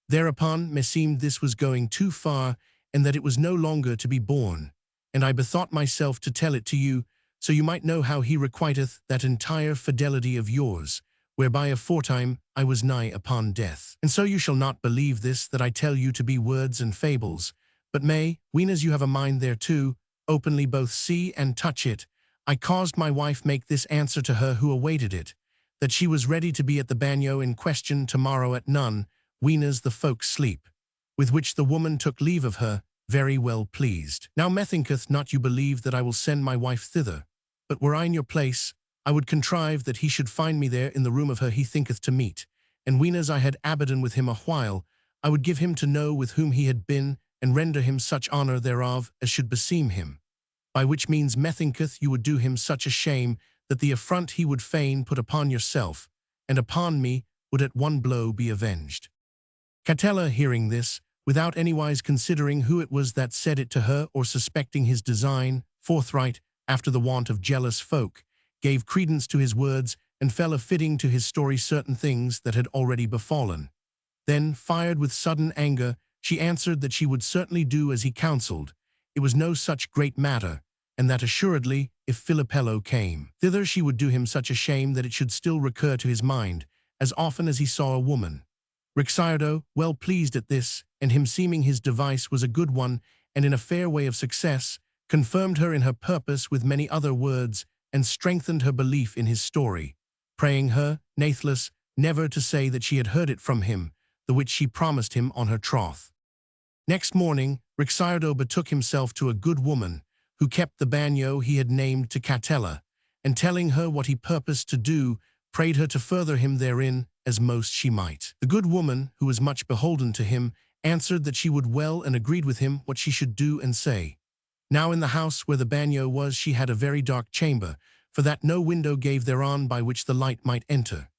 Thereupon meseemed this was going too far, and that it was no longer to be borne, and I bethought myself to tell it to you, so you might know how he requiteth that entire fidelity of yours, whereby aforetime I was nigh upon death. And so you shall not believe this that I tell you to be words and fables, but may, weenas you have a mind thereto, openly both see and touch it. I caused my wife make this answer to her who awaited it, that she was ready to be at the bagnio in question tomorrow at none, weenas the folk sleep. With which the woman took leave of her, very well pleased. Now methinketh not you believe that I will send my wife thither, but were I in your place, I would contrive that he should find me there in the room of her he thinketh to meet, and weenas I had abaddon with him a while, I would give him to know with whom he had been, and render him such honour thereof as should beseem him. By which means methinketh you would do him such a shame that the affront he would fain put upon yourself, and upon me, would at one blow be avenged." Catella, hearing this, without anywise considering who it was that said it to her or suspecting his design, forthright, after the wont of jealous folk, gave credence to his words, and fell a-fitting to his story certain things that had already befallen. Then, fired with sudden anger, she answered that she would certainly do as he counselled. It was no such great matter, and that assuredly, if Filippello came thither, she would do him such a shame that it should still recur to his mind, as often as he saw a woman. Ricciardo, well pleased at this, and him seeming his device was a good one, and in a fair way of success, confirmed her in her purpose with many other words, and strengthened her belief in his story, praying her, nathless, never to say that she had heard it from him, the which she promised him on her troth. Next morning, Rixardo betook himself to a good woman, who kept the bagnio he had named to Catella, and telling her what he purposed to do, prayed her to further him therein as most she might. The good woman, who was much beholden to him, answered that she would well, and agreed with him what she should do and say. Now in the house where the bagnio was she had a very dark chamber, for that no window gave thereon by which the light might enter.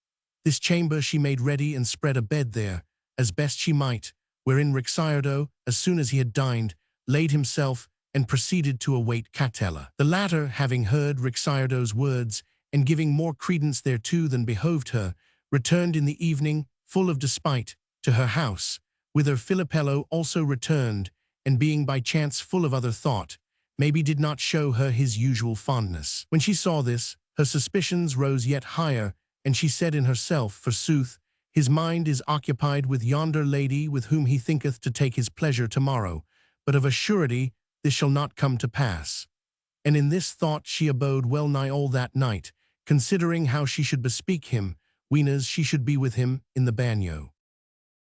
This chamber she made ready and spread a bed there, as best she might, wherein Rixardo, as soon as he had dined, laid himself and proceeded to await Catella. The latter, having heard Rixardo's words, and giving more credence thereto than behoved her, returned in the evening, full of despite, to her house, whither Filippello also returned, and being by chance full of other thought, maybe did not show her his usual fondness. When she saw this, her suspicions rose yet higher, and she said in herself, forsooth, his mind is occupied with yonder lady with whom he thinketh to take his pleasure tomorrow, but of a surety this shall not come to pass. And in this thought she abode well nigh all that night, considering how she should bespeak him, weenas she should be with him in the bagnio.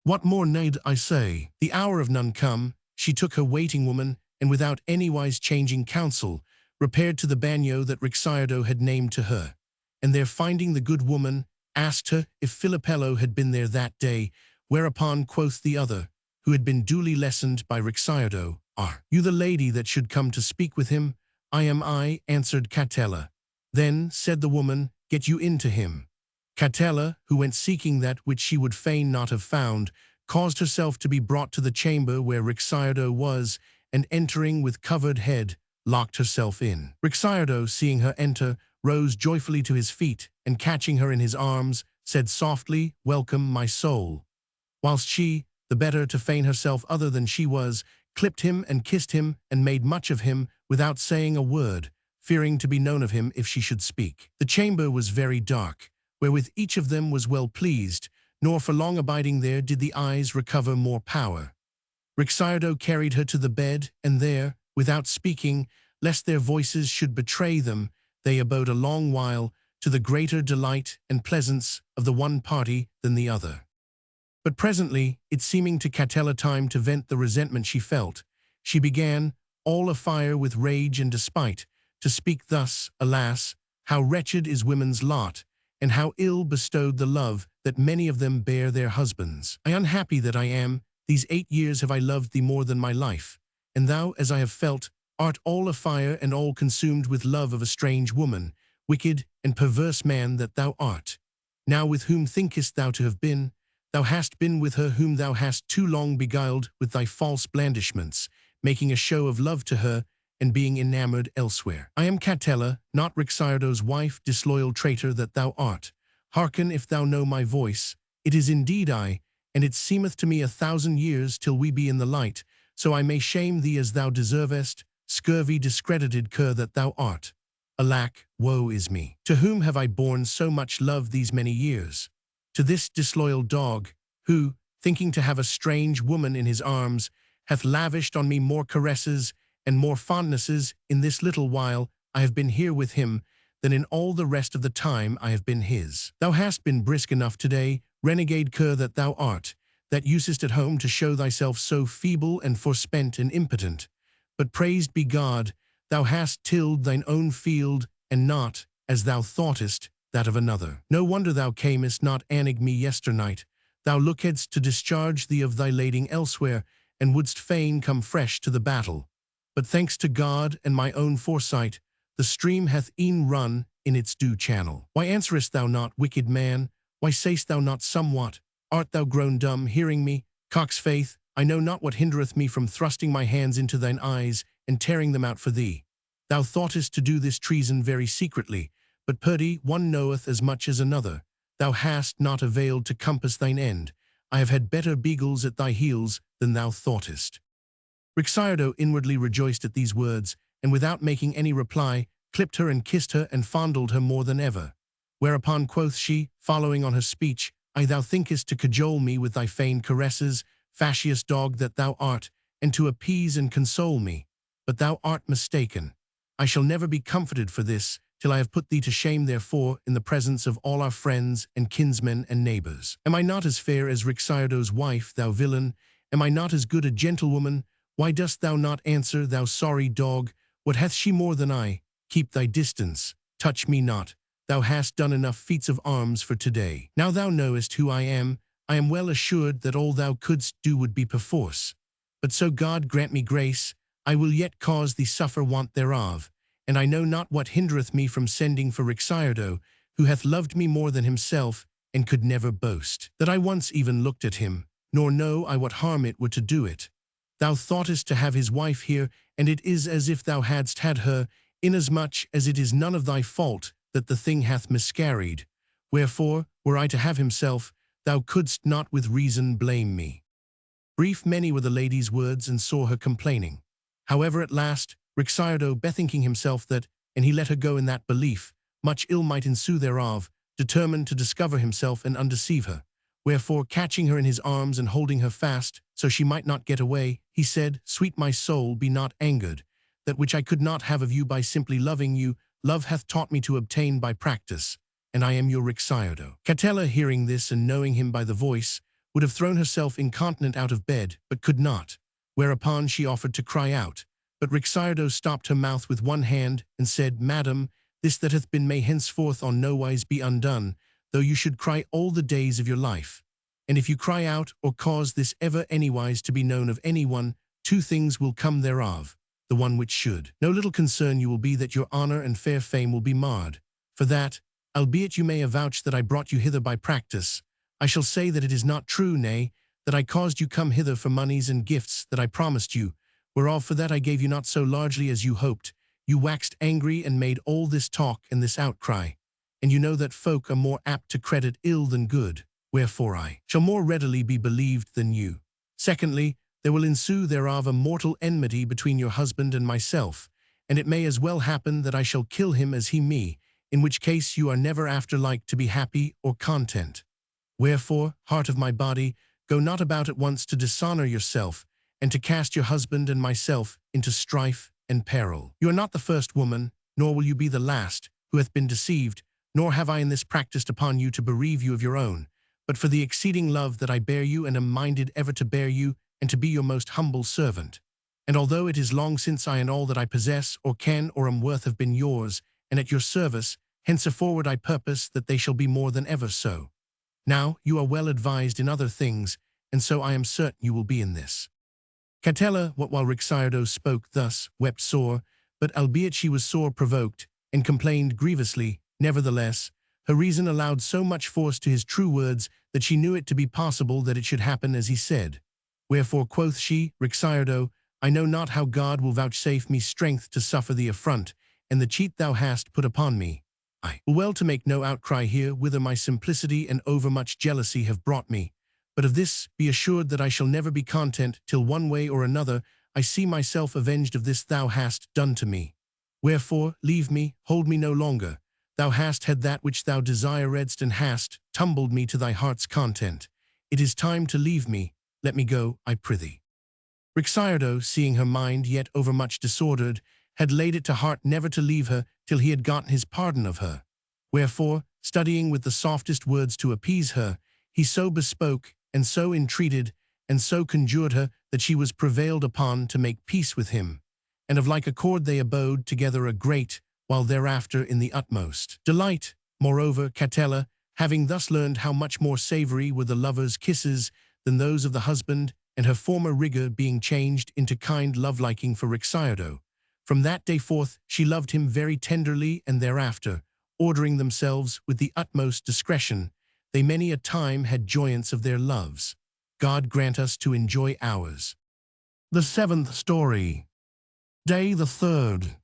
What more need I say? The hour of none come, she took her waiting woman, and without anywise changing counsel, repaired to the bagnio that Rixardo had named to her, and there finding the good woman, asked her if Filippello had been there that day, whereupon quoth the other, who had been duly lessoned by Rixardo, Are you the lady that should come to speak with him? I am I, answered Catella. Then, said the woman, get you in to him. Catella, who went seeking that which she would fain not have found, caused herself to be brought to the chamber where Rixardo was, and entering with covered head, locked herself in. Rixardo, seeing her enter, rose joyfully to his feet, and catching her in his arms, said softly, Welcome, my soul. Whilst she, the better to feign herself other than she was, clipped him and kissed him, and made much of him, without saying a word, fearing to be known of him if she should speak. The chamber was very dark, wherewith each of them was well pleased, nor for long abiding there did the eyes recover more power. Rixardo carried her to the bed, and there, without speaking, lest their voices should betray them, they abode a long while, to the greater delight and pleasance of the one party than the other. But presently, it seeming to Catella time to vent the resentment she felt, she began, all afire with rage and despite, to speak thus, Alas, how wretched is women's lot, and how ill bestowed the love that many of them bear their husbands. I unhappy that I am, these 8 years have I loved thee more than my life, and thou, as I have felt, art all afire and all consumed with love of a strange woman, wicked and perverse man that thou art. Now with whom thinkest thou to have been? Thou hast been with her whom thou hast too long beguiled with thy false blandishments, making a show of love to her, and being enamored elsewhere. I am Catella, not Rixardo's wife, disloyal traitor that thou art. Hearken if thou know my voice. It is indeed I, and it seemeth to me 1,000 years till we be in the light, so I may shame thee as thou deservest, scurvy discredited cur that thou art. Alack, woe is me! To whom have I borne so much love these many years? To this disloyal dog, who, thinking to have a strange woman in his arms, hath lavished on me more caresses and more fondnesses in this little while I have been here with him than in all the rest of the time I have been his. Thou hast been brisk enough today, renegade cur that thou art, that usest at home to show thyself so feeble and forspent and impotent. But praised be God, thou hast tilled thine own field, and not, as thou thoughtest, that of another. No wonder thou camest not anig me yesternight. Thou lookedst to discharge thee of thy lading elsewhere, and wouldst fain come fresh to the battle. But thanks to God and my own foresight, the stream hath e'en run in its due channel. Why answerest thou not, wicked man? Why say'st thou not somewhat? Art thou grown dumb, hearing me? Cock's faith, I know not what hindereth me from thrusting my hands into thine eyes and tearing them out for thee. Thou thoughtest to do this treason very secretly, but perdy one knoweth as much as another. Thou hast not availed to compass thine end. I have had better beagles at thy heels than thou thoughtest. Rixardo inwardly rejoiced at these words, and without making any reply, clipped her and kissed her and fondled her more than ever. Whereupon quoth she, following on her speech, I thou thinkest to cajole me with thy feigned caresses, fascious dog that thou art, and to appease and console me. But thou art mistaken. I shall never be comforted for this, till I have put thee to shame therefore in the presence of all our friends and kinsmen and neighbors. Am I not as fair as Rixardo's wife, thou villain? Am I not as good a gentlewoman? Why dost thou not answer, thou sorry dog? What hath she more than I? Keep thy distance, touch me not. Thou hast done enough feats of arms for today. Now thou knowest who I am well assured that all thou couldst do would be perforce. But so God grant me grace, I will yet cause thee suffer want thereof. And I know not what hindereth me from sending for Rixardo, who hath loved me more than himself, and could never boast that I once even looked at him, nor know I what harm it were to do it. Thou thoughtest to have his wife here, and it is as if thou hadst had her, inasmuch as it is none of thy fault that the thing hath miscarried. Wherefore, were I to have himself, thou couldst not with reason blame me. Brief many were the lady's words, and saw her complaining. However, at last, Rixardo, bethinking himself that, and he let her go in that belief, much ill might ensue thereof, determined to discover himself and undeceive her. Wherefore, catching her in his arms and holding her fast, so she might not get away, he said, Sweet my soul, be not angered. That which I could not have of you by simply loving you, love hath taught me to obtain by practice, and I am your Rixardo. Catella, hearing this and knowing him by the voice, would have thrown herself incontinent out of bed, but could not, whereupon she offered to cry out. But Rixardo stopped her mouth with one hand, and said, Madam, this that hath been may henceforth on no wise be undone, though you should cry all the days of your life. And if you cry out, or cause this ever anywise to be known of any one, two things will come thereof, the one which should. No little concern you will be that your honor and fair fame will be marred. For that, albeit you may avouch that I brought you hither by practice, I shall say that it is not true, nay, that I caused you come hither for moneys and gifts that I promised you, whereof for that I gave you not so largely as you hoped. You waxed angry and made all this talk and this outcry. And you know that folk are more apt to credit ill than good, wherefore I shall more readily be believed than you. Secondly, there will ensue thereof a mortal enmity between your husband and myself, and it may as well happen that I shall kill him as he me, in which case you are never after like to be happy or content. Wherefore, heart of my body, go not about at once to dishonor yourself, and to cast your husband and myself into strife and peril. You are not the first woman, nor will you be the last, who hath been deceived, nor have I in this practiced upon you to bereave you of your own, but for the exceeding love that I bear you and am minded ever to bear you, and to be your most humble servant. And although it is long since I and all that I possess, or can, or am worth have been yours, and at your service, henceforward I purpose that they shall be more than ever so. Now you are well advised in other things, and so I am certain you will be in this. Catella, what while Rixardo spoke thus, wept sore, but albeit she was sore provoked, and complained grievously, nevertheless, her reason allowed so much force to his true words that she knew it to be possible that it should happen as he said. Wherefore quoth she, Rixardo, I know not how God will vouchsafe me strength to suffer the affront, and the cheat thou hast put upon me. I will well to make no outcry here, whither my simplicity and overmuch jealousy have brought me. But of this be assured that I shall never be content till one way or another I see myself avenged of this thou hast done to me. Wherefore, leave me, hold me no longer. Thou hast had that which thou desiredst and hast tumbled me to thy heart's content. It is time to leave me. Let me go, I prithee. Rixardo, seeing her mind yet overmuch disordered, had laid it to heart never to leave her till he had gotten his pardon of her. Wherefore, studying with the softest words to appease her, he so bespoke, and so entreated, and so conjured her that she was prevailed upon to make peace with him. And of like accord they abode together a great while thereafter in the utmost delight. Moreover, Catella, having thus learned how much more savory were the lover's kisses than those of the husband, and her former rigor being changed into kind love-liking for Rixardo, from that day forth she loved him very tenderly, and thereafter, ordering themselves with the utmost discretion, they many a time had joyance of their loves. God grant us to enjoy ours. The seventh story. Day the third.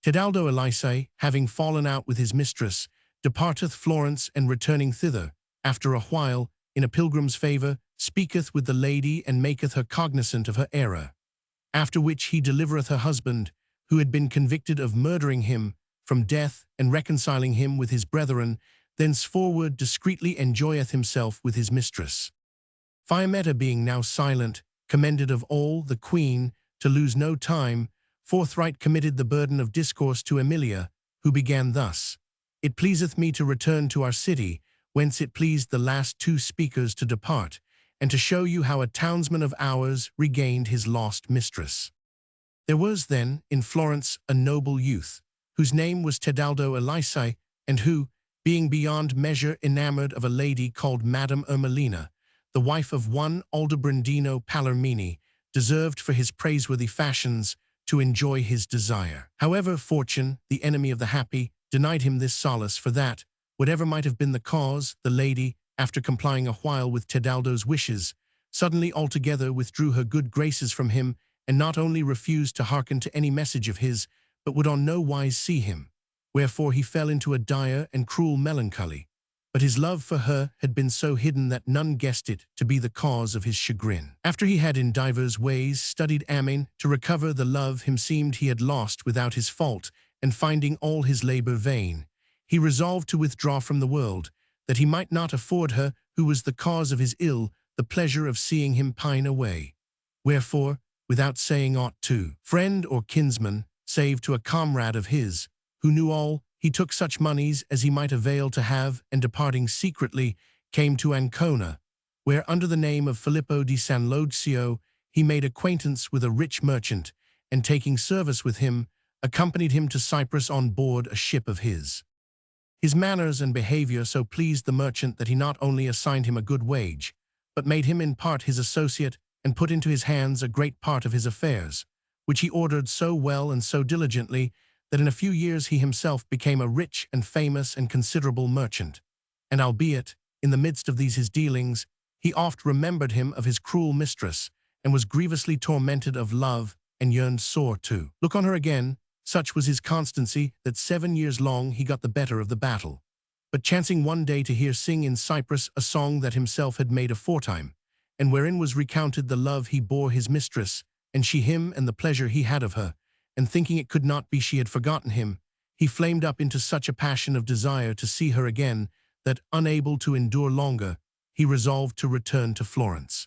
Tedaldo Elise, having fallen out with his mistress, departeth Florence, and returning thither, after a while, in a pilgrim's favour, speaketh with the lady and maketh her cognizant of her error. After which he delivereth her husband, who had been convicted of murdering him, from death, and reconciling him with his brethren, thenceforward discreetly enjoyeth himself with his mistress. Fiametta being now silent, commended of all the queen, to lose no time, forthright committed the burden of discourse to Emilia, who began thus: "It pleaseth me to return to our city, whence it pleased the last two speakers to depart, and to show you how a townsman of ours regained his lost mistress. There was then in Florence a noble youth, whose name was Tedaldo Elisi, and who, being beyond measure enamored of a lady called Madame Ermelina, the wife of one Aldobrandino Palermini, deserved for his praiseworthy fashions to enjoy his desire. However, fortune, the enemy of the happy, denied him this solace, for that, whatever might have been the cause, the lady, after complying a while with Tedaldo's wishes, suddenly altogether withdrew her good graces from him, and not only refused to hearken to any message of his, but would on no wise see him, wherefore he fell into a dire and cruel melancholy. But his love for her had been so hidden that none guessed it to be the cause of his chagrin. After he had in divers ways studied Amen to recover the love him seemed he had lost without his fault, and finding all his labor vain, he resolved to withdraw from the world, that he might not afford her, who was the cause of his ill, the pleasure of seeing him pine away. Wherefore, without saying aught to friend or kinsman, save to a comrade of his, who knew all, he took such moneys as he might avail to have, and departing secretly, came to Ancona, where under the name of Filippo di San Lodzio he made acquaintance with a rich merchant, and taking service with him, accompanied him to Cyprus on board a ship of his. His manners and behavior so pleased the merchant that he not only assigned him a good wage, but made him in part his associate, and put into his hands a great part of his affairs, which he ordered so well and so diligently that in a few years he himself became a rich and famous and considerable merchant. And albeit, in the midst of these his dealings, he oft remembered him of his cruel mistress, and was grievously tormented of love, and yearned sore to look on her again, such was his constancy that 7 years long he got the better of the battle. But chancing one day to hear sing in Cyprus a song that himself had made aforetime, and wherein was recounted the love he bore his mistress, and she him, and the pleasure he had of her, and thinking it could not be she had forgotten him, he flamed up into such a passion of desire to see her again, that, unable to endure longer, he resolved to return to Florence.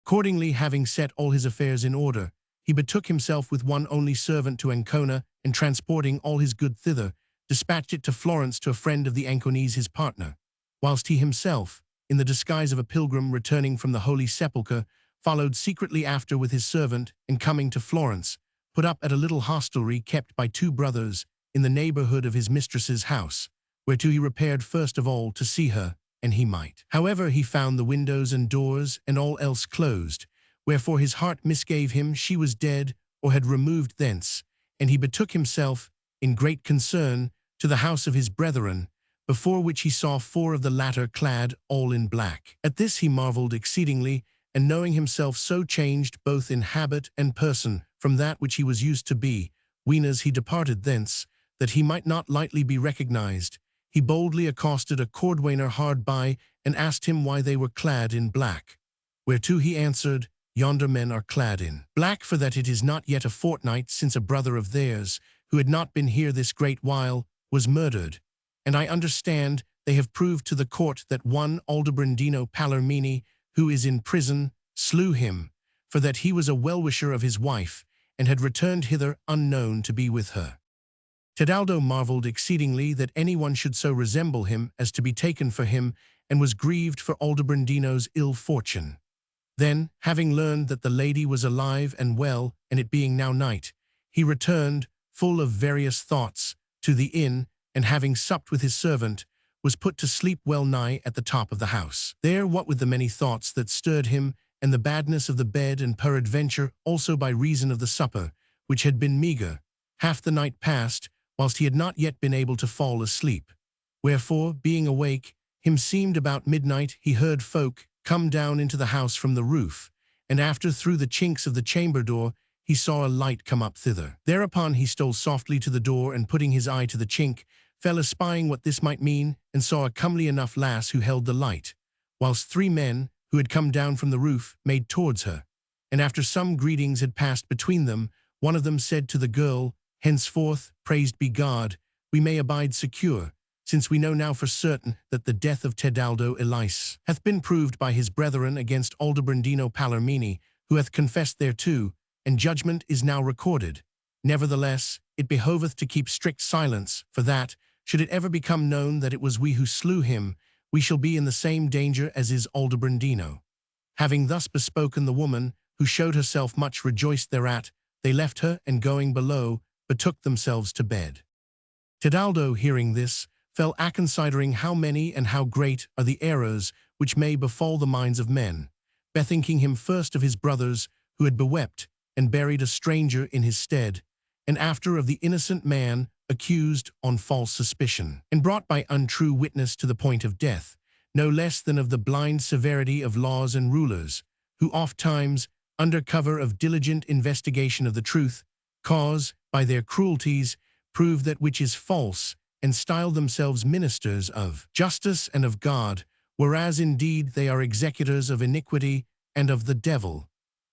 Accordingly, having set all his affairs in order, he betook himself with one only servant to Ancona, and transporting all his good thither, dispatched it to Florence to a friend of the Anconese his partner, whilst he himself, in the disguise of a pilgrim returning from the Holy Sepulchre, followed secretly after with his servant, and coming to Florence, put up at a little hostelry kept by two brothers in the neighborhood of his mistress's house, whereto he repaired first of all to see her, and he might. However, he found the windows and doors and all else closed, wherefore his heart misgave him she was dead or had removed thence, and he betook himself, in great concern, to the house of his brethren, before which he saw 4 of the latter clad all in black. At this he marveled exceedingly, and knowing himself so changed both in habit and person from that which he was used to be, weenas he departed thence, that he might not lightly be recognized, he boldly accosted a cordwainer hard by, and asked him why they were clad in black. Whereto he answered, "Yonder men are clad in black, for that it is not yet a fortnight since a brother of theirs, who had not been here this great while, was murdered, and I understand they have proved to the court that one Aldobrandino Palermini, who is in prison, slew him, for that he was a well-wisher of his wife, and had returned hither unknown to be with her." Tedaldo marveled exceedingly that anyone should so resemble him as to be taken for him, and was grieved for Aldobrandino's ill fortune. Then, having learned that the lady was alive and well, and it being now night, he returned, full of various thoughts, to the inn, and having supped with his servant, was put to sleep well nigh at the top of the house. There, what with the many thoughts that stirred him, and the badness of the bed, and peradventure also by reason of the supper, which had been meagre, half the night passed, whilst he had not yet been able to fall asleep. Wherefore, being awake, him seemed about midnight he heard folk come down into the house from the roof, and after through the chinks of the chamber door he saw a light come up thither. Thereupon he stole softly to the door, and putting his eye to the chink, fell espying what this might mean, and saw a comely enough lass who held the light, whilst 3 men, who had come down from the roof, made towards her. And after some greetings had passed between them, one of them said to the girl, "Henceforth, praised be God, we may abide secure, since we know now for certain that the death of Tedaldo Elisi hath been proved by his brethren against Aldobrandino Palermini, who hath confessed thereto, and judgment is now recorded. Nevertheless, it behoveth to keep strict silence, for that, should it ever become known that it was we who slew him, we shall be in the same danger as is Aldobrandino. Having thus bespoken the woman, who showed herself much rejoiced thereat, they left her, and going below, betook themselves to bed. Tedaldo, hearing this, fell a considering how many and how great are the errors which may befall the minds of men, bethinking him first of his brothers, who had bewept and buried a stranger in his stead, and after of the innocent man accused on false suspicion, and brought by untrue witness to the point of death, no less than of the blind severity of laws and rulers, who oft-times, under cover of diligent investigation of the truth, cause, by their cruelties, prove that which is false, and style themselves ministers of justice and of God, whereas indeed they are executors of iniquity and of the devil.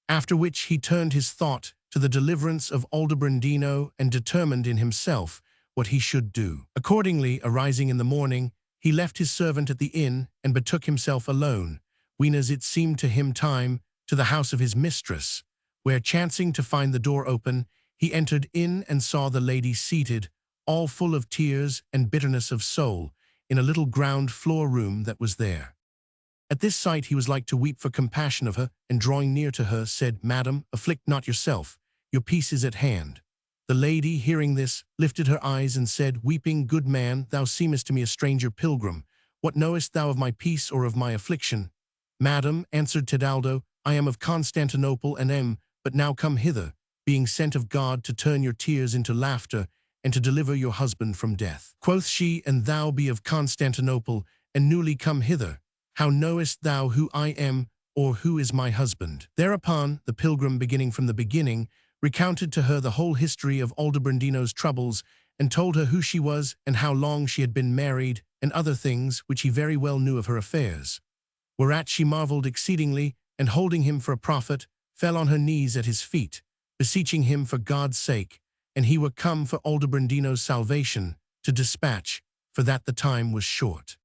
After which he turned his thought to the deliverance of Aldobrandino, and determined in himself what he should do. Accordingly, arising in the morning, he left his servant at the inn, and betook himself alone, when as it seemed to him time, to the house of his mistress, where, chancing to find the door open, he entered in and saw the lady seated, all full of tears and bitterness of soul, in a little ground floor room that was there. At this sight he was like to weep for compassion of her, and drawing near to her, said, Madam, afflict not yourself, your peace is at hand. The lady, hearing this, lifted her eyes and said, Weeping, good man, thou seemest to me a stranger pilgrim. What knowest thou of my peace or of my affliction? Madam, answered Tedaldo, I am of Constantinople, and am but now come hither, being sent of God to turn your tears into laughter, and to deliver your husband from death. Quoth she, And thou be of Constantinople, and newly come hither. How knowest thou who I am, or who is my husband? Thereupon, the pilgrim, beginning from the beginning, recounted to her the whole history of Aldobrandino's troubles, and told her who she was, and how long she had been married, and other things which he very well knew of her affairs. Whereat she marveled exceedingly, and holding him for a prophet, fell on her knees at his feet, beseeching him for God's sake, and he were come for Aldobrandino's salvation, to dispatch, for that the time was short.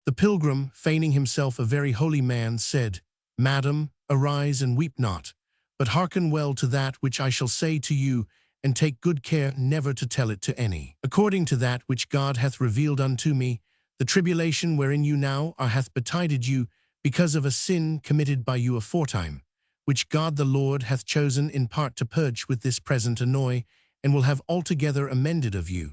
The pilgrim, feigning himself a very holy man, said, Madam, arise and weep not, but hearken well to that which I shall say to you, and take good care never to tell it to any. According to that which God hath revealed unto me, the tribulation wherein you now are hath betided you, because of a sin committed by you aforetime, which God the Lord hath chosen in part to purge with this present annoy, and will have altogether amended of you.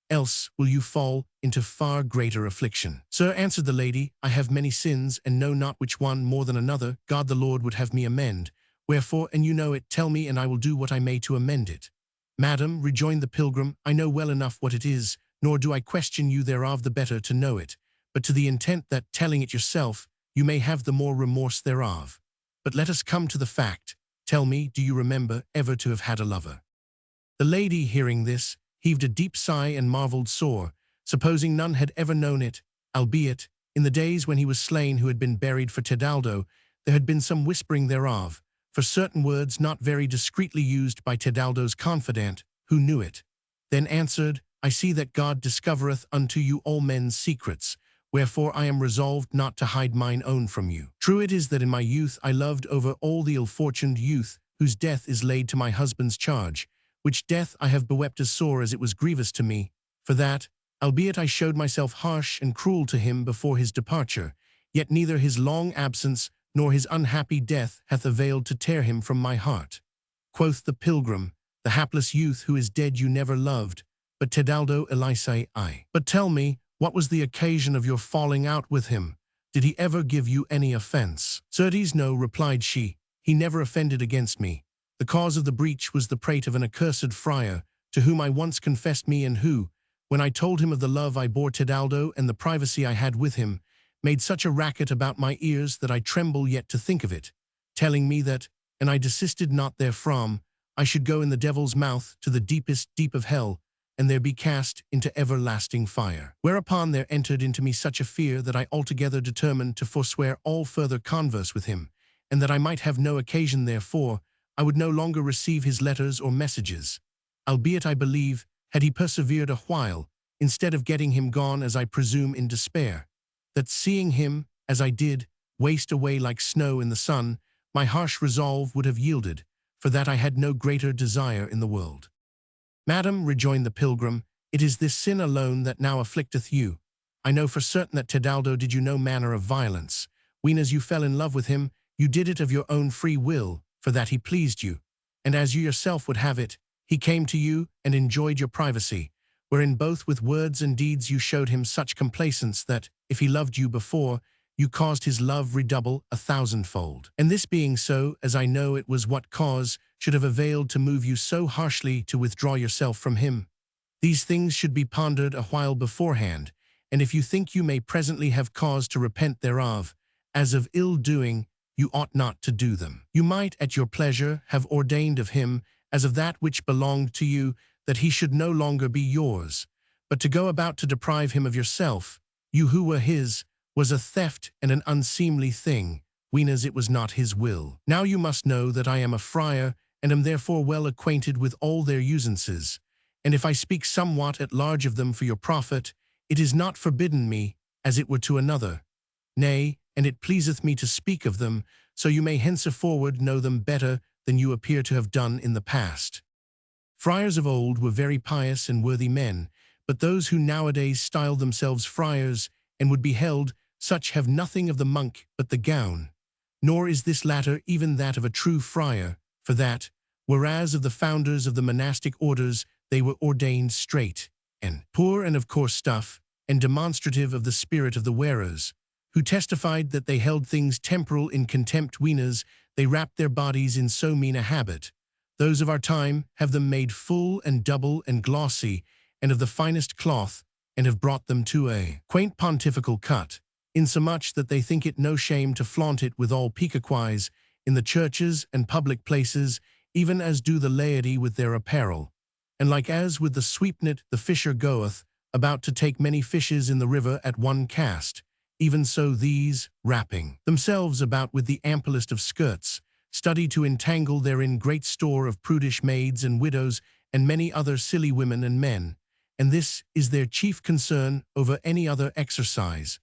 Else will you fall into far greater affliction. Sir, answered the lady, I have many sins, and know not which one more than another God the Lord would have me amend. Wherefore, and you know it, tell me, and I will do what I may to amend it. Madam, rejoined the pilgrim, I know well enough what it is, nor do I question you thereof the better to know it, but to the intent that, telling it yourself, you may have the more remorse thereof. But let us come to the fact. Tell me, do you remember ever to have had a lover? The lady, hearing this, heaved a deep sigh and marveled sore, supposing none had ever known it, albeit, in the days when he was slain who had been buried for Tedaldo, there had been some whispering thereof, for certain words not very discreetly used by Tedaldo's confidant, who knew it. Then answered, I see that God discovereth unto you all men's secrets, wherefore I am resolved not to hide mine own from you. True it is that in my youth I loved over all the ill-fortuned youth, whose death is laid to my husband's charge, which death I have bewept as sore as it was grievous to me, for that, albeit I showed myself harsh and cruel to him before his departure, yet neither his long absence nor his unhappy death hath availed to tear him from my heart. Quoth the pilgrim, the hapless youth who is dead you never loved, but Tedaldo Elisei I. But tell me, what was the occasion of your falling out with him? Did he ever give you any offense? Certes no, replied she, he never offended against me. The cause of the breach was the prate of an accursed friar, to whom I once confessed me, and who, when I told him of the love I bore Tedaldo and the privacy I had with him, made such a racket about my ears that I tremble yet to think of it, telling me that, and I desisted not therefrom, I should go in the devil's mouth to the deepest deep of hell, and there be cast into everlasting fire. Whereupon there entered into me such a fear that I altogether determined to forswear all further converse with him, and that I might have no occasion therefore, I would no longer receive his letters or messages. Albeit I believe, had he persevered a while, instead of getting him gone as I presume in despair, that seeing him, as I did, waste away like snow in the sun, my harsh resolve would have yielded, for that I had no greater desire in the world. Madam, rejoined the pilgrim, it is this sin alone that now afflicteth you. I know for certain that Tedaldo did you no manner of violence. When as you fell in love with him, you did it of your own free will, for that he pleased you. And as you yourself would have it, he came to you and enjoyed your privacy, wherein both with words and deeds you showed him such complacence that, if he loved you before, you caused his love redouble 1,000-fold. And this being so, as I know it was what cause should have availed to move you so harshly to withdraw yourself from him. These things should be pondered a while beforehand, and if you think you may presently have cause to repent thereof, as of ill-doing, you ought not to do them. You might, at your pleasure, have ordained of him, as of that which belonged to you, that he should no longer be yours. But to go about to deprive him of yourself, you who were his, was a theft and an unseemly thing, whenas it was not his will. Now you must know that I am a friar, and am therefore well acquainted with all their usances, and if I speak somewhat at large of them for your profit, it is not forbidden me, as it were to another. Nay, and it pleaseth me to speak of them, so you may henceforward know them better than you appear to have done in the past. Friars of old were very pious and worthy men, but those who nowadays style themselves friars, and would be held such, have nothing of the monk but the gown. Nor is this latter even that of a true friar, for that, whereas of the founders of the monastic orders they were ordained straight, and poor and of coarse stuff, and demonstrative of the spirit of the wearers, who testified that they held things temporal in contempt whenas they wrapped their bodies in so mean a habit, those of our time have them made full and double and glossy, and of the finest cloth, and have brought them to a quaint pontifical cut, insomuch that they think it no shame to flaunt it with all piquequise in the churches and public places, even as do the laity with their apparel. And like as with the sweepnet the fisher goeth about to take many fishes in the river at one cast, even so these, wrapping themselves about with the amplest of skirts, study to entangle therein great store of prudish maids and widows and many other silly women and men, and this is their chief concern over any other exercise.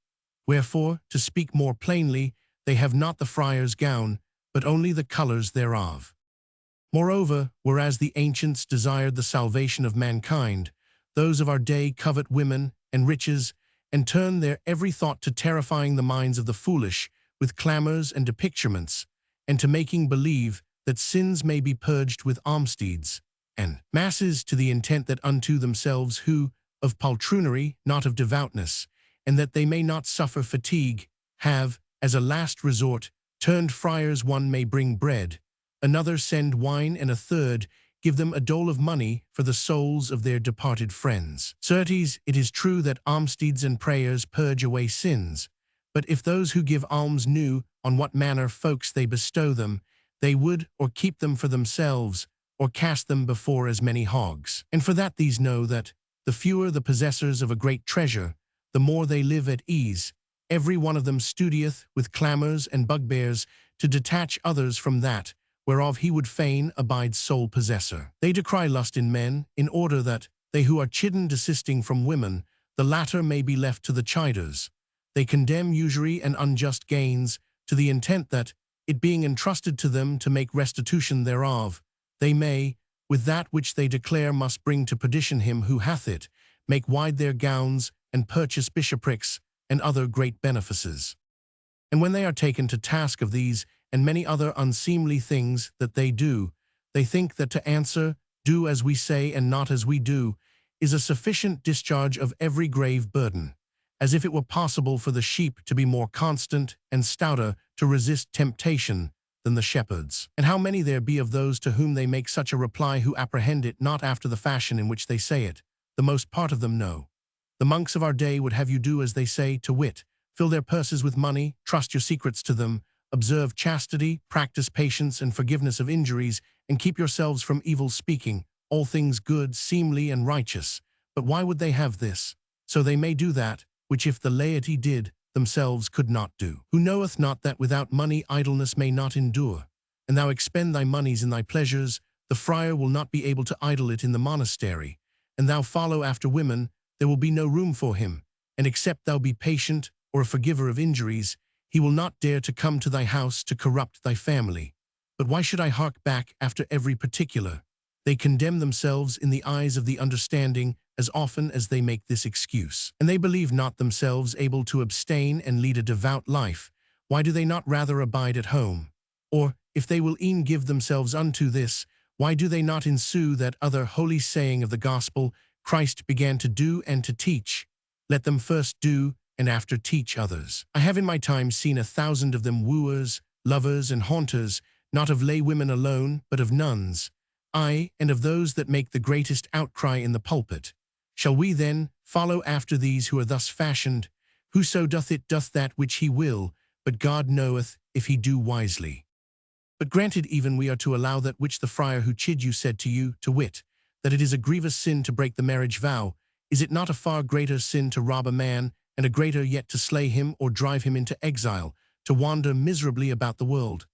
Wherefore, to speak more plainly, they have not the friar's gown, but only the colours thereof. Moreover, whereas the ancients desired the salvation of mankind, those of our day covet women and riches, and turn their every thought to terrifying the minds of the foolish with clamours and depicturements, and to making believe that sins may be purged with almsdeeds, and masses to the intent that unto themselves who, of poltroonery, not of devoutness, and that they may not suffer fatigue, have, as a last resort, turned friars. One may bring bread, another send wine, and a third give them a dole of money for the souls of their departed friends. Certes, it is true that almsdeeds and prayers purge away sins, but if those who give alms knew on what manner folks they bestow them, they would or keep them for themselves, or cast them before as many hogs. And for that these know that, the fewer the possessors of a great treasure, the more they live at ease, every one of them studieth with clamours and bugbears to detach others from that, whereof he would fain abide sole possessor. They decry lust in men, in order that, they who are chidden desisting from women, the latter may be left to the chiders. They condemn usury and unjust gains, to the intent that, it being entrusted to them to make restitution thereof, they may, with that which they declare must bring to perdition him who hath it, make wide their gowns, and purchase bishoprics, and other great benefices. And when they are taken to task of these, and many other unseemly things that they do, they think that to answer, do as we say and not as we do, is a sufficient discharge of every grave burden, as if it were possible for the sheep to be more constant and stouter to resist temptation than the shepherds. And how many there be of those to whom they make such a reply who apprehend it not after the fashion in which they say it, the most part of them know. The monks of our day would have you do as they say, to wit, fill their purses with money, trust your secrets to them, observe chastity, practice patience and forgiveness of injuries, and keep yourselves from evil speaking, all things good, seemly, and righteous. But why would they have this? So they may do that, which if the laity did, themselves could not do. Who knoweth not that without money idleness may not endure? And thou expend thy monies in thy pleasures, the friar will not be able to idle it in the monastery. And thou follow after women, there will be no room for him, and except thou be patient, or a forgiver of injuries, he will not dare to come to thy house to corrupt thy family. But why should I hark back after every particular? They condemn themselves in the eyes of the understanding as often as they make this excuse. And they believe not themselves able to abstain and lead a devout life. Why do they not rather abide at home? Or, if they will e'en give themselves unto this, why do they not ensue that other holy saying of the gospel, Christ began to do and to teach? Let them first do, and after teach others. I have in my time seen 1,000 of them wooers, lovers, and haunters, not of lay women alone, but of nuns, aye, and of those that make the greatest outcry in the pulpit. Shall we, then, follow after these who are thus fashioned? Whoso doth it doth that which he will, but God knoweth if he do wisely. But granted even we are to allow that which the friar who chid you said to you, to wit, that it is a grievous sin to break the marriage vow, is it not a far greater sin to rob a man, and a greater yet to slay him or drive him into exile, to wander miserably about the world?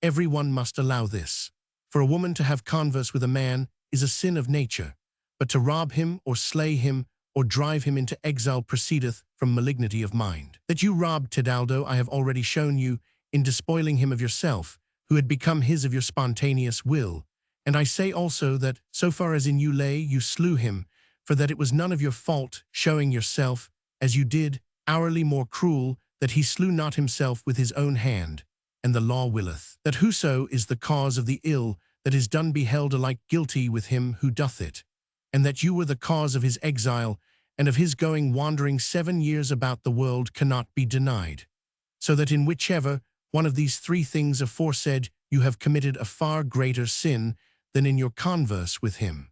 Every one must allow this. For a woman to have converse with a man is a sin of nature, but to rob him or slay him or drive him into exile proceedeth from malignity of mind. That you robbed Tedaldo I have already shown you in despoiling him of yourself, who had become his of your spontaneous will. And I say also that, so far as in you lay, you slew him, for that it was none of your fault, showing yourself, as you did, hourly more cruel, that he slew not himself with his own hand. And the law willeth, that whoso is the cause of the ill that is done be held alike guilty with him who doth it, and that you were the cause of his exile, and of his going wandering 7 years about the world cannot be denied. So that in whichever one of these 3 things aforesaid you have committed a far greater sin than in your converse with him.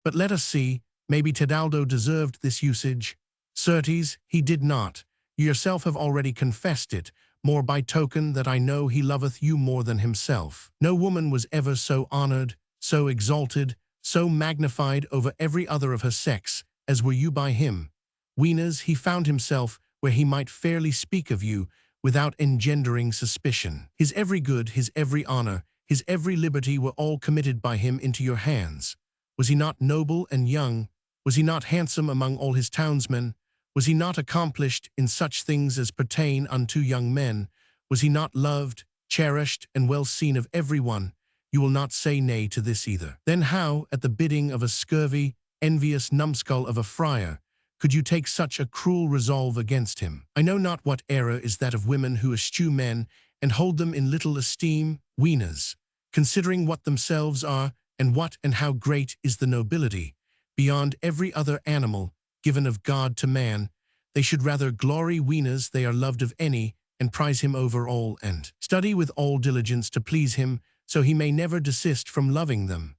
But let us see, maybe Tedaldo deserved this usage. Certes, he did not. You yourself have already confessed it, more by token that I know he loveth you more than himself. No woman was ever so honored, so exalted, so magnified over every other of her sex, as were you by him. Weeners, he found himself where he might fairly speak of you, without engendering suspicion. His every good, his every honor, his every liberty were all committed by him into your hands. Was he not noble and young? Was he not handsome among all his townsmen? Was he not accomplished in such things as pertain unto young men? Was he not loved, cherished, and well seen of every one? You will not say nay to this either. Then how, at the bidding of a scurvy, envious numbskull of a friar, could you take such a cruel resolve against him? I know not what error is that of women who eschew men and hold them in little esteem, weeners, considering what themselves are, and what and how great is the nobility, beyond every other animal, given of God to man. They should rather glory weeners they are loved of any, and prize him over all, and study with all diligence to please him, so he may never desist from loving them.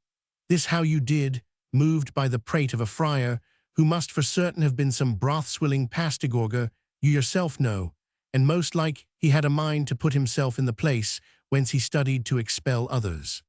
This how you did, moved by the prate of a friar, who must for certain have been some broth-swilling pastigorger, you yourself know, and most like he had a mind to put himself in the place whence he studied to expel others.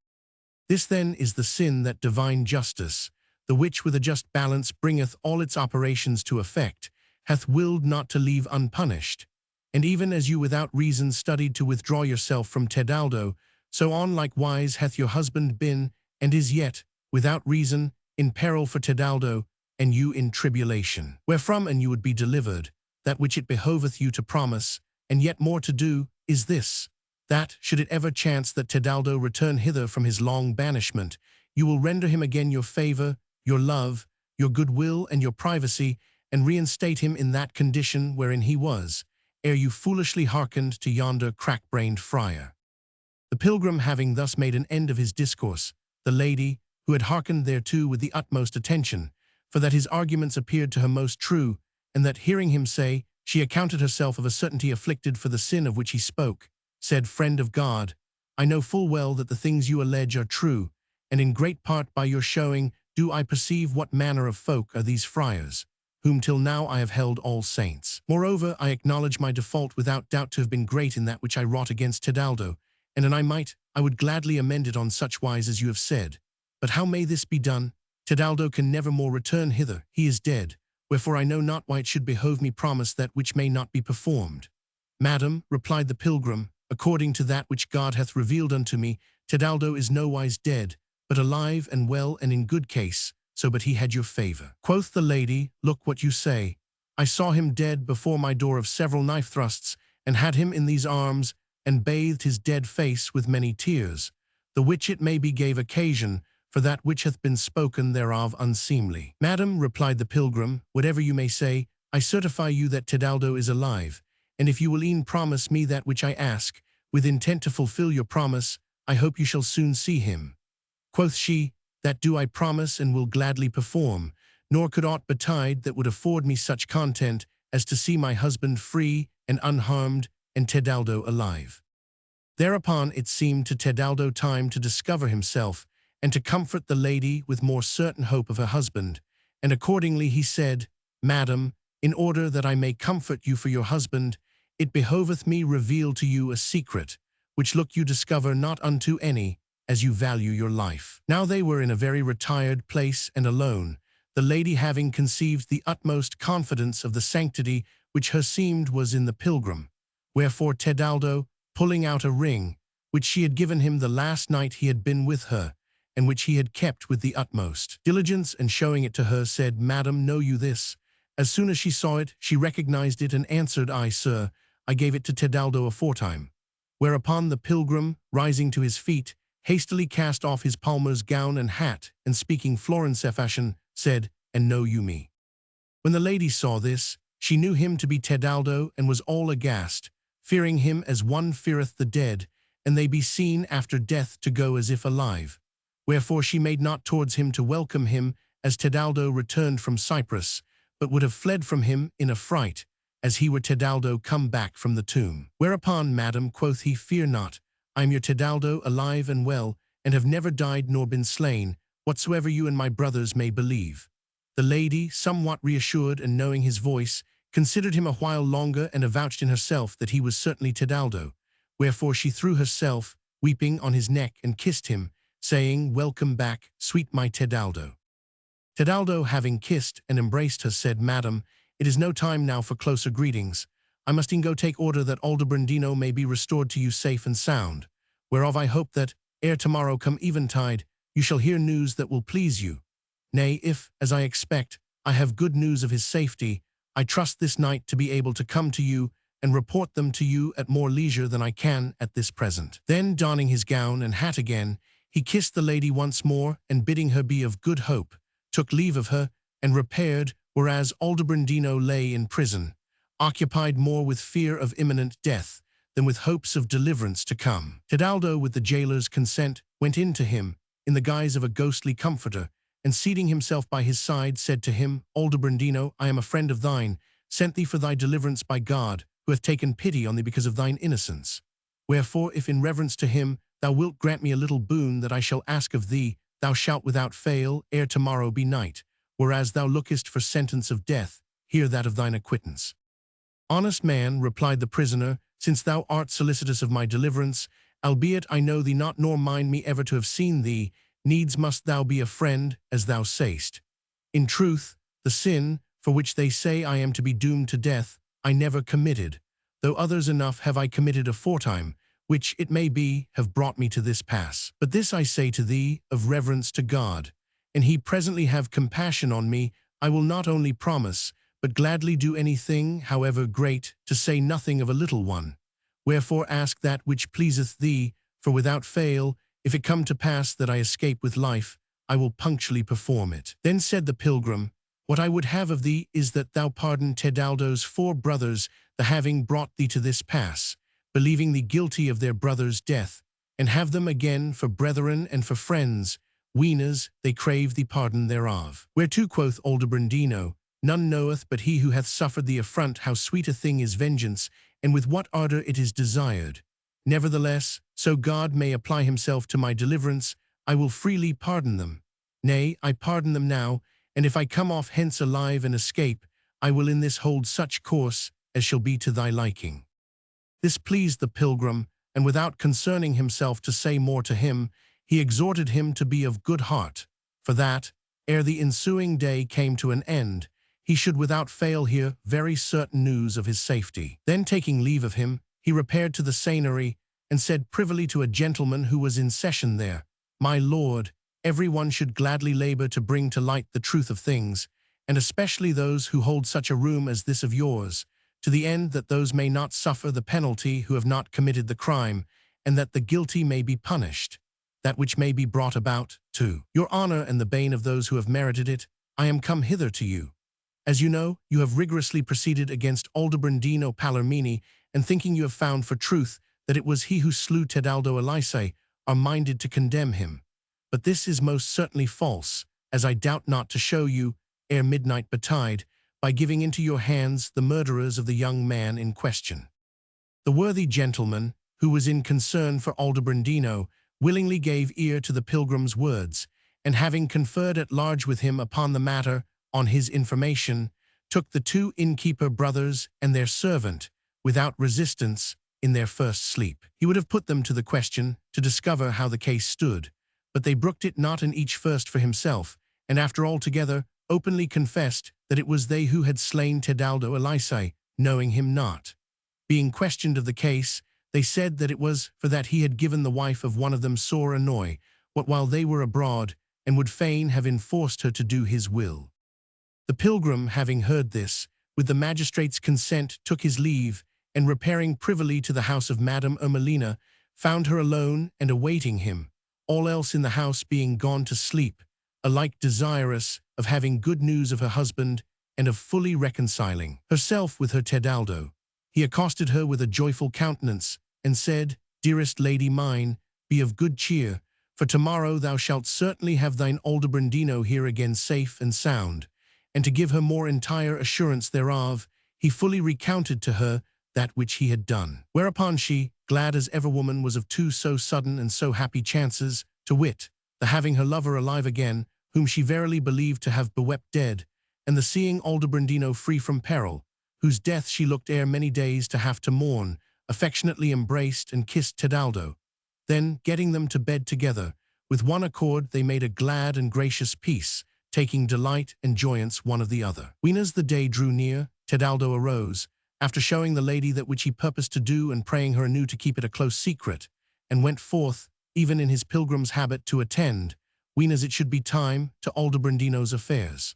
This then is the sin that divine justice, the which with a just balance bringeth all its operations to effect, hath willed not to leave unpunished. And even as you without reason studied to withdraw yourself from Tedaldo, so on likewise hath your husband been, and is yet, without reason, in peril for Tedaldo, and you in tribulation. Wherefrom and you would be delivered, that which it behoveth you to promise, and yet more to do, is this, that, should it ever chance that Tedaldo return hither from his long banishment, you will render him again your favor, your love, your goodwill, and your privacy, and reinstate him in that condition wherein he was, ere you foolishly hearkened to yonder crack-brained friar. The pilgrim having thus made an end of his discourse, the lady, who had hearkened thereto with the utmost attention, for that his arguments appeared to her most true, and that, hearing him say, she accounted herself of a certainty afflicted for the sin of which he spoke, said, Friend of God, I know full well that the things you allege are true, and in great part by your showing do I perceive what manner of folk are these friars, whom till now I have held all saints. Moreover, I acknowledge my default without doubt to have been great in that which I wrought against Tedaldo, and an I would gladly amend it on such wise as you have said. But how may this be done? Tedaldo can never more return hither, he is dead, wherefore I know not why it should behove me promise that which may not be performed. Madam, replied the pilgrim, according to that which God hath revealed unto me, Tedaldo is nowise dead, but alive and well and in good case, so but he had your favor. Quoth the lady, Look what you say. I saw him dead before my door of several knife thrusts, and had him in these arms, and bathed his dead face with many tears, the which it may be gave occasion for that which hath been spoken thereof unseemly. Madam, replied the pilgrim, whatever you may say, I certify you that Tebaldo is alive, and if you will e'en promise me that which I ask, with intent to fulfill your promise, I hope you shall soon see him. Quoth she, that do I promise and will gladly perform, nor could aught betide that would afford me such content as to see my husband free and unharmed, and Tebaldo alive. Thereupon it seemed to Tebaldo time to discover himself, and to comfort the lady with more certain hope of her husband, and accordingly he said, Madam, in order that I may comfort you for your husband, it behoveth me reveal to you a secret, which look you discover not unto any, as you value your life. Now they were in a very retired place and alone, the lady having conceived the utmost confidence of the sanctity which her seemed was in the pilgrim. Wherefore Tebaldo, pulling out a ring, which she had given him the last night he had been with her, and which he had kept with the utmost diligence, and showing it to her, said, Madam, know you this? As soon as she saw it, she recognized it, and answered, Aye, sir, I gave it to Tebaldo aforetime. Whereupon the pilgrim, rising to his feet, hastily cast off his palmer's gown and hat, and speaking Florence fashion, said, And know you me? When the lady saw this, she knew him to be Tebaldo, and was all aghast, fearing him as one feareth the dead, and they be seen after death to go as if alive. Wherefore she made not towards him to welcome him, as Tebaldo returned from Cyprus, but would have fled from him in a fright, as he were Tebaldo come back from the tomb. Whereupon, Madam, quoth he, fear not, I am your Tebaldo, alive and well, and have never died nor been slain, whatsoever you and my brothers may believe. The lady, somewhat reassured and knowing his voice, considered him a while longer, and avouched in herself that he was certainly Tebaldo, wherefore she threw herself, weeping, on his neck and kissed him, saying, Welcome back, sweet my Tebaldo. Tebaldo, having kissed and embraced her, said, Madam, it is no time now for closer greetings. I must e'en go take order that Aldobrandino may be restored to you safe and sound, whereof I hope that, ere tomorrow come eventide, you shall hear news that will please you. Nay, if, as I expect, I have good news of his safety, I trust this night to be able to come to you and report them to you at more leisure than I can at this present. Then, donning his gown and hat again, he kissed the lady once more, and bidding her be of good hope, took leave of her, and repaired, whereas Aldobrandino lay in prison, occupied more with fear of imminent death than with hopes of deliverance to come. Tebaldo, with the jailer's consent, went in to him, in the guise of a ghostly comforter, and seating himself by his side, said to him, Aldobrandino, I am a friend of thine, sent thee for thy deliverance by God, who hath taken pity on thee because of thine innocence. Wherefore, if in reverence to him thou wilt grant me a little boon that I shall ask of thee, thou shalt without fail, ere tomorrow be night, whereas thou lookest for sentence of death, hear that of thine acquittance. Honest man, replied the prisoner, since thou art solicitous of my deliverance, albeit I know thee not nor mind me ever to have seen thee, needs must thou be a friend, as thou say'st. In truth, the sin, for which they say I am to be doomed to death, I never committed, though others enough have I committed aforetime, which, it may be, have brought me to this pass. But this I say to thee, of reverence to God, and he presently have compassion on me, I will not only promise, but gladly do anything, however great, to say nothing of a little one. Wherefore ask that which pleaseth thee, for without fail, if it come to pass that I escape with life, I will punctually perform it. Then said the pilgrim, What I would have of thee is that thou pardon Tebaldo's 4 brothers, the having brought thee to this pass, believing thee guilty of their brother's death, and have them again for brethren and for friends, weenas they crave thee pardon thereof. Whereto quoth Aldobrandino, None knoweth but he who hath suffered the affront how sweet a thing is vengeance, and with what ardor it is desired. Nevertheless, so God may apply himself to my deliverance, I will freely pardon them. Nay, I pardon them now, and if I come off hence alive and escape, I will in this hold such course as shall be to thy liking. This pleased the pilgrim, and without concerning himself to say more to him, he exhorted him to be of good heart, for that, ere the ensuing day came to an end, he should without fail hear very certain news of his safety. Then taking leave of him, he repaired to the seigneury, and said privily to a gentleman who was in session there, My lord, every one should gladly labor to bring to light the truth of things, and especially those who hold such a room as this of yours, to the end that those may not suffer the penalty who have not committed the crime, and that the guilty may be punished. that which may be brought about, too. Your honor and the bane of those who have merited it, I am come hither to you. As you know, you have rigorously proceeded against Aldobrandino Palermini, and thinking you have found for truth that it was he who slew Tedaldo Elise, are minded to condemn him. But this is most certainly false, as I doubt not to show you, ere midnight betide, by giving into your hands the murderers of the young man in question. The worthy gentleman, who was in concern for Aldobrandino, willingly gave ear to the pilgrim's words, and having conferred at large with him upon the matter, on his information, took the two innkeeper brothers and their servant, without resistance, in their first sleep. He would have put them to the question, to discover how the case stood, but they brooked it not, and each first for himself, and after all together, openly confessed that it was they who had slain Tedaldo Elise, knowing him not. Being questioned of the case, they said that it was for that he had given the wife of one of them sore annoy, what while they were abroad, and would fain have enforced her to do his will. The pilgrim, having heard this, with the magistrate's consent took his leave, and repairing privily to the house of Madame Ermelina, found her alone and awaiting him, all else in the house being gone to sleep, alike desirous of having good news of her husband and of fully reconciling herself with her Tedaldo. He accosted her with a joyful countenance, and said, Dearest lady mine, be of good cheer, for tomorrow thou shalt certainly have thine Aldobrandino here again safe and sound. And to give her more entire assurance thereof, he fully recounted to her that which he had done. Whereupon she, glad as ever woman was of two so sudden and so happy chances, to wit, the having her lover alive again, whom she verily believed to have bewept dead, and the seeing Aldobrandino free from peril, whose death she looked ere many days to have to mourn, affectionately embraced and kissed Tedaldo. Then, getting them to bed together, with one accord they made a glad and gracious peace, taking delight and joyance one of the other. When as the day drew near, Tedaldo arose, after showing the lady that which he purposed to do and praying her anew to keep it a close secret, and went forth, even in his pilgrim's habit, to attend, when as it should be time, to Aldobrandino's affairs.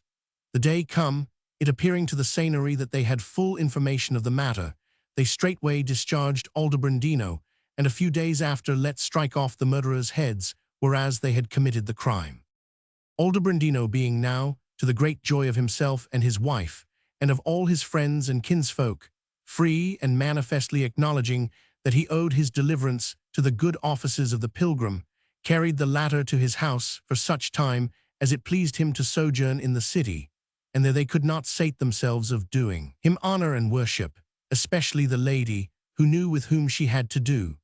The day come, it appearing to the Signory that they had full information of the matter, they straightway discharged Aldobrandino, and a few days after let strike off the murderers' heads, whereas they had committed the crime. Aldobrandino being now, to the great joy of himself and his wife, and of all his friends and kinsfolk, free and manifestly acknowledging that he owed his deliverance to the good offices of the pilgrim, carried the latter to his house for such time as it pleased him to sojourn in the city, and there they could not sate themselves of doing him honor and worship, especially the lady, who knew with whom she had to do.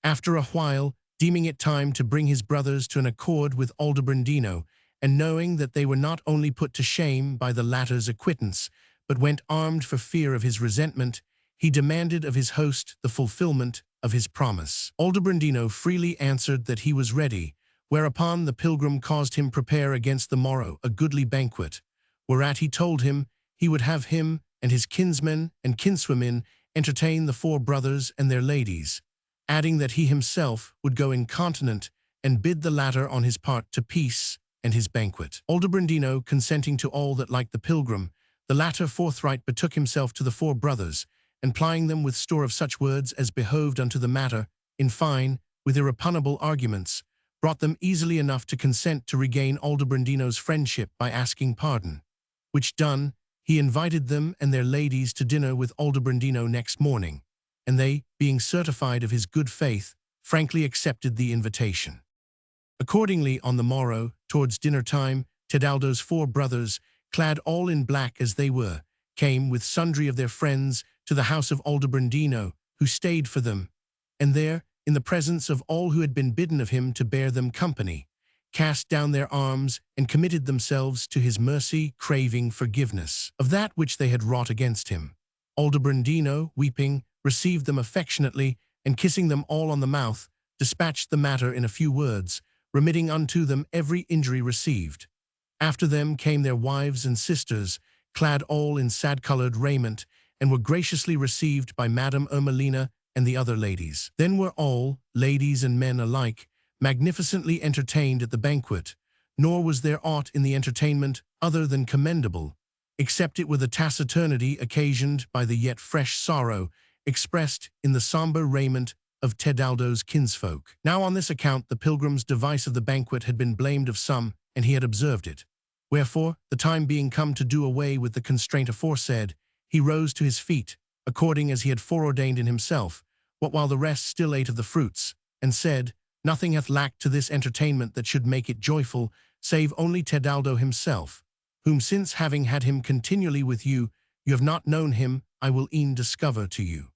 After a while, deeming it time to bring his brothers to an accord with Aldobrandino, and knowing that they were not only put to shame by the latter's acquittance, but went armed for fear of his resentment, he demanded of his host the fulfillment of his promise. Aldobrandino freely answered that he was ready, whereupon the pilgrim caused him prepare against the morrow a goodly banquet, whereat he told him he would have him and his kinsmen and kinswomen entertain the four brothers and their ladies, adding that he himself would go incontinent and bid the latter on his part to peace and his banquet. Aldobrandino consenting to all that like the pilgrim, the latter forthright betook himself to the four brothers, and plying them with store of such words as behoved unto the matter, in fine, with irrepugnable arguments, brought them easily enough to consent to regain Aldobrandino's friendship by asking pardon. Which done, he invited them and their ladies to dinner with Aldobrandino next morning, and they, being certified of his good faith, frankly accepted the invitation. Accordingly, on the morrow, towards dinner time, Tedaldo's four brothers, clad all in black as they were, came with sundry of their friends to the house of Aldobrandino, who stayed for them, and there, in the presence of all who had been bidden of him to bear them company, cast down their arms and committed themselves to his mercy, craving forgiveness of that which they had wrought against him. Aldobrandino, weeping, received them affectionately, and kissing them all on the mouth, dispatched the matter in a few words, remitting unto them every injury received. After them came their wives and sisters, clad all in sad-colored raiment, and were graciously received by Madame Ermelina and the other ladies. Then were all, ladies and men alike, magnificently entertained at the banquet, nor was there aught in the entertainment other than commendable, except it were the taciturnity occasioned by the yet fresh sorrow expressed in the sombre raiment of Tedaldo's kinsfolk. Now on this account the pilgrim's device of the banquet had been blamed of some, and he had observed it. Wherefore, the time being come to do away with the constraint aforesaid, he rose to his feet, according as he had foreordained in himself, what while the rest still ate of the fruits, and said, Nothing hath lacked to this entertainment that should make it joyful, save only Tedaldo himself, whom since having had him continually with you, you have not known him, I will e'en discover to you.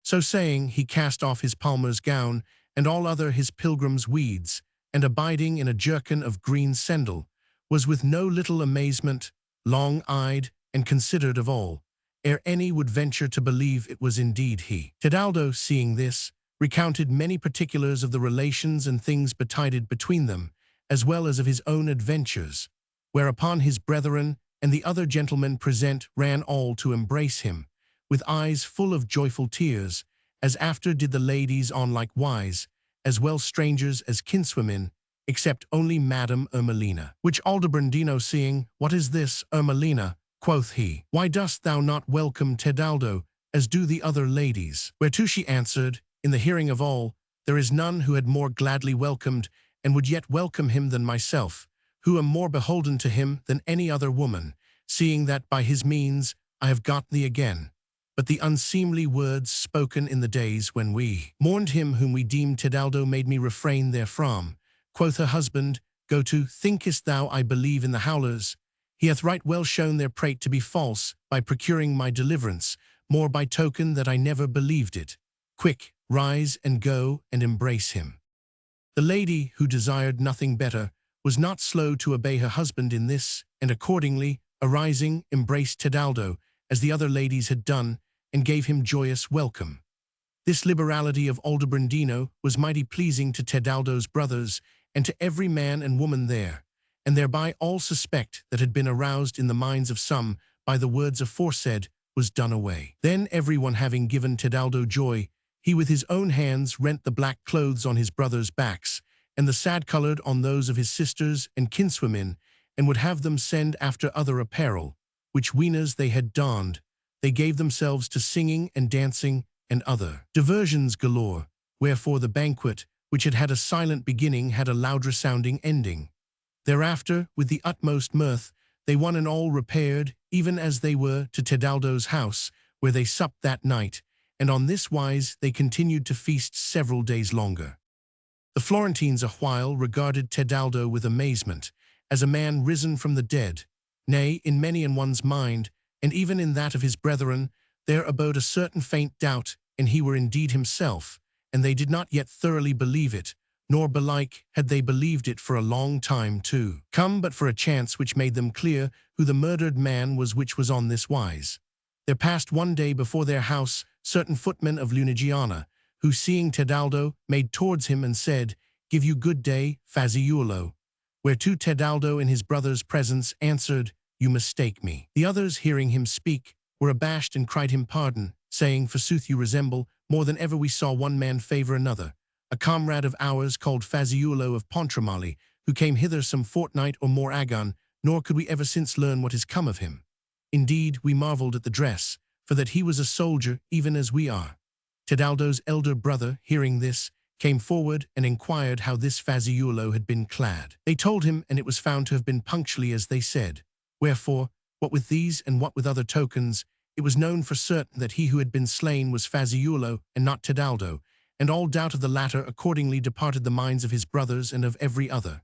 So saying, he cast off his palmer's gown, and all other his pilgrim's weeds, and abiding in a jerkin of green sendal, was with no little amazement, long-eyed, and considered of all, ere any would venture to believe it was indeed he. Tedaldo, seeing this, recounted many particulars of the relations and things betided between them, as well as of his own adventures, whereupon his brethren and the other gentlemen present ran all to embrace him, with eyes full of joyful tears, as after did the ladies on like wise, as well strangers as kinswomen, except only Madame Ermelina. Which Aldobrandino seeing, What is this, Ermelina? Quoth he, Why dost thou not welcome Tedaldo, as do the other ladies? Whereto she answered, In the hearing of all, there is none who had more gladly welcomed, and would yet welcome him than myself, who am more beholden to him than any other woman, seeing that by his means I have got thee again. But the unseemly words spoken in the days when we mourned him whom we deemed Tedaldo made me refrain therefrom. Quoth her husband, Go to, thinkest thou I believe in the howlers? He hath right well shown their prate to be false, by procuring my deliverance, more by token that I never believed it. Quick, rise and go and embrace him. The lady, who desired nothing better, was not slow to obey her husband in this, and accordingly, arising, embraced Tedaldo, as the other ladies had done, and gave him joyous welcome. This liberality of Aldobrandino was mighty pleasing to Tedaldo's brothers, and to every man and woman there, and thereby all suspect that had been aroused in the minds of some by the words aforesaid was done away. Then everyone having given Tedaldo joy, he with his own hands rent the black clothes on his brothers' backs, and the sad-colored on those of his sisters and kinswomen, and would have them send after other apparel, which weenas they had donned. They gave themselves to singing and dancing and other diversions galore, wherefore the banquet, which had had a silent beginning, had a louder-sounding ending. Thereafter, with the utmost mirth, they one and all repaired, even as they were, to Tedaldo's house, where they supped that night, and on this wise they continued to feast several days longer. The Florentines a while regarded Tedaldo with amazement, as a man risen from the dead. Nay, in many an one's mind, and even in that of his brethren, there abode a certain faint doubt, and he were indeed himself, and they did not yet thoroughly believe it, nor belike had they believed it for a long time to come, but for a chance which made them clear who the murdered man was, which was on this wise. There passed one day before their house certain footmen of Lunigiana, who seeing Tedaldo, made towards him and said, Give you good day, Faziuolo. Whereto Tedaldo in his brother's presence answered, You mistake me. The others, hearing him speak, were abashed and cried him pardon, saying, Forsooth you resemble, more than ever we saw one man favor another, a comrade of ours called Faziuolo of Pontremoli, who came hither some fortnight or more agone, nor could we ever since learn what is come of him. Indeed, we marveled at the dress, for that he was a soldier even as we are. Tedaldo's elder brother, hearing this, came forward and inquired how this Faziuolo had been clad. They told him, and it was found to have been punctually as they said. Wherefore, what with these and what with other tokens, it was known for certain that he who had been slain was Faziuolo and not Tedaldo, and all doubt of the latter accordingly departed the minds of his brothers and of every other.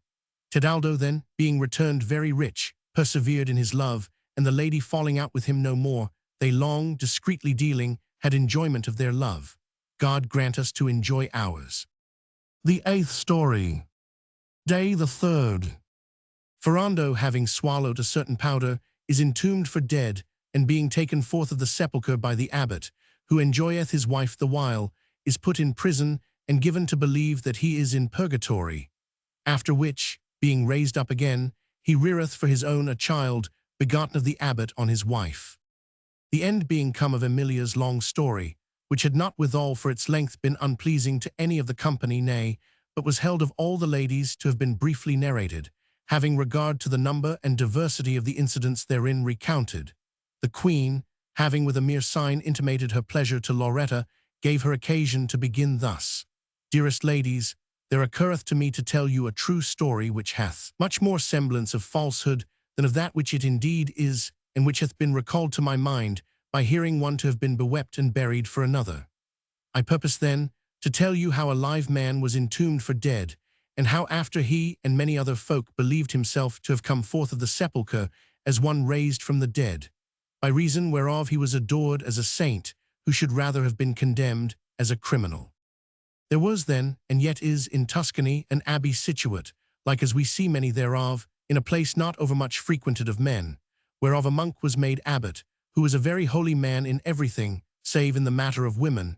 Tedaldo then, being returned very rich, persevered in his love, and the lady falling out with him no more, they long, discreetly dealing, had enjoyment of their love. God grant us to enjoy ours. The 8th story. Day the 3rd. Ferrando, having swallowed a certain powder, is entombed for dead, and being taken forth of the sepulchre by the abbot, who enjoyeth his wife the while, is put in prison and given to believe that he is in purgatory. After which, being raised up again, he reareth for his own a child, begotten of the abbot on his wife. The end being come of Emilia's long story, which had not withal for its length been unpleasing to any of the company, nay, but was held of all the ladies to have been briefly narrated, having regard to the number and diversity of the incidents therein recounted. The queen, having with a mere sign intimated her pleasure to Lauretta, gave her occasion to begin thus. Dearest ladies, there occurreth to me to tell you a true story which hath much more semblance of falsehood than of that which it indeed is, and which hath been recalled to my mind by hearing one to have been bewept and buried for another. I purpose then to tell you how a live man was entombed for dead, and how after he and many other folk believed himself to have come forth of the sepulchre as one raised from the dead, by reason whereof he was adored as a saint, who should rather have been condemned as a criminal. There was then, and yet is, in Tuscany an abbey situate, like as we see many thereof, in a place not overmuch frequented of men, whereof a monk was made abbot, who was a very holy man in everything, save in the matter of women,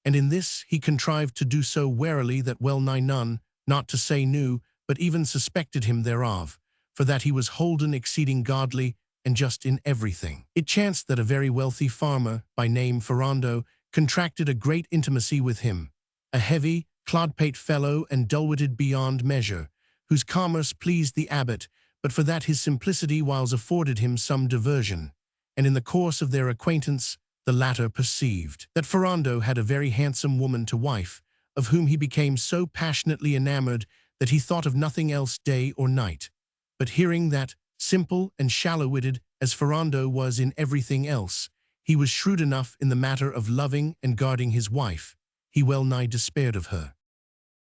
and in this he contrived to do so warily that well nigh none, not to say knew, but even suspected him thereof, for that he was holden exceeding godly and just in everything. It chanced that a very wealthy farmer, by name Ferrando, contracted a great intimacy with him, a heavy, clodpate fellow and dull-witted beyond measure, whose commerce pleased the abbot, but for that his simplicity whiles afforded him some diversion, and in the course of their acquaintance the latter perceived that Ferrando had a very handsome woman to wife, of whom he became so passionately enamored that he thought of nothing else day or night. But hearing that, simple and shallow-witted as Ferrando was in everything else, he was shrewd enough in the matter of loving and guarding his wife, he well nigh despaired of her.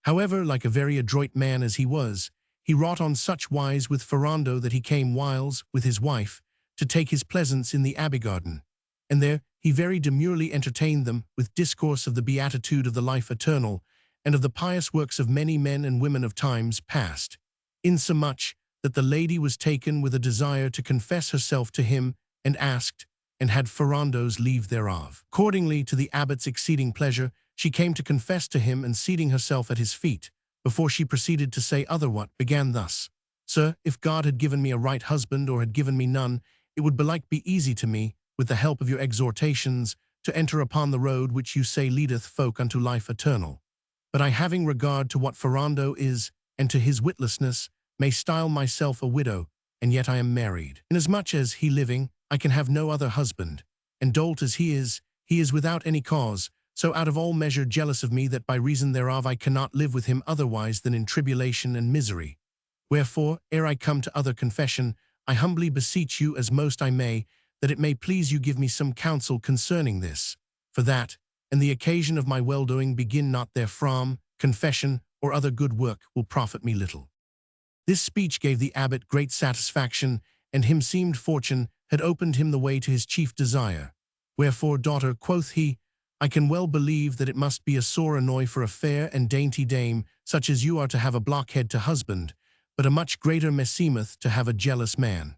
However, like a very adroit man as he was, he wrought on such wise with Ferrando that he came whiles, with his wife, to take his pleasance in the abbey garden, and there he very demurely entertained them with discourse of the beatitude of the life eternal, and of the pious works of many men and women of times past, insomuch that the lady was taken with a desire to confess herself to him, and asked, and had Ferrando's leave thereof. Accordingly, to the abbot's exceeding pleasure, she came to confess to him, and seating herself at his feet, before she proceeded to say otherwhat, began thus: Sir, if God had given me a right husband, or had given me none, it would belike be easy to me, with the help of your exhortations, to enter upon the road which you say leadeth folk unto life eternal. But I, having regard to what Ferrando is, and to his witlessness, may style myself a widow, and yet I am married. Inasmuch as, he living, I can have no other husband, and dolt as he is without any cause, so out of all measure jealous of me that by reason thereof I cannot live with him otherwise than in tribulation and misery. Wherefore, ere I come to other confession, I humbly beseech you as most I may, that it may please you give me some counsel concerning this, for that, and the occasion of my well-doing begin not therefrom, confession or other good work will profit me little. This speech gave the abbot great satisfaction, and him seemed fortune had opened him the way to his chief desire. Wherefore, daughter, quoth he, I can well believe that it must be a sore annoy for a fair and dainty dame, such as you are, to have a blockhead to husband, but a much greater meseemeth to have a jealous man.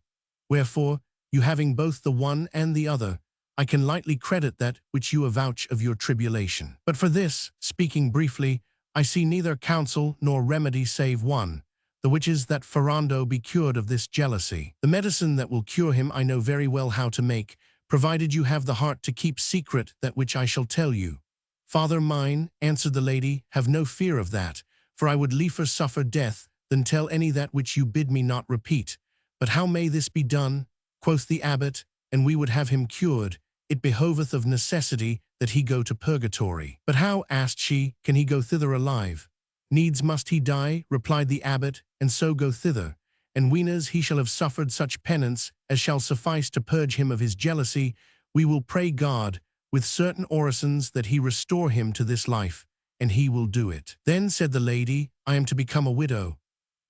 Wherefore, you having both the one and the other, I can lightly credit that which you avouch of your tribulation. But for this, speaking briefly, I see neither counsel nor remedy save one, the which is that Ferrando be cured of this jealousy. The medicine that will cure him I know very well how to make, provided you have the heart to keep secret that which I shall tell you. Father mine, answered the lady, have no fear of that, for I would liefer suffer death than tell any that which you bid me not repeat. But how may this be done? Quoth the abbot, and we would have him cured. It behoveth of necessity that he go to purgatory. But how, asked she, can he go thither alive? Needs must he die, replied the abbot, and so go thither. And weenas he shall have suffered such penance as shall suffice to purge him of his jealousy. We will pray God, with certain orisons, that he restore him to this life, and he will do it. Then said the lady, I am to become a widow.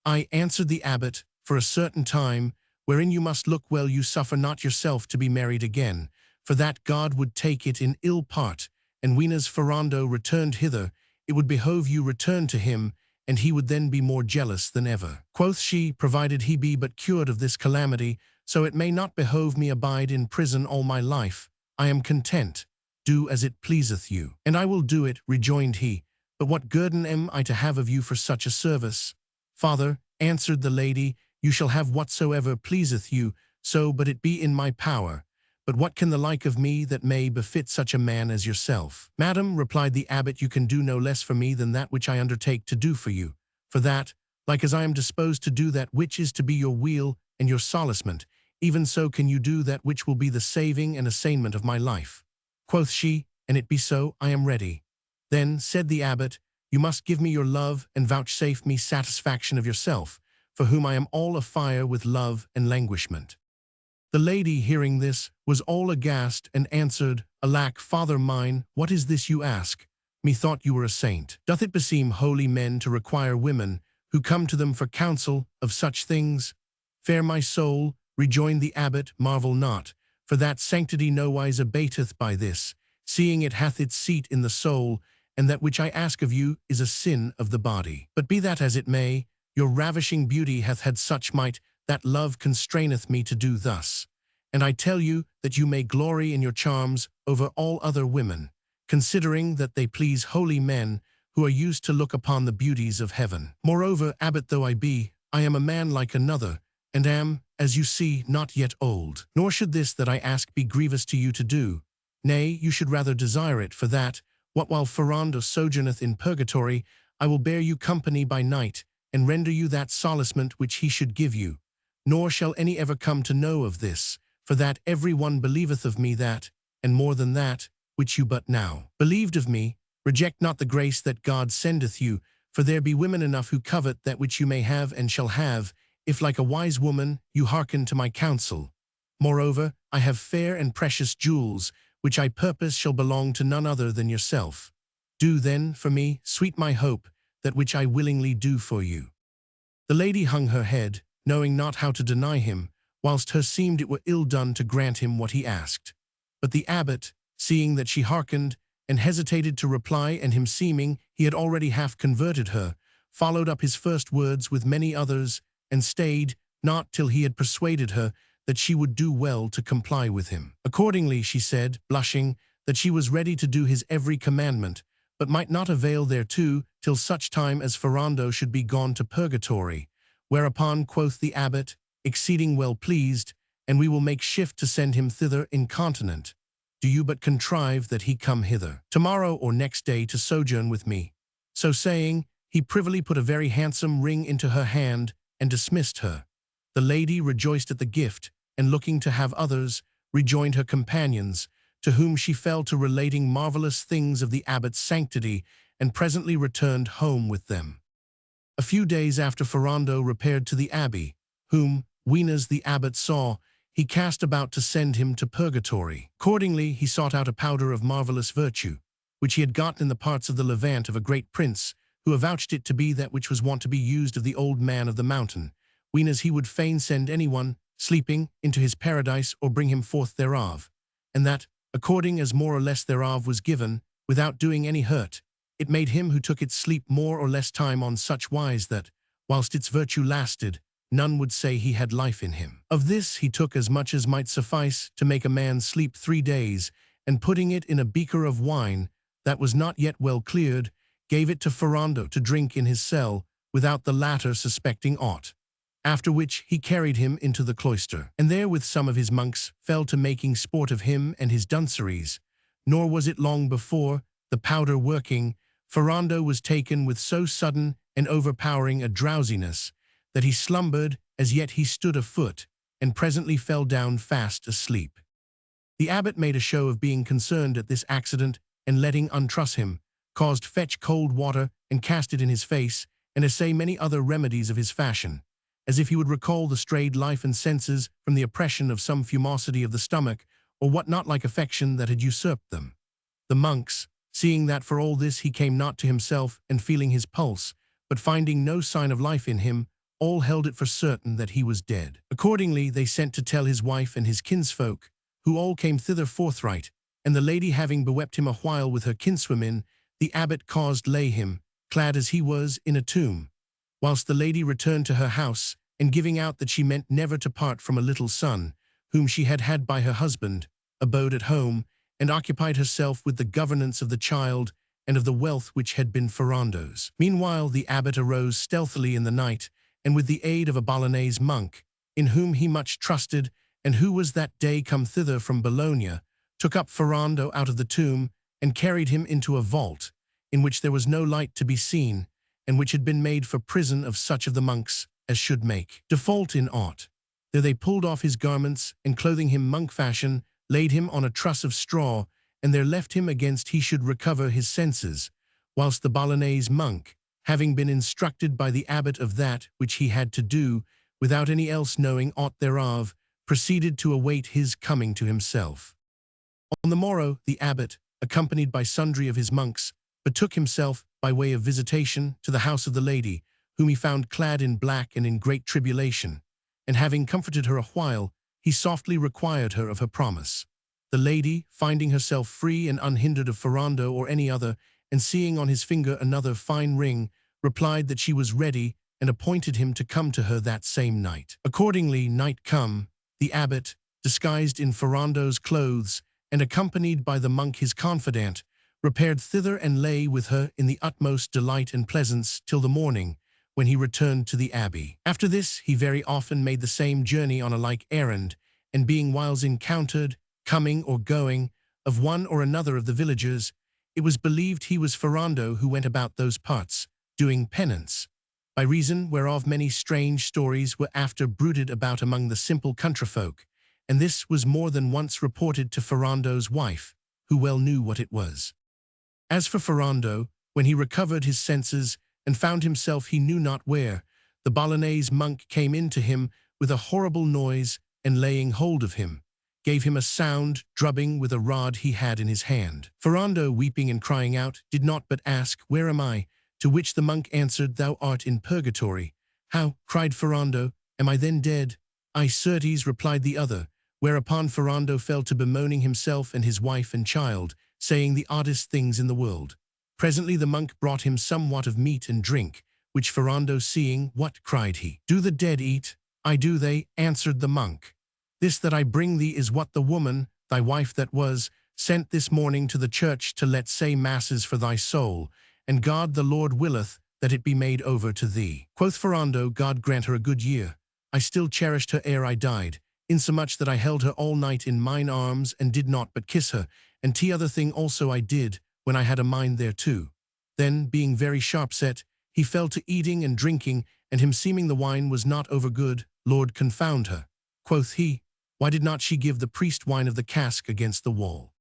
I, answered the abbot, for a certain time, wherein you must look well you suffer not yourself to be married again, for that God would take it in ill part, and weenas Ferrando returned hither, it would behove you return to him, and he would then be more jealous than ever. Quoth she, provided he be but cured of this calamity, so it may not behove me abide in prison all my life, I am content, do as it pleaseth you. And I will do it, rejoined he, but what guerdon am I to have of you for such a service? Father, answered the lady, you shall have whatsoever pleaseth you, so but it be in my power. But what can the like of me that may befit such a man as yourself? Madam, replied the abbot, you can do no less for me than that which I undertake to do for you. For that, like as I am disposed to do that which is to be your weal and your solacement, even so can you do that which will be the saving and assainment of my life. Quoth she, and it be so, I am ready. Then, said the abbot, you must give me your love and vouchsafe me satisfaction of yourself, for whom I am all afire with love and languishment. The lady, hearing this, was all aghast, and answered, Alack, father mine, what is this you ask? Methought you were a saint. Doth it beseem holy men to require women, who come to them for counsel, of such things? Fair my soul, rejoined the abbot, marvel not, for that sanctity nowise abateth by this, seeing it hath its seat in the soul, and that which I ask of you is a sin of the body. But be that as it may, your ravishing beauty hath had such might that love constraineth me to do thus. And I tell you that you may glory in your charms over all other women, considering that they please holy men who are used to look upon the beauties of heaven. Moreover, abbot though I be, I am a man like another, and am, as you see, not yet old. Nor should this that I ask be grievous to you to do. Nay, you should rather desire it, for that, what while Ferrando sojourneth in purgatory, I will bear you company by night, and render you that solacement which he should give you. Nor shall any ever come to know of this, for that every one believeth of me that, and more than that, which you but now believed of me. Reject not the grace that God sendeth you, for there be women enough who covet that which you may have and shall have, if like a wise woman you hearken to my counsel. Moreover, I have fair and precious jewels, which I purpose shall belong to none other than yourself. Do then for me, sweet my hope, that which I willingly do for you. The lady hung her head, knowing not how to deny him, whilst her seemed it were ill done to grant him what he asked. But the abbot, seeing that she hearkened, and hesitated to reply, and him seeming he had already half converted her, followed up his first words with many others, and stayed not till he had persuaded her that she would do well to comply with him. Accordingly she said, blushing, that she was ready to do his every commandment, but might not avail thereto till such time as Ferrando should be gone to purgatory. Whereupon quoth the abbot, exceeding well pleased, and we will make shift to send him thither incontinent. Do you but contrive that he come hither tomorrow or next day to sojourn with me. So saying, he privily put a very handsome ring into her hand, and dismissed her. The lady rejoiced at the gift, and looking to have others, rejoined her companions, to whom she fell to relating marvelous things of the abbot's sanctity, and presently returned home with them. A few days after Ferrando repaired to the abbey, whom, weenas the abbot saw, he cast about to send him to purgatory. Accordingly, he sought out a powder of marvelous virtue, which he had gotten in the parts of the Levant of a great prince, who avouched it to be that which was wont to be used of the old man of the mountain, weenas he would fain send anyone, sleeping, into his paradise or bring him forth thereof, and that, according as more or less thereof was given, without doing any hurt, it made him who took it sleep more or less time on such wise that, whilst its virtue lasted, none would say he had life in him. Of this he took as much as might suffice to make a man sleep 3 days, and putting it in a beaker of wine that was not yet well cleared, gave it to Ferrando to drink in his cell, without the latter suspecting aught. After which he carried him into the cloister, and there with some of his monks fell to making sport of him and his dunceries. Nor was it long before, the powder working, Ferrando was taken with so sudden and overpowering a drowsiness, that he slumbered as yet he stood afoot, and presently fell down fast asleep. The abbot made a show of being concerned at this accident, and letting untruss him, caused fetch cold water and cast it in his face, and essay many other remedies of his fashion, as if he would recall the strayed life and senses from the oppression of some fumosity of the stomach, or what not like affection that had usurped them. The monks, seeing that for all this he came not to himself, and feeling his pulse, but finding no sign of life in him, all held it for certain that he was dead. Accordingly they sent to tell his wife and his kinsfolk, who all came thither forthright, and the lady having bewept him a while with her kinswomen, the abbot caused lay him, clad as he was, in a tomb, whilst the lady returned to her house, and giving out that she meant never to part from a little son, whom she had had by her husband, abode at home, and occupied herself with the governance of the child and of the wealth which had been Ferrando's. Meanwhile the abbot arose stealthily in the night, and with the aid of a Bolognese monk, in whom he much trusted, and who was that day come thither from Bologna, took up Ferrando out of the tomb, and carried him into a vault, in which there was no light to be seen, and which had been made for prison of such of the monks as should make default in aught. There they pulled off his garments, and clothing him monk fashion, laid him on a truss of straw, and there left him against he should recover his senses, whilst the Bolognese monk, having been instructed by the abbot of that which he had to do, without any else knowing aught thereof, proceeded to await his coming to himself. On the morrow, the abbot, accompanied by sundry of his monks, betook himself, by way of visitation, to the house of the lady, whom he found clad in black and in great tribulation, and having comforted her a while, he softly required her of her promise. The lady, finding herself free and unhindered of Ferrando or any other, and seeing on his finger another fine ring, replied that she was ready, and appointed him to come to her that same night. Accordingly, night come, the abbot, disguised in Ferrando's clothes, and accompanied by the monk his confidant, repaired thither and lay with her in the utmost delight and pleasance till the morning, when he returned to the abbey. After this he very often made the same journey on a like errand, and being whiles encountered, coming or going, of one or another of the villagers, it was believed he was Ferrando who went about those parts, doing penance, by reason whereof many strange stories were after bruited about among the simple countryfolk, and this was more than once reported to Ferrando's wife, who well knew what it was. As for Ferrando, when he recovered his senses, and found himself he knew not where, the Bolognese monk came in to him with a horrible noise, and laying hold of him, gave him a sound drubbing with a rod he had in his hand. Ferrando, weeping and crying out, did not but ask, "Where am I?" To which the monk answered, "Thou art in purgatory." "How?" cried Ferrando, "am I then dead?" "Aye, certes," replied the other, whereupon Ferrando fell to bemoaning himself and his wife and child, saying the oddest things in the world. Presently the monk brought him somewhat of meat and drink, which Ferrando seeing, "What?" cried he. "Do the dead eat?" "Aye do they," answered the monk. "This that I bring thee is what the woman, thy wife that was, sent this morning to the church to let say masses for thy soul, and God the Lord willeth that it be made over to thee." Quoth Ferrando, "God grant her a good year. I still cherished her ere I died, insomuch that I held her all night in mine arms and did not but kiss her, and other thing also I did, when I had a mind thereto." Then, being very sharp set, he fell to eating and drinking, and him seeming the wine was not over good, "Lord confound her," quoth he, "why did not she give the priest wine of the cask against the wall?"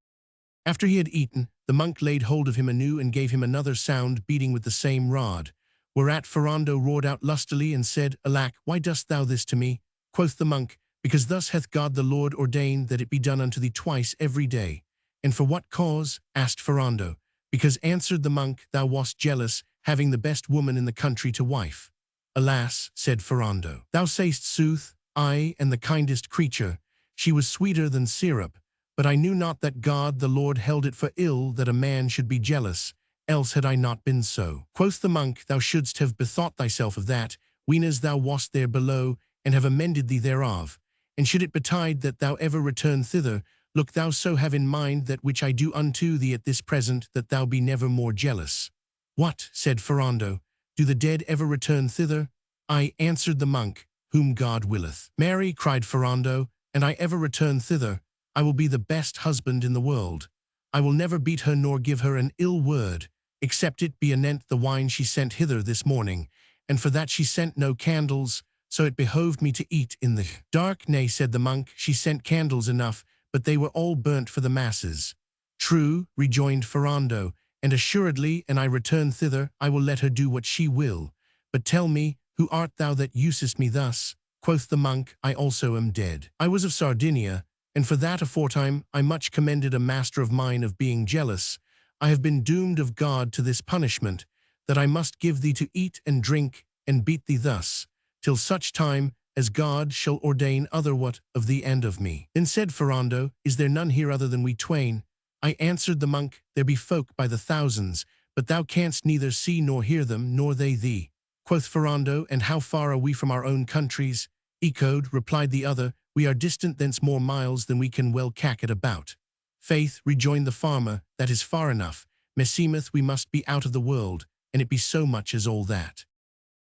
After he had eaten, the monk laid hold of him anew and gave him another sound beating with the same rod, whereat Ferrando roared out lustily and said, "Alack, why dost thou this to me?" Quoth the monk, "Because thus hath God the Lord ordained that it be done unto thee twice every day." "And for what cause?" asked Ferrando. "Because," answered the monk, "thou wast jealous, having the best woman in the country to wife." "Alas," said Ferrando, "thou sayst sooth, aye, and the kindest creature. She was sweeter than syrup, but I knew not that God the Lord held it for ill that a man should be jealous, else had I not been so." Quoth the monk, "Thou shouldst have bethought thyself of that, weenas thou wast there below, and have amended thee thereof. And should it betide that thou ever return thither, look thou so have in mind that which I do unto thee at this present, that thou be never more jealous." "What?" said Ferrando, "do the dead ever return thither?" "Aye," answered the monk, "whom God willeth." "Marry," cried Ferrando, "and I ever return thither, I will be the best husband in the world. I will never beat her nor give her an ill word, except it be anent the wine she sent hither this morning, and for that she sent no candles, so it behoved me to eat in the dark." "Nay," said the monk, "she sent candles enough, but they were all burnt for the masses." "True," rejoined Ferrando, "and assuredly, an I return thither, I will let her do what she will. But tell me, who art thou that usest me thus?" Quoth the monk, "I also am dead. I was of Sardinia, and for that aforetime I much commended a master of mine of being jealous. I have been doomed of God to this punishment, that I must give thee to eat and drink, and beat thee thus, till such time as God shall ordain otherwhat of thee and of me." Then said Ferrando, "Is there none here other than we twain?" "I," answered the monk, "there be folk by the thousands, but thou canst neither see nor hear them, nor they thee." Quoth Ferrando, "And how far are we from our own countries?" "Ecod," replied the other, "we are distant thence more miles than we can well cack it about." "Faith," rejoined the farmer, "that is far enough. Meseemeth we must be out of the world, and it be so much as all that."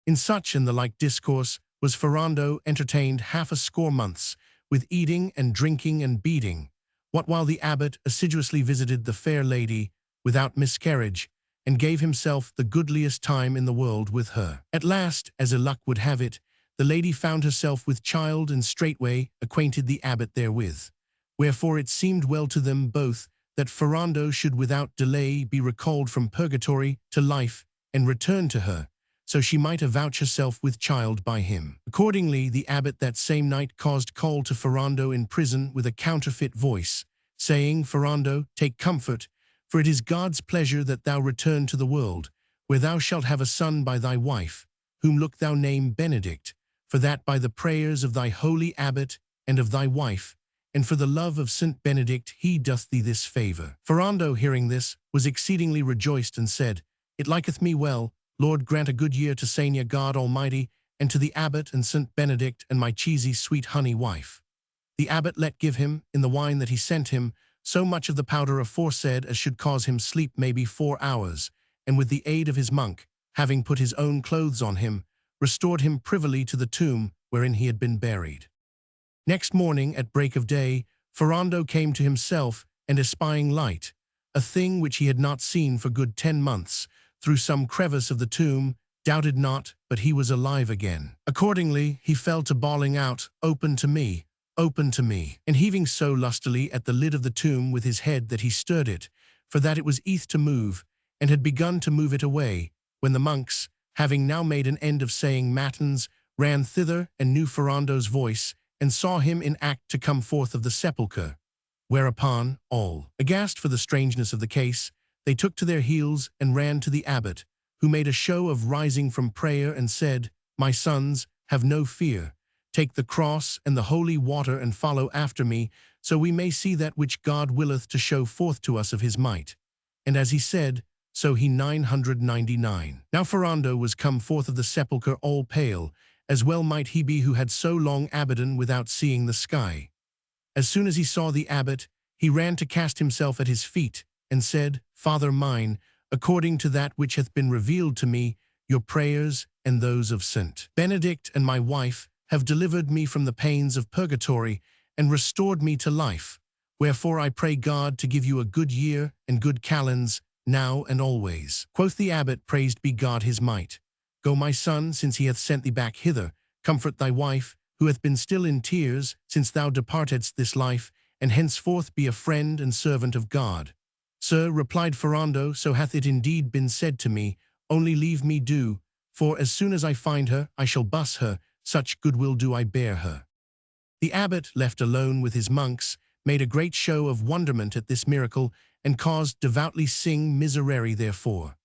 In such and the like discourse was Ferrando entertained 60 months, with eating and drinking and beating, what while the abbot assiduously visited the fair lady, without miscarriage, and gave himself the goodliest time in the world with her. At last, as ill luck would have it, the lady found herself with child, and straightway acquainted the abbot therewith. Wherefore it seemed well to them both that Ferrando should without delay be recalled from purgatory to life and return to her, so she might avouch herself with child by him. Accordingly, the abbot that same night caused call to Ferrando in prison with a counterfeit voice, saying, Ferrando, take comfort, for it is God's pleasure that thou return to the world, where thou shalt have a son by thy wife, whom look thou name Benedict, for that by the prayers of thy holy abbot and of thy wife, and for the love of Saint Benedict he doth thee this favour. Ferrando, hearing this, was exceedingly rejoiced and said, It liketh me well, Lord grant a good year to Seigneur God Almighty, and to the abbot and Saint Benedict and my cheesy sweet honey wife. The abbot let give him, in the wine that he sent him, so much of the powder aforesaid as should cause him sleep maybe 4 hours, and with the aid of his monk, having put his own clothes on him, restored him privily to the tomb wherein he had been buried. Next morning, at break of day, Ferrando came to himself, and espying light, a thing which he had not seen for good 10 months, through some crevice of the tomb, doubted not but he was alive again. Accordingly, he fell to bawling out, Open to me, open to me, and heaving so lustily at the lid of the tomb with his head that he stirred it, for that it was eath to move, and had begun to move it away, when the monks, having now made an end of saying matins, ran thither and knew Ferrando's voice, and saw him in act to come forth of the sepulchre. Whereupon, all, aghast for the strangeness of the case, they took to their heels and ran to the abbot, who made a show of rising from prayer and said, My sons, have no fear. Take the cross and the holy water and follow after me, so we may see that which God willeth to show forth to us of his might. And as he said, so he 999. Now Ferrando was come forth of the sepulchre all pale, as well might he be who had so long abidden without seeing the sky. As soon as he saw the abbot, he ran to cast himself at his feet, and said, Father mine, according to that which hath been revealed to me, your prayers and those of Saint Benedict and my wife have delivered me from the pains of purgatory and restored me to life. Wherefore I pray God to give you a good year and good calends, now and always. Quoth the abbot, Praised be God his might. Go, my son, since he hath sent thee back hither. Comfort thy wife, who hath been still in tears, since thou departedst this life, and henceforth be a friend and servant of God. Sir, replied Ferrando, so hath it indeed been said to me, only leave me do, for as soon as I find her, I shall buss her, such goodwill do I bear her. The abbot, left alone with his monks, made a great show of wonderment at this miracle, and caused devoutly sing miserere therefore.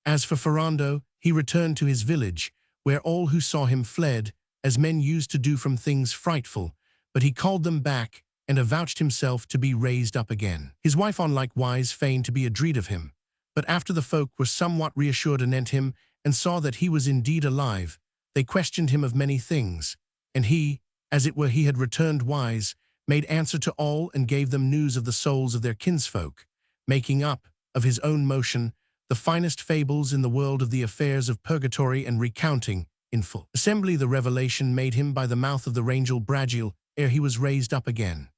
As for Ferrando, he returned to his village, where all who saw him fled, as men used to do from things frightful, but he called them back, and avouched himself to be raised up again. His wife on like wise feigned to be adread of him, but after the folk were somewhat reassured anent him, and saw that he was indeed alive, they questioned him of many things, and he, as it were he had returned wise, made answer to all and gave them news of the souls of their kinsfolk, making up, of his own motion, the finest fables in the world of the affairs of purgatory and recounting, in full assembly the revelation made him by the mouth of the angel Bragiel, ere he was raised up again.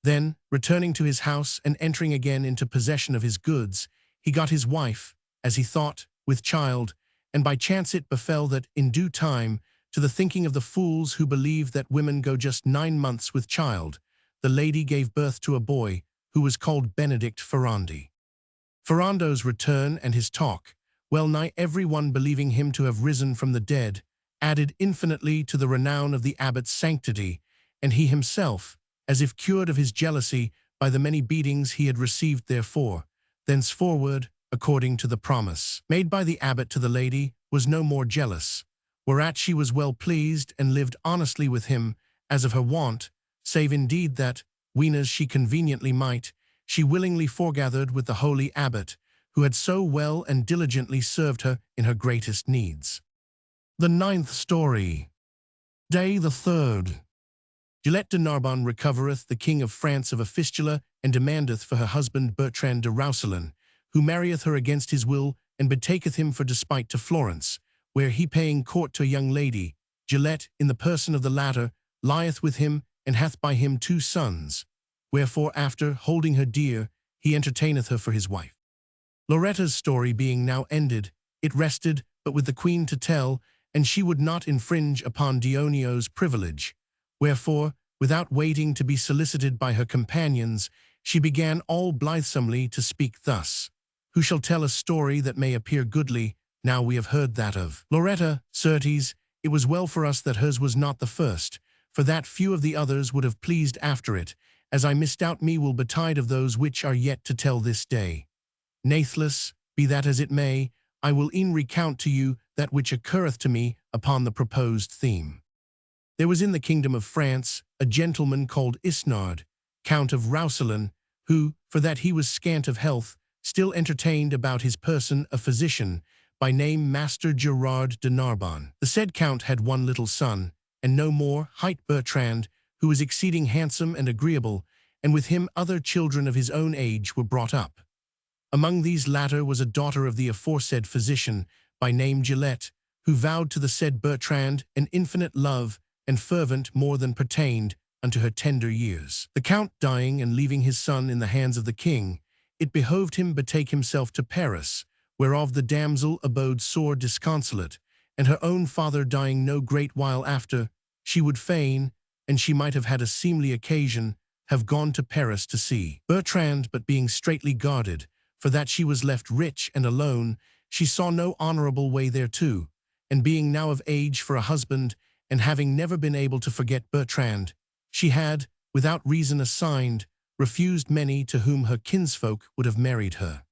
Then, returning to his house and entering again into possession of his goods, he got his wife, as he thought, with child, and by chance it befell that, in due time, to the thinking of the fools who believe that women go just 9 months with child, the lady gave birth to a boy, who was called Benedict Ferrandi. Ferrando's return and his talk, well nigh every one believing him to have risen from the dead, added infinitely to the renown of the abbot's sanctity, and he himself, as if cured of his jealousy by the many beatings he had received therefore, thenceforward, according to the promise made by the abbot to the lady, was no more jealous, whereat she was well pleased and lived honestly with him, as of her wont, save indeed that, ween as she conveniently might, she willingly foregathered with the holy abbot, who had so well and diligently served her in her greatest needs. The 9th story. Day the 3rd. Juliette de Narbonne recovereth the king of France of a fistula, and demandeth for her husband Bertrand de Roussillon, who marrieth her against his will, and betaketh him for despite to Florence, where he paying court to a young lady, Juliette, in the person of the latter, lieth with him, and hath by him 2 sons. Wherefore after, holding her dear, he entertaineth her for his wife. Loretta's story being now ended, it rested but with the queen to tell, and she would not infringe upon Dionio's privilege. Wherefore, without waiting to be solicited by her companions, she began all blithesomely to speak thus. Who shall tell a story that may appear goodly, now we have heard that of Loretta? Certes, it was well for us that hers was not the first, for that few of the others would have pleased after it, as I misdoubt me will betide of those which are yet to tell this day. Nathless, be that as it may, I will e'en recount to you that which occurreth to me upon the proposed theme. There was in the kingdom of France a gentleman called Isnard, Count of Roussillon, who, for that he was scant of health, still entertained about his person a physician, by name Master Gerard de Narbonne. The said count had one little son, and no more, hight Bertrand, who was exceeding handsome and agreeable, and with him other children of his own age were brought up. Among these latter was a daughter of the aforesaid physician, by name Gillette, who vowed to the said Bertrand an infinite love and fervent more than pertained unto her tender years. The count dying and leaving his son in the hands of the king, it behoved him betake himself to Paris, whereof the damsel abode sore disconsolate, and her own father dying no great while after, she would fain, and she might have had a seemly occasion, have gone to Paris to see Bertrand, but being straitly guarded, for that she was left rich and alone, she saw no honorable way thereto, and being now of age for a husband, and having never been able to forget Bertrand, she had, without reason assigned, refused many to whom her kinsfolk would have married her.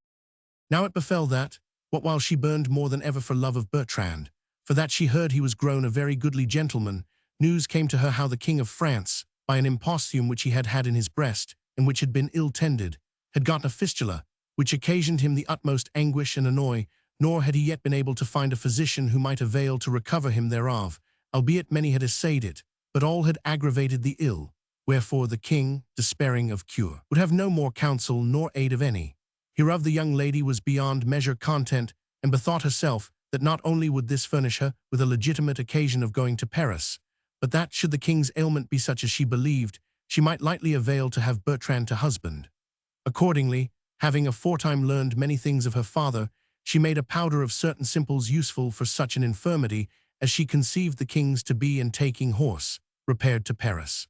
Now it befell that, what while she burned more than ever for love of Bertrand, for that she heard he was grown a very goodly gentleman, news came to her how the King of France, by an imposthume which he had had in his breast, and which had been ill tended, had gotten a fistula, which occasioned him the utmost anguish and annoy, nor had he yet been able to find a physician who might avail to recover him thereof, albeit many had essayed it, but all had aggravated the ill, wherefore the king, despairing of cure, would have no more counsel nor aid of any. Hereof the young lady was beyond measure content, and bethought herself that not only would this furnish her with a legitimate occasion of going to Paris, but that, should the king's ailment be such as she believed, she might lightly avail to have Bertrand to husband. Accordingly, having aforetime learned many things of her father, she made a powder of certain simples useful for such an infirmity as she conceived the king's to be, and taking horse, repaired to Paris.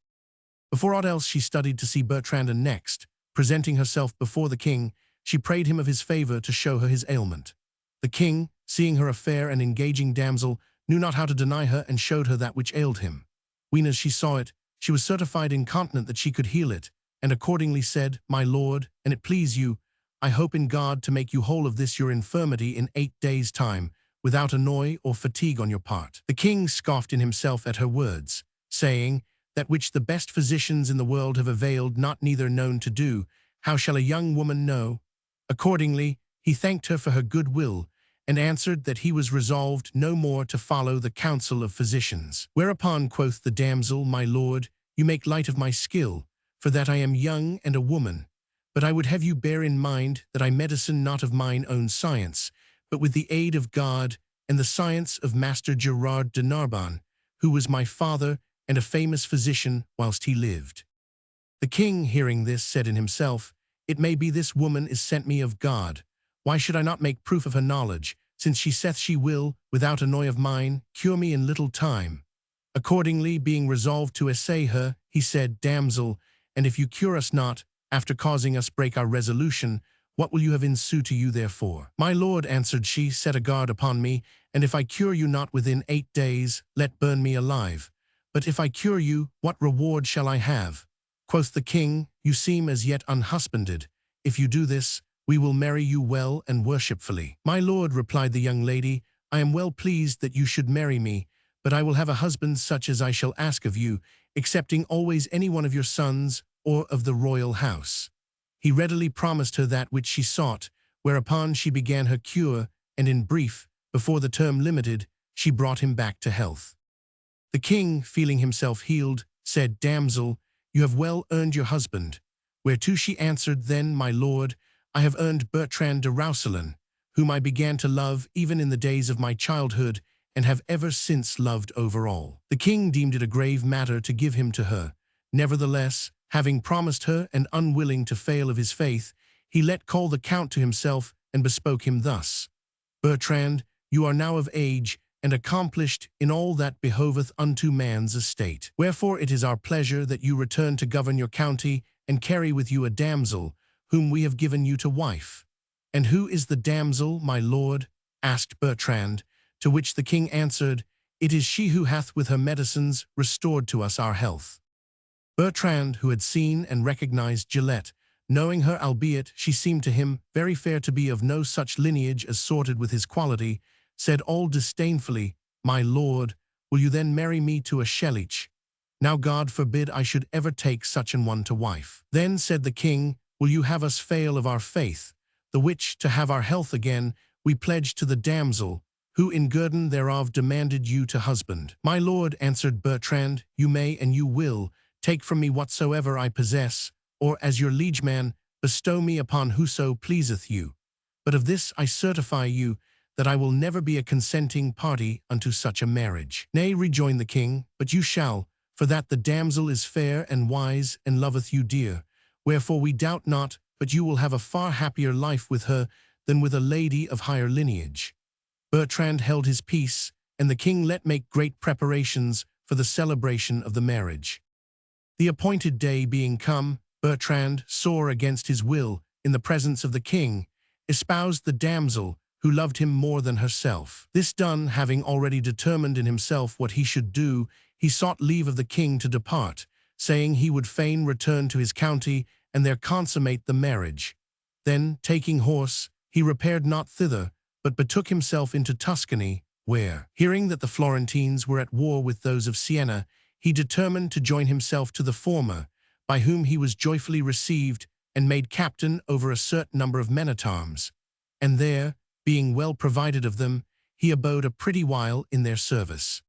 Before aught else she studied to see Bertrand, and next, presenting herself before the king, she prayed him of his favor to show her his ailment. The king, seeing her a fair and engaging damsel, knew not how to deny her, and showed her that which ailed him. When as she saw it, she was certified incontinent that she could heal it, and accordingly said, My lord, an it please you, I hope in God to make you whole of this your infirmity in 8 days' time, without annoy or fatigue on your part. The king scoffed in himself at her words, saying, That which the best physicians in the world have availed not neither known to do, how shall a young woman know? Accordingly, he thanked her for her good will, and answered that he was resolved no more to follow the counsel of physicians. Whereupon quoth the damsel, My lord, you make light of my skill, for that I am young and a woman, but I would have you bear in mind that I medicine not of mine own science, but with the aid of God and the science of Master Gerard de Narbonne, who was my father and a famous physician whilst he lived. The king, hearing this, said in himself, It may be this woman is sent me of God. Why should I not make proof of her knowledge, since she saith she will, without annoy of mine, cure me in little time? Accordingly, being resolved to essay her, he said, Damsel, and if you cure us not, after causing us break our resolution, what will you have ensue to you therefore? My lord, answered she, set a guard upon me, and if I cure you not within 8 days, let burn me alive. But if I cure you, what reward shall I have? Quoth the king, You seem as yet unhusbanded. If you do this, we will marry you well and worshipfully. My lord, replied the young lady, I am well pleased that you should marry me, but I will have a husband such as I shall ask of you, excepting always any one of your sons or of the royal house. He readily promised her that which she sought, whereupon she began her cure, and in brief, before the term limited, she brought him back to health. The king, feeling himself healed, said, Damsel, you have well earned your husband. Whereto she answered, Then, my lord, I have earned Bertrand de Roussillon, whom I began to love even in the days of my childhood, and have ever since loved over all. The king deemed it a grave matter to give him to her. Nevertheless, having promised her and unwilling to fail of his faith, he let call the count to himself and bespoke him thus, Bertrand, you are now of age, and accomplished in all that behoveth unto man's estate. Wherefore it is our pleasure that you return to govern your county and carry with you a damsel, whom we have given you to wife." "And who is the damsel, my lord?" asked Bertrand, to which the king answered, "It is she who hath with her medicines restored to us our health." Bertrand, who had seen and recognized Gillette, knowing her albeit she seemed to him very fair to be of no such lineage as sorted with his quality, said all disdainfully, "My lord, will you then marry me to a Shelich? Now God forbid I should ever take such an one to wife." Then said the king, "Will you have us fail of our faith, the which, to have our health again, we pledged to the damsel, who in guerdon thereof demanded you to husband?" "My lord," answered Bertrand, "you may and you will take from me whatsoever I possess, or as your liegeman bestow me upon whoso pleaseth you. But of this I certify you, that I will never be a consenting party unto such a marriage." "Nay," rejoined the king, "but you shall, for that the damsel is fair and wise and loveth you dear, wherefore we doubt not but you will have a far happier life with her than with a lady of higher lineage." Bertrand held his peace, and the king let make great preparations for the celebration of the marriage. The appointed day being come, Bertrand, sore against his will, in the presence of the king, espoused the damsel, who loved him more than herself. This done, having already determined in himself what he should do, he sought leave of the king to depart, saying he would fain return to his county and there consummate the marriage. Then, taking horse, he repaired not thither, but betook himself into Tuscany, where, hearing that the Florentines were at war with those of Siena, he determined to join himself to the former, by whom he was joyfully received and made captain over a certain number of men-at-arms. And there, being well provided of them, he abode a pretty while in their service.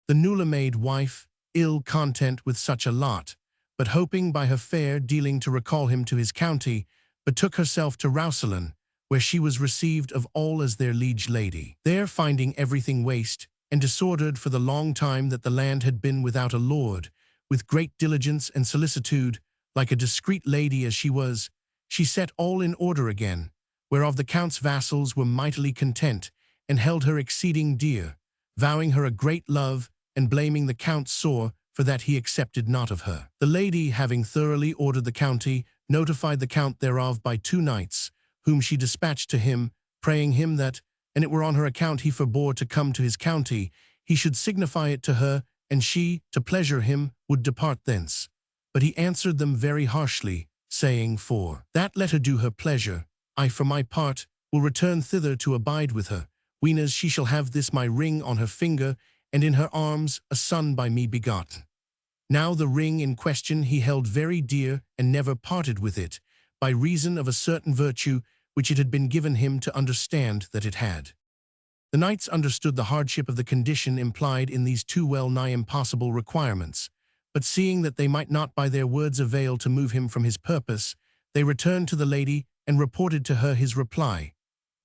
The newly-made wife, ill content with such a lot, but hoping by her fair dealing to recall him to his county, betook herself to Roussillon, where she was received of all as their liege lady. There, finding everything waste and disordered for the long time that the land had been without a lord, with great diligence and solicitude, like a discreet lady as she was, she set all in order again, whereof the count's vassals were mightily content, and held her exceeding dear, vowing her a great love, and blaming the count sore for that he accepted not of her. The lady, having thoroughly ordered the county, notified the count thereof by 2 knights, whom she dispatched to him, praying him that, and it were on her account he forbore to come to his county, he should signify it to her, and she, to pleasure him, would depart thence. But he answered them very harshly, saying, "For that let her do her pleasure. I, for my part, will return thither to abide with her, weenas she shall have this my ring on her finger, and in her arms a son by me begotten." Now the ring in question he held very dear and never parted with it, by reason of a certain virtue which it had been given him to understand that it had. The knights understood the hardship of the condition implied in these 2 well-nigh impossible requirements, but seeing that they might not by their words avail to move him from his purpose, they returned to the lady and reported to her his reply,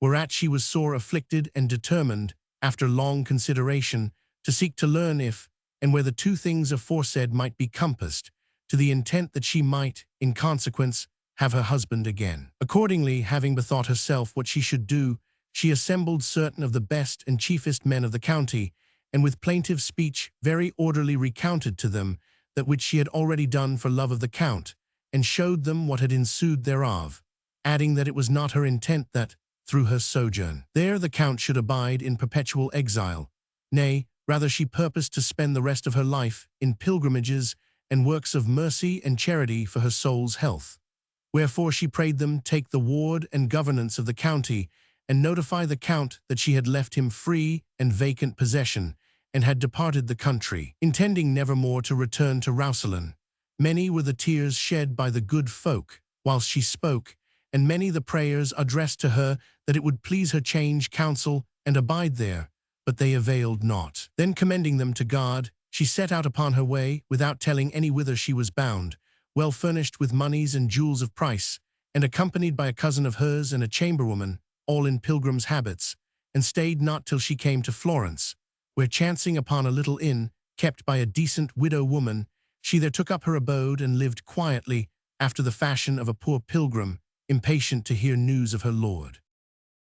whereat she was sore afflicted and determined, after long consideration, to seek to learn if, and where the 2 things aforesaid might be compassed, to the intent that she might, in consequence, have her husband again. Accordingly, having bethought herself what she should do, she assembled certain of the best and chiefest men of the county, and with plaintive speech very orderly recounted to them that which she had already done for love of the count, and showed them what had ensued thereof, adding that it was not her intent that, through her sojourn there, the count should abide in perpetual exile. Nay, rather she purposed to spend the rest of her life in pilgrimages and works of mercy and charity for her soul's health. Wherefore she prayed them take the ward and governance of the county, and notify the count that she had left him free and vacant possession, and had departed the country, intending nevermore to return to Roussillon. Many were the tears shed by the good folk, whilst she spoke, and many the prayers addressed to her that it would please her change counsel and abide there, but they availed not. Then commending them to God, she set out upon her way, without telling any whither she was bound, well furnished with moneys and jewels of price, and accompanied by a cousin of hers and a chamberwoman, all in pilgrim's habits, and stayed not till she came to Florence, where chancing upon a little inn, kept by a decent widow woman, she there took up her abode and lived quietly, after the fashion of a poor pilgrim, impatient to hear news of her lord.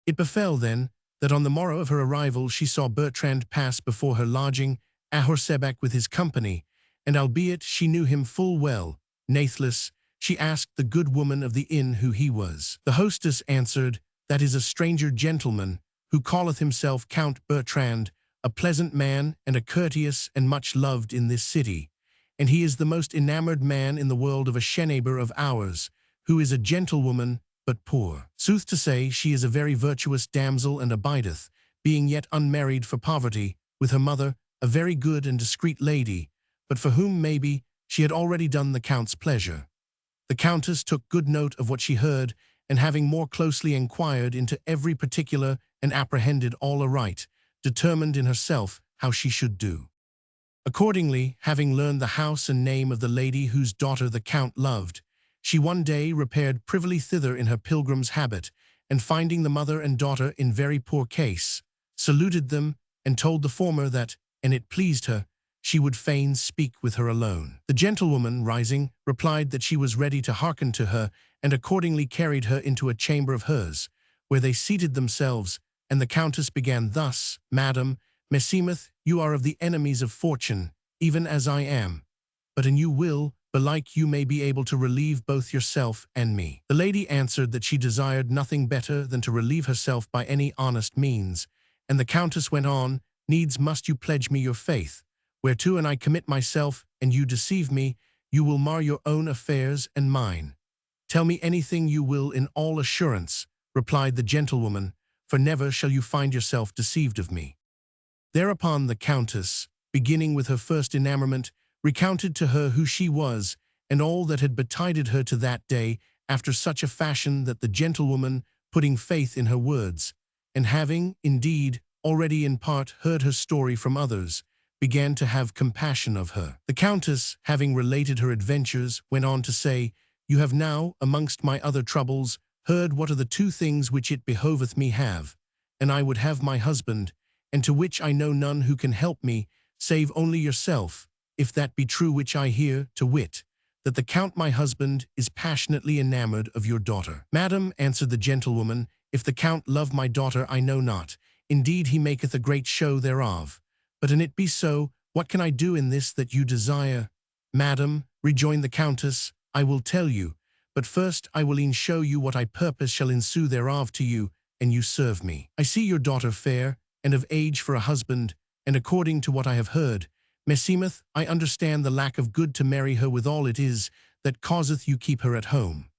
It befell then, that on the morrow of her arrival she saw Bertrand pass before her lodging, a horseback with his company, and albeit she knew him full well, nathless, she asked the good woman of the inn who he was. The hostess answered, "That is a stranger gentleman, who calleth himself Count Bertrand, a pleasant man and a courteous and much loved in this city. And he is the most enamored man in the world of a neighbor of ours, who is a gentlewoman, but poor. Sooth to say, she is a very virtuous damsel and abideth, being yet unmarried for poverty, with her mother, a very good and discreet lady, but for whom, maybe, she had already done the Count's pleasure." The Countess took good note of what she heard, and having more closely inquired into every particular and apprehended all aright, determined in herself how she should do. Accordingly, having learned the house and name of the lady whose daughter the Count loved, she one day repaired privily thither in her pilgrim's habit, and finding the mother and daughter in very poor case, saluted them, and told the former that, an it pleased her, she would fain speak with her alone. The gentlewoman, rising, replied that she was ready to hearken to her, and accordingly carried her into a chamber of hers, where they seated themselves, and the Countess began thus: "Madam, meseemeth you are of the enemies of fortune, even as I am, but an you will, belike you may be able to relieve both yourself and me." The lady answered that she desired nothing better than to relieve herself by any honest means, and the Countess went on, "Needs must you pledge me your faith, whereto an I commit myself, and you deceive me, you will mar your own affairs and mine." "Tell me anything you will in all assurance," replied the gentlewoman, "for never shall you find yourself deceived of me." Thereupon the Countess, beginning with her first enamorment, recounted to her who she was, and all that had betided her to that day, after such a fashion that the gentlewoman, putting faith in her words, and having, indeed, already in part heard her story from others, began to have compassion of her. The Countess, having related her adventures, went on to say, "You have now, amongst my other troubles, heard what are the two things which it behoveth me have, and I would have my husband, and to which I know none who can help me, save only yourself, if that be true which I hear, to wit, that the Count my husband is passionately enamored of your daughter." "Madam," answered the gentlewoman, "if the Count love my daughter I know not, indeed he maketh a great show thereof. But an it be so, what can I do in this that you desire?" "Madam," rejoined the Countess, "I will tell you, but first I will e'en show you what I purpose shall ensue thereof to you, and you serve me. I see your daughter fair, and of age for a husband, and according to what I have heard, meseemeth I understand the lack of good to marry her withal it is that causeth you keep her at home.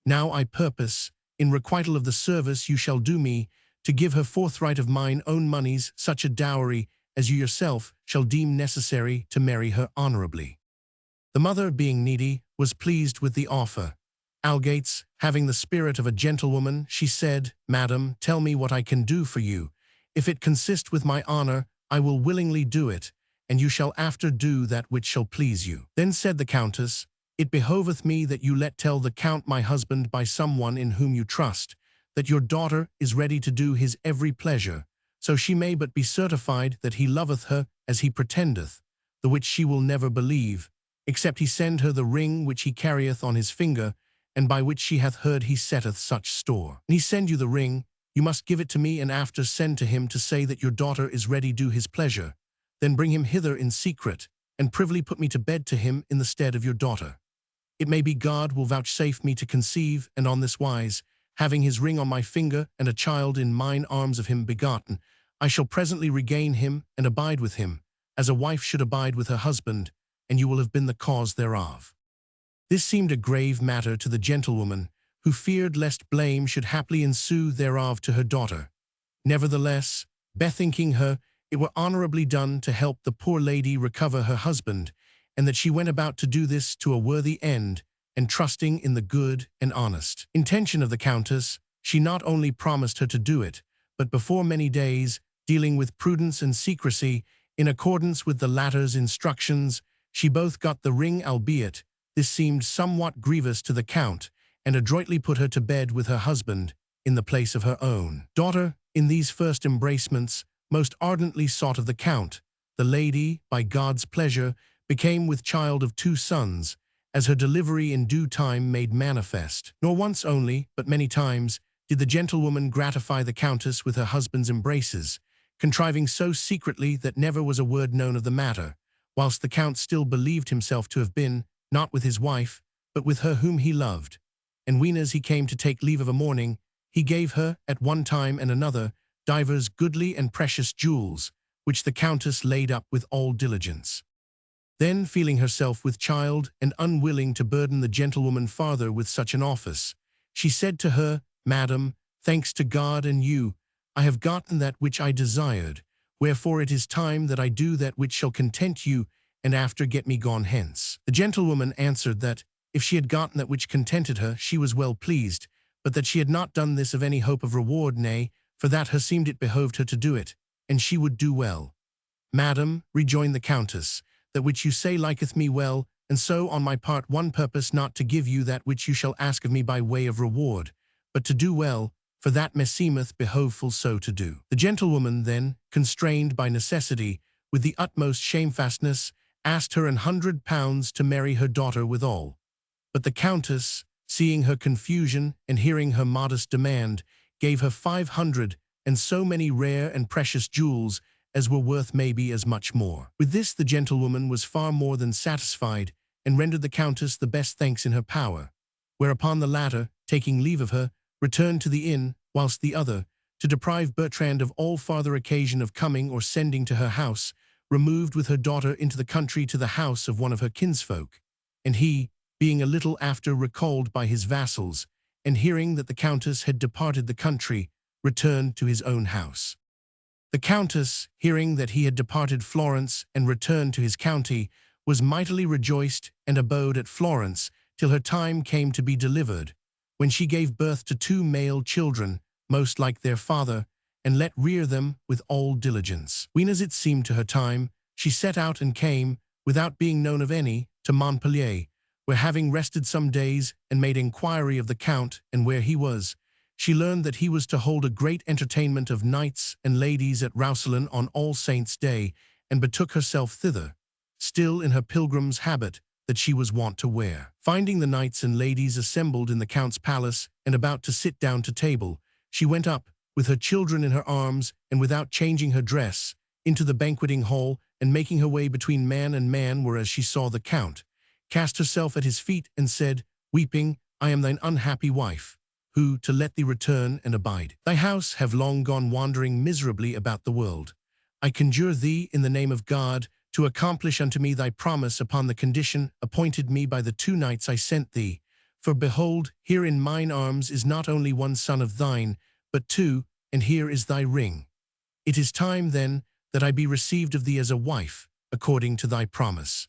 Now I purpose, in requital of the service you shall do me, to give her forthright of mine own moneys such a dowry as you yourself shall deem necessary to marry her honorably." The mother, being needy, was pleased with the offer. Algates, having the spirit of a gentlewoman, she said, "Madam, tell me what I can do for you. If it consist with my honor, I will willingly do it, and you shall after do that which shall please you." Then said the Countess, "It behoveth me that you let tell the Count my husband by some one in whom you trust, that your daughter is ready to do his every pleasure, so she may but be certified that he loveth her as he pretendeth, the which she will never believe, except he send her the ring which he carrieth on his finger, and by which she hath heard he setteth such store. When he send you the ring, you must give it to me, and after send to him to say that your daughter is ready do his pleasure. Then bring him hither in secret, and privily put me to bed to him in the stead of your daughter. It may be God will vouchsafe me to conceive, and on this wise, having his ring on my finger and a child in mine arms of him begotten, I shall presently regain him and abide with him, as a wife should abide with her husband, and you will have been the cause thereof." This seemed a grave matter to the gentlewoman, who feared lest blame should haply ensue thereof to her daughter. Nevertheless, bethinking her it were honorably done to help the poor lady recover her husband, and that she went about to do this to a worthy end, and trusting in the good and honest intention of the Countess, she not only promised her to do it, but before many days, dealing with prudence and secrecy, in accordance with the latter's instructions, she both got the ring, albeit this seemed somewhat grievous to the Count, and adroitly put her to bed with her husband, in the place of her own daughter. In these first embracements, most ardently sought of the Count, the lady, by God's pleasure, became with child of 2 sons, as her delivery in due time made manifest. Nor once only, but many times, did the gentlewoman gratify the Countess with her husband's embraces, contriving so secretly that never was a word known of the matter, whilst the Count still believed himself to have been, not with his wife, but with her whom he loved. And when as he came to take leave of a morning, he gave her, at one time and another, divers goodly and precious jewels, which the countess laid up with all diligence. Then, feeling herself with child, and unwilling to burden the gentlewoman farther with such an office, she said to her, Madam, thanks to God and you, I have gotten that which I desired, wherefore it is time that I do that which shall content you, and after get me gone hence. The gentlewoman answered that, if she had gotten that which contented her, she was well pleased, but that she had not done this of any hope of reward, nay, for that her seemed it behoved her to do it, and she would do well. Madam, rejoined the countess, that which you say liketh me well, and so on my part one purpose not to give you that which you shall ask of me by way of reward, but to do well, for that meseemeth behoveful so to do. The gentlewoman then, constrained by necessity, with the utmost shamefastness, asked her £100 to marry her daughter withal. But the countess, seeing her confusion and hearing her modest demand, gave her 500, and so many rare and precious jewels as were worth maybe as much more. With this the gentlewoman was far more than satisfied, and rendered the countess the best thanks in her power. Whereupon the latter, taking leave of her, returned to the inn, whilst the other, to deprive Bertrand of all farther occasion of coming or sending to her house, removed with her daughter into the country to the house of one of her kinsfolk. And he, being a little after recalled by his vassals, and hearing that the countess had departed the country, returned to his own house. The countess, hearing that he had departed Florence and returned to his county, was mightily rejoiced and abode at Florence till her time came to be delivered, when she gave birth to 2 male children, most like their father, and let rear them with all diligence. When as it seemed to her time, she set out and came, without being known of any, to Montpellier, where having rested some days and made inquiry of the count and where he was, she learned that he was to hold a great entertainment of knights and ladies at Roussillon on All Saints' Day, and betook herself thither, still in her pilgrim's habit that she was wont to wear. Finding the knights and ladies assembled in the count's palace and about to sit down to table, she went up, with her children in her arms and without changing her dress, into the banqueting hall, and making her way between man and man whereas she saw the count, cast herself at his feet and said, weeping, I am thine unhappy wife, who, to let thee return and abide. Thy house have long gone wandering miserably about the world. I conjure thee, in the name of God, to accomplish unto me thy promise upon the condition appointed me by the 2 knights I sent thee. For behold, here in mine arms is not only one son of thine, but 2, and here is thy ring. It is time, then, that I be received of thee as a wife, according to thy promise.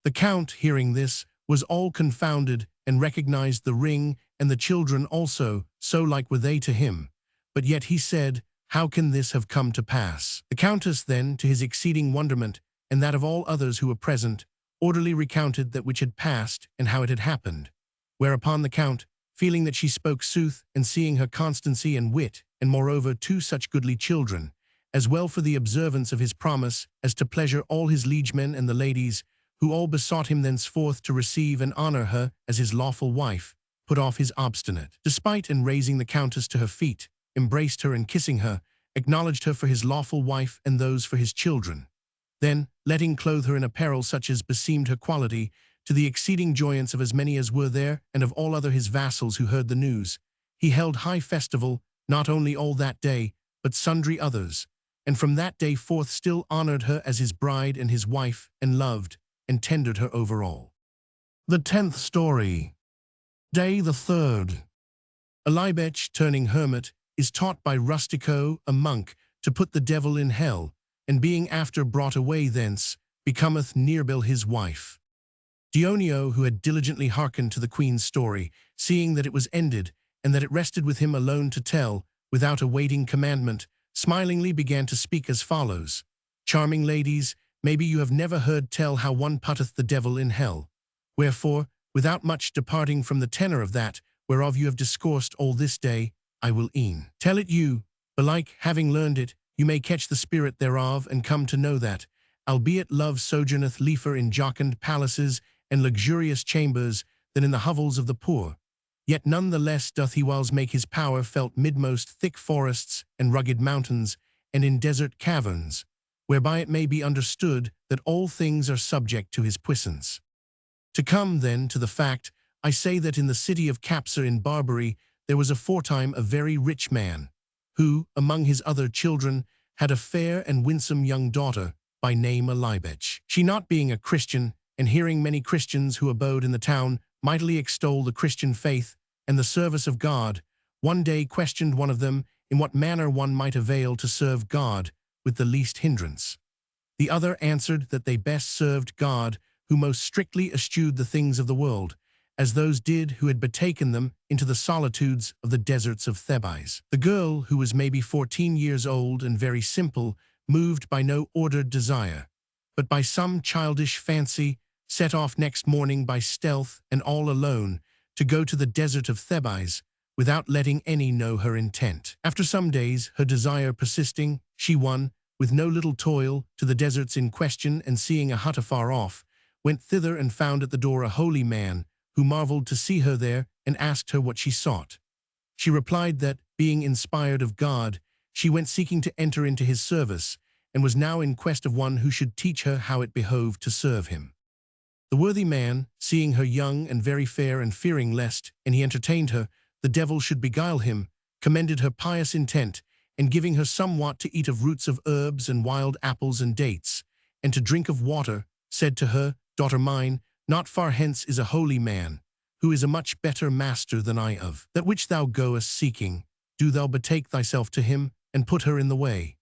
The count, hearing this, was all confounded, and recognized the ring and the children also, so like were they to him. But yet he said, how can this have come to pass? The countess then, to his exceeding wonderment, and that of all others who were present, orderly recounted that which had passed and how it had happened. Whereupon the count, feeling that she spoke sooth, and seeing her constancy and wit, and moreover 2 such goodly children, as well for the observance of his promise as to pleasure all his liegemen and the ladies, who all besought him thenceforth to receive and honor her as his lawful wife, put off his obstinate despite, and raising the countess to her feet, embraced her and kissing her, acknowledged her for his lawful wife and those for his children. Then, letting clothe her in apparel such as beseemed her quality, to the exceeding joyance of as many as were there and of all other his vassals who heard the news, he held high festival, not only all that day, but sundry others, and from that day forth still honored her as his bride and his wife, and loved and tendered her over all. The 10th story. Day the 3rd. Alibech, turning hermit, is taught by Rustico, a monk, to put the devil in hell, and being after brought away thence, becometh Nearbil his wife. Dionio, who had diligently hearkened to the queen's story, seeing that it was ended, and that it rested with him alone to tell, without awaiting commandment, smilingly began to speak as follows. Charming ladies, maybe you have never heard tell how one putteth the devil in hell. Wherefore, without much departing from the tenor of that, whereof you have discoursed all this day, I will e'en tell it you, belike, having learned it, you may catch the spirit thereof, and come to know that, albeit love sojourneth liefer in jocund palaces and luxurious chambers than in the hovels of the poor, yet none the less doth he whiles make his power felt midmost thick forests and rugged mountains, and in desert caverns, whereby it may be understood that all things are subject to his puissance. To come, then, to the fact, I say that in the city of Capsa in Barbary there was aforetime a very rich man, who, among his other children, had a fair and winsome young daughter, by name Elibetch. She not being a Christian, and hearing many Christians who abode in the town mightily extol the Christian faith and the service of God, one day questioned one of them in what manner one might avail to serve God with the least hindrance. The other answered that they best served God who most strictly eschewed the things of the world, as those did who had betaken them into the solitudes of the deserts of Thebais. The girl, who was maybe 14 years old and very simple, moved by no ordered desire, but by some childish fancy, set off next morning by stealth and all alone to go to the desert of Thebais, without letting any know her intent. After some days, her desire persisting, she won, with no little toil, to the deserts in question, and seeing a hut afar off, went thither and found at the door a holy man, who marveled to see her there and asked her what she sought. She replied that, being inspired of God, she went seeking to enter into his service, and was now in quest of one who should teach her how it behoved to serve him. The worthy man, seeing her young and very fair, and fearing lest, and he entertained her, the devil should beguile him, commended her pious intent, and giving her somewhat to eat of roots of herbs and wild apples and dates, and to drink of water, said to her, Daughter mine, not far hence is a holy man, who is a much better master than I of that which thou goest seeking. Do thou betake thyself to him, and put her in the way.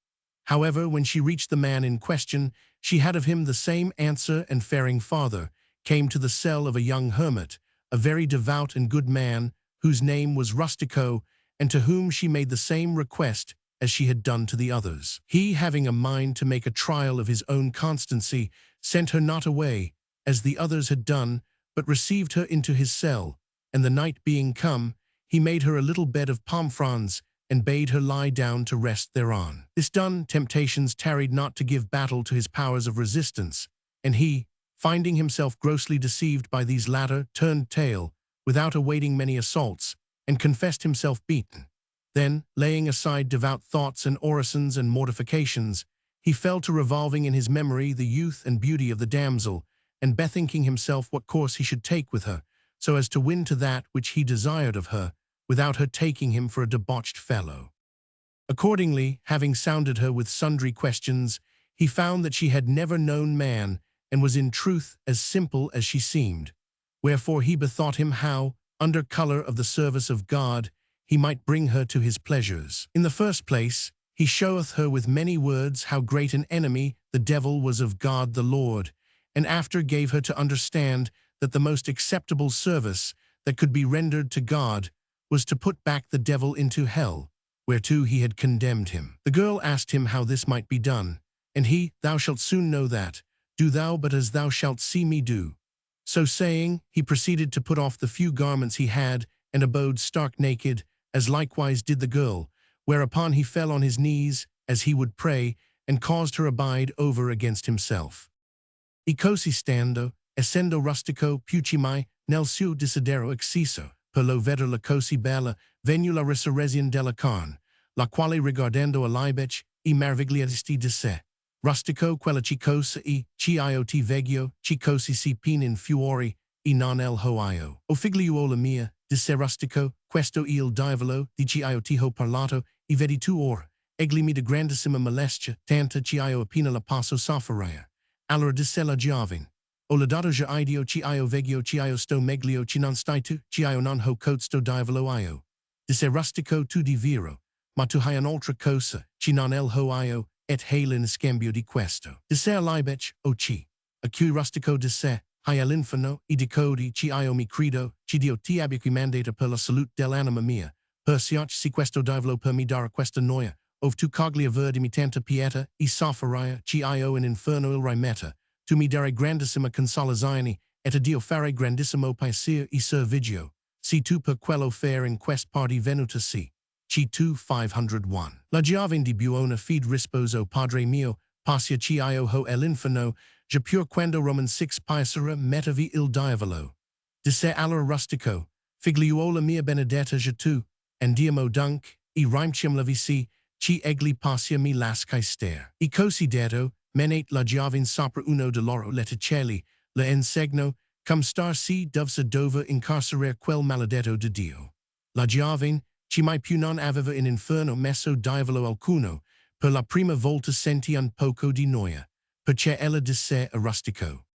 However, when she reached the man in question, she had of him the same answer, and faring farther, came to the cell of a young hermit, a very devout and good man, whose name was Rustico, and to whom she made the same request as she had done to the others. He, having a mind to make a trial of his own constancy, sent her not away, as the others had done, but received her into his cell, and the night being come, he made her a little bed of palm fronds, and bade her lie down to rest thereon. This done, temptations tarried not to give battle to his powers of resistance, and he, finding himself grossly deceived by these latter, turned tail, without awaiting many assaults, and confessed himself beaten. Then, laying aside devout thoughts and orisons and mortifications, he fell to revolving in his memory the youth and beauty of the damsel, and bethinking himself what course he should take with her, so as to win to that which he desired of her, without her taking him for a debauched fellow. Accordingly, having sounded her with sundry questions, he found that she had never known man, and was in truth as simple as she seemed. Wherefore he bethought him how, under colour of the service of God, he might bring her to his pleasures. In the first place, he showeth her with many words how great an enemy the devil was of God the Lord, and after gave her to understand that the most acceptable service that could be rendered to God was to put back the devil into hell, whereto he had condemned him. The girl asked him how this might be done, and he, Thou shalt soon know that, do thou but as thou shalt see me do. So saying, he proceeded to put off the few garments he had, and abode stark naked, as likewise did the girl, whereupon he fell on his knees, as he would pray, and caused her abide over against himself. I cosi stando, essendo rustico pucimai, nel suo desidero exceso, per lo veder la cosi bella, venu la resurrezione della carne, la quale riguardando Elibetch, I maravigliasti di sé. Rustico quella ci cosa io ti veggio, ci cosi si pin in fuori, I non el hoio. O figliuola mia, disse Rustico, questo il diavolo, di io ti ho parlato, I vedi tu or, egli mi de grandissima molestia, tanta io appena la passo soffrire. Allora disse la giovane, o la dato ja idio io veggio io sto meglio ci non stai tu, io non ho cod sto diavolo io. Disse Rustico tu di vero, ma tu hai un'altra cosa, ci non el hoio, et hail in scambio di questo. Disse Elibetch, o ci, a cui Rustico disse, hai all'inferno, I decodi, io mi credo, ci dio ti abbia qui mandata per la salute dell'anima mia, per siac si questo diavolo per mi dare questa noia, ov tu coglia verdimi tanta pieta, I soffriria, io in inferno il rimetta, tu mi dare grandissima consolazione, et a dio fare grandissimo piacere I servigio, si tu per quello fair in quest party venuta si. C2 501. La giovane di buona fede risposo padre mio, passia io ho l'inferno, je pur quando Roman 6 piacere metavi il diavolo. Disse allora Rustico, figliuola mia benedetta je tu, andiamo dunque, I rimciam la visi, ci egli passia mi lascai ster. I cosi detto, menate la giovane sopra uno de loro letticelli, la insegno, cum star si dovsa dova incarcerare quel maledetto de Dio. La giovane, ci mai più non aveva in inferno messo diavolo alcuno, per la prima volta senti un poco di noia, perché ella disse a rustico.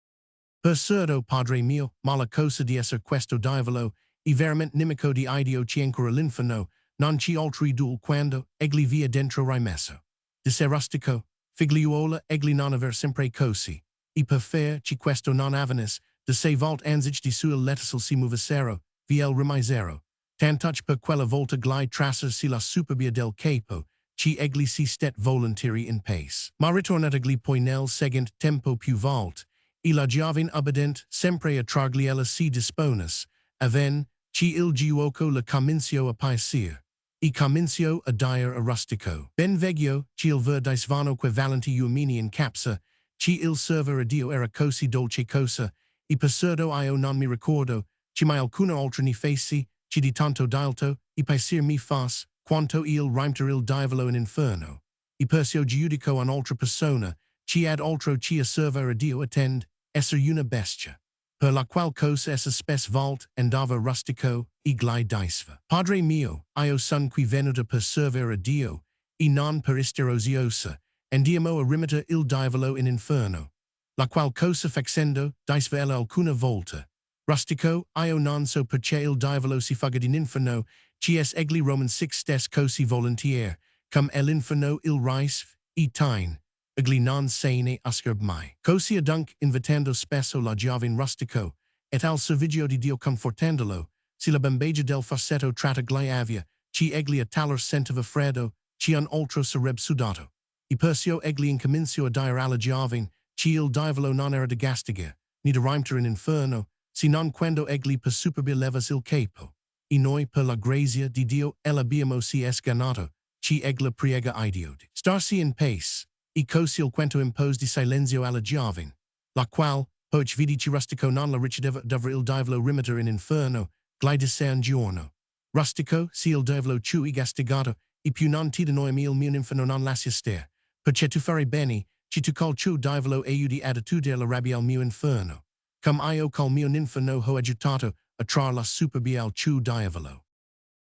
Per certo, padre mio, mala cosa di esser questo diavolo, e veramente nemico di Iddio ci ancora l'inferno, non ci altri dul quando, egli via dentro rimesso. Disse rustico, figliuola, egli non aver sempre così, e per fare ci questo non avanis, de se volt anzic di sua letisel si movessero, viel rimisero. Tantuch per quella volta glide trassersi la superbia del capo, ci egli si stet volentieri in pace. Ma ritornategli poi nel seguent tempo più volt, e la giovane obbedent sempre a tragliela si disponis, aven, ci il giuoco la comincio a paesir, e comincio a dire a rustico. Ben veggio, ci il ver disvano que valenti uomini in capsa, ci il server a Dio era così dolce cosa, e per certo io non mi ricordo, ci mai alcuna altra ni feci, ci di tanto d'alto, e paesir mi fas, quanto il rimter il diavolo in inferno, e persio giudico an altra persona, ci ad altro ci a server a Dio attend, esser una bestia, per la qual cosa essa spes volt andava rustico, e glide disva. Padre mio, io son qui venuta per server a Dio, e non per istere oziosa, andiamo a rimita il diavolo in inferno, la qual cosa facendo, disva ella alcuna volta. Rustico, io non so perché il diavolo si fugga in inferno, ci es egli Roman 6 stes così volentier, cum l'inferno il risf, e tine, egli non se ne ascerb mai. Così adunc invitando spesso la giovane rustico, et al servigio di Dio confortandolo, si la bambegia del farsetto tratta avia, ci egli a taler sentiva freddo, ci un altro sareb sudato. E persio egli incomincio a dire alla giovane, ci il diavolo non era de gastiga, ni de rimter in inferno, si non quando egli per superbia levas il capo. E noi per la grazia di Dio l'abbiamo si esganato, ci egli priega idioti. Starsi in pace, e così il quanto impose di silenzio alla giovane, la qual, poch vidici rustico non la riceveva dover il diavolo rimetter in inferno, glidisse un giorno. Rustico, si il diavolo ciui gastigato, e più non ti da noi il mio inferno non lascia stare, perché tu fare bene, ci tu col ciu diavolo aiuti ad attudere la rabbia al mio inferno. Cum io col mio inferno ho agitato, a trar la superbia al ciu diavolo.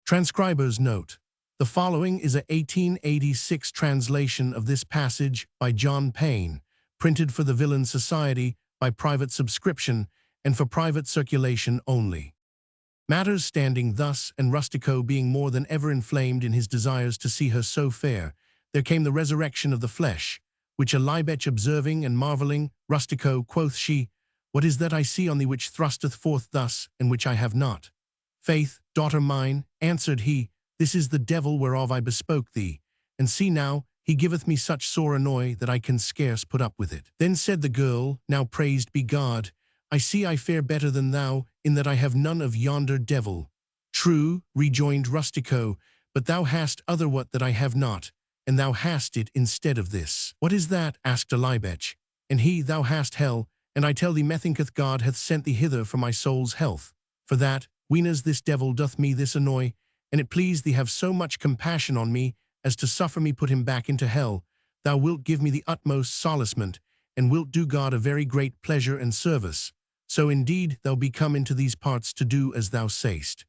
Transcriber's note. The following is a 1886 translation of this passage by John Payne, printed for the Villain Society by private subscription and for private circulation only. Matters standing thus, and Rustico being more than ever inflamed in his desires to see her so fair, there came the resurrection of the flesh, which a Libech observing and marvelling, Rustico, quoth she, what is that I see on thee which thrusteth forth thus, and which I have not? Faith, daughter mine, answered he, this is the devil whereof I bespoke thee, and see now, he giveth me such sore annoy that I can scarce put up with it. Then said the girl, now praised be God, I see I fare better than thou, in that I have none of yonder devil. True, rejoined Rustico, but thou hast other what that I have not, and thou hast it instead of this. What is that? asked Alibech. And he, thou hast hell, and I tell thee methinketh God hath sent thee hither for my soul's health. For that, weenas this devil doth me this annoy, and it please thee have so much compassion on me, as to suffer me put him back into hell, thou wilt give me the utmost solacement, and wilt do God a very great pleasure and service. So indeed thou be come into these parts to do as thou sayst.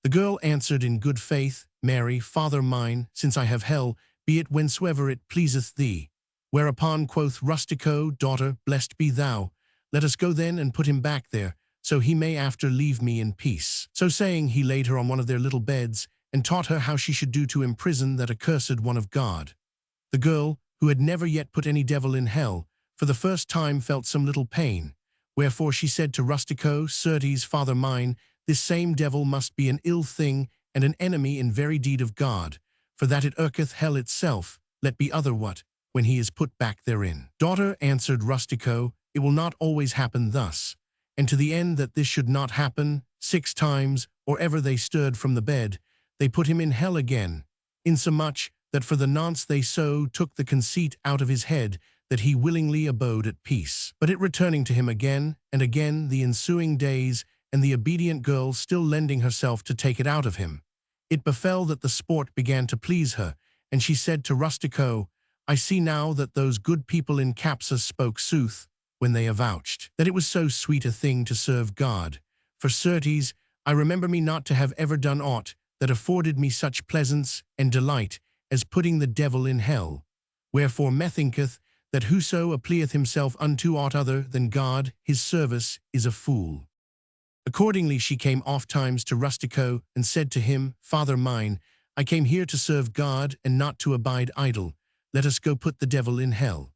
The girl answered in good faith, Mary, father mine, since I have hell, be it whensoever it pleaseth thee. Whereupon quoth Rustico, daughter, blessed be thou, let us go then and put him back there, so he may after leave me in peace. So saying, he laid her on one of their little beds, and taught her how she should do to imprison that accursed one of God. The girl, who had never yet put any devil in hell, for the first time felt some little pain, wherefore she said to Rustico, certes, father mine, this same devil must be an ill thing, and an enemy in very deed of God, for that it irketh hell itself, let be other what, when he is put back therein. Daughter, answered Rustico, it will not always happen thus, and to the end that this should not happen, 6 times, or ever they stirred from the bed, they put him in hell again, insomuch that for the nonce they so took the conceit out of his head that he willingly abode at peace. But it returning to him again and again the ensuing days, and the obedient girl still lending herself to take it out of him, it befell that the sport began to please her, and she said to Rustico, I see now that those good people in Capsa spoke sooth, when they avouched that it was so sweet a thing to serve God. For certes, I remember me not to have ever done aught that afforded me such pleasance and delight as putting the devil in hell. Wherefore methinketh that whoso applieth himself unto aught other than God, his service is a fool. Accordingly she came ofttimes to Rustico, and said to him, Father mine, I came here to serve God, and not to abide idle. Let us go put the devil in hell.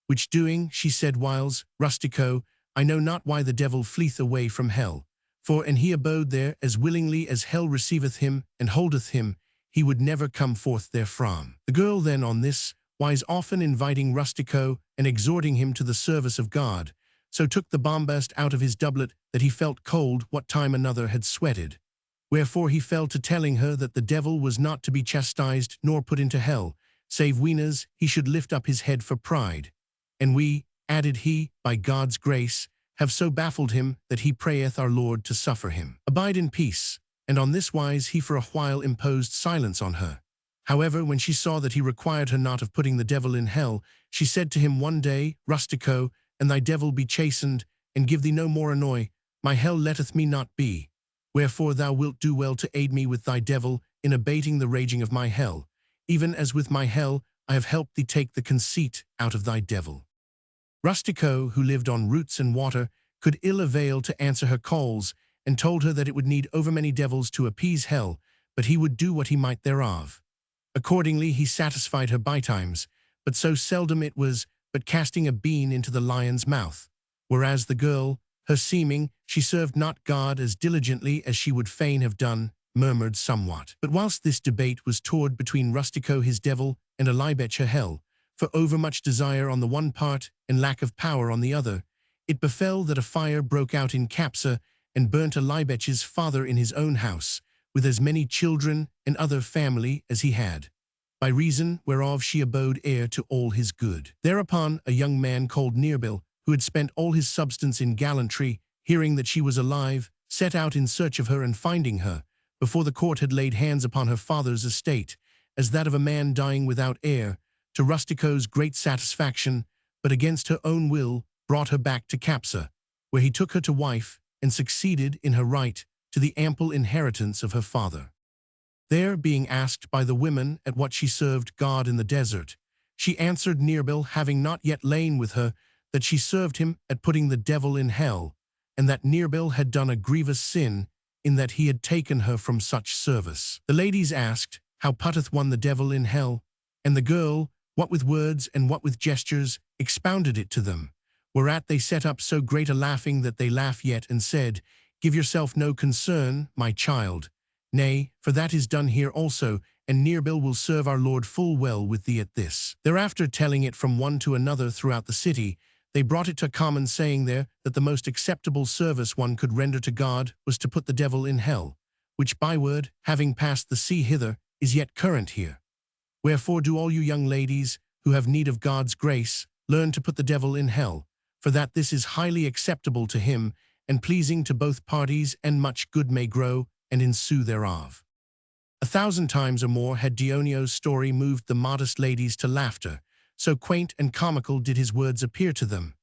Which doing, she said whiles, Rustico, I know not why the devil fleeth away from hell. For an he abode there as willingly as hell receiveth him, and holdeth him, he would never come forth therefrom. The girl then on this wise often inviting Rustico, and exhorting him to the service of God, so took the bombast out of his doublet that he felt cold what time another had sweated. Wherefore he fell to telling her that the devil was not to be chastised nor put into hell, save weenas he should lift up his head for pride. And we, added he, by God's grace, have so baffled him that he prayeth our Lord to suffer him. Abide in peace. And on this wise he for a while imposed silence on her. However, when she saw that he required her not of putting the devil in hell, she said to him one day, Rustico, and thy devil be chastened, and give thee no more annoy, my hell letteth me not be. Wherefore thou wilt do well to aid me with thy devil in abating the raging of my hell, even as with my hell I have helped thee take the conceit out of thy devil. Rustico, who lived on roots and water, could ill avail to answer her calls, and told her that it would need over many devils to appease hell, but he would do what he might thereof. Accordingly he satisfied her bytimes, but so seldom it was but casting a bean into the lion's mouth, whereas the girl, her seeming, she served not God as diligently as she would fain have done, murmured somewhat. But whilst this debate was toward between Rustico his devil and Alibech her hell, for overmuch desire on the one part and lack of power on the other, it befell that a fire broke out in Capsa and burnt Alibech's father in his own house, with as many children and other family as he had, by reason whereof she abode heir to all his good. Thereupon a young man called Nearbil, who had spent all his substance in gallantry, hearing that she was alive, set out in search of her, and finding her, before the court had laid hands upon her father's estate, as that of a man dying without heir, to Rustico's great satisfaction, but against her own will, brought her back to Capsa, where he took her to wife, and succeeded in her right to the ample inheritance of her father. There, being asked by the women at what she served God in the desert, she answered Nearbil, having not yet lain with her, that she served him at putting the devil in hell, and that Nearbil had done a grievous sin in that he had taken her from such service. The ladies asked, how putteth one the devil in hell? And the girl, what with words and what with gestures, expounded it to them, whereat they set up so great a laughing that they laugh yet, and said, Give yourself no concern, my child. Nay, for that is done here also, and Nearbil will serve our Lord full well with thee at this. Thereafter, telling it from one to another throughout the city, they brought it to common, saying there that the most acceptable service one could render to God was to put the devil in hell, which byword, having passed the sea hither, is yet current here. Wherefore do all you young ladies, who have need of God's grace, learn to put the devil in hell, for that this is highly acceptable to him, and pleasing to both parties, and much good may grow and ensue thereof. 1,000 times or more had Dionio's story moved the modest ladies to laughter, so quaint and comical did his words appear to them.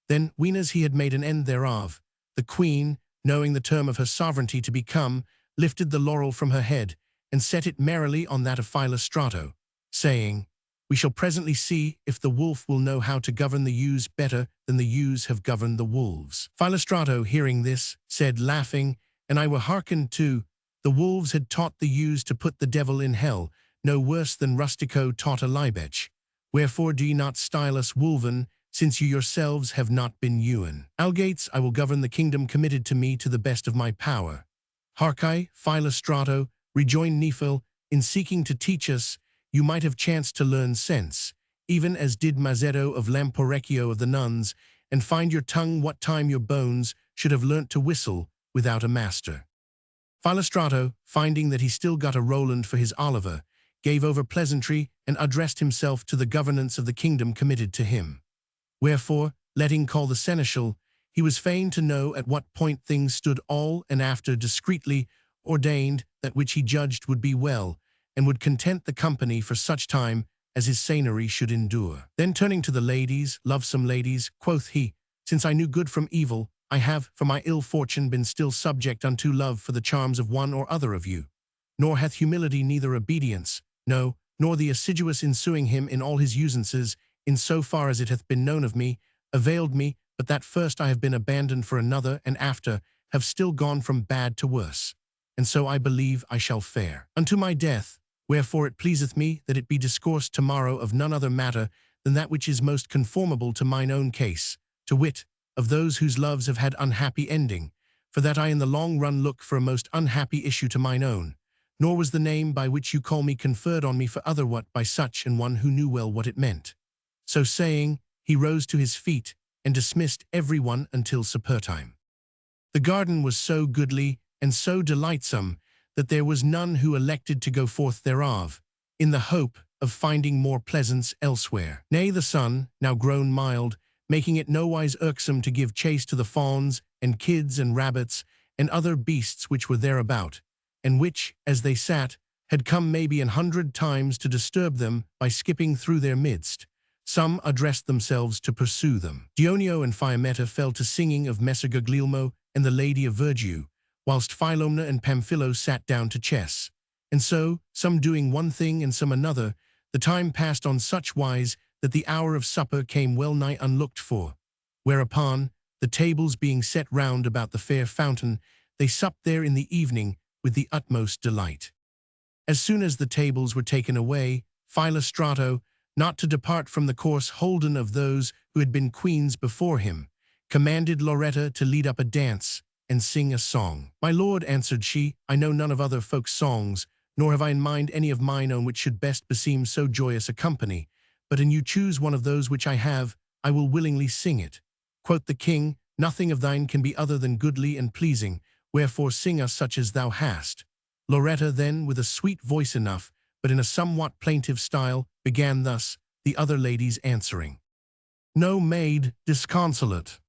Then, weenas he had made an end thereof, the queen, knowing the term of her sovereignty to be come, lifted the laurel from her head, and set it merrily on that of Philostrato, saying, We shall presently see if the wolf will know how to govern the ewes better than the ewes have governed the wolves. Philostrato, hearing this, said, laughing, And I were hearkened to, the wolves had taught the ewes to put the devil in hell, no worse than Rustico taught Alibech. Wherefore do ye not style us wolven, since you yourselves have not been ewen? Algates, I will govern the kingdom committed to me to the best of my power. Harkai, Philostrato, rejoined Nephil, in seeking to teach us, you might have chanced to learn sense, even as did Mazzetto of Lamporecchio of the nuns, and find your tongue what time your bones should have learnt to whistle without a master. Philostrato, finding that he still got a Roland for his Oliver, gave over pleasantry and addressed himself to the governance of the kingdom committed to him. Wherefore, letting call the seneschal, he was fain to know at what point things stood all, and after discreetly ordained that which he judged would be well, and would content the company for such time as his seigneury should endure. Then turning to the ladies, lovesome ladies, quoth he, since I knew good from evil, I have, for my ill fortune, been still subject unto love for the charms of one or other of you. Nor hath humility neither obedience, no, nor the assiduous ensuing him in all his usances, in so far as it hath been known of me, availed me, but that first I have been abandoned for another, and after have still gone from bad to worse. And so I believe I shall fare unto my death, wherefore it pleaseth me that it be discoursed tomorrow of none other matter than that which is most conformable to mine own case, to wit, of those whose loves have had unhappy ending, for that I in the long run look for a most unhappy issue to mine own. Nor was the name by which you call me conferred on me for other what by such an one who knew well what it meant. So saying, he rose to his feet, and dismissed every one until supper time. The garden was so goodly and so delightsome that there was none who elected to go forth thereof, in the hope of finding more pleasance elsewhere. Nay, the sun, now grown mild, making it nowise irksome to give chase to the fawns and kids and rabbits and other beasts which were thereabout, and which, as they sat, had come maybe 100 times to disturb them by skipping through their midst. Some addressed themselves to pursue them. Dionio and Fiammetta fell to singing of Messer Guglielmo and the Lady of Virtue, whilst Philomna and Pamphilo sat down to chess. And so, some doing one thing and some another, the time passed on such wise that the hour of supper came well nigh unlooked for, whereupon, the tables being set round about the fair fountain, they supped there in the evening with the utmost delight. As soon as the tables were taken away, Philostrato, not to depart from the course holden of those who had been queens before him, commanded Lauretta to lead up a dance and sing a song. My lord, answered she, I know none of other folks' songs, nor have I in mind any of mine own which should best beseem so joyous a company, but an you choose one of those which I have, I will willingly sing it. Quoth the king, nothing of thine can be other than goodly and pleasing, wherefore sing us such as thou hast. Lauretta then, with a sweet voice enough, but in a somewhat plaintive style, began thus, the other ladies answering. No maid disconsolate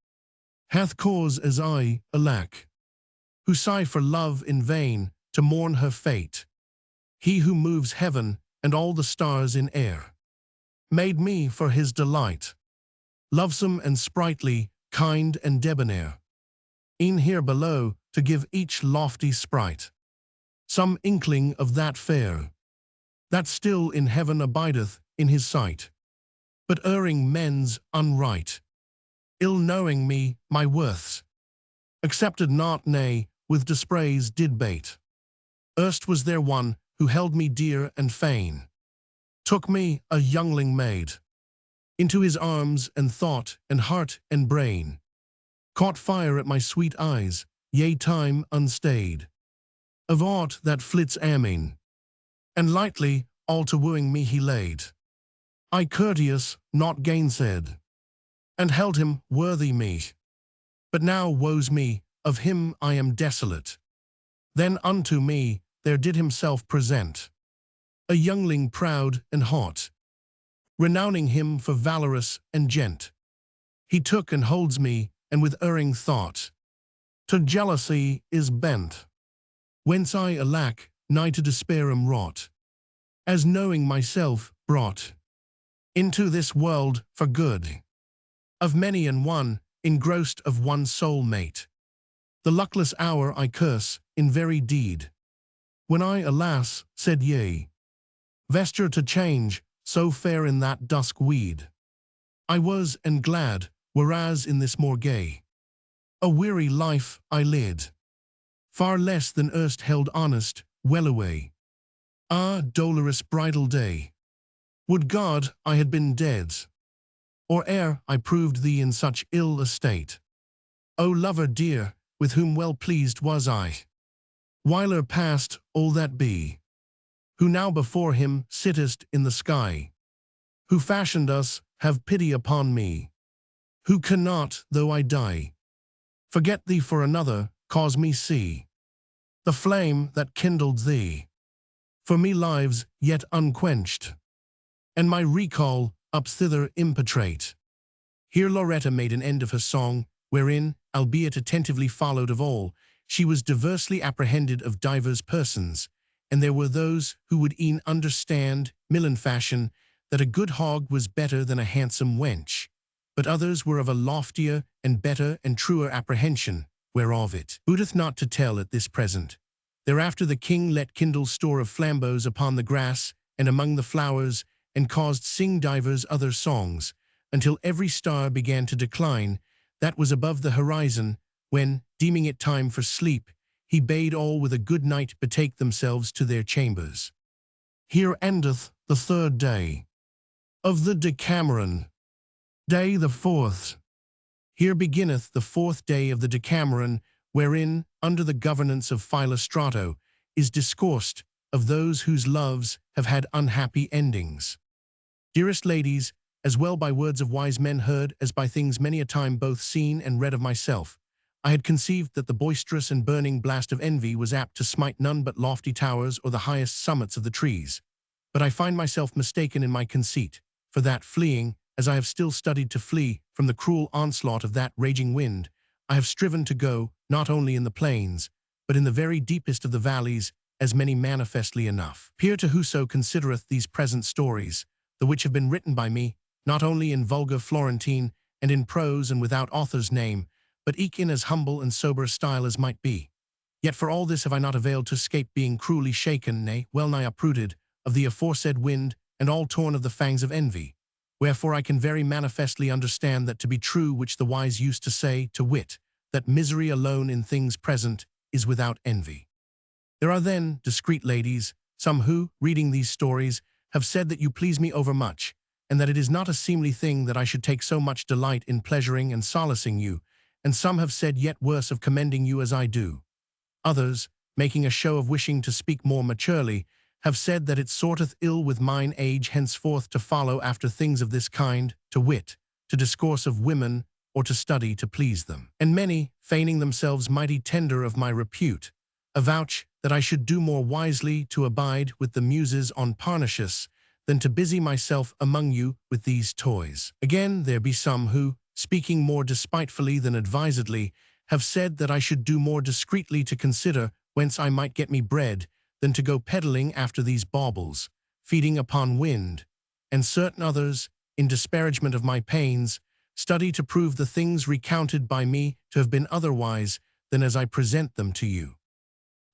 hath cause as I, alack, who sigh for love in vain, to mourn her fate. He who moves heaven and all the stars in air, made me for his delight, lovesome and sprightly, kind and debonair, e'en here below to give each lofty sprite some inkling of that fair, that still in heaven abideth in his sight, but erring men's unright, ill knowing me, my worths, accepted not, nay, with dispraise did bait. Erst was there one who held me dear and fain, took me, a youngling maid, into his arms and thought and heart and brain, caught fire at my sweet eyes, yea, time unstayed, of aught that flits amain, and lightly all to wooing me he laid. I courteous, not gainsaid, and held him worthy me. But now woe's me, of him I am desolate. Then unto me there did himself present, a youngling proud and hot, renowning him for valorous and gent. He took and holds me, and with erring thought, to jealousy is bent, whence I, alack, nigh to despair am wrought, as knowing myself brought into this world for good, of many and one, engrossed of one soul mate. The luckless hour I curse, in very deed, when I, alas, said yea, vesture to change, so fair in that dusk weed. I was and glad, whereas in this more gay, a weary life I led, far less than erst held honest, well away. Ah, dolorous bridal day! Would God I had been dead, or ere I proved thee in such ill estate. O lover dear, with whom well pleased was I, whiler past all that be, who now before him sittest in the sky, who fashioned us, have pity upon me, who cannot, though I die, forget thee for another, cause me see the flame that kindled thee, for me lives yet unquenched, and my recall up thither impetrate. Here Lauretta made an end of her song, wherein, albeit attentively followed of all, she was diversely apprehended of divers persons, and there were those who would e'en understand, Milan fashion, that a good hog was better than a handsome wench, but others were of a loftier and better and truer apprehension, whereof it booteth not to tell at this present. Thereafter the king let kindle store of flambeaux upon the grass and among the flowers, and caused sing divers other songs, until every star began to decline that was above the horizon, when, deeming it time for sleep, he bade all with a good night betake themselves to their chambers. Here endeth the 3rd day of the Decameron. Day the 4th. Here beginneth the 4th day of the Decameron, wherein, under the governance of Philostrato, is discoursed of those whose loves have had unhappy endings. Dearest ladies, as well by words of wise men heard as by things many a time both seen and read of myself, I had conceived that the boisterous and burning blast of envy was apt to smite none but lofty towers or the highest summits of the trees. But I find myself mistaken in my conceit, for that fleeing, as I have still studied to flee from the cruel onslaught of that raging wind, I have striven to go, not only in the plains, but in the very deepest of the valleys, as many manifestly enough appear to whoso considereth these present stories, the which have been written by me, not only in vulgar Florentine, and in prose and without author's name, but eke in as humble and sober a style as might be. Yet for all this have I not availed to escape being cruelly shaken, nay, well nigh uprooted, of the aforesaid wind, and all torn of the fangs of envy. Wherefore I can very manifestly understand that to be true which the wise used to say, to wit, that misery alone in things present is without envy. There are then, discreet ladies, some who, reading these stories, have said that you please me overmuch, and that it is not a seemly thing that I should take so much delight in pleasuring and solacing you, and some have said yet worse of commending you as I do. Others, making a show of wishing to speak more maturely, have said that it sorteth ill with mine age henceforth to follow after things of this kind, to wit, to discourse of women, or to study to please them. And many, feigning themselves mighty tender of my repute, avouch that I should do more wisely to abide with the muses on Parnassus than to busy myself among you with these toys. Again, there be some who, speaking more despitefully than advisedly, have said that I should do more discreetly to consider whence I might get me bread than to go peddling after these baubles, feeding upon wind. And certain others, in disparagement of my pains, study to prove the things recounted by me to have been otherwise than as I present them to you.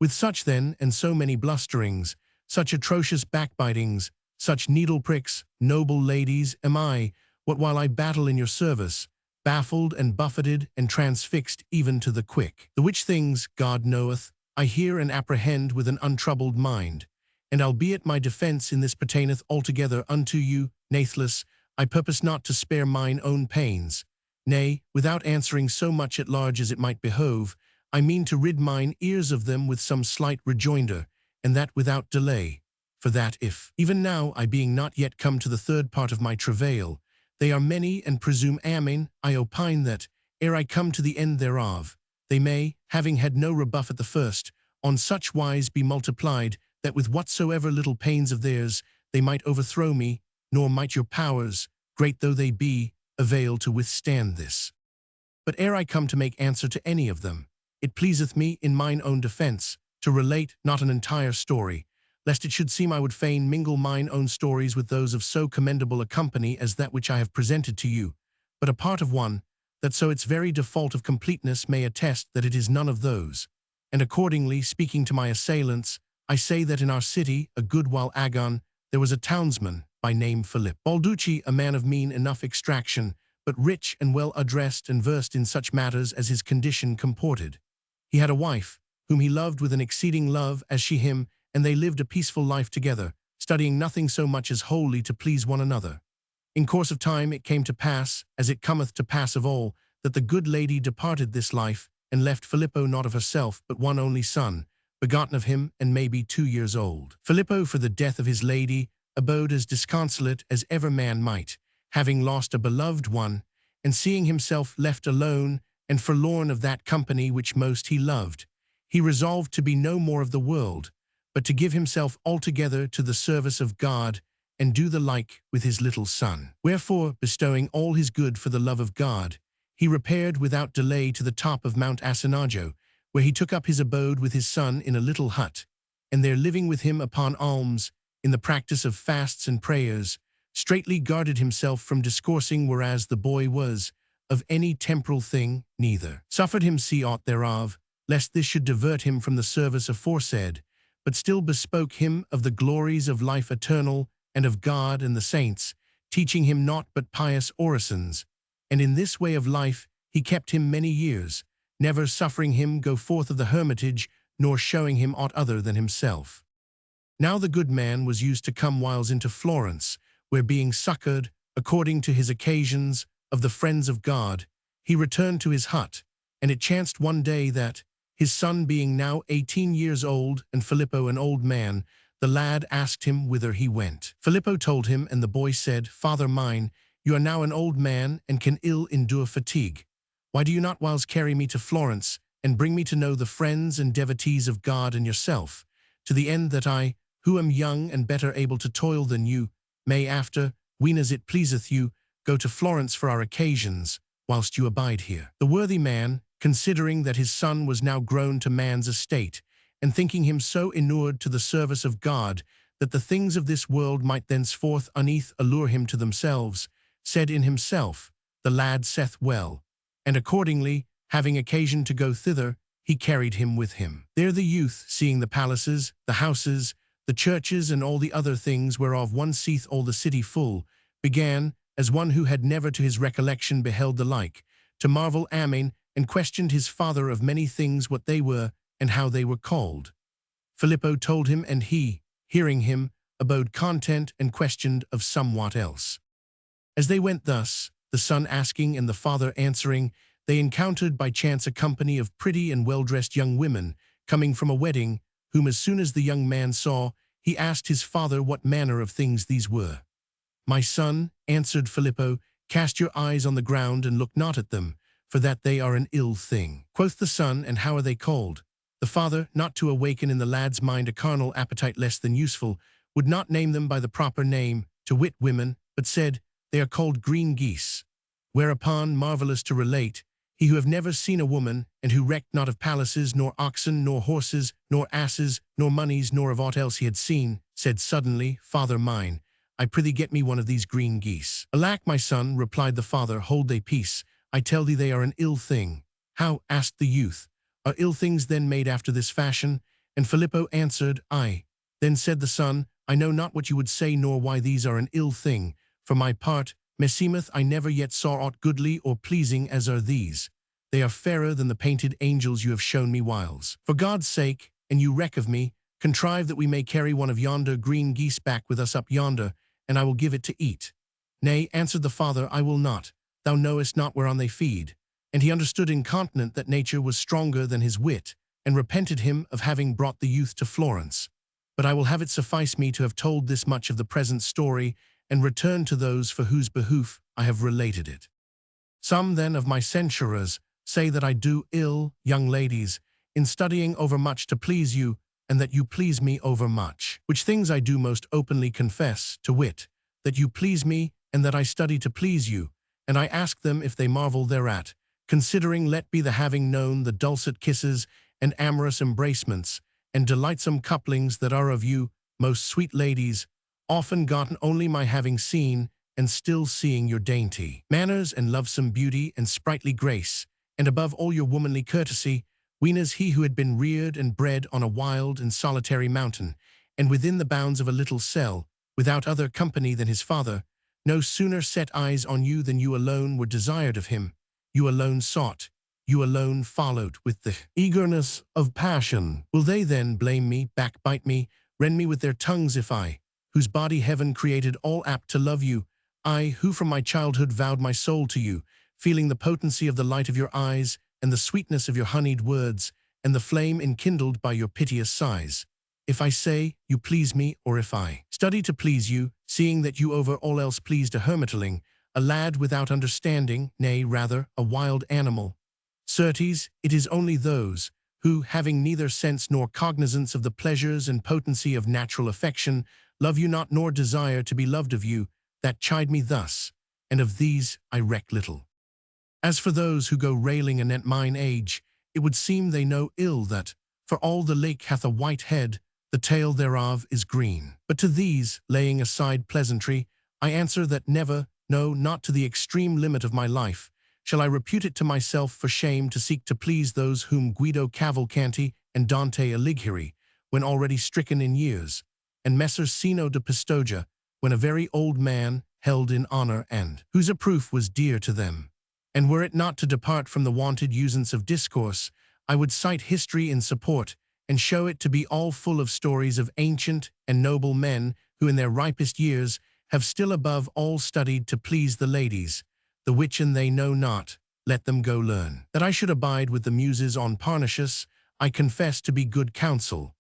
With such then, and so many blusterings, such atrocious backbitings, such needle pricks, noble ladies, am I, what while I battle in your service, baffled and buffeted and transfixed even to the quick. The which things, God knoweth, I hear and apprehend with an untroubled mind, and albeit my defence in this pertaineth altogether unto you, nathless, I purpose not to spare mine own pains. Nay, without answering so much at large as it might behove, I mean to rid mine ears of them with some slight rejoinder, and that without delay. For that if, even now I being not yet come to the 3rd part of my travail, they are many and presume amen, I opine that, ere I come to the end thereof, they may, having had no rebuff at the first, on such wise be multiplied, that with whatsoever little pains of theirs they might overthrow me, nor might your powers, great though they be, avail to withstand this. But ere I come to make answer to any of them, it pleaseth me in mine own defence to relate not an entire story, lest it should seem I would fain mingle mine own stories with those of so commendable a company as that which I have presented to you, but a part of one, that so its very default of completeness may attest that it is none of those. And accordingly, speaking to my assailants, I say that in our city, a good while agone, there was a townsman, by name Philip Balducci, a man of mean enough extraction, but rich and well addressed and versed in such matters as his condition comported. He had a wife, whom he loved with an exceeding love as she him, and they lived a peaceful life together, studying nothing so much as wholly to please one another. In course of time it came to pass, as it cometh to pass of all, that the good lady departed this life, and left Filippo not of herself, but one only son, begotten of him, and maybe 2 years old. Filippo, for the death of his lady, abode as disconsolate as ever man might, having lost a beloved one, and seeing himself left alone and forlorn of that company which most he loved, he resolved to be no more of the world, but to give himself altogether to the service of God, and do the like with his little son. Wherefore, bestowing all his good for the love of God, he repaired without delay to the top of Mount Asinaggio, where he took up his abode with his son in a little hut, and there living with him upon alms, in the practice of fasts and prayers, straitly guarded himself from discoursing, whereas the boy was, of any temporal thing, neither. Suffered him see aught thereof, lest this should divert him from the service aforesaid, but still bespoke him of the glories of life eternal, and of God and the saints, teaching him naught but pious orisons. And in this way of life he kept him many years, never suffering him go forth of the hermitage, nor showing him aught other than himself. Now the good man was used to come whiles into Florence, where being succoured, according to his occasions, of the friends of God, he returned to his hut, and it chanced one day that, his son being now 18 years old, and Filippo an old man, the lad asked him whither he went. Filippo told him, and the boy said, Father mine, you are now an old man, and can ill endure fatigue. Why do you not whiles carry me to Florence, and bring me to know the friends and devotees of God and yourself, to the end that I, who am young and better able to toil than you, may after, ween as it pleaseth you, go to Florence for our occasions, whilst you abide here. The worthy man, considering that his son was now grown to man's estate, and thinking him so inured to the service of God, that the things of this world might thenceforth uneath allure him to themselves, said in himself, the lad saith well, and accordingly, having occasion to go thither, he carried him with him. There the youth, seeing the palaces, the houses, the churches, and all the other things whereof one seeth all the city full, began, as one who had never to his recollection beheld the like, to marvel amain, and questioned his father of many things what they were, and how they were called. Filippo told him, and he, hearing him, abode content, and questioned of somewhat else. As they went thus, the son asking and the father answering, they encountered by chance a company of pretty and well-dressed young women, coming from a wedding, whom as soon as the young man saw, he asked his father what manner of things these were. My son, answered Filippo, cast your eyes on the ground and look not at them, for that they are an ill thing. Quoth the son, and how are they called? The father, not to awaken in the lad's mind a carnal appetite less than useful, would not name them by the proper name, to wit women, but said, they are called green geese. Whereupon, marvellous to relate, he who have never seen a woman, and who recked not of palaces, nor oxen, nor horses, nor asses, nor monies, nor of aught else he had seen, said suddenly, Father mine, I prithee get me one of these green geese. Alack, my son, replied the father, hold thy peace. I tell thee they are an ill thing. How, asked the youth, are ill things then made after this fashion? And Filippo answered, Aye. Then said the son, I know not what you would say, nor why these are an ill thing. For my part, meseemeth I never yet saw aught goodly or pleasing as are these. They are fairer than the painted angels you have shown me whiles. For God's sake, and you reck of me, contrive that we may carry one of yonder green geese back with us up yonder, and I will give it to eat. Nay, answered the father, I will not. Thou knowest not whereon they feed. And he understood incontinent that nature was stronger than his wit, and repented him of having brought the youth to Florence. But I will have it suffice me to have told this much of the present story, and return to those for whose behoof I have related it. Some, then, of my censurers say that I do ill, young ladies, in studying overmuch to please you, and that you please me overmuch. Which things I do most openly confess, to wit, that you please me, and that I study to please you, and I ask them if they marvel thereat, considering let be the having known the dulcet kisses, and amorous embracements, and delightsome couplings that are of you, most sweet ladies, often gotten only my having seen, and still seeing your dainty manners and lovesome beauty and sprightly grace, and above all your womanly courtesy, weenas he who had been reared and bred on a wild and solitary mountain, and within the bounds of a little cell, without other company than his father, no sooner set eyes on you than you alone were desired of him, you alone sought, you alone followed with the eagerness of passion. Will they then blame me, backbite me, rend me with their tongues if I, whose body heaven created all apt to love you, I who from my childhood vowed my soul to you, feeling the potency of the light of your eyes, and the sweetness of your honeyed words, and the flame enkindled by your piteous sighs. If I say, you please me, or if I study to please you, seeing that you over all else pleased a hermitaling, a lad without understanding, nay, rather, a wild animal. Certes, it is only those, who, having neither sense nor cognizance of the pleasures and potency of natural affection, love you not nor desire to be loved of you, that chide me thus, and of these I reck little. As for those who go railing anent mine age, it would seem they know ill that, for all the lake hath a white head, the tail thereof is green. But to these, laying aside pleasantry, I answer that never, no, not to the extreme limit of my life, shall I repute it to myself for shame to seek to please those whom Guido Cavalcanti and Dante Alighieri, when already stricken in years, and Messer Sino de Pistoia, when a very old man, held in honor and whose approof was dear to them. And were it not to depart from the wonted usance of discourse, I would cite history in support, and show it to be all full of stories of ancient and noble men who in their ripest years have still above all studied to please the ladies, the which and they know not, let them go learn. That I should abide with the Muses on Parnassus, I confess to be good counsel.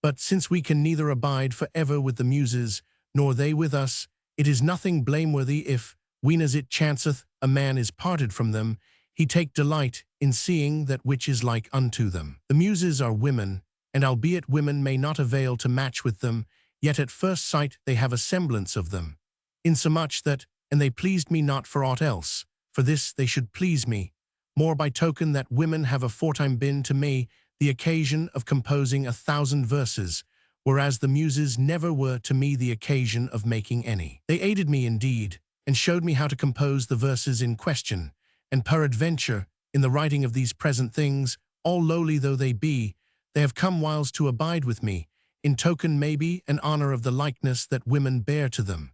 But since we can neither abide for ever with the Muses, nor they with us, it is nothing blameworthy if, whenas it chanceth a man is parted from them, he take delight in seeing that which is like unto them. The Muses are women, and albeit women may not avail to match with them, yet at first sight they have a semblance of them, insomuch that, and they pleased me not for aught else, for this they should please me, more by token that women have aforetime been to me the occasion of composing 1,000 verses, whereas the Muses never were to me the occasion of making any. They aided me indeed, and showed me how to compose the verses in question, and peradventure, in the writing of these present things, all lowly though they be, they have come whiles to abide with me, in token maybe and honor of the likeness that women bear to them.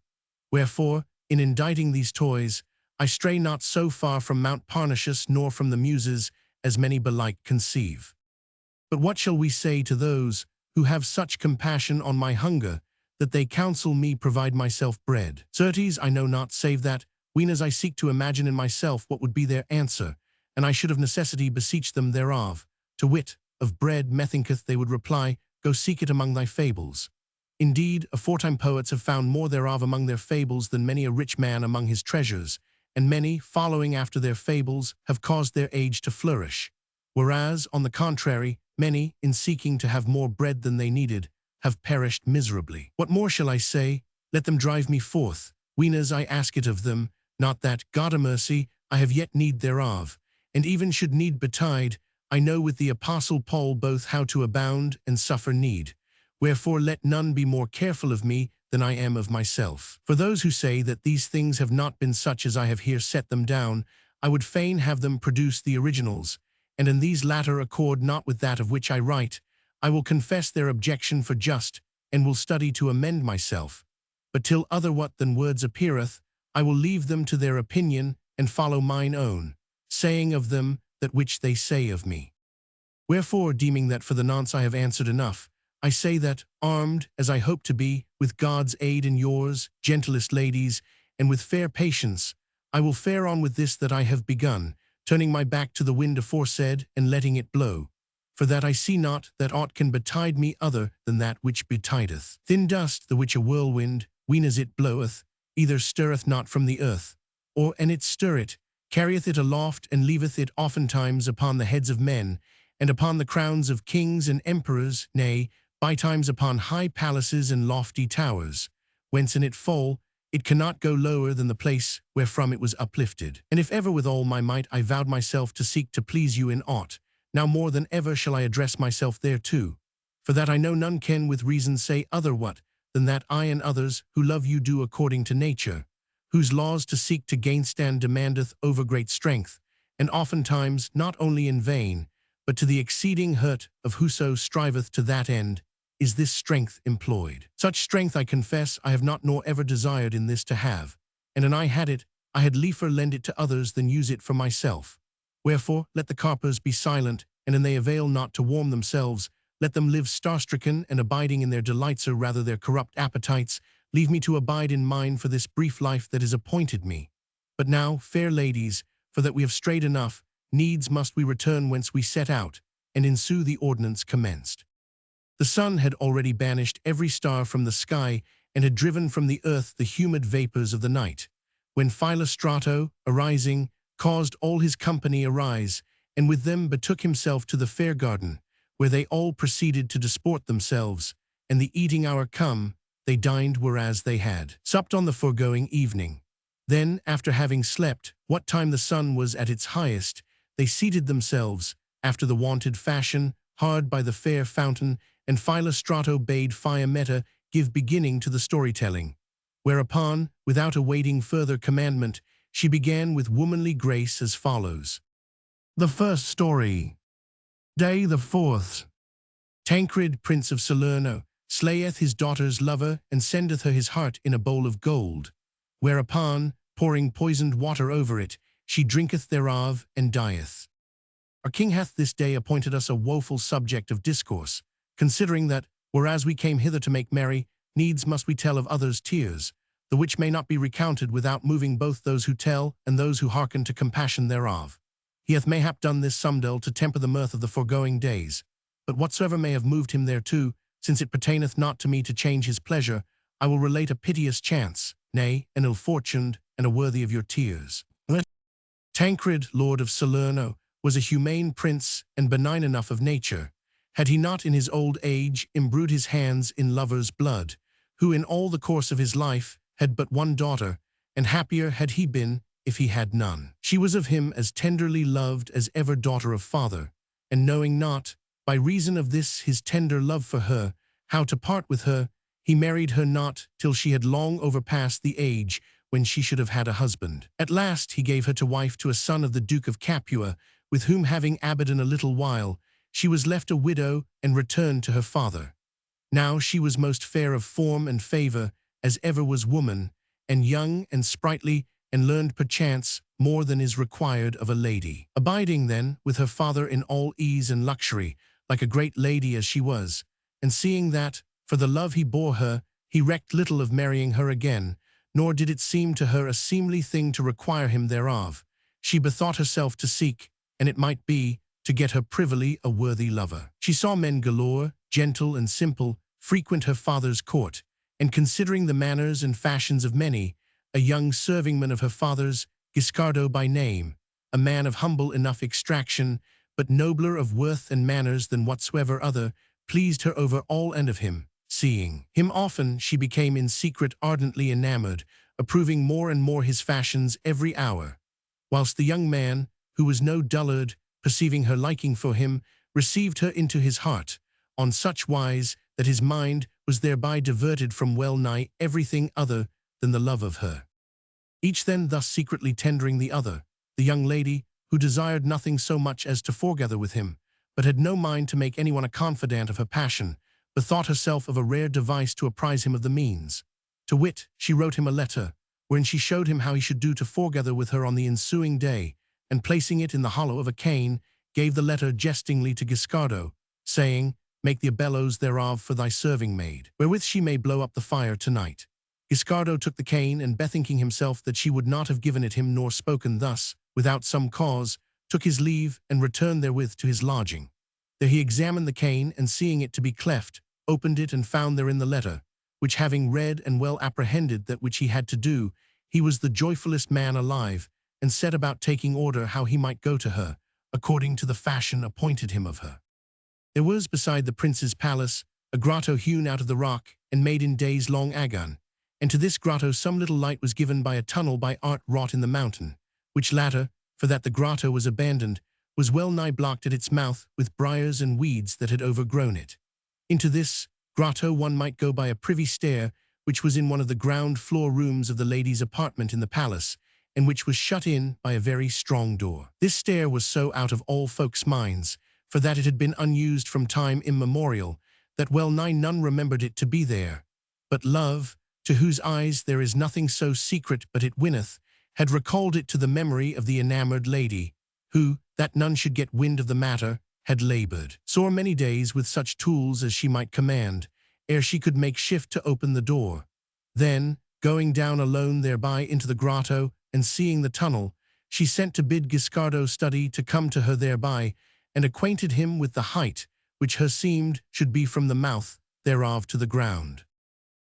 Wherefore, in inditing these toys, I stray not so far from Mount Parnassus nor from the Muses as many belike conceive. But what shall we say to those who have such compassion on my hunger, that they counsel me provide myself bread? Certes, I know not, save that, whenas I seek to imagine in myself what would be their answer, and I should of necessity beseech them thereof, to wit, of bread methinketh they would reply, go seek it among thy fables. Indeed, aforetime poets have found more thereof among their fables than many a rich man among his treasures, and many, following after their fables, have caused their age to flourish. Whereas, on the contrary, many, in seeking to have more bread than they needed, have perished miserably. What more shall I say? Let them drive me forth, whenas I ask it of them, not that, God a mercy, I have yet need thereof, and even should need betide, I know with the Apostle Paul both how to abound and suffer need. Wherefore let none be more careful of me than I am of myself. For those who say that these things have not been such as I have here set them down, I would fain have them produce the originals, and in these latter accord not with that of which I write, I will confess their objection for just, and will study to amend myself. But till other what than words appeareth, I will leave them to their opinion, and follow mine own, saying of them that which they say of me. Wherefore, deeming that for the nonce I have answered enough, I say that, armed, as I hope to be, with God's aid and yours, gentlest ladies, and with fair patience, I will fare on with this that I have begun, turning my back to the wind aforesaid, and letting it blow. For that I see not that aught can betide me other than that which betideth. Thin dust, the which a whirlwind, whenas it bloweth, either stirreth not from the earth, or, an it stir it, carrieth it aloft, and leaveth it oftentimes upon the heads of men, and upon the crowns of kings and emperors, nay, by times upon high palaces and lofty towers, whence in it fall, it cannot go lower than the place wherefrom it was uplifted. And if ever with all my might I vowed myself to seek to please you in aught, now more than ever shall I address myself thereto, for that I know none can with reason say other what, than that I and others who love you do according to nature, whose laws to seek to gainstand demandeth overgreat strength, and oftentimes not only in vain, but to the exceeding hurt of whoso striveth to that end, is this strength employed. Such strength, I confess, I have not nor ever desired in this to have, and an I had it, I had liefer lend it to others than use it for myself. Wherefore, let the carpers be silent, and an they avail not to warm themselves, let them live star-stricken and abiding in their delights or rather their corrupt appetites, leave me to abide in mine for this brief life that is appointed me. But now, fair ladies, for that we have strayed enough, needs must we return whence we set out, and ensue the ordinance commenced. The sun had already banished every star from the sky, and had driven from the earth the humid vapors of the night, when Philostrato, arising, caused all his company arise, and with them betook himself to the fair garden, where they all proceeded to disport themselves, and the eating hour come, they dined whereas they had supped on the foregoing evening. Then, after having slept, what time the sun was at its highest, they seated themselves, after the wonted fashion, hard by the fair fountain, and Philostrato bade Fiametta give beginning to the storytelling, whereupon, without awaiting further commandment, she began with womanly grace as follows. The first story. Day the 4th. Tancred, prince of Salerno, slayeth his daughter's lover, and sendeth her his heart in a bowl of gold. Whereupon, pouring poisoned water over it, she drinketh thereof, and dieth. Our king hath this day appointed us a woeful subject of discourse, considering that, whereas we came hither to make merry, needs must we tell of others' tears, the which may not be recounted without moving both those who tell and those who hearken to compassion thereof. He hath mayhap done this somedeal to temper the mirth of the foregoing days. But whatsoever may have moved him thereto, since it pertaineth not to me to change his pleasure, I will relate a piteous chance, nay, an ill-fortuned, and a worthy of your tears. Tancred, lord of Salerno, was a humane prince and benign enough of nature, had he not in his old age imbrued his hands in lovers' blood, who in all the course of his life had but one daughter, and happier had he been if he had none. She was of him as tenderly loved as ever daughter of father, and knowing not, by reason of this his tender love for her, how to part with her, he married her not till she had long overpassed the age when she should have had a husband. At last he gave her to wife to a son of the Duke of Capua, with whom having abidden a little while, she was left a widow and returned to her father. Now she was most fair of form and favour, as ever was woman, and young and sprightly, and learned perchance more than is required of a lady. Abiding then with her father in all ease and luxury, like a great lady as she was, and seeing that, for the love he bore her, he recked little of marrying her again, nor did it seem to her a seemly thing to require him thereof, she bethought herself to seek, and it might be, to get her privily a worthy lover. She saw men galore, gentle and simple, frequent her father's court, and considering the manners and fashions of many, a young servingman of her father's, Guiscardo by name, a man of humble enough extraction, but nobler of worth and manners than whatsoever other, pleased her over all and of him. Seeing him often, she became in secret ardently enamored, approving more and more his fashions every hour, whilst the young man, who was no dullard, perceiving her liking for him, received her into his heart, on such wise that his mind was thereby diverted from well-nigh everything other than the love of her. Each then thus secretly tendering the other, the young lady, who desired nothing so much as to foregather with him, but had no mind to make anyone a confidant of her passion, bethought herself of a rare device to apprise him of the means. To wit, she wrote him a letter, wherein she showed him how he should do to foregather with her on the ensuing day, and placing it in the hollow of a cane, gave the letter jestingly to Guiscardo, saying, "Make the bellows thereof for thy serving maid, wherewith she may blow up the fire tonight." Guiscardo took the cane, and bethinking himself that she would not have given it him nor spoken thus, without some cause, took his leave, and returned therewith to his lodging. There he examined the cane, and seeing it to be cleft, opened it and found therein the letter, which having read and well apprehended that which he had to do, he was the joyfullest man alive, and set about taking order how he might go to her, according to the fashion appointed him of her. There was beside the prince's palace a grotto hewn out of the rock, and made in days long agone, and to this grotto some little light was given by a tunnel by art wrought in the mountain, which latter, for that the grotto was abandoned, was well nigh blocked at its mouth with briars and weeds that had overgrown it. Into this grotto one might go by a privy stair, which was in one of the ground floor rooms of the lady's apartment in the palace, and which was shut in by a very strong door. This stair was so out of all folks' minds, for that it had been unused from time immemorial, that well nigh none remembered it to be there. But love, to whose eyes there is nothing so secret but it winneth, had recalled it to the memory of the enamoured lady, who, that none should get wind of the matter, had laboured sore many days with such tools as she might command, ere she could make shift to open the door. Then, going down alone thereby into the grotto, and seeing the tunnel, she sent to bid Guiscardo study to come to her thereby, and acquainted him with the height, which her seemed should be from the mouth thereof to the ground.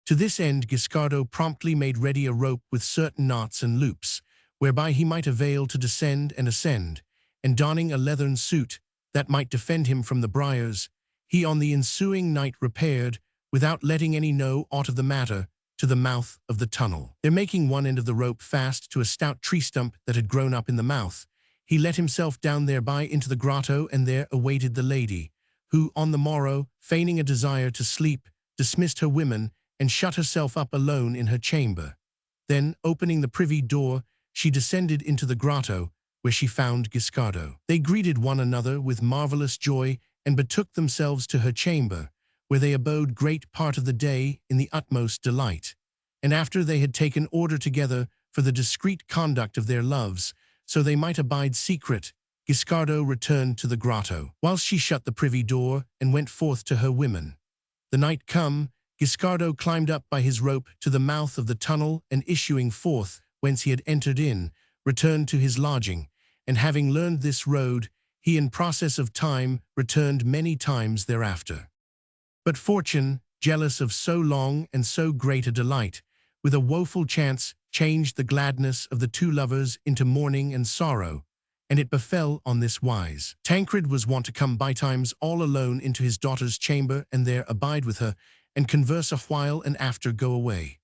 To this end Guiscardo promptly made ready a rope with certain knots and loops, whereby he might avail to descend and ascend, and donning a leathern suit, that might defend him from the briars, he on the ensuing night repaired, without letting any know aught of the matter, to the mouth of the tunnel. There making one end of the rope fast to a stout tree stump that had grown up in the mouth, he let himself down thereby into the grotto, and there awaited the lady, who, on the morrow, feigning a desire to sleep, dismissed her women, and shut herself up alone in her chamber. Then, opening the privy door, she descended into the grotto, where she found Guiscardo. They greeted one another with marvelous joy and betook themselves to her chamber, where they abode great part of the day in the utmost delight. And after they had taken order together for the discreet conduct of their loves, so they might abide secret, Guiscardo returned to the grotto, whilst she shut the privy door and went forth to her women. The night come, Guiscardo climbed up by his rope to the mouth of the tunnel, and issuing forth, whence he had entered in, returned to his lodging, and having learned this road, he in process of time returned many times thereafter. But fortune, jealous of so long and so great a delight, with a woeful chance changed the gladness of the two lovers into mourning and sorrow, and it befell on this wise. Tancred was wont to come by times all alone into his daughter's chamber, and there abide with her, and converse a while, and after go away.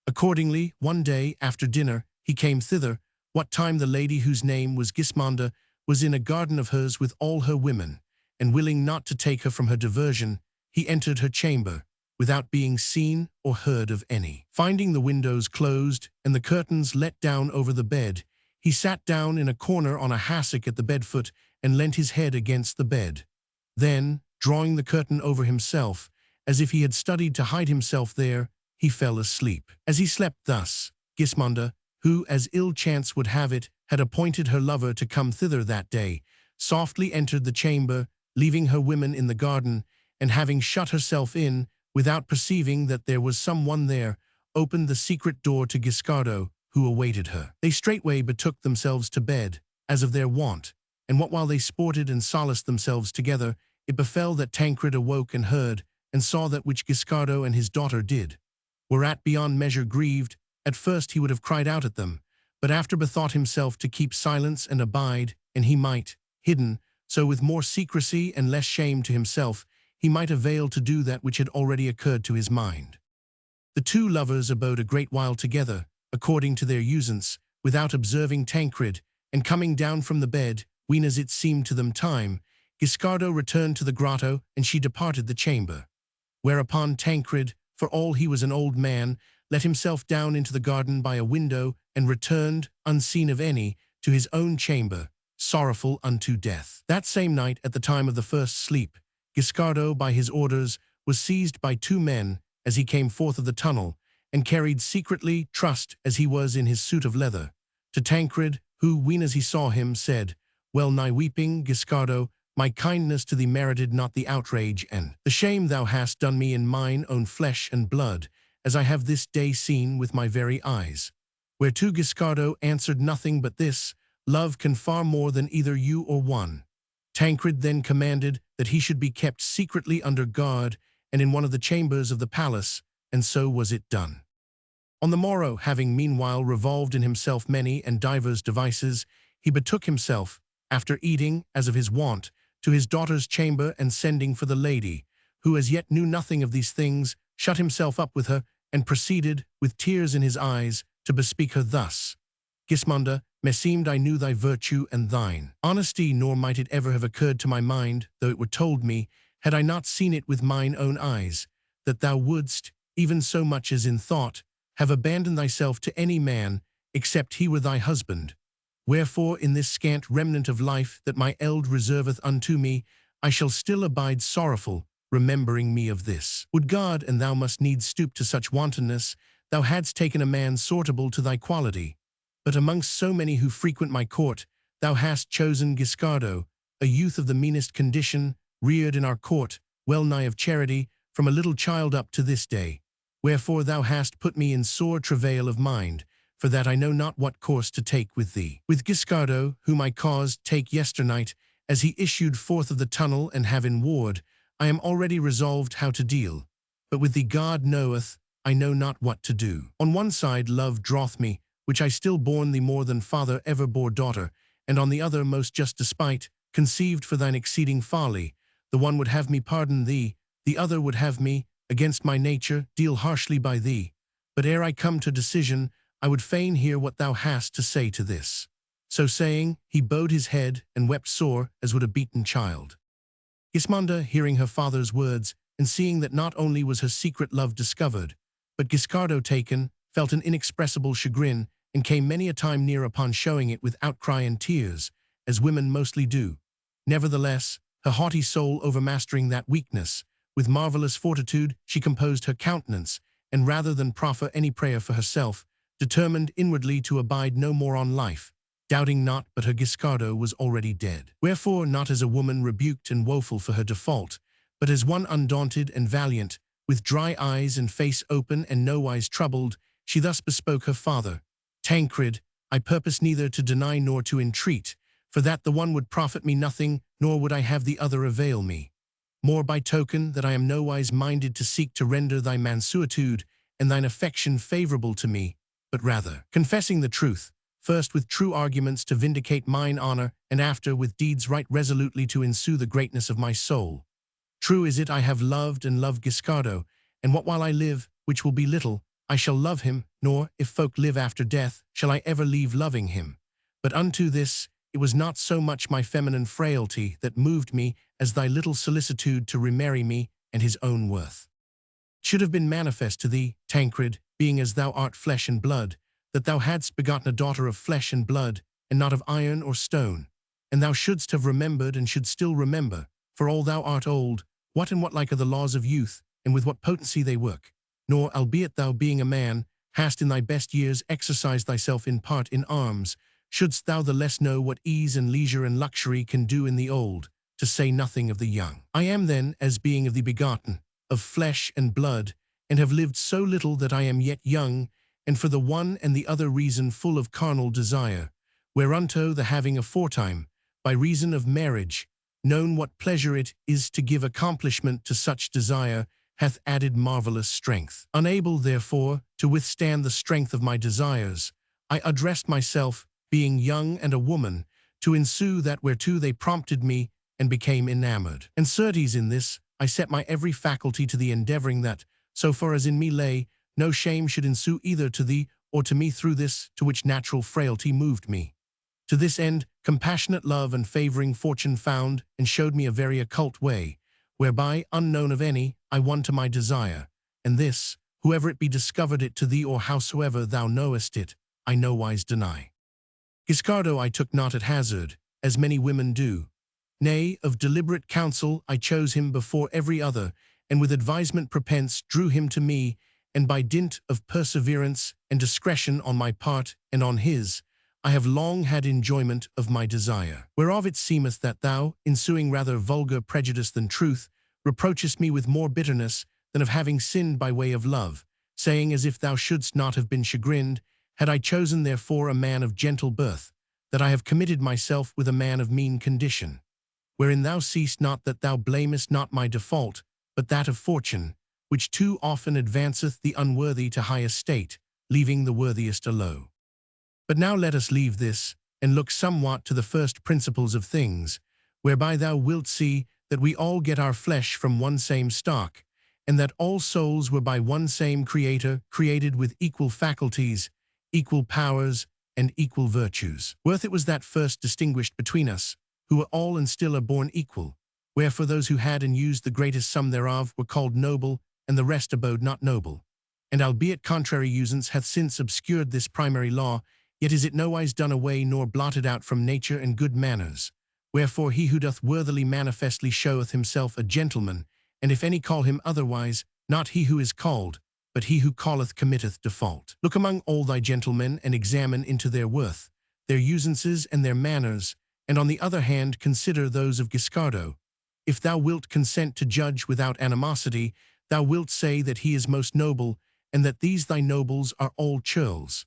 Accordingly, one day after dinner he came thither, what time the lady whose name was Gismonda was in a garden of hers with all her women, and willing not to take her from her diversion, he entered her chamber, without being seen or heard of any. Finding the windows closed and the curtains let down over the bed, he sat down in a corner on a hassock at the bed-foot and leant his head against the bed. Then, drawing the curtain over himself, as if he had studied to hide himself there, he fell asleep. As he slept thus, Gismonda, who, as ill chance would have it, had appointed her lover to come thither that day, softly entered the chamber, leaving her women in the garden, and having shut herself in, without perceiving that there was some one there, opened the secret door to Guiscardo, who awaited her. They straightway betook themselves to bed, as of their wont, and what while they sported and solaced themselves together, it befell that Tancred awoke and heard, and saw that which Guiscardo and his daughter did. Whereat beyond measure grieved, at first he would have cried out at them, but after bethought himself to keep silence and abide, and he might, hidden, so with more secrecy and less shame to himself, he might avail to do that which had already occurred to his mind. The two lovers abode a great while together, according to their usance, without observing Tancred, and coming down from the bed, when as it seemed to them time, Guiscardo returned to the grotto, and she departed the chamber. Whereupon Tancred, for all he was an old man, let himself down into the garden by a window, and returned, unseen of any, to his own chamber, sorrowful unto death. That same night, at the time of the first sleep, Guiscardo, by his orders, was seized by two men, as he came forth of the tunnel, and carried secretly, trussed as he was in his suit of leather, to Tancred, who, when as he saw him, said, "Well nigh weeping, Guiscardo, my kindness to thee merited not the outrage and the shame thou hast done me in mine own flesh and blood, as I have this day seen with my very eyes." Whereto Guiscardo answered nothing but this, "Love can far more than either you or one." Tancred then commanded that he should be kept secretly under guard, and in one of the chambers of the palace, and so was it done. On the morrow, having meanwhile revolved in himself many and divers devices, he betook himself, after eating, as of his wont, to his daughter's chamber, and sending for the lady, who as yet knew nothing of these things, shut himself up with her, and proceeded, with tears in his eyes, to bespeak her thus: "Gismonda, meseemed I knew thy virtue and thine honesty, nor might it ever have occurred to my mind, though it were told me, had I not seen it with mine own eyes, that thou wouldst, even so much as in thought, have abandoned thyself to any man, except he were thy husband. Wherefore, in this scant remnant of life that my eld reserveth unto me, I shall still abide sorrowful, remembering me of this. Would God, and thou must needs stoop to such wantonness, thou hadst taken a man sortable to thy quality. But amongst so many who frequent my court, thou hast chosen Guiscardo, a youth of the meanest condition, reared in our court, well nigh of charity, from a little child up to this day. Wherefore thou hast put me in sore travail of mind, for that I know not what course to take with thee. With Guiscardo, whom I caused take yesternight, as he issued forth of the tunnel and have in ward, I am already resolved how to deal. But with thee God knoweth, I know not what to do. On one side love draweth me, which I still borne thee more than father ever bore daughter, and on the other most just despite, conceived for thine exceeding folly. The one would have me pardon thee, the other would have me, against my nature, deal harshly by thee. But ere I come to decision, I would fain hear what thou hast to say to this." So saying, he bowed his head and wept sore as would a beaten child. Gismonda, hearing her father's words, and seeing that not only was her secret love discovered, But Guiscardo, taken, felt an inexpressible chagrin, and came many a time near upon showing it with outcry and tears, as women mostly do. Nevertheless, her haughty soul overmastering that weakness, with marvelous fortitude she composed her countenance, and rather than proffer any prayer for herself, determined inwardly to abide no more on life, doubting not but her Guiscardo was already dead. Wherefore, not as a woman rebuked and woeful for her default, but as one undaunted and valiant, with dry eyes and face open and nowise troubled, she thus bespoke her father: Tancred, I purpose neither to deny nor to entreat, for that the one would profit me nothing, nor would I have the other avail me. More by token that I am nowise minded to seek to render thy mansuetude and thine affection favourable to me, but rather, confessing the truth, first with true arguments to vindicate mine honour, and after with deeds right resolutely to ensue the greatness of my soul. True is it I have loved and loved Guiscardo, and what while I live, which will be little, I shall love him, nor, if folk live after death, shall I ever leave loving him. But unto this, it was not so much my feminine frailty that moved me as thy little solicitude to remarry me and his own worth. It should have been manifest to thee, Tancred, being as thou art flesh and blood, that thou hadst begotten a daughter of flesh and blood, and not of iron or stone. And thou shouldst have remembered and should still remember, for all thou art old, what and what like are the laws of youth, and with what potency they work. Nor, albeit thou being a man, hast in thy best years exercised thyself in part in arms, shouldst thou the less know what ease and leisure and luxury can do in the old, to say nothing of the young. I am then, as being of the begotten, of flesh and blood, and have lived so little that I am yet young, and for the one and the other reason full of carnal desire, whereunto the having aforetime, by reason of marriage, known what pleasure it is to give accomplishment to such desire, hath added marvelous strength. Unable, therefore, to withstand the strength of my desires, I addressed myself, being young and a woman, to ensue that whereto they prompted me, and became enamored. And certes in this, I set my every faculty to the endeavouring that, so far as in me lay, no shame should ensue either to thee or to me through this, to which natural frailty moved me. To this end, compassionate love and favouring fortune found and showed me a very occult way, whereby, unknown of any, I won to my desire, and this, whoever it be discovered it to thee or howsoever thou knowest it, I nowise deny. Guiscardo I took not at hazard, as many women do. Nay, of deliberate counsel I chose him before every other, and with advisement prepense drew him to me, and by dint of perseverance and discretion on my part and on his, I have long had enjoyment of my desire. Whereof it seemeth that thou, ensuing rather vulgar prejudice than truth, reproachest me with more bitterness than of having sinned by way of love, saying as if thou shouldst not have been chagrined, had I chosen therefore a man of gentle birth, that I have committed myself with a man of mean condition. Wherein thou seest not that thou blamest not my default, but that of fortune, which too often advanceth the unworthy to high estate, leaving the worthiest alow. But now let us leave this, and look somewhat to the first principles of things, whereby thou wilt see that we all get our flesh from one same stock, and that all souls were by one same Creator created with equal faculties, equal powers, and equal virtues. Worth it was that first distinguished between us, who were all and still are born equal, wherefore those who had and used the greatest sum thereof were called noble, and the rest abode not noble. And albeit contrary usance hath since obscured this primary law, yet is it nowise done away nor blotted out from nature and good manners. Wherefore he who doth worthily manifestly showeth himself a gentleman, and if any call him otherwise, not he who is called, but he who calleth committeth default. Look among all thy gentlemen and examine into their worth, their usances and their manners, and on the other hand consider those of Guiscardo. If thou wilt consent to judge without animosity, thou wilt say that he is most noble, and that these thy nobles are all churls.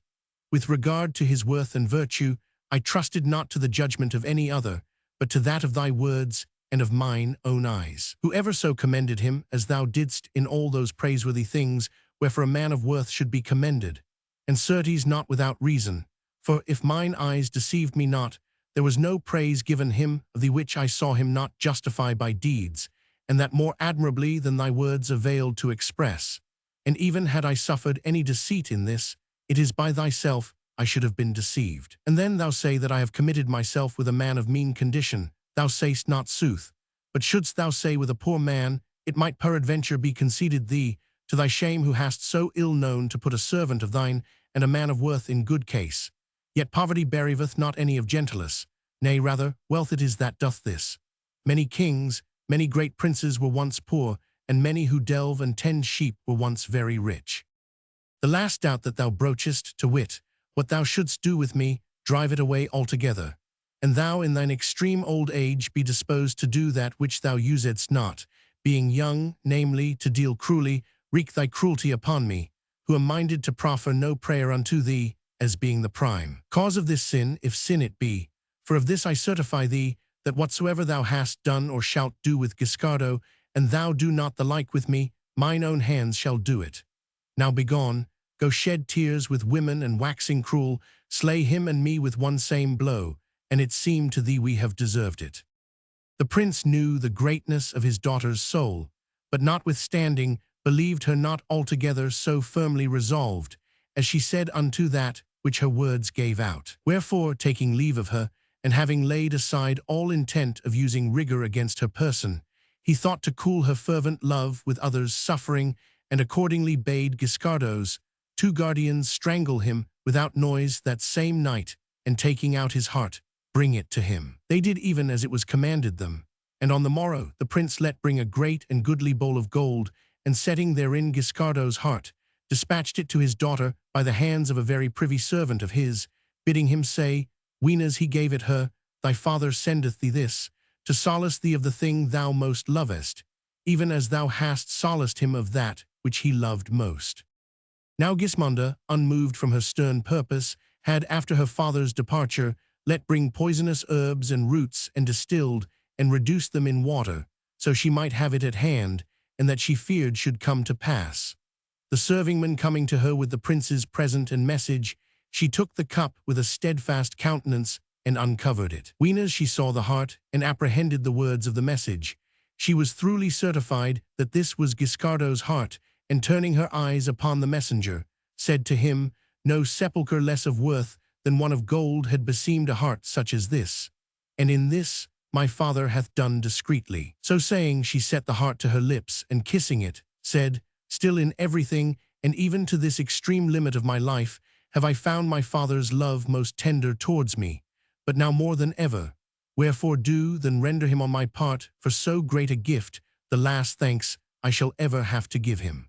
With regard to his worth and virtue, I trusted not to the judgment of any other, but to that of thy words and of mine own eyes. Whoever so commended him as thou didst in all those praiseworthy things wherefore a man of worth should be commended, and certes not without reason, for if mine eyes deceived me not, there was no praise given him of the which I saw him not justify by deeds, and that more admirably than thy words availed to express. And even had I suffered any deceit in this, it is by thyself I should have been deceived. And then thou say that I have committed myself with a man of mean condition, thou sayst not sooth. But shouldst thou say with a poor man, it might peradventure be conceded thee, to thy shame who hast so ill known to put a servant of thine and a man of worth in good case. Yet poverty bereaveth not any of gentleness, nay, rather, wealth it is that doth this. Many kings, many great princes were once poor, and many who delve and tend sheep were once very rich. The last doubt that thou broachest, to wit, what thou shouldst do with me, drive it away altogether. And thou in thine extreme old age be disposed to do that which thou usedst not, being young, namely, to deal cruelly, wreak thy cruelty upon me, who am minded to proffer no prayer unto thee, as being the prime cause of this sin, if sin it be. For of this I certify thee, that whatsoever thou hast done or shalt do with Guiscardo, and thou do not the like with me, mine own hands shall do it. Now begone, go shed tears with women, and waxing cruel, slay him and me with one same blow, and it seem to thee we have deserved it. The prince knew the greatness of his daughter's soul, but notwithstanding believed her not altogether so firmly resolved, as she said unto that which her words gave out. Wherefore, taking leave of her, and having laid aside all intent of using rigor against her person, he thought to cool her fervent love with others' suffering, and accordingly bade Guiscardo's 2 guardians strangle him without noise that same night, and taking out his heart, bring it to him. They did even as it was commanded them. And on the morrow the prince let bring a great and goodly bowl of gold, and setting therein Guiscardo's heart, dispatched it to his daughter by the hands of a very privy servant of his, bidding him say, Weenas he gave it her, thy father sendeth thee this, to solace thee of the thing thou most lovest, even as thou hast solaced him of that which he loved most. Now Gismonda, unmoved from her stern purpose, had, after her father's departure, let bring poisonous herbs and roots, and distilled, and reduced them in water, so she might have it at hand, and that she feared should come to pass. The servingman coming to her with the prince's present and message, she took the cup with a steadfast countenance, and uncovered it. Weenas she saw the heart, and apprehended the words of the message. She was throughly certified that this was Guiscardo's heart, and turning her eyes upon the messenger, said to him, No sepulchre less of worth than one of gold had beseemed a heart such as this. And in this my father hath done discreetly. So saying, she set the heart to her lips, and kissing it, said, Still in everything, and even to this extreme limit of my life, have I found my father's love most tender towards me, but now more than ever. Wherefore do than render him on my part, for so great a gift, the last thanks I shall ever have to give him.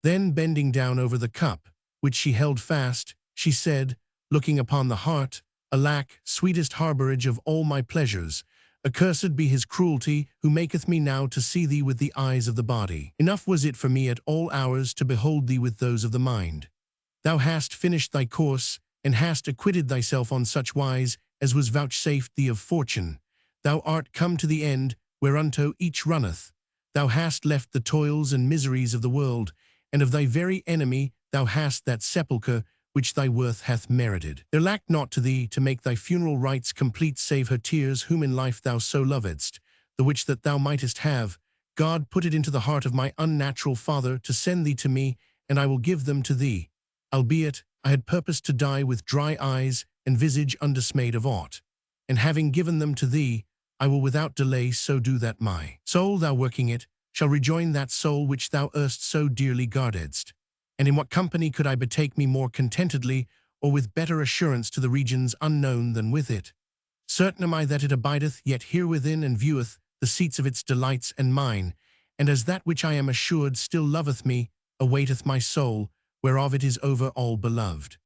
Then bending down over the cup, which she held fast, she said, looking upon the heart, Alack, sweetest harborage of all my pleasures, accursed be his cruelty, who maketh me now to see thee with the eyes of the body. Enough was it for me at all hours to behold thee with those of the mind. Thou hast finished thy course, and hast acquitted thyself on such wise as was vouchsafed thee of fortune. Thou art come to the end, whereunto each runneth. Thou hast left the toils and miseries of the world, and of thy very enemy thou hast that sepulchre which thy worth hath merited. There lacked naught to thee to make thy funeral rites complete save her tears whom in life thou so lovedst, the which that thou mightest have. God put it into the heart of my unnatural father to send thee to me, and I will give them to thee. Albeit, I had purposed to die with dry eyes and visage undismayed of aught. And having given them to thee, I will without delay so do that my soul, thou working it, shall rejoin that soul which thou erst so dearly guardedst. And in what company could I betake me more contentedly, or with better assurance to the regions unknown than with it? Certain am I that it abideth yet herewithin, and vieweth the seats of its delights and mine, and as that which I am assured still loveth me, awaiteth my soul, whereof it is over all beloved.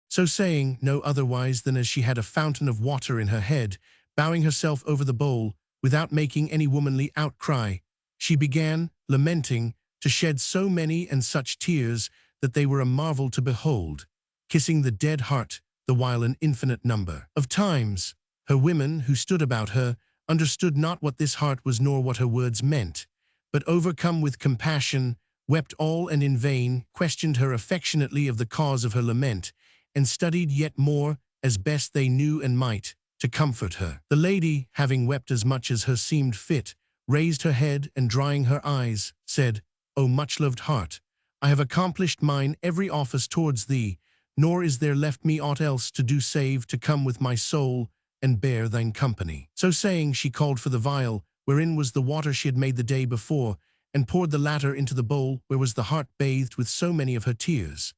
So saying, no otherwise than as she had a fountain of water in her head, bowing herself over the bowl, without making any womanly outcry, she began, lamenting, to shed so many and such tears that they were a marvel to behold, kissing the dead heart the while an infinite number of times. Her women, who stood about her, understood not what this heart was nor what her words meant, but overcome with compassion, wept all and in vain, questioned her affectionately of the cause of her lament, and studied yet more, as best they knew and might, to comfort her. The lady, having wept as much as her seemed fit, raised her head, and drying her eyes, said, O much-loved heart, I have accomplished mine every office towards thee, nor is there left me aught else to do save to come with my soul and bear thine company. So saying, she called for the vial, wherein was the water she had made the day before, and poured the latter into the bowl where was the heart bathed with so many of her tears.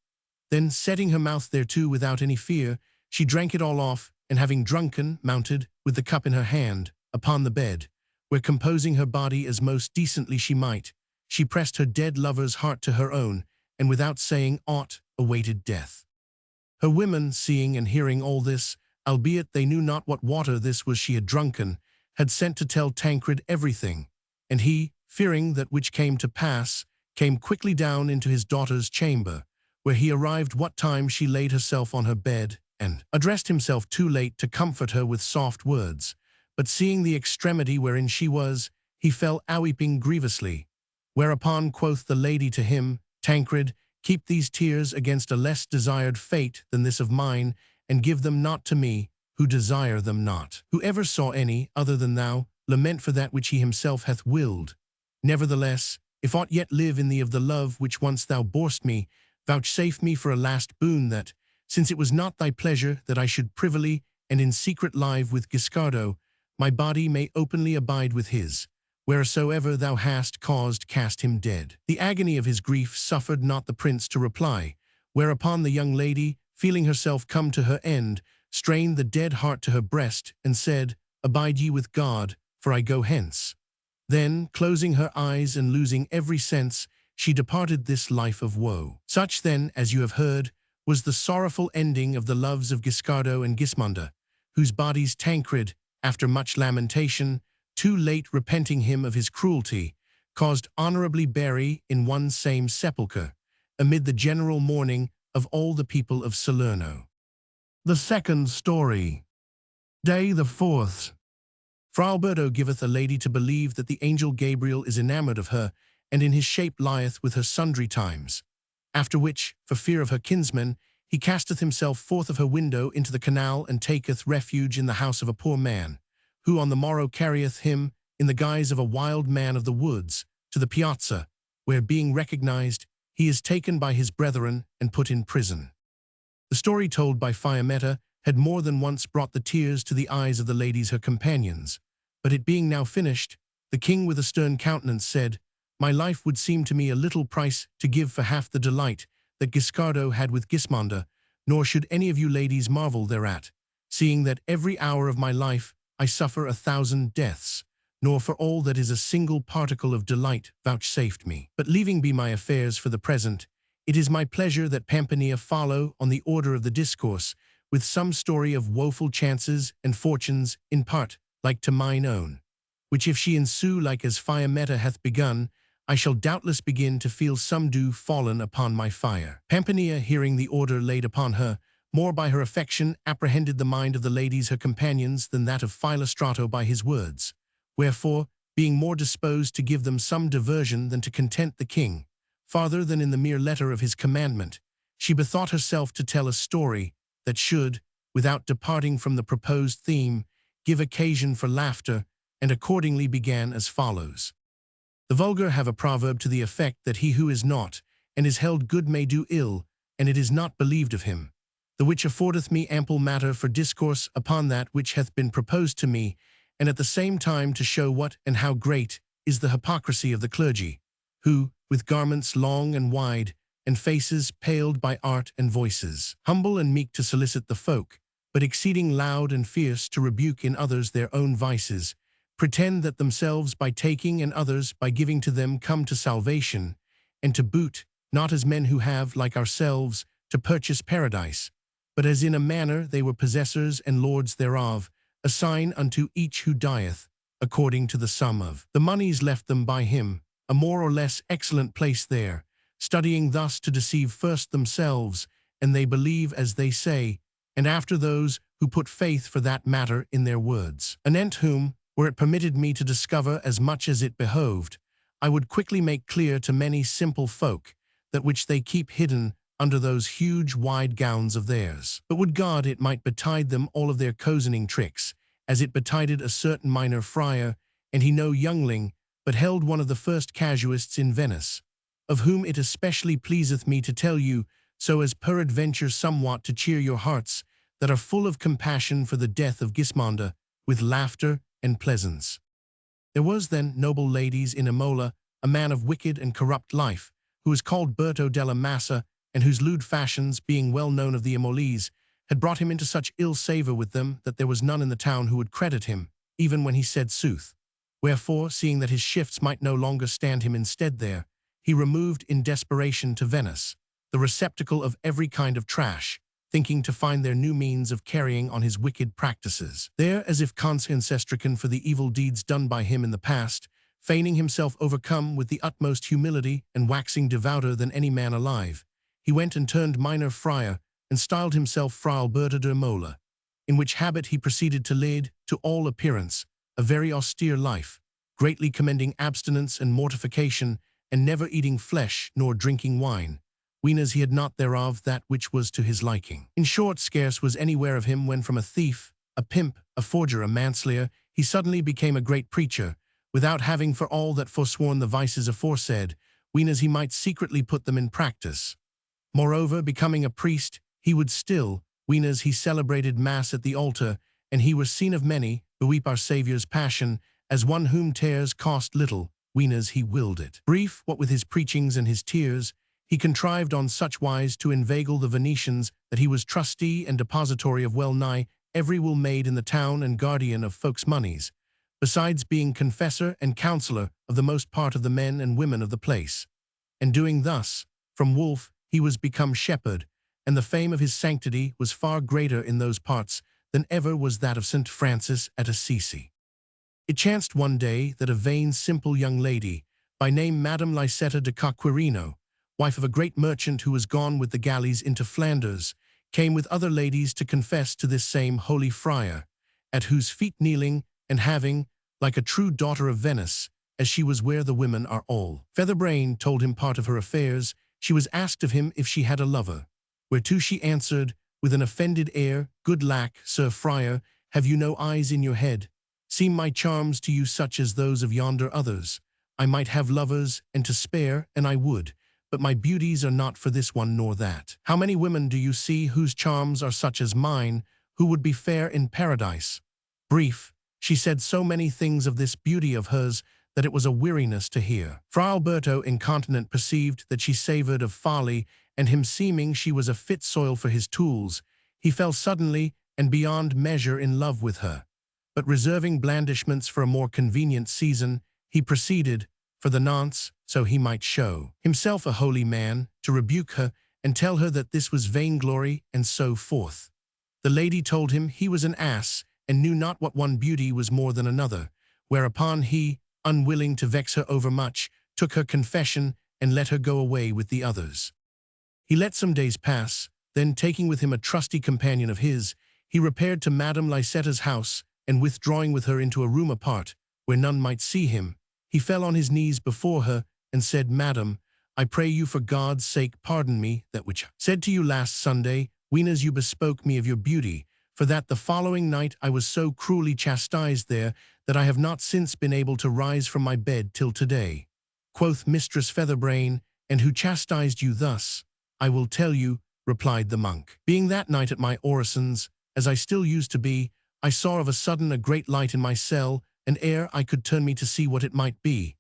Then, setting her mouth thereto without any fear, she drank it all off, and having drunken, mounted, with the cup in her hand, upon the bed, where composing her body as most decently she might, she pressed her dead lover's heart to her own, and without saying aught, awaited death. Her women, seeing and hearing all this, albeit they knew not what water this was she had drunken, had sent to tell Tancred everything, and he, fearing that which came to pass, came quickly down into his daughter's chamber, where he arrived what time she laid herself on her bed, and addressed himself too late to comfort her with soft words, but seeing the extremity wherein she was, he fell a-weeping grievously, whereupon quoth the lady to him, Tancred, keep these tears against a less desired fate than this of mine, and give them not to me, who desire them not. Whoever saw any, other than thou, lament for that which he himself hath willed. Nevertheless, if aught yet live in thee of the love which once thou borest me, vouchsafe me for a last boon that, since it was not thy pleasure that I should privily and in secret live with Guiscardo, my body may openly abide with his, wheresoever thou hast caused cast him dead. The agony of his grief suffered not the prince to reply, whereupon the young lady, feeling herself come to her end, strained the dead heart to her breast, and said, Abide ye with God, for I go hence. Then, closing her eyes and losing every sense, she departed this life of woe. Such then, as you have heard, was the sorrowful ending of the loves of Guiscardo and Gismonda, whose bodies Tancred, after much lamentation, too late repenting him of his cruelty, caused honorably bury in one same sepulchre, amid the general mourning of all the people of Salerno. The second story. Day the 4th. Fra Alberto giveth a lady to believe that the angel Gabriel is enamoured of her, and in his shape lieth with her sundry times. After which, for fear of her kinsmen, he casteth himself forth of her window into the canal and taketh refuge in the house of a poor man, who on the morrow carrieth him, in the guise of a wild man of the woods, to the piazza, where, being recognized, he is taken by his brethren and put in prison. The story told by Fiammetta had more than once brought the tears to the eyes of the ladies her companions, but it being now finished, the king with a stern countenance said, My life would seem to me a little price to give for half the delight that Guiscardo had with Gismonda, nor should any of you ladies marvel thereat, seeing that every hour of my life I suffer 1,000 deaths, nor for all that is a single particle of delight vouchsafed me. But leaving be my affairs for the present, it is my pleasure that Pampinea follow on the order of the discourse, with some story of woeful chances and fortunes, in part like to mine own, which if she ensue like as Fiammetta hath begun, I shall doubtless begin to feel some dew fallen upon my fire. Pampinea, hearing the order laid upon her, more by her affection apprehended the mind of the ladies her companions than that of Philostrato by his words, wherefore, being more disposed to give them some diversion than to content the king, farther than in the mere letter of his commandment, she bethought herself to tell a story that should, without departing from the proposed theme, give occasion for laughter, and accordingly began as follows. The vulgar have a proverb to the effect that he who is not, and is held good may do ill, and it is not believed of him, the which affordeth me ample matter for discourse upon that which hath been proposed to me, and at the same time to show what and how great is the hypocrisy of the clergy, who, with garments long and wide, and faces paled by art and voices, humble and meek to solicit the folk, but exceeding loud and fierce to rebuke in others their own vices, pretend that themselves by taking and others by giving to them come to salvation, and to boot, not as men who have, like ourselves, to purchase paradise, but as in a manner they were possessors and lords thereof, assign unto each who dieth, according to the sum of the moneys left them by him, a more or less excellent place there, studying thus to deceive first themselves, and they believe as they say, and after those who put faith for that matter in their words. Anent whom, were it permitted me to discover as much as it behoved, I would quickly make clear to many simple folk that which they keep hidden under those huge wide gowns of theirs. But would God it might betide them all of their cozening tricks, as it betided a certain minor friar, and he no youngling, but held one of the first casuists in Venice, of whom it especially pleaseth me to tell you, so as peradventure somewhat to cheer your hearts, that are full of compassion for the death of Gismonda, with laughter and pleasance. There was then, noble ladies, in Imola, a man of wicked and corrupt life, who was called Berto della Massa, and whose lewd fashions, being well known of the Imolese, had brought him into such ill savour with them that there was none in the town who would credit him, even when he said sooth. Wherefore, seeing that his shifts might no longer stand him in stead there, he removed in desperation to Venice, the receptacle of every kind of trash, thinking to find there new means of carrying on his wicked practices. There, as if conscience-stricken for the evil deeds done by him in the past, feigning himself overcome with the utmost humility and waxing devouter than any man alive, he went and turned minor friar, and styled himself Fra Alberto de Mola, in which habit he proceeded to lead, to all appearance, a very austere life, greatly commending abstinence and mortification, and never eating flesh nor drinking wine, weenas he had not thereof that which was to his liking. In short, scarce was anywhere of him when from a thief, a pimp, a forger, a manslayer, he suddenly became a great preacher, without having for all that forsworn the vices aforesaid, weenas he might secretly put them in practice. Moreover, becoming a priest, he would still, weenas he celebrated mass at the altar, and he was seen of many, who weep our Saviour's passion, as one whom tears cost little, weenas he willed it. Brief, what with his preachings and his tears, he contrived on such wise to inveigle the Venetians that he was trustee and depository of well nigh every will made in the town and guardian of folks' moneys, besides being confessor and counsellor of the most part of the men and women of the place. And doing thus, from wolf he was become shepherd, and the fame of his sanctity was far greater in those parts than ever was that of St. Francis at Assisi. It chanced one day that a vain, simple young lady, by name Madame Lisetta de Coquirino, wife of a great merchant who was gone with the galleys into Flanders, came with other ladies to confess to this same holy friar, at whose feet kneeling, and having, like a true daughter of Venice, as she was where the women are all. Featherbrain told him part of her affairs. She was asked of him if she had a lover, whereto she answered, with an offended air, "Good lack, Sir Friar, have you no eyes in your head? Seem my charms to you such as those of yonder others? I might have lovers, and to spare, and I would, but my beauties are not for this one nor that. How many women do you see whose charms are such as mine, who would be fair in paradise?" Brief, she said so many things of this beauty of hers that it was a weariness to hear. Fra Alberto, incontinent, perceived that she savoured of folly, and him seeming she was a fit soil for his tools, he fell suddenly and beyond measure in love with her. But reserving blandishments for a more convenient season, he proceeded, for the nonce, so he might show himself a holy man, to rebuke her, and tell her that this was vainglory, and so forth. The lady told him he was an ass, and knew not what one beauty was more than another, whereupon he, unwilling to vex her overmuch, took her confession, and let her go away with the others. He let some days pass, then taking with him a trusty companion of his, he repaired to Madame Lisetta's house, and withdrawing with her into a room apart, where none might see him, he fell on his knees before her, and said, "Madam, I pray you for God's sake pardon me that which I said to you last Sunday, weenas you bespoke me of your beauty, for that the following night I was so cruelly chastised there, that I have not since been able to rise from my bed till today." Quoth Mistress Featherbrain, "And who chastised you thus?" "I will tell you," replied the monk. "Being that night at my orisons, as I still used to be, I saw of a sudden a great light in my cell, and ere I could turn me to see what it might be,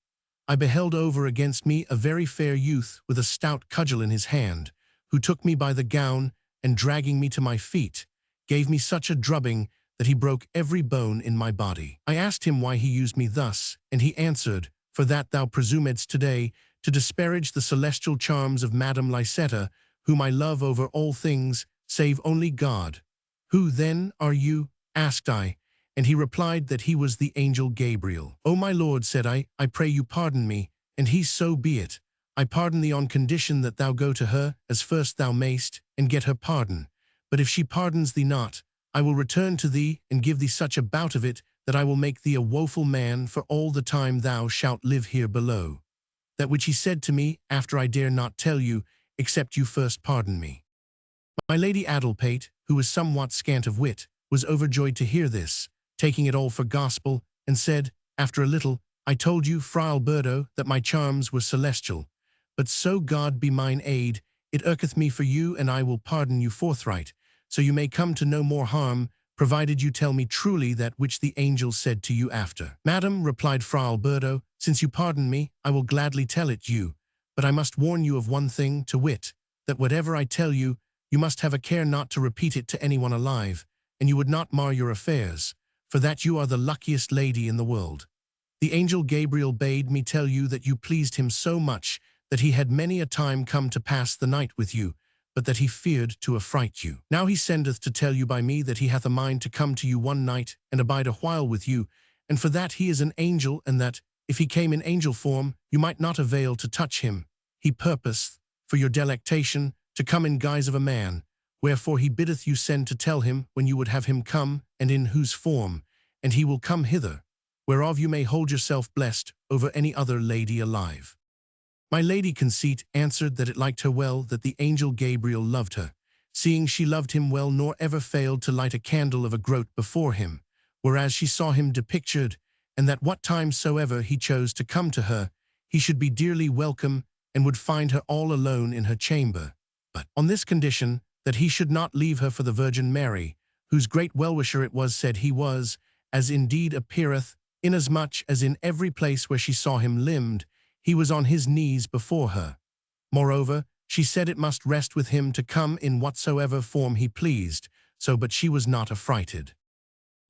I beheld over against me a very fair youth with a stout cudgel in his hand, who took me by the gown, and dragging me to my feet, gave me such a drubbing that he broke every bone in my body. I asked him why he used me thus, and he answered, "For that thou presumedst today to disparage the celestial charms of Madame Lisetta, whom I love over all things, save only God." "Who, then, are you?" asked I, and he replied that he was the angel Gabriel. "O my lord," said I pray you pardon me, and he so be it. I pardon thee on condition that thou go to her, as first thou mayst, and get her pardon. But if she pardons thee not, I will return to thee, and give thee such a bout of it, that I will make thee a woeful man for all the time thou shalt live here below. That which he said to me, after I dare not tell you, except you first pardon me. My Lady Adelpate, who was somewhat scant of wit, was overjoyed to hear this, taking it all for gospel, and said, after a little, "I told you, Fra Alberto, that my charms were celestial. But so God be mine aid, it irketh me for you, and I will pardon you forthright, so you may come to no more harm, provided you tell me truly that which the angel said to you after. Madam, replied Fra Alberto, since you pardon me, I will gladly tell it you, but I must warn you of one thing, to wit, that whatever I tell you, you must have a care not to repeat it to anyone alive, and you would not mar your affairs, for that you are the luckiest lady in the world. The angel Gabriel bade me tell you that you pleased him so much that he had many a time come to pass the night with you, but that he feared to affright you. Now he sendeth to tell you by me that he hath a mind to come to you one night and abide a while with you, and for that he is an angel, and that, if he came in angel form, you might not avail to touch him. He purposeth, for your delectation, to come in guise of a man, wherefore he biddeth you send to tell him when you would have him come, and in whose form, and he will come hither, whereof you may hold yourself blessed over any other lady alive. My Lady Conceit answered that it liked her well that the angel Gabriel loved her, seeing she loved him well, nor ever failed to light a candle of a groat before him, whereas she saw him depictured, and that what time soever he chose to come to her, he should be dearly welcome, and would find her all alone in her chamber, but on this condition, that he should not leave her for the Virgin Mary, whose great well-wisher it was said he was, as indeed appeareth, inasmuch as in every place where she saw him limbed, he was on his knees before her. Moreover, she said it must rest with him to come in whatsoever form he pleased, so but she was not affrighted.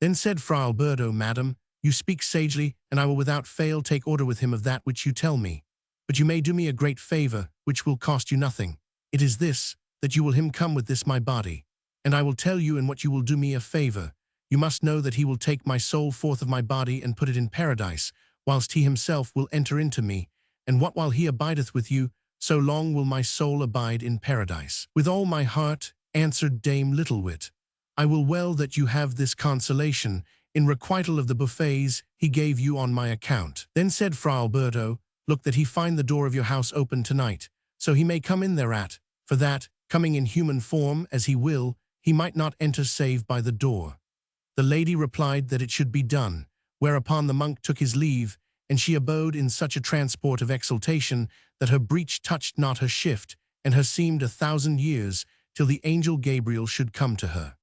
Then said Fra Alberto, Madam, you speak sagely, and I will without fail take order with him of that which you tell me. But you may do me a great favor, which will cost you nothing. It is this, that you will him come with this my body. And I will tell you in what you will do me a favor. You must know that he will take my soul forth of my body and put it in paradise, whilst he himself will enter into me, and what while he abideth with you, so long will my soul abide in paradise. With all my heart, answered Dame Littlewit, I will well that you have this consolation, in requital of the buffets he gave you on my account. Then said Fra Alberto, look that he find the door of your house open tonight, so he may come in thereat, for that, coming in human form as he will, he might not enter save by the door. The lady replied that it should be done, whereupon the monk took his leave, and she abode in such a transport of exultation that her breech touched not her shift, and her seemed 1,000 years, till the angel Gabriel should come to her.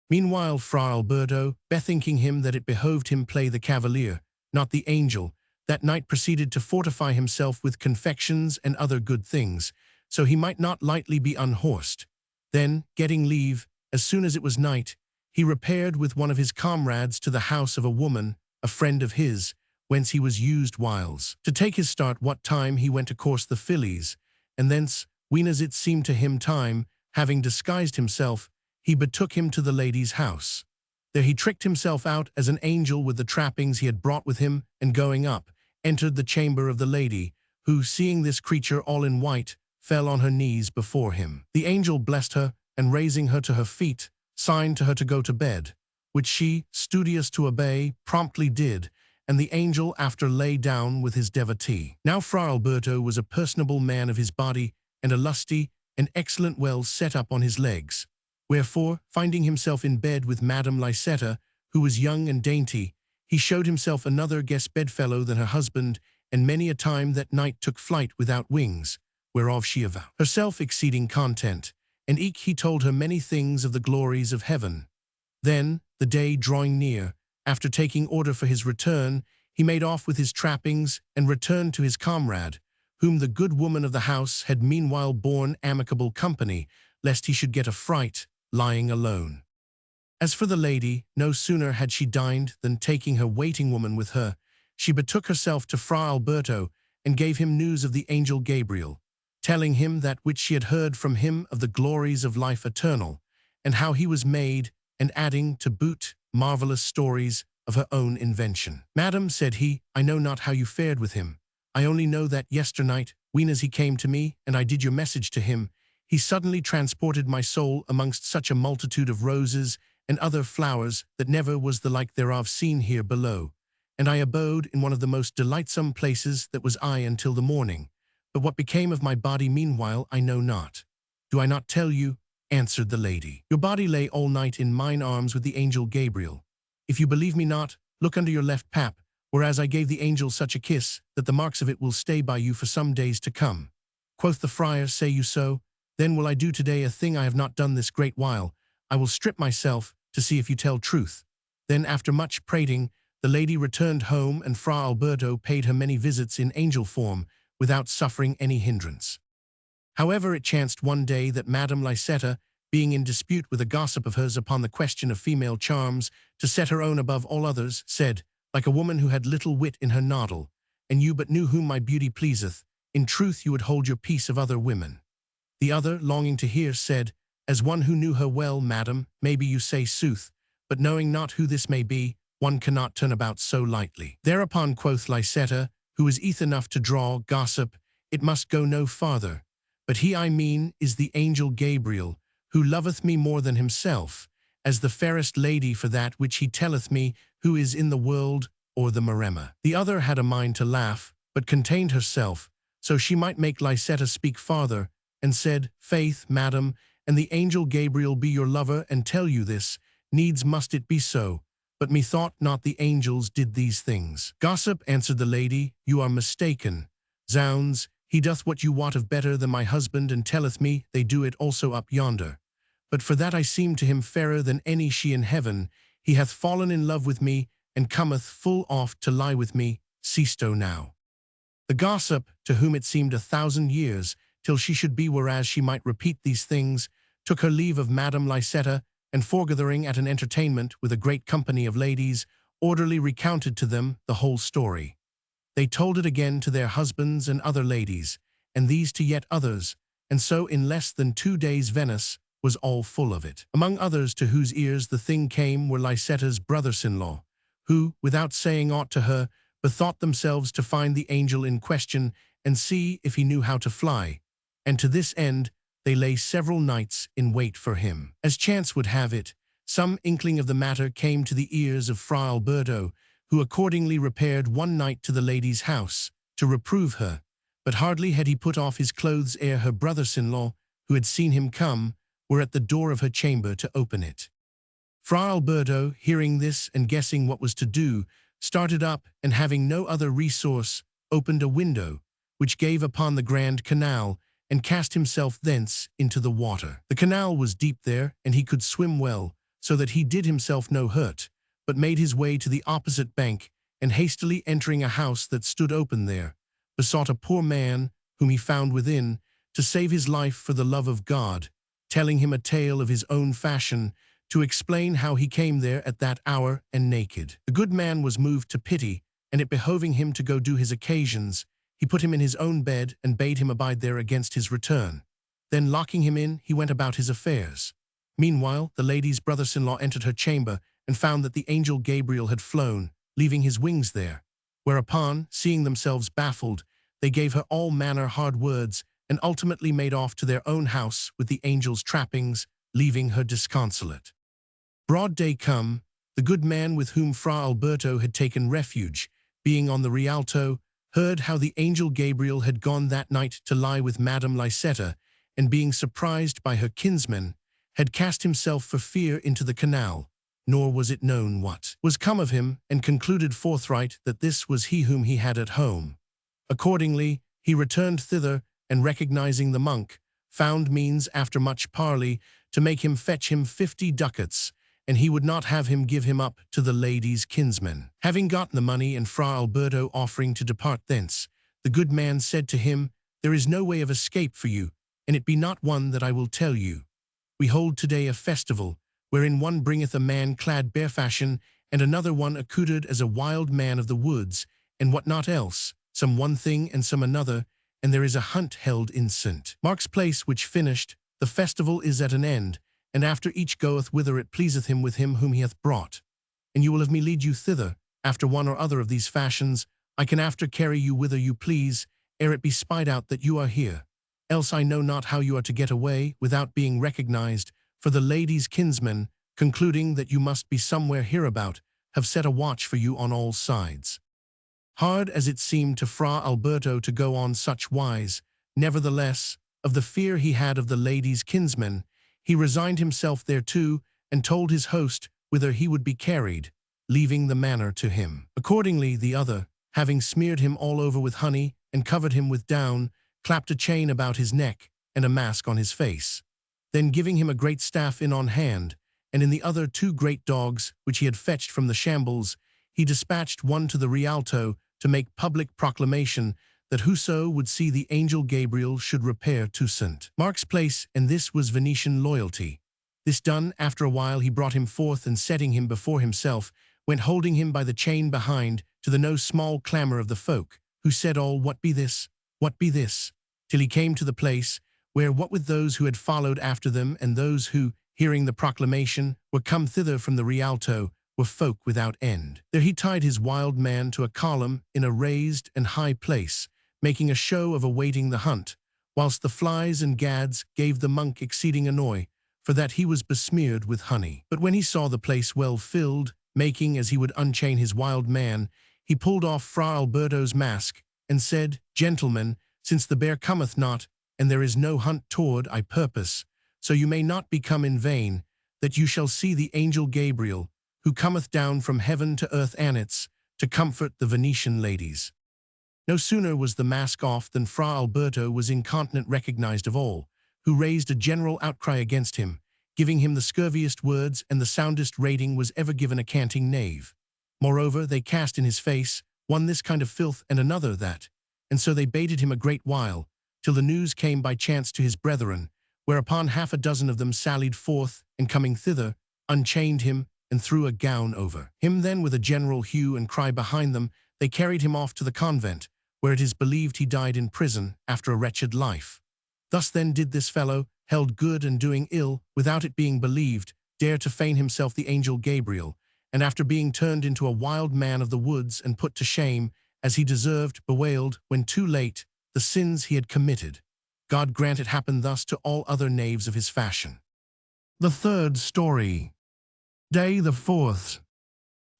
Meanwhile Fra Alberto, bethinking him that it behoved him play the cavalier, not the angel, that night proceeded to fortify himself with confections and other good things, so he might not lightly be unhorsed. Then, getting leave, as soon as it was night, he repaired with one of his comrades to the house of a woman, a friend of his, whence he was used whiles. To take his start what time he went to course the fillies, and thence, ween as it seemed to him time, having disguised himself, he betook him to the lady's house. There he tricked himself out as an angel with the trappings he had brought with him, and going up, entered the chamber of the lady, who, seeing this creature all in white, fell on her knees before him. The angel blessed her, and raising her to her feet, signed to her to go to bed, which she, studious to obey, promptly did, and the angel after lay down with his devotee. Now Fra Alberto was a personable man of his body, and a lusty and excellent well set up on his legs. Wherefore, finding himself in bed with Madame Lysetta, who was young and dainty, he showed himself another guest bedfellow than her husband, and many a time that night took flight without wings, whereof she avowed herself exceeding content, and eke he told her many things of the glories of heaven. Then, the day drawing near, after taking order for his return, he made off with his trappings and returned to his comrade, whom the good woman of the house had meanwhile borne amicable company, lest he should get a fright, lying alone. As for the lady, no sooner had she dined than, taking her waiting woman with her, she betook herself to Fra Alberto and gave him news of the angel Gabriel, telling him that which she had heard from him of the glories of life eternal, and how he was made, and adding, to boot, marvelous stories of her own invention. Madam, said he, I know not how you fared with him. I only know that yesternight, ween as he came to me, and I did your message to him, he suddenly transported my soul amongst such a multitude of roses and other flowers that never was the like thereof seen here below, and I abode in one of the most delightsome places that was I until the morning. But what became of my body meanwhile I know not. Do I not tell you? Answered the lady. Your body lay all night in mine arms with the angel Gabriel. If you believe me not, look under your left pap, whereas I gave the angel such a kiss that the marks of it will stay by you for some days to come. Quoth the friar, say you so? Then will I do today a thing I have not done this great while. I will strip myself, to see if you tell truth." Then, after much prating, the lady returned home, and Fra Alberto paid her many visits in angel form, without suffering any hindrance. However, it chanced one day that Madame Lycetta, being in dispute with a gossip of hers upon the question of female charms, to set her own above all others, said, like a woman who had little wit in her noddle, "And you but knew whom my beauty pleaseth, in truth you would hold your peace of other women." The other, longing to hear, said, "As one who knew her well, madam, maybe you say sooth, but knowing not who this may be, one cannot turn about so lightly." Thereupon quoth Lycetta, who was eth enough to draw gossip, "It must go no farther, but he I mean is the angel Gabriel, who loveth me more than himself, as the fairest lady for that which he telleth me, who is in the world or the Maremma." The other had a mind to laugh, but contained herself, so she might make Lycetta speak farther, and said, "Faith, madam, and the angel Gabriel be your lover, and tell you this, needs must it be so, but methought not the angels did these things." "Gossip," answered the lady, "you are mistaken. Zounds, he doth what you wot of better than my husband, and telleth me they do it also up yonder. But for that I seem to him fairer than any she in heaven, he hath fallen in love with me, and cometh full oft to lie with me, seesto now." The gossip, to whom it seemed 1,000 years, till she should be whereas she might repeat these things, took her leave of Madame Lycetta, and foregathering at an entertainment with a great company of ladies, orderly recounted to them the whole story. They told it again to their husbands and other ladies, and these to yet others, and so in less than 2 days Venice was all full of it. Among others to whose ears the thing came were Lycetta's brothers-in-law, who, without saying aught to her, bethought themselves to find the angel in question and see if he knew how to fly, and to this end they lay several nights in wait for him. As chance would have it, some inkling of the matter came to the ears of Fra Alberto, who accordingly repaired one night to the lady's house, to reprove her, but hardly had he put off his clothes ere her brothers-in-law, who had seen him come, were at the door of her chamber to open it. Fra Alberto, hearing this and guessing what was to do, started up, and having no other resource, opened a window, which gave upon the Grand Canal, and cast himself thence into the water. The canal was deep there, and he could swim well, so that he did himself no hurt, but made his way to the opposite bank, and hastily entering a house that stood open there, besought a poor man, whom he found within, to save his life for the love of God, telling him a tale of his own fashion, to explain how he came there at that hour and naked. The good man was moved to pity, and it behoving him to go do his occasions, he put him in his own bed and bade him abide there against his return. Then locking him in, he went about his affairs. Meanwhile, the lady's brothers-in-law entered her chamber and found that the angel Gabriel had flown, leaving his wings there. Whereupon, seeing themselves baffled, they gave her all manner hard words and ultimately made off to their own house with the angel's trappings, leaving her disconsolate. Broad day come, the good man with whom Fra Alberto had taken refuge, being on the Rialto, heard how the angel Gabriel had gone that night to lie with Madame Lycetta, and being surprised by her kinsman, had cast himself for fear into the canal, nor was it known what was come of him, and concluded forthright that this was he whom he had at home. Accordingly, he returned thither, and recognizing the monk, found means, after much parley, to make him fetch him 50 ducats, and he would not have him give him up to the lady's kinsman. Having gotten the money, and Fra Alberto offering to depart thence, the good man said to him, "There is no way of escape for you, and it be not one that I will tell you. We hold today a festival, wherein one bringeth a man clad bare-fashion, and another one accoutred as a wild man of the woods, and what not else, some one thing and some another, and there is a hunt held in St. Mark's Place, which finished, the festival is at an end, and after each goeth whither it pleaseth him with him whom he hath brought. And you will have me lead you thither, after one or other of these fashions. I can after carry you whither you please, ere it be spied out that you are here. Else I know not how you are to get away, without being recognized, for the lady's kinsmen, concluding that you must be somewhere hereabout, have set a watch for you on all sides." Hard as it seemed to Fra Alberto to go on such wise, nevertheless, of the fear he had of the lady's kinsmen, he resigned himself thereto, and told his host whither he would be carried, leaving the manor to him. Accordingly, the other, having smeared him all over with honey, and covered him with down, clapped a chain about his neck, and a mask on his face. Then giving him a great staff in on hand, and in the other 2 great dogs, which he had fetched from the shambles, he dispatched one to the Rialto to make public proclamation that whoso would see the angel Gabriel should repair to St. Mark's Place, and this was Venetian loyalty. This done, after a while he brought him forth, and setting him before himself, went holding him by the chain behind, to the no small clamour of the folk, who said all, "What be this? What be this?" till he came to the place, where what with those who had followed after them, and those who, hearing the proclamation, were come thither from the Rialto, were folk without end. There he tied his wild man to a column in a raised and high place, making a show of awaiting the hunt, whilst the flies and gads gave the monk exceeding annoy, for that he was besmeared with honey. But when he saw the place well filled, making as he would unchain his wild man, he pulled off Fra Alberto's mask, and said, "Gentlemen, since the bear cometh not, and there is no hunt toward I purpose, so you may not become in vain, that you shall see the angel Gabriel, who cometh down from heaven to earth annats, to comfort the Venetian ladies." No sooner was the mask off than Fra Alberto was incontinent recognized of all, who raised a general outcry against him, giving him the scurviest words, and the soundest rating was ever given a canting knave. Moreover, they cast in his face, one this kind of filth and another that, and so they baited him a great while, till the news came by chance to his brethren, whereupon 6 of them sallied forth, and coming thither, unchained him, and threw a gown over him. Then with a general hue and cry behind them, they carried him off to the convent, where it is believed he died in prison after a wretched life. Thus then did this fellow, held good and doing ill, without it being believed, dare to feign himself the angel Gabriel, and after being turned into a wild man of the woods and put to shame, as he deserved, bewailed, when too late, the sins he had committed. God grant it happened thus to all other knaves of his fashion. The third story. Day the 4th.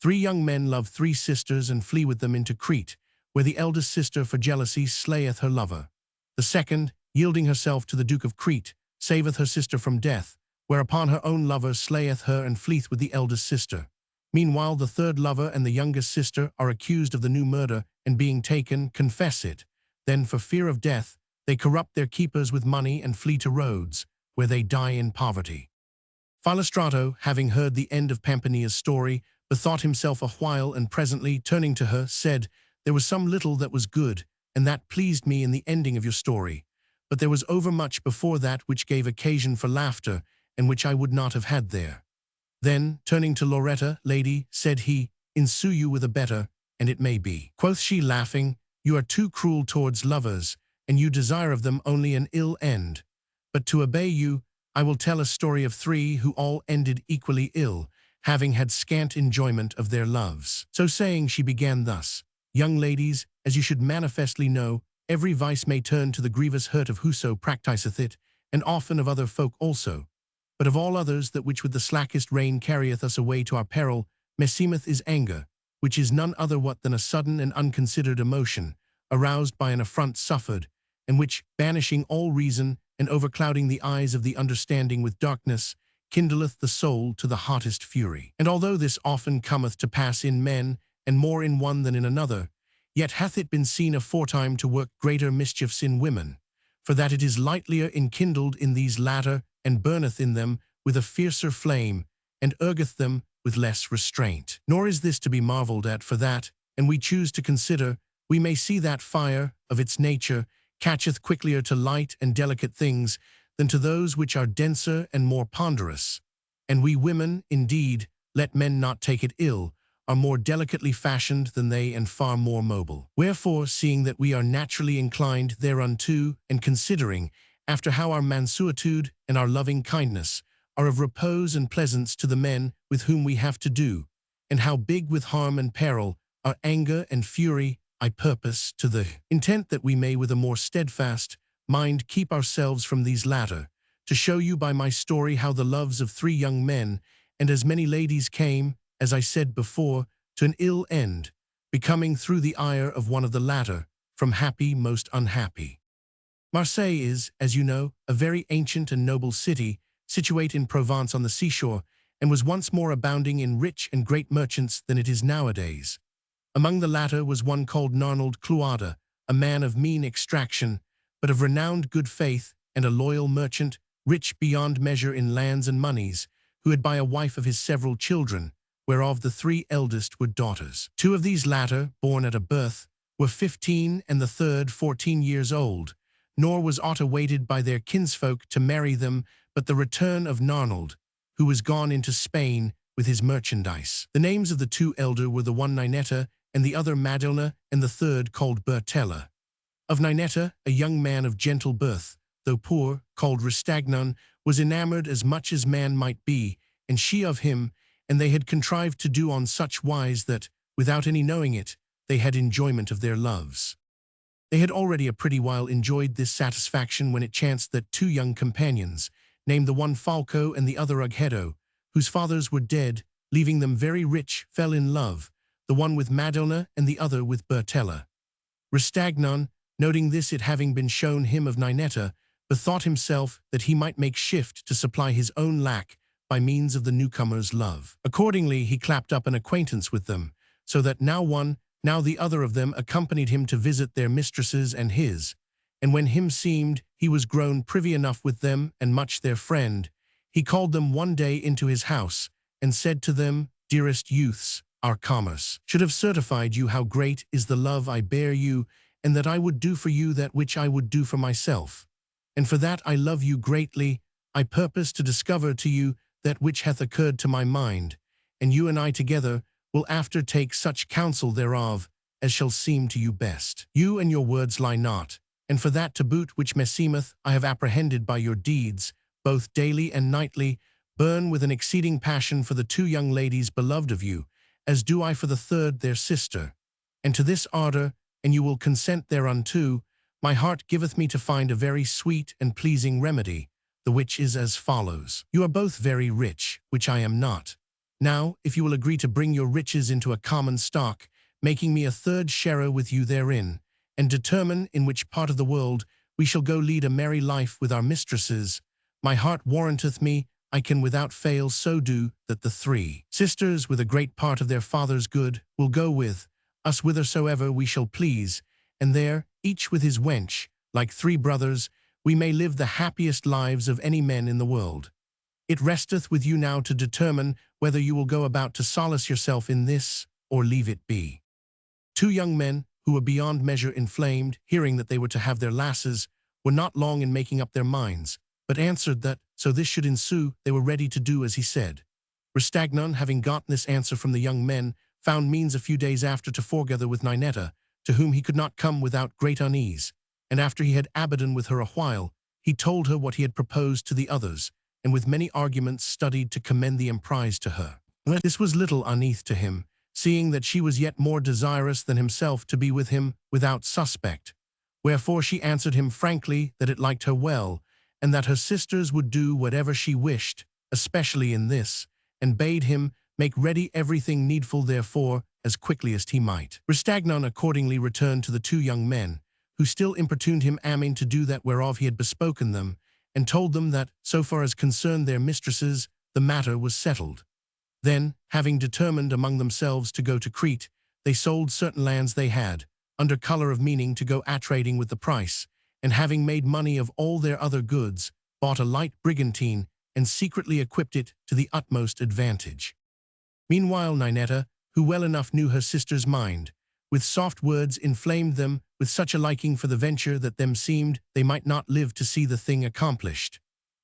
3 young men love 3 sisters and flee with them into Crete, where the eldest sister for jealousy slayeth her lover. The second, yielding herself to the Duke of Crete, saveth her sister from death, whereupon her own lover slayeth her and fleeth with the eldest sister. Meanwhile the third lover and the youngest sister are accused of the new murder, and being taken, confess it. Then for fear of death, they corrupt their keepers with money and flee to Rhodes, where they die in poverty. Philostrato, having heard the end of Pampinia's story, bethought himself a while, and presently, turning to her, said, "There was some little that was good, and that pleased me in the ending of your story. But there was overmuch before that which gave occasion for laughter, and which I would not have had there." Then, turning to Lauretta, "Lady," said he, "ensue you with a better, and it may be." Quoth she, laughing, "You are too cruel towards lovers, and you desire of them only an ill end. But to obey you, I will tell a story of 3 who all ended equally ill, having had scant enjoyment of their loves." So saying, she began thus: "Young ladies, as you should manifestly know, every vice may turn to the grievous hurt of whoso practiseth it, and often of other folk also. But of all others, that which with the slackest rein carrieth us away to our peril, meseemeth is anger, which is none other what than a sudden and unconsidered emotion, aroused by an affront suffered, and which, banishing all reason, and overclouding the eyes of the understanding with darkness, kindleth the soul to the hottest fury. And although this often cometh to pass in men, and more in one than in another, yet hath it been seen aforetime to work greater mischiefs in women, for that it is lightlier enkindled in these latter, and burneth in them with a fiercer flame, and urgeth them with less restraint. Nor is this to be marvelled at, for that, and we choose to consider, we may see that fire, of its nature, catcheth quicklier to light and delicate things than to those which are denser and more ponderous. And we women, indeed, let men not take it ill, are more delicately fashioned than they, and far more mobile. Wherefore, seeing that we are naturally inclined thereunto, and considering, after how our mansuetude and our loving kindness are of repose and pleasance to the men with whom we have to do, and how big with harm and peril our anger and fury, I purpose, to the intent that we may with a more steadfast mind keep ourselves from these latter, to show you by my story how the loves of 3 young men, and as many ladies came, as I said before, to an ill end, becoming through the ire of one of the latter, from happy most unhappy. Marseille is, as you know, a very ancient and noble city, situate in Provence on the seashore, and was once more abounding in rich and great merchants than it is nowadays. Among the latter was one called Narnold Clouada, a man of mean extraction, but of renowned good faith, and a loyal merchant, rich beyond measure in lands and moneys, who had by a wife of his several children, whereof the 3 eldest were daughters. 2 of these latter, born at a birth, were 15, and the third 14 years old, nor was aught awaited by their kinsfolk to marry them but the return of Narnold, who was gone into Spain with his merchandise. The names of the 2 elder were the one Ninetta, and the other Madilna, and the third called Bertella. Of Ninetta, a young man of gentle birth, though poor, called Ristagnon, was enamored as much as man might be, and she of him, and they had contrived to do on such wise that, without any knowing it, they had enjoyment of their loves. They had already a pretty while enjoyed this satisfaction when it chanced that 2 young companions, named the one Falco and the other Ughedo, whose fathers were dead, leaving them very rich, fell in love, the one with Madilna and the other with Bertella. Ristagnon, noting this, it having been shown him of Ninetta, bethought himself that he might make shift to supply his own lack by means of the newcomer's love. Accordingly, he clapped up an acquaintance with them, so that now one, now the other of them accompanied him to visit their mistresses and his, and when him seemed he was grown privy enough with them and much their friend, he called them one day into his house, and said to them, "Dearest youths, our commerce should have certified you how great is the love I bear you, and that I would do for you that which I would do for myself. And for that I love you greatly, I purpose to discover to you that which hath occurred to my mind, and you and I together will after take such counsel thereof as shall seem to you best. You and your words lie not, and for that to boot which meseemeth I have apprehended by your deeds, both daily and nightly, burn with an exceeding passion for the 2 young ladies beloved of you, as do I for the third their sister. And to this ardor, and you will consent thereunto, my heart giveth me to find a very sweet and pleasing remedy, the which is as follows. You are both very rich, which I am not. Now, if you will agree to bring your riches into a common stock, making me a third sharer with you therein, and determine in which part of the world we shall go lead a merry life with our mistresses, my heart warranteth me I can without fail so do that the 3 sisters, with a great part of their father's good, will go with us whithersoever we shall please, and there, each with his wench, like 3 brothers, we may live the happiest lives of any men in the world. It resteth with you now to determine whether you will go about to solace yourself in this, or leave it be." 2 young men, who were beyond measure inflamed, hearing that they were to have their lasses, were not long in making up their minds, but answered that, so this should ensue, they were ready to do as he said. Ristagnon, having gotten this answer from the young men, found means a few days after to foregather with Ninetta, to whom he could not come without great unease, and after he had abidden with her a while, he told her what he had proposed to the others, and with many arguments studied to commend the emprise to her. This was little uneath to him, seeing that she was yet more desirous than himself to be with him without suspect, wherefore she answered him frankly that it liked her well, and that her sisters would do whatever she wished, especially in this, and bade him make ready everything needful therefore as quickly as he might. Ristagnon accordingly returned to the 2 young men, who still importuned him aiming to do that whereof he had bespoken them, and told them that, so far as concerned their mistresses, the matter was settled. Then, having determined among themselves to go to Crete, they sold certain lands they had, under colour of meaning to go a-trading with the price, and having made money of all their other goods, bought a light brigantine, and secretly equipped it to the utmost advantage. Meanwhile Ninetta, who well enough knew her sister's mind, with soft words inflamed them with such a liking for the venture that them seemed they might not live to see the thing accomplished.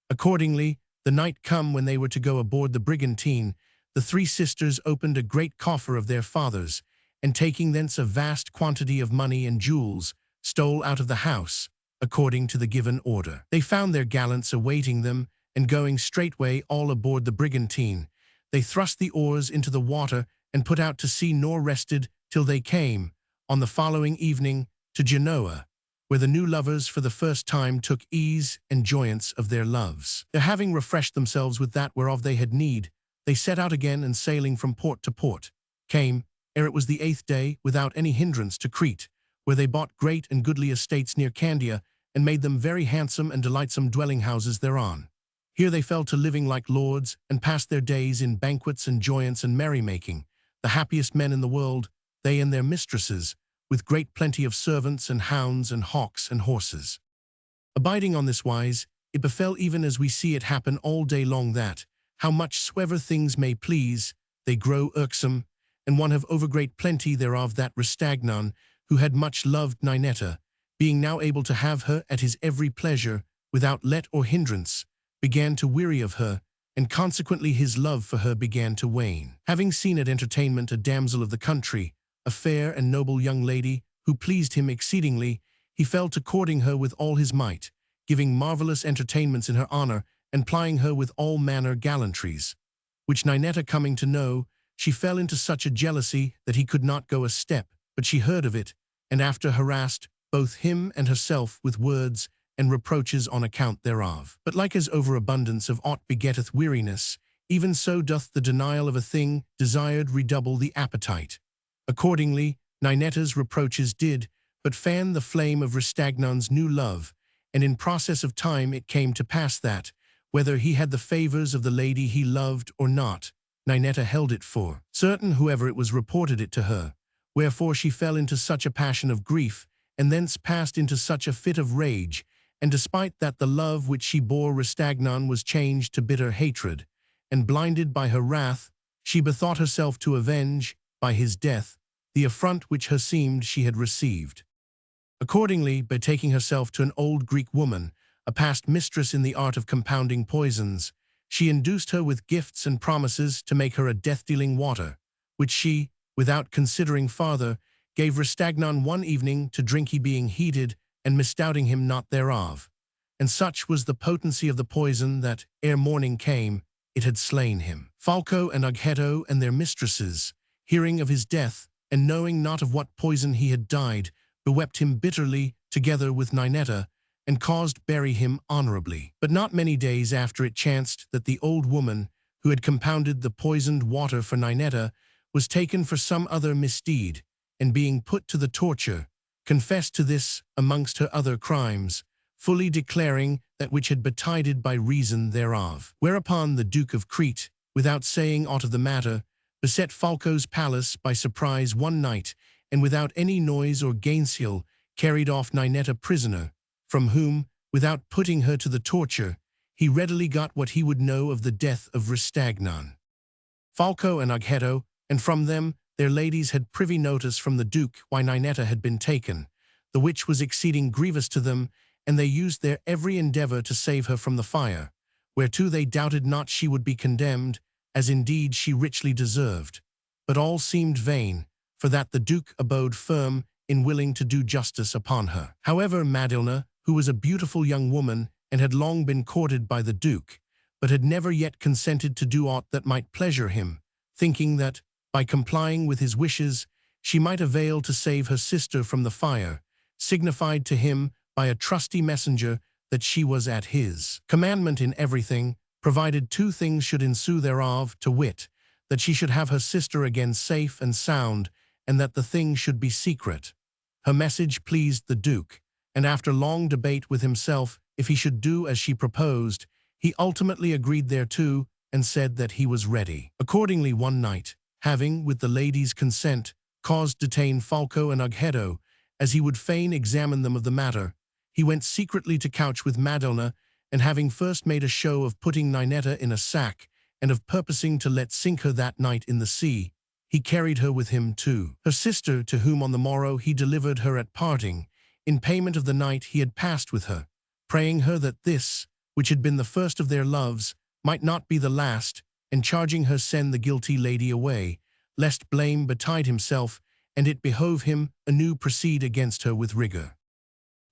Accordingly, the night come when they were to go aboard the brigantine, the 3 sisters opened a great coffer of their father's, and taking thence a vast quantity of money and jewels, stole out of the house, according to the given order. They found their gallants awaiting them, and going straightway all aboard the brigantine, they thrust the oars into the water and put out to sea, nor rested till they came, on the following evening, to Genoa, where the new lovers for the first time took ease and joyance of their loves. Their having refreshed themselves with that whereof they had need, they set out again, and sailing from port to port, came, ere it was the 8th day, without any hindrance, to Crete, where they bought great and goodly estates near Candia, and made them very handsome and delightsome dwelling houses thereon. Here they fell to living like lords, and passed their days in banquets and joyance and merrymaking, the happiest men in the world, they and their mistresses, with great plenty of servants and hounds and hawks and horses. Abiding on this wise, it befell even as we see it happen all day long that, how much soever things may please, they grow irksome, and one have overgreat plenty thereof that Ristagnan, who had much loved Ninetta, being now able to have her at his every pleasure, without let or hindrance, began to weary of her, and consequently his love for her began to wane. Having seen at entertainment a damsel of the country, a fair and noble young lady, who pleased him exceedingly, he fell to courting her with all his might, giving marvelous entertainments in her honor, and plying her with all manner gallantries. Which Ninetta coming to know, she fell into such a jealousy that he could not go a step, but she heard of it, and after harassed both him and herself with words and reproaches on account thereof. But like as overabundance of aught begetteth weariness, even so doth the denial of a thing desired redouble the appetite. Accordingly, Ninetta's reproaches did but fan the flame of Ristagnon's new love, and in process of time it came to pass that, whether he had the favors of the lady he loved or not, Ninetta held it for certain whoever it was reported it to her, wherefore she fell into such a passion of grief, and thence passed into such a fit of rage, and despite that the love which she bore Ristagnon was changed to bitter hatred, and blinded by her wrath, she bethought herself to avenge, by his death, the affront which her seemed she had received. Accordingly, betaking herself to an old Greek woman, a past mistress in the art of compounding poisons, she induced her with gifts and promises to make her a death-dealing water, which she, without considering farther, gave Ristagnon one evening to drink, he being heated, and misdoubting him not thereof. And such was the potency of the poison that, ere morning came, it had slain him. Falco and Oghetto and their mistresses, hearing of his death, and knowing not of what poison he had died, bewept him bitterly, together with Ninetta, and caused bury him honorably. But not many days after it chanced that the old woman, who had compounded the poisoned water for Ninetta, was taken for some other misdeed, and being put to the torture, confessed to this amongst her other crimes, fully declaring that which had betided by reason thereof. Whereupon the Duke of Crete, without saying aught of the matter, beset Falco's palace by surprise one night, and without any noise or gainsale carried off Ninetta prisoner, from whom, without putting her to the torture, he readily got what he would know of the death of Ristagnon. Falco and Oghetto, and from them their ladies, had privy notice from the Duke why Ninetta had been taken, the which was exceeding grievous to them, and they used their every endeavor to save her from the fire, whereto they doubted not she would be condemned, as indeed she richly deserved. But all seemed vain, for that the Duke abode firm in willing to do justice upon her. However, Madilna, who was a beautiful young woman, and had long been courted by the Duke, but had never yet consented to do aught that might pleasure him, thinking that, by complying with his wishes, she might avail to save her sister from the fire, signified to him by a trusty messenger that she was at his commandment in everything, provided two things should ensue thereof, to wit, that she should have her sister again safe and sound, and that the thing should be secret. Her message pleased the Duke, and after long debate with himself if he should do as she proposed, he ultimately agreed thereto, and said that he was ready. Accordingly, one night, having, with the lady's consent, caused detain Falco and Oghetto, as he would fain examine them of the matter, he went secretly to couch with Madilna, and having first made a show of putting Ninetta in a sack, and of purposing to let sink her that night in the sea, he carried her with him to her sister, to whom on the morrow he delivered her at parting, in payment of the night he had passed with her, praying her that this, which had been the first of their loves, might not be the last, and charging her send the guilty lady away, lest blame betide himself, and it behove him anew proceed against her with rigor.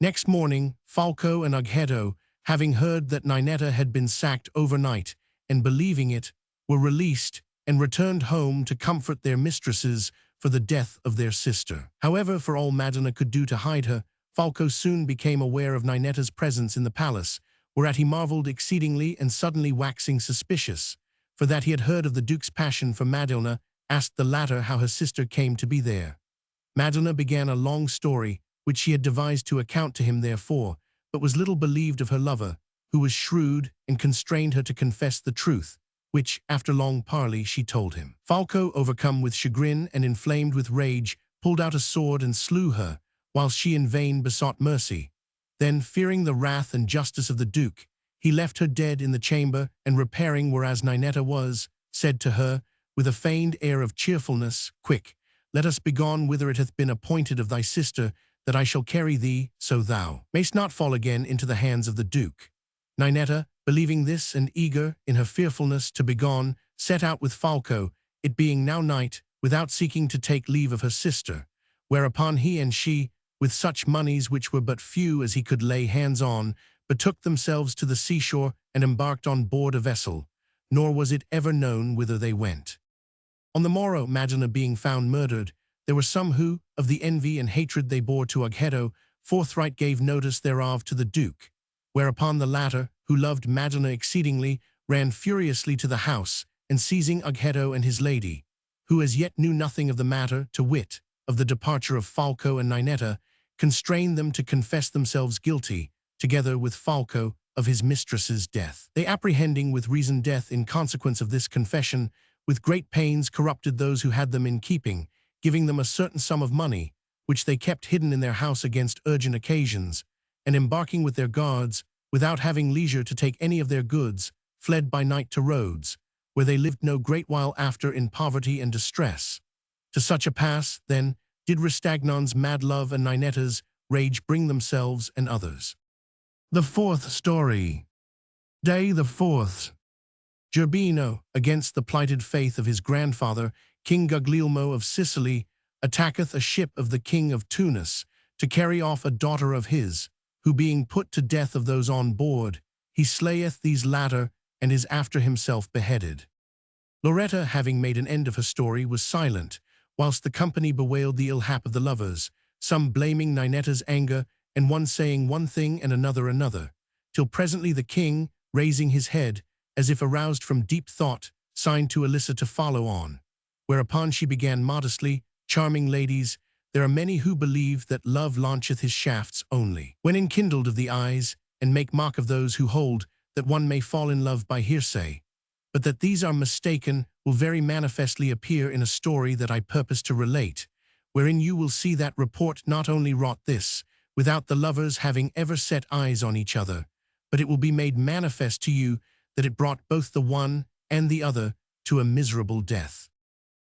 Next morning, Falco and Oghetto, having heard that Ninetta had been sacked overnight, and believing it, were released, and returned home to comfort their mistresses for the death of their sister. However, for all Madilna could do to hide her, Falco soon became aware of Ninetta's presence in the palace, whereat he marveled exceedingly, and suddenly waxing suspicious, for that he had heard of the Duke's passion for Madilna, asked the latter how her sister came to be there. Madilna began a long story, which she had devised to account to him therefore, but was little believed of her lover, who was shrewd, and constrained her to confess the truth, which, after long parley, she told him. Falco, overcome with chagrin and inflamed with rage, pulled out a sword and slew her, while she in vain besought mercy. Then, fearing the wrath and justice of the Duke, he left her dead in the chamber, and repairing whereas Ninetta was, said to her, with a feigned air of cheerfulness, Quick, let us begone whither it hath been appointed of thy sister, that I shall carry thee, so thou mayst not fall again into the hands of the Duke. Ninetta, believing this and eager, in her fearfulness, to begone, set out with Falco, it being now night, without seeking to take leave of her sister, whereupon he and she, with such moneys which were but few as he could lay hands on, betook themselves to the seashore and embarked on board a vessel, nor was it ever known whither they went. On the morrow, Magdalena being found murdered, there were some who, of the envy and hatred they bore to Ughetto, forthright gave notice thereof to the Duke, whereupon the latter, who loved Magdalena exceedingly, ran furiously to the house, and seizing Ughetto and his lady, who as yet knew nothing of the matter, to wit, of the departure of Falco and Ninetta, constrained them to confess themselves guilty, together with Falco, of his mistress's death. They apprehending with reason death in consequence of this confession, with great pains corrupted those who had them in keeping, giving them a certain sum of money, which they kept hidden in their house against urgent occasions, and embarking with their guards, without having leisure to take any of their goods, fled by night to Rhodes, where they lived no great while after in poverty and distress. To such a pass, then, did Ristagnon's mad love and Ninetta's rage bring themselves and others. The fourth story. Day the fourth. Gerbino, against the plighted faith of his grandfather, King Guglielmo of Sicily, attacketh a ship of the King of Tunis, to carry off a daughter of his, who being put to death of those on board, he slayeth these latter, and is after himself beheaded. Loretta, having made an end of her story, was silent, whilst the company bewailed the ill hap of the lovers, some blaming Ninetta's anger, and one saying one thing and another, till presently the king, raising his head, as if aroused from deep thought, signed to Alyssa to follow on, whereupon she began modestly, Charming ladies, there are many who believe that love launcheth his shafts only, when enkindled of the eyes, and make mock of those who hold that one may fall in love by hearsay, but that these are mistaken will very manifestly appear in a story that I purpose to relate, wherein you will see that report not only wrought this, without the lovers having ever set eyes on each other, but it will be made manifest to you that it brought both the one and the other to a miserable death.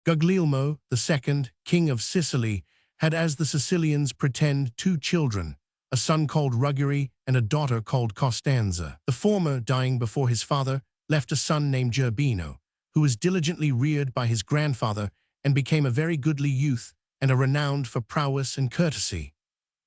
Guglielmo II, king of Sicily, had, as the Sicilians pretend, 2 children, a son called Ruggieri and a daughter called Costanza. The former, dying before his father, left a son named Gerbino, who was diligently reared by his grandfather and became a very goodly youth and a renowned for prowess and courtesy.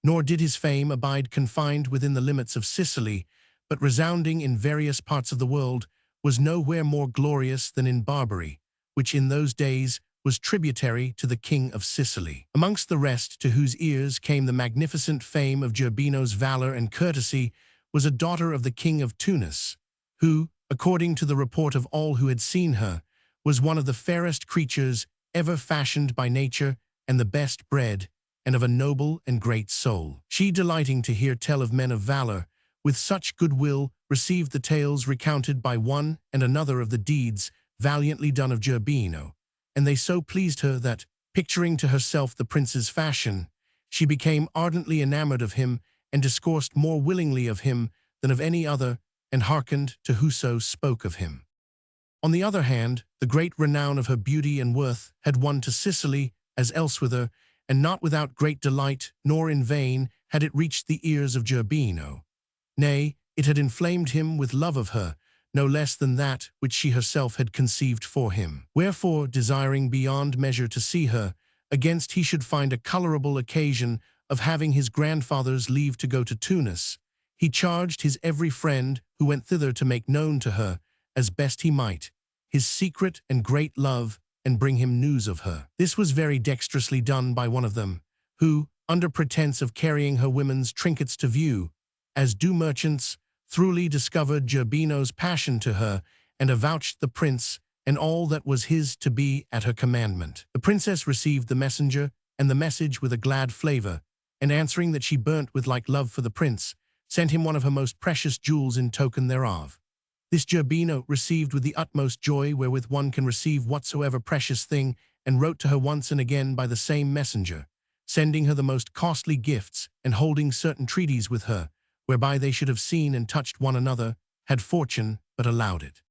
Nor did his fame abide confined within the limits of Sicily, but resounding in various parts of the world, was nowhere more glorious than in Barbary, which in those days was tributary to the king of Sicily. Amongst the rest to whose ears came the magnificent fame of Gerbino's valor and courtesy was a daughter of the king of Tunis, who, according to the report of all who had seen her, was one of the fairest creatures ever fashioned by nature and the best bred, and of a noble and great soul. She, delighting to hear tell of men of valor, with such good will received the tales recounted by one and another of the deeds valiantly done of Gerbino, and they so pleased her that, picturing to herself the prince's fashion, she became ardently enamored of him and discoursed more willingly of him than of any other, and hearkened to whoso spoke of him. On the other hand, the great renown of her beauty and worth had won to Sicily, as elsewhither, and not without great delight, nor in vain, had it reached the ears of Gerbino. Nay, it had inflamed him with love of her, no less than that which she herself had conceived for him. Wherefore, desiring beyond measure to see her, against he should find a colorable occasion of having his grandfather's leave to go to Tunis, he charged his every friend who went thither to make known to her, as best he might, his secret and great love, and bring him news of her. This was very dexterously done by one of them, who, under pretence of carrying her women's trinkets to view, as do merchants, throughly discovered Gerbino's passion to her, and avouched the prince and all that was his to be at her commandment. The princess received the messenger and the message with a glad flavor, and answering that she burnt with like love for the prince, sent him one of her most precious jewels in token thereof. This Gerbino received with the utmost joy wherewith one can receive whatsoever precious thing, and wrote to her once and again by the same messenger, sending her the most costly gifts and holding certain treaties with her, whereby they should have seen and touched one another, had fortune but allowed it.